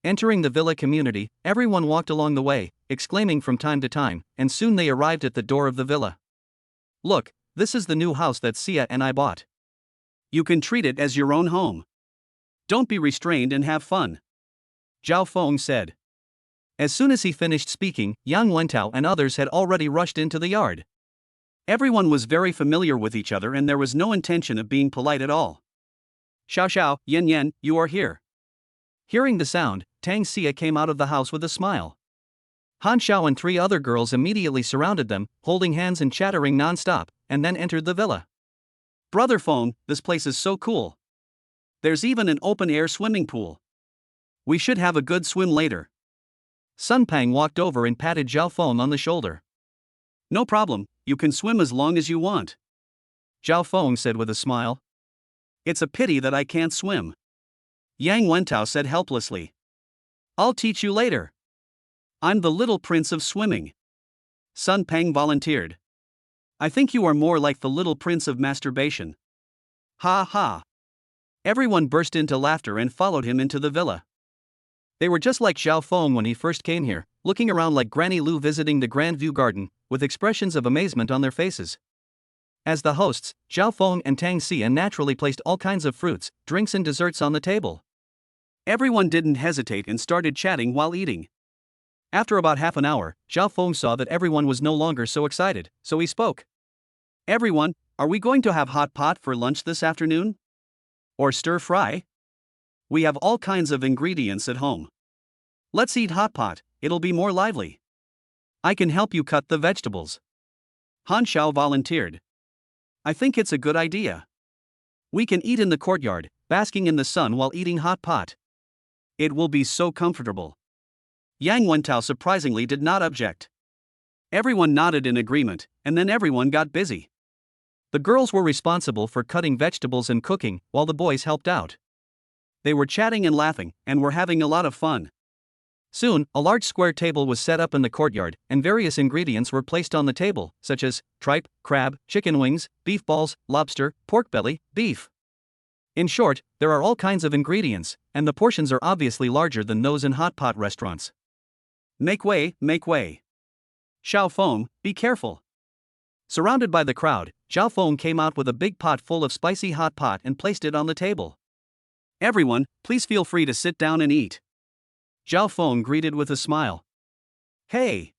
Entering the villa community, everyone walked along the way, exclaiming from time to time, and soon they arrived at the door of the villa. Look, this is the new house that Xia and I bought. You can treat it as your own home. Don't be restrained and have fun, Zhao Feng said. As soon as he finished speaking, Yang Wentao and others had already rushed into the yard. Everyone was very familiar with each other and there was no intention of being polite at all. Xiao Xiao, Yen Yen, you are here. Hearing the sound, Tang Xia came out of the house with a smile. Han Xiao and 3 other girls immediately surrounded them, holding hands and chattering non-stop, and then entered the villa. Brother Feng, this place is so cool. There's even an open-air swimming pool. We should have a good swim later. Sun Pang walked over and patted Zhao Feng on the shoulder. No problem, you can swim as long as you want, Zhao Feng said with a smile. It's a pity that I can't swim, Yang Wentao said helplessly. I'll teach you later. I'm the little prince of swimming, Sun Pang volunteered. I think you are more like the little prince of masturbation. Ha ha. Everyone burst into laughter and followed him into the villa. They were just like Zhao Feng when he first came here, looking around like Granny Lu visiting the Grand View Garden, with expressions of amazement on their faces. As the hosts, Zhao Feng and Tang Xia naturally placed all kinds of fruits, drinks and desserts on the table. Everyone didn't hesitate and started chatting while eating. After about half an hour, Zhao Feng saw that everyone was no longer so excited, so he spoke. Everyone, are we going to have hot pot for lunch this afternoon? Or stir fry? We have all kinds of ingredients at home. Let's eat hot pot, it'll be more lively. I can help you cut the vegetables. Han Xiao volunteered. I think it's a good idea. We can eat in the courtyard, basking in the sun while eating hot pot. It will be so comfortable. Yang Wentao surprisingly did not object. Everyone nodded in agreement, and then everyone got busy. The girls were responsible for cutting vegetables and cooking, while the boys helped out. They were chatting and laughing, and were having a lot of fun. Soon, a large square table was set up in the courtyard, and various ingredients were placed on the table, such as tripe, crab, chicken wings, beef balls, lobster, pork belly, beef. In short, there are all kinds of ingredients, and the portions are obviously larger than those in hot pot restaurants. Make way, make way. Xiao Feng, be careful. Surrounded by the crowd, Zhao Feng came out with a big pot full of spicy hot pot and placed it on the table. Everyone, please feel free to sit down and eat. Zhao Feng greeted with a smile. Hey!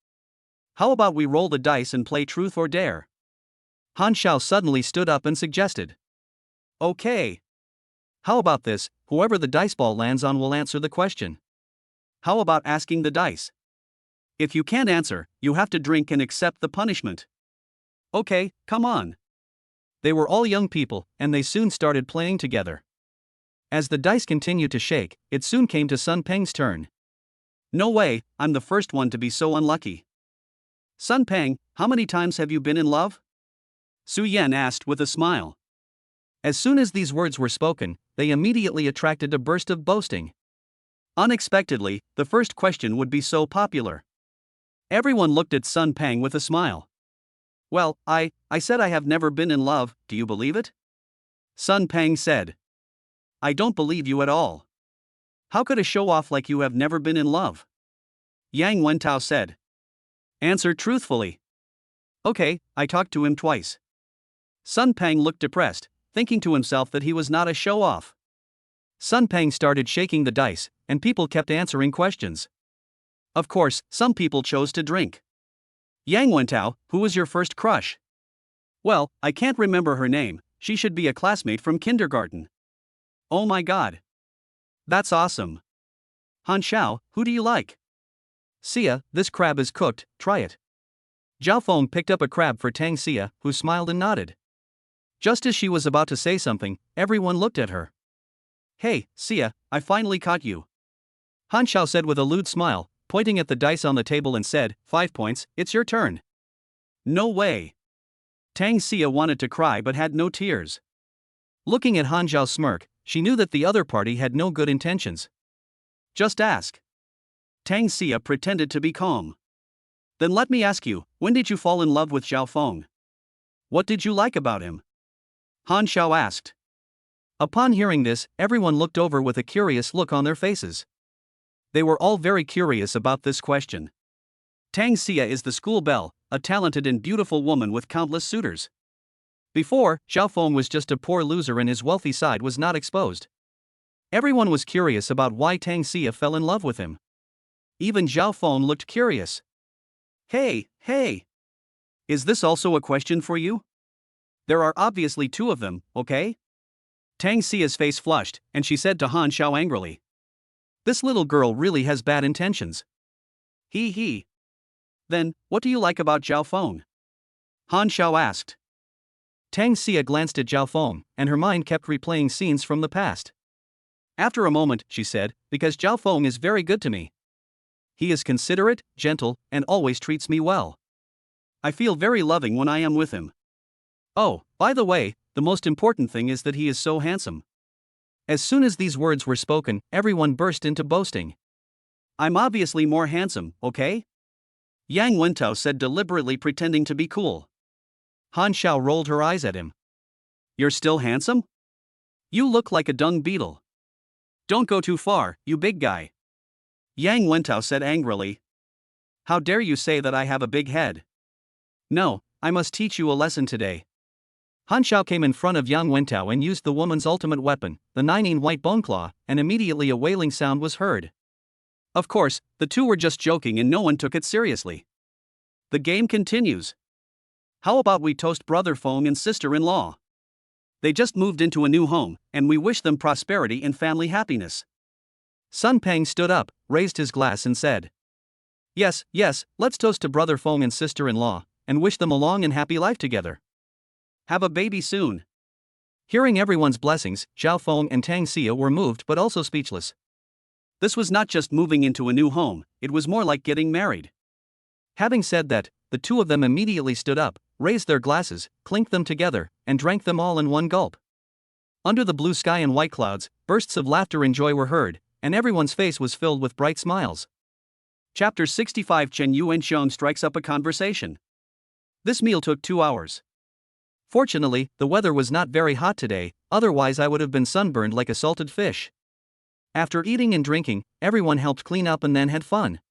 How about we roll the dice and play truth or dare? Han Xiao suddenly stood up and suggested. Okay. How about this, whoever the dice ball lands on will answer the question. How about asking the dice? If you can't answer, you have to drink and accept the punishment. Okay, come on. They were all young people, and they soon started playing together. As the dice continued to shake, it soon came to Sun Peng's turn. No way, I'm the first one to be so unlucky. Sun Peng, how many times have you been in love? Su Yan asked with a smile. As soon as these words were spoken, they immediately attracted a burst of boasting. Unexpectedly, the first question would be so popular. Everyone looked at Sun Peng with a smile. Well, I said I have never been in love, do you believe it? Sun Peng said. I don't believe you at all. How could a show-off like you have never been in love? Yang Wentao said. Answer truthfully. Okay, I talked to him twice. Sun Peng looked depressed, thinking to himself that he was not a show-off. Sun Peng started shaking the dice, and people kept answering questions. Of course, some people chose to drink. Yang Wentao, who was your first crush? Well, I can't remember her name, she should be a classmate from kindergarten. Oh my god. That's awesome. Han Xiao, who do you like? Xia, this crab is cooked, try it. Zhao Feng picked up a crab for Tang Xia, who smiled and nodded. Just as she was about to say something, everyone looked at her. Hey, Xia, I finally caught you. Han Xiao said with a lewd smile, pointing at the dice on the table and said, 5 points, it's your turn. No way. Tang Xia wanted to cry but had no tears. Looking at Han Xiao's smirk, she knew that the other party had no good intentions. Just ask. Tang Xia pretended to be calm. Then let me ask you, when did you fall in love with Zhao Feng? What did you like about him? Han Xiao asked. Upon hearing this, everyone looked over with a curious look on their faces. They were all very curious about this question. Tang Xia is the school belle, a talented and beautiful woman with countless suitors. Before, Zhao Feng was just a poor loser and his wealthy side was not exposed. Everyone was curious about why Tang Xia fell in love with him. Even Zhao Feng looked curious. Hey, hey! Is this also a question for you? There are obviously two of them, okay? Tang Xia's face flushed, and she said to Han Xiao angrily. This little girl really has bad intentions. He. Then, what do you like about Zhao Feng? Han Xiao asked. Tang Xia glanced at Zhao Feng, and her mind kept replaying scenes from the past. After a moment, she said, because Zhao Feng is very good to me. He is considerate, gentle, and always treats me well. I feel very loving when I am with him. Oh, by the way, the most important thing is that he is so handsome. As soon as these words were spoken, everyone burst into boasting. I'm obviously more handsome, okay? Yang Wentao said, deliberately pretending to be cool. Han Xiao rolled her eyes at him. You're still handsome? You look like a dung beetle. Don't go too far, you big guy. Yang Wentao said angrily. How dare you say that I have a big head? No, I must teach you a lesson today. Han Xiao came in front of Yang Wentao and used the woman's ultimate weapon, the 9-in white bone claw, and immediately a wailing sound was heard. Of course, the two were just joking and no one took it seriously. The game continues. How about we toast Brother Feng and sister-in-law? They just moved into a new home, and we wish them prosperity and family happiness. Sun Peng stood up, raised his glass and said. Yes, let's toast to Brother Feng and sister-in-law, and wish them a long and happy life together. Have a baby soon. Hearing everyone's blessings, Zhao Feng and Tang Xia were moved but also speechless. This was not just moving into a new home, it was more like getting married. Having said that, the two of them immediately stood up, raised their glasses, clinked them together, and drank them all in one gulp. Under the blue sky and white clouds, bursts of laughter and joy were heard, and everyone's face was filled with bright smiles. Chapter 65. Chen Yuanxiong strikes up a conversation. This meal took 2 hours. Fortunately, the weather was not very hot today, otherwise I would have been sunburned like a salted fish. After eating and drinking, everyone helped clean up and then had fun.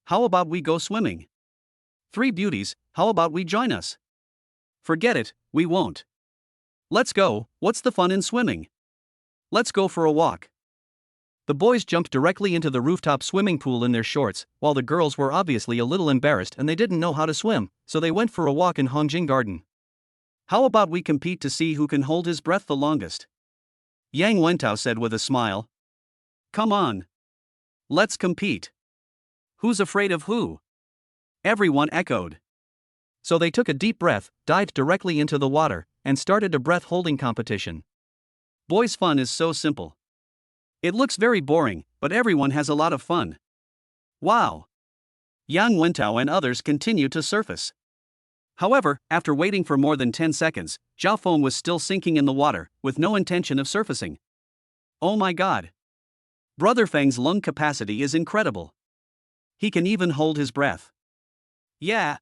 How about we go swimming? 3 beauties, how about we join us? Forget it, we won't. Let's go, what's the fun in swimming? Let's go for a walk. The boys jumped directly into the rooftop swimming pool in their shorts, while the girls were obviously a little embarrassed and they didn't know how to swim, so they went for a walk in Hongjing Garden. How about we compete to see who can hold his breath the longest? Yang Wentao said with a smile. Come on. Let's compete. Who's afraid of who? Everyone echoed. So they took a deep breath, dived directly into the water, and started a breath-holding competition. Boys' fun is so simple. It looks very boring, but everyone has a lot of fun. Wow! Yang Wentao and others continued to surface. However, after waiting for more than 10 seconds, Zhao Feng was still sinking in the water, with no intention of surfacing. Oh my god! Brother Feng's lung capacity is incredible. He can even hold his breath. Yeah.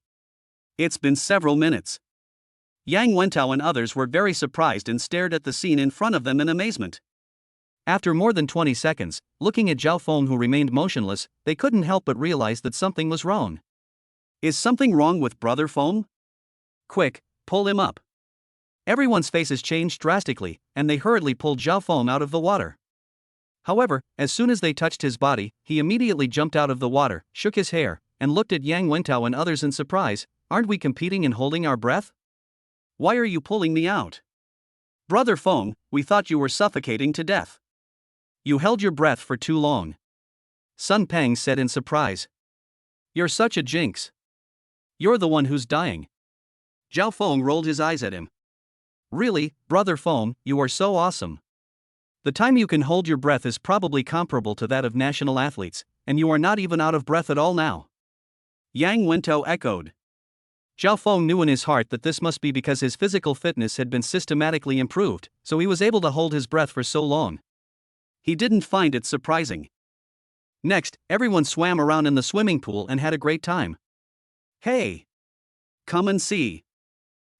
It's been several minutes. Yang Wentao and others were very surprised and stared at the scene in front of them in amazement. After more than 20 seconds, looking at Zhao Feng who remained motionless, they couldn't help but realize that something was wrong. Is something wrong with Brother Feng? Quick, pull him up. Everyone's faces changed drastically, and they hurriedly pulled Zhao Feng out of the water. However, as soon as they touched his body, he immediately jumped out of the water, shook his hair, and looked at Yang Wentao and others in surprise. Aren't we competing in holding our breath? Why are you pulling me out? Brother Feng, we thought you were suffocating to death. You held your breath for too long. Sun Peng said in surprise. You're such a jinx. You're the one who's dying. Zhao Feng rolled his eyes at him. Really, Brother Feng, you are so awesome. The time you can hold your breath is probably comparable to that of national athletes, and you are not even out of breath at all now. Yang Wentao echoed. Zhao Feng knew in his heart that this must be because his physical fitness had been systematically improved, so he was able to hold his breath for so long. He didn't find it surprising. Next, everyone swam around in the swimming pool and had a great time. Hey! Come and see.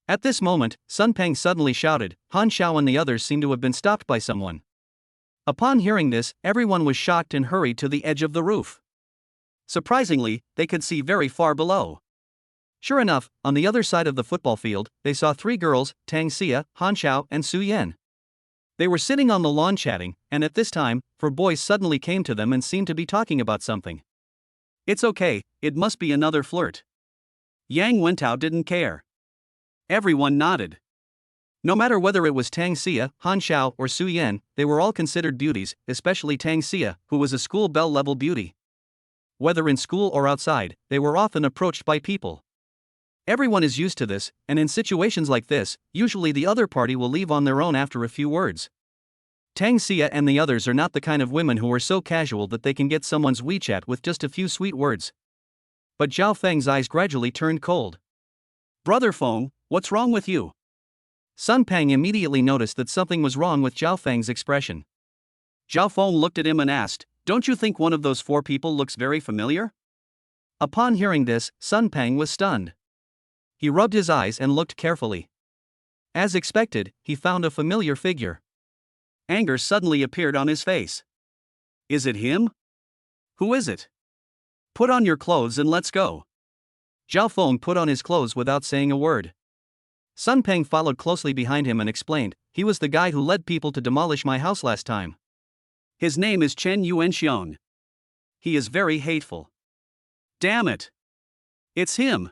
At this moment, Sun Peng suddenly shouted. Han Xiao and the others seemed to have been stopped by someone. Upon hearing this, everyone was shocked and hurried to the edge of the roof. Surprisingly, they could see very far below. Sure enough, on the other side of the football field, they saw 3 girls, Tang Xia, Han Xiao, and Su Yan. They were sitting on the lawn chatting, and at this time, four boys suddenly came to them and seemed to be talking about something. It's okay, it must be another flirt. Yang Wentao didn't care. Everyone nodded. No matter whether it was Tang Xia, Han Xiao, or Su Yan, they were all considered beauties, especially Tang Xia, who was a school belle-level beauty. Whether in school or outside, they were often approached by people. Everyone is used to this, and in situations like this, usually the other party will leave on their own after a few words. Tang Xia and the others are not the kind of women who are so casual that they can get someone's WeChat with just a few sweet words. But Zhao Feng's eyes gradually turned cold. Brother Feng, what's wrong with you? Sun Peng immediately noticed that something was wrong with Zhao Feng's expression. Zhao Feng looked at him and asked, "Don't you think one of those four people looks very familiar?" Upon hearing this, Sun Peng was stunned. He rubbed his eyes and looked carefully. As expected, he found a familiar figure. Anger suddenly appeared on his face. Is it him? Who is it? Put on your clothes and let's go. Zhao Feng put on his clothes without saying a word. Sun Peng followed closely behind him and explained, "He was the guy who led people to demolish my house last time. His name is Chen Yuanxiong. He is very hateful." Damn it! It's him!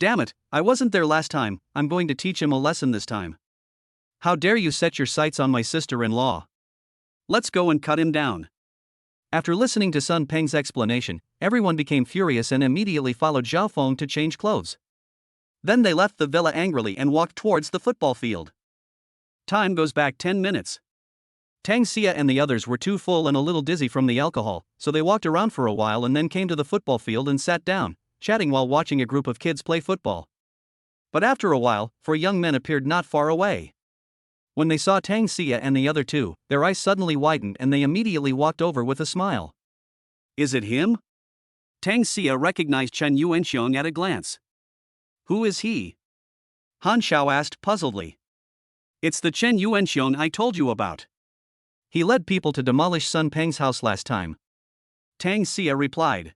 Damn it, I wasn't there last time, I'm going to teach him a lesson this time. How dare you set your sights on my sister-in-law? Let's go and cut him down. After listening to Sun Peng's explanation, everyone became furious and immediately followed Zhao Feng to change clothes. Then they left the villa angrily and walked towards the football field. Time goes back 10 minutes. Tang Xia and the others were too full and a little dizzy from the alcohol, so they walked around for a while and then came to the football field and sat down, chatting while watching a group of kids play football. But after a while, four young men appeared not far away. When they saw Tang Xia and the other two, their eyes suddenly widened and they immediately walked over with a smile. Is it him? Tang Xia recognized Chen Yuanxiong at a glance. Who is he? Han Xiao asked puzzledly. It's the Chen Yuanxiong I told you about. He led people to demolish Sun Peng's house last time. Tang Xia replied.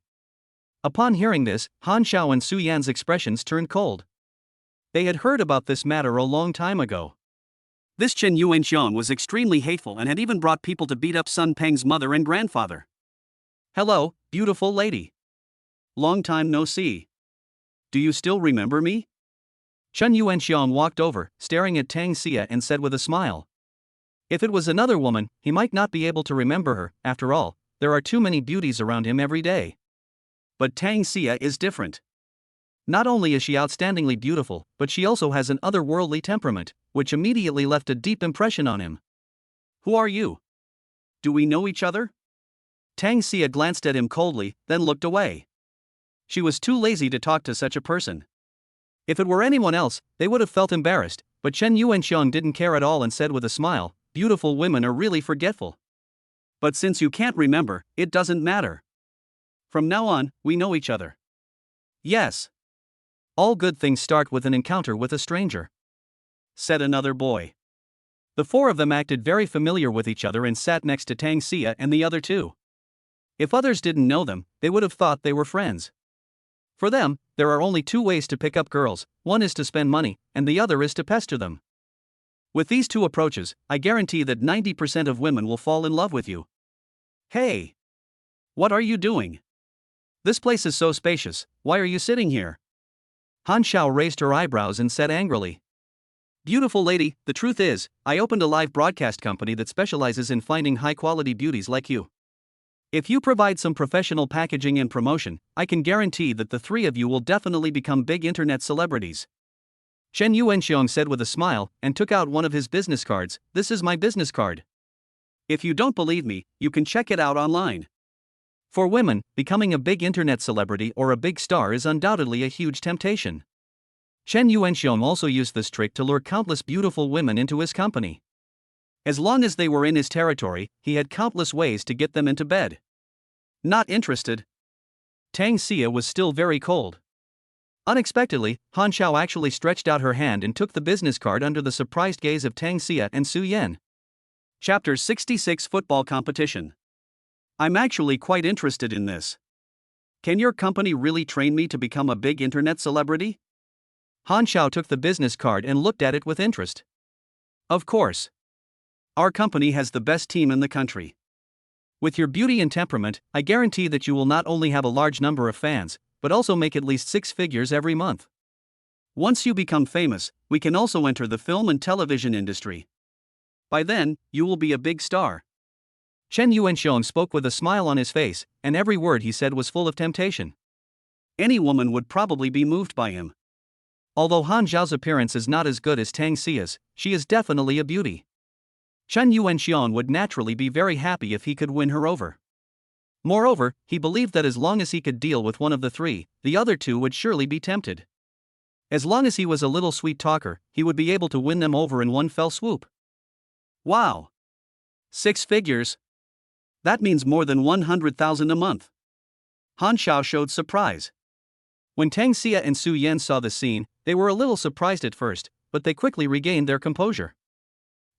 Upon hearing this, Han Xiao and Su Yan's expressions turned cold. They had heard about this matter a long time ago. This Chen Yuanxiong was extremely hateful and had even brought people to beat up Sun Peng's mother and grandfather. Hello, beautiful lady. Long time no see. Do you still remember me? Chen Yuanxiong walked over, staring at Tang Xia and said with a smile. If it was another woman, he might not be able to remember her, after all, there are too many beauties around him every day. But Tang Xia is different. Not only is she outstandingly beautiful, but she also has an otherworldly temperament, which immediately left a deep impression on him. Who are you? Do we know each other? Tang Xia glanced at him coldly, then looked away. She was too lazy to talk to such a person. If it were anyone else, they would have felt embarrassed, but Chen Yuanxiong didn't care at all and said with a smile, "Beautiful women are really forgetful. But since you can't remember, it doesn't matter. From now on, we know each other." Yes. All good things start with an encounter with a stranger, said another boy. The four of them acted very familiar with each other and sat next to Tang Xia and the other two. If others didn't know them, they would have thought they were friends. For them, there are only two ways to pick up girls, one is to spend money, and the other is to pester them. With these two approaches, I guarantee that 90% of women will fall in love with you. Hey! What are you doing? This place is so spacious, why are you sitting here? Han Xiao raised her eyebrows and said angrily. Beautiful lady, the truth is, I opened a live broadcast company that specializes in finding high-quality beauties like you. If you provide some professional packaging and promotion, I can guarantee that the three of you will definitely become big internet celebrities. Chen Yuanxiong said with a smile, and took out one of his business cards. This is my business card. If you don't believe me, you can check it out online. For women, becoming a big internet celebrity or a big star is undoubtedly a huge temptation. Chen Yuanxiong also used this trick to lure countless beautiful women into his company. As long as they were in his territory, he had countless ways to get them into bed. Not interested. Tang Xia was still very cold. Unexpectedly, Han Xiao actually stretched out her hand and took the business card under the surprised gaze of Tang Xia and Su Yan. Chapter 66 Football Competition. I'm actually quite interested in this. Can your company really train me to become a big internet celebrity? Han Xiao took the business card and looked at it with interest. Of course. Our company has the best team in the country. With your beauty and temperament, I guarantee that you will not only have a large number of fans, but also make at least 6 figures every month. Once you become famous, we can also enter the film and television industry. By then, you will be a big star. Chen Yuanxiong spoke with a smile on his face, and every word he said was full of temptation. Any woman would probably be moved by him. Although Han Zhao's appearance is not as good as Tang Xia's, she is definitely a beauty. Chen Yuanxiong would naturally be very happy if he could win her over. Moreover, he believed that as long as he could deal with one of the three, the other two would surely be tempted. As long as he was a little sweet talker, he would be able to win them over in one fell swoop. Wow! 6 figures? That means more than 100,000 a month. Han Xiao showed surprise. When Tang Xia and Su Yan saw the scene, they were a little surprised at first, but they quickly regained their composure.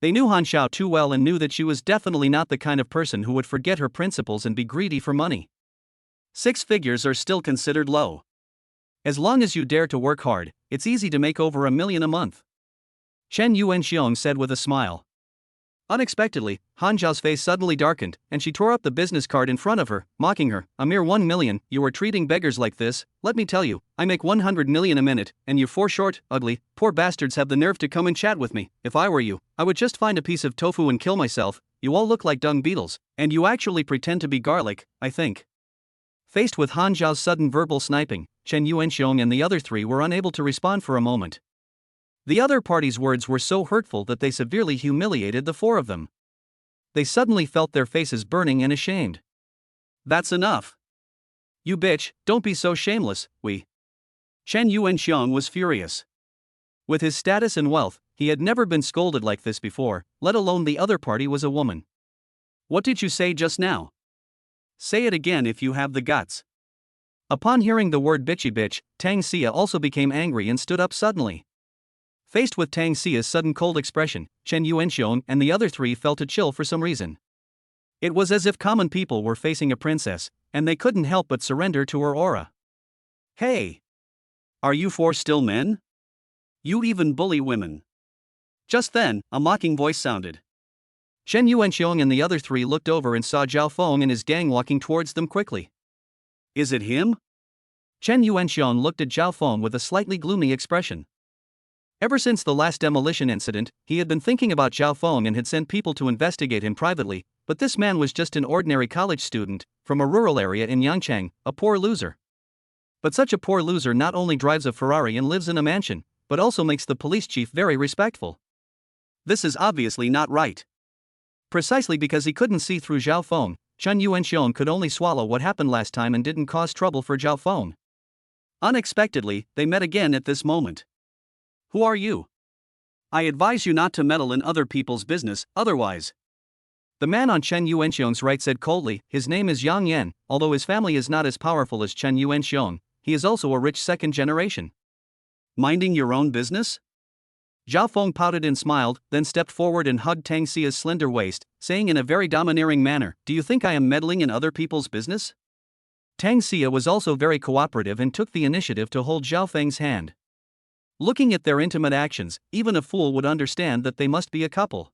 They knew Han Xiao too well and knew that she was definitely not the kind of person who would forget her principles and be greedy for money. 6 figures are still considered low. As long as you dare to work hard, it's easy to make over $1 million a month. Chen Yuanxiong said with a smile. Unexpectedly, Han Zhao's face suddenly darkened, and she tore up the business card in front of her, mocking her. A mere 1 million, you are treating beggars like this? Let me tell you, I make 100 million a minute, and you 4 short, ugly, poor bastards have the nerve to come and chat with me. If I were you, I would just find a piece of tofu and kill myself. You all look like dung beetles, and you actually pretend to be garlic, I think. Faced with Han Zhao's sudden verbal sniping, Chen Yuanxiong and the other three were unable to respond for a moment. The other party's words were so hurtful that they severely humiliated the 4 of them. They suddenly felt their faces burning and ashamed. That's enough. You bitch, don't be so shameless, Chen Yuanxiong was furious. With his status and wealth, he had never been scolded like this before, let alone the other party was a woman. What did you say just now? Say it again if you have the guts. Upon hearing the word bitchy bitch, Tang Xia also became angry and stood up suddenly. Faced with Tang Xia's sudden cold expression, Chen Yuanxiong and the other 3 felt a chill for some reason. It was as if common people were facing a princess, and they couldn't help but surrender to her aura. Hey! Are you 4 still men? You even bully women. Just then, a mocking voice sounded. Chen Yuanxiong and the other 3 looked over and saw Zhao Feng and his gang walking towards them quickly. Is it him? Chen Yuanxiong looked at Zhao Feng with a slightly gloomy expression. Ever since the last demolition incident, he had been thinking about Zhao Feng and had sent people to investigate him privately, but this man was just an ordinary college student, from a rural area in Yangchang, a poor loser. But such a poor loser not only drives a Ferrari and lives in a mansion, but also makes the police chief very respectful. This is obviously not right. Precisely because he couldn't see through Zhao Feng, Chen Yuanxiong could only swallow what happened last time and didn't cause trouble for Zhao Feng. Unexpectedly, they met again at this moment. Who are you? I advise you not to meddle in other people's business, otherwise. The man on Chen Yuanxiong's right said coldly, his name is Yang Yan. Although his family is not as powerful as Chen Yuanxiong, he is also a rich second generation. Minding your own business? Zhao Feng pouted and smiled, then stepped forward and hugged Tang Xia's slender waist, saying in a very domineering manner, Do you think I am meddling in other people's business? Tang Xia was also very cooperative and took the initiative to hold Zhao Feng's hand. Looking at their intimate actions, even a fool would understand that they must be a couple.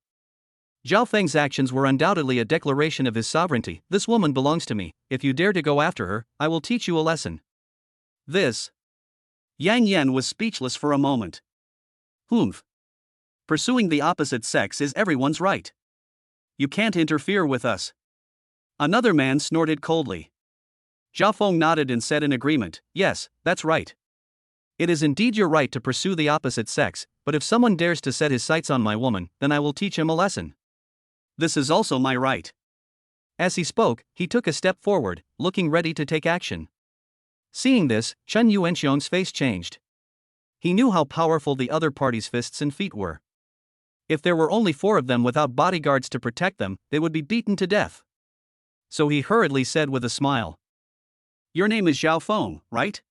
Zhao Feng's actions were undoubtedly a declaration of his sovereignty. This woman belongs to me. If you dare to go after her, I will teach you a lesson. This. Yang Yan was speechless for a moment. Humph. Pursuing the opposite sex is everyone's right. You can't interfere with us. Another man snorted coldly. Zhao Feng nodded and said in agreement, Yes, that's right. It is indeed your right to pursue the opposite sex, but if someone dares to set his sights on my woman, then I will teach him a lesson. This is also my right. As he spoke, he took a step forward, looking ready to take action. Seeing this, Chen Yuanxiong's face changed. He knew how powerful the other party's fists and feet were. If there were only 4 of them without bodyguards to protect them, they would be beaten to death. So he hurriedly said with a smile. Your name is Zhao Feng, right?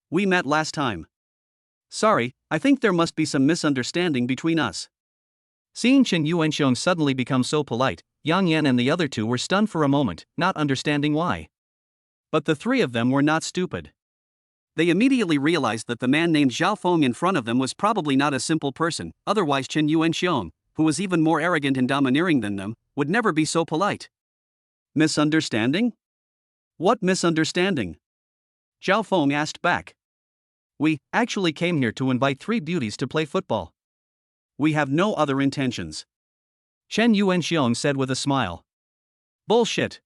We met last time. Sorry, I think there must be some misunderstanding between us. Seeing Chen Yuanxiong suddenly become so polite, Yang Yan and the other 2 were stunned for a moment, not understanding why. But the 3 of them were not stupid. They immediately realized that the man named Zhao Feng in front of them was probably not a simple person, otherwise Chen Yuanxiong, who was even more arrogant and domineering than them, would never be so polite. Misunderstanding? What misunderstanding? Zhao Feng asked back. We actually came here to invite 3 beauties to play football. We have no other intentions. Chen Yuanxiong said with a smile. Bullshit.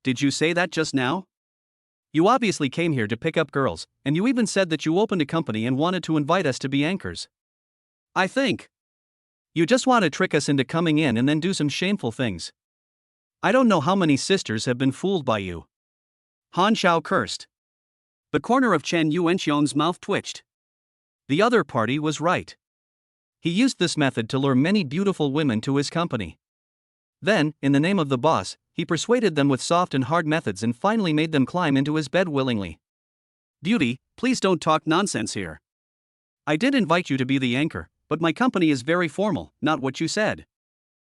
Did you say that just now? You obviously came here to pick up girls, and you even said that you opened a company and wanted to invite us to be anchors. I think you just want to trick us into coming in and then do some shameful things. I don't know how many sisters have been fooled by you. Han Xiao cursed. The corner of Chen Yuanxiong's mouth twitched. The other party was right. He used this method to lure many beautiful women to his company. Then, in the name of the boss, he persuaded them with soft and hard methods and finally made them climb into his bed willingly. Beauty, please don't talk nonsense here. I did invite you to be the anchor, but my company is very formal, not what you said.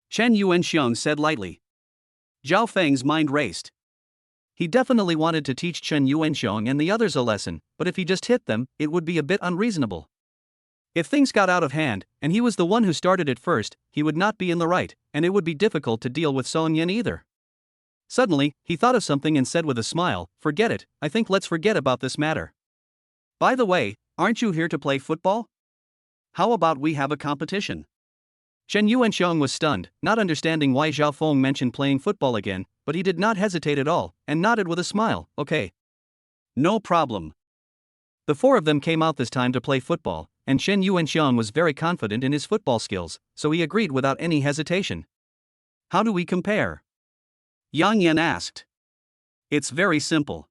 Chen Yuanxiong said lightly. Zhao Feng's mind raced. He definitely wanted to teach Chen Yuanxiong and the others a lesson, but if he just hit them, it would be a bit unreasonable. If things got out of hand, and he was the one who started it first, he would not be in the right, and it would be difficult to deal with Song Yin either. Suddenly, he thought of something and said with a smile, forget it, I think let's forget about this matter. By the way, aren't you here to play football? How about we have a competition? Chen Yuanxiong was stunned, not understanding why Zhao Feng mentioned playing football again, but he did not hesitate at all, and nodded with a smile, okay. No problem. The 4 of them came out this time to play football, and Chen Yuanxiong was very confident in his football skills, so he agreed without any hesitation. How do we compare? Yang Yan asked. It's very simple.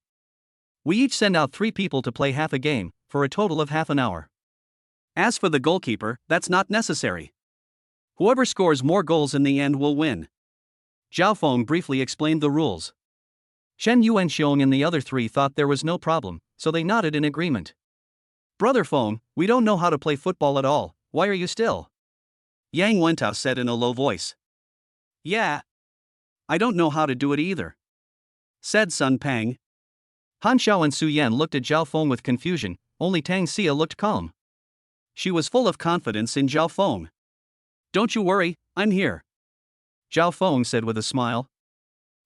We each send out 3 people to play half a game, for a total of half an hour. As for the goalkeeper, that's not necessary. Whoever scores more goals in the end will win. Zhao Feng briefly explained the rules. Chen Yuanxiong and the other 3 thought there was no problem, so they nodded in agreement. Brother Feng, we don't know how to play football at all, why are you still? Yang Wentao said in a low voice. Yeah. I don't know how to do it either, said Sun Pang. Han Xiao and Su Yan looked at Zhao Feng with confusion, only Tang Xia looked calm. She was full of confidence in Zhao Feng. Don't you worry, I'm here, Zhao Feng said with a smile.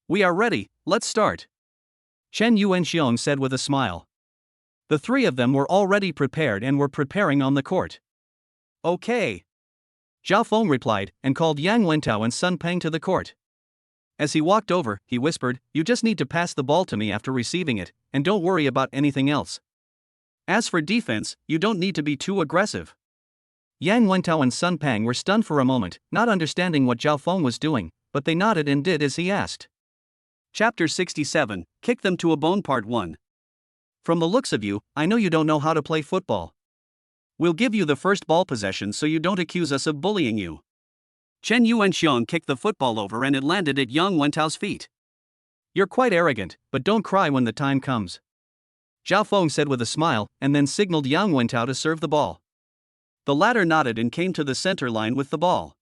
We are ready, let's start, Chen Yuanxiong said with a smile. The 3 of them were already prepared and were preparing on the court. Okay, Zhao Feng replied, and called Yang Wentao and Sun Pang to the court. As he walked over, he whispered, you just need to pass the ball to me after receiving it, and don't worry about anything else. As for defense, you don't need to be too aggressive. Yang Wentao and Sun Pang were stunned for a moment, not understanding what Zhao Feng was doing, but they nodded and did as he asked. Chapter 67, Kick Them to a Bone Part 1. From the looks of you, I know you don't know how to play football. We'll give you the first ball possession so you don't accuse us of bullying you. Chen Yuanxiong kicked the football over and it landed at Yang Wentao's feet. You're quite arrogant, but don't cry when the time comes, Zhao Feng said with a smile, and then signaled Yang Wentao to serve the ball. The latter nodded and came to the center line with the ball.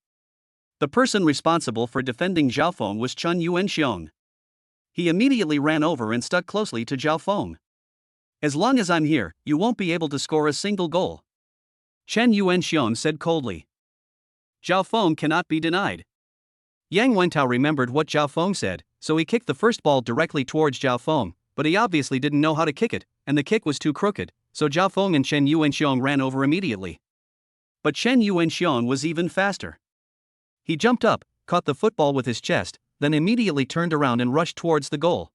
The person responsible for defending Zhao Feng was Chen Yuanxiong. He immediately ran over and stuck closely to Zhao Feng. As long as I'm here, you won't be able to score a single goal, Chen Yuanxiong said coldly. Zhao Feng cannot be denied. Yang Wentao remembered what Zhao Feng said, so he kicked the first ball directly towards Zhao Feng, but he obviously didn't know how to kick it, and the kick was too crooked, so Zhao Feng and Chen Yuanxiong ran over immediately. But Chen Yuanxiong was even faster. He jumped up, caught the football with his chest, then immediately turned around and rushed towards the goal.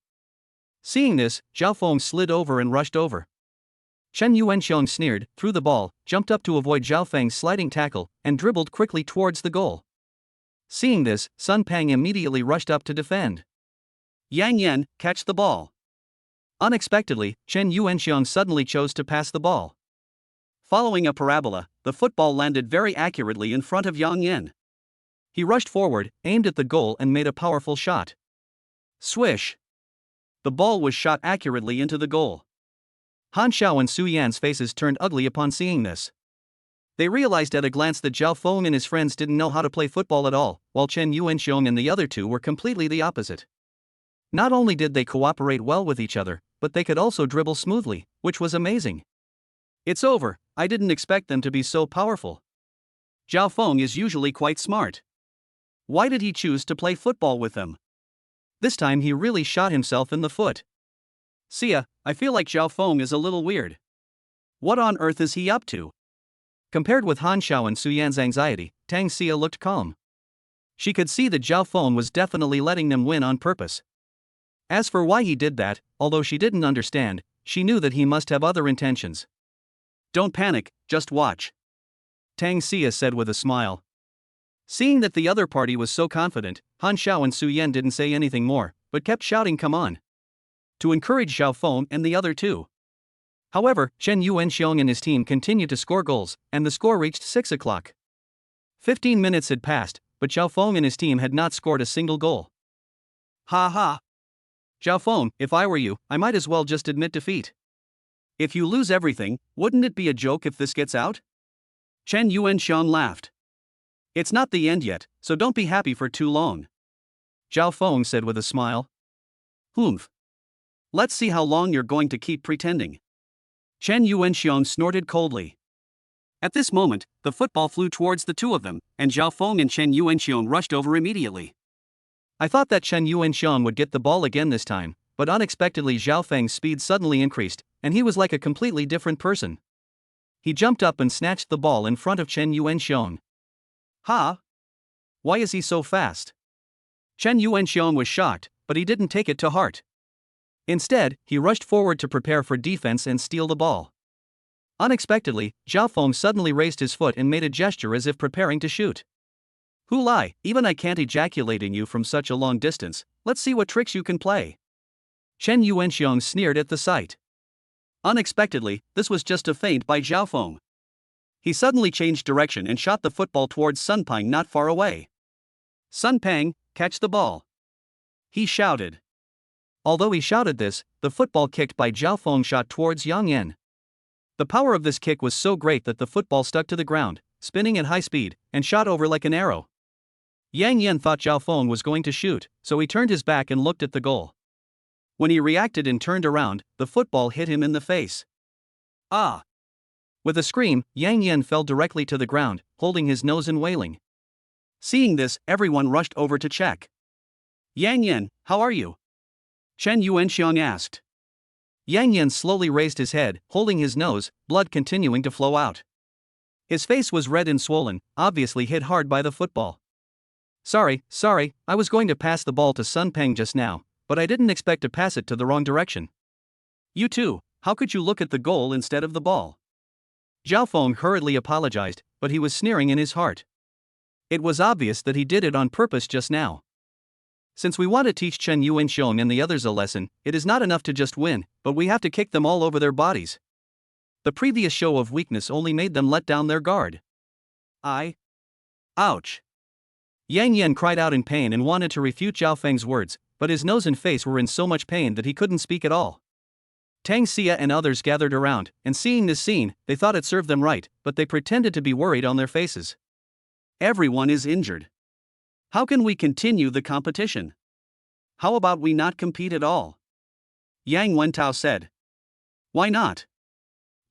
Seeing this, Zhao Feng slid over and rushed over. Chen Yuanxiong sneered, threw the ball, jumped up to avoid Zhao Feng's sliding tackle, and dribbled quickly towards the goal. Seeing this, Sun Pang immediately rushed up to defend. Yang Yan, catch the ball. Unexpectedly, Chen Yuanxiong suddenly chose to pass the ball. Following a parabola, the football landed very accurately in front of Yang Yan. He rushed forward, aimed at the goal and made a powerful shot. Swish! The ball was shot accurately into the goal. Han Xiao and Su Yan's faces turned ugly upon seeing this. They realized at a glance that Zhao Feng and his friends didn't know how to play football at all, while Chen Yuanxiong and the other 2 were completely the opposite. Not only did they cooperate well with each other, but they could also dribble smoothly, which was amazing. It's over, I didn't expect them to be so powerful. Zhao Feng is usually quite smart. Why did he choose to play football with them? This time he really shot himself in the foot. Sia, I feel like Zhao Feng is a little weird. What on earth is he up to? Compared with Han Xiao and Su Yan's anxiety, Tang Xia looked calm. She could see that Zhao Feng was definitely letting them win on purpose. As for why he did that, although she didn't understand, she knew that he must have other intentions. Don't panic, just watch. Tang Xia said with a smile. Seeing that the other party was so confident, Han Xiao and Su Yan didn't say anything more, but kept shouting come on, to encourage Zhao Feng and the other two. However, Chen Yuanxiong and his team continued to score goals, and the score reached 6 o'clock. 15 minutes had passed, but Zhao Feng and his team had not scored a single goal. Ha ha! Zhao Feng, if I were you, I might as well just admit defeat. If you lose everything, wouldn't it be a joke if this gets out? Chen Yuanxiong laughed. It's not the end yet, so don't be happy for too long. Zhao Feng said with a smile. Humph. Let's see how long you're going to keep pretending. Chen Yuanxiong snorted coldly. At this moment, the football flew towards the two of them, and Zhao Feng and Chen Yuanxiong rushed over immediately. I thought that Chen Yuanxiong would get the ball again this time, but unexpectedly Zhao Feng's speed suddenly increased, and he was like a completely different person. He jumped up and snatched the ball in front of Chen Yuanxiong. Ha! Why is he so fast? Chen Yuanxiong was shocked, but he didn't take it to heart. Instead, he rushed forward to prepare for defense and steal the ball. Unexpectedly, Zhao Feng suddenly raised his foot and made a gesture as if preparing to shoot. Who lie, even I can't ejaculating you from such a long distance, let's see what tricks you can play. Chen Yuanxiong sneered at the sight. Unexpectedly, this was just a feint by Zhao Feng. He suddenly changed direction and shot the football towards Sun Pang not far away. Sun Pang, catch the ball! He shouted. Although he shouted this, the football kicked by Zhao Feng shot towards Yang Yan. The power of this kick was so great that the football stuck to the ground, spinning at high speed, and shot over like an arrow. Yang Yan thought Zhao Feng was going to shoot, so he turned his back and looked at the goal. When he reacted and turned around, the football hit him in the face. Ah! With a scream, Yang Yan fell directly to the ground, holding his nose and wailing. Seeing this, everyone rushed over to check. Yang Yan, how are you? Chen Yuanxiong asked. Yang Yan slowly raised his head, holding his nose, blood continuing to flow out. His face was red and swollen, obviously hit hard by the football. Sorry, I was going to pass the ball to Sun Pang just now, but I didn't expect to pass it to the wrong direction. You too, how could you look at the goal instead of the ball? Zhao Feng hurriedly apologized, but he was sneering in his heart. It was obvious that he did it on purpose just now. Since we want to teach Chen Yuanxiong and the others a lesson, it is not enough to just win, but we have to kick them all over their bodies. The previous show of weakness only made them let down their guard. Ouch! Yang Yan cried out in pain and wanted to refute Zhao Feng's words, but his nose and face were in so much pain that he couldn't speak at all. Tang Xia and others gathered around, and seeing this scene, they thought it served them right, but they pretended to be worried on their faces. Everyone is injured. How can we continue the competition? How about we not compete at all? Yang Wentao said. Why not?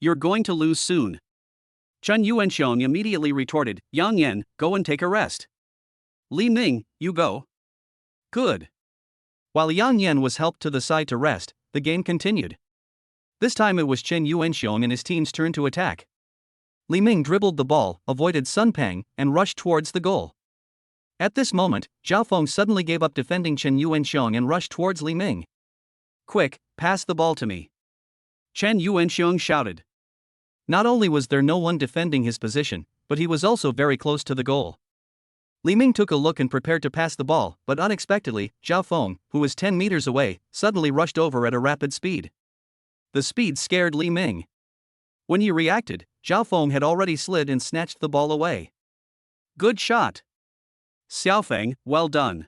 You're going to lose soon. Chen Yuanxiong immediately retorted, Yang Yan, go and take a rest. Li Ming, you go. Good. While Yang Yan was helped to the side to rest, the game continued. This time it was Chen Yuanxiong and his team's turn to attack. Li Ming dribbled the ball, avoided Sun Pang, and rushed towards the goal. At this moment, Zhao Feng suddenly gave up defending Chen Yuanxiong and rushed towards Li Ming. Quick, pass the ball to me. Chen Yuanxiong shouted. Not only was there no one defending his position, but he was also very close to the goal. Li Ming took a look and prepared to pass the ball, but unexpectedly, Zhao Feng, who was 10 meters away, suddenly rushed over at a rapid speed. The speed scared Li Ming. When he reacted, Zhao Feng had already slid and snatched the ball away. Good shot! Xiaofeng, well done.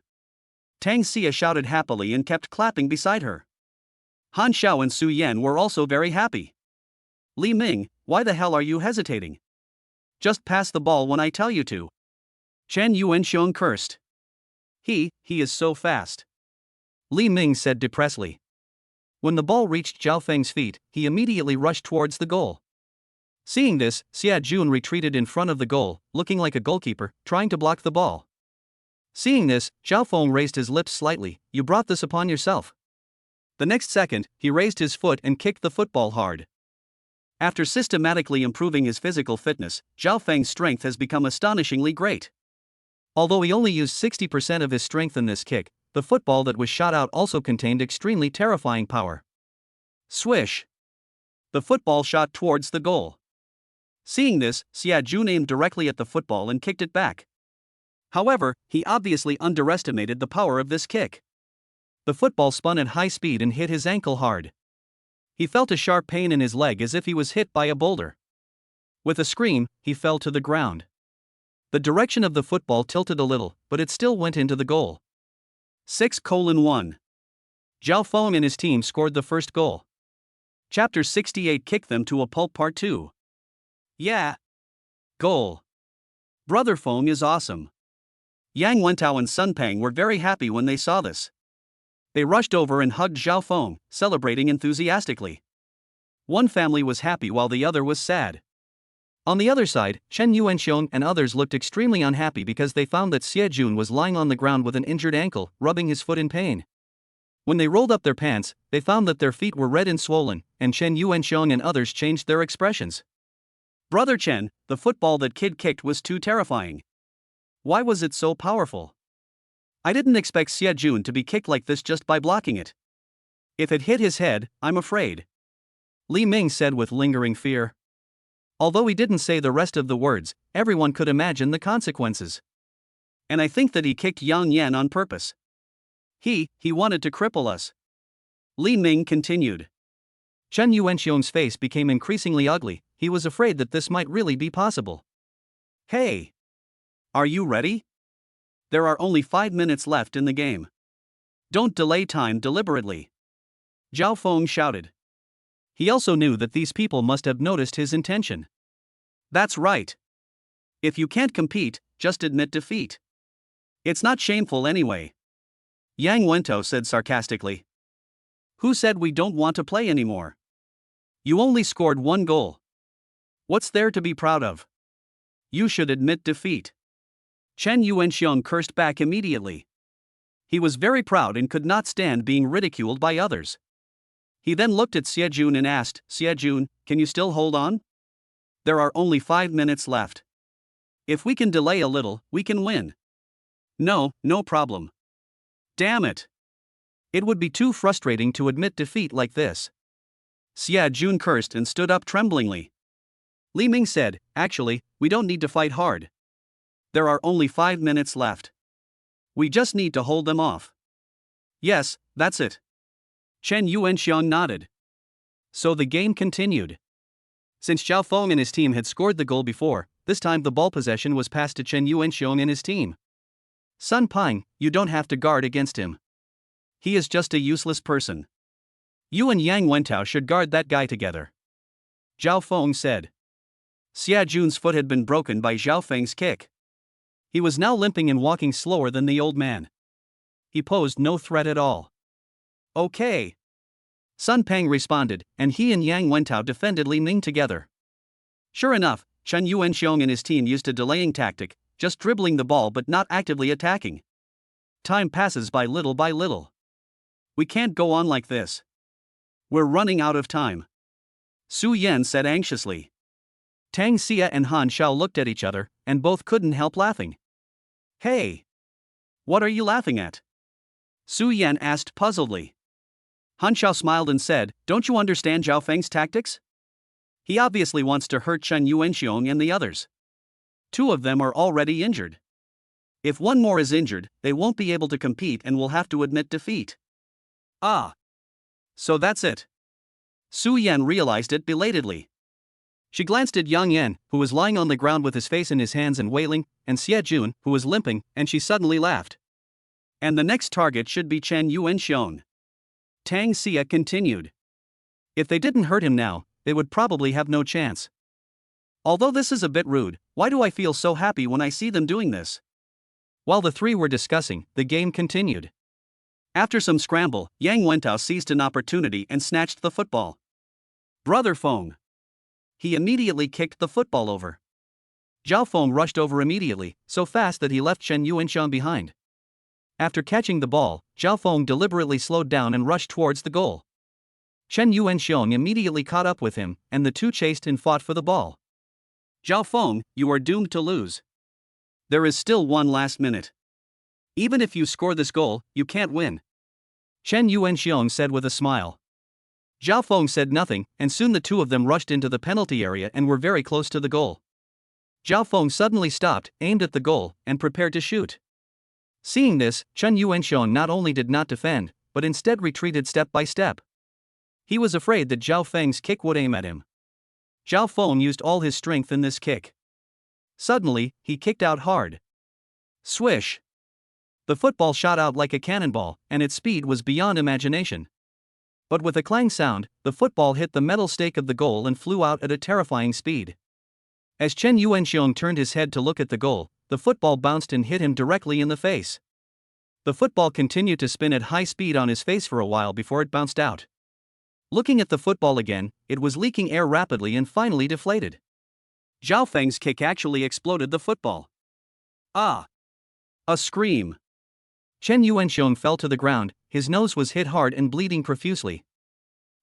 Tang Xia shouted happily and kept clapping beside her. Han Xiao and Su Yan were also very happy. Li Ming, why the hell are you hesitating? Just pass the ball when I tell you to. Chen Yuanxiong cursed. He is so fast. Li Ming said depressedly. When the ball reached Zhao Feng's feet, he immediately rushed towards the goal. Seeing this, Xia Jun retreated in front of the goal, looking like a goalkeeper, trying to block the ball. Seeing this, Zhao Feng raised his lips slightly. You brought this upon yourself. The next second, he raised his foot and kicked the football hard. After systematically improving his physical fitness, Zhao Feng's strength has become astonishingly great. Although he only used 60% of his strength in this kick, the football that was shot out also contained extremely terrifying power. Swish! The football shot towards the goal. Seeing this, Xia Jun aimed directly at the football and kicked it back. However, he obviously underestimated the power of this kick. The football spun at high speed and hit his ankle hard. He felt a sharp pain in his leg as if he was hit by a boulder. With a scream, he fell to the ground. The direction of the football tilted a little, but it still went into the goal. 6:1. Zhao Feng and his team scored the first goal. Chapter 68 Kick them to a pulp Part 2. Yeah. Goal. Brother Feng is awesome. Yang Wentao and Sun Peng were very happy when they saw this. They rushed over and hugged Zhao Feng, celebrating enthusiastically. One family was happy while the other was sad. On the other side, Chen Yuanxiong and others looked extremely unhappy because they found that Xie Jun was lying on the ground with an injured ankle, rubbing his foot in pain. When they rolled up their pants, they found that their feet were red and swollen, and Chen Yuanxiong and others changed their expressions. Brother Chen, the football that kid kicked was too terrifying. Why was it so powerful? I didn't expect Xie Jun to be kicked like this just by blocking it. If it hit his head, I'm afraid. Li Ming said with lingering fear. Although he didn't say the rest of the words, everyone could imagine the consequences. And I think that he kicked Yang Yan on purpose. He wanted to cripple us. Li Ming continued. Chen Yuanxiong's face became increasingly ugly. He was afraid that this might really be possible. Hey! Are you ready? There are only 5 minutes left in the game. Don't delay time deliberately. Zhao Feng shouted. He also knew that these people must have noticed his intention. That's right. If you can't compete, just admit defeat. It's not shameful anyway. Yang Wentao said sarcastically. Who said we don't want to play anymore? You only scored 1 goal. What's there to be proud of? You should admit defeat. Chen Yuanxiong cursed back immediately. He was very proud and could not stand being ridiculed by others. He then looked at Xie Jun and asked, Xie Jun, can you still hold on? There are only 5 minutes left. If we can delay a little, we can win. No problem. Damn it. It would be too frustrating to admit defeat like this. Xie Jun cursed and stood up tremblingly. Li Ming said, actually, we don't need to fight hard. There are only 5 minutes left. We just need to hold them off. Yes, that's it. Chen Yuanxiong nodded. So the game continued. Since Zhao Feng and his team had scored the goal before, this time the ball possession was passed to Chen Yuanxiong and his team. Sun Peng, you don't have to guard against him. He is just a useless person. You and Yang Wentao should guard that guy together. Zhao Feng said. Xia Jun's foot had been broken by Zhao Feng's kick. He was now limping and walking slower than the old man. He posed no threat at all. Okay. Sun Peng responded, and he and Yang Wentao defended Li Ming together. Sure enough, Chen Yuanxiong and his team used a delaying tactic, just dribbling the ball but not actively attacking. Time passes by little. We can't go on like this. We're running out of time. Su Yan said anxiously. Tang Xia and Han Xiao looked at each other, and both couldn't help laughing. Hey! What are you laughing at? Su Yan asked puzzledly. Han Xiao smiled and said, don't you understand Zhao Feng's tactics? He obviously wants to hurt Chen Yuanxiong and the others. 2 of them are already injured. If one more is injured, they won't be able to compete and will have to admit defeat. Ah. So that's it. Su Yan realized it belatedly. She glanced at Yang Yan, who was lying on the ground with his face in his hands and wailing, and Xie Jun, who was limping, and she suddenly laughed. And the next target should be Chen Yuanxiong. Tang Xia continued. If they didn't hurt him now, they would probably have no chance. Although this is a bit rude, why do I feel so happy when I see them doing this? While the 3 were discussing, the game continued. After some scramble, Yang Wentao seized an opportunity and snatched the football. Brother Feng. He immediately kicked the football over. Zhao Feng rushed over immediately, so fast that he left Chen Yuanxiong behind. After catching the ball, Zhao Feng deliberately slowed down and rushed towards the goal. Chen Yuanxiong immediately caught up with him, and the two chased and fought for the ball. Zhao Feng, you are doomed to lose. There is still one last minute. Even if you score this goal, you can't win. Chen Yuanxiong said with a smile. Zhao Feng said nothing, and soon the two of them rushed into the penalty area and were very close to the goal. Zhao Feng suddenly stopped, aimed at the goal, and prepared to shoot. Seeing this, Chen Yuanxiong not only did not defend, but instead retreated step by step. He was afraid that Zhao Feng's kick would aim at him. Zhao Feng used all his strength in this kick. Suddenly, he kicked out hard. Swish! The football shot out like a cannonball, and its speed was beyond imagination. But with a clang sound, the football hit the metal stake of the goal and flew out at a terrifying speed. As Chen Yuanxiong turned his head to look at the goal, the football bounced and hit him directly in the face. The football continued to spin at high speed on his face for a while before it bounced out. Looking at the football again, it was leaking air rapidly and finally deflated. Zhao Feng's kick actually exploded the football. Ah! A scream. Chen Yuanxiong fell to the ground, his nose was hit hard and bleeding profusely.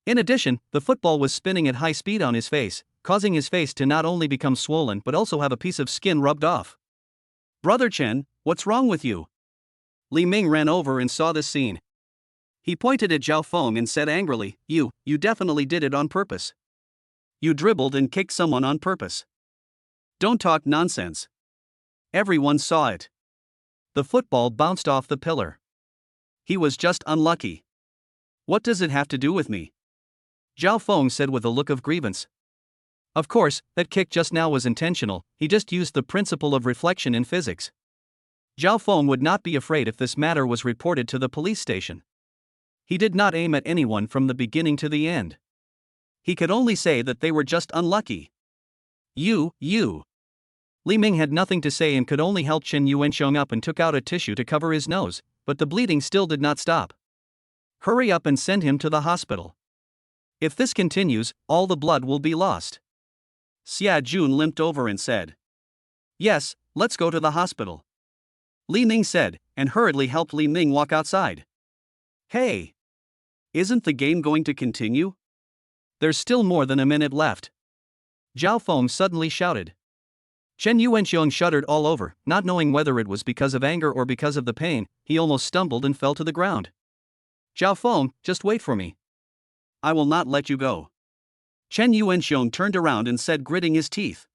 In addition, the football was spinning at high speed on his face, causing his face to not only become swollen but also have a piece of skin rubbed off. Brother Chen, what's wrong with you? Li Ming ran over and saw this scene. He pointed at Zhao Feng and said angrily, You definitely did it on purpose. You dribbled and kicked someone on purpose. Don't talk nonsense. Everyone saw it. The football bounced off the pillar. He was just unlucky. What does it have to do with me? Zhao Feng said with a look of grievance. Of course, that kick just now was intentional, he just used the principle of reflection in physics. Zhao Feng would not be afraid if this matter was reported to the police station. He did not aim at anyone from the beginning to the end. He could only say that they were just unlucky. You. Li Ming had nothing to say and could only help Chen Yuanxiong up and took out a tissue to cover his nose, but the bleeding still did not stop. Hurry up and send him to the hospital. If this continues, all the blood will be lost. Xia Jun limped over and said. Yes, let's go to the hospital. Li Ming said, and hurriedly helped Li Ming walk outside. Hey! Isn't the game going to continue? There's still more than a minute left. Zhao Feng suddenly shouted. Chen Yuanxiong shuddered all over, not knowing whether it was because of anger or because of the pain. He almost stumbled and fell to the ground. Zhao Feng, just wait for me. I will not let you go. Chen Yuanxiong turned around and said, gritting his teeth.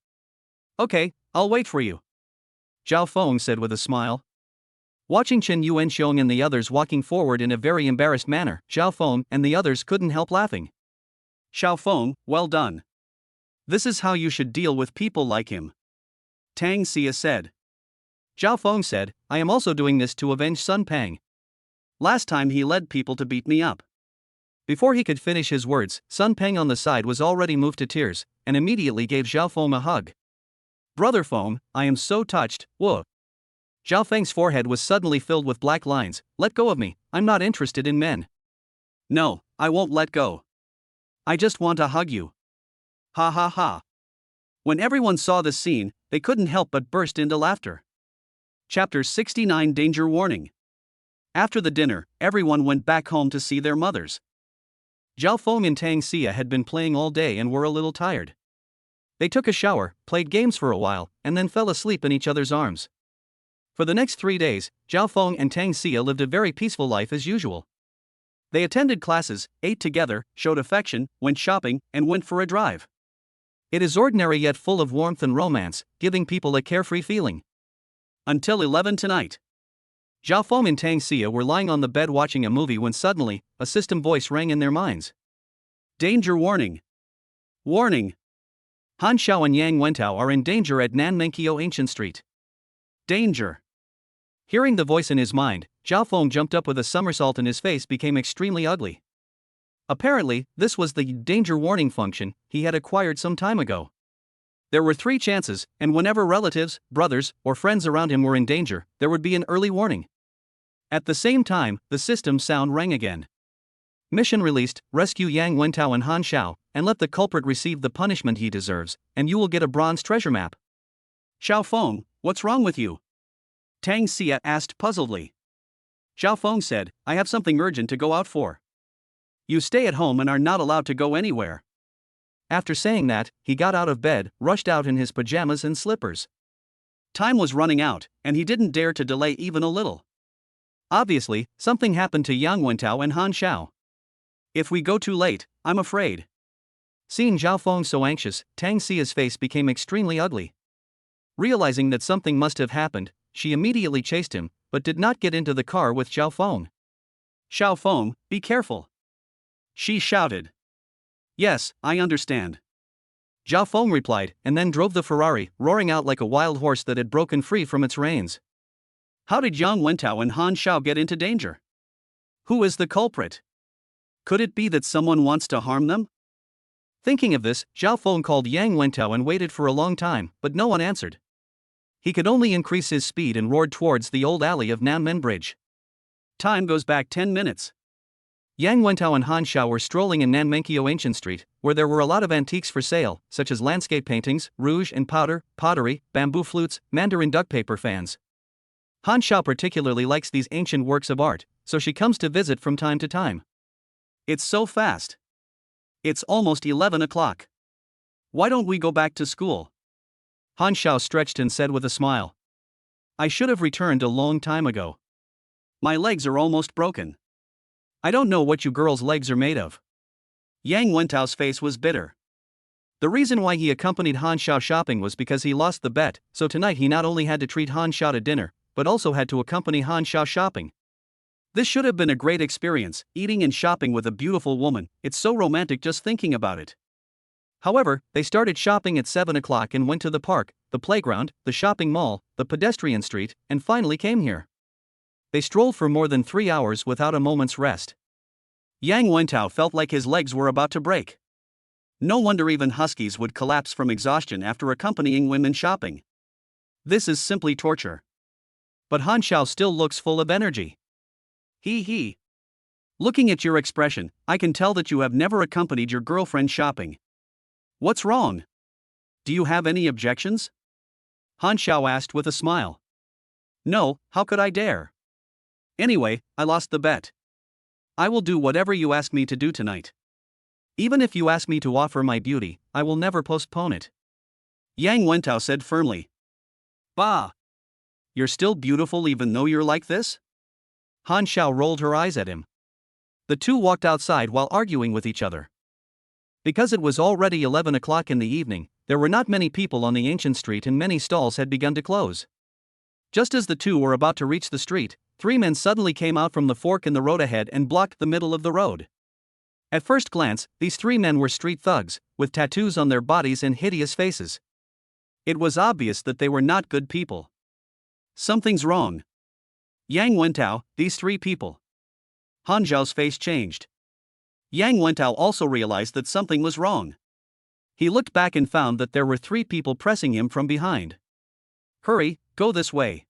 Okay, I'll wait for you. Zhao Feng said with a smile. Watching Chen Yuanxiong and the others walking forward in a very embarrassed manner, Zhao Feng and the others couldn't help laughing. Zhao Feng, well done. This is how you should deal with people like him. Tang Xia said. Zhao Feng said, I am also doing this to avenge Sun Pang. Last time he led people to beat me up. Before he could finish his words, Sun Pang on the side was already moved to tears, and immediately gave Zhao Feng a hug. Brother Feng, I am so touched, whoa. Zhao Feng's forehead was suddenly filled with black lines. Let go of me, I'm not interested in men. No, I won't let go. I just want to hug you. Ha ha ha. When everyone saw this scene, they couldn't help but burst into laughter. Chapter 69 Danger Warning. After the dinner, everyone went back home to see their mothers. Zhao Feng and Tang Xia had been playing all day and were a little tired. They took a shower, played games for a while, and then fell asleep in each other's arms. For the next 3 days, Zhao Feng and Tang Xia lived a very peaceful life as usual. They attended classes, ate together, showed affection, went shopping, and went for a drive. It is ordinary yet full of warmth and romance, giving people a carefree feeling. Until 11 tonight. Zhao Feng and Tang Xia were lying on the bed watching a movie when suddenly, a system voice rang in their minds. Danger warning! Warning! Han Xiao and Yang Wentao are in danger at Nanmenkyo Ancient Street. Danger! Hearing the voice in his mind, Zhao Feng jumped up with a somersault and his face became extremely ugly. Apparently, this was the danger warning function he had acquired some time ago. There were 3 chances, and whenever relatives, brothers, or friends around him were in danger, there would be an early warning. At the same time, the system sound rang again. Mission released, rescue Yang Wentao and Han Xiao, and let the culprit receive the punishment he deserves, and you will get a bronze treasure map. Xiao Feng, what's wrong with you? Tang Xia asked puzzledly. Xiao Feng said, I have something urgent to go out for. You stay at home and are not allowed to go anywhere. After saying that, he got out of bed, rushed out in his pajamas and slippers. Time was running out, and he didn't dare to delay even a little. Obviously, something happened to Yang Wentao and Han Xiao. If we go too late, I'm afraid. Seeing Xiao Feng so anxious, Tang Xia's face became extremely ugly. Realizing that something must have happened, she immediately chased him, but did not get into the car with Xiao Feng. Xiao Feng, be careful. She shouted. Yes, I understand. Xiao Feng replied, and then drove the Ferrari, roaring out like a wild horse that had broken free from its reins. How did Yang Wentao and Han Xiao get into danger? Who is the culprit? Could it be that someone wants to harm them? Thinking of this, Xiao Feng called Yang Wentao and waited for a long time, but no one answered. He could only increase his speed and roared towards the old alley of Nanmen Bridge. Time goes back 10 minutes. Yang Wentao and Han Xiao were strolling in Nanmenkyo Ancient Street, where there were a lot of antiques for sale, such as landscape paintings, rouge and powder, pottery, bamboo flutes, mandarin duck paper fans. Han Xiao particularly likes these ancient works of art, so she comes to visit from time to time. It's so fast. It's almost 11 o'clock. Why don't we go back to school? Han Xiao stretched and said with a smile. I should have returned a long time ago. My legs are almost broken. I don't know what you girls' legs are made of. Yang Wentao's face was bitter. The reason why he accompanied Han Xiao shopping was because he lost the bet, so tonight he not only had to treat Han Xiao to dinner, but also had to accompany Han Xiao shopping. This should have been a great experience, eating and shopping with a beautiful woman. It's so romantic just thinking about it. However, they started shopping at 7 o'clock and went to the park, the playground, the shopping mall, the pedestrian street, and finally came here. They strolled for more than 3 hours without a moment's rest. Yang Wentao felt like his legs were about to break. No wonder even huskies would collapse from exhaustion after accompanying women shopping. This is simply torture. But Han Xiao still looks full of energy. He. Looking at your expression, I can tell that you have never accompanied your girlfriend shopping. What's wrong? Do you have any objections? Han Xiao asked with a smile. No, how could I dare? Anyway, I lost the bet. I will do whatever you ask me to do tonight. Even if you ask me to offer my beauty, I will never postpone it. Yang Wentao said firmly. Bah! You're still beautiful even though you're like this? Han Xiao rolled her eyes at him. The two walked outside while arguing with each other. Because it was already 11 o'clock in the evening, there were not many people on the ancient street and many stalls had begun to close. Just as the two were about to reach the street, 3 men suddenly came out from the fork in the road ahead and blocked the middle of the road. At first glance, these 3 men were street thugs, with tattoos on their bodies and hideous faces. It was obvious that they were not good people. Something's wrong. Yang Wentao, these 3 people. Han Xiao's face changed. Yang Wentao also realized that something was wrong. He looked back and found that there were 3 people pressing him from behind. Hurry, go this way.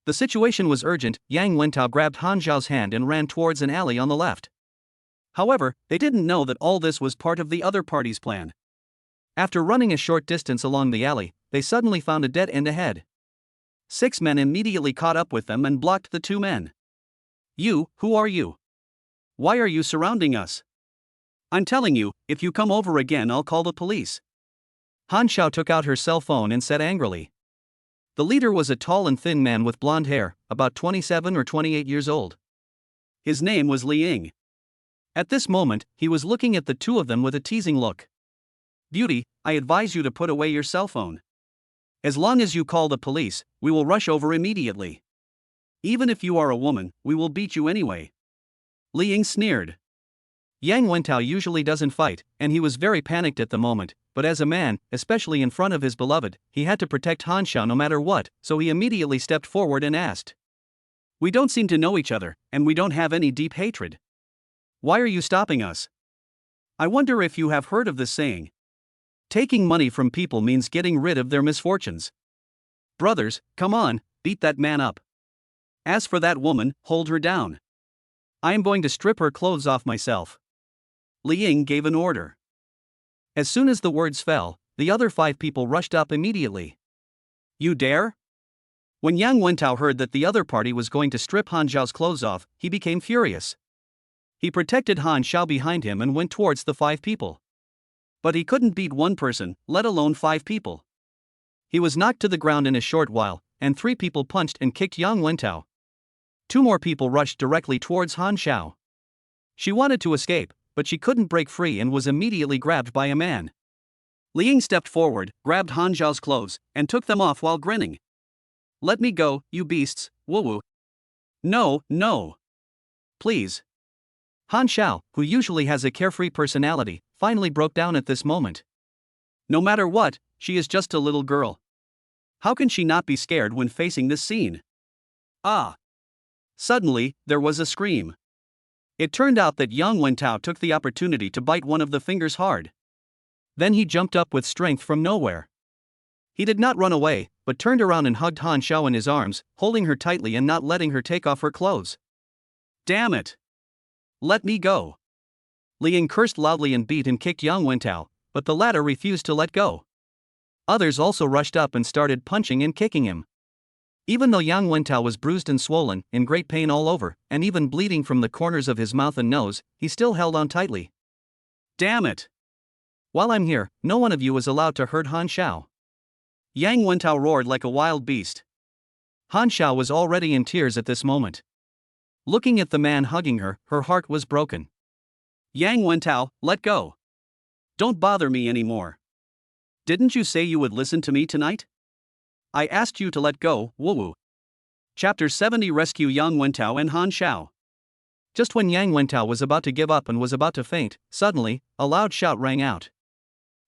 The situation was urgent. Yang Wentao grabbed Han Xiao's hand and ran towards an alley on the left. However, they didn't know that all this was part of the other party's plan. After running a short distance along the alley, they suddenly found a dead end ahead. 6 men immediately caught up with them and blocked the 2 men. You, who are you? Why are you surrounding us? I'm telling you, if you come over again I'll call the police. Han Xiao took out her cell phone and said angrily. The leader was a tall and thin man with blonde hair, about 27 or 28 years old. His name was Li Ying. At this moment, he was looking at the 2 of them with a teasing look. Beauty, I advise you to put away your cell phone. As long as you call the police, we will rush over immediately. Even if you are a woman, we will beat you anyway. Li Ying sneered. Yang Wentao usually doesn't fight, and he was very panicked at the moment, but as a man, especially in front of his beloved, he had to protect Han Xiao no matter what, so he immediately stepped forward and asked. We don't seem to know each other, and we don't have any deep hatred. Why are you stopping us? I wonder if you have heard of this saying. Taking money from people means getting rid of their misfortunes. Brothers, come on, beat that man up. As for that woman, hold her down. I am going to strip her clothes off myself. Li Ying gave an order. As soon as the words fell, the other 5 people rushed up immediately. You dare? When Yang Wentao heard that the other party was going to strip Han Zhao's clothes off, he became furious. He protected Han Xiao behind him and went towards the 5 people. But he couldn't beat one person, let alone 5 people. He was knocked to the ground in a short while, and 3 people punched and kicked Yang Wentao. 2 more people rushed directly towards Han Xiao. She wanted to escape, but she couldn't break free and was immediately grabbed by a man. Li Ying stepped forward, grabbed Han Zhao's clothes, and took them off while grinning. Let me go, you beasts, woo-woo. No, no. Please. Han Xiao, who usually has a carefree personality, finally broke down at this moment. No matter what, she is just a little girl. How can she not be scared when facing this scene? Ah! Suddenly, there was a scream. It turned out that Yang Wentao took the opportunity to bite one of the fingers hard. Then he jumped up with strength from nowhere. He did not run away, but turned around and hugged Han Xiao in his arms, holding her tightly and not letting her take off her clothes. Damn it! Let me go! Li Ying cursed loudly and beat and kicked Yang Wentao, but the latter refused to let go. Others also rushed up and started punching and kicking him. Even though Yang Wentao was bruised and swollen, in great pain all over, and even bleeding from the corners of his mouth and nose, he still held on tightly. Damn it! While I'm here, no one of you is allowed to hurt Han Xiao. Yang Wentao roared like a wild beast. Han Xiao was already in tears at this moment. Looking at the man hugging her, her heart was broken. Yang Wentao, let go. Don't bother me anymore. Didn't you say you would listen to me tonight? I asked you to let go, woo-woo. Chapter 70 Rescue Yang Wentao and Han Xiao. Just when Yang Wentao was about to give up and was about to faint, suddenly, a loud shout rang out.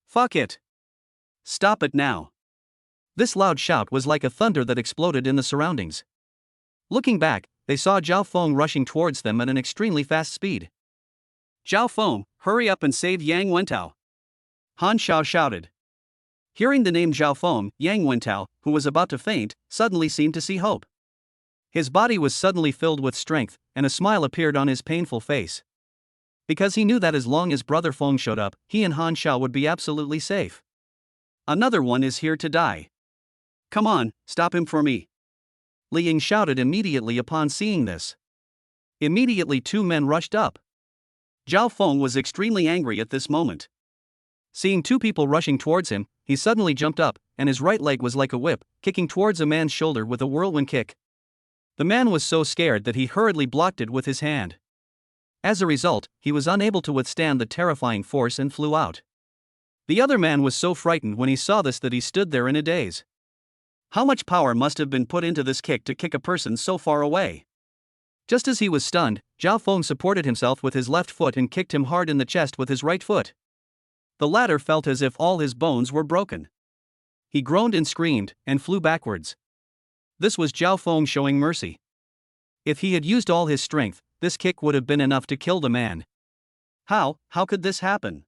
Fuck it! Stop it now! This loud shout was like a thunder that exploded in the surroundings. Looking back, they saw Zhao Feng rushing towards them at an extremely fast speed. Zhao Feng, hurry up and save Yang Wentao! Han Xiao shouted. Hearing the name Zhao Feng, Yang Wentao, who was about to faint, suddenly seemed to see hope. His body was suddenly filled with strength, and a smile appeared on his painful face. Because he knew that as long as Brother Feng showed up, he and Han Xiao would be absolutely safe. Another one is here to die. Come on, stop him for me. Li Ying shouted immediately upon seeing this. Immediately 2 men rushed up. Zhao Feng was extremely angry at this moment. Seeing 2 people rushing towards him, he suddenly jumped up, and his right leg was like a whip, kicking towards a man's shoulder with a whirlwind kick. The man was so scared that he hurriedly blocked it with his hand. As a result, he was unable to withstand the terrifying force and flew out. The other man was so frightened when he saw this that he stood there in a daze. How much power must have been put into this kick to kick a person so far away? Just as he was stunned, Zhao Feng supported himself with his left foot and kicked him hard in the chest with his right foot. The latter felt as if all his bones were broken. He groaned and screamed, and flew backwards. This was Zhao Feng showing mercy. If he had used all his strength, this kick would have been enough to kill the man. How could this happen?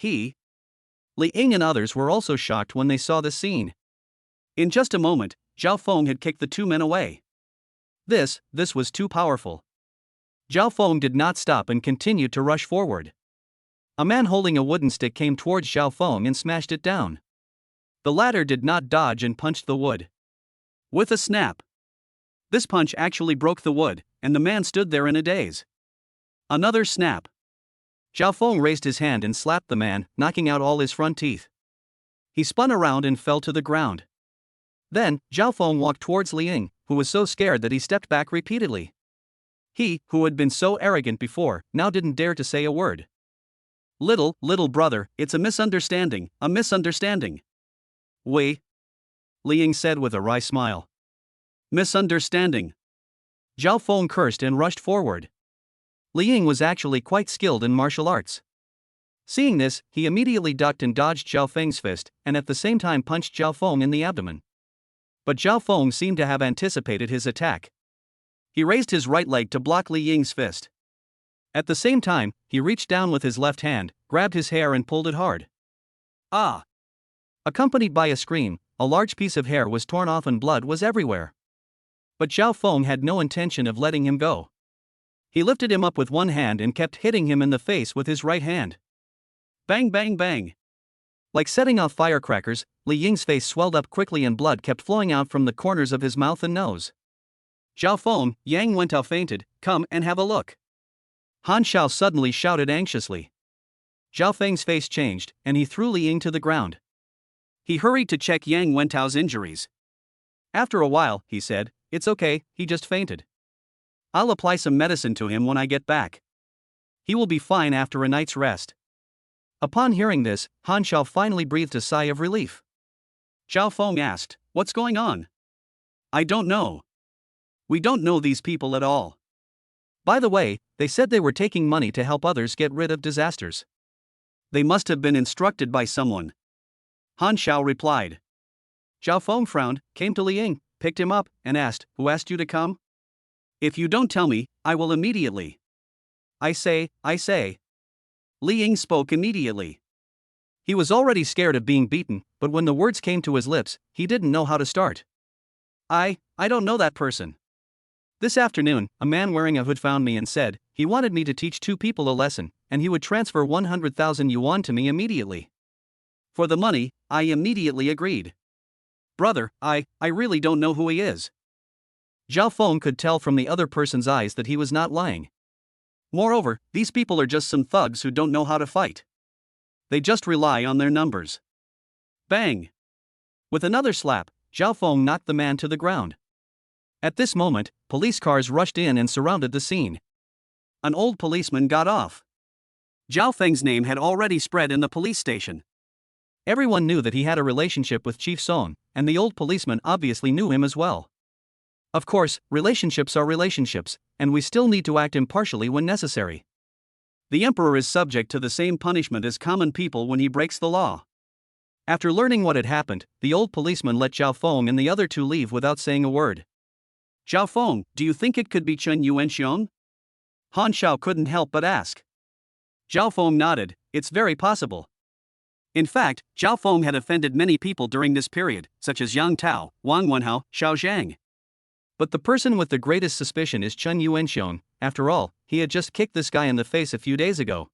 Li Ying and others were also shocked when they saw this scene. In just a moment, Zhao Feng had kicked the 2 men away. This was too powerful. Zhao Feng did not stop and continued to rush forward. A man holding a wooden stick came towards Zhao Feng and smashed it down. The latter did not dodge and punched the wood. With a snap. This punch actually broke the wood, and the man stood there in a daze. Another snap. Zhao Feng raised his hand and slapped the man, knocking out all his front teeth. He spun around and fell to the ground. Then, Zhao Feng walked towards Li Ying, who was so scared that he stepped back repeatedly. He, who had been so arrogant before, now didn't dare to say a word. Little brother, it's a misunderstanding, a misunderstanding. Wei, Li Ying said with a wry smile. Misunderstanding. Zhao Feng cursed and rushed forward. Li Ying was actually quite skilled in martial arts. Seeing this, he immediately ducked and dodged Zhao Feng's fist, and at the same time punched Zhao Feng in the abdomen. But Zhao Feng seemed to have anticipated his attack. He raised his right leg to block Li Ying's fist. At the same time, he reached down with his left hand, grabbed his hair and pulled it hard. Ah! Accompanied by a scream, a large piece of hair was torn off and blood was everywhere. But Zhao Feng had no intention of letting him go. He lifted him up with one hand and kept hitting him in the face with his right hand. Bang bang bang. Like setting off firecrackers, Li Ying's face swelled up quickly and blood kept flowing out from the corners of his mouth and nose. Zhao Feng, Yang Wentao fainted, come and have a look. Han Xiao suddenly shouted anxiously. Zhao Feng's face changed, and he threw Li Ying to the ground. He hurried to check Yang Wentao's injuries. After a while, he said, it's okay, he just fainted. I'll apply some medicine to him when I get back. He will be fine after a night's rest. Upon hearing this, Han Xiao finally breathed a sigh of relief. Zhao Feng asked, what's going on? I don't know. We don't know these people at all. By the way, they said they were taking money to help others get rid of disasters. They must have been instructed by someone. Han Xiao replied. Zhao Feng frowned, came to Li Ying, picked him up, and asked, who asked you to come? If you don't tell me, I will immediately. I say. Li Ying spoke immediately. He was already scared of being beaten, but when the words came to his lips, he didn't know how to start. I don't know that person. This afternoon, a man wearing a hood found me and said, he wanted me to teach 2 people a lesson, and he would transfer 100,000 yuan to me immediately. For the money, I immediately agreed. Brother, I really don't know who he is. Zhao Feng could tell from the other person's eyes that he was not lying. Moreover, these people are just some thugs who don't know how to fight. They just rely on their numbers. Bang! With another slap, Zhao Feng knocked the man to the ground. At this moment, police cars rushed in and surrounded the scene. An old policeman got off. Zhao Feng's name had already spread in the police station. Everyone knew that he had a relationship with Chief Song, and the old policeman obviously knew him as well. Of course, relationships are relationships, and we still need to act impartially when necessary. The emperor is subject to the same punishment as common people when he breaks the law. After learning what had happened, the old policeman let Zhao Feng and the other 2 leave without saying a word. Zhao Feng, do you think it could be Chen Yuanxiong? Han Xiao couldn't help but ask. Zhao Feng nodded, it's very possible. In fact, Zhao Feng had offended many people during this period, such as Yang Tao, Wang Wenhao, Xiao Zhang. But the person with the greatest suspicion is Chen Yuanxiong. After all, he had just kicked this guy in the face a few days ago.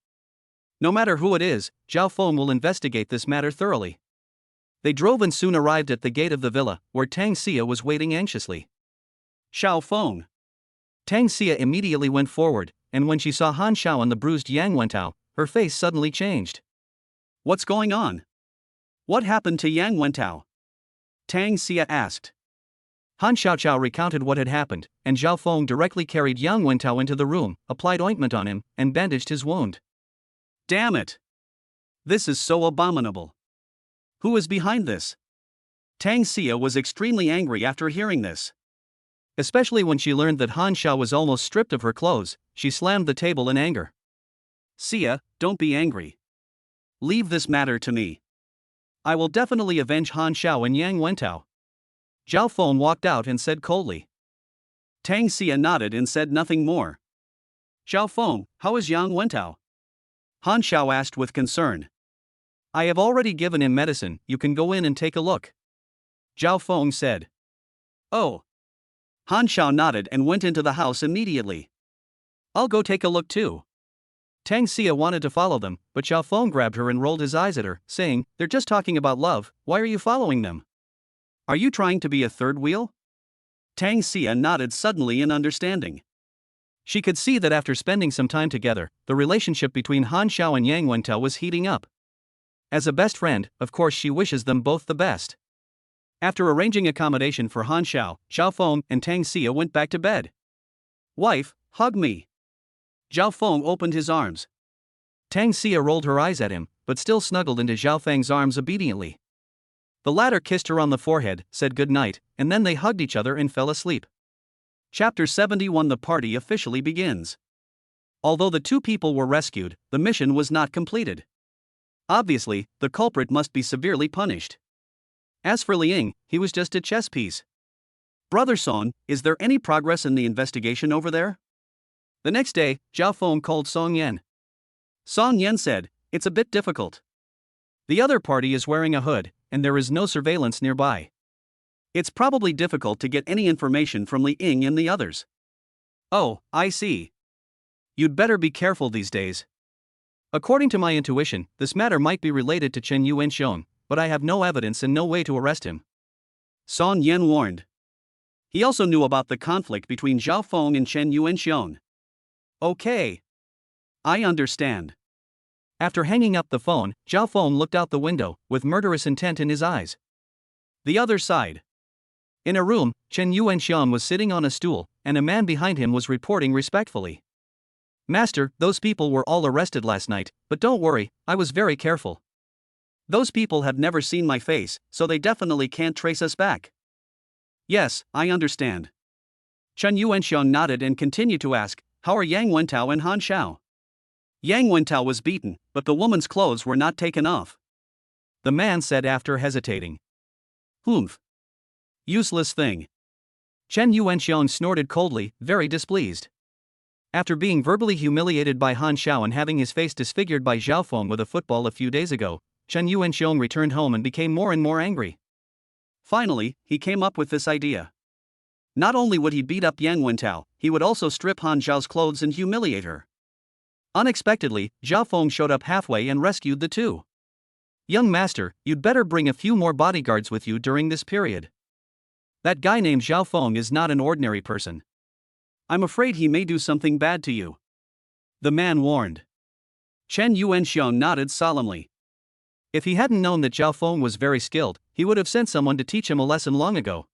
No matter who it is, Zhao Feng will investigate this matter thoroughly. They drove and soon arrived at the gate of the villa, where Tang Xia was waiting anxiously. Zhao Feng. Tang Xia immediately went forward, and when she saw Han Xiao and the bruised Yang Wentao, her face suddenly changed. What's going on? What happened to Yang Wentao? Tang Xia asked. Han Xiaoqiao recounted what had happened, and Zhao Feng directly carried Yang Wentao into the room, applied ointment on him, and bandaged his wound. Damn it! This is so abominable. Who is behind this? Tang Xia was extremely angry after hearing this. Especially when she learned that Han Xiao was almost stripped of her clothes, she slammed the table in anger. Xia, don't be angry. Leave this matter to me. I will definitely avenge Han Xiao and Yang Wentao. Zhao Feng walked out and said coldly. Tang Xia nodded and said nothing more. Zhao Feng, how is Yang Wentao? Han Xiao asked with concern. I have already given him medicine, you can go in and take a look. Zhao Feng said. Oh. Han Xiao nodded and went into the house immediately. I'll go take a look too. Tang Xia wanted to follow them, but Zhao Feng grabbed her and rolled his eyes at her, saying, they're just talking about love, why are you following them? Are you trying to be a third wheel? Tang Xia nodded suddenly in understanding. She could see that after spending some time together, the relationship between Han Xiao and Yang Wentao was heating up. As a best friend, of course she wishes them both the best. After arranging accommodation for Han Xiao, Zhao Feng and Tang Xia went back to bed. Wife, hug me. Zhao Feng opened his arms. Tang Xia rolled her eyes at him, but still snuggled into Zhao Feng's arms obediently. The latter kissed her on the forehead, said good night, and then they hugged each other and fell asleep. Chapter 71. The party officially begins. Although the 2 people were rescued, the mission was not completed. Obviously, the culprit must be severely punished. As for Li Ying, he was just a chess piece. Brother Song, is there any progress in the investigation over there? The next day, Zhao Feng called Song Yan. Song Yan said, it's a bit difficult. The other party is wearing a hood, and there is no surveillance nearby. It's probably difficult to get any information from Li Ying and the others. Oh, I see. You'd better be careful these days. According to my intuition, this matter might be related to Chen Yuanxiong, but I have no evidence and no way to arrest him. Song Yan warned. He also knew about the conflict between Zhao Feng and Chen Yuanxiong. Okay. I understand. After hanging up the phone, Zhao Feng looked out the window, with murderous intent in his eyes. The other side. In a room, Chen Yuanxiong was sitting on a stool, and a man behind him was reporting respectfully. Master, those people were all arrested last night, but don't worry, I was very careful. Those people have never seen my face, so they definitely can't trace us back. Yes, I understand. Chen Yuanxiong nodded and continued to ask, how are Yang Wentao and Han Xiao? Yang Wentao was beaten, but the woman's clothes were not taken off. The man said after hesitating. Humph. Useless thing. Chen Yuanxiong snorted coldly, very displeased. After being verbally humiliated by Han Xiao and having his face disfigured by Zhao Feng with a football a few days ago, Chen Yuanxiong returned home and became more and more angry. Finally, he came up with this idea. Not only would he beat up Yang Wentao, he would also strip Han Xiao's clothes and humiliate her. Unexpectedly, Zhao Feng showed up halfway and rescued the two. Young master, you'd better bring a few more bodyguards with you during this period. That guy named Zhao Feng is not an ordinary person. I'm afraid he may do something bad to you. The man warned. Chen Yuanxiong nodded solemnly. If he hadn't known that Zhao Feng was very skilled, he would have sent someone to teach him a lesson long ago.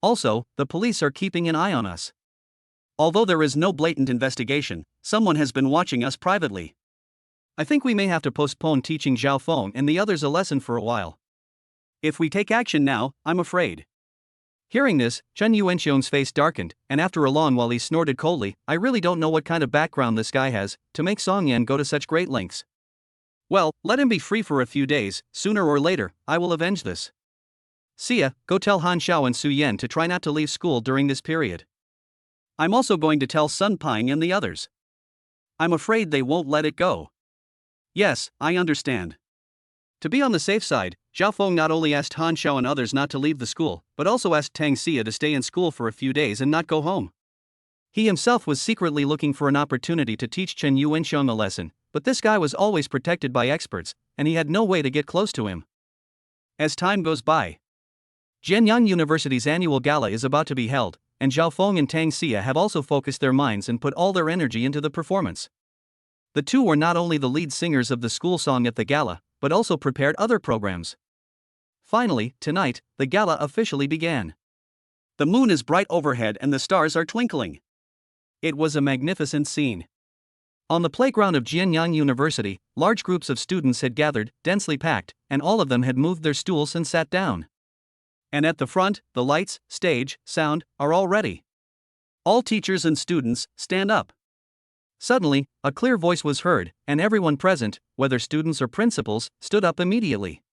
Also, the police are keeping an eye on us. Although there is no blatant investigation, someone has been watching us privately. I think we may have to postpone teaching Zhao Feng and the others a lesson for a while. If we take action now, I'm afraid. Hearing this, Chen Yuanxiong's face darkened, and after a long while he snorted coldly, I really don't know what kind of background this guy has, to make Song Yan go to such great lengths. Well, let him be free for a few days, sooner or later, I will avenge this. See ya, go tell Han Xiao and Su Yan to try not to leave school during this period. I'm also going to tell Sun Ping and the others. I'm afraid they won't let it go. Yes, I understand. To be on the safe side, Zhao Feng not only asked Han Xiao and others not to leave the school, but also asked Tang Xia to stay in school for a few days and not go home. He himself was secretly looking for an opportunity to teach Chen Yuanxiong a lesson, but this guy was always protected by experts, and he had no way to get close to him. As time goes by, Jianyang University's annual gala is about to be held, and Zhao Feng and Tang Xia have also focused their minds and put all their energy into the performance. The two were not only the lead singers of the school song at the gala, but also prepared other programs. Finally, tonight, the gala officially began. The moon is bright overhead and the stars are twinkling. It was a magnificent scene. On the playground of Jianyang University, large groups of students had gathered, densely packed, and all of them had moved their stools and sat down. And at the front, the lights, stage, sound, are all ready. All teachers and students, stand up. Suddenly, a clear voice was heard, and everyone present, whether students or principals, stood up immediately.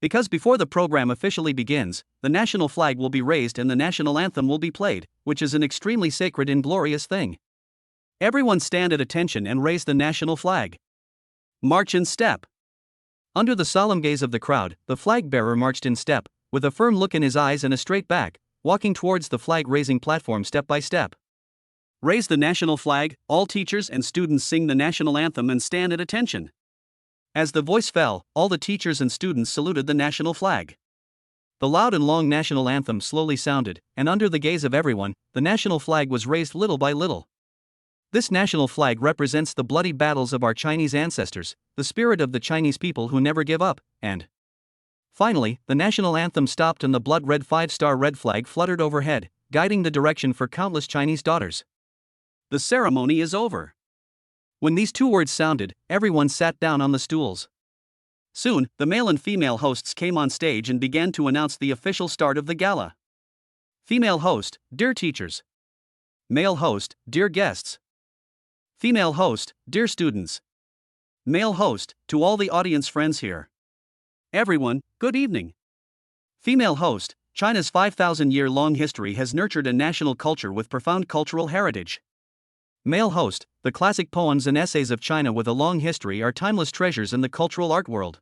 Because before the program officially begins, the national flag will be raised and the national anthem will be played, which is an extremely sacred and glorious thing. Everyone stand at attention and raise the national flag. March in step. Under the solemn gaze of the crowd, the flag bearer marched in step, with a firm look in his eyes and a straight back, walking towards the flag-raising platform step by step. Raise the national flag, all teachers and students sing the national anthem and stand at attention. As the voice fell, all the teachers and students saluted the national flag. The loud and long national anthem slowly sounded, and under the gaze of everyone, the national flag was raised little by little. This national flag represents the bloody battles of our Chinese ancestors, the spirit of the Chinese people who never give up, and finally, the national anthem stopped and the blood-red 5-star red flag fluttered overhead, guiding the direction for countless Chinese daughters. The ceremony is over. When these two words sounded, everyone sat down on the stools. Soon, the male and female hosts came on stage and began to announce the official start of the gala. Female host, dear teachers. Male host, dear guests. Female host, dear students. Male host, to all the audience friends here. Everyone, good evening. Female host, China's 5,000-year-long history has nurtured a national culture with profound cultural heritage. Male host, the classic poems and essays of China with a long history are timeless treasures in the cultural art world.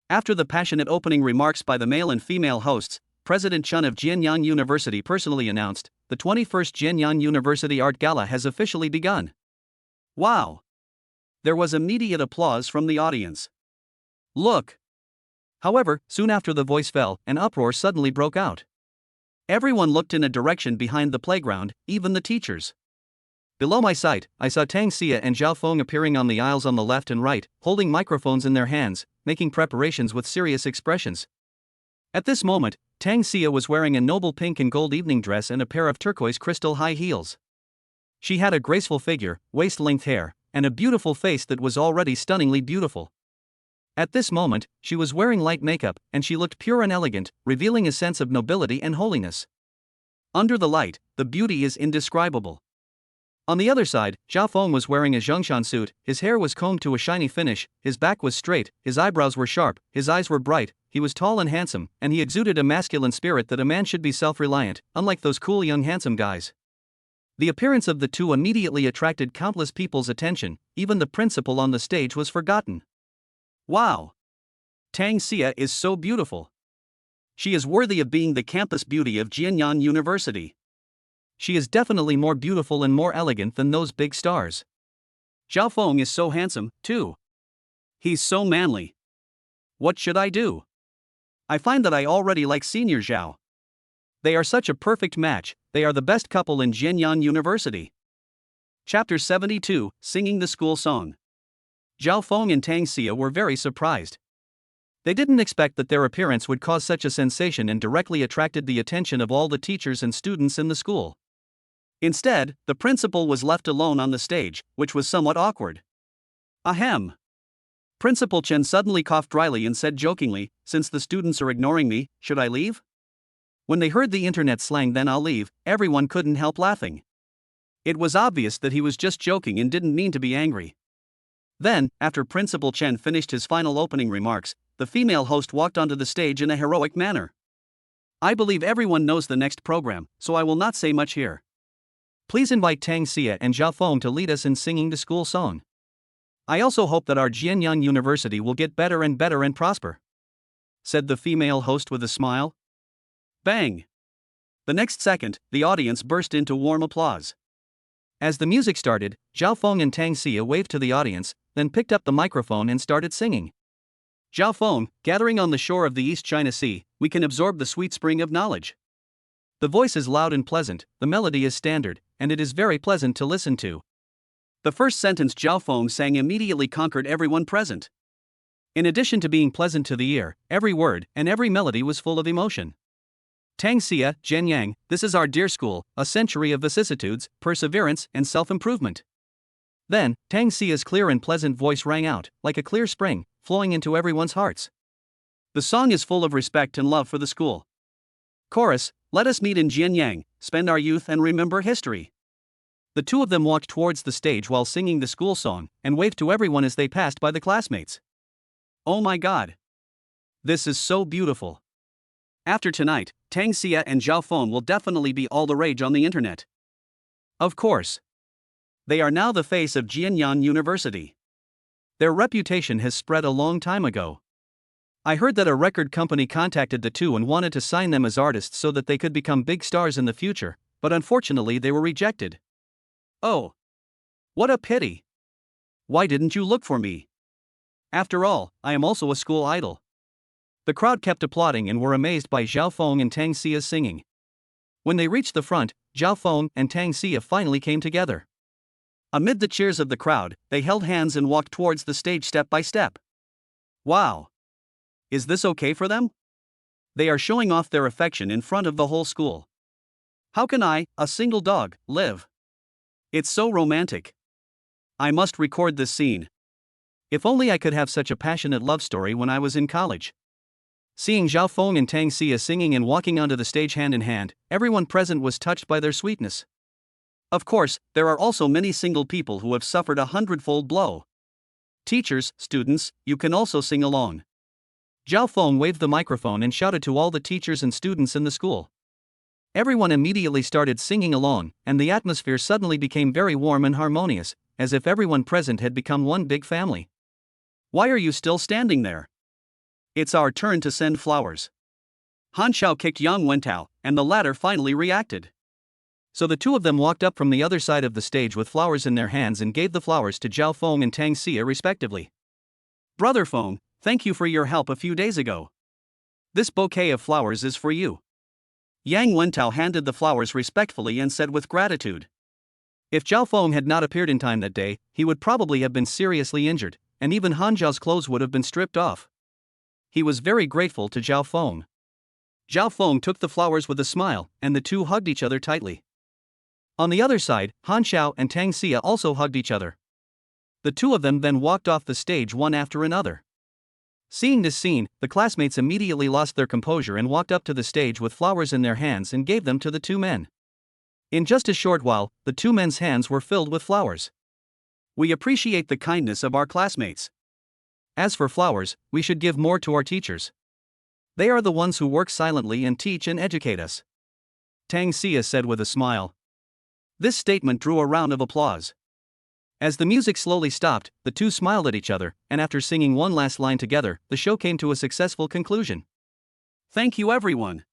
After the passionate opening remarks by the male and female hosts, President Chen of Jianyang University personally announced, the 21st Jianyang University Art Gala has officially begun. Wow! There was immediate applause from the audience. Look! However, soon after the voice fell, an uproar suddenly broke out. Everyone looked in a direction behind the playground, even the teachers. Below my sight, I saw Tang Xia and Zhao Feng appearing on the aisles on the left and right, holding microphones in their hands, making preparations with serious expressions. At this moment, Tang Xia was wearing a noble pink and gold evening dress and a pair of turquoise crystal high heels. She had a graceful figure, waist-length hair, and a beautiful face that was already stunningly beautiful. At this moment, she was wearing light makeup, and she looked pure and elegant, revealing a sense of nobility and holiness. Under the light, the beauty is indescribable. On the other side, Zhao Feng was wearing a Zhongshan suit, his hair was combed to a shiny finish, his back was straight, his eyebrows were sharp, his eyes were bright, he was tall and handsome, and he exuded a masculine spirit that a man should be self-reliant, unlike those cool young handsome guys. The appearance of the two immediately attracted countless people's attention, even the principal on the stage was forgotten. Wow! Tang Xia is so beautiful. She is worthy of being the campus beauty of Jianyan University. She is definitely more beautiful and more elegant than those big stars. Zhao Feng is so handsome, too. He's so manly. What should I do? I find that I already like Senior Zhao. They are such a perfect match, they are the best couple in Jianyan University. Chapter 72, Singing the School Song. Zhao Feng and Tang Xia were very surprised. They didn't expect that their appearance would cause such a sensation and directly attracted the attention of all the teachers and students in the school. Instead, the principal was left alone on the stage, which was somewhat awkward. Ahem. Principal Chen suddenly coughed dryly and said jokingly, "Since the students are ignoring me, should I leave?" When they heard the internet slang "then I'll leave," everyone couldn't help laughing. It was obvious that he was just joking and didn't mean to be angry. Then, after Principal Chen finished his final opening remarks, the female host walked onto the stage in a heroic manner. I believe everyone knows the next program, so I will not say much here. Please invite Tang Xia and Zhao Feng to lead us in singing the school song. I also hope that our Jianyan University will get better and prosper," said the female host with a smile. Bang! The next second, the audience burst into warm applause. As the music started, Zhao Feng and Tang Xia waved to the audience, then picked up the microphone and started singing. Zhao Feng, gathering on the shore of the East China Sea, we can absorb the sweet spring of knowledge. The voice is loud and pleasant, the melody is standard, and it is very pleasant to listen to. The first sentence Zhao Feng sang immediately conquered everyone present. In addition to being pleasant to the ear, every word and every melody was full of emotion. Tang Xia, Zhen Yang, this is our dear school, a century of vicissitudes, perseverance, and self-improvement. Then, Tang Xia's clear and pleasant voice rang out, like a clear spring, flowing into everyone's hearts. The song is full of respect and love for the school. Chorus, let us meet in Jianyang, spend our youth and remember history. The two of them walked towards the stage while singing the school song, and waved to everyone as they passed by the classmates. Oh my God! This is so beautiful. After tonight, Tang Xia and Zhao Feng will definitely be all the rage on the internet. Of course. They are now the face of Jianyan University. Their reputation has spread a long time ago. I heard that a record company contacted the two and wanted to sign them as artists so that they could become big stars in the future, but unfortunately they were rejected. Oh. What a pity. Why didn't you look for me? After all, I am also a school idol. The crowd kept applauding and were amazed by Zhao Feng and Tang Xia's singing. When they reached the front, Zhao Feng and Tang Xia finally came together. Amid the cheers of the crowd, they held hands and walked towards the stage step by step. Wow! Is this okay for them? They are showing off their affection in front of the whole school. How can I, a single dog, live? It's so romantic. I must record this scene. If only I could have such a passionate love story when I was in college. Seeing Zhao Feng and Tang Xia singing and walking onto the stage hand in hand, everyone present was touched by their sweetness. Of course, there are also many single people who have suffered a hundredfold blow. Teachers, students, you can also sing along. Zhao Feng waved the microphone and shouted to all the teachers and students in the school. Everyone immediately started singing along, and the atmosphere suddenly became very warm and harmonious, as if everyone present had become one big family. Why are you still standing there? It's our turn to send flowers. Han Xiao kicked Yang Wentao, and the latter finally reacted. So the two of them walked up from the other side of the stage with flowers in their hands and gave the flowers to Zhao Feng and Tang Xia respectively. Brother Feng, thank you for your help a few days ago. This bouquet of flowers is for you. Yang Wentao handed the flowers respectfully and said with gratitude. If Zhao Feng had not appeared in time that day, he would probably have been seriously injured, and even Han Zhao's clothes would have been stripped off. He was very grateful to Zhao Feng. Zhao Feng took the flowers with a smile, and the two hugged each other tightly. On the other side, Han Xiao and Tang Xia also hugged each other. The two of them then walked off the stage one after another. Seeing this scene, the classmates immediately lost their composure and walked up to the stage with flowers in their hands and gave them to the two men. In just a short while, the two men's hands were filled with flowers. We appreciate the kindness of our classmates. As for flowers, we should give more to our teachers. They are the ones who work silently and teach and educate us. Tang Xia said with a smile. This statement drew a round of applause. As the music slowly stopped, the two smiled at each other, and after singing one last line together, the show came to a successful conclusion. Thank you everyone.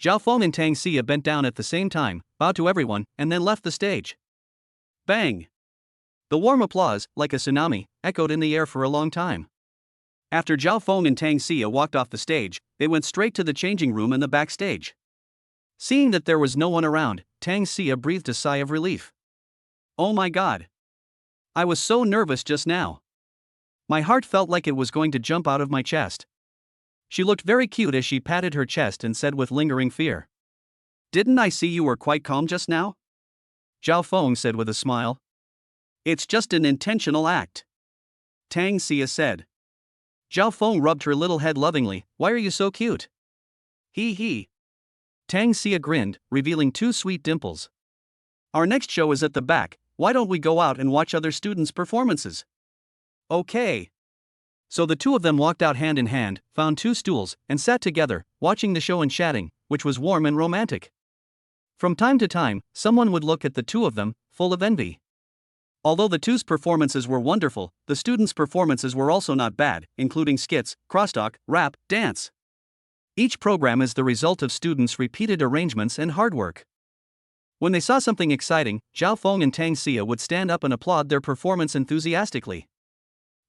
Zhao Feng and Tang Xia bent down at the same time, bowed to everyone, and then left the stage. Bang! The warm applause, like a tsunami, echoed in the air for a long time. After Zhao Feng and Tang Xia walked off the stage, they went straight to the changing room in the backstage. Seeing that there was no one around, Tang Xia breathed a sigh of relief. Oh my god! I was so nervous just now. My heart felt like it was going to jump out of my chest. She looked very cute as she patted her chest and said with lingering fear. Didn't I see you were quite calm just now? Zhao Feng said with a smile. It's just an intentional act. Tang Xia said. Zhao Feng rubbed her little head lovingly. Why are you so cute? Hee hee. Tang Xia grinned, revealing two sweet dimples. Our next show is at the back. Why don't we go out and watch other students' performances? Okay. So the two of them walked out hand in hand, found two stools, and sat together, watching the show and chatting, which was warm and romantic. From time to time, someone would look at the two of them, full of envy. Although the two's performances were wonderful, the students' performances were also not bad, including skits, crosstalk, rap, dance. Each program is the result of students' repeated arrangements and hard work. When they saw something exciting, Zhao Feng and Tang Xia would stand up and applaud their performance enthusiastically.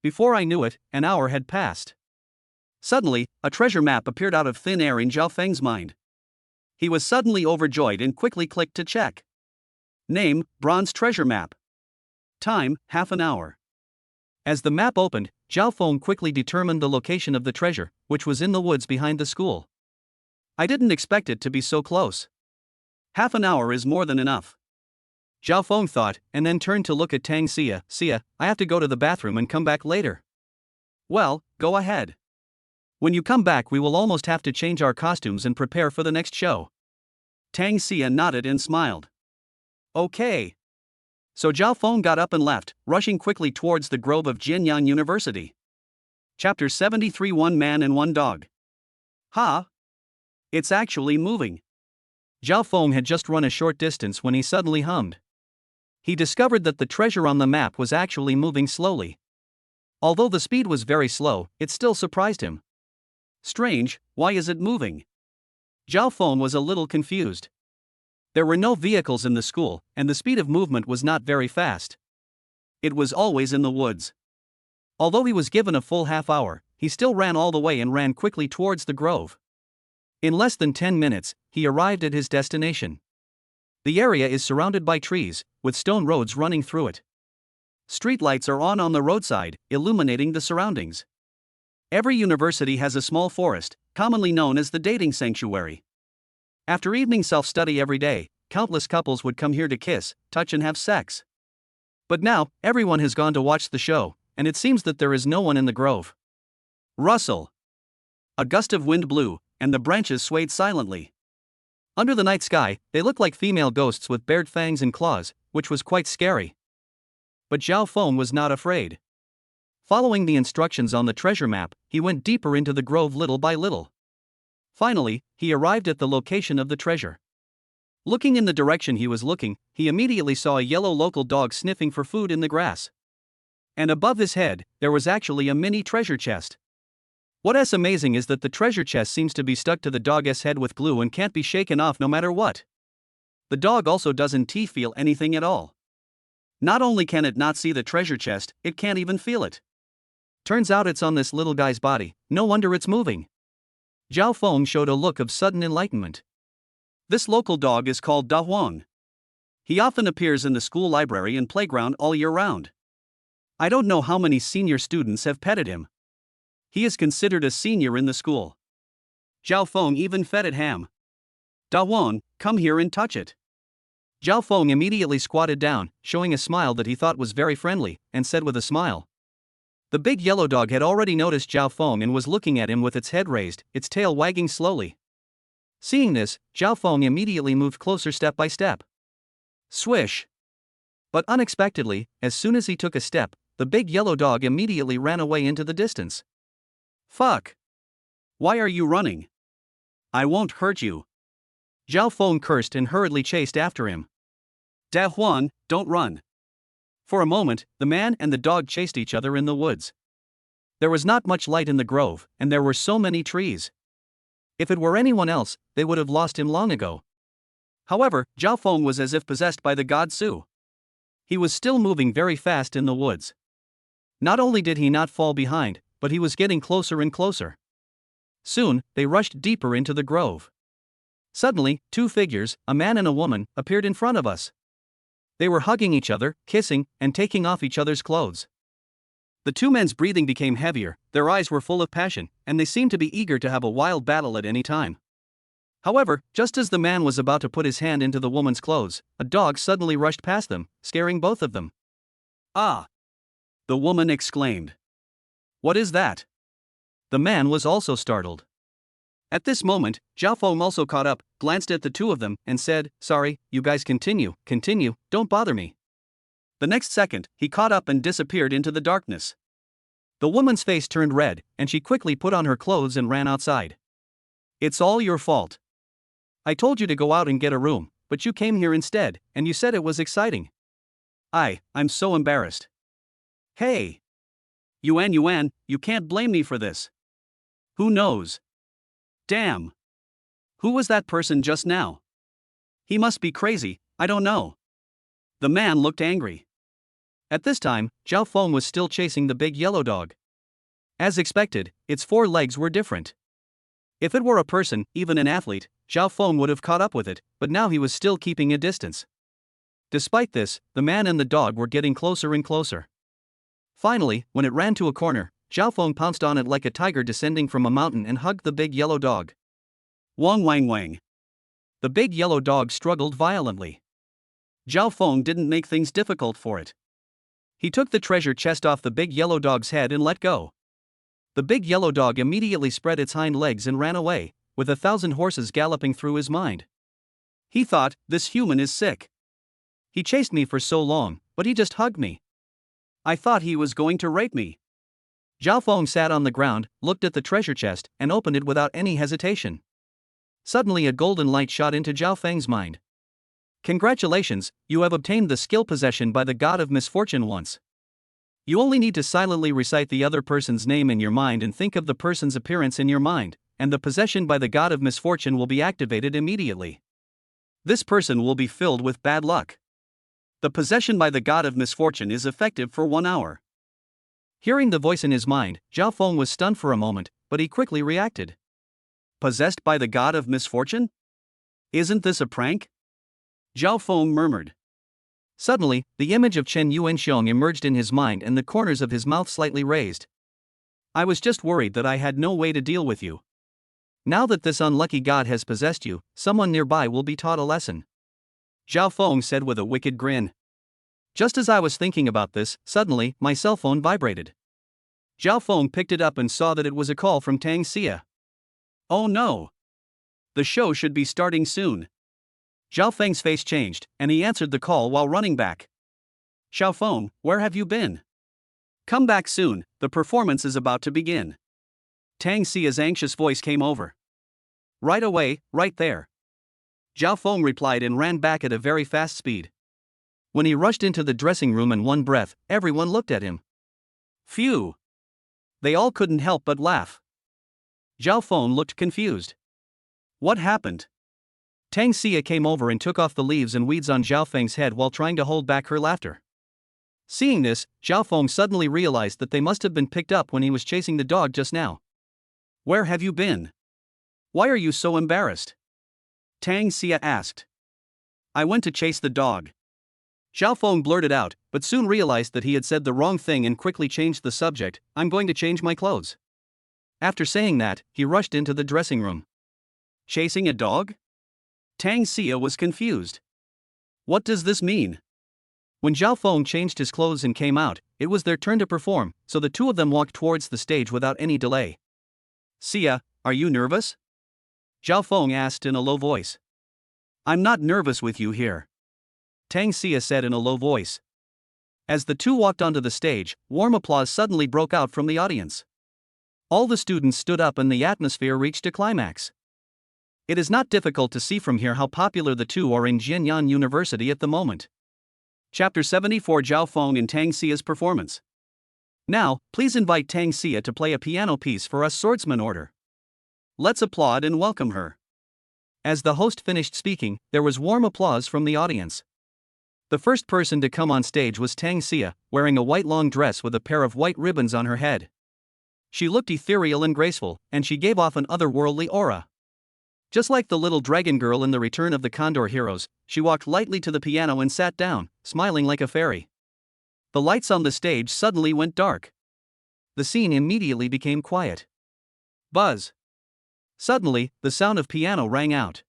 Before I knew it, an hour had passed. Suddenly, a treasure map appeared out of thin air in Zhao Feng's mind. He was suddenly overjoyed and quickly clicked to check. Name, Bronze Treasure Map. Time, half an hour. As the map opened, Zhao Feng quickly determined the location of the treasure, which was in the woods behind the school. I didn't expect it to be so close. Half an hour is more than enough. Zhao Feng thought, and then turned to look at Tang Xia. Xia, I have to go to the bathroom and come back later. Well, go ahead. When you come back we will almost have to change our costumes and prepare for the next show. Tang Xia nodded and smiled. Okay. So Zhao Feng got up and left, rushing quickly towards the grove of Jianyang University. Chapter 73 One Man and One Dog. Ha! It's actually moving. Zhao Feng had just run a short distance when he suddenly hummed. He discovered that the treasure on the map was actually moving slowly. Although the speed was very slow, it still surprised him. Strange, why is it moving? Zhao Feng was a little confused. There were no vehicles in the school, and the speed of movement was not very fast. It was always in the woods. Although he was given a full half hour, he still ran all the way and ran quickly towards the grove. In less than 10 minutes, he arrived at his destination. The area is surrounded by trees, with stone roads running through it. Street lights are on the roadside, illuminating the surroundings. Every university has a small forest, commonly known as the dating sanctuary. After evening self-study every day, countless couples would come here to kiss, touch and have sex. But now, everyone has gone to watch the show, and it seems that there is no one in the grove. Rustle. A gust of wind blew, and the branches swayed silently. Under the night sky, they looked like female ghosts with bared fangs and claws, which was quite scary. But Zhao Feng was not afraid. Following the instructions on the treasure map, he went deeper into the grove little by little. Finally, he arrived at the location of the treasure. Looking in the direction he was looking, he immediately saw a yellow local dog sniffing for food in the grass. And above his head, there was actually a mini treasure chest. What's amazing is that the treasure chest seems to be stuck to the dog's head with glue and can't be shaken off no matter what. The dog also doesn't feel anything at all. Not only can it not see the treasure chest, it can't even feel it. Turns out it's on this little guy's body, no wonder it's moving. Zhao Feng showed a look of sudden enlightenment. This local dog is called Da Huang. He often appears in the school library and playground all year round. I don't know how many senior students have petted him. He is considered a senior in the school. Zhao Feng even fed it ham. Da Huang, come here and touch it. Zhao Feng immediately squatted down, showing a smile that he thought was very friendly, and said with a smile. The big yellow dog had already noticed Zhao Feng and was looking at him with its head raised, its tail wagging slowly. Seeing this, Zhao Feng immediately moved closer step by step. Swish! But unexpectedly, as soon as he took a step, the big yellow dog immediately ran away into the distance. Fuck! Why are you running? I won't hurt you. Zhao Feng cursed and hurriedly chased after him. Da Huan, don't run. For a moment, the man and the dog chased each other in the woods. There was not much light in the grove, and there were so many trees. If it were anyone else, they would have lost him long ago. However, Zhao Feng was as if possessed by the god Su. He was still moving very fast in the woods. Not only did he not fall behind, but he was getting closer and closer. Soon, they rushed deeper into the grove. Suddenly, two figures, a man and a woman, appeared in front of us. They were hugging each other, kissing, and taking off each other's clothes. The two men's breathing became heavier, their eyes were full of passion, and they seemed to be eager to have a wild battle at any time. However, just as the man was about to put his hand into the woman's clothes, a dog suddenly rushed past them, scaring both of them. Ah! The woman exclaimed. What is that? The man was also startled. At this moment, Zhao Feng also caught up, glanced at the two of them, and said, Sorry, you guys continue, don't bother me. The next second, he caught up and disappeared into the darkness. The woman's face turned red, and she quickly put on her clothes and ran outside. It's all your fault. I told you to go out and get a room, but you came here instead, and you said it was exciting. I'm so embarrassed. Hey! Yuan, you can't blame me for this. Who knows? Damn! Who was that person just now? He must be crazy, I don't know. The man looked angry. At this time, Zhao Feng was still chasing the big yellow dog. As expected, its four legs were different. If it were a person, even an athlete, Zhao Feng would have caught up with it, but now he was still keeping a distance. Despite this, the man and the dog were getting closer and closer. Finally, when it ran to a corner, Zhao Feng pounced on it like a tiger descending from a mountain and hugged the big yellow dog. Wang Wang Wang. The big yellow dog struggled violently. Zhao Feng didn't make things difficult for it. He took the treasure chest off the big yellow dog's head and let go. The big yellow dog immediately spread its hind legs and ran away, with 1,000 horses galloping through his mind. He thought, this human is sick. He chased me for so long, but he just hugged me. I thought he was going to rape me. Zhao Feng sat on the ground, looked at the treasure chest, and opened it without any hesitation. Suddenly a golden light shot into Zhao Feng's mind. Congratulations, you have obtained the skill possession by the god of misfortune once. You only need to silently recite the other person's name in your mind and think of the person's appearance in your mind, and the possession by the god of misfortune will be activated immediately. This person will be filled with bad luck. The possession by the god of misfortune is effective for 1 hour. Hearing the voice in his mind, Zhao Feng was stunned for a moment, but he quickly reacted. Possessed by the god of misfortune? Isn't this a prank? Zhao Feng murmured. Suddenly, the image of Chen Yuanxiong emerged in his mind and the corners of his mouth slightly raised. I was just worried that I had no way to deal with you. Now that this unlucky god has possessed you, someone nearby will be taught a lesson. Zhao Feng said with a wicked grin. Just as I was thinking about this, suddenly, my cell phone vibrated. Zhao Feng picked it up and saw that it was a call from Tang Xia. Oh no! The show should be starting soon. Zhao Feng's face changed, and he answered the call while running back. Xiao Feng, where have you been? Come back soon, the performance is about to begin. Tang Xia's anxious voice came over. Right away, right there. Zhao Feng replied and ran back at a very fast speed. When he rushed into the dressing room in one breath, everyone looked at him. Phew! They all couldn't help but laugh. Zhao Feng looked confused. What happened? Tang Xia came over and took off the leaves and weeds on Zhao Feng's head while trying to hold back her laughter. Seeing this, Zhao Feng suddenly realized that they must have been picked up when he was chasing the dog just now. "Where have you been? Why are you so embarrassed?" Tang Xia asked. "I went to chase the dog." Zhao Feng blurted out, but soon realized that he had said the wrong thing and quickly changed the subject. "I'm going to change my clothes." After saying that, he rushed into the dressing room. Chasing a dog? Tang Xia was confused. What does this mean? When Zhao Feng changed his clothes and came out, it was their turn to perform, so the two of them walked towards the stage without any delay. "Xia, are you nervous?" Zhao Feng asked in a low voice. "I'm not nervous with you here," Tang Xia said in a low voice. As the two walked onto the stage, warm applause suddenly broke out from the audience. All the students stood up and the atmosphere reached a climax. It is not difficult to see from here how popular the two are in Jian'an University at the moment. Chapter 74: Zhao Feng and Tang Xia's performance. Now, please invite Tang Xia to play a piano piece for us swordsmen order. Let's applaud and welcome her. As the host finished speaking, there was warm applause from the audience. The first person to come on stage was Tang Xia, wearing a white long dress with a pair of white ribbons on her head. She looked ethereal and graceful, and she gave off an otherworldly aura. Just like the little dragon girl in The Return of the Condor Heroes, she walked lightly to the piano and sat down, smiling like a fairy. The lights on the stage suddenly went dark. The scene immediately became quiet. Buzz. Suddenly, the sound of piano rang out.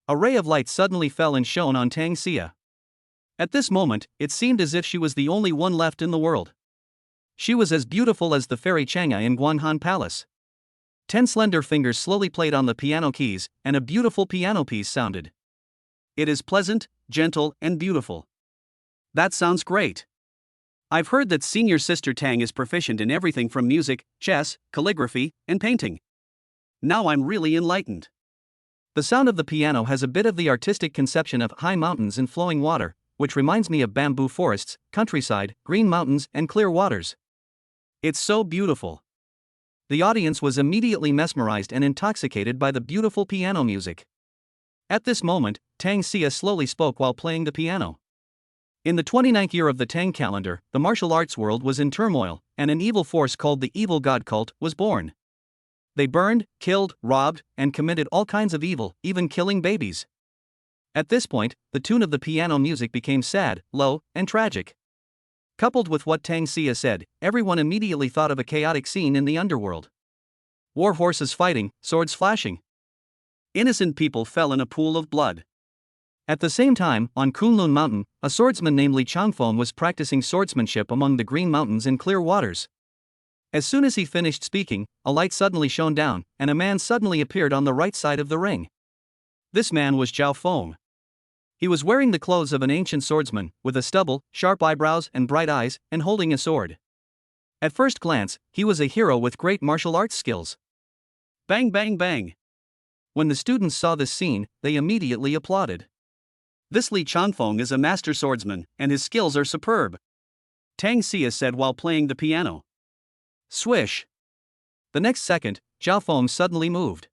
A ray of light suddenly fell and shone on Tang Xia. At this moment, it seemed as if she was the only one left in the world. She was as beautiful as the fairy Chang'e in Guanhan Palace. 10 slender fingers slowly played on the piano keys, and a beautiful piano piece sounded. It is pleasant, gentle, and beautiful. That sounds great. I've heard that senior sister Tang is proficient in everything from music, chess, calligraphy, and painting. Now I'm really enlightened. The sound of the piano has a bit of the artistic conception of high mountains and flowing water, which reminds me of bamboo forests, countryside, green mountains, and clear waters. It's so beautiful. The audience was immediately mesmerized and intoxicated by the beautiful piano music. At this moment, Tang Xia slowly spoke while playing the piano. In the 29th year of the Tang calendar, the martial arts world was in turmoil, and an evil force called the Evil God Cult was born. They burned, killed, robbed, and committed all kinds of evil, even killing babies. At this point, the tune of the piano music became sad, low, and tragic. Coupled with what Tang Xia said, everyone immediately thought of a chaotic scene in the underworld. War horses fighting, swords flashing. Innocent people fell in a pool of blood. At the same time, on Kunlun Mountain, a swordsman named Li Changfeng was practicing swordsmanship among the green mountains and clear waters. As soon as he finished speaking, a light suddenly shone down, and a man suddenly appeared on the right side of the ring. This man was Zhao Feng. He was wearing the clothes of an ancient swordsman, with a stubble, sharp eyebrows, and bright eyes, and holding a sword. At first glance, he was a hero with great martial arts skills. Bang bang bang! When the students saw this scene, they immediately applauded. This Li Changfeng is a master swordsman, and his skills are superb, Tang Xia said while playing the piano. Swish! The next second, Zhao Feng suddenly moved.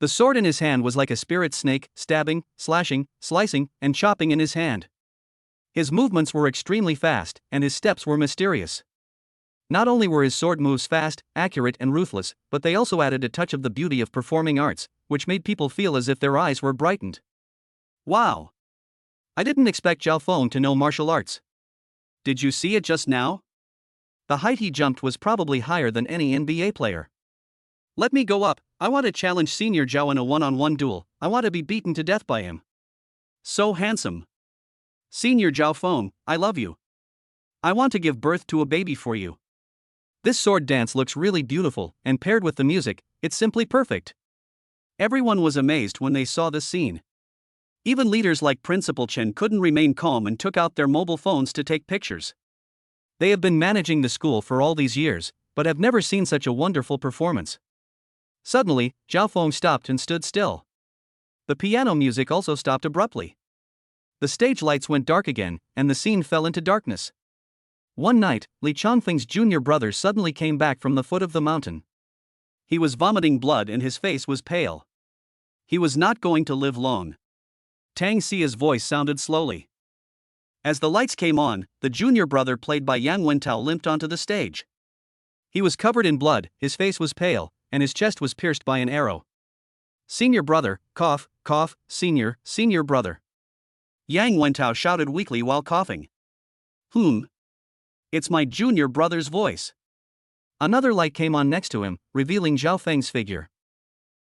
The sword in his hand was like a spirit snake, stabbing, slashing, slicing, and chopping in his hand. His movements were extremely fast, and his steps were mysterious. Not only were his sword moves fast, accurate, and ruthless, but they also added a touch of the beauty of performing arts, which made people feel as if their eyes were brightened. Wow! I didn't expect Zhao Feng to know martial arts. Did you see it just now? The height he jumped was probably higher than any NBA player. Let me go up. I want to challenge Senior Zhao in a one-on-one duel. I want to be beaten to death by him. So handsome. Senior Zhao Feng, I love you. I want to give birth to a baby for you. This sword dance looks really beautiful, and paired with the music, it's simply perfect. Everyone was amazed when they saw this scene. Even leaders like Principal Chen couldn't remain calm and took out their mobile phones to take pictures. They have been managing the school for all these years, but have never seen such a wonderful performance. Suddenly, Zhao Feng stopped and stood still. The piano music also stopped abruptly. The stage lights went dark again, and the scene fell into darkness. One night, Li Changfeng's junior brother suddenly came back from the foot of the mountain. He was vomiting blood and his face was pale. He was not going to live long. Tang Xia's voice sounded slowly. As the lights came on, the junior brother played by Yang Wentao limped onto the stage. He was covered in blood, his face was pale, and his chest was pierced by an arrow. Senior brother, cough, cough, senior brother. Yang Wentao shouted weakly while coughing. It's my junior brother's voice. Another light came on next to him, revealing Zhao Feng's figure.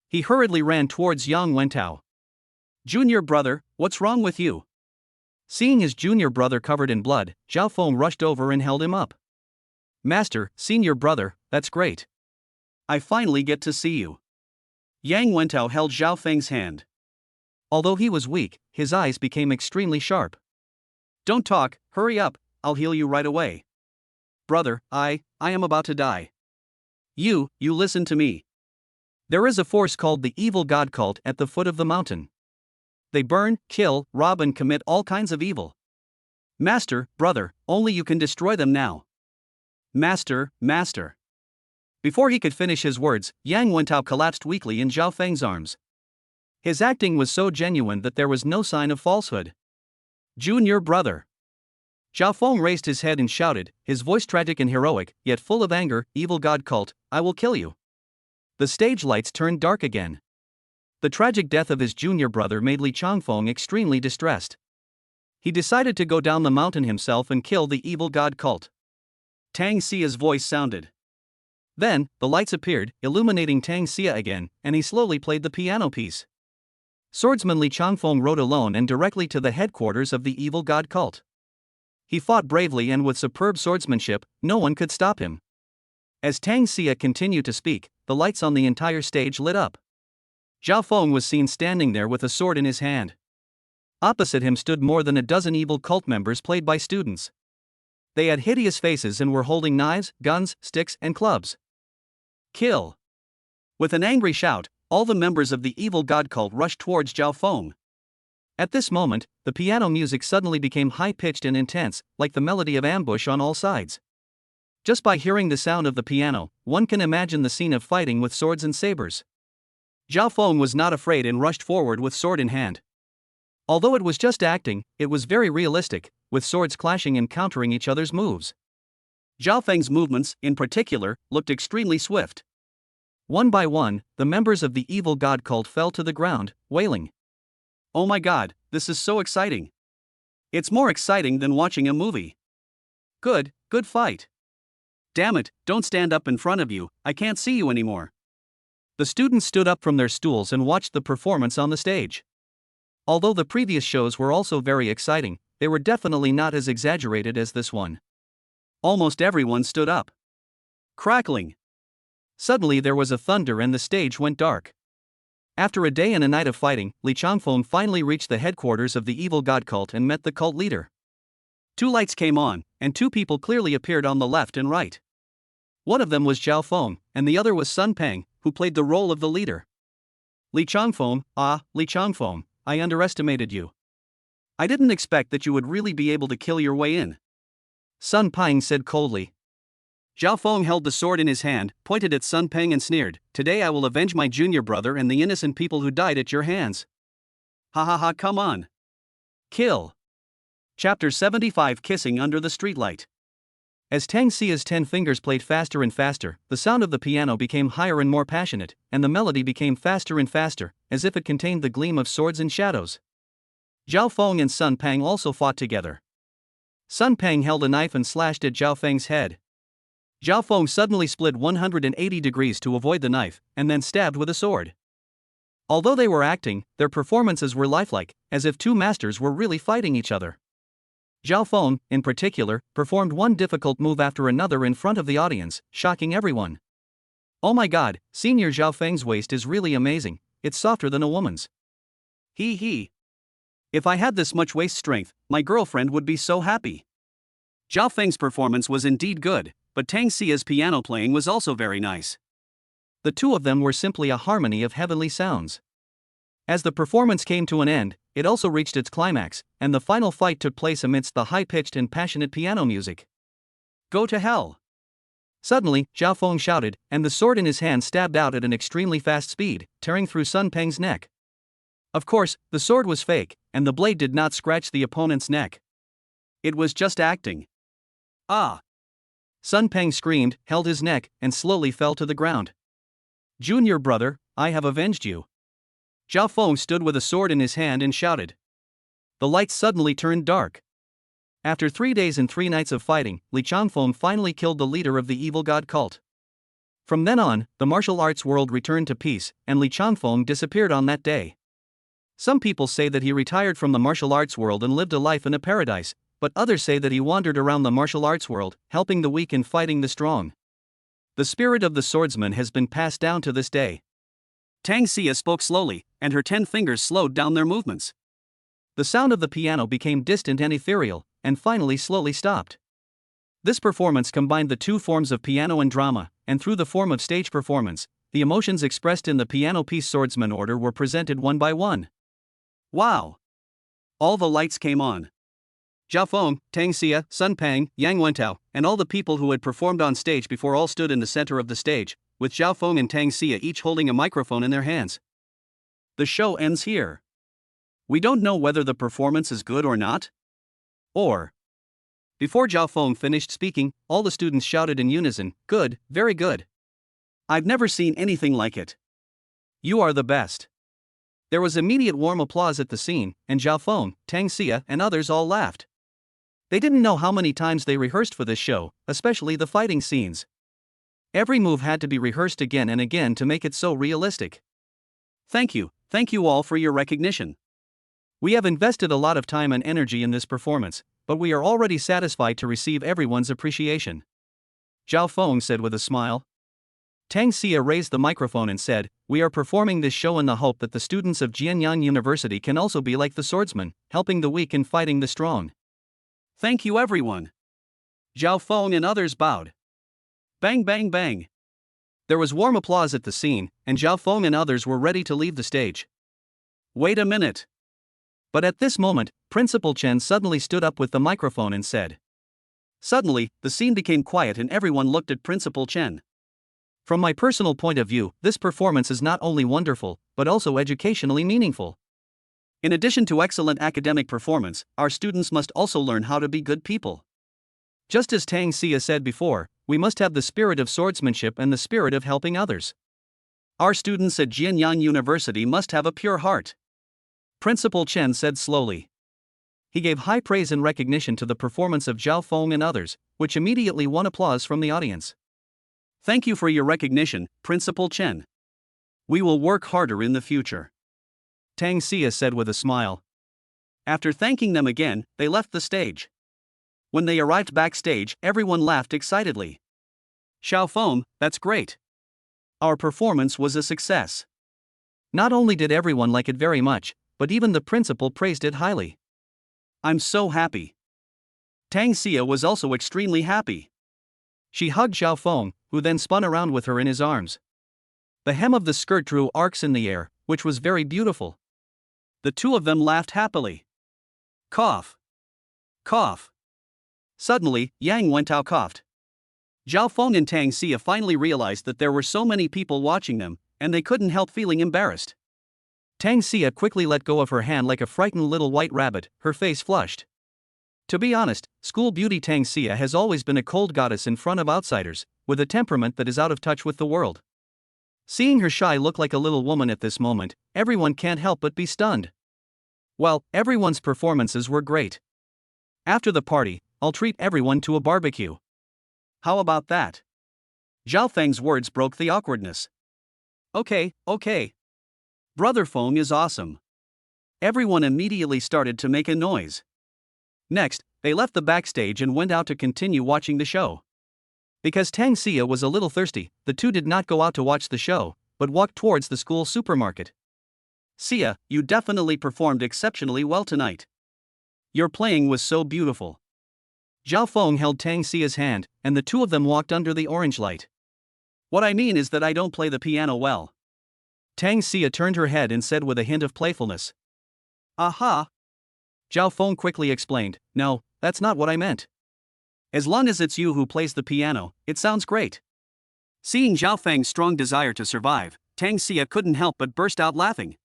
He hurriedly ran towards Yang Wentao. Junior brother, what's wrong with you? Seeing his junior brother covered in blood, Zhao Feng rushed over and held him up. Master, senior brother, that's great. I finally get to see you. Yang Wentao held Zhao Feng's hand. Although he was weak, his eyes became extremely sharp. Don't talk, hurry up, I'll heal you right away. Brother, I am about to die. You listen to me. There is a force called the evil god cult at the foot of the mountain. They burn, kill, rob and commit all kinds of evil. Master, brother, only you can destroy them now. Master. Before he could finish his words, Yang Wentao collapsed weakly in Zhao Feng's arms. His acting was so genuine that there was no sign of falsehood. Junior brother. Zhao Feng raised his head and shouted, his voice tragic and heroic, yet full of anger, evil god cult, I will kill you. The stage lights turned dark again. The tragic death of his junior brother made Li Changfeng extremely distressed. He decided to go down the mountain himself and kill the evil god cult. Tang Xia's voice sounded. Then, the lights appeared, illuminating Tang Xia again, and he slowly played the piano piece. Swordsman Li Changfeng rode alone and directly to the headquarters of the evil god cult. He fought bravely and with superb swordsmanship, no one could stop him. As Tang Xia continued to speak, the lights on the entire stage lit up. Zhao Feng was seen standing there with a sword in his hand. Opposite him stood more than a dozen evil cult members played by students. They had hideous faces and were holding knives, guns, sticks, and clubs. Kill! With an angry shout, all the members of the evil god cult rushed towards Zhao Feng. At this moment, the piano music suddenly became high-pitched and intense, like the melody of ambush on all sides. Just by hearing the sound of the piano, one can imagine the scene of fighting with swords and sabers. Zhao Feng was not afraid and rushed forward with sword in hand. Although it was just acting, it was very realistic, with swords clashing and countering each other's moves. Zhao Feng's movements, in particular, looked extremely swift. One by one, the members of the evil god cult fell to the ground, wailing. Oh my god, this is so exciting. It's more exciting than watching a movie. Good fight. Damn it, don't stand up in front of you, I can't see you anymore. The students stood up from their stools and watched the performance on the stage. Although the previous shows were also very exciting, they were definitely not as exaggerated as this one. Almost everyone stood up. Crackling. Suddenly there was a thunder and the stage went dark. After a day and a night of fighting, Li Changfeng finally reached the headquarters of the evil god cult and met the cult leader. Two lights came on, and two people clearly appeared on the left and right. One of them was Zhao Feng, and the other was Sun Peng, who played the role of the leader. Li Changfeng, I underestimated you. I didn't expect that you would really be able to kill your way in. Sun Peng said coldly. Zhao Feng held the sword in his hand, pointed at Sun Peng and sneered, Today I will avenge my junior brother and the innocent people who died at your hands. Ha, come on. Kill. Chapter 75 Kissing Under the Streetlight. As Tang Xia's 10 fingers played faster and faster, the sound of the piano became higher and more passionate, and the melody became faster and faster, as if it contained the gleam of swords and shadows. Zhao Feng and Sun Peng also fought together. Sun Peng held a knife and slashed at Zhao Feng's head. Zhao Feng suddenly split 180 degrees to avoid the knife, and then stabbed with a sword. Although they were acting, their performances were lifelike, as if two masters were really fighting each other. Zhao Feng, in particular, performed one difficult move after another in front of the audience, shocking everyone. Oh my god, Senior Zhao Feng's waist is really amazing, it's softer than a woman's. He. If I had this much waist strength, my girlfriend would be so happy. Zhao Feng's performance was indeed good, but Tang Xia's piano playing was also very nice. The two of them were simply a harmony of heavenly sounds. As the performance came to an end, it also reached its climax, and the final fight took place amidst the high-pitched and passionate piano music. Go to hell! Suddenly, Zhao Feng shouted, and the sword in his hand stabbed out at an extremely fast speed, tearing through Sun Peng's neck. Of course, the sword was fake, and the blade did not scratch the opponent's neck. It was just acting. Ah! Sun Peng screamed, held his neck, and slowly fell to the ground. Junior brother, I have avenged you. Zhao Feng stood with a sword in his hand and shouted. The lights suddenly turned dark. After 3 days and 3 nights of fighting, Li Changfeng finally killed the leader of the evil god cult. From then on, the martial arts world returned to peace, and Li Changfeng disappeared on that day. Some people say that he retired from the martial arts world and lived a life in a paradise, but others say that he wandered around the martial arts world, helping the weak and fighting the strong. The spirit of the swordsman has been passed down to this day. Tang Xia spoke slowly, and her 10 fingers slowed down their movements. The sound of the piano became distant and ethereal, and finally slowly stopped. This performance combined the two forms of piano and drama, and through the form of stage performance, the emotions expressed in the piano piece Swordsman Order were presented one by one. Wow! All the lights came on. Zhao Feng, Tang Xia, Sun Peng, Yang Wentao, and all the people who had performed on stage before all stood in the center of the stage, with Zhao Feng and Tang Xia each holding a microphone in their hands. The show ends here. We don't know whether the performance is good or not. Or. Before Zhao Feng finished speaking, all the students shouted in unison, "Good, very good. I've never seen anything like it. You are the best." There was immediate warm applause at the scene, and Zhao Feng, Tang Xia, and others all laughed. They didn't know how many times they rehearsed for this show, especially the fighting scenes. Every move had to be rehearsed again and again to make it so realistic. Thank you all for your recognition. We have invested a lot of time and energy in this performance, but we are already satisfied to receive everyone's appreciation. Zhao Feng said with a smile. Tang Xia raised the microphone and said, "We are performing this show in the hope that the students of Jianyang University can also be like the swordsman, helping the weak and fighting the strong." Thank you everyone. Zhao Feng and others bowed. Bang bang bang. There was warm applause at the scene, and Zhao Feng and others were ready to leave the stage. Wait a minute. But at this moment, Principal Chen suddenly stood up with the microphone and said. Suddenly, the scene became quiet and everyone looked at Principal Chen. From my personal point of view, this performance is not only wonderful, but also educationally meaningful. In addition to excellent academic performance, our students must also learn how to be good people. Just as Tang Xia said before, we must have the spirit of swordsmanship and the spirit of helping others. Our students at Jianyang University must have a pure heart. Principal Chen said slowly. He gave high praise and recognition to the performance of Zhao Feng and others, which immediately won applause from the audience. Thank you for your recognition, Principal Chen. We will work harder in the future. Tang Xia said with a smile. After thanking them again, they left the stage. When they arrived backstage, everyone laughed excitedly. Zhao Feng, that's great. Our performance was a success. Not only did everyone like it very much, but even the principal praised it highly. I'm so happy. Tang Xia was also extremely happy. She hugged Zhao Feng, who then spun around with her in his arms. The hem of the skirt drew arcs in the air, which was very beautiful. The two of them laughed happily. Cough. Cough. Suddenly, Yang Wentao coughed. Zhao Feng and Tang Xia finally realized that there were so many people watching them, and they couldn't help feeling embarrassed. Tang Xia quickly let go of her hand like a frightened little white rabbit, her face flushed. To be honest, school beauty Tang Xia has always been a cold goddess in front of outsiders, with a temperament that is out of touch with the world. Seeing her shy look like a little woman at this moment, everyone can't help but be stunned. Well, everyone's performances were great. After the party, I'll treat everyone to a barbecue. How about that? Zhao Feng's words broke the awkwardness. Okay. Brother Feng is awesome. Everyone immediately started to make a noise. Next, they left the backstage and went out to continue watching the show. Because Tang Xia was a little thirsty, the two did not go out to watch the show, but walked towards the school supermarket. Xia, you definitely performed exceptionally well tonight. Your playing was so beautiful. Zhao Feng held Tang Xia's hand, and the two of them walked under the orange light. What I mean is that I don't play the piano well. Tang Xia turned her head and said with a hint of playfulness. Aha! Zhao Feng quickly explained, "No, that's not what I meant. As long as it's you who plays the piano, it sounds great." Seeing Zhao Feng's strong desire to survive, Tang Xia couldn't help but burst out laughing.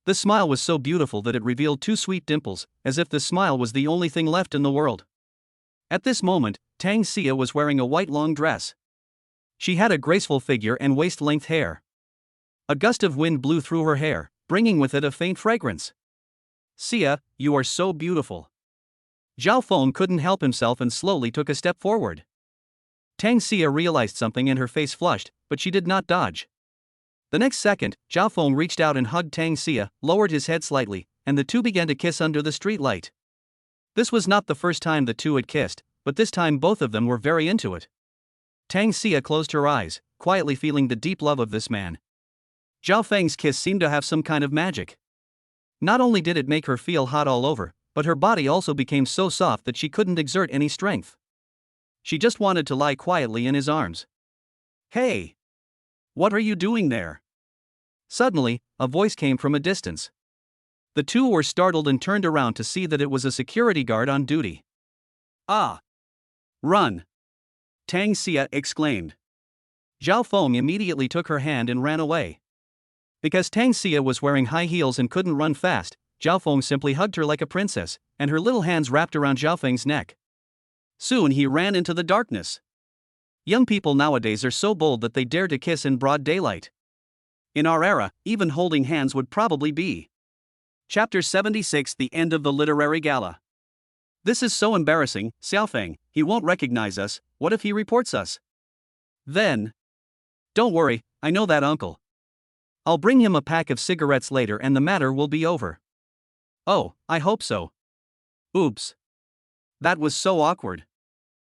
The smile was so beautiful that it revealed two sweet dimples, as if the smile was the only thing left in the world. At this moment, Tang Xia was wearing a white long dress. She had a graceful figure and waist-length hair. A gust of wind blew through her hair, bringing with it a faint fragrance. "Xia, you are so beautiful." Zhao Feng couldn't help himself and slowly took a step forward. Tang Xia realized something and her face flushed, but she did not dodge. The next second, Zhao Feng reached out and hugged Tang Xia, lowered his head slightly, and the two began to kiss under the street light. This was not the first time the two had kissed, but this time both of them were very into it. Tang Xia closed her eyes, quietly feeling the deep love of this man. Zhao Feng's kiss seemed to have some kind of magic. Not only did it make her feel hot all over, but her body also became so soft that she couldn't exert any strength. She just wanted to lie quietly in his arms. "Hey! What are you doing there?" Suddenly, a voice came from a distance. The two were startled and turned around to see that it was a security guard on duty. "Ah! Run!" Tang Xia exclaimed. Zhao Feng immediately took her hand and ran away. Because Tang Xia was wearing high heels and couldn't run fast, Zhao Feng simply hugged her like a princess, and her little hands wrapped around Zhao Feng's neck. Soon he ran into the darkness. Young people nowadays are so bold that they dare to kiss in broad daylight. In our era, even holding hands would probably be. Chapter 76: The End of the Literary Gala. "This is so embarrassing, Xiaofeng, he won't recognize us. What if he reports us? Then..." "Don't worry, I know that uncle. I'll bring him a pack of cigarettes later and the matter will be over." "Oh, I hope so." "Oops. That was so awkward."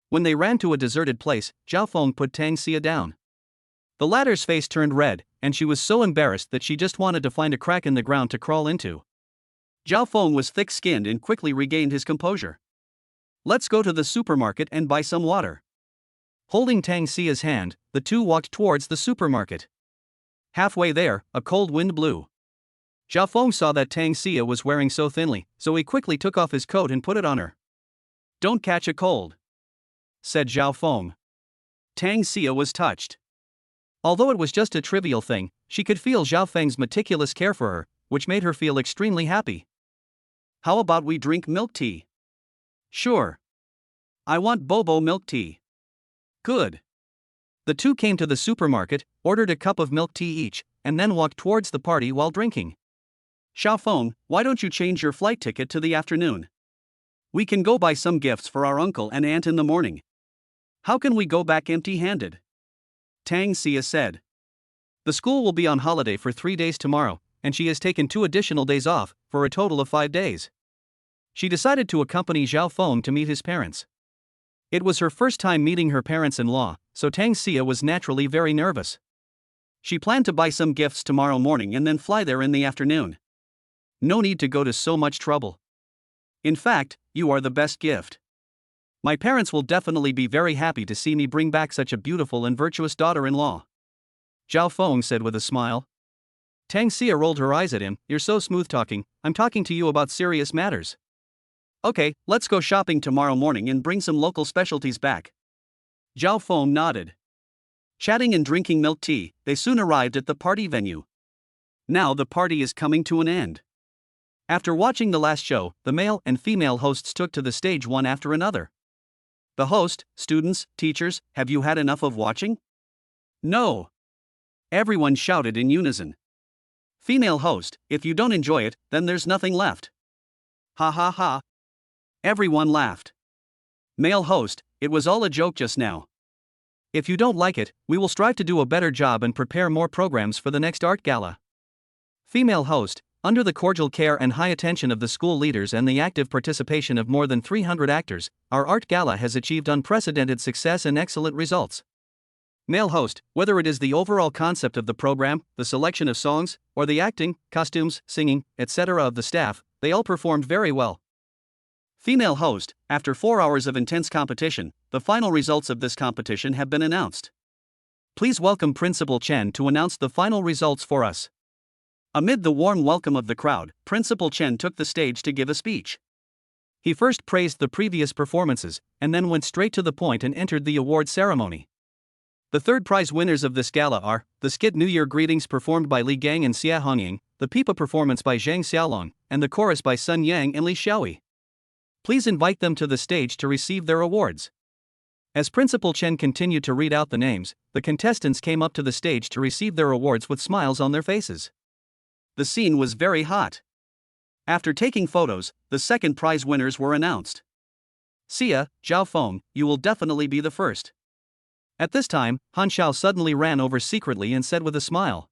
When they ran to a deserted place, Zhao Feng put Tang Xia down. The latter's face turned red, and she was so embarrassed that she just wanted to find a crack in the ground to crawl into. Zhao Feng was thick-skinned and quickly regained his composure. "Let's go to the supermarket and buy some water." Holding Tang Xia's hand, the two walked towards the supermarket. Halfway there, a cold wind blew. Zhao Feng saw that Tang Xia was wearing so thinly, so he quickly took off his coat and put it on her. "Don't catch a cold," said Zhao Feng. Tang Xia was touched. Although it was just a trivial thing, she could feel Zhao Feng's meticulous care for her, which made her feel extremely happy. "How about we drink milk tea?" "Sure. I want bobo milk tea." "Good." The two came to the supermarket, ordered a cup of milk tea each, and then walked towards the party while drinking. "Zhao Feng, why don't you change your flight ticket to the afternoon? We can go buy some gifts for our uncle and aunt in the morning. How can we go back empty-handed?" Tang Xia said. The school will be on holiday for 3 days tomorrow, and she has taken 2 additional days off, for a total of 5 days. She decided to accompany Zhao Feng to meet his parents. It was her first time meeting her parents-in-law, so Tang Xia was naturally very nervous. She planned to buy some gifts tomorrow morning and then fly there in the afternoon. "No need to go to so much trouble. In fact, you are the best gift. My parents will definitely be very happy to see me bring back such a beautiful and virtuous daughter-in-law," Zhao Feng said with a smile. Tang Xia rolled her eyes at him. "You're so smooth-talking, I'm talking to you about serious matters." "Okay, let's go shopping tomorrow morning and bring some local specialties back." Zhao Feng nodded. Chatting and drinking milk tea, they soon arrived at the party venue. Now the party is coming to an end. After watching the last show, the male and female hosts took to the stage one after another. The host: "Students, teachers, have you had enough of watching?" "No." Everyone shouted in unison. Female host: "If you don't enjoy it, then there's nothing left." "Ha ha ha." Everyone laughed. Male host: "It was all a joke just now. If you don't like it, we will strive to do a better job and prepare more programs for the next art gala." Female host: "Under the cordial care and high attention of the school leaders and the active participation of more than 300 actors, our art gala has achieved unprecedented success and excellent results." Male host: "Whether it is the overall concept of the program, the selection of songs, or the acting, costumes, singing, etc. of the staff, they all performed very well." Female host: "After 4 hours of intense competition, the final results of this competition have been announced. Please welcome Principal Chen to announce the final results for us." Amid the warm welcome of the crowd, Principal Chen took the stage to give a speech. He first praised the previous performances, and then went straight to the point and entered the award ceremony. The third prize winners of this gala are the skit New Year Greetings performed by Li Gang and Xia Hongying, the pipa performance by Zhang Xiaolong, and the chorus by Sun Yang and Li Xiaoyi. Please invite them to the stage to receive their awards. As Principal Chen continued to read out the names, the contestants came up to the stage to receive their awards with smiles on their faces. The scene was very hot. After taking photos, the second prize winners were announced. Xia, Zhao Feng, you will definitely be the first. At this time, Han Xiao suddenly ran over secretly and said with a smile.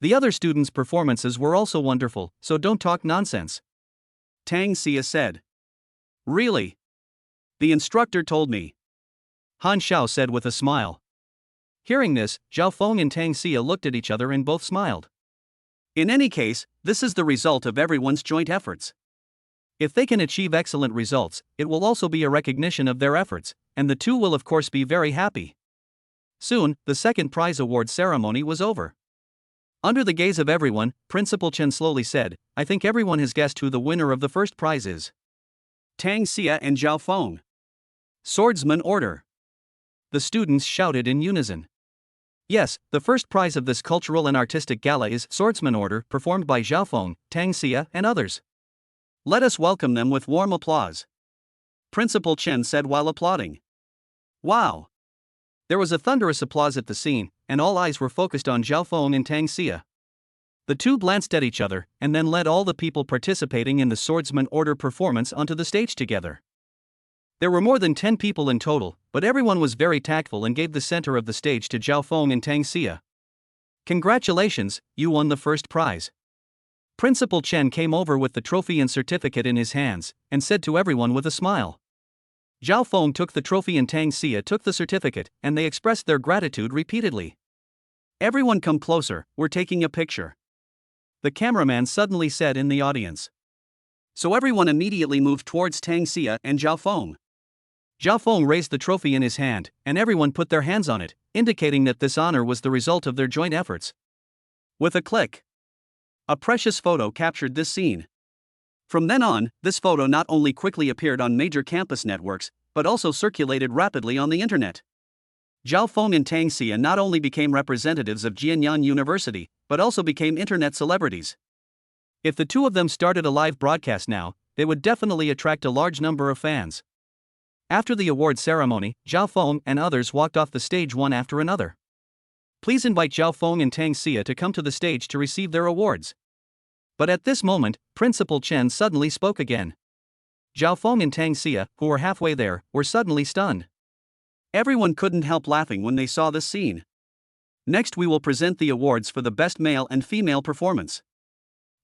The other students' performances were also wonderful, so don't talk nonsense. Tang Xia said. Really? The instructor told me. Han Xiao said with a smile. Hearing this, Zhao Feng and Tang Xia looked at each other and both smiled. In any case, this is the result of everyone's joint efforts. If they can achieve excellent results, it will also be a recognition of their efforts, and the two will of course be very happy. Soon, the second prize award ceremony was over. Under the gaze of everyone, Principal Chen slowly said, I think everyone has guessed who the winner of the first prize is. Tang Xia and Zhao Feng. Swordsman order. The students shouted in unison. Yes, the first prize of this cultural and artistic gala is Swordsman Order, performed by Zhao Feng, Tang Xia, and others. Let us welcome them with warm applause. Principal Chen said while applauding. Wow! There was a thunderous applause at the scene, and all eyes were focused on Zhao Feng and Tang Xia. The two glanced at each other, and then led all the people participating in the Swordsman Order performance onto the stage together. There were more than 10 people in total, but everyone was very tactful and gave the center of the stage to Zhao Feng and Tang Xia. Congratulations, you won the first prize. Principal Chen came over with the trophy and certificate in his hands, and said to everyone with a smile. Zhao Feng took the trophy and Tang Xia took the certificate, and they expressed their gratitude repeatedly. Everyone come closer, we're taking a picture. The cameraman suddenly said in the audience. So everyone immediately moved towards Tang Xia and Zhao Feng. Zhao Feng raised the trophy in his hand, and everyone put their hands on it, indicating that this honor was the result of their joint efforts. With a click, a precious photo captured this scene. From then on, this photo not only quickly appeared on major campus networks, but also circulated rapidly on the internet. Zhao Feng and Tang Xia not only became representatives of Jianyan University, but also became internet celebrities. If the two of them started a live broadcast now, they would definitely attract a large number of fans. After the award ceremony, Zhao Feng and others walked off the stage one after another. Please invite Zhao Feng and Tang Xia to come to the stage to receive their awards. But at this moment, Principal Chen suddenly spoke again. Zhao Feng and Tang Xia, who were halfway there, were suddenly stunned. Everyone couldn't help laughing when they saw this scene. Next we will present the awards for the best male and female performance.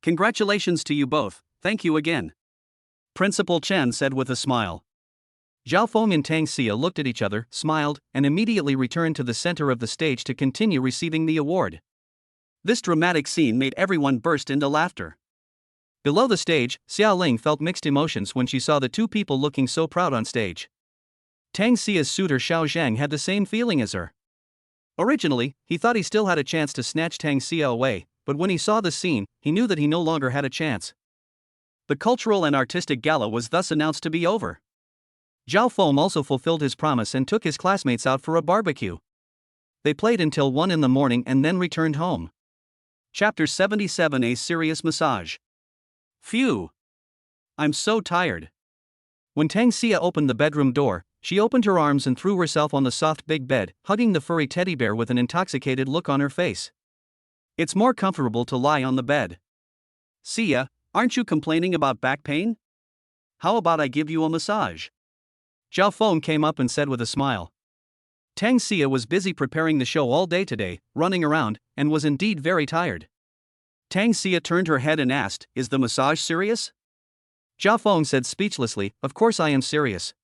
Congratulations to you both, thank you again. Principal Chen said with a smile. Zhao Feng and Tang Xia looked at each other, smiled, and immediately returned to the center of the stage to continue receiving the award. This dramatic scene made everyone burst into laughter. Below the stage, Xiao Ling felt mixed emotions when she saw the two people looking so proud on stage. Tang Xia's suitor Xiao Zhang had the same feeling as her. Originally, he thought he still had a chance to snatch Tang Xia away, but when he saw the scene, he knew that he no longer had a chance. The cultural and artistic gala was thus announced to be over. Zhao Feng also fulfilled his promise and took his classmates out for a barbecue. They played until 1 in the morning and then returned home. Chapter 77: A Serious Massage. Phew! I'm so tired. When Tang Xia opened the bedroom door, she opened her arms and threw herself on the soft big bed, hugging the furry teddy bear with an intoxicated look on her face. It's more comfortable to lie on the bed. Xia, aren't you complaining about back pain? How about I give you a massage? Zhao Feng came up and said with a smile. Tang Xia was busy preparing the show all day today, running around, and was indeed very tired. Tang Xia turned her head and asked, Is the massage serious? Zhao Feng said speechlessly, Of course I am serious.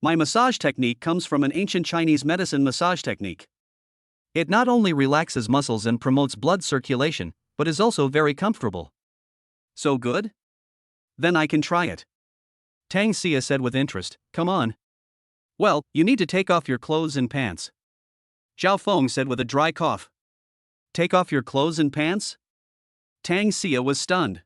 My massage technique comes from an ancient Chinese medicine massage technique. It not only relaxes muscles and promotes blood circulation, but is also very comfortable. So good? Then I can try it. Tang Xia said with interest, Come on. Well, you need to take off your clothes and pants. Zhao Feng said with a dry cough. Take off your clothes and pants? Tang Xia was stunned.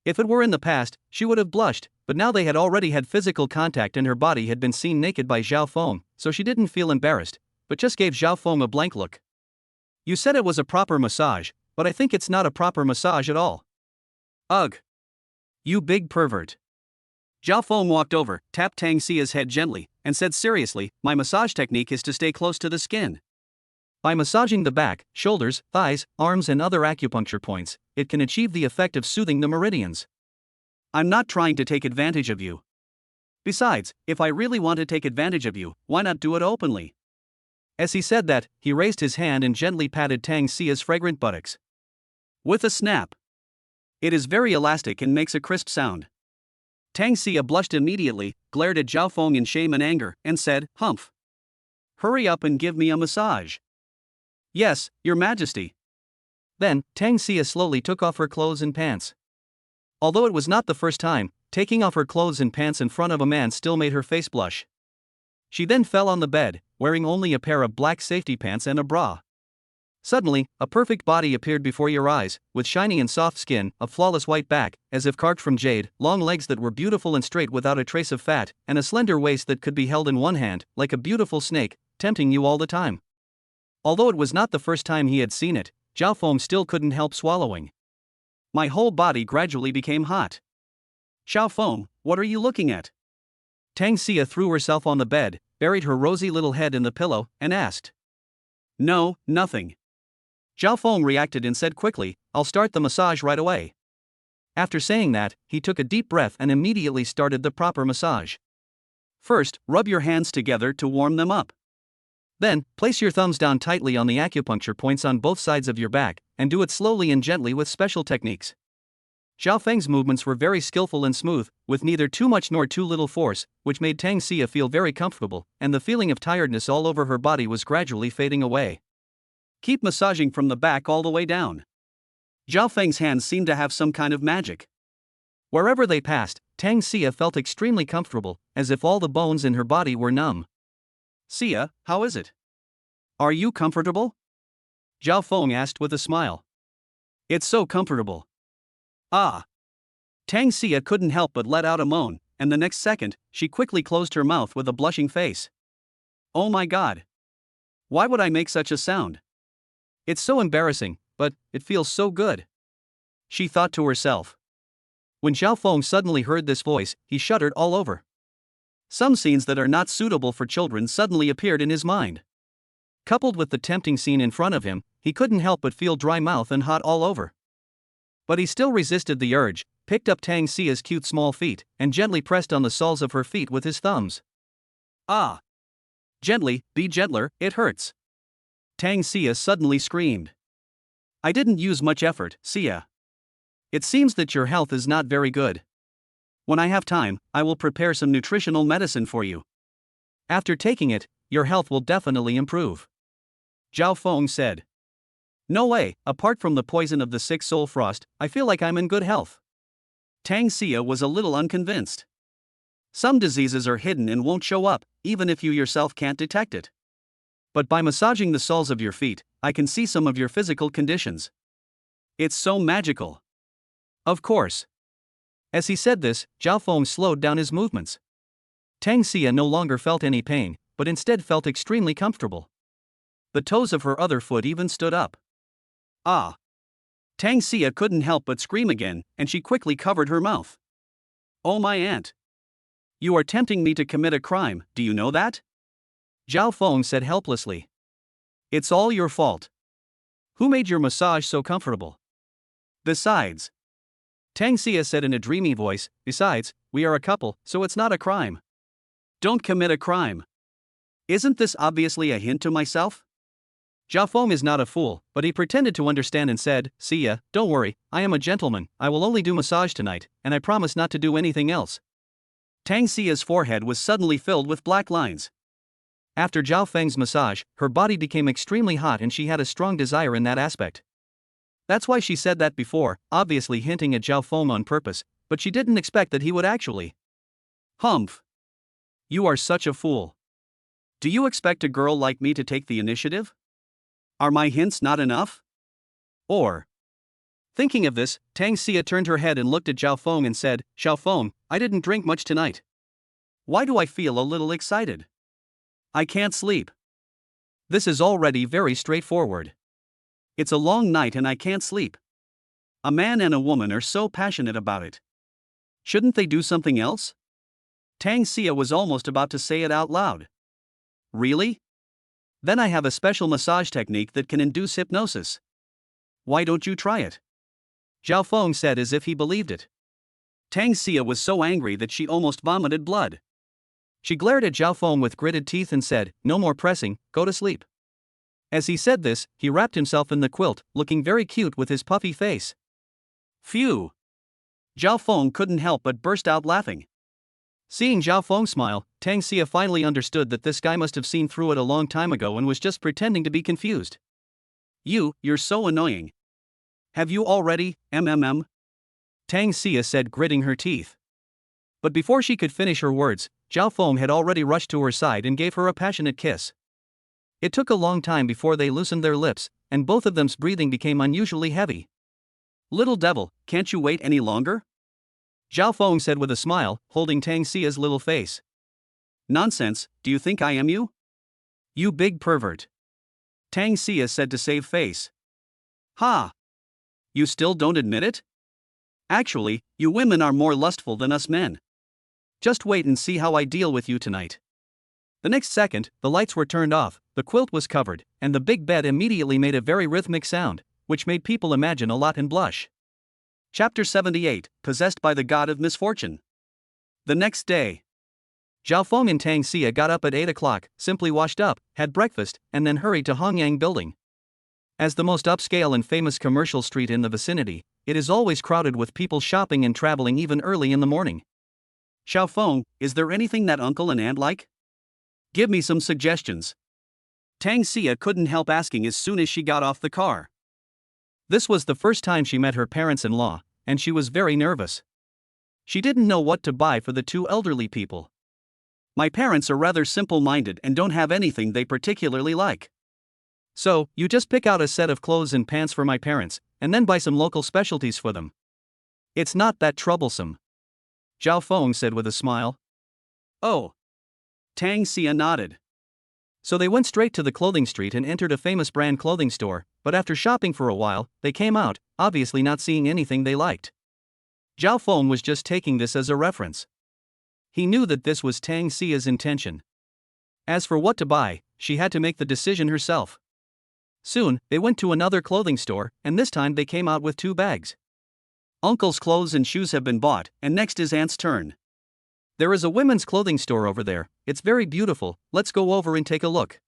If it were in the past, she would have blushed, but now they had already had physical contact and her body had been seen naked by Zhao Feng, so she didn't feel embarrassed, but just gave Zhao Feng a blank look. You said it was a proper massage, but I think it's not a proper massage at all. Ugh. You big pervert. Zhao Feng walked over, tapped Tang Xia's head gently, and said seriously, my massage technique is to stay close to the skin. By massaging the back, shoulders, thighs, arms and other acupuncture points, it can achieve the effect of soothing the meridians. I'm not trying to take advantage of you. Besides, if I really want to take advantage of you, why not do it openly? As he said that, he raised his hand and gently patted Tang Xia's fragrant buttocks. With a snap. It is very elastic and makes a crisp sound. Tang Xia blushed immediately, glared at Zhao Feng in shame and anger, and said, Humph. Hurry up and give me a massage. Yes, Your Majesty. Then, Tang Xia slowly took off her clothes and pants. Although it was not the first time, taking off her clothes and pants in front of a man still made her face blush. She then fell on the bed, wearing only a pair of black safety pants and a bra. Suddenly, a perfect body appeared before your eyes, with shiny and soft skin, a flawless white back, as if carved from jade, long legs that were beautiful and straight without a trace of fat, and a slender waist that could be held in one hand, like a beautiful snake, tempting you all the time. Although it was not the first time he had seen it, Zhao Feng still couldn't help swallowing. My whole body gradually became hot. Zhao Feng, what are you looking at? Tang Xia threw herself on the bed, buried her rosy little head in the pillow, and asked. No, nothing. Zhao Feng reacted and said quickly, I'll start the massage right away. After saying that, he took a deep breath and immediately started the proper massage. First, rub your hands together to warm them up. Then, place your thumbs down tightly on the acupuncture points on both sides of your back, and do it slowly and gently with special techniques. Zhao Feng's movements were very skillful and smooth, with neither too much nor too little force, which made Tang Xia feel very comfortable, and the feeling of tiredness all over her body was gradually fading away. Keep massaging from the back all the way down. Zhao Feng's hands seemed to have some kind of magic. Wherever they passed, Tang Xia felt extremely comfortable, as if all the bones in her body were numb. Xia, how is it? Are you comfortable? Zhao Feng asked with a smile. It's so comfortable. Ah. Tang Xia couldn't help but let out a moan, and the next second, she quickly closed her mouth with a blushing face. Oh my god. Why would I make such a sound? It's so embarrassing, but it feels so good, she thought to herself. When Zhao Feng suddenly heard this voice, he shuddered all over. Some scenes that are not suitable for children suddenly appeared in his mind. Coupled with the tempting scene in front of him, he couldn't help but feel dry mouth and hot all over. But he still resisted the urge, picked up Tang Xia's cute small feet, and gently pressed on the soles of her feet with his thumbs. Ah! Gently, be gentler, it hurts. Tang Xia suddenly screamed. I didn't use much effort, Xia. It seems that your health is not very good. When I have time, I will prepare some nutritional medicine for you. After taking it, your health will definitely improve, Zhao Feng said. No way, apart from the poison of the 6 soul frost, I feel like I'm in good health. Tang Xia was a little unconvinced. Some diseases are hidden and won't show up, even if you yourself can't detect it. But by massaging the soles of your feet, I can see some of your physical conditions. It's so magical. Of course. As he said this, Zhao Feng slowed down his movements. Tang Xia no longer felt any pain, but instead felt extremely comfortable. The toes of her other foot even stood up. Ah! Tang Xia couldn't help but scream again, and she quickly covered her mouth. Oh my aunt! You are tempting me to commit a crime, do you know that? Zhao Feng said helplessly. It's all your fault. Who made your massage so comfortable? Besides, Tang Xia said in a dreamy voice, besides, we are a couple, so it's not a crime. Don't commit a crime. Isn't this obviously a hint to myself? Zhao Feng is not a fool, but he pretended to understand and said, Xia, don't worry, I am a gentleman, I will only do massage tonight, and I promise not to do anything else. Tang Xia's forehead was suddenly filled with black lines. After Zhao Feng's massage, her body became extremely hot and she had a strong desire in that aspect. That's why she said that before, obviously hinting at Zhao Feng on purpose, but she didn't expect that he would actually. Humph! You are such a fool. Do you expect a girl like me to take the initiative? Are my hints not enough? Or? Thinking of this, Tang Xia turned her head and looked at Zhao Feng and said, Zhao Feng, I didn't drink much tonight. Why do I feel a little excited? I can't sleep. This is already very straightforward. It's a long night and I can't sleep. A man and a woman are so passionate about it. Shouldn't they do something else? Tang Xia was almost about to say it out loud. Really? Then I have a special massage technique that can induce hypnosis. Why don't you try it? Zhao Feng said as if he believed it. Tang Xia was so angry that she almost vomited blood. She glared at Zhao Feng with gritted teeth and said, "No more pressing, go to sleep." As he said this, he wrapped himself in the quilt, looking very cute with his puffy face. Phew! Zhao Feng couldn't help but burst out laughing. Seeing Zhao Feng smile, Tang Xia finally understood that this guy must have seen through it a long time ago and was just pretending to be confused. You're so annoying. Have you already, Tang Xia said, gritting her teeth. But before she could finish her words, Zhao Feng had already rushed to her side and gave her a passionate kiss. It took a long time before they loosened their lips, and both of them's breathing became unusually heavy. Little devil, can't you wait any longer? Zhao Feng said with a smile, holding Tang Xia's little face. Nonsense, do you think I am you? You big pervert. Tang Xia said to save face. Ha! You still don't admit it? Actually, you women are more lustful than us men. Just wait and see how I deal with you tonight. The next second, the lights were turned off, the quilt was covered, and the big bed immediately made a very rhythmic sound, which made people imagine a lot and blush. Chapter 78, Possessed by the God of Misfortune. The next day, Zhao Feng and Tang Xia got up at 8 o'clock, simply washed up, had breakfast, and then hurried to Hongyang Building. As the most upscale and famous commercial street in the vicinity, it is always crowded with people shopping and traveling even early in the morning. Zhao Feng, is there anything that uncle and aunt like? Give me some suggestions. Tang Xia couldn't help asking as soon as she got off the car. This was the first time she met her parents-in-law, and she was very nervous. She didn't know what to buy for the two elderly people. My parents are rather simple-minded and don't have anything they particularly like. So, you just pick out a set of clothes and pants for my parents, and then buy some local specialties for them. It's not that troublesome. Zhao Feng said with a smile. Oh. Tang Xia nodded. So they went straight to the clothing street and entered a famous brand clothing store, but after shopping for a while, they came out, obviously not seeing anything they liked. Zhao Feng was just taking this as a reference. He knew that this was Tang Xia's intention. As for what to buy, she had to make the decision herself. Soon, they went to another clothing store, and this time they came out with 2 bags. Uncle's clothes and shoes have been bought, and next is Aunt's turn. There is a women's clothing store over there, it's very beautiful, let's go over and take a look.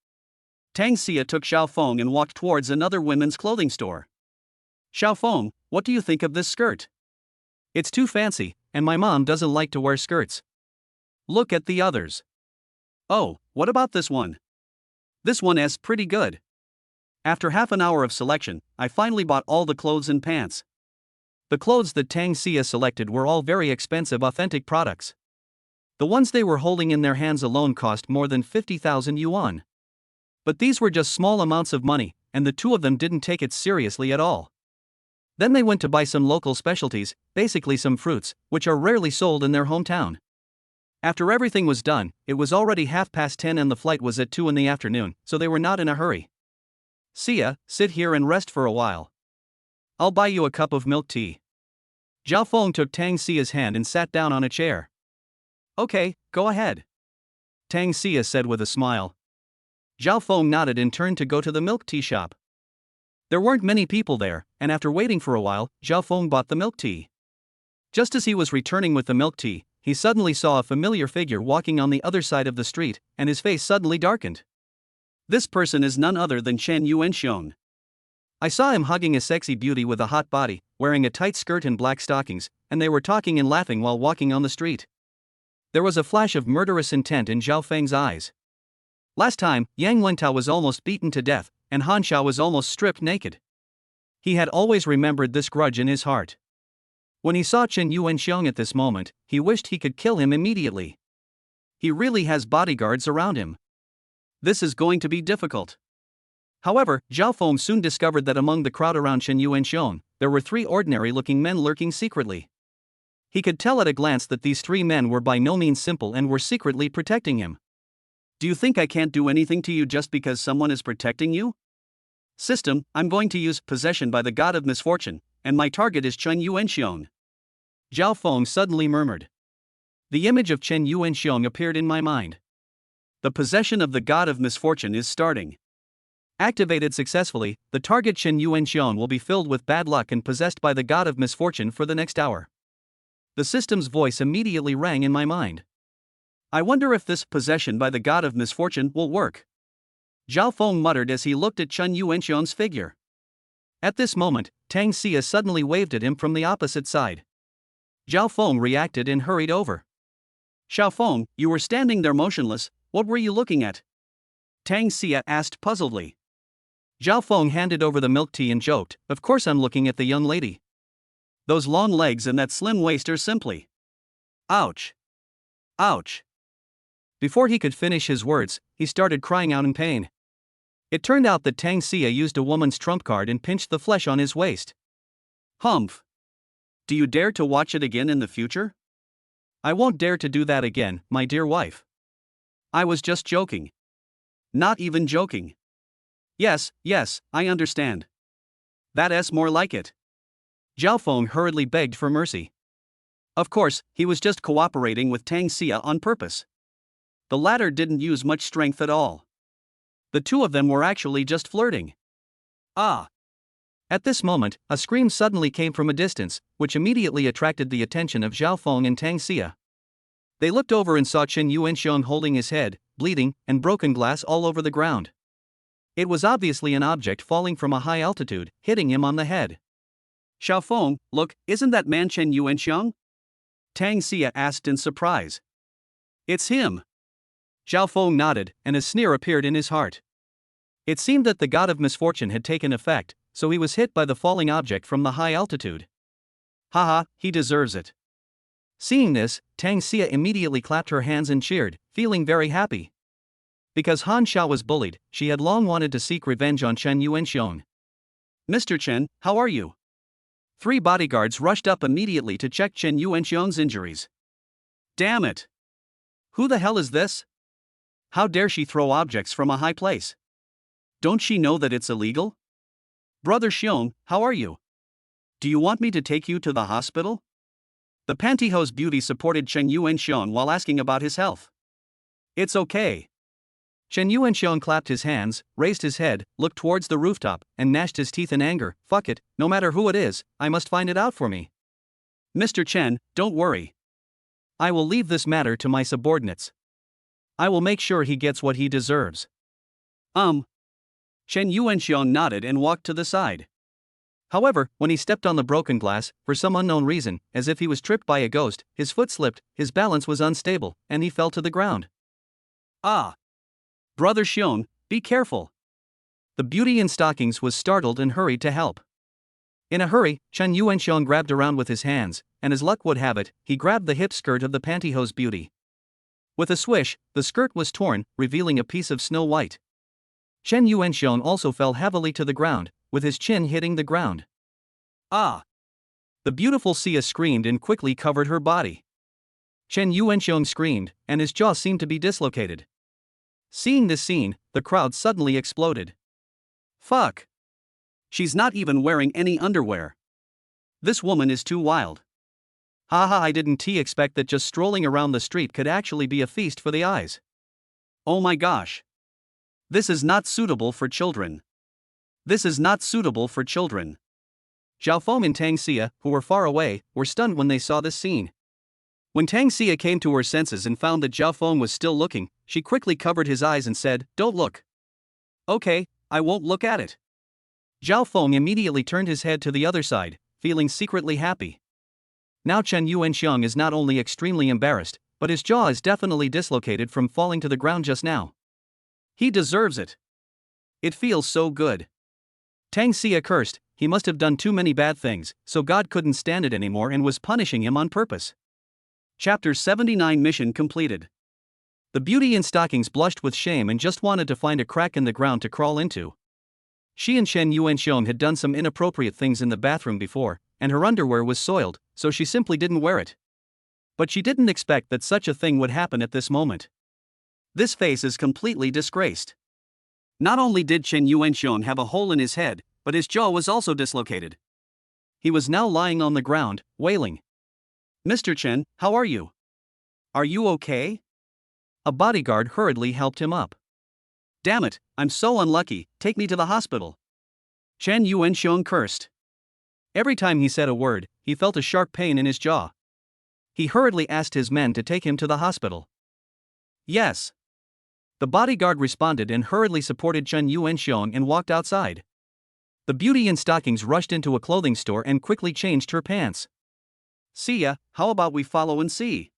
Tang Xia took Zhao Feng and walked towards another women's clothing store. Zhao Feng, what do you think of this skirt? It's too fancy, and my mom doesn't like to wear skirts. Look at the others. Oh, what about this one? This one is pretty good. After half an hour of selection, I finally bought all the clothes and pants. The clothes that Tang Xia selected were all very expensive authentic products. The ones they were holding in their hands alone cost more than 50,000 yuan. But these were just small amounts of money, and the two of them didn't take it seriously at all. Then they went to buy some local specialties, basically some fruits, which are rarely sold in their hometown. After everything was done, it was already 10:30 and the flight was at 2 in the afternoon, so they were not in a hurry. Xia, sit here and rest for a while. I'll buy you a cup of milk tea. Zhao Feng took Tang Xia's hand and sat down on a chair. Okay, go ahead. Tang Xia said with a smile. Zhao Feng nodded and turned to go to the milk tea shop. There weren't many people there, and after waiting for a while, Zhao Feng bought the milk tea. Just as he was returning with the milk tea, he suddenly saw a familiar figure walking on the other side of the street, and his face suddenly darkened. This person is none other than Chen Yuanxiong. I saw him hugging a sexy beauty with a hot body, wearing a tight skirt and black stockings, and they were talking and laughing while walking on the street. There was a flash of murderous intent in Zhao Feng's eyes. Last time, Yang Wentao was almost beaten to death, and Han Xiao was almost stripped naked. He had always remembered this grudge in his heart. When he saw Chen Yuanxiong at this moment, he wished he could kill him immediately. He really has bodyguards around him. This is going to be difficult. However, Zhao Feng soon discovered that among the crowd around Chen Yuanxiong, there were 3 ordinary-looking men lurking secretly. He could tell at a glance that these 3 men were by no means simple and were secretly protecting him. Do you think I can't do anything to you just because someone is protecting you? System, I'm going to use possession by the god of misfortune, and my target is Chen Yuanxiong. Zhao Feng suddenly murmured. The image of Chen Yuanxiong appeared in my mind. The possession of the god of misfortune is starting. Activated successfully, the target Chen Yuanxiong will be filled with bad luck and possessed by the god of misfortune for the next hour. The system's voice immediately rang in my mind. I wonder if this possession by the god of misfortune will work. Zhao Feng muttered as he looked at Chen Yuanxiong's figure. At this moment, Tang Xia suddenly waved at him from the opposite side. Zhao Feng reacted and hurried over. Xiao Feng, you were standing there motionless, what were you looking at? Tang Xia asked puzzledly. Zhao Feng handed over the milk tea and joked, of course I'm looking at the young lady. Those long legs and that slim waist are simply. Ouch. Ouch. Before he could finish his words, he started crying out in pain. It turned out that Tang Xia used a woman's trump card and pinched the flesh on his waist. Humph. Do you dare to watch it again in the future? I won't dare to do that again, my dear wife. I was just joking. Not even joking. Yes, I understand. That's more like it. Zhao Feng hurriedly begged for mercy. Of course, he was just cooperating with Tang Xia on purpose. The latter didn't use much strength at all. The two of them were actually just flirting. Ah! At this moment, a scream suddenly came from a distance, which immediately attracted the attention of Zhao Feng and Tang Xia. They looked over and saw Chen Yuanxiong holding his head, bleeding, and broken glass all over the ground. It was obviously an object falling from a high altitude, hitting him on the head. Xiao Feng, look, isn't that man Chen Yuanxiong? Tang Xia asked in surprise. It's him. Zhao Feng nodded, and a sneer appeared in his heart. It seemed that the god of misfortune had taken effect, so he was hit by the falling object from the high altitude. Haha, he deserves it. Seeing this, Tang Xia immediately clapped her hands and cheered, feeling very happy. Because Han Xiao was bullied, she had long wanted to seek revenge on Chen Yuanxiong. Mr. Chen, how are you? 3 bodyguards rushed up immediately to check Chen Yuanxiong's injuries. Damn it! Who the hell is this? How dare she throw objects from a high place? Don't she know that it's illegal? Brother Xiong, how are you? Do you want me to take you to the hospital? The pantyhose beauty supported Chen Yuanxiong while asking about his health. It's okay. Chen Yuanxiong clapped his hands, raised his head, looked towards the rooftop, and gnashed his teeth in anger. Fuck it, no matter who it is, I must find it out for me. Mr. Chen, don't worry. I will leave this matter to my subordinates. I will make sure he gets what he deserves. Chen Yuanxiong nodded and walked to the side. However, when he stepped on the broken glass, for some unknown reason, as if he was tripped by a ghost, his foot slipped, his balance was unstable, and he fell to the ground. Ah! Brother Xiong, be careful. The beauty in stockings was startled and hurried to help. In a hurry, Chen Yuanxiong grabbed around with his hands, and as luck would have it, he grabbed the hip skirt of the pantyhose beauty. With a swish, the skirt was torn, revealing a piece of snow white. Chen Yuanxiong also fell heavily to the ground, with his chin hitting the ground. Ah! The beautiful Xia screamed and quickly covered her body. Chen Yuanxiong screamed, and his jaw seemed to be dislocated. Seeing this scene, the crowd suddenly exploded. Fuck! She's not even wearing any underwear. This woman is too wild. Haha, I didn't expect that just strolling around the street could actually be a feast for the eyes. Oh my gosh. This is not suitable for children. This is not suitable for children. Zhao Feng and Tang Xia, who were far away, were stunned when they saw this scene. When Tang Xia came to her senses and found that Zhao Feng was still looking, she quickly covered his eyes and said, "Don't look." Okay, I won't look at it. Zhao Feng immediately turned his head to the other side, feeling secretly happy. Now Chen Yuanxiong is not only extremely embarrassed, but his jaw is definitely dislocated from falling to the ground just now. He deserves it. It feels so good. Tang Xia cursed, he must have done too many bad things, so God couldn't stand it anymore and was punishing him on purpose. Chapter 79 Mission completed. The beauty in stockings blushed with shame and just wanted to find a crack in the ground to crawl into. She and Chen Yuanxiong had done some inappropriate things in the bathroom before, and her underwear was soiled, so she simply didn't wear it. But she didn't expect that such a thing would happen at this moment. This face is completely disgraced. Not only did Chen Yuanxiong have a hole in his head, but his jaw was also dislocated. He was now lying on the ground, wailing. "Mr. Chen, how are you? Are you okay?" A bodyguard hurriedly helped him up. "Damn it, I'm so unlucky, take me to the hospital." Chen Yuanxiong cursed. Every time he said a word, he felt a sharp pain in his jaw. He hurriedly asked his men to take him to the hospital. "Yes." The bodyguard responded and hurriedly supported Chen Yuanxiong and walked outside. The beauty in stockings rushed into a clothing store and quickly changed her pants. "See ya, how about we follow and see?"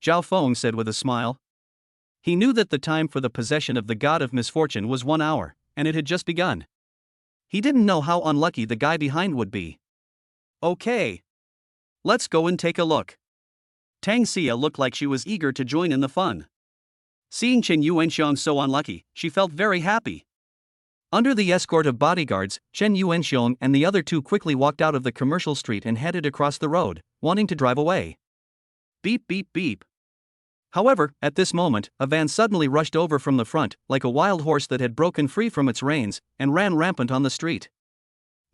Zhao Feng said with a smile. He knew that the time for the possession of the god of misfortune was 1 hour, and it had just begun. He didn't know how unlucky the guy behind would be. "Okay. Let's go and take a look." Tang Xia looked like she was eager to join in the fun. Seeing Chen Yuanxiong so unlucky, she felt very happy. Under the escort of bodyguards, Chen Yuanxiong and the other two quickly walked out of the commercial street and headed across the road, wanting to drive away. Beep beep beep. However, at this moment, a van suddenly rushed over from the front, like a wild horse that had broken free from its reins, and ran rampant on the street.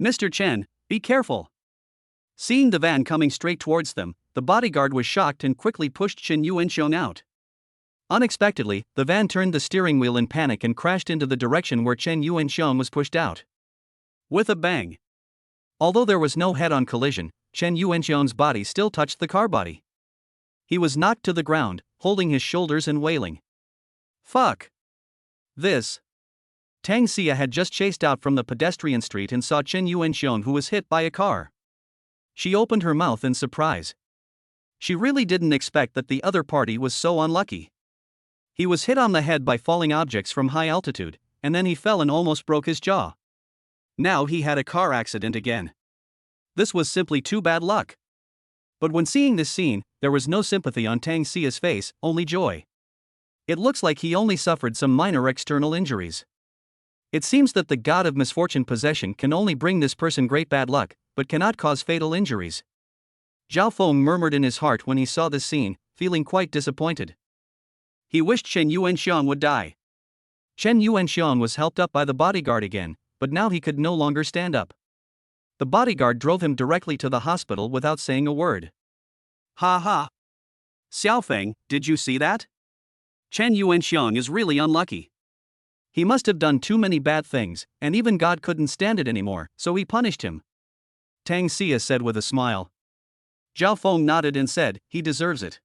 "Mr. Chen, be careful." Seeing the van coming straight towards them, the bodyguard was shocked and quickly pushed Chen Yuanxiong out. Unexpectedly, the van turned the steering wheel in panic and crashed into the direction where Chen Yuanxiong was pushed out. With a bang. Although there was no head-on collision, Chen Yuanxiong's body still touched the car body. He was knocked to the ground, holding his shoulders and wailing. "Fuck this." Tang Xia had just chased out from the pedestrian street and saw Chen Yuanxiong, who was hit by a car. She opened her mouth in surprise. She really didn't expect that the other party was so unlucky. He was hit on the head by falling objects from high altitude, and then he fell and almost broke his jaw. Now he had a car accident again. This was simply too bad luck. But when seeing this scene, there was no sympathy on Tang Xia's face, only joy. It looks like he only suffered some minor external injuries. It seems that the god of misfortune possession can only bring this person great bad luck, but cannot cause fatal injuries. Zhao Feng murmured in his heart when he saw this scene, feeling quite disappointed. He wished Chen Yuanxiong would die. Chen Yuanxiong was helped up by the bodyguard again, but now he could no longer stand up. The bodyguard drove him directly to the hospital without saying a word. "Ha ha. Xiaofeng, did you see that? Chen Yuanxiong is really unlucky. He must have done too many bad things, and even God couldn't stand it anymore, so he punished him," Tang Xia said with a smile. Zhao Feng nodded and said, "He deserves it."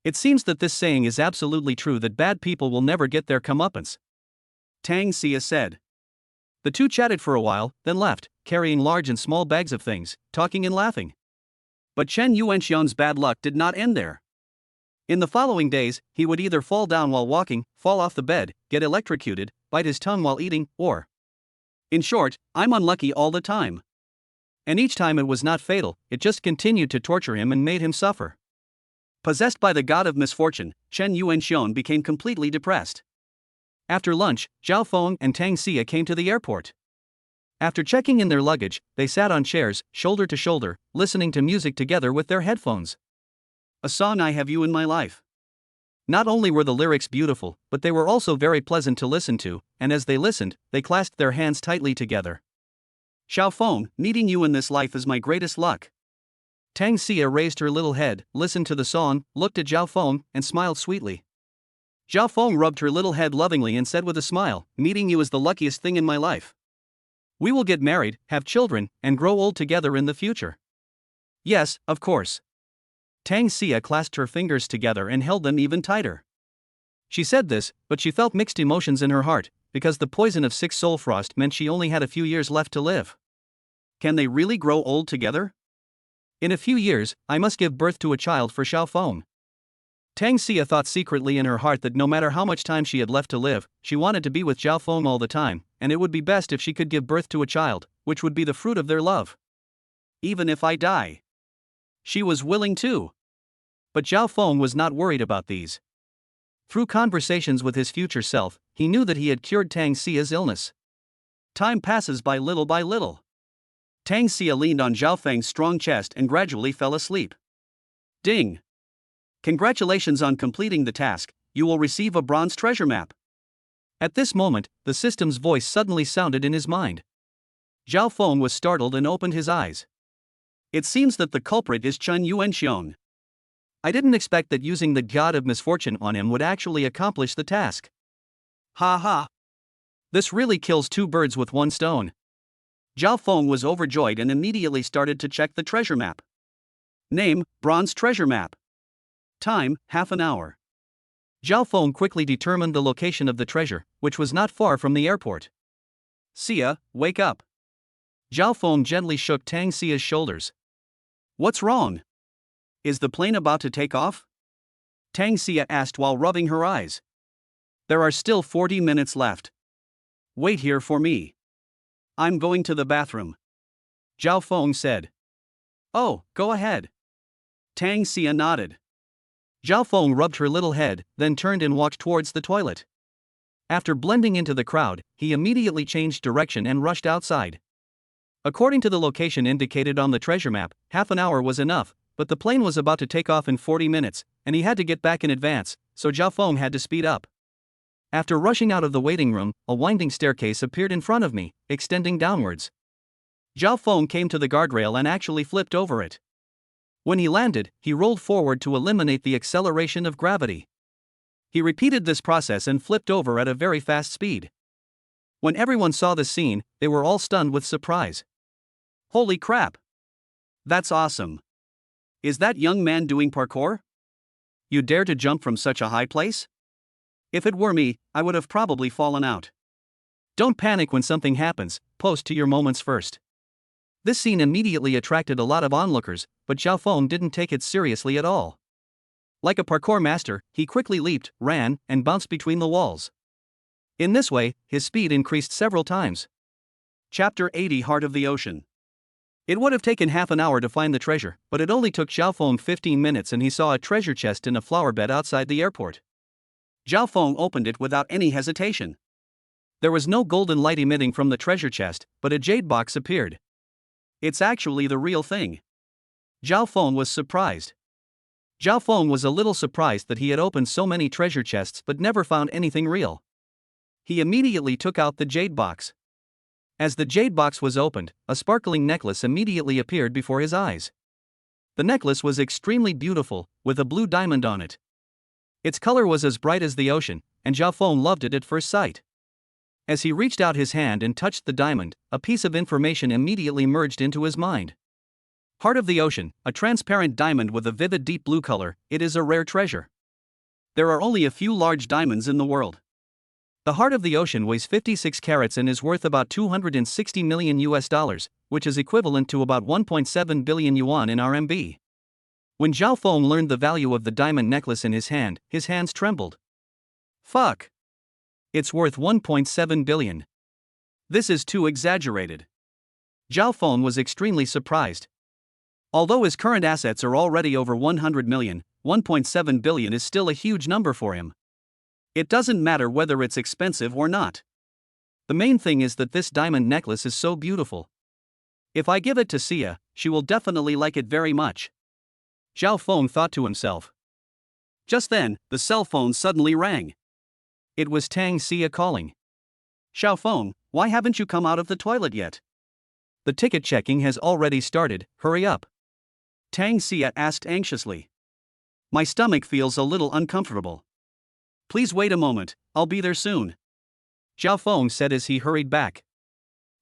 It seems that this saying is absolutely true, that bad people will never get their comeuppance, Tang Xia said. The two chatted for a while, then left, carrying large and small bags of things, talking and laughing. But Chen Yuanxiong's bad luck did not end there. In the following days, he would either fall down while walking, fall off the bed, get electrocuted, bite his tongue while eating, or, in short, I'm unlucky all the time. And each time it was not fatal, it just continued to torture him and made him suffer. Possessed by the god of misfortune, Chen Yuanxiong became completely depressed. After lunch, Zhao Feng and Tang Xia came to the airport. After checking in their luggage, they sat on chairs, shoulder to shoulder, listening to music together with their headphones. A song, I Have You in My Life. Not only were the lyrics beautiful, but they were also very pleasant to listen to, and as they listened, they clasped their hands tightly together. Xiao Feng, meeting you in this life is my greatest luck. Tang Xia raised her little head, listened to the song, looked at Zhao Feng, and smiled sweetly. Zhao Feng rubbed her little head lovingly and said with a smile, "Meeting you is the luckiest thing in my life. We will get married, have children, and grow old together in the future." "Yes, of course." Tang Xia clasped her fingers together and held them even tighter. She said this, but she felt mixed emotions in her heart, because the poison of 6 soul frost meant she only had a few years left to live. Can they really grow old together? In a few years, I must give birth to a child for Xiao Feng. Tang Xia thought secretly in her heart that no matter how much time she had left to live, she wanted to be with Zhao Feng all the time, and it would be best if she could give birth to a child, which would be the fruit of their love. Even if I die. She was willing to. But Zhao Feng was not worried about these. Through conversations with his future self, he knew that he had cured Tang Xia's illness. Time passes by little by little. Tang Xia leaned on Zhao Feng's strong chest and gradually fell asleep. Ding! Congratulations on completing the task, you will receive a bronze treasure map. At this moment, the system's voice suddenly sounded in his mind. Zhao Feng was startled and opened his eyes. It seems that the culprit is Chen Yuanxiong. I didn't expect that using the god of misfortune on him would actually accomplish the task. Ha ha. This really kills two birds with one stone. Zhao Feng was overjoyed and immediately started to check the treasure map. Name, Bronze Treasure Map. Time, half an hour. Zhao Feng quickly determined the location of the treasure, which was not far from the airport. Xia, wake up. Zhao Feng gently shook Tang Xia's shoulders. What's wrong? Is the plane about to take off? Tang Xia asked while rubbing her eyes. There are still 40 minutes left. Wait here for me. I'm going to the bathroom. Zhao Feng said. Oh, go ahead. Tang Xia nodded. Zhao Feng rubbed her little head, then turned and walked towards the toilet. After blending into the crowd, he immediately changed direction and rushed outside. According to the location indicated on the treasure map, half an hour was enough, but the plane was about to take off in 40 minutes, and he had to get back in advance, so Zhao Feng had to speed up. After rushing out of the waiting room, a winding staircase appeared in front of me, extending downwards. Zhao Feng came to the guardrail and actually flipped over it. When he landed, he rolled forward to eliminate the acceleration of gravity. He repeated this process and flipped over at a very fast speed. When everyone saw the scene, they were all stunned with surprise. Holy crap! That's awesome. Is that young man doing parkour? You dare to jump from such a high place? If it were me, I would have probably fallen out. Don't panic when something happens, post to your moments first. This scene immediately attracted a lot of onlookers, but Zhao Feng didn't take it seriously at all. Like a parkour master, he quickly leaped, ran, and bounced between the walls. In this way, his speed increased several times. Chapter 80 Heart of the Ocean. It would have taken half an hour to find the treasure, but it only took Zhao Feng 15 minutes and he saw a treasure chest in a flower bed outside the airport. Zhao Feng opened it without any hesitation. There was no golden light emitting from the treasure chest, but a jade box appeared. It's actually the real thing. Zhao Feng was surprised. Zhao Feng was a little surprised that he had opened so many treasure chests but never found anything real. He immediately took out the jade box. As the jade box was opened, a sparkling necklace immediately appeared before his eyes. The necklace was extremely beautiful, with a blue diamond on it. Its color was as bright as the ocean, and Zhao Feng loved it at first sight. As he reached out his hand and touched the diamond, a piece of information immediately merged into his mind. Heart of the Ocean, a transparent diamond with a vivid deep blue color, it is a rare treasure. There are only a few large diamonds in the world. The Heart of the Ocean weighs 56 carats and is worth about $260 million, which is equivalent to about 1.7 billion yuan in RMB. When Zhao Feng learned the value of the diamond necklace in his hands trembled. Fuck! It's worth 1.7 billion. This is too exaggerated. Zhao Feng was extremely surprised. Although his current assets are already over 100 million, 1.7 billion is still a huge number for him. It doesn't matter whether it's expensive or not. The main thing is that this diamond necklace is so beautiful. If I give it to Xia, she will definitely like it very much. Zhao Feng thought to himself. Just then, the cell phone suddenly rang. It was Tang Xia calling. Zhao Feng, why haven't you come out of the toilet yet? The ticket checking has already started, hurry up. Tang Xia asked anxiously. My stomach feels a little uncomfortable. Please wait a moment, I'll be there soon. Zhao Feng said as he hurried back.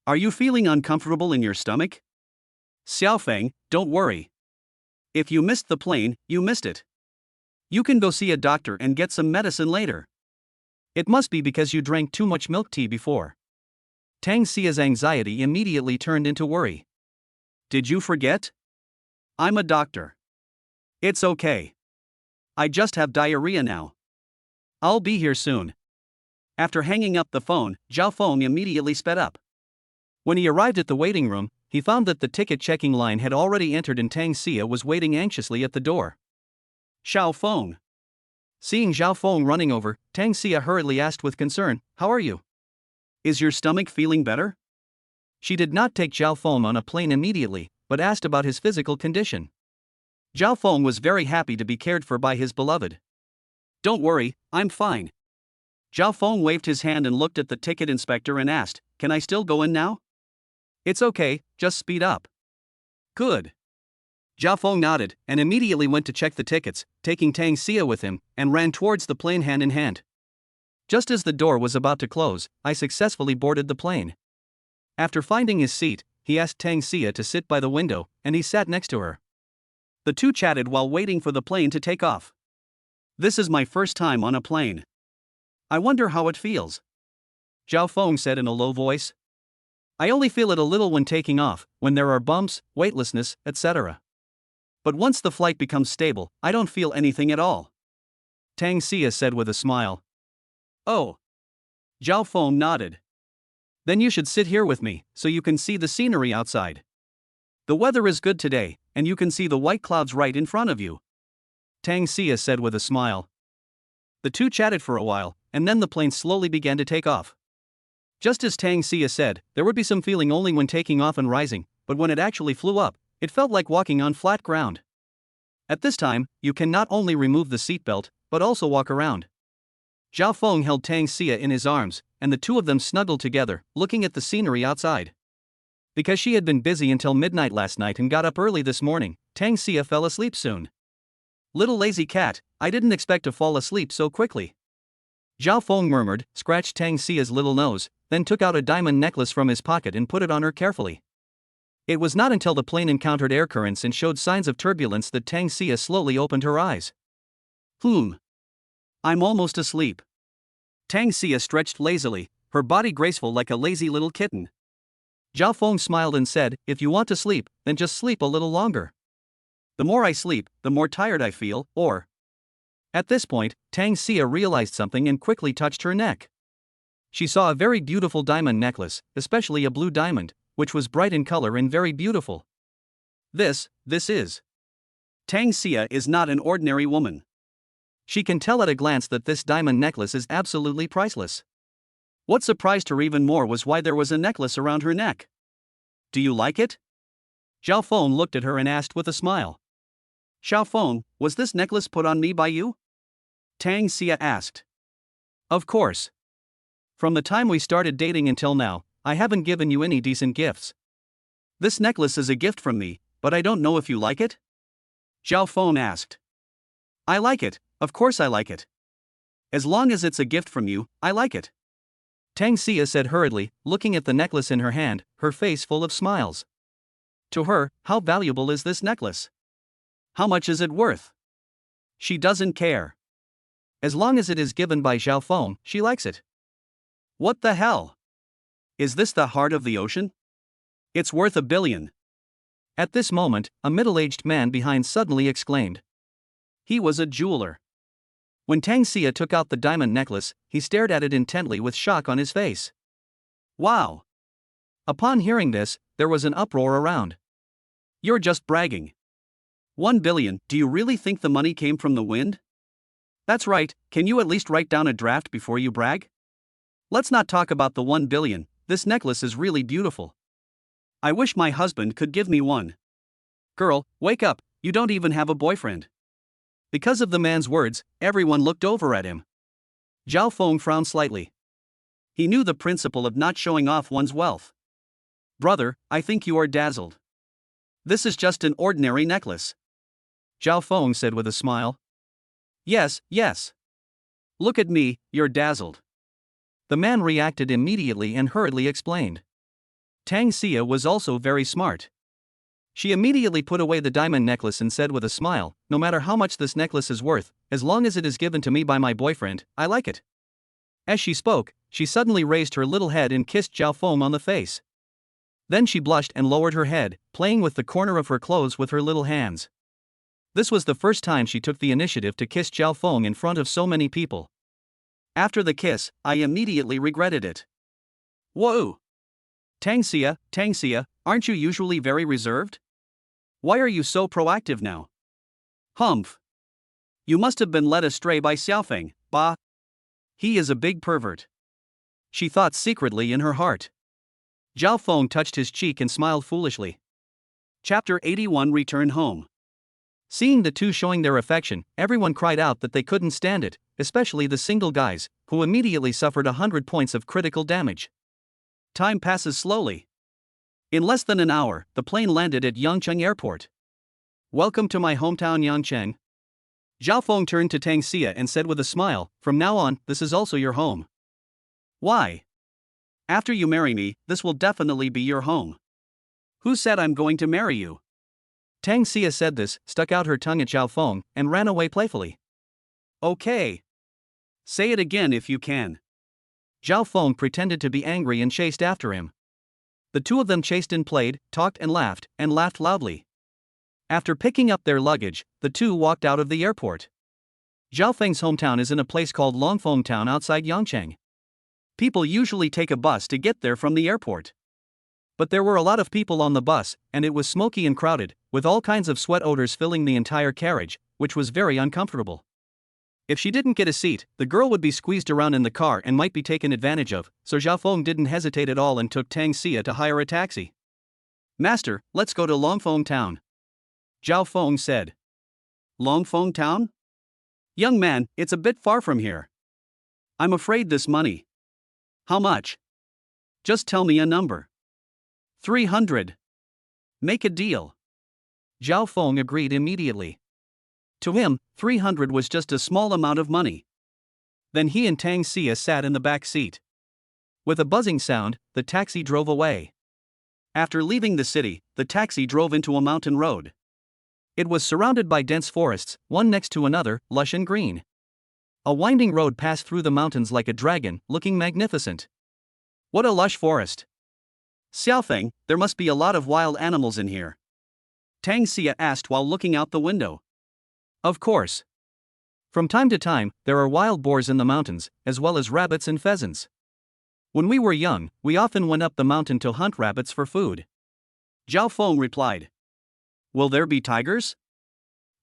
Are you feeling uncomfortable in your stomach? Xiaofeng, don't worry. If you missed the plane, you missed it. You can go see a doctor and get some medicine later. It must be because you drank too much milk tea before. Tang Xia's anxiety immediately turned into worry. Did you forget? I'm a doctor. It's okay. I just have diarrhea now. I'll be here soon. After hanging up the phone, Zhao Feng immediately sped up. When he arrived at the waiting room, he found that the ticket checking line had already entered and Tang Xia was waiting anxiously at the door. Zhao Feng. Seeing Zhao Feng running over, Tang Xia hurriedly asked with concern, "How are you? Is your stomach feeling better?" She did not take Zhao Feng on a plane immediately, but asked about his physical condition. Zhao Feng was very happy to be cared for by his beloved. Don't worry, I'm fine. Zhao Feng waved his hand and looked at the ticket inspector and asked, "Can I still go in now?" It's okay, just speed up. Good. Zhao Feng nodded and immediately went to check the tickets, taking Tang Xia with him, and ran towards the plane hand in hand. Just as the door was about to close, I successfully boarded the plane. After finding his seat, he asked Tang Xia to sit by the window, and he sat next to her. The two chatted while waiting for the plane to take off. "This is my first time on a plane. I wonder how it feels," Zhao Feng said in a low voice. "I only feel it a little when taking off, when there are bumps, weightlessness, etc. But once the flight becomes stable, I don't feel anything at all," Tang Xia said with a smile. "Oh." Zhao Feng nodded. "Then you should sit here with me, so you can see the scenery outside. The weather is good today, and you can see the white clouds right in front of you," Tang Xia said with a smile. The two chatted for a while, and then the plane slowly began to take off. Just as Tang Xia said, there would be some feeling only when taking off and rising, but when it actually flew up, it felt like walking on flat ground. At this time, you can not only remove the seatbelt, but also walk around. Zhao Feng held Tang Xia in his arms, and the two of them snuggled together, looking at the scenery outside. Because she had been busy until midnight last night and got up early this morning, Tang Xia fell asleep soon. "Little lazy cat, I didn't expect to fall asleep so quickly," Zhao Feng murmured, scratched Tang Xia's little nose, then took out a diamond necklace from his pocket and put it on her carefully. It was not until the plane encountered air currents and showed signs of turbulence that Tang Xia slowly opened her eyes. I'm almost asleep." Tang Xia stretched lazily, her body graceful like a lazy little kitten. Zhao Feng smiled and said, "If you want to sleep, then just sleep a little longer." "The more I sleep, the more tired I feel, or..." At this point, Tang Xia realized something and quickly touched her neck. She saw a very beautiful diamond necklace, especially a blue diamond, which was bright in color and very beautiful. This is. Tang Xia is not an ordinary woman. She can tell at a glance that this diamond necklace is absolutely priceless. What surprised her even more was why there was a necklace around her neck. "Do you like it?" Zhao Feng looked at her and asked with a smile. "Zhao Feng, was this necklace put on me by you?" Tang Xia asked. "Of course. From the time we started dating until now, I haven't given you any decent gifts. This necklace is a gift from me, but I don't know if you like it?" Zhao Feng asked. "I like it, of course I like it. As long as it's a gift from you, I like it," Tang Xia said hurriedly, looking at the necklace in her hand, her face full of smiles. To her, how valuable is this necklace? How much is it worth? She doesn't care. As long as it is given by Zhao Feng, she likes it. What the hell? Is this the heart of the ocean? It's worth $1 billion. At this moment, a middle-aged man behind suddenly exclaimed. He was a jeweler. When Tang Xia took out the diamond necklace, he stared at it intently with shock on his face. Wow! Upon hearing this, there was an uproar around. You're just bragging. $1 billion, do you really think the money came from the wind? That's right, can you at least write down a draft before you brag? Let's not talk about the $1 billion, this necklace is really beautiful. I wish my husband could give me one. Girl, wake up, you don't even have a boyfriend. Because of the man's words, everyone looked over at him. Zhao Feng frowned slightly. He knew the principle of not showing off one's wealth. Brother, I think you are dazzled. This is just an ordinary necklace, Zhao Feng said with a smile. Yes. Look at me, you're dazzled. The man reacted immediately and hurriedly explained. Tang Xia was also very smart. She immediately put away the diamond necklace and said with a smile, no matter how much this necklace is worth, as long as it is given to me by my boyfriend, I like it. As she spoke, she suddenly raised her little head and kissed Zhao Feng on the face. Then she blushed and lowered her head, playing with the corner of her clothes with her little hands. This was the first time she took the initiative to kiss Zhao Feng in front of so many people. After the kiss, I immediately regretted it. Whoa! Tang Xia, aren't you usually very reserved? Why are you so proactive now? Humph! You must have been led astray by Xiaofeng, bah! He is a big pervert, she thought secretly in her heart. Zhao Feng touched his cheek and smiled foolishly. Chapter 81 Return Home. Seeing the two showing their affection, everyone cried out that they couldn't stand it, especially the single guys, who immediately suffered 100 points of critical damage. Time passes slowly. In less than an hour, the plane landed at Yangcheng Airport. Welcome to my hometown Yangcheng. Zhao Feng turned to Tang Xia and said with a smile, from now on, this is also your home. Why? After you marry me, this will definitely be your home. Who said I'm going to marry you? Tang Xia said this, stuck out her tongue at Zhao Feng, and ran away playfully. Okay. Say it again if you can. Zhao Feng pretended to be angry and chased after him. The two of them chased and played, talked and laughed loudly. After picking up their luggage, the two walked out of the airport. Zhao Feng's hometown is in a place called Longfeng Town outside Yangcheng. People usually take a bus to get there from the airport. But there were a lot of people on the bus, and it was smoky and crowded, with all kinds of sweat odors filling the entire carriage, which was very uncomfortable. If she didn't get a seat, the girl would be squeezed around in the car and might be taken advantage of, so Zhao Feng didn't hesitate at all and took Tang Xia to hire a taxi. Master, let's go to Longfeng Town. Zhao Feng said. Longfeng Town? Young man, it's a bit far from here. I'm afraid this money. How much? Just tell me a number. 300. Make a deal. Zhao Feng agreed immediately. To him, 300 was just a small amount of money. Then he and Tang Xia sat in the back seat. With a buzzing sound, the taxi drove away. After leaving the city, the taxi drove into a mountain road. It was surrounded by dense forests, one next to another, lush and green. A winding road passed through the mountains like a dragon, looking magnificent. What a lush forest. Xiaofeng, there must be a lot of wild animals in here. Tang Xia asked while looking out the window. Of course. From time to time, there are wild boars in the mountains, as well as rabbits and pheasants. When we were young, we often went up the mountain to hunt rabbits for food. Zhao Feng replied. Will there be tigers?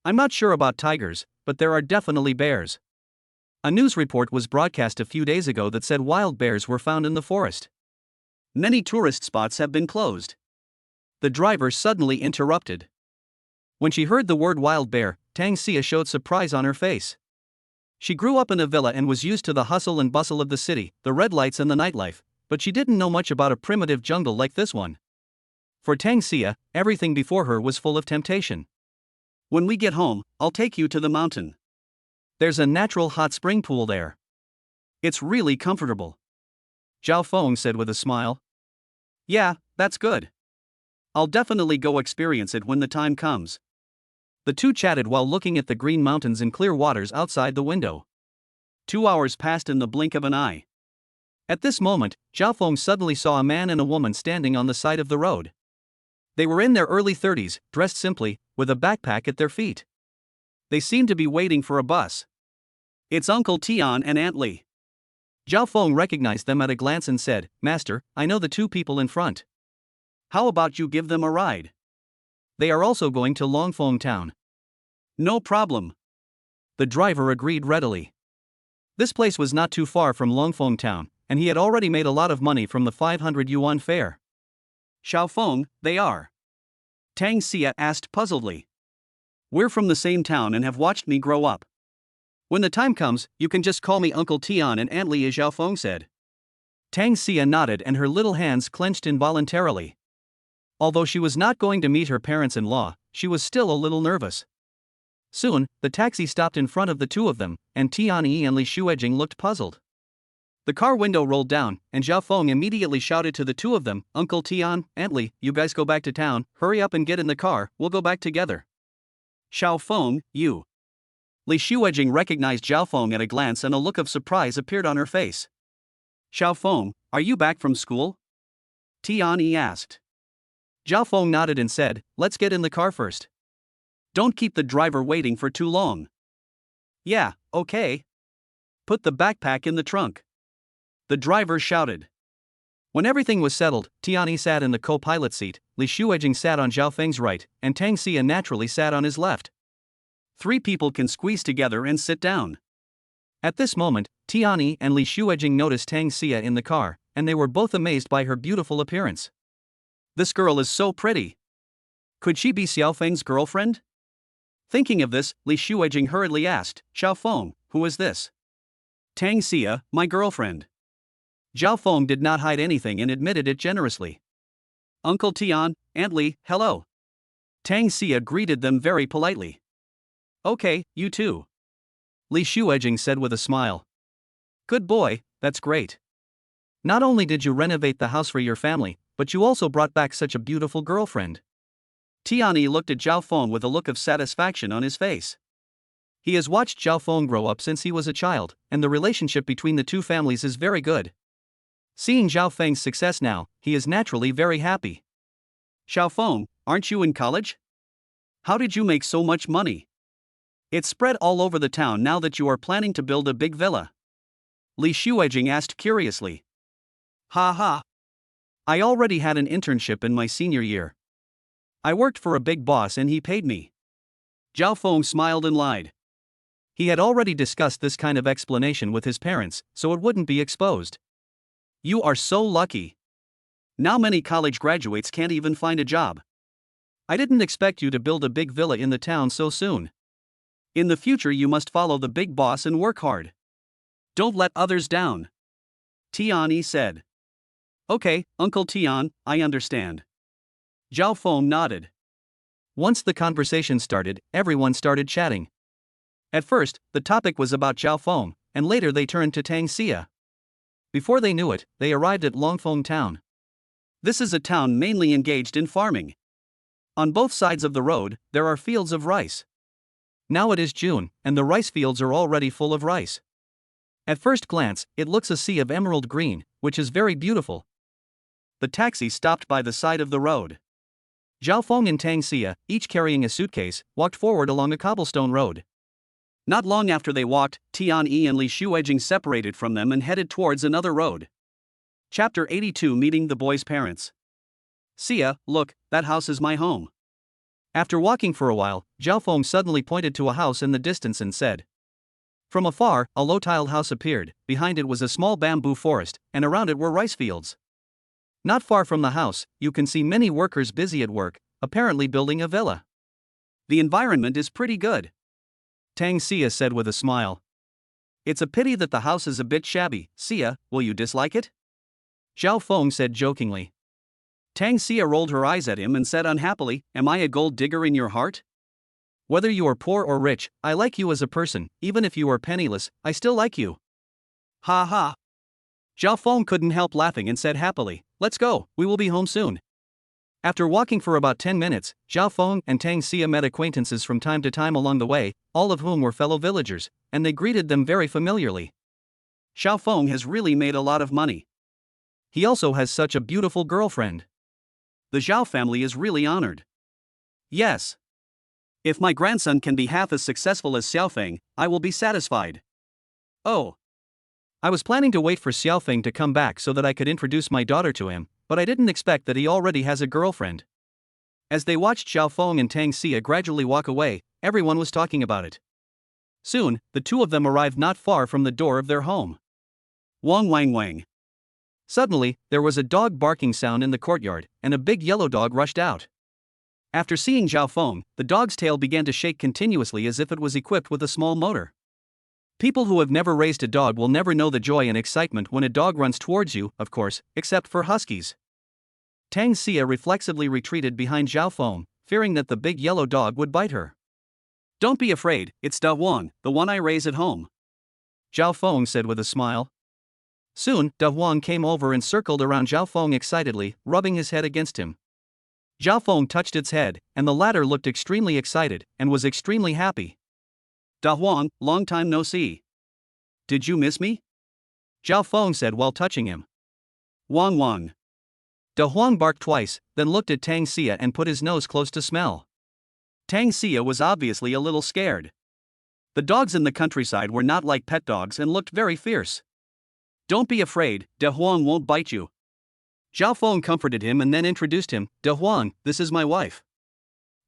I'm not sure about tigers, but there are definitely bears. A news report was broadcast a few days ago that said wild bears were found in the forest. Many tourist spots have been closed. The driver suddenly interrupted. When she heard the word wild bear, Tang Xia showed surprise on her face. She grew up in a villa and was used to the hustle and bustle of the city, the red lights and the nightlife, but she didn't know much about a primitive jungle like this one. For Tang Xia, everything before her was full of temptation. When we get home, I'll take you to the mountain. There's a natural hot spring pool there. It's really comfortable. Zhao Feng said with a smile. Yeah, that's good. I'll definitely go experience it when the time comes. The two chatted while looking at the green mountains and clear waters outside the window. 2 hours passed in the blink of an eye. At this moment, Zhao Feng suddenly saw a man and a woman standing on the side of the road. They were in their early 30s, dressed simply, with a backpack at their feet. They seemed to be waiting for a bus. It's Uncle Tian and Aunt Li. Zhao Feng recognized them at a glance and said, Master, I know the two people in front. How about you give them a ride? They are also going to Longfeng Town. No problem. The driver agreed readily. This place was not too far from Longfeng Town, and he had already made a lot of money from the 500 yuan fare. Zhao Feng, they are. Tang Xia asked puzzledly. We're from the same town and have watched me grow up. When the time comes, you can just call me Uncle Tian and Aunt Li, as Zhao Feng said. Tang Xia nodded and her little hands clenched involuntarily. Although she was not going to meet her parents-in-law, she was still a little nervous. Soon, the taxi stopped in front of the two of them, and Tian Yi and Li Shuejing looked puzzled. The car window rolled down, and Zhao Feng immediately shouted to the two of them, Uncle Tian, Aunt Li, you guys go back to town, hurry up and get in the car, we'll go back together. Zhao Feng, you. Li Shuejing recognized Zhao Feng at a glance and a look of surprise appeared on her face. Zhao Feng, are you back from school? Tian Yi asked. Zhao Feng nodded and said, let's get in the car first. Don't keep the driver waiting for too long. Yeah, okay. Put the backpack in the trunk. The driver shouted. When everything was settled, Tian Yi sat in the co-pilot seat, Li Shuejing sat on Zhao Feng's right, and Tang Xia naturally sat on his left. 3 people can squeeze together and sit down. At this moment, Tian Yi and Li Shuejing noticed Tang Xia in the car, and they were both amazed by her beautiful appearance. This girl is so pretty. Could she be Xiao Feng's girlfriend? Thinking of this, Li Shuijing hurriedly asked, Zhao Feng, who is this? Tang Xia, my girlfriend. Zhao Feng did not hide anything and admitted it generously. Uncle Tian, Aunt Li, hello. Tang Xia greeted them very politely. Okay, you too. Li Shuijing said with a smile. Good boy, that's great. Not only did you renovate the house for your family, but you also brought back such a beautiful girlfriend. Tianyi looked at Zhao Feng with a look of satisfaction on his face. He has watched Zhao Feng grow up since he was a child, and the relationship between the two families is very good. Seeing Zhao Feng's success now, he is naturally very happy. Zhao Feng, aren't you in college? How did you make so much money? It's spread all over the town now that you are planning to build a big villa. Li Shuijing asked curiously. Ha ha. I already had an internship in my senior year. I worked for a big boss and he paid me. Zhao Feng smiled and lied. He had already discussed this kind of explanation with his parents, so it wouldn't be exposed. You are so lucky. Now many college graduates can't even find a job. I didn't expect you to build a big villa in the town so soon. In the future you must follow the big boss and work hard. Don't let others down. Tianyi said. Okay, Uncle Tian, I understand. Zhao Feng nodded. Once the conversation started, everyone started chatting. At first, the topic was about Zhao Feng, and later they turned to Tang Xia. Before they knew it, they arrived at Longfeng town. This is a town mainly engaged in farming. On both sides of the road, there are fields of rice. Now it is June, and the rice fields are already full of rice. At first glance, it looks a sea of emerald green, which is very beautiful. The taxi stopped by the side of the road. Zhao Feng and Tang Xia, each carrying a suitcase, walked forward along a cobblestone road. Not long after they walked, Tianyi and Li Shuijing separated from them and headed towards another road. Chapter 82 Meeting the boy's parents. Xia, look, that house is my home. After walking for a while, Zhao Feng suddenly pointed to a house in the distance and said. From afar, a low-tiled house appeared, behind it was a small bamboo forest, and around it were rice fields. Not far from the house, you can see many workers busy at work, apparently building a villa. The environment is pretty good. Tang Xia said with a smile. It's a pity that the house is a bit shabby. Xia, will you dislike it? Zhao Feng said jokingly. Tang Xia rolled her eyes at him and said unhappily, Am I a gold digger in your heart? Whether you are poor or rich, I like you as a person. Even if you are penniless, I still like you. Ha ha. Zhao Feng couldn't help laughing and said happily, Let's go, we will be home soon. After walking for about 10 minutes, Zhao Feng and Tang Xia met acquaintances from time to time along the way, all of whom were fellow villagers, and they greeted them very familiarly. Zhao Feng has really made a lot of money. He also has such a beautiful girlfriend. The Zhao family is really honored. Yes. If my grandson can be half as successful as Xiaofeng, I will be satisfied. Oh. I was planning to wait for Xiaofeng to come back so that I could introduce my daughter to him, but I didn't expect that he already has a girlfriend. As they watched Zhao Feng and Tang Xia gradually walk away, everyone was talking about it. Soon, the two of them arrived not far from the door of their home. Wang Wang Wang. Suddenly, there was a dog barking sound in the courtyard, and a big yellow dog rushed out. After seeing Zhao Feng, the dog's tail began to shake continuously as if it was equipped with a small motor. People who have never raised a dog will never know the joy and excitement when a dog runs towards you, of course, except for huskies. Tang Xia reflexively retreated behind Zhao Feng, fearing that the big yellow dog would bite her. Don't be afraid, it's Da Huang, the one I raise at home. Zhao Feng said with a smile. Soon, Da Huang came over and circled around Zhao Feng excitedly, rubbing his head against him. Zhao Feng touched its head, and the latter looked extremely excited, and was extremely happy. Da Huang, long time no see. Did you miss me? Zhao Feng said while touching him. Wang Wang. Da Huang barked twice, then looked at Tang Xia and put his nose close to smell. Tang Xia was obviously a little scared. The dogs in the countryside were not like pet dogs and looked very fierce. Don't be afraid, Da Huang won't bite you. Zhao Feng comforted him and then introduced him. Da Huang, this is my wife.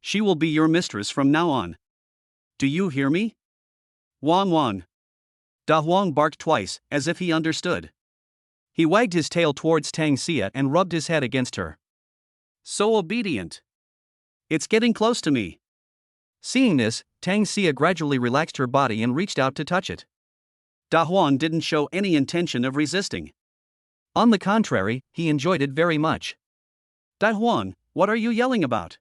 She will be your mistress from now on. Do you hear me? Wang Wang. Da Huang barked twice, as if he understood. He wagged his tail towards Tang Xia and rubbed his head against her. So obedient. It's getting close to me. Seeing this, Tang Xia gradually relaxed her body and reached out to touch it. Da Huan didn't show any intention of resisting. On the contrary, he enjoyed it very much. Da Huan, what are you yelling about?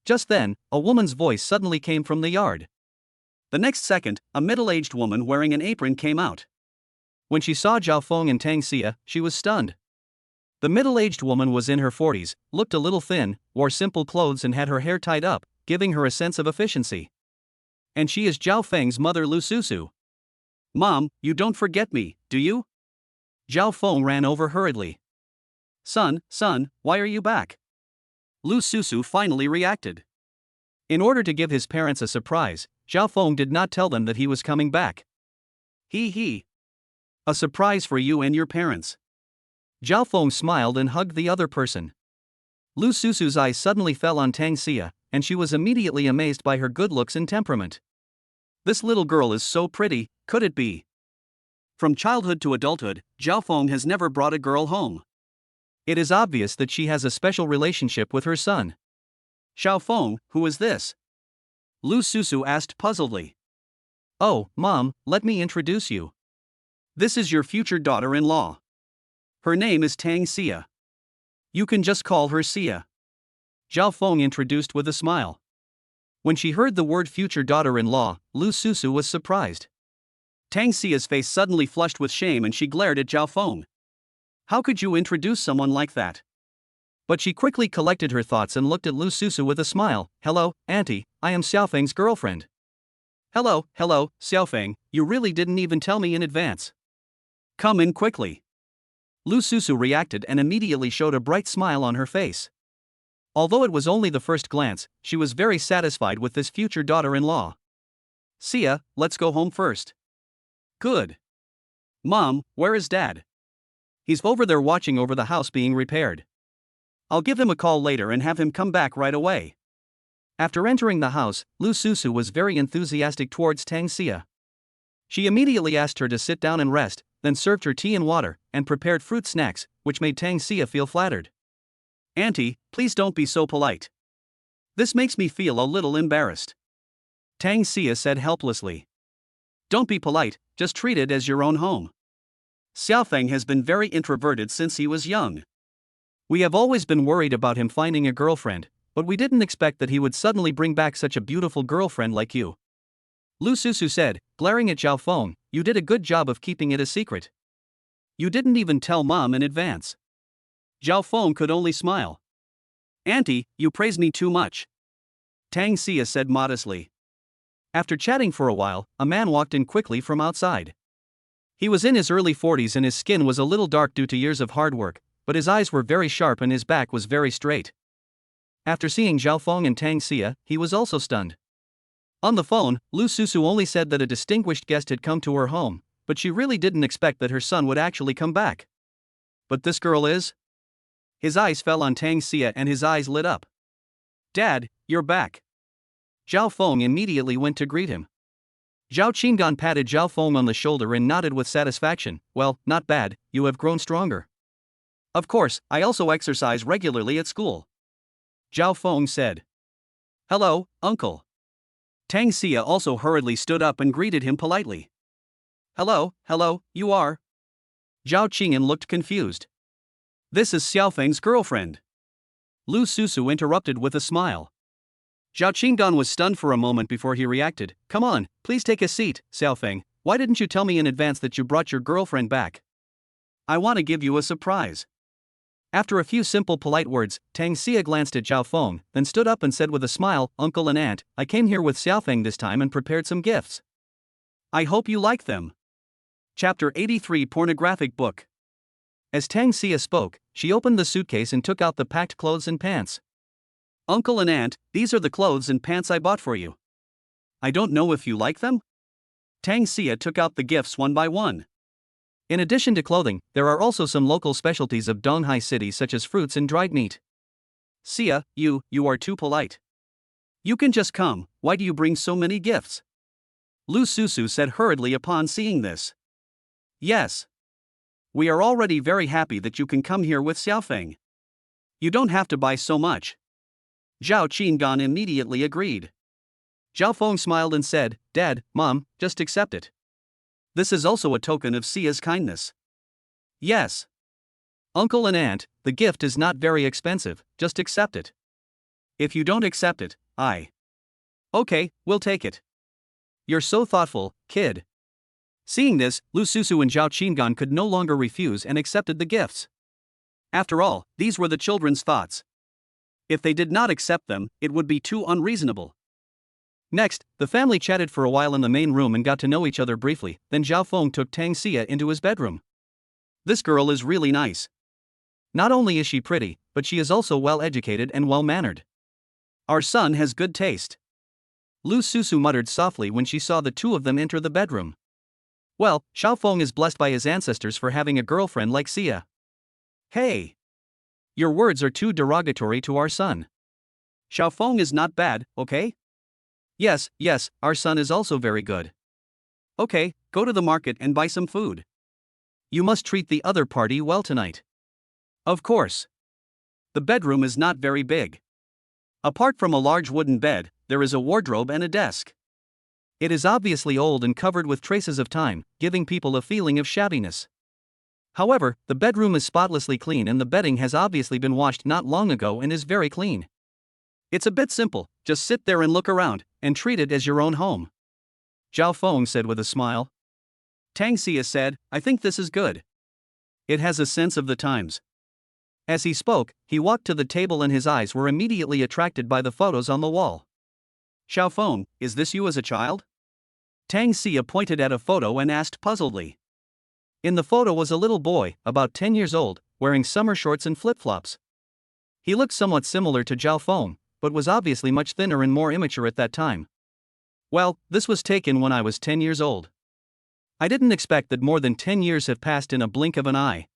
Just then, a woman's voice suddenly came from the yard. The next second, a middle-aged woman wearing an apron came out. When she saw Zhao Feng and Tang Xia, she was stunned. The middle-aged woman was in her 40s, looked a little thin, wore simple clothes and had her hair tied up, giving her a sense of efficiency. And she is Zhao Feng's mother Lu Susu. Mom, you don't forget me, do you? Zhao Feng ran over hurriedly. Son, why are you back? Lu Susu finally reacted. In order to give his parents a surprise, Zhao Feng did not tell them that he was coming back. He. A surprise for you and your parents. Zhao Feng smiled and hugged the other person. Lu Susu's eyes suddenly fell on Tang Xia, and she was immediately amazed by her good looks and temperament. This little girl is so pretty, could it be? From childhood to adulthood, Zhao Feng has never brought a girl home. It is obvious that she has a special relationship with her son. Zhao Feng, who is this? Lu Susu asked puzzledly. Oh, Mom, let me introduce you. This is your future daughter-in-law. Her name is Tang Xia. You can just call her Xia. Zhao Feng introduced with a smile. When she heard the word future daughter-in-law, Lu Susu was surprised. Tang Xia's face suddenly flushed with shame and she glared at Zhao Feng. How could you introduce someone like that? But she quickly collected her thoughts and looked at Lu Susu with a smile. Hello, Auntie, I am Xiaofeng's girlfriend. Hello, Xiaofeng, you really didn't even tell me in advance. Come in quickly. Lu Susu reacted and immediately showed a bright smile on her face. Although it was only the first glance, she was very satisfied with this future daughter-in-law. Xia, let's go home first. Good. Mom, where is Dad? He's over there watching over the house being repaired. I'll give him a call later and have him come back right away. After entering the house, Lu Susu was very enthusiastic towards Tang Xia. She immediately asked her to sit down and rest, then served her tea and water, and prepared fruit snacks, which made Tang Xia feel flattered. Auntie, please don't be so polite. This makes me feel a little embarrassed. Tang Xia said helplessly. Don't be polite, just treat it as your own home. Xiaofeng has been very introverted since he was young. We have always been worried about him finding a girlfriend, but we didn't expect that he would suddenly bring back such a beautiful girlfriend like you. Lu Susu said, glaring at Zhao Feng, you did a good job of keeping it a secret. You didn't even tell Mom in advance. Zhao Feng could only smile. Auntie, you praise me too much. Tang Xia said modestly. After chatting for a while, a man walked in quickly from outside. He was in his early 40s and his skin was a little dark due to years of hard work, but his eyes were very sharp and his back was very straight. After seeing Zhao Feng and Tang Xia, he was also stunned. On the phone, Lu Susu only said that a distinguished guest had come to her home, but she really didn't expect that her son would actually come back. But this girl is? His eyes fell on Tang Xia and his eyes lit up. Dad, you're back. Zhao Feng immediately went to greet him. Zhao Qinggan patted Zhao Feng on the shoulder and nodded with satisfaction. Well, not bad, you have grown stronger. Of course, I also exercise regularly at school. Zhao Feng said. Hello, uncle. Tang Xia also hurriedly stood up and greeted him politely. Hello, you are? Zhao Qingyan looked confused. This is Xiaofeng's girlfriend. Lu Susu interrupted with a smile. Zhao Qinggan was stunned for a moment before he reacted. Come on, please take a seat, Xiaofeng. Why didn't you tell me in advance that you brought your girlfriend back? I want to give you a surprise. After a few simple polite words, Tang Xia glanced at Zhao Feng, then stood up and said with a smile, Uncle and Aunt, I came here with Xiaofeng this time and prepared some gifts. I hope you like them. Chapter 83 Pornographic Book. As Tang Xia spoke, she opened the suitcase and took out the packed clothes and pants. Uncle and Aunt, these are the clothes and pants I bought for you. I don't know if you like them? Tang Xia took out the gifts one by one. In addition to clothing, there are also some local specialties of Donghai City such as fruits and dried meat. Xia, you are too polite. You can just come, why do you bring so many gifts? Lu Susu said hurriedly upon seeing this. Yes. We are already very happy that you can come here with Xiaofeng. You don't have to buy so much. Zhao Qinggan immediately agreed. Zhao Feng smiled and said, Dad, Mom, just accept it. This is also a token of Sia's kindness. Yes. Uncle and Aunt, the gift is not very expensive, just accept it. If you don't accept it, Okay, we'll take it. You're so thoughtful, kid. Seeing this, Lu Susu and Zhao Qingan could no longer refuse and accepted the gifts. After all, these were the children's thoughts. If they did not accept them, it would be too unreasonable. Next, the family chatted for a while in the main room and got to know each other briefly. Then Zhao Feng took Tang Xia into his bedroom. This girl is really nice. Not only is she pretty, but she is also well educated and well mannered. Our son has good taste. Lu Susu muttered softly when she saw the two of them enter the bedroom. Well, Zhao Feng is blessed by his ancestors for having a girlfriend like Xia. Hey! Your words are too derogatory to our son. Zhao Feng is not bad, okay? Yes, our son is also very good. Okay, go to the market and buy some food. You must treat the other party well tonight. Of course. The bedroom is not very big. Apart from a large wooden bed, there is a wardrobe and a desk. It is obviously old and covered with traces of time, giving people a feeling of shabbiness. However, the bedroom is spotlessly clean and the bedding has obviously been washed not long ago and is very clean. It's a bit simple, just sit there and look around, and treat it as your own home. Zhao Feng said with a smile. Tang Xia said, I think this is good. It has a sense of the times. As he spoke, he walked to the table and his eyes were immediately attracted by the photos on the wall. Zhao Feng, is this you as a child? Tang Xia pointed at a photo and asked puzzledly. In the photo was a little boy, about 10 years old, wearing summer shorts and flip-flops. He looked somewhat similar to Zhao Feng, but was obviously much thinner and more immature at that time. Well, this was taken when I was 10 years old. I didn't expect that more than 10 years have passed in a blink of an eye.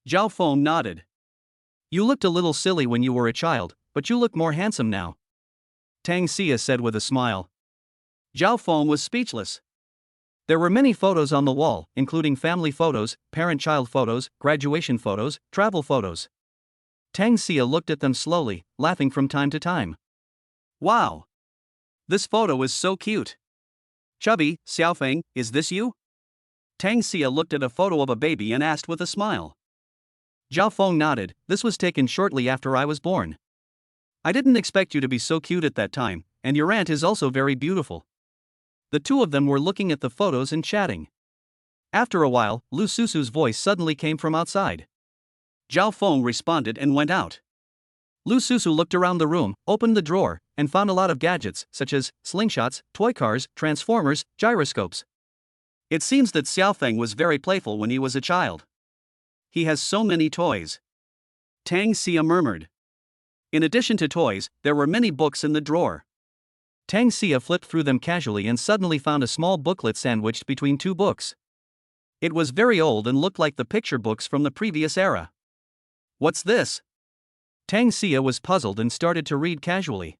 Zhao Feng nodded. You looked a little silly when you were a child, but you look more handsome now. Tang Xia said with a smile. Zhao Feng was speechless. There were many photos on the wall, including family photos, parent-child photos, graduation photos, travel photos. Tang Xia looked at them slowly, laughing from time to time. Wow! This photo is so cute. Chubby, Xiaofeng, is this you? Tang Xia looked at a photo of a baby and asked with a smile. Zhao Feng nodded, this was taken shortly after I was born. I didn't expect you to be so cute at that time, and your aunt is also very beautiful. The two of them were looking at the photos and chatting. After a while, Lu Susu's voice suddenly came from outside. Zhao Feng responded and went out. Lu Susu looked around the room, opened the drawer, and found a lot of gadgets, such as slingshots, toy cars, transformers, gyroscopes. It seems that Xiaofeng was very playful when he was a child. He has so many toys. Tang Xia murmured. In addition to toys, there were many books in the drawer. Tang Xia flipped through them casually and suddenly found a small booklet sandwiched between two books. It was very old and looked like the picture books from the previous era. What's this? Tang Xia was puzzled and started to read casually.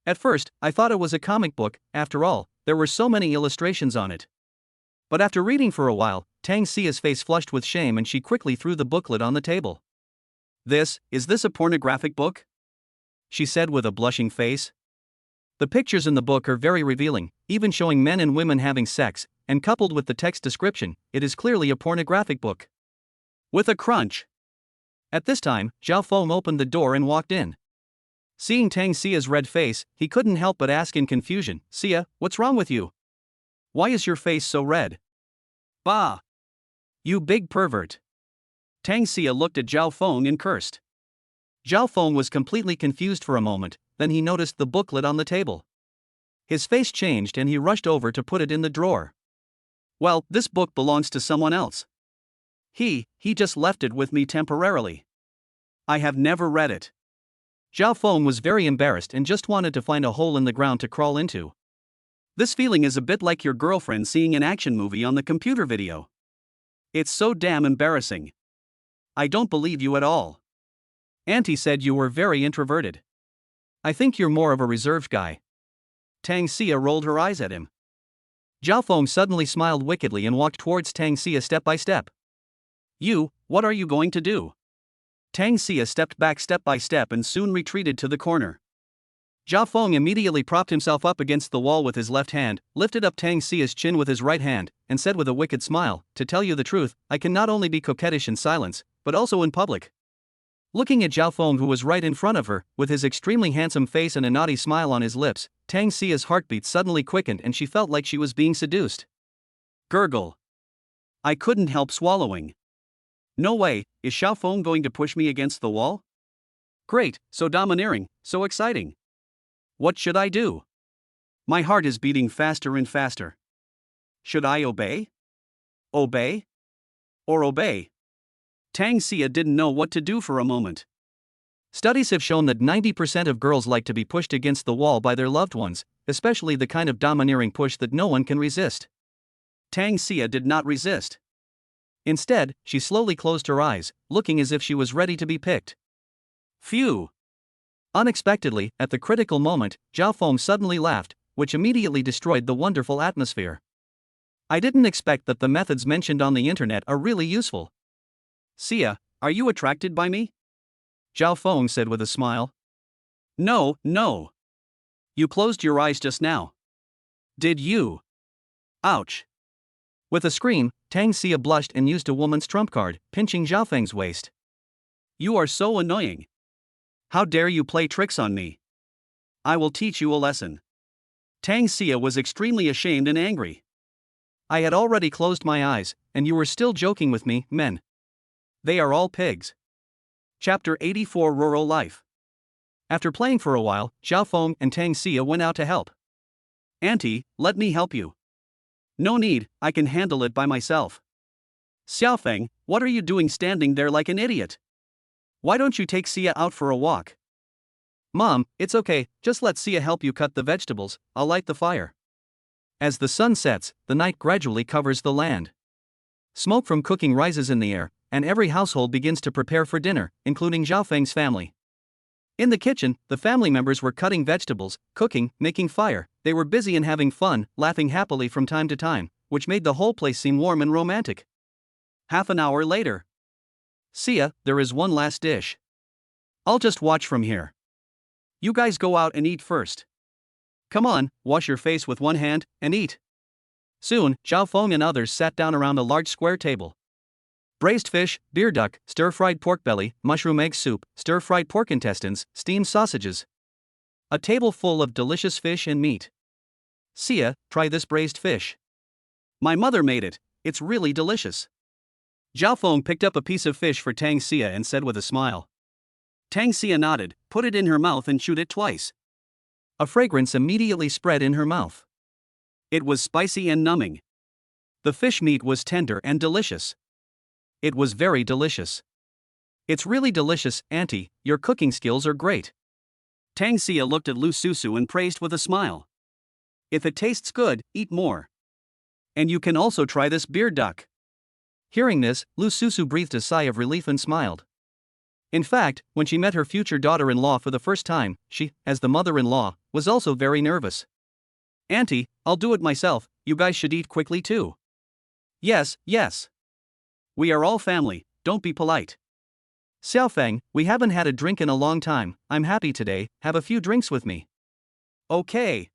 At first, I thought it was a comic book, after all, there were so many illustrations on it. But after reading for a while, Tang Xia's face flushed with shame and she quickly threw the booklet on the table. Is this a pornographic book? She said with a blushing face. The pictures in the book are very revealing, even showing men and women having sex, and coupled with the text description, it is clearly a pornographic book. With a crunch. At this time, Zhao Feng opened the door and walked in. Seeing Tang Xia's red face, he couldn't help but ask in confusion, Xia, what's wrong with you? Why is your face so red? Bah! You big pervert! Tang Xia looked at Zhao Feng and cursed. Zhao Feng was completely confused for a moment, then he noticed the booklet on the table. His face changed and he rushed over to put it in the drawer. Well, this book belongs to someone else. He just left it with me temporarily. I have never read it. Zhao Feng was very embarrassed and just wanted to find a hole in the ground to crawl into. This feeling is a bit like your girlfriend seeing an action movie on the computer video. It's so damn embarrassing. I don't believe you at all. Auntie said you were very introverted. I think you're more of a reserved guy. Tang Xia rolled her eyes at him. Zhao Feng suddenly smiled wickedly and walked towards Tang Xia step by step. What are you going to do? Tang Xia stepped back step by step and soon retreated to the corner. Zhao Feng immediately propped himself up against the wall with his left hand, lifted up Tang Xia's chin with his right hand, and said with a wicked smile, "To tell you the truth, I can not only be coquettish in silence, but also in public." Looking at Zhao Feng, who was right in front of her, with his extremely handsome face and a naughty smile on his lips, Tang Xia's heartbeat suddenly quickened and she felt like she was being seduced. Gurgle. I couldn't help swallowing. No way, is Zhao Feng going to push me against the wall? Great, so domineering, so exciting. What should I do? My heart is beating faster and faster. Should I obey? Obey? Or obey? Tang Xia didn't know what to do for a moment. Studies have shown that 90% of girls like to be pushed against the wall by their loved ones, especially the kind of domineering push that no one can resist. Tang Xia did not resist. Instead, she slowly closed her eyes, looking as if she was ready to be picked. Phew! Unexpectedly, at the critical moment, Zhao Feng suddenly laughed, which immediately destroyed the wonderful atmosphere. I didn't expect that the methods mentioned on the internet are really useful. Xia, are you attracted by me? Zhao Feng said with a smile. No, no. You closed your eyes just now. Did you? Ouch. With a scream, Tang Xia blushed and used a woman's trump card, pinching Zhao Feng's waist. You are so annoying. How dare you play tricks on me? I will teach you a lesson. Tang Xia was extremely ashamed and angry. I had already closed my eyes, and you were still joking with me, men. They are all pigs. Chapter 84 Rural Life. After playing for a while, Zhao Feng and Tang Xia went out to help. Auntie, let me help you. No need, I can handle it by myself. Xiaofeng, what are you doing standing there like an idiot? Why don't you take Xia out for a walk? Mom, it's okay, just let Xia help you cut the vegetables, I'll light the fire. As the sun sets, the night gradually covers the land. Smoke from cooking rises in the air, and every household begins to prepare for dinner, including Zhao Feng's family. In the kitchen, the family members were cutting vegetables, cooking, making fire. They were busy and having fun, laughing happily from time to time, which made the whole place seem warm and romantic. Half an hour later. Xia, there is one last dish. I'll just watch from here. You guys go out and eat first. Come on, wash your face with one hand, and eat. Soon, Zhao Feng and others sat down around a large square table. Braised fish, beer duck, stir-fried pork belly, mushroom egg soup, stir-fried pork intestines, steamed sausages. A table full of delicious fish and meat. Xia, try this braised fish. My mother made it, it's really delicious. Zhao Feng picked up a piece of fish for Tang Xia and said with a smile. Tang Xia nodded, put it in her mouth and chewed it twice. A fragrance immediately spread in her mouth. It was spicy and numbing. The fish meat was tender and delicious. It was very delicious. It's really delicious, Auntie, your cooking skills are great. Tang Xia looked at Lu Susu and praised with a smile. If it tastes good, eat more. And you can also try this beer duck. Hearing this, Lu Susu breathed a sigh of relief and smiled. In fact, when she met her future daughter-in-law for the first time, she, as the mother-in-law, was also very nervous. Auntie, I'll do it myself, you guys should eat quickly too. Yes, yes. We are all family, don't be polite. Xiaofeng, we haven't had a drink in a long time, I'm happy today, have a few drinks with me. Okay.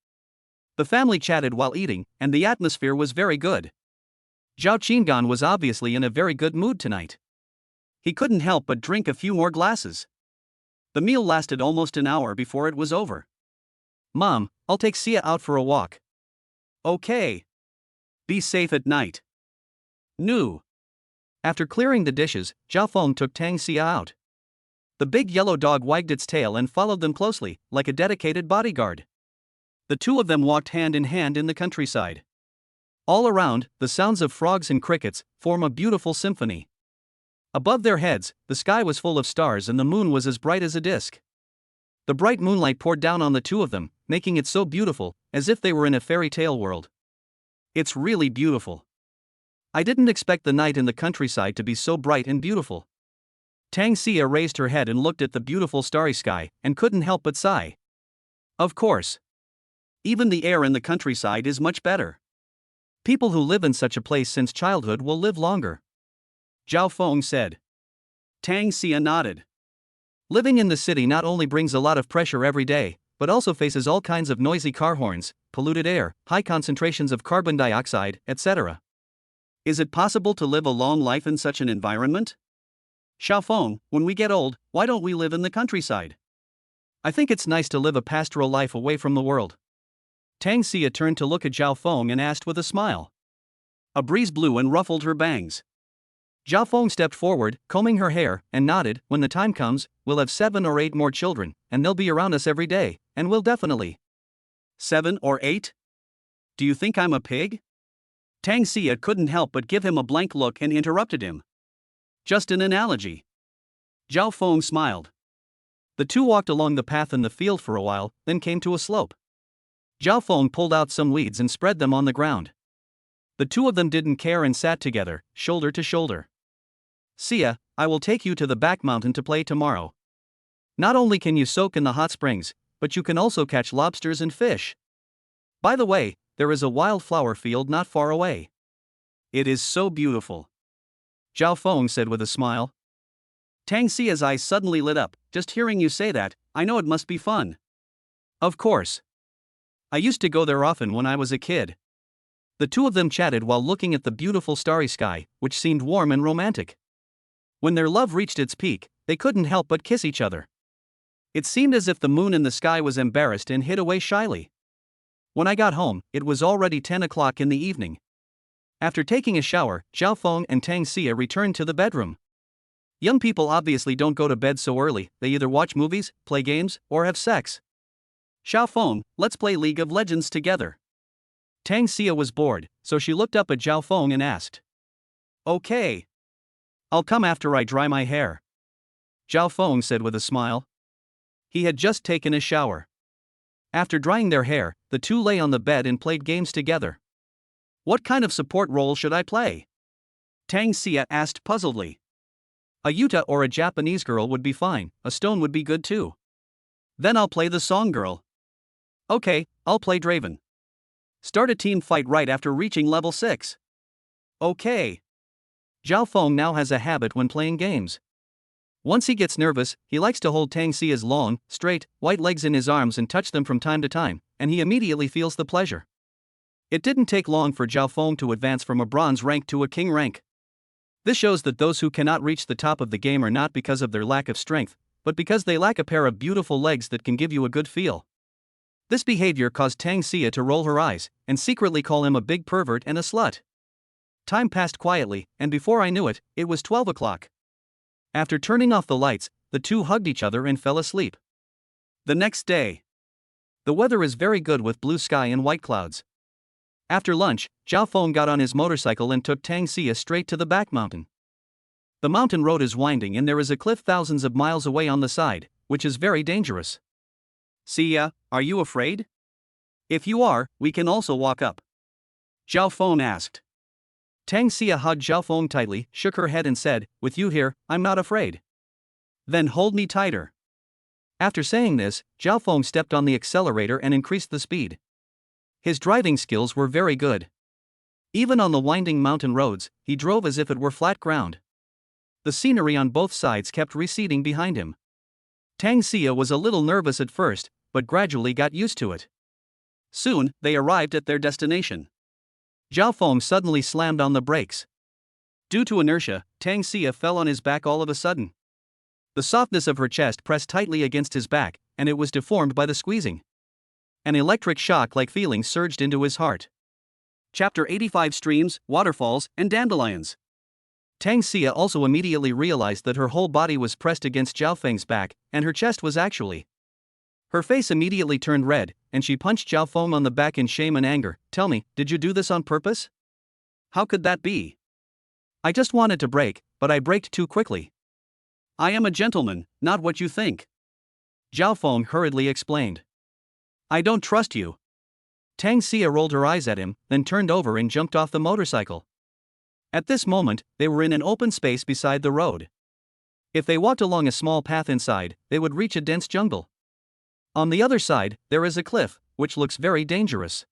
The family chatted while eating, and the atmosphere was very good. Zhao Qingan was obviously in a very good mood tonight. He couldn't help but drink a few more glasses. The meal lasted almost an hour before it was over. Mom, I'll take Xia out for a walk. Okay. Be safe at night. No. After clearing the dishes, Zhao Feng took Tang Xia out. The big yellow dog wagged its tail and followed them closely, like a dedicated bodyguard. The two of them walked hand in hand in the countryside. All around, the sounds of frogs and crickets form a beautiful symphony. Above their heads, the sky was full of stars and the moon was as bright as a disk. The bright moonlight poured down on the two of them, making it so beautiful, as if they were in a fairy tale world. It's really beautiful. I didn't expect the night in the countryside to be so bright and beautiful. Tang Xia raised her head and looked at the beautiful starry sky, and couldn't help but sigh. Of course. Even the air in the countryside is much better. People who live in such a place since childhood will live longer. Zhao Feng said. Tang Xia nodded. Living in the city not only brings a lot of pressure every day, but also faces all kinds of noisy car horns, polluted air, high concentrations of carbon dioxide, etc. Is it possible to live a long life in such an environment? Xiaofeng, when we get old, why don't we live in the countryside? I think it's nice to live a pastoral life away from the world. Tang Xia turned to look at Zhao Feng and asked with a smile. A breeze blew and ruffled her bangs. Zhao Feng stepped forward, combing her hair, and nodded. When the time comes, we'll have 7 or 8 more children, and they'll be around us every day, and we'll definitely. 7 or 8? Do you think I'm a pig? Tang Xia couldn't help but give him a blank look and interrupted him. Just an analogy. Zhao Feng smiled. The two walked along the path in the field for a while, then came to a slope. Zhao Feng pulled out some weeds and spread them on the ground. The two of them didn't care and sat together, shoulder to shoulder. Xia, I will take you to the back mountain to play tomorrow. Not only can you soak in the hot springs, but you can also catch lobsters and fish. By the way, there is a wildflower field not far away. It is so beautiful, Zhao Feng said with a smile. Tang Xia's eyes suddenly lit up. Just hearing you say that, I know it must be fun. Of course. I used to go there often when I was a kid. The two of them chatted while looking at the beautiful starry sky, which seemed warm and romantic. When their love reached its peak, they couldn't help but kiss each other. It seemed as if the moon in the sky was embarrassed and hid away shyly. When I got home, it was already 10 o'clock in the evening. After taking a shower, Zhao Feng and Tang Xia returned to the bedroom. Young people obviously don't go to bed so early. They either watch movies, play games, or have sex. Xiaofeng, let's play League of Legends together. Tang Xia was bored, so she looked up at Zhao Feng and asked. Okay. I'll come after I dry my hair, Zhao Feng said with a smile. He had just taken a shower. After drying their hair, the two lay on the bed and played games together. What kind of support role should I play? Tang Xia asked puzzledly. A Yuta or a Japanese girl would be fine, a stone would be good too. Then I'll play the song girl. Okay, I'll play Draven. Start a team fight right after reaching level 6. Okay. Zhao Feng now has a habit when playing games. Once he gets nervous, he likes to hold Tang Xia's long, straight, white legs in his arms and touch them from time to time, and he immediately feels the pleasure. It didn't take long for Zhao Feng to advance from a bronze rank to a king rank. This shows that those who cannot reach the top of the game are not because of their lack of strength, but because they lack a pair of beautiful legs that can give you a good feel. This behavior caused Tang Xia to roll her eyes, and secretly call him a big pervert and a slut. Time passed quietly, and before I knew it, it was 12 o'clock. After turning off the lights, the two hugged each other and fell asleep. The next day. The weather is very good with blue sky and white clouds. After lunch, Zhao Feng got on his motorcycle and took Tang Xia straight to the back mountain. The mountain road is winding and there is a cliff thousands of miles away on the side, which is very dangerous. Xia, are you afraid? If you are, we can also walk up. Zhao Feng asked. Tang Xia hugged Zhao Feng tightly, shook her head and said, with you here, I'm not afraid. Then hold me tighter. After saying this, Zhao Feng stepped on the accelerator and increased the speed. His driving skills were very good. Even on the winding mountain roads, he drove as if it were flat ground. The scenery on both sides kept receding behind him. Tang Xia was a little nervous at first, but gradually got used to it. Soon, they arrived at their destination. Zhao Feng suddenly slammed on the brakes. Due to inertia, Tang Xia fell on his back all of a sudden. The softness of her chest pressed tightly against his back, and it was deformed by the squeezing. An electric shock-like feeling surged into his heart. Chapter 85: Streams, Waterfalls, and Dandelions. Tang Xia also immediately realized that her whole body was pressed against Zhao Feng's back, and her chest was actually. Her face immediately turned red, and she punched Zhao Feng on the back in shame and anger. Tell me, did you do this on purpose? How could that be? I just wanted to brake, but I braked too quickly. I am a gentleman, not what you think. Zhao Feng hurriedly explained. I don't trust you. Tang Xia rolled her eyes at him, then turned over and jumped off the motorcycle. At this moment, they were in an open space beside the road. If they walked along a small path inside, they would reach a dense jungle. On the other side, there is a cliff, which looks very dangerous.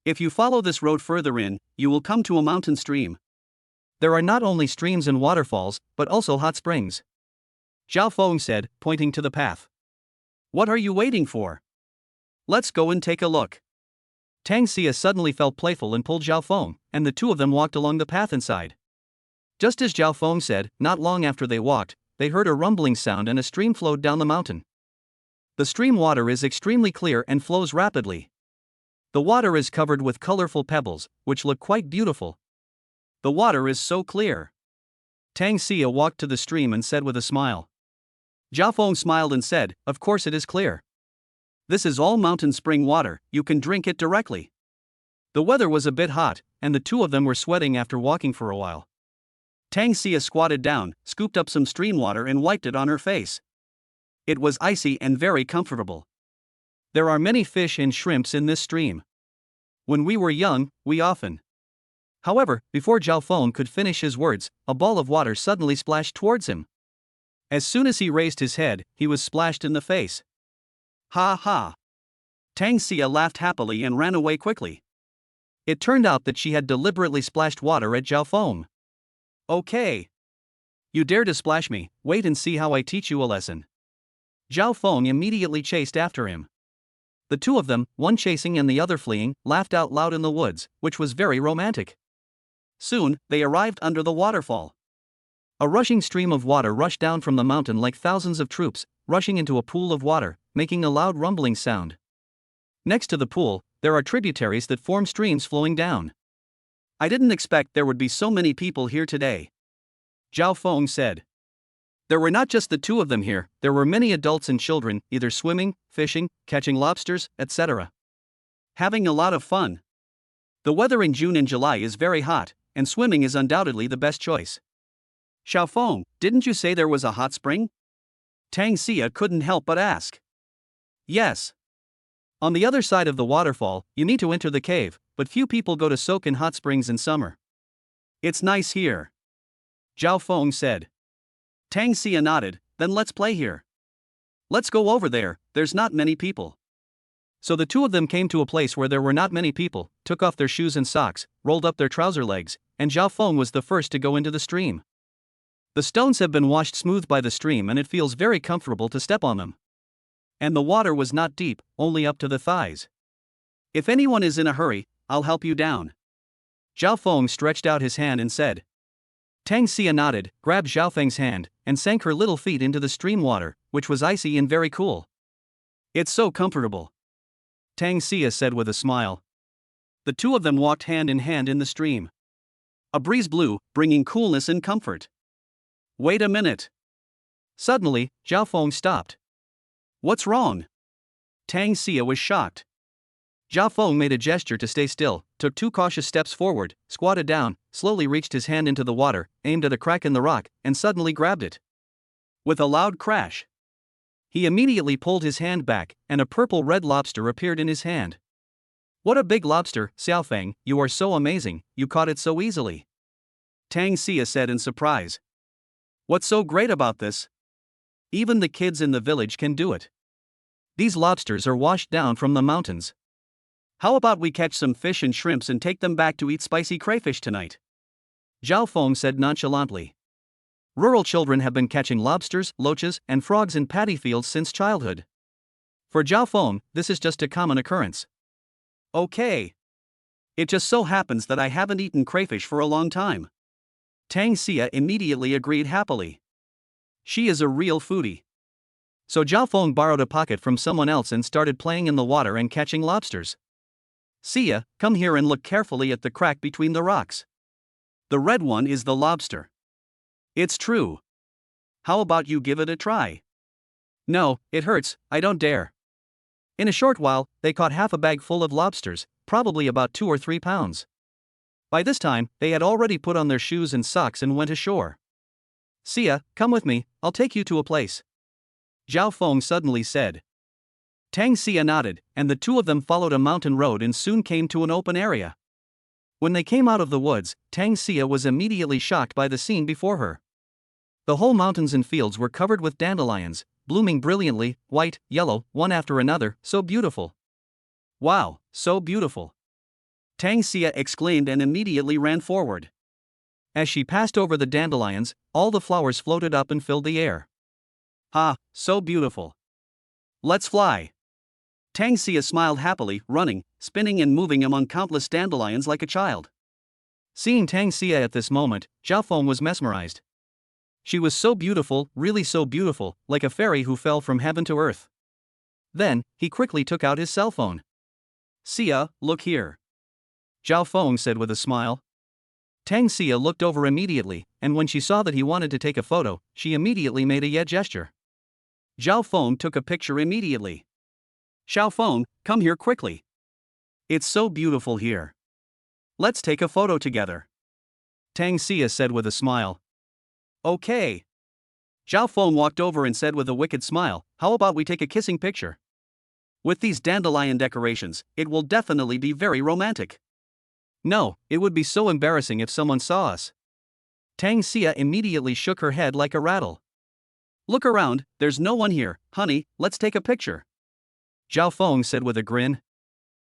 If you follow this road further in, you will come to a mountain stream. There are not only streams and waterfalls, but also hot springs, Zhao Feng said, pointing to the path. What are you waiting for? Let's go and take a look. Tang Xia suddenly felt playful and pulled Zhao Feng, and the two of them walked along the path inside. Just as Zhao Feng said, not long after they walked, they heard a rumbling sound and a stream flowed down the mountain. The stream water is extremely clear and flows rapidly. The water is covered with colorful pebbles, which look quite beautiful. The water is so clear. Tang Xia walked to the stream and said with a smile. Zhao Feng smiled and said, "Of course it is clear. This is all mountain spring water, you can drink it directly." The weather was a bit hot, and the two of them were sweating after walking for a while. Tang Xia squatted down, scooped up some stream water and wiped it on her face. It was icy and very comfortable. There are many fish and shrimps in this stream. When we were young, we often. However, before Zhao Feng could finish his words, a ball of water suddenly splashed towards him. As soon as he raised his head, he was splashed in the face. Ha ha! Tang Xia laughed happily and ran away quickly. It turned out that she had deliberately splashed water at Zhao Feng. Okay. You dare to splash me, wait and see how I teach you a lesson. Zhao Feng immediately chased after him. The two of them, one chasing and the other fleeing, laughed out loud in the woods, which was very romantic. Soon, they arrived under the waterfall. A rushing stream of water rushed down from the mountain like thousands of troops, rushing into a pool of water, making a loud rumbling sound. Next to the pool, there are tributaries that form streams flowing down. I didn't expect there would be so many people here today, Zhao Feng said. There were not just the two of them here, there were many adults and children, either swimming, fishing, catching lobsters, etc. Having a lot of fun. The weather in June and July is very hot, and swimming is undoubtedly the best choice. Zhao Feng, didn't you say there was a hot spring? Tang Xia couldn't help but ask. Yes. On the other side of the waterfall, you need to enter the cave, but few people go to soak in hot springs in summer. It's nice here, Zhao Feng said. Tang Xia nodded, then let's play here. Let's go over there, there's not many people. So the two of them came to a place where there were not many people, took off their shoes and socks, rolled up their trouser legs, and Zhao Feng was the first to go into the stream. The stones have been washed smooth by the stream and it feels very comfortable to step on them. And the water was not deep, only up to the thighs. If anyone is in a hurry, I'll help you down, Zhao Feng stretched out his hand and said. Tang Xia nodded, grabbed Zhao Feng's hand, and sank her little feet into the stream water, which was icy and very cool. It's so comfortable, Tang Xia said with a smile. The two of them walked hand in hand in the stream. A breeze blew, bringing coolness and comfort. Wait a minute. Suddenly, Zhao Feng stopped. What's wrong? Tang Xia was shocked. Zhao Feng made a gesture to stay still, took 2 cautious steps forward, squatted down, slowly reached his hand into the water, aimed at a crack in the rock, and suddenly grabbed it. With a loud crash, he immediately pulled his hand back, and a purple-red lobster appeared in his hand. What a big lobster, Xiao Feng, you are so amazing, you caught it so easily, Tang Xia said in surprise. What's so great about this? Even the kids in the village can do it. These lobsters are washed down from the mountains. How about we catch some fish and shrimps and take them back to eat spicy crayfish tonight? Zhao Feng said nonchalantly. Rural children have been catching lobsters, loaches, and frogs in paddy fields since childhood. For Zhao Feng, this is just a common occurrence. Okay. It just so happens that I haven't eaten crayfish for a long time. Tang Xia immediately agreed happily. She is a real foodie. So Zhao Feng borrowed a pocket from someone else and started playing in the water and catching lobsters. Xia, come here and look carefully at the crack between the rocks. The red one is the lobster. It's true. How about you give it a try? No, it hurts, I don't dare. In a short while, they caught half a bag full of lobsters, probably about 2 or 3 pounds. By this time, they had already put on their shoes and socks and went ashore. Xia, come with me, I'll take you to a place, Zhao Feng suddenly said. Tang Xia nodded, and the two of them followed a mountain road and soon came to an open area. When they came out of the woods, Tang Xia was immediately shocked by the scene before her. The whole mountains and fields were covered with dandelions, blooming brilliantly, white, yellow, one after another, so beautiful. Wow, so beautiful, Tang Xia exclaimed and immediately ran forward. As she passed over the dandelions, all the flowers floated up and filled the air. Ah, so beautiful. Let's fly. Tang Xia smiled happily, running, spinning and moving among countless dandelions like a child. Seeing Tang Xia at this moment, Zhao Feng was mesmerized. She was so beautiful, really so beautiful, like a fairy who fell from heaven to earth. Then, he quickly took out his cell phone. Xia, look here. Zhao Feng said with a smile. Tang Xia looked over immediately, and when she saw that he wanted to take a photo, she immediately made a yeah gesture. Zhao Feng took a picture immediately. Xiao Feng, come here quickly. It's so beautiful here. Let's take a photo together. Tang Xia said with a smile. Okay. Zhao Feng walked over and said with a wicked smile, how about we take a kissing picture? With these dandelion decorations, it will definitely be very romantic. No, it would be so embarrassing if someone saw us. Tang Xia immediately shook her head like a rattle. Look around, there's no one here, honey, let's take a picture. Zhao Feng said with a grin.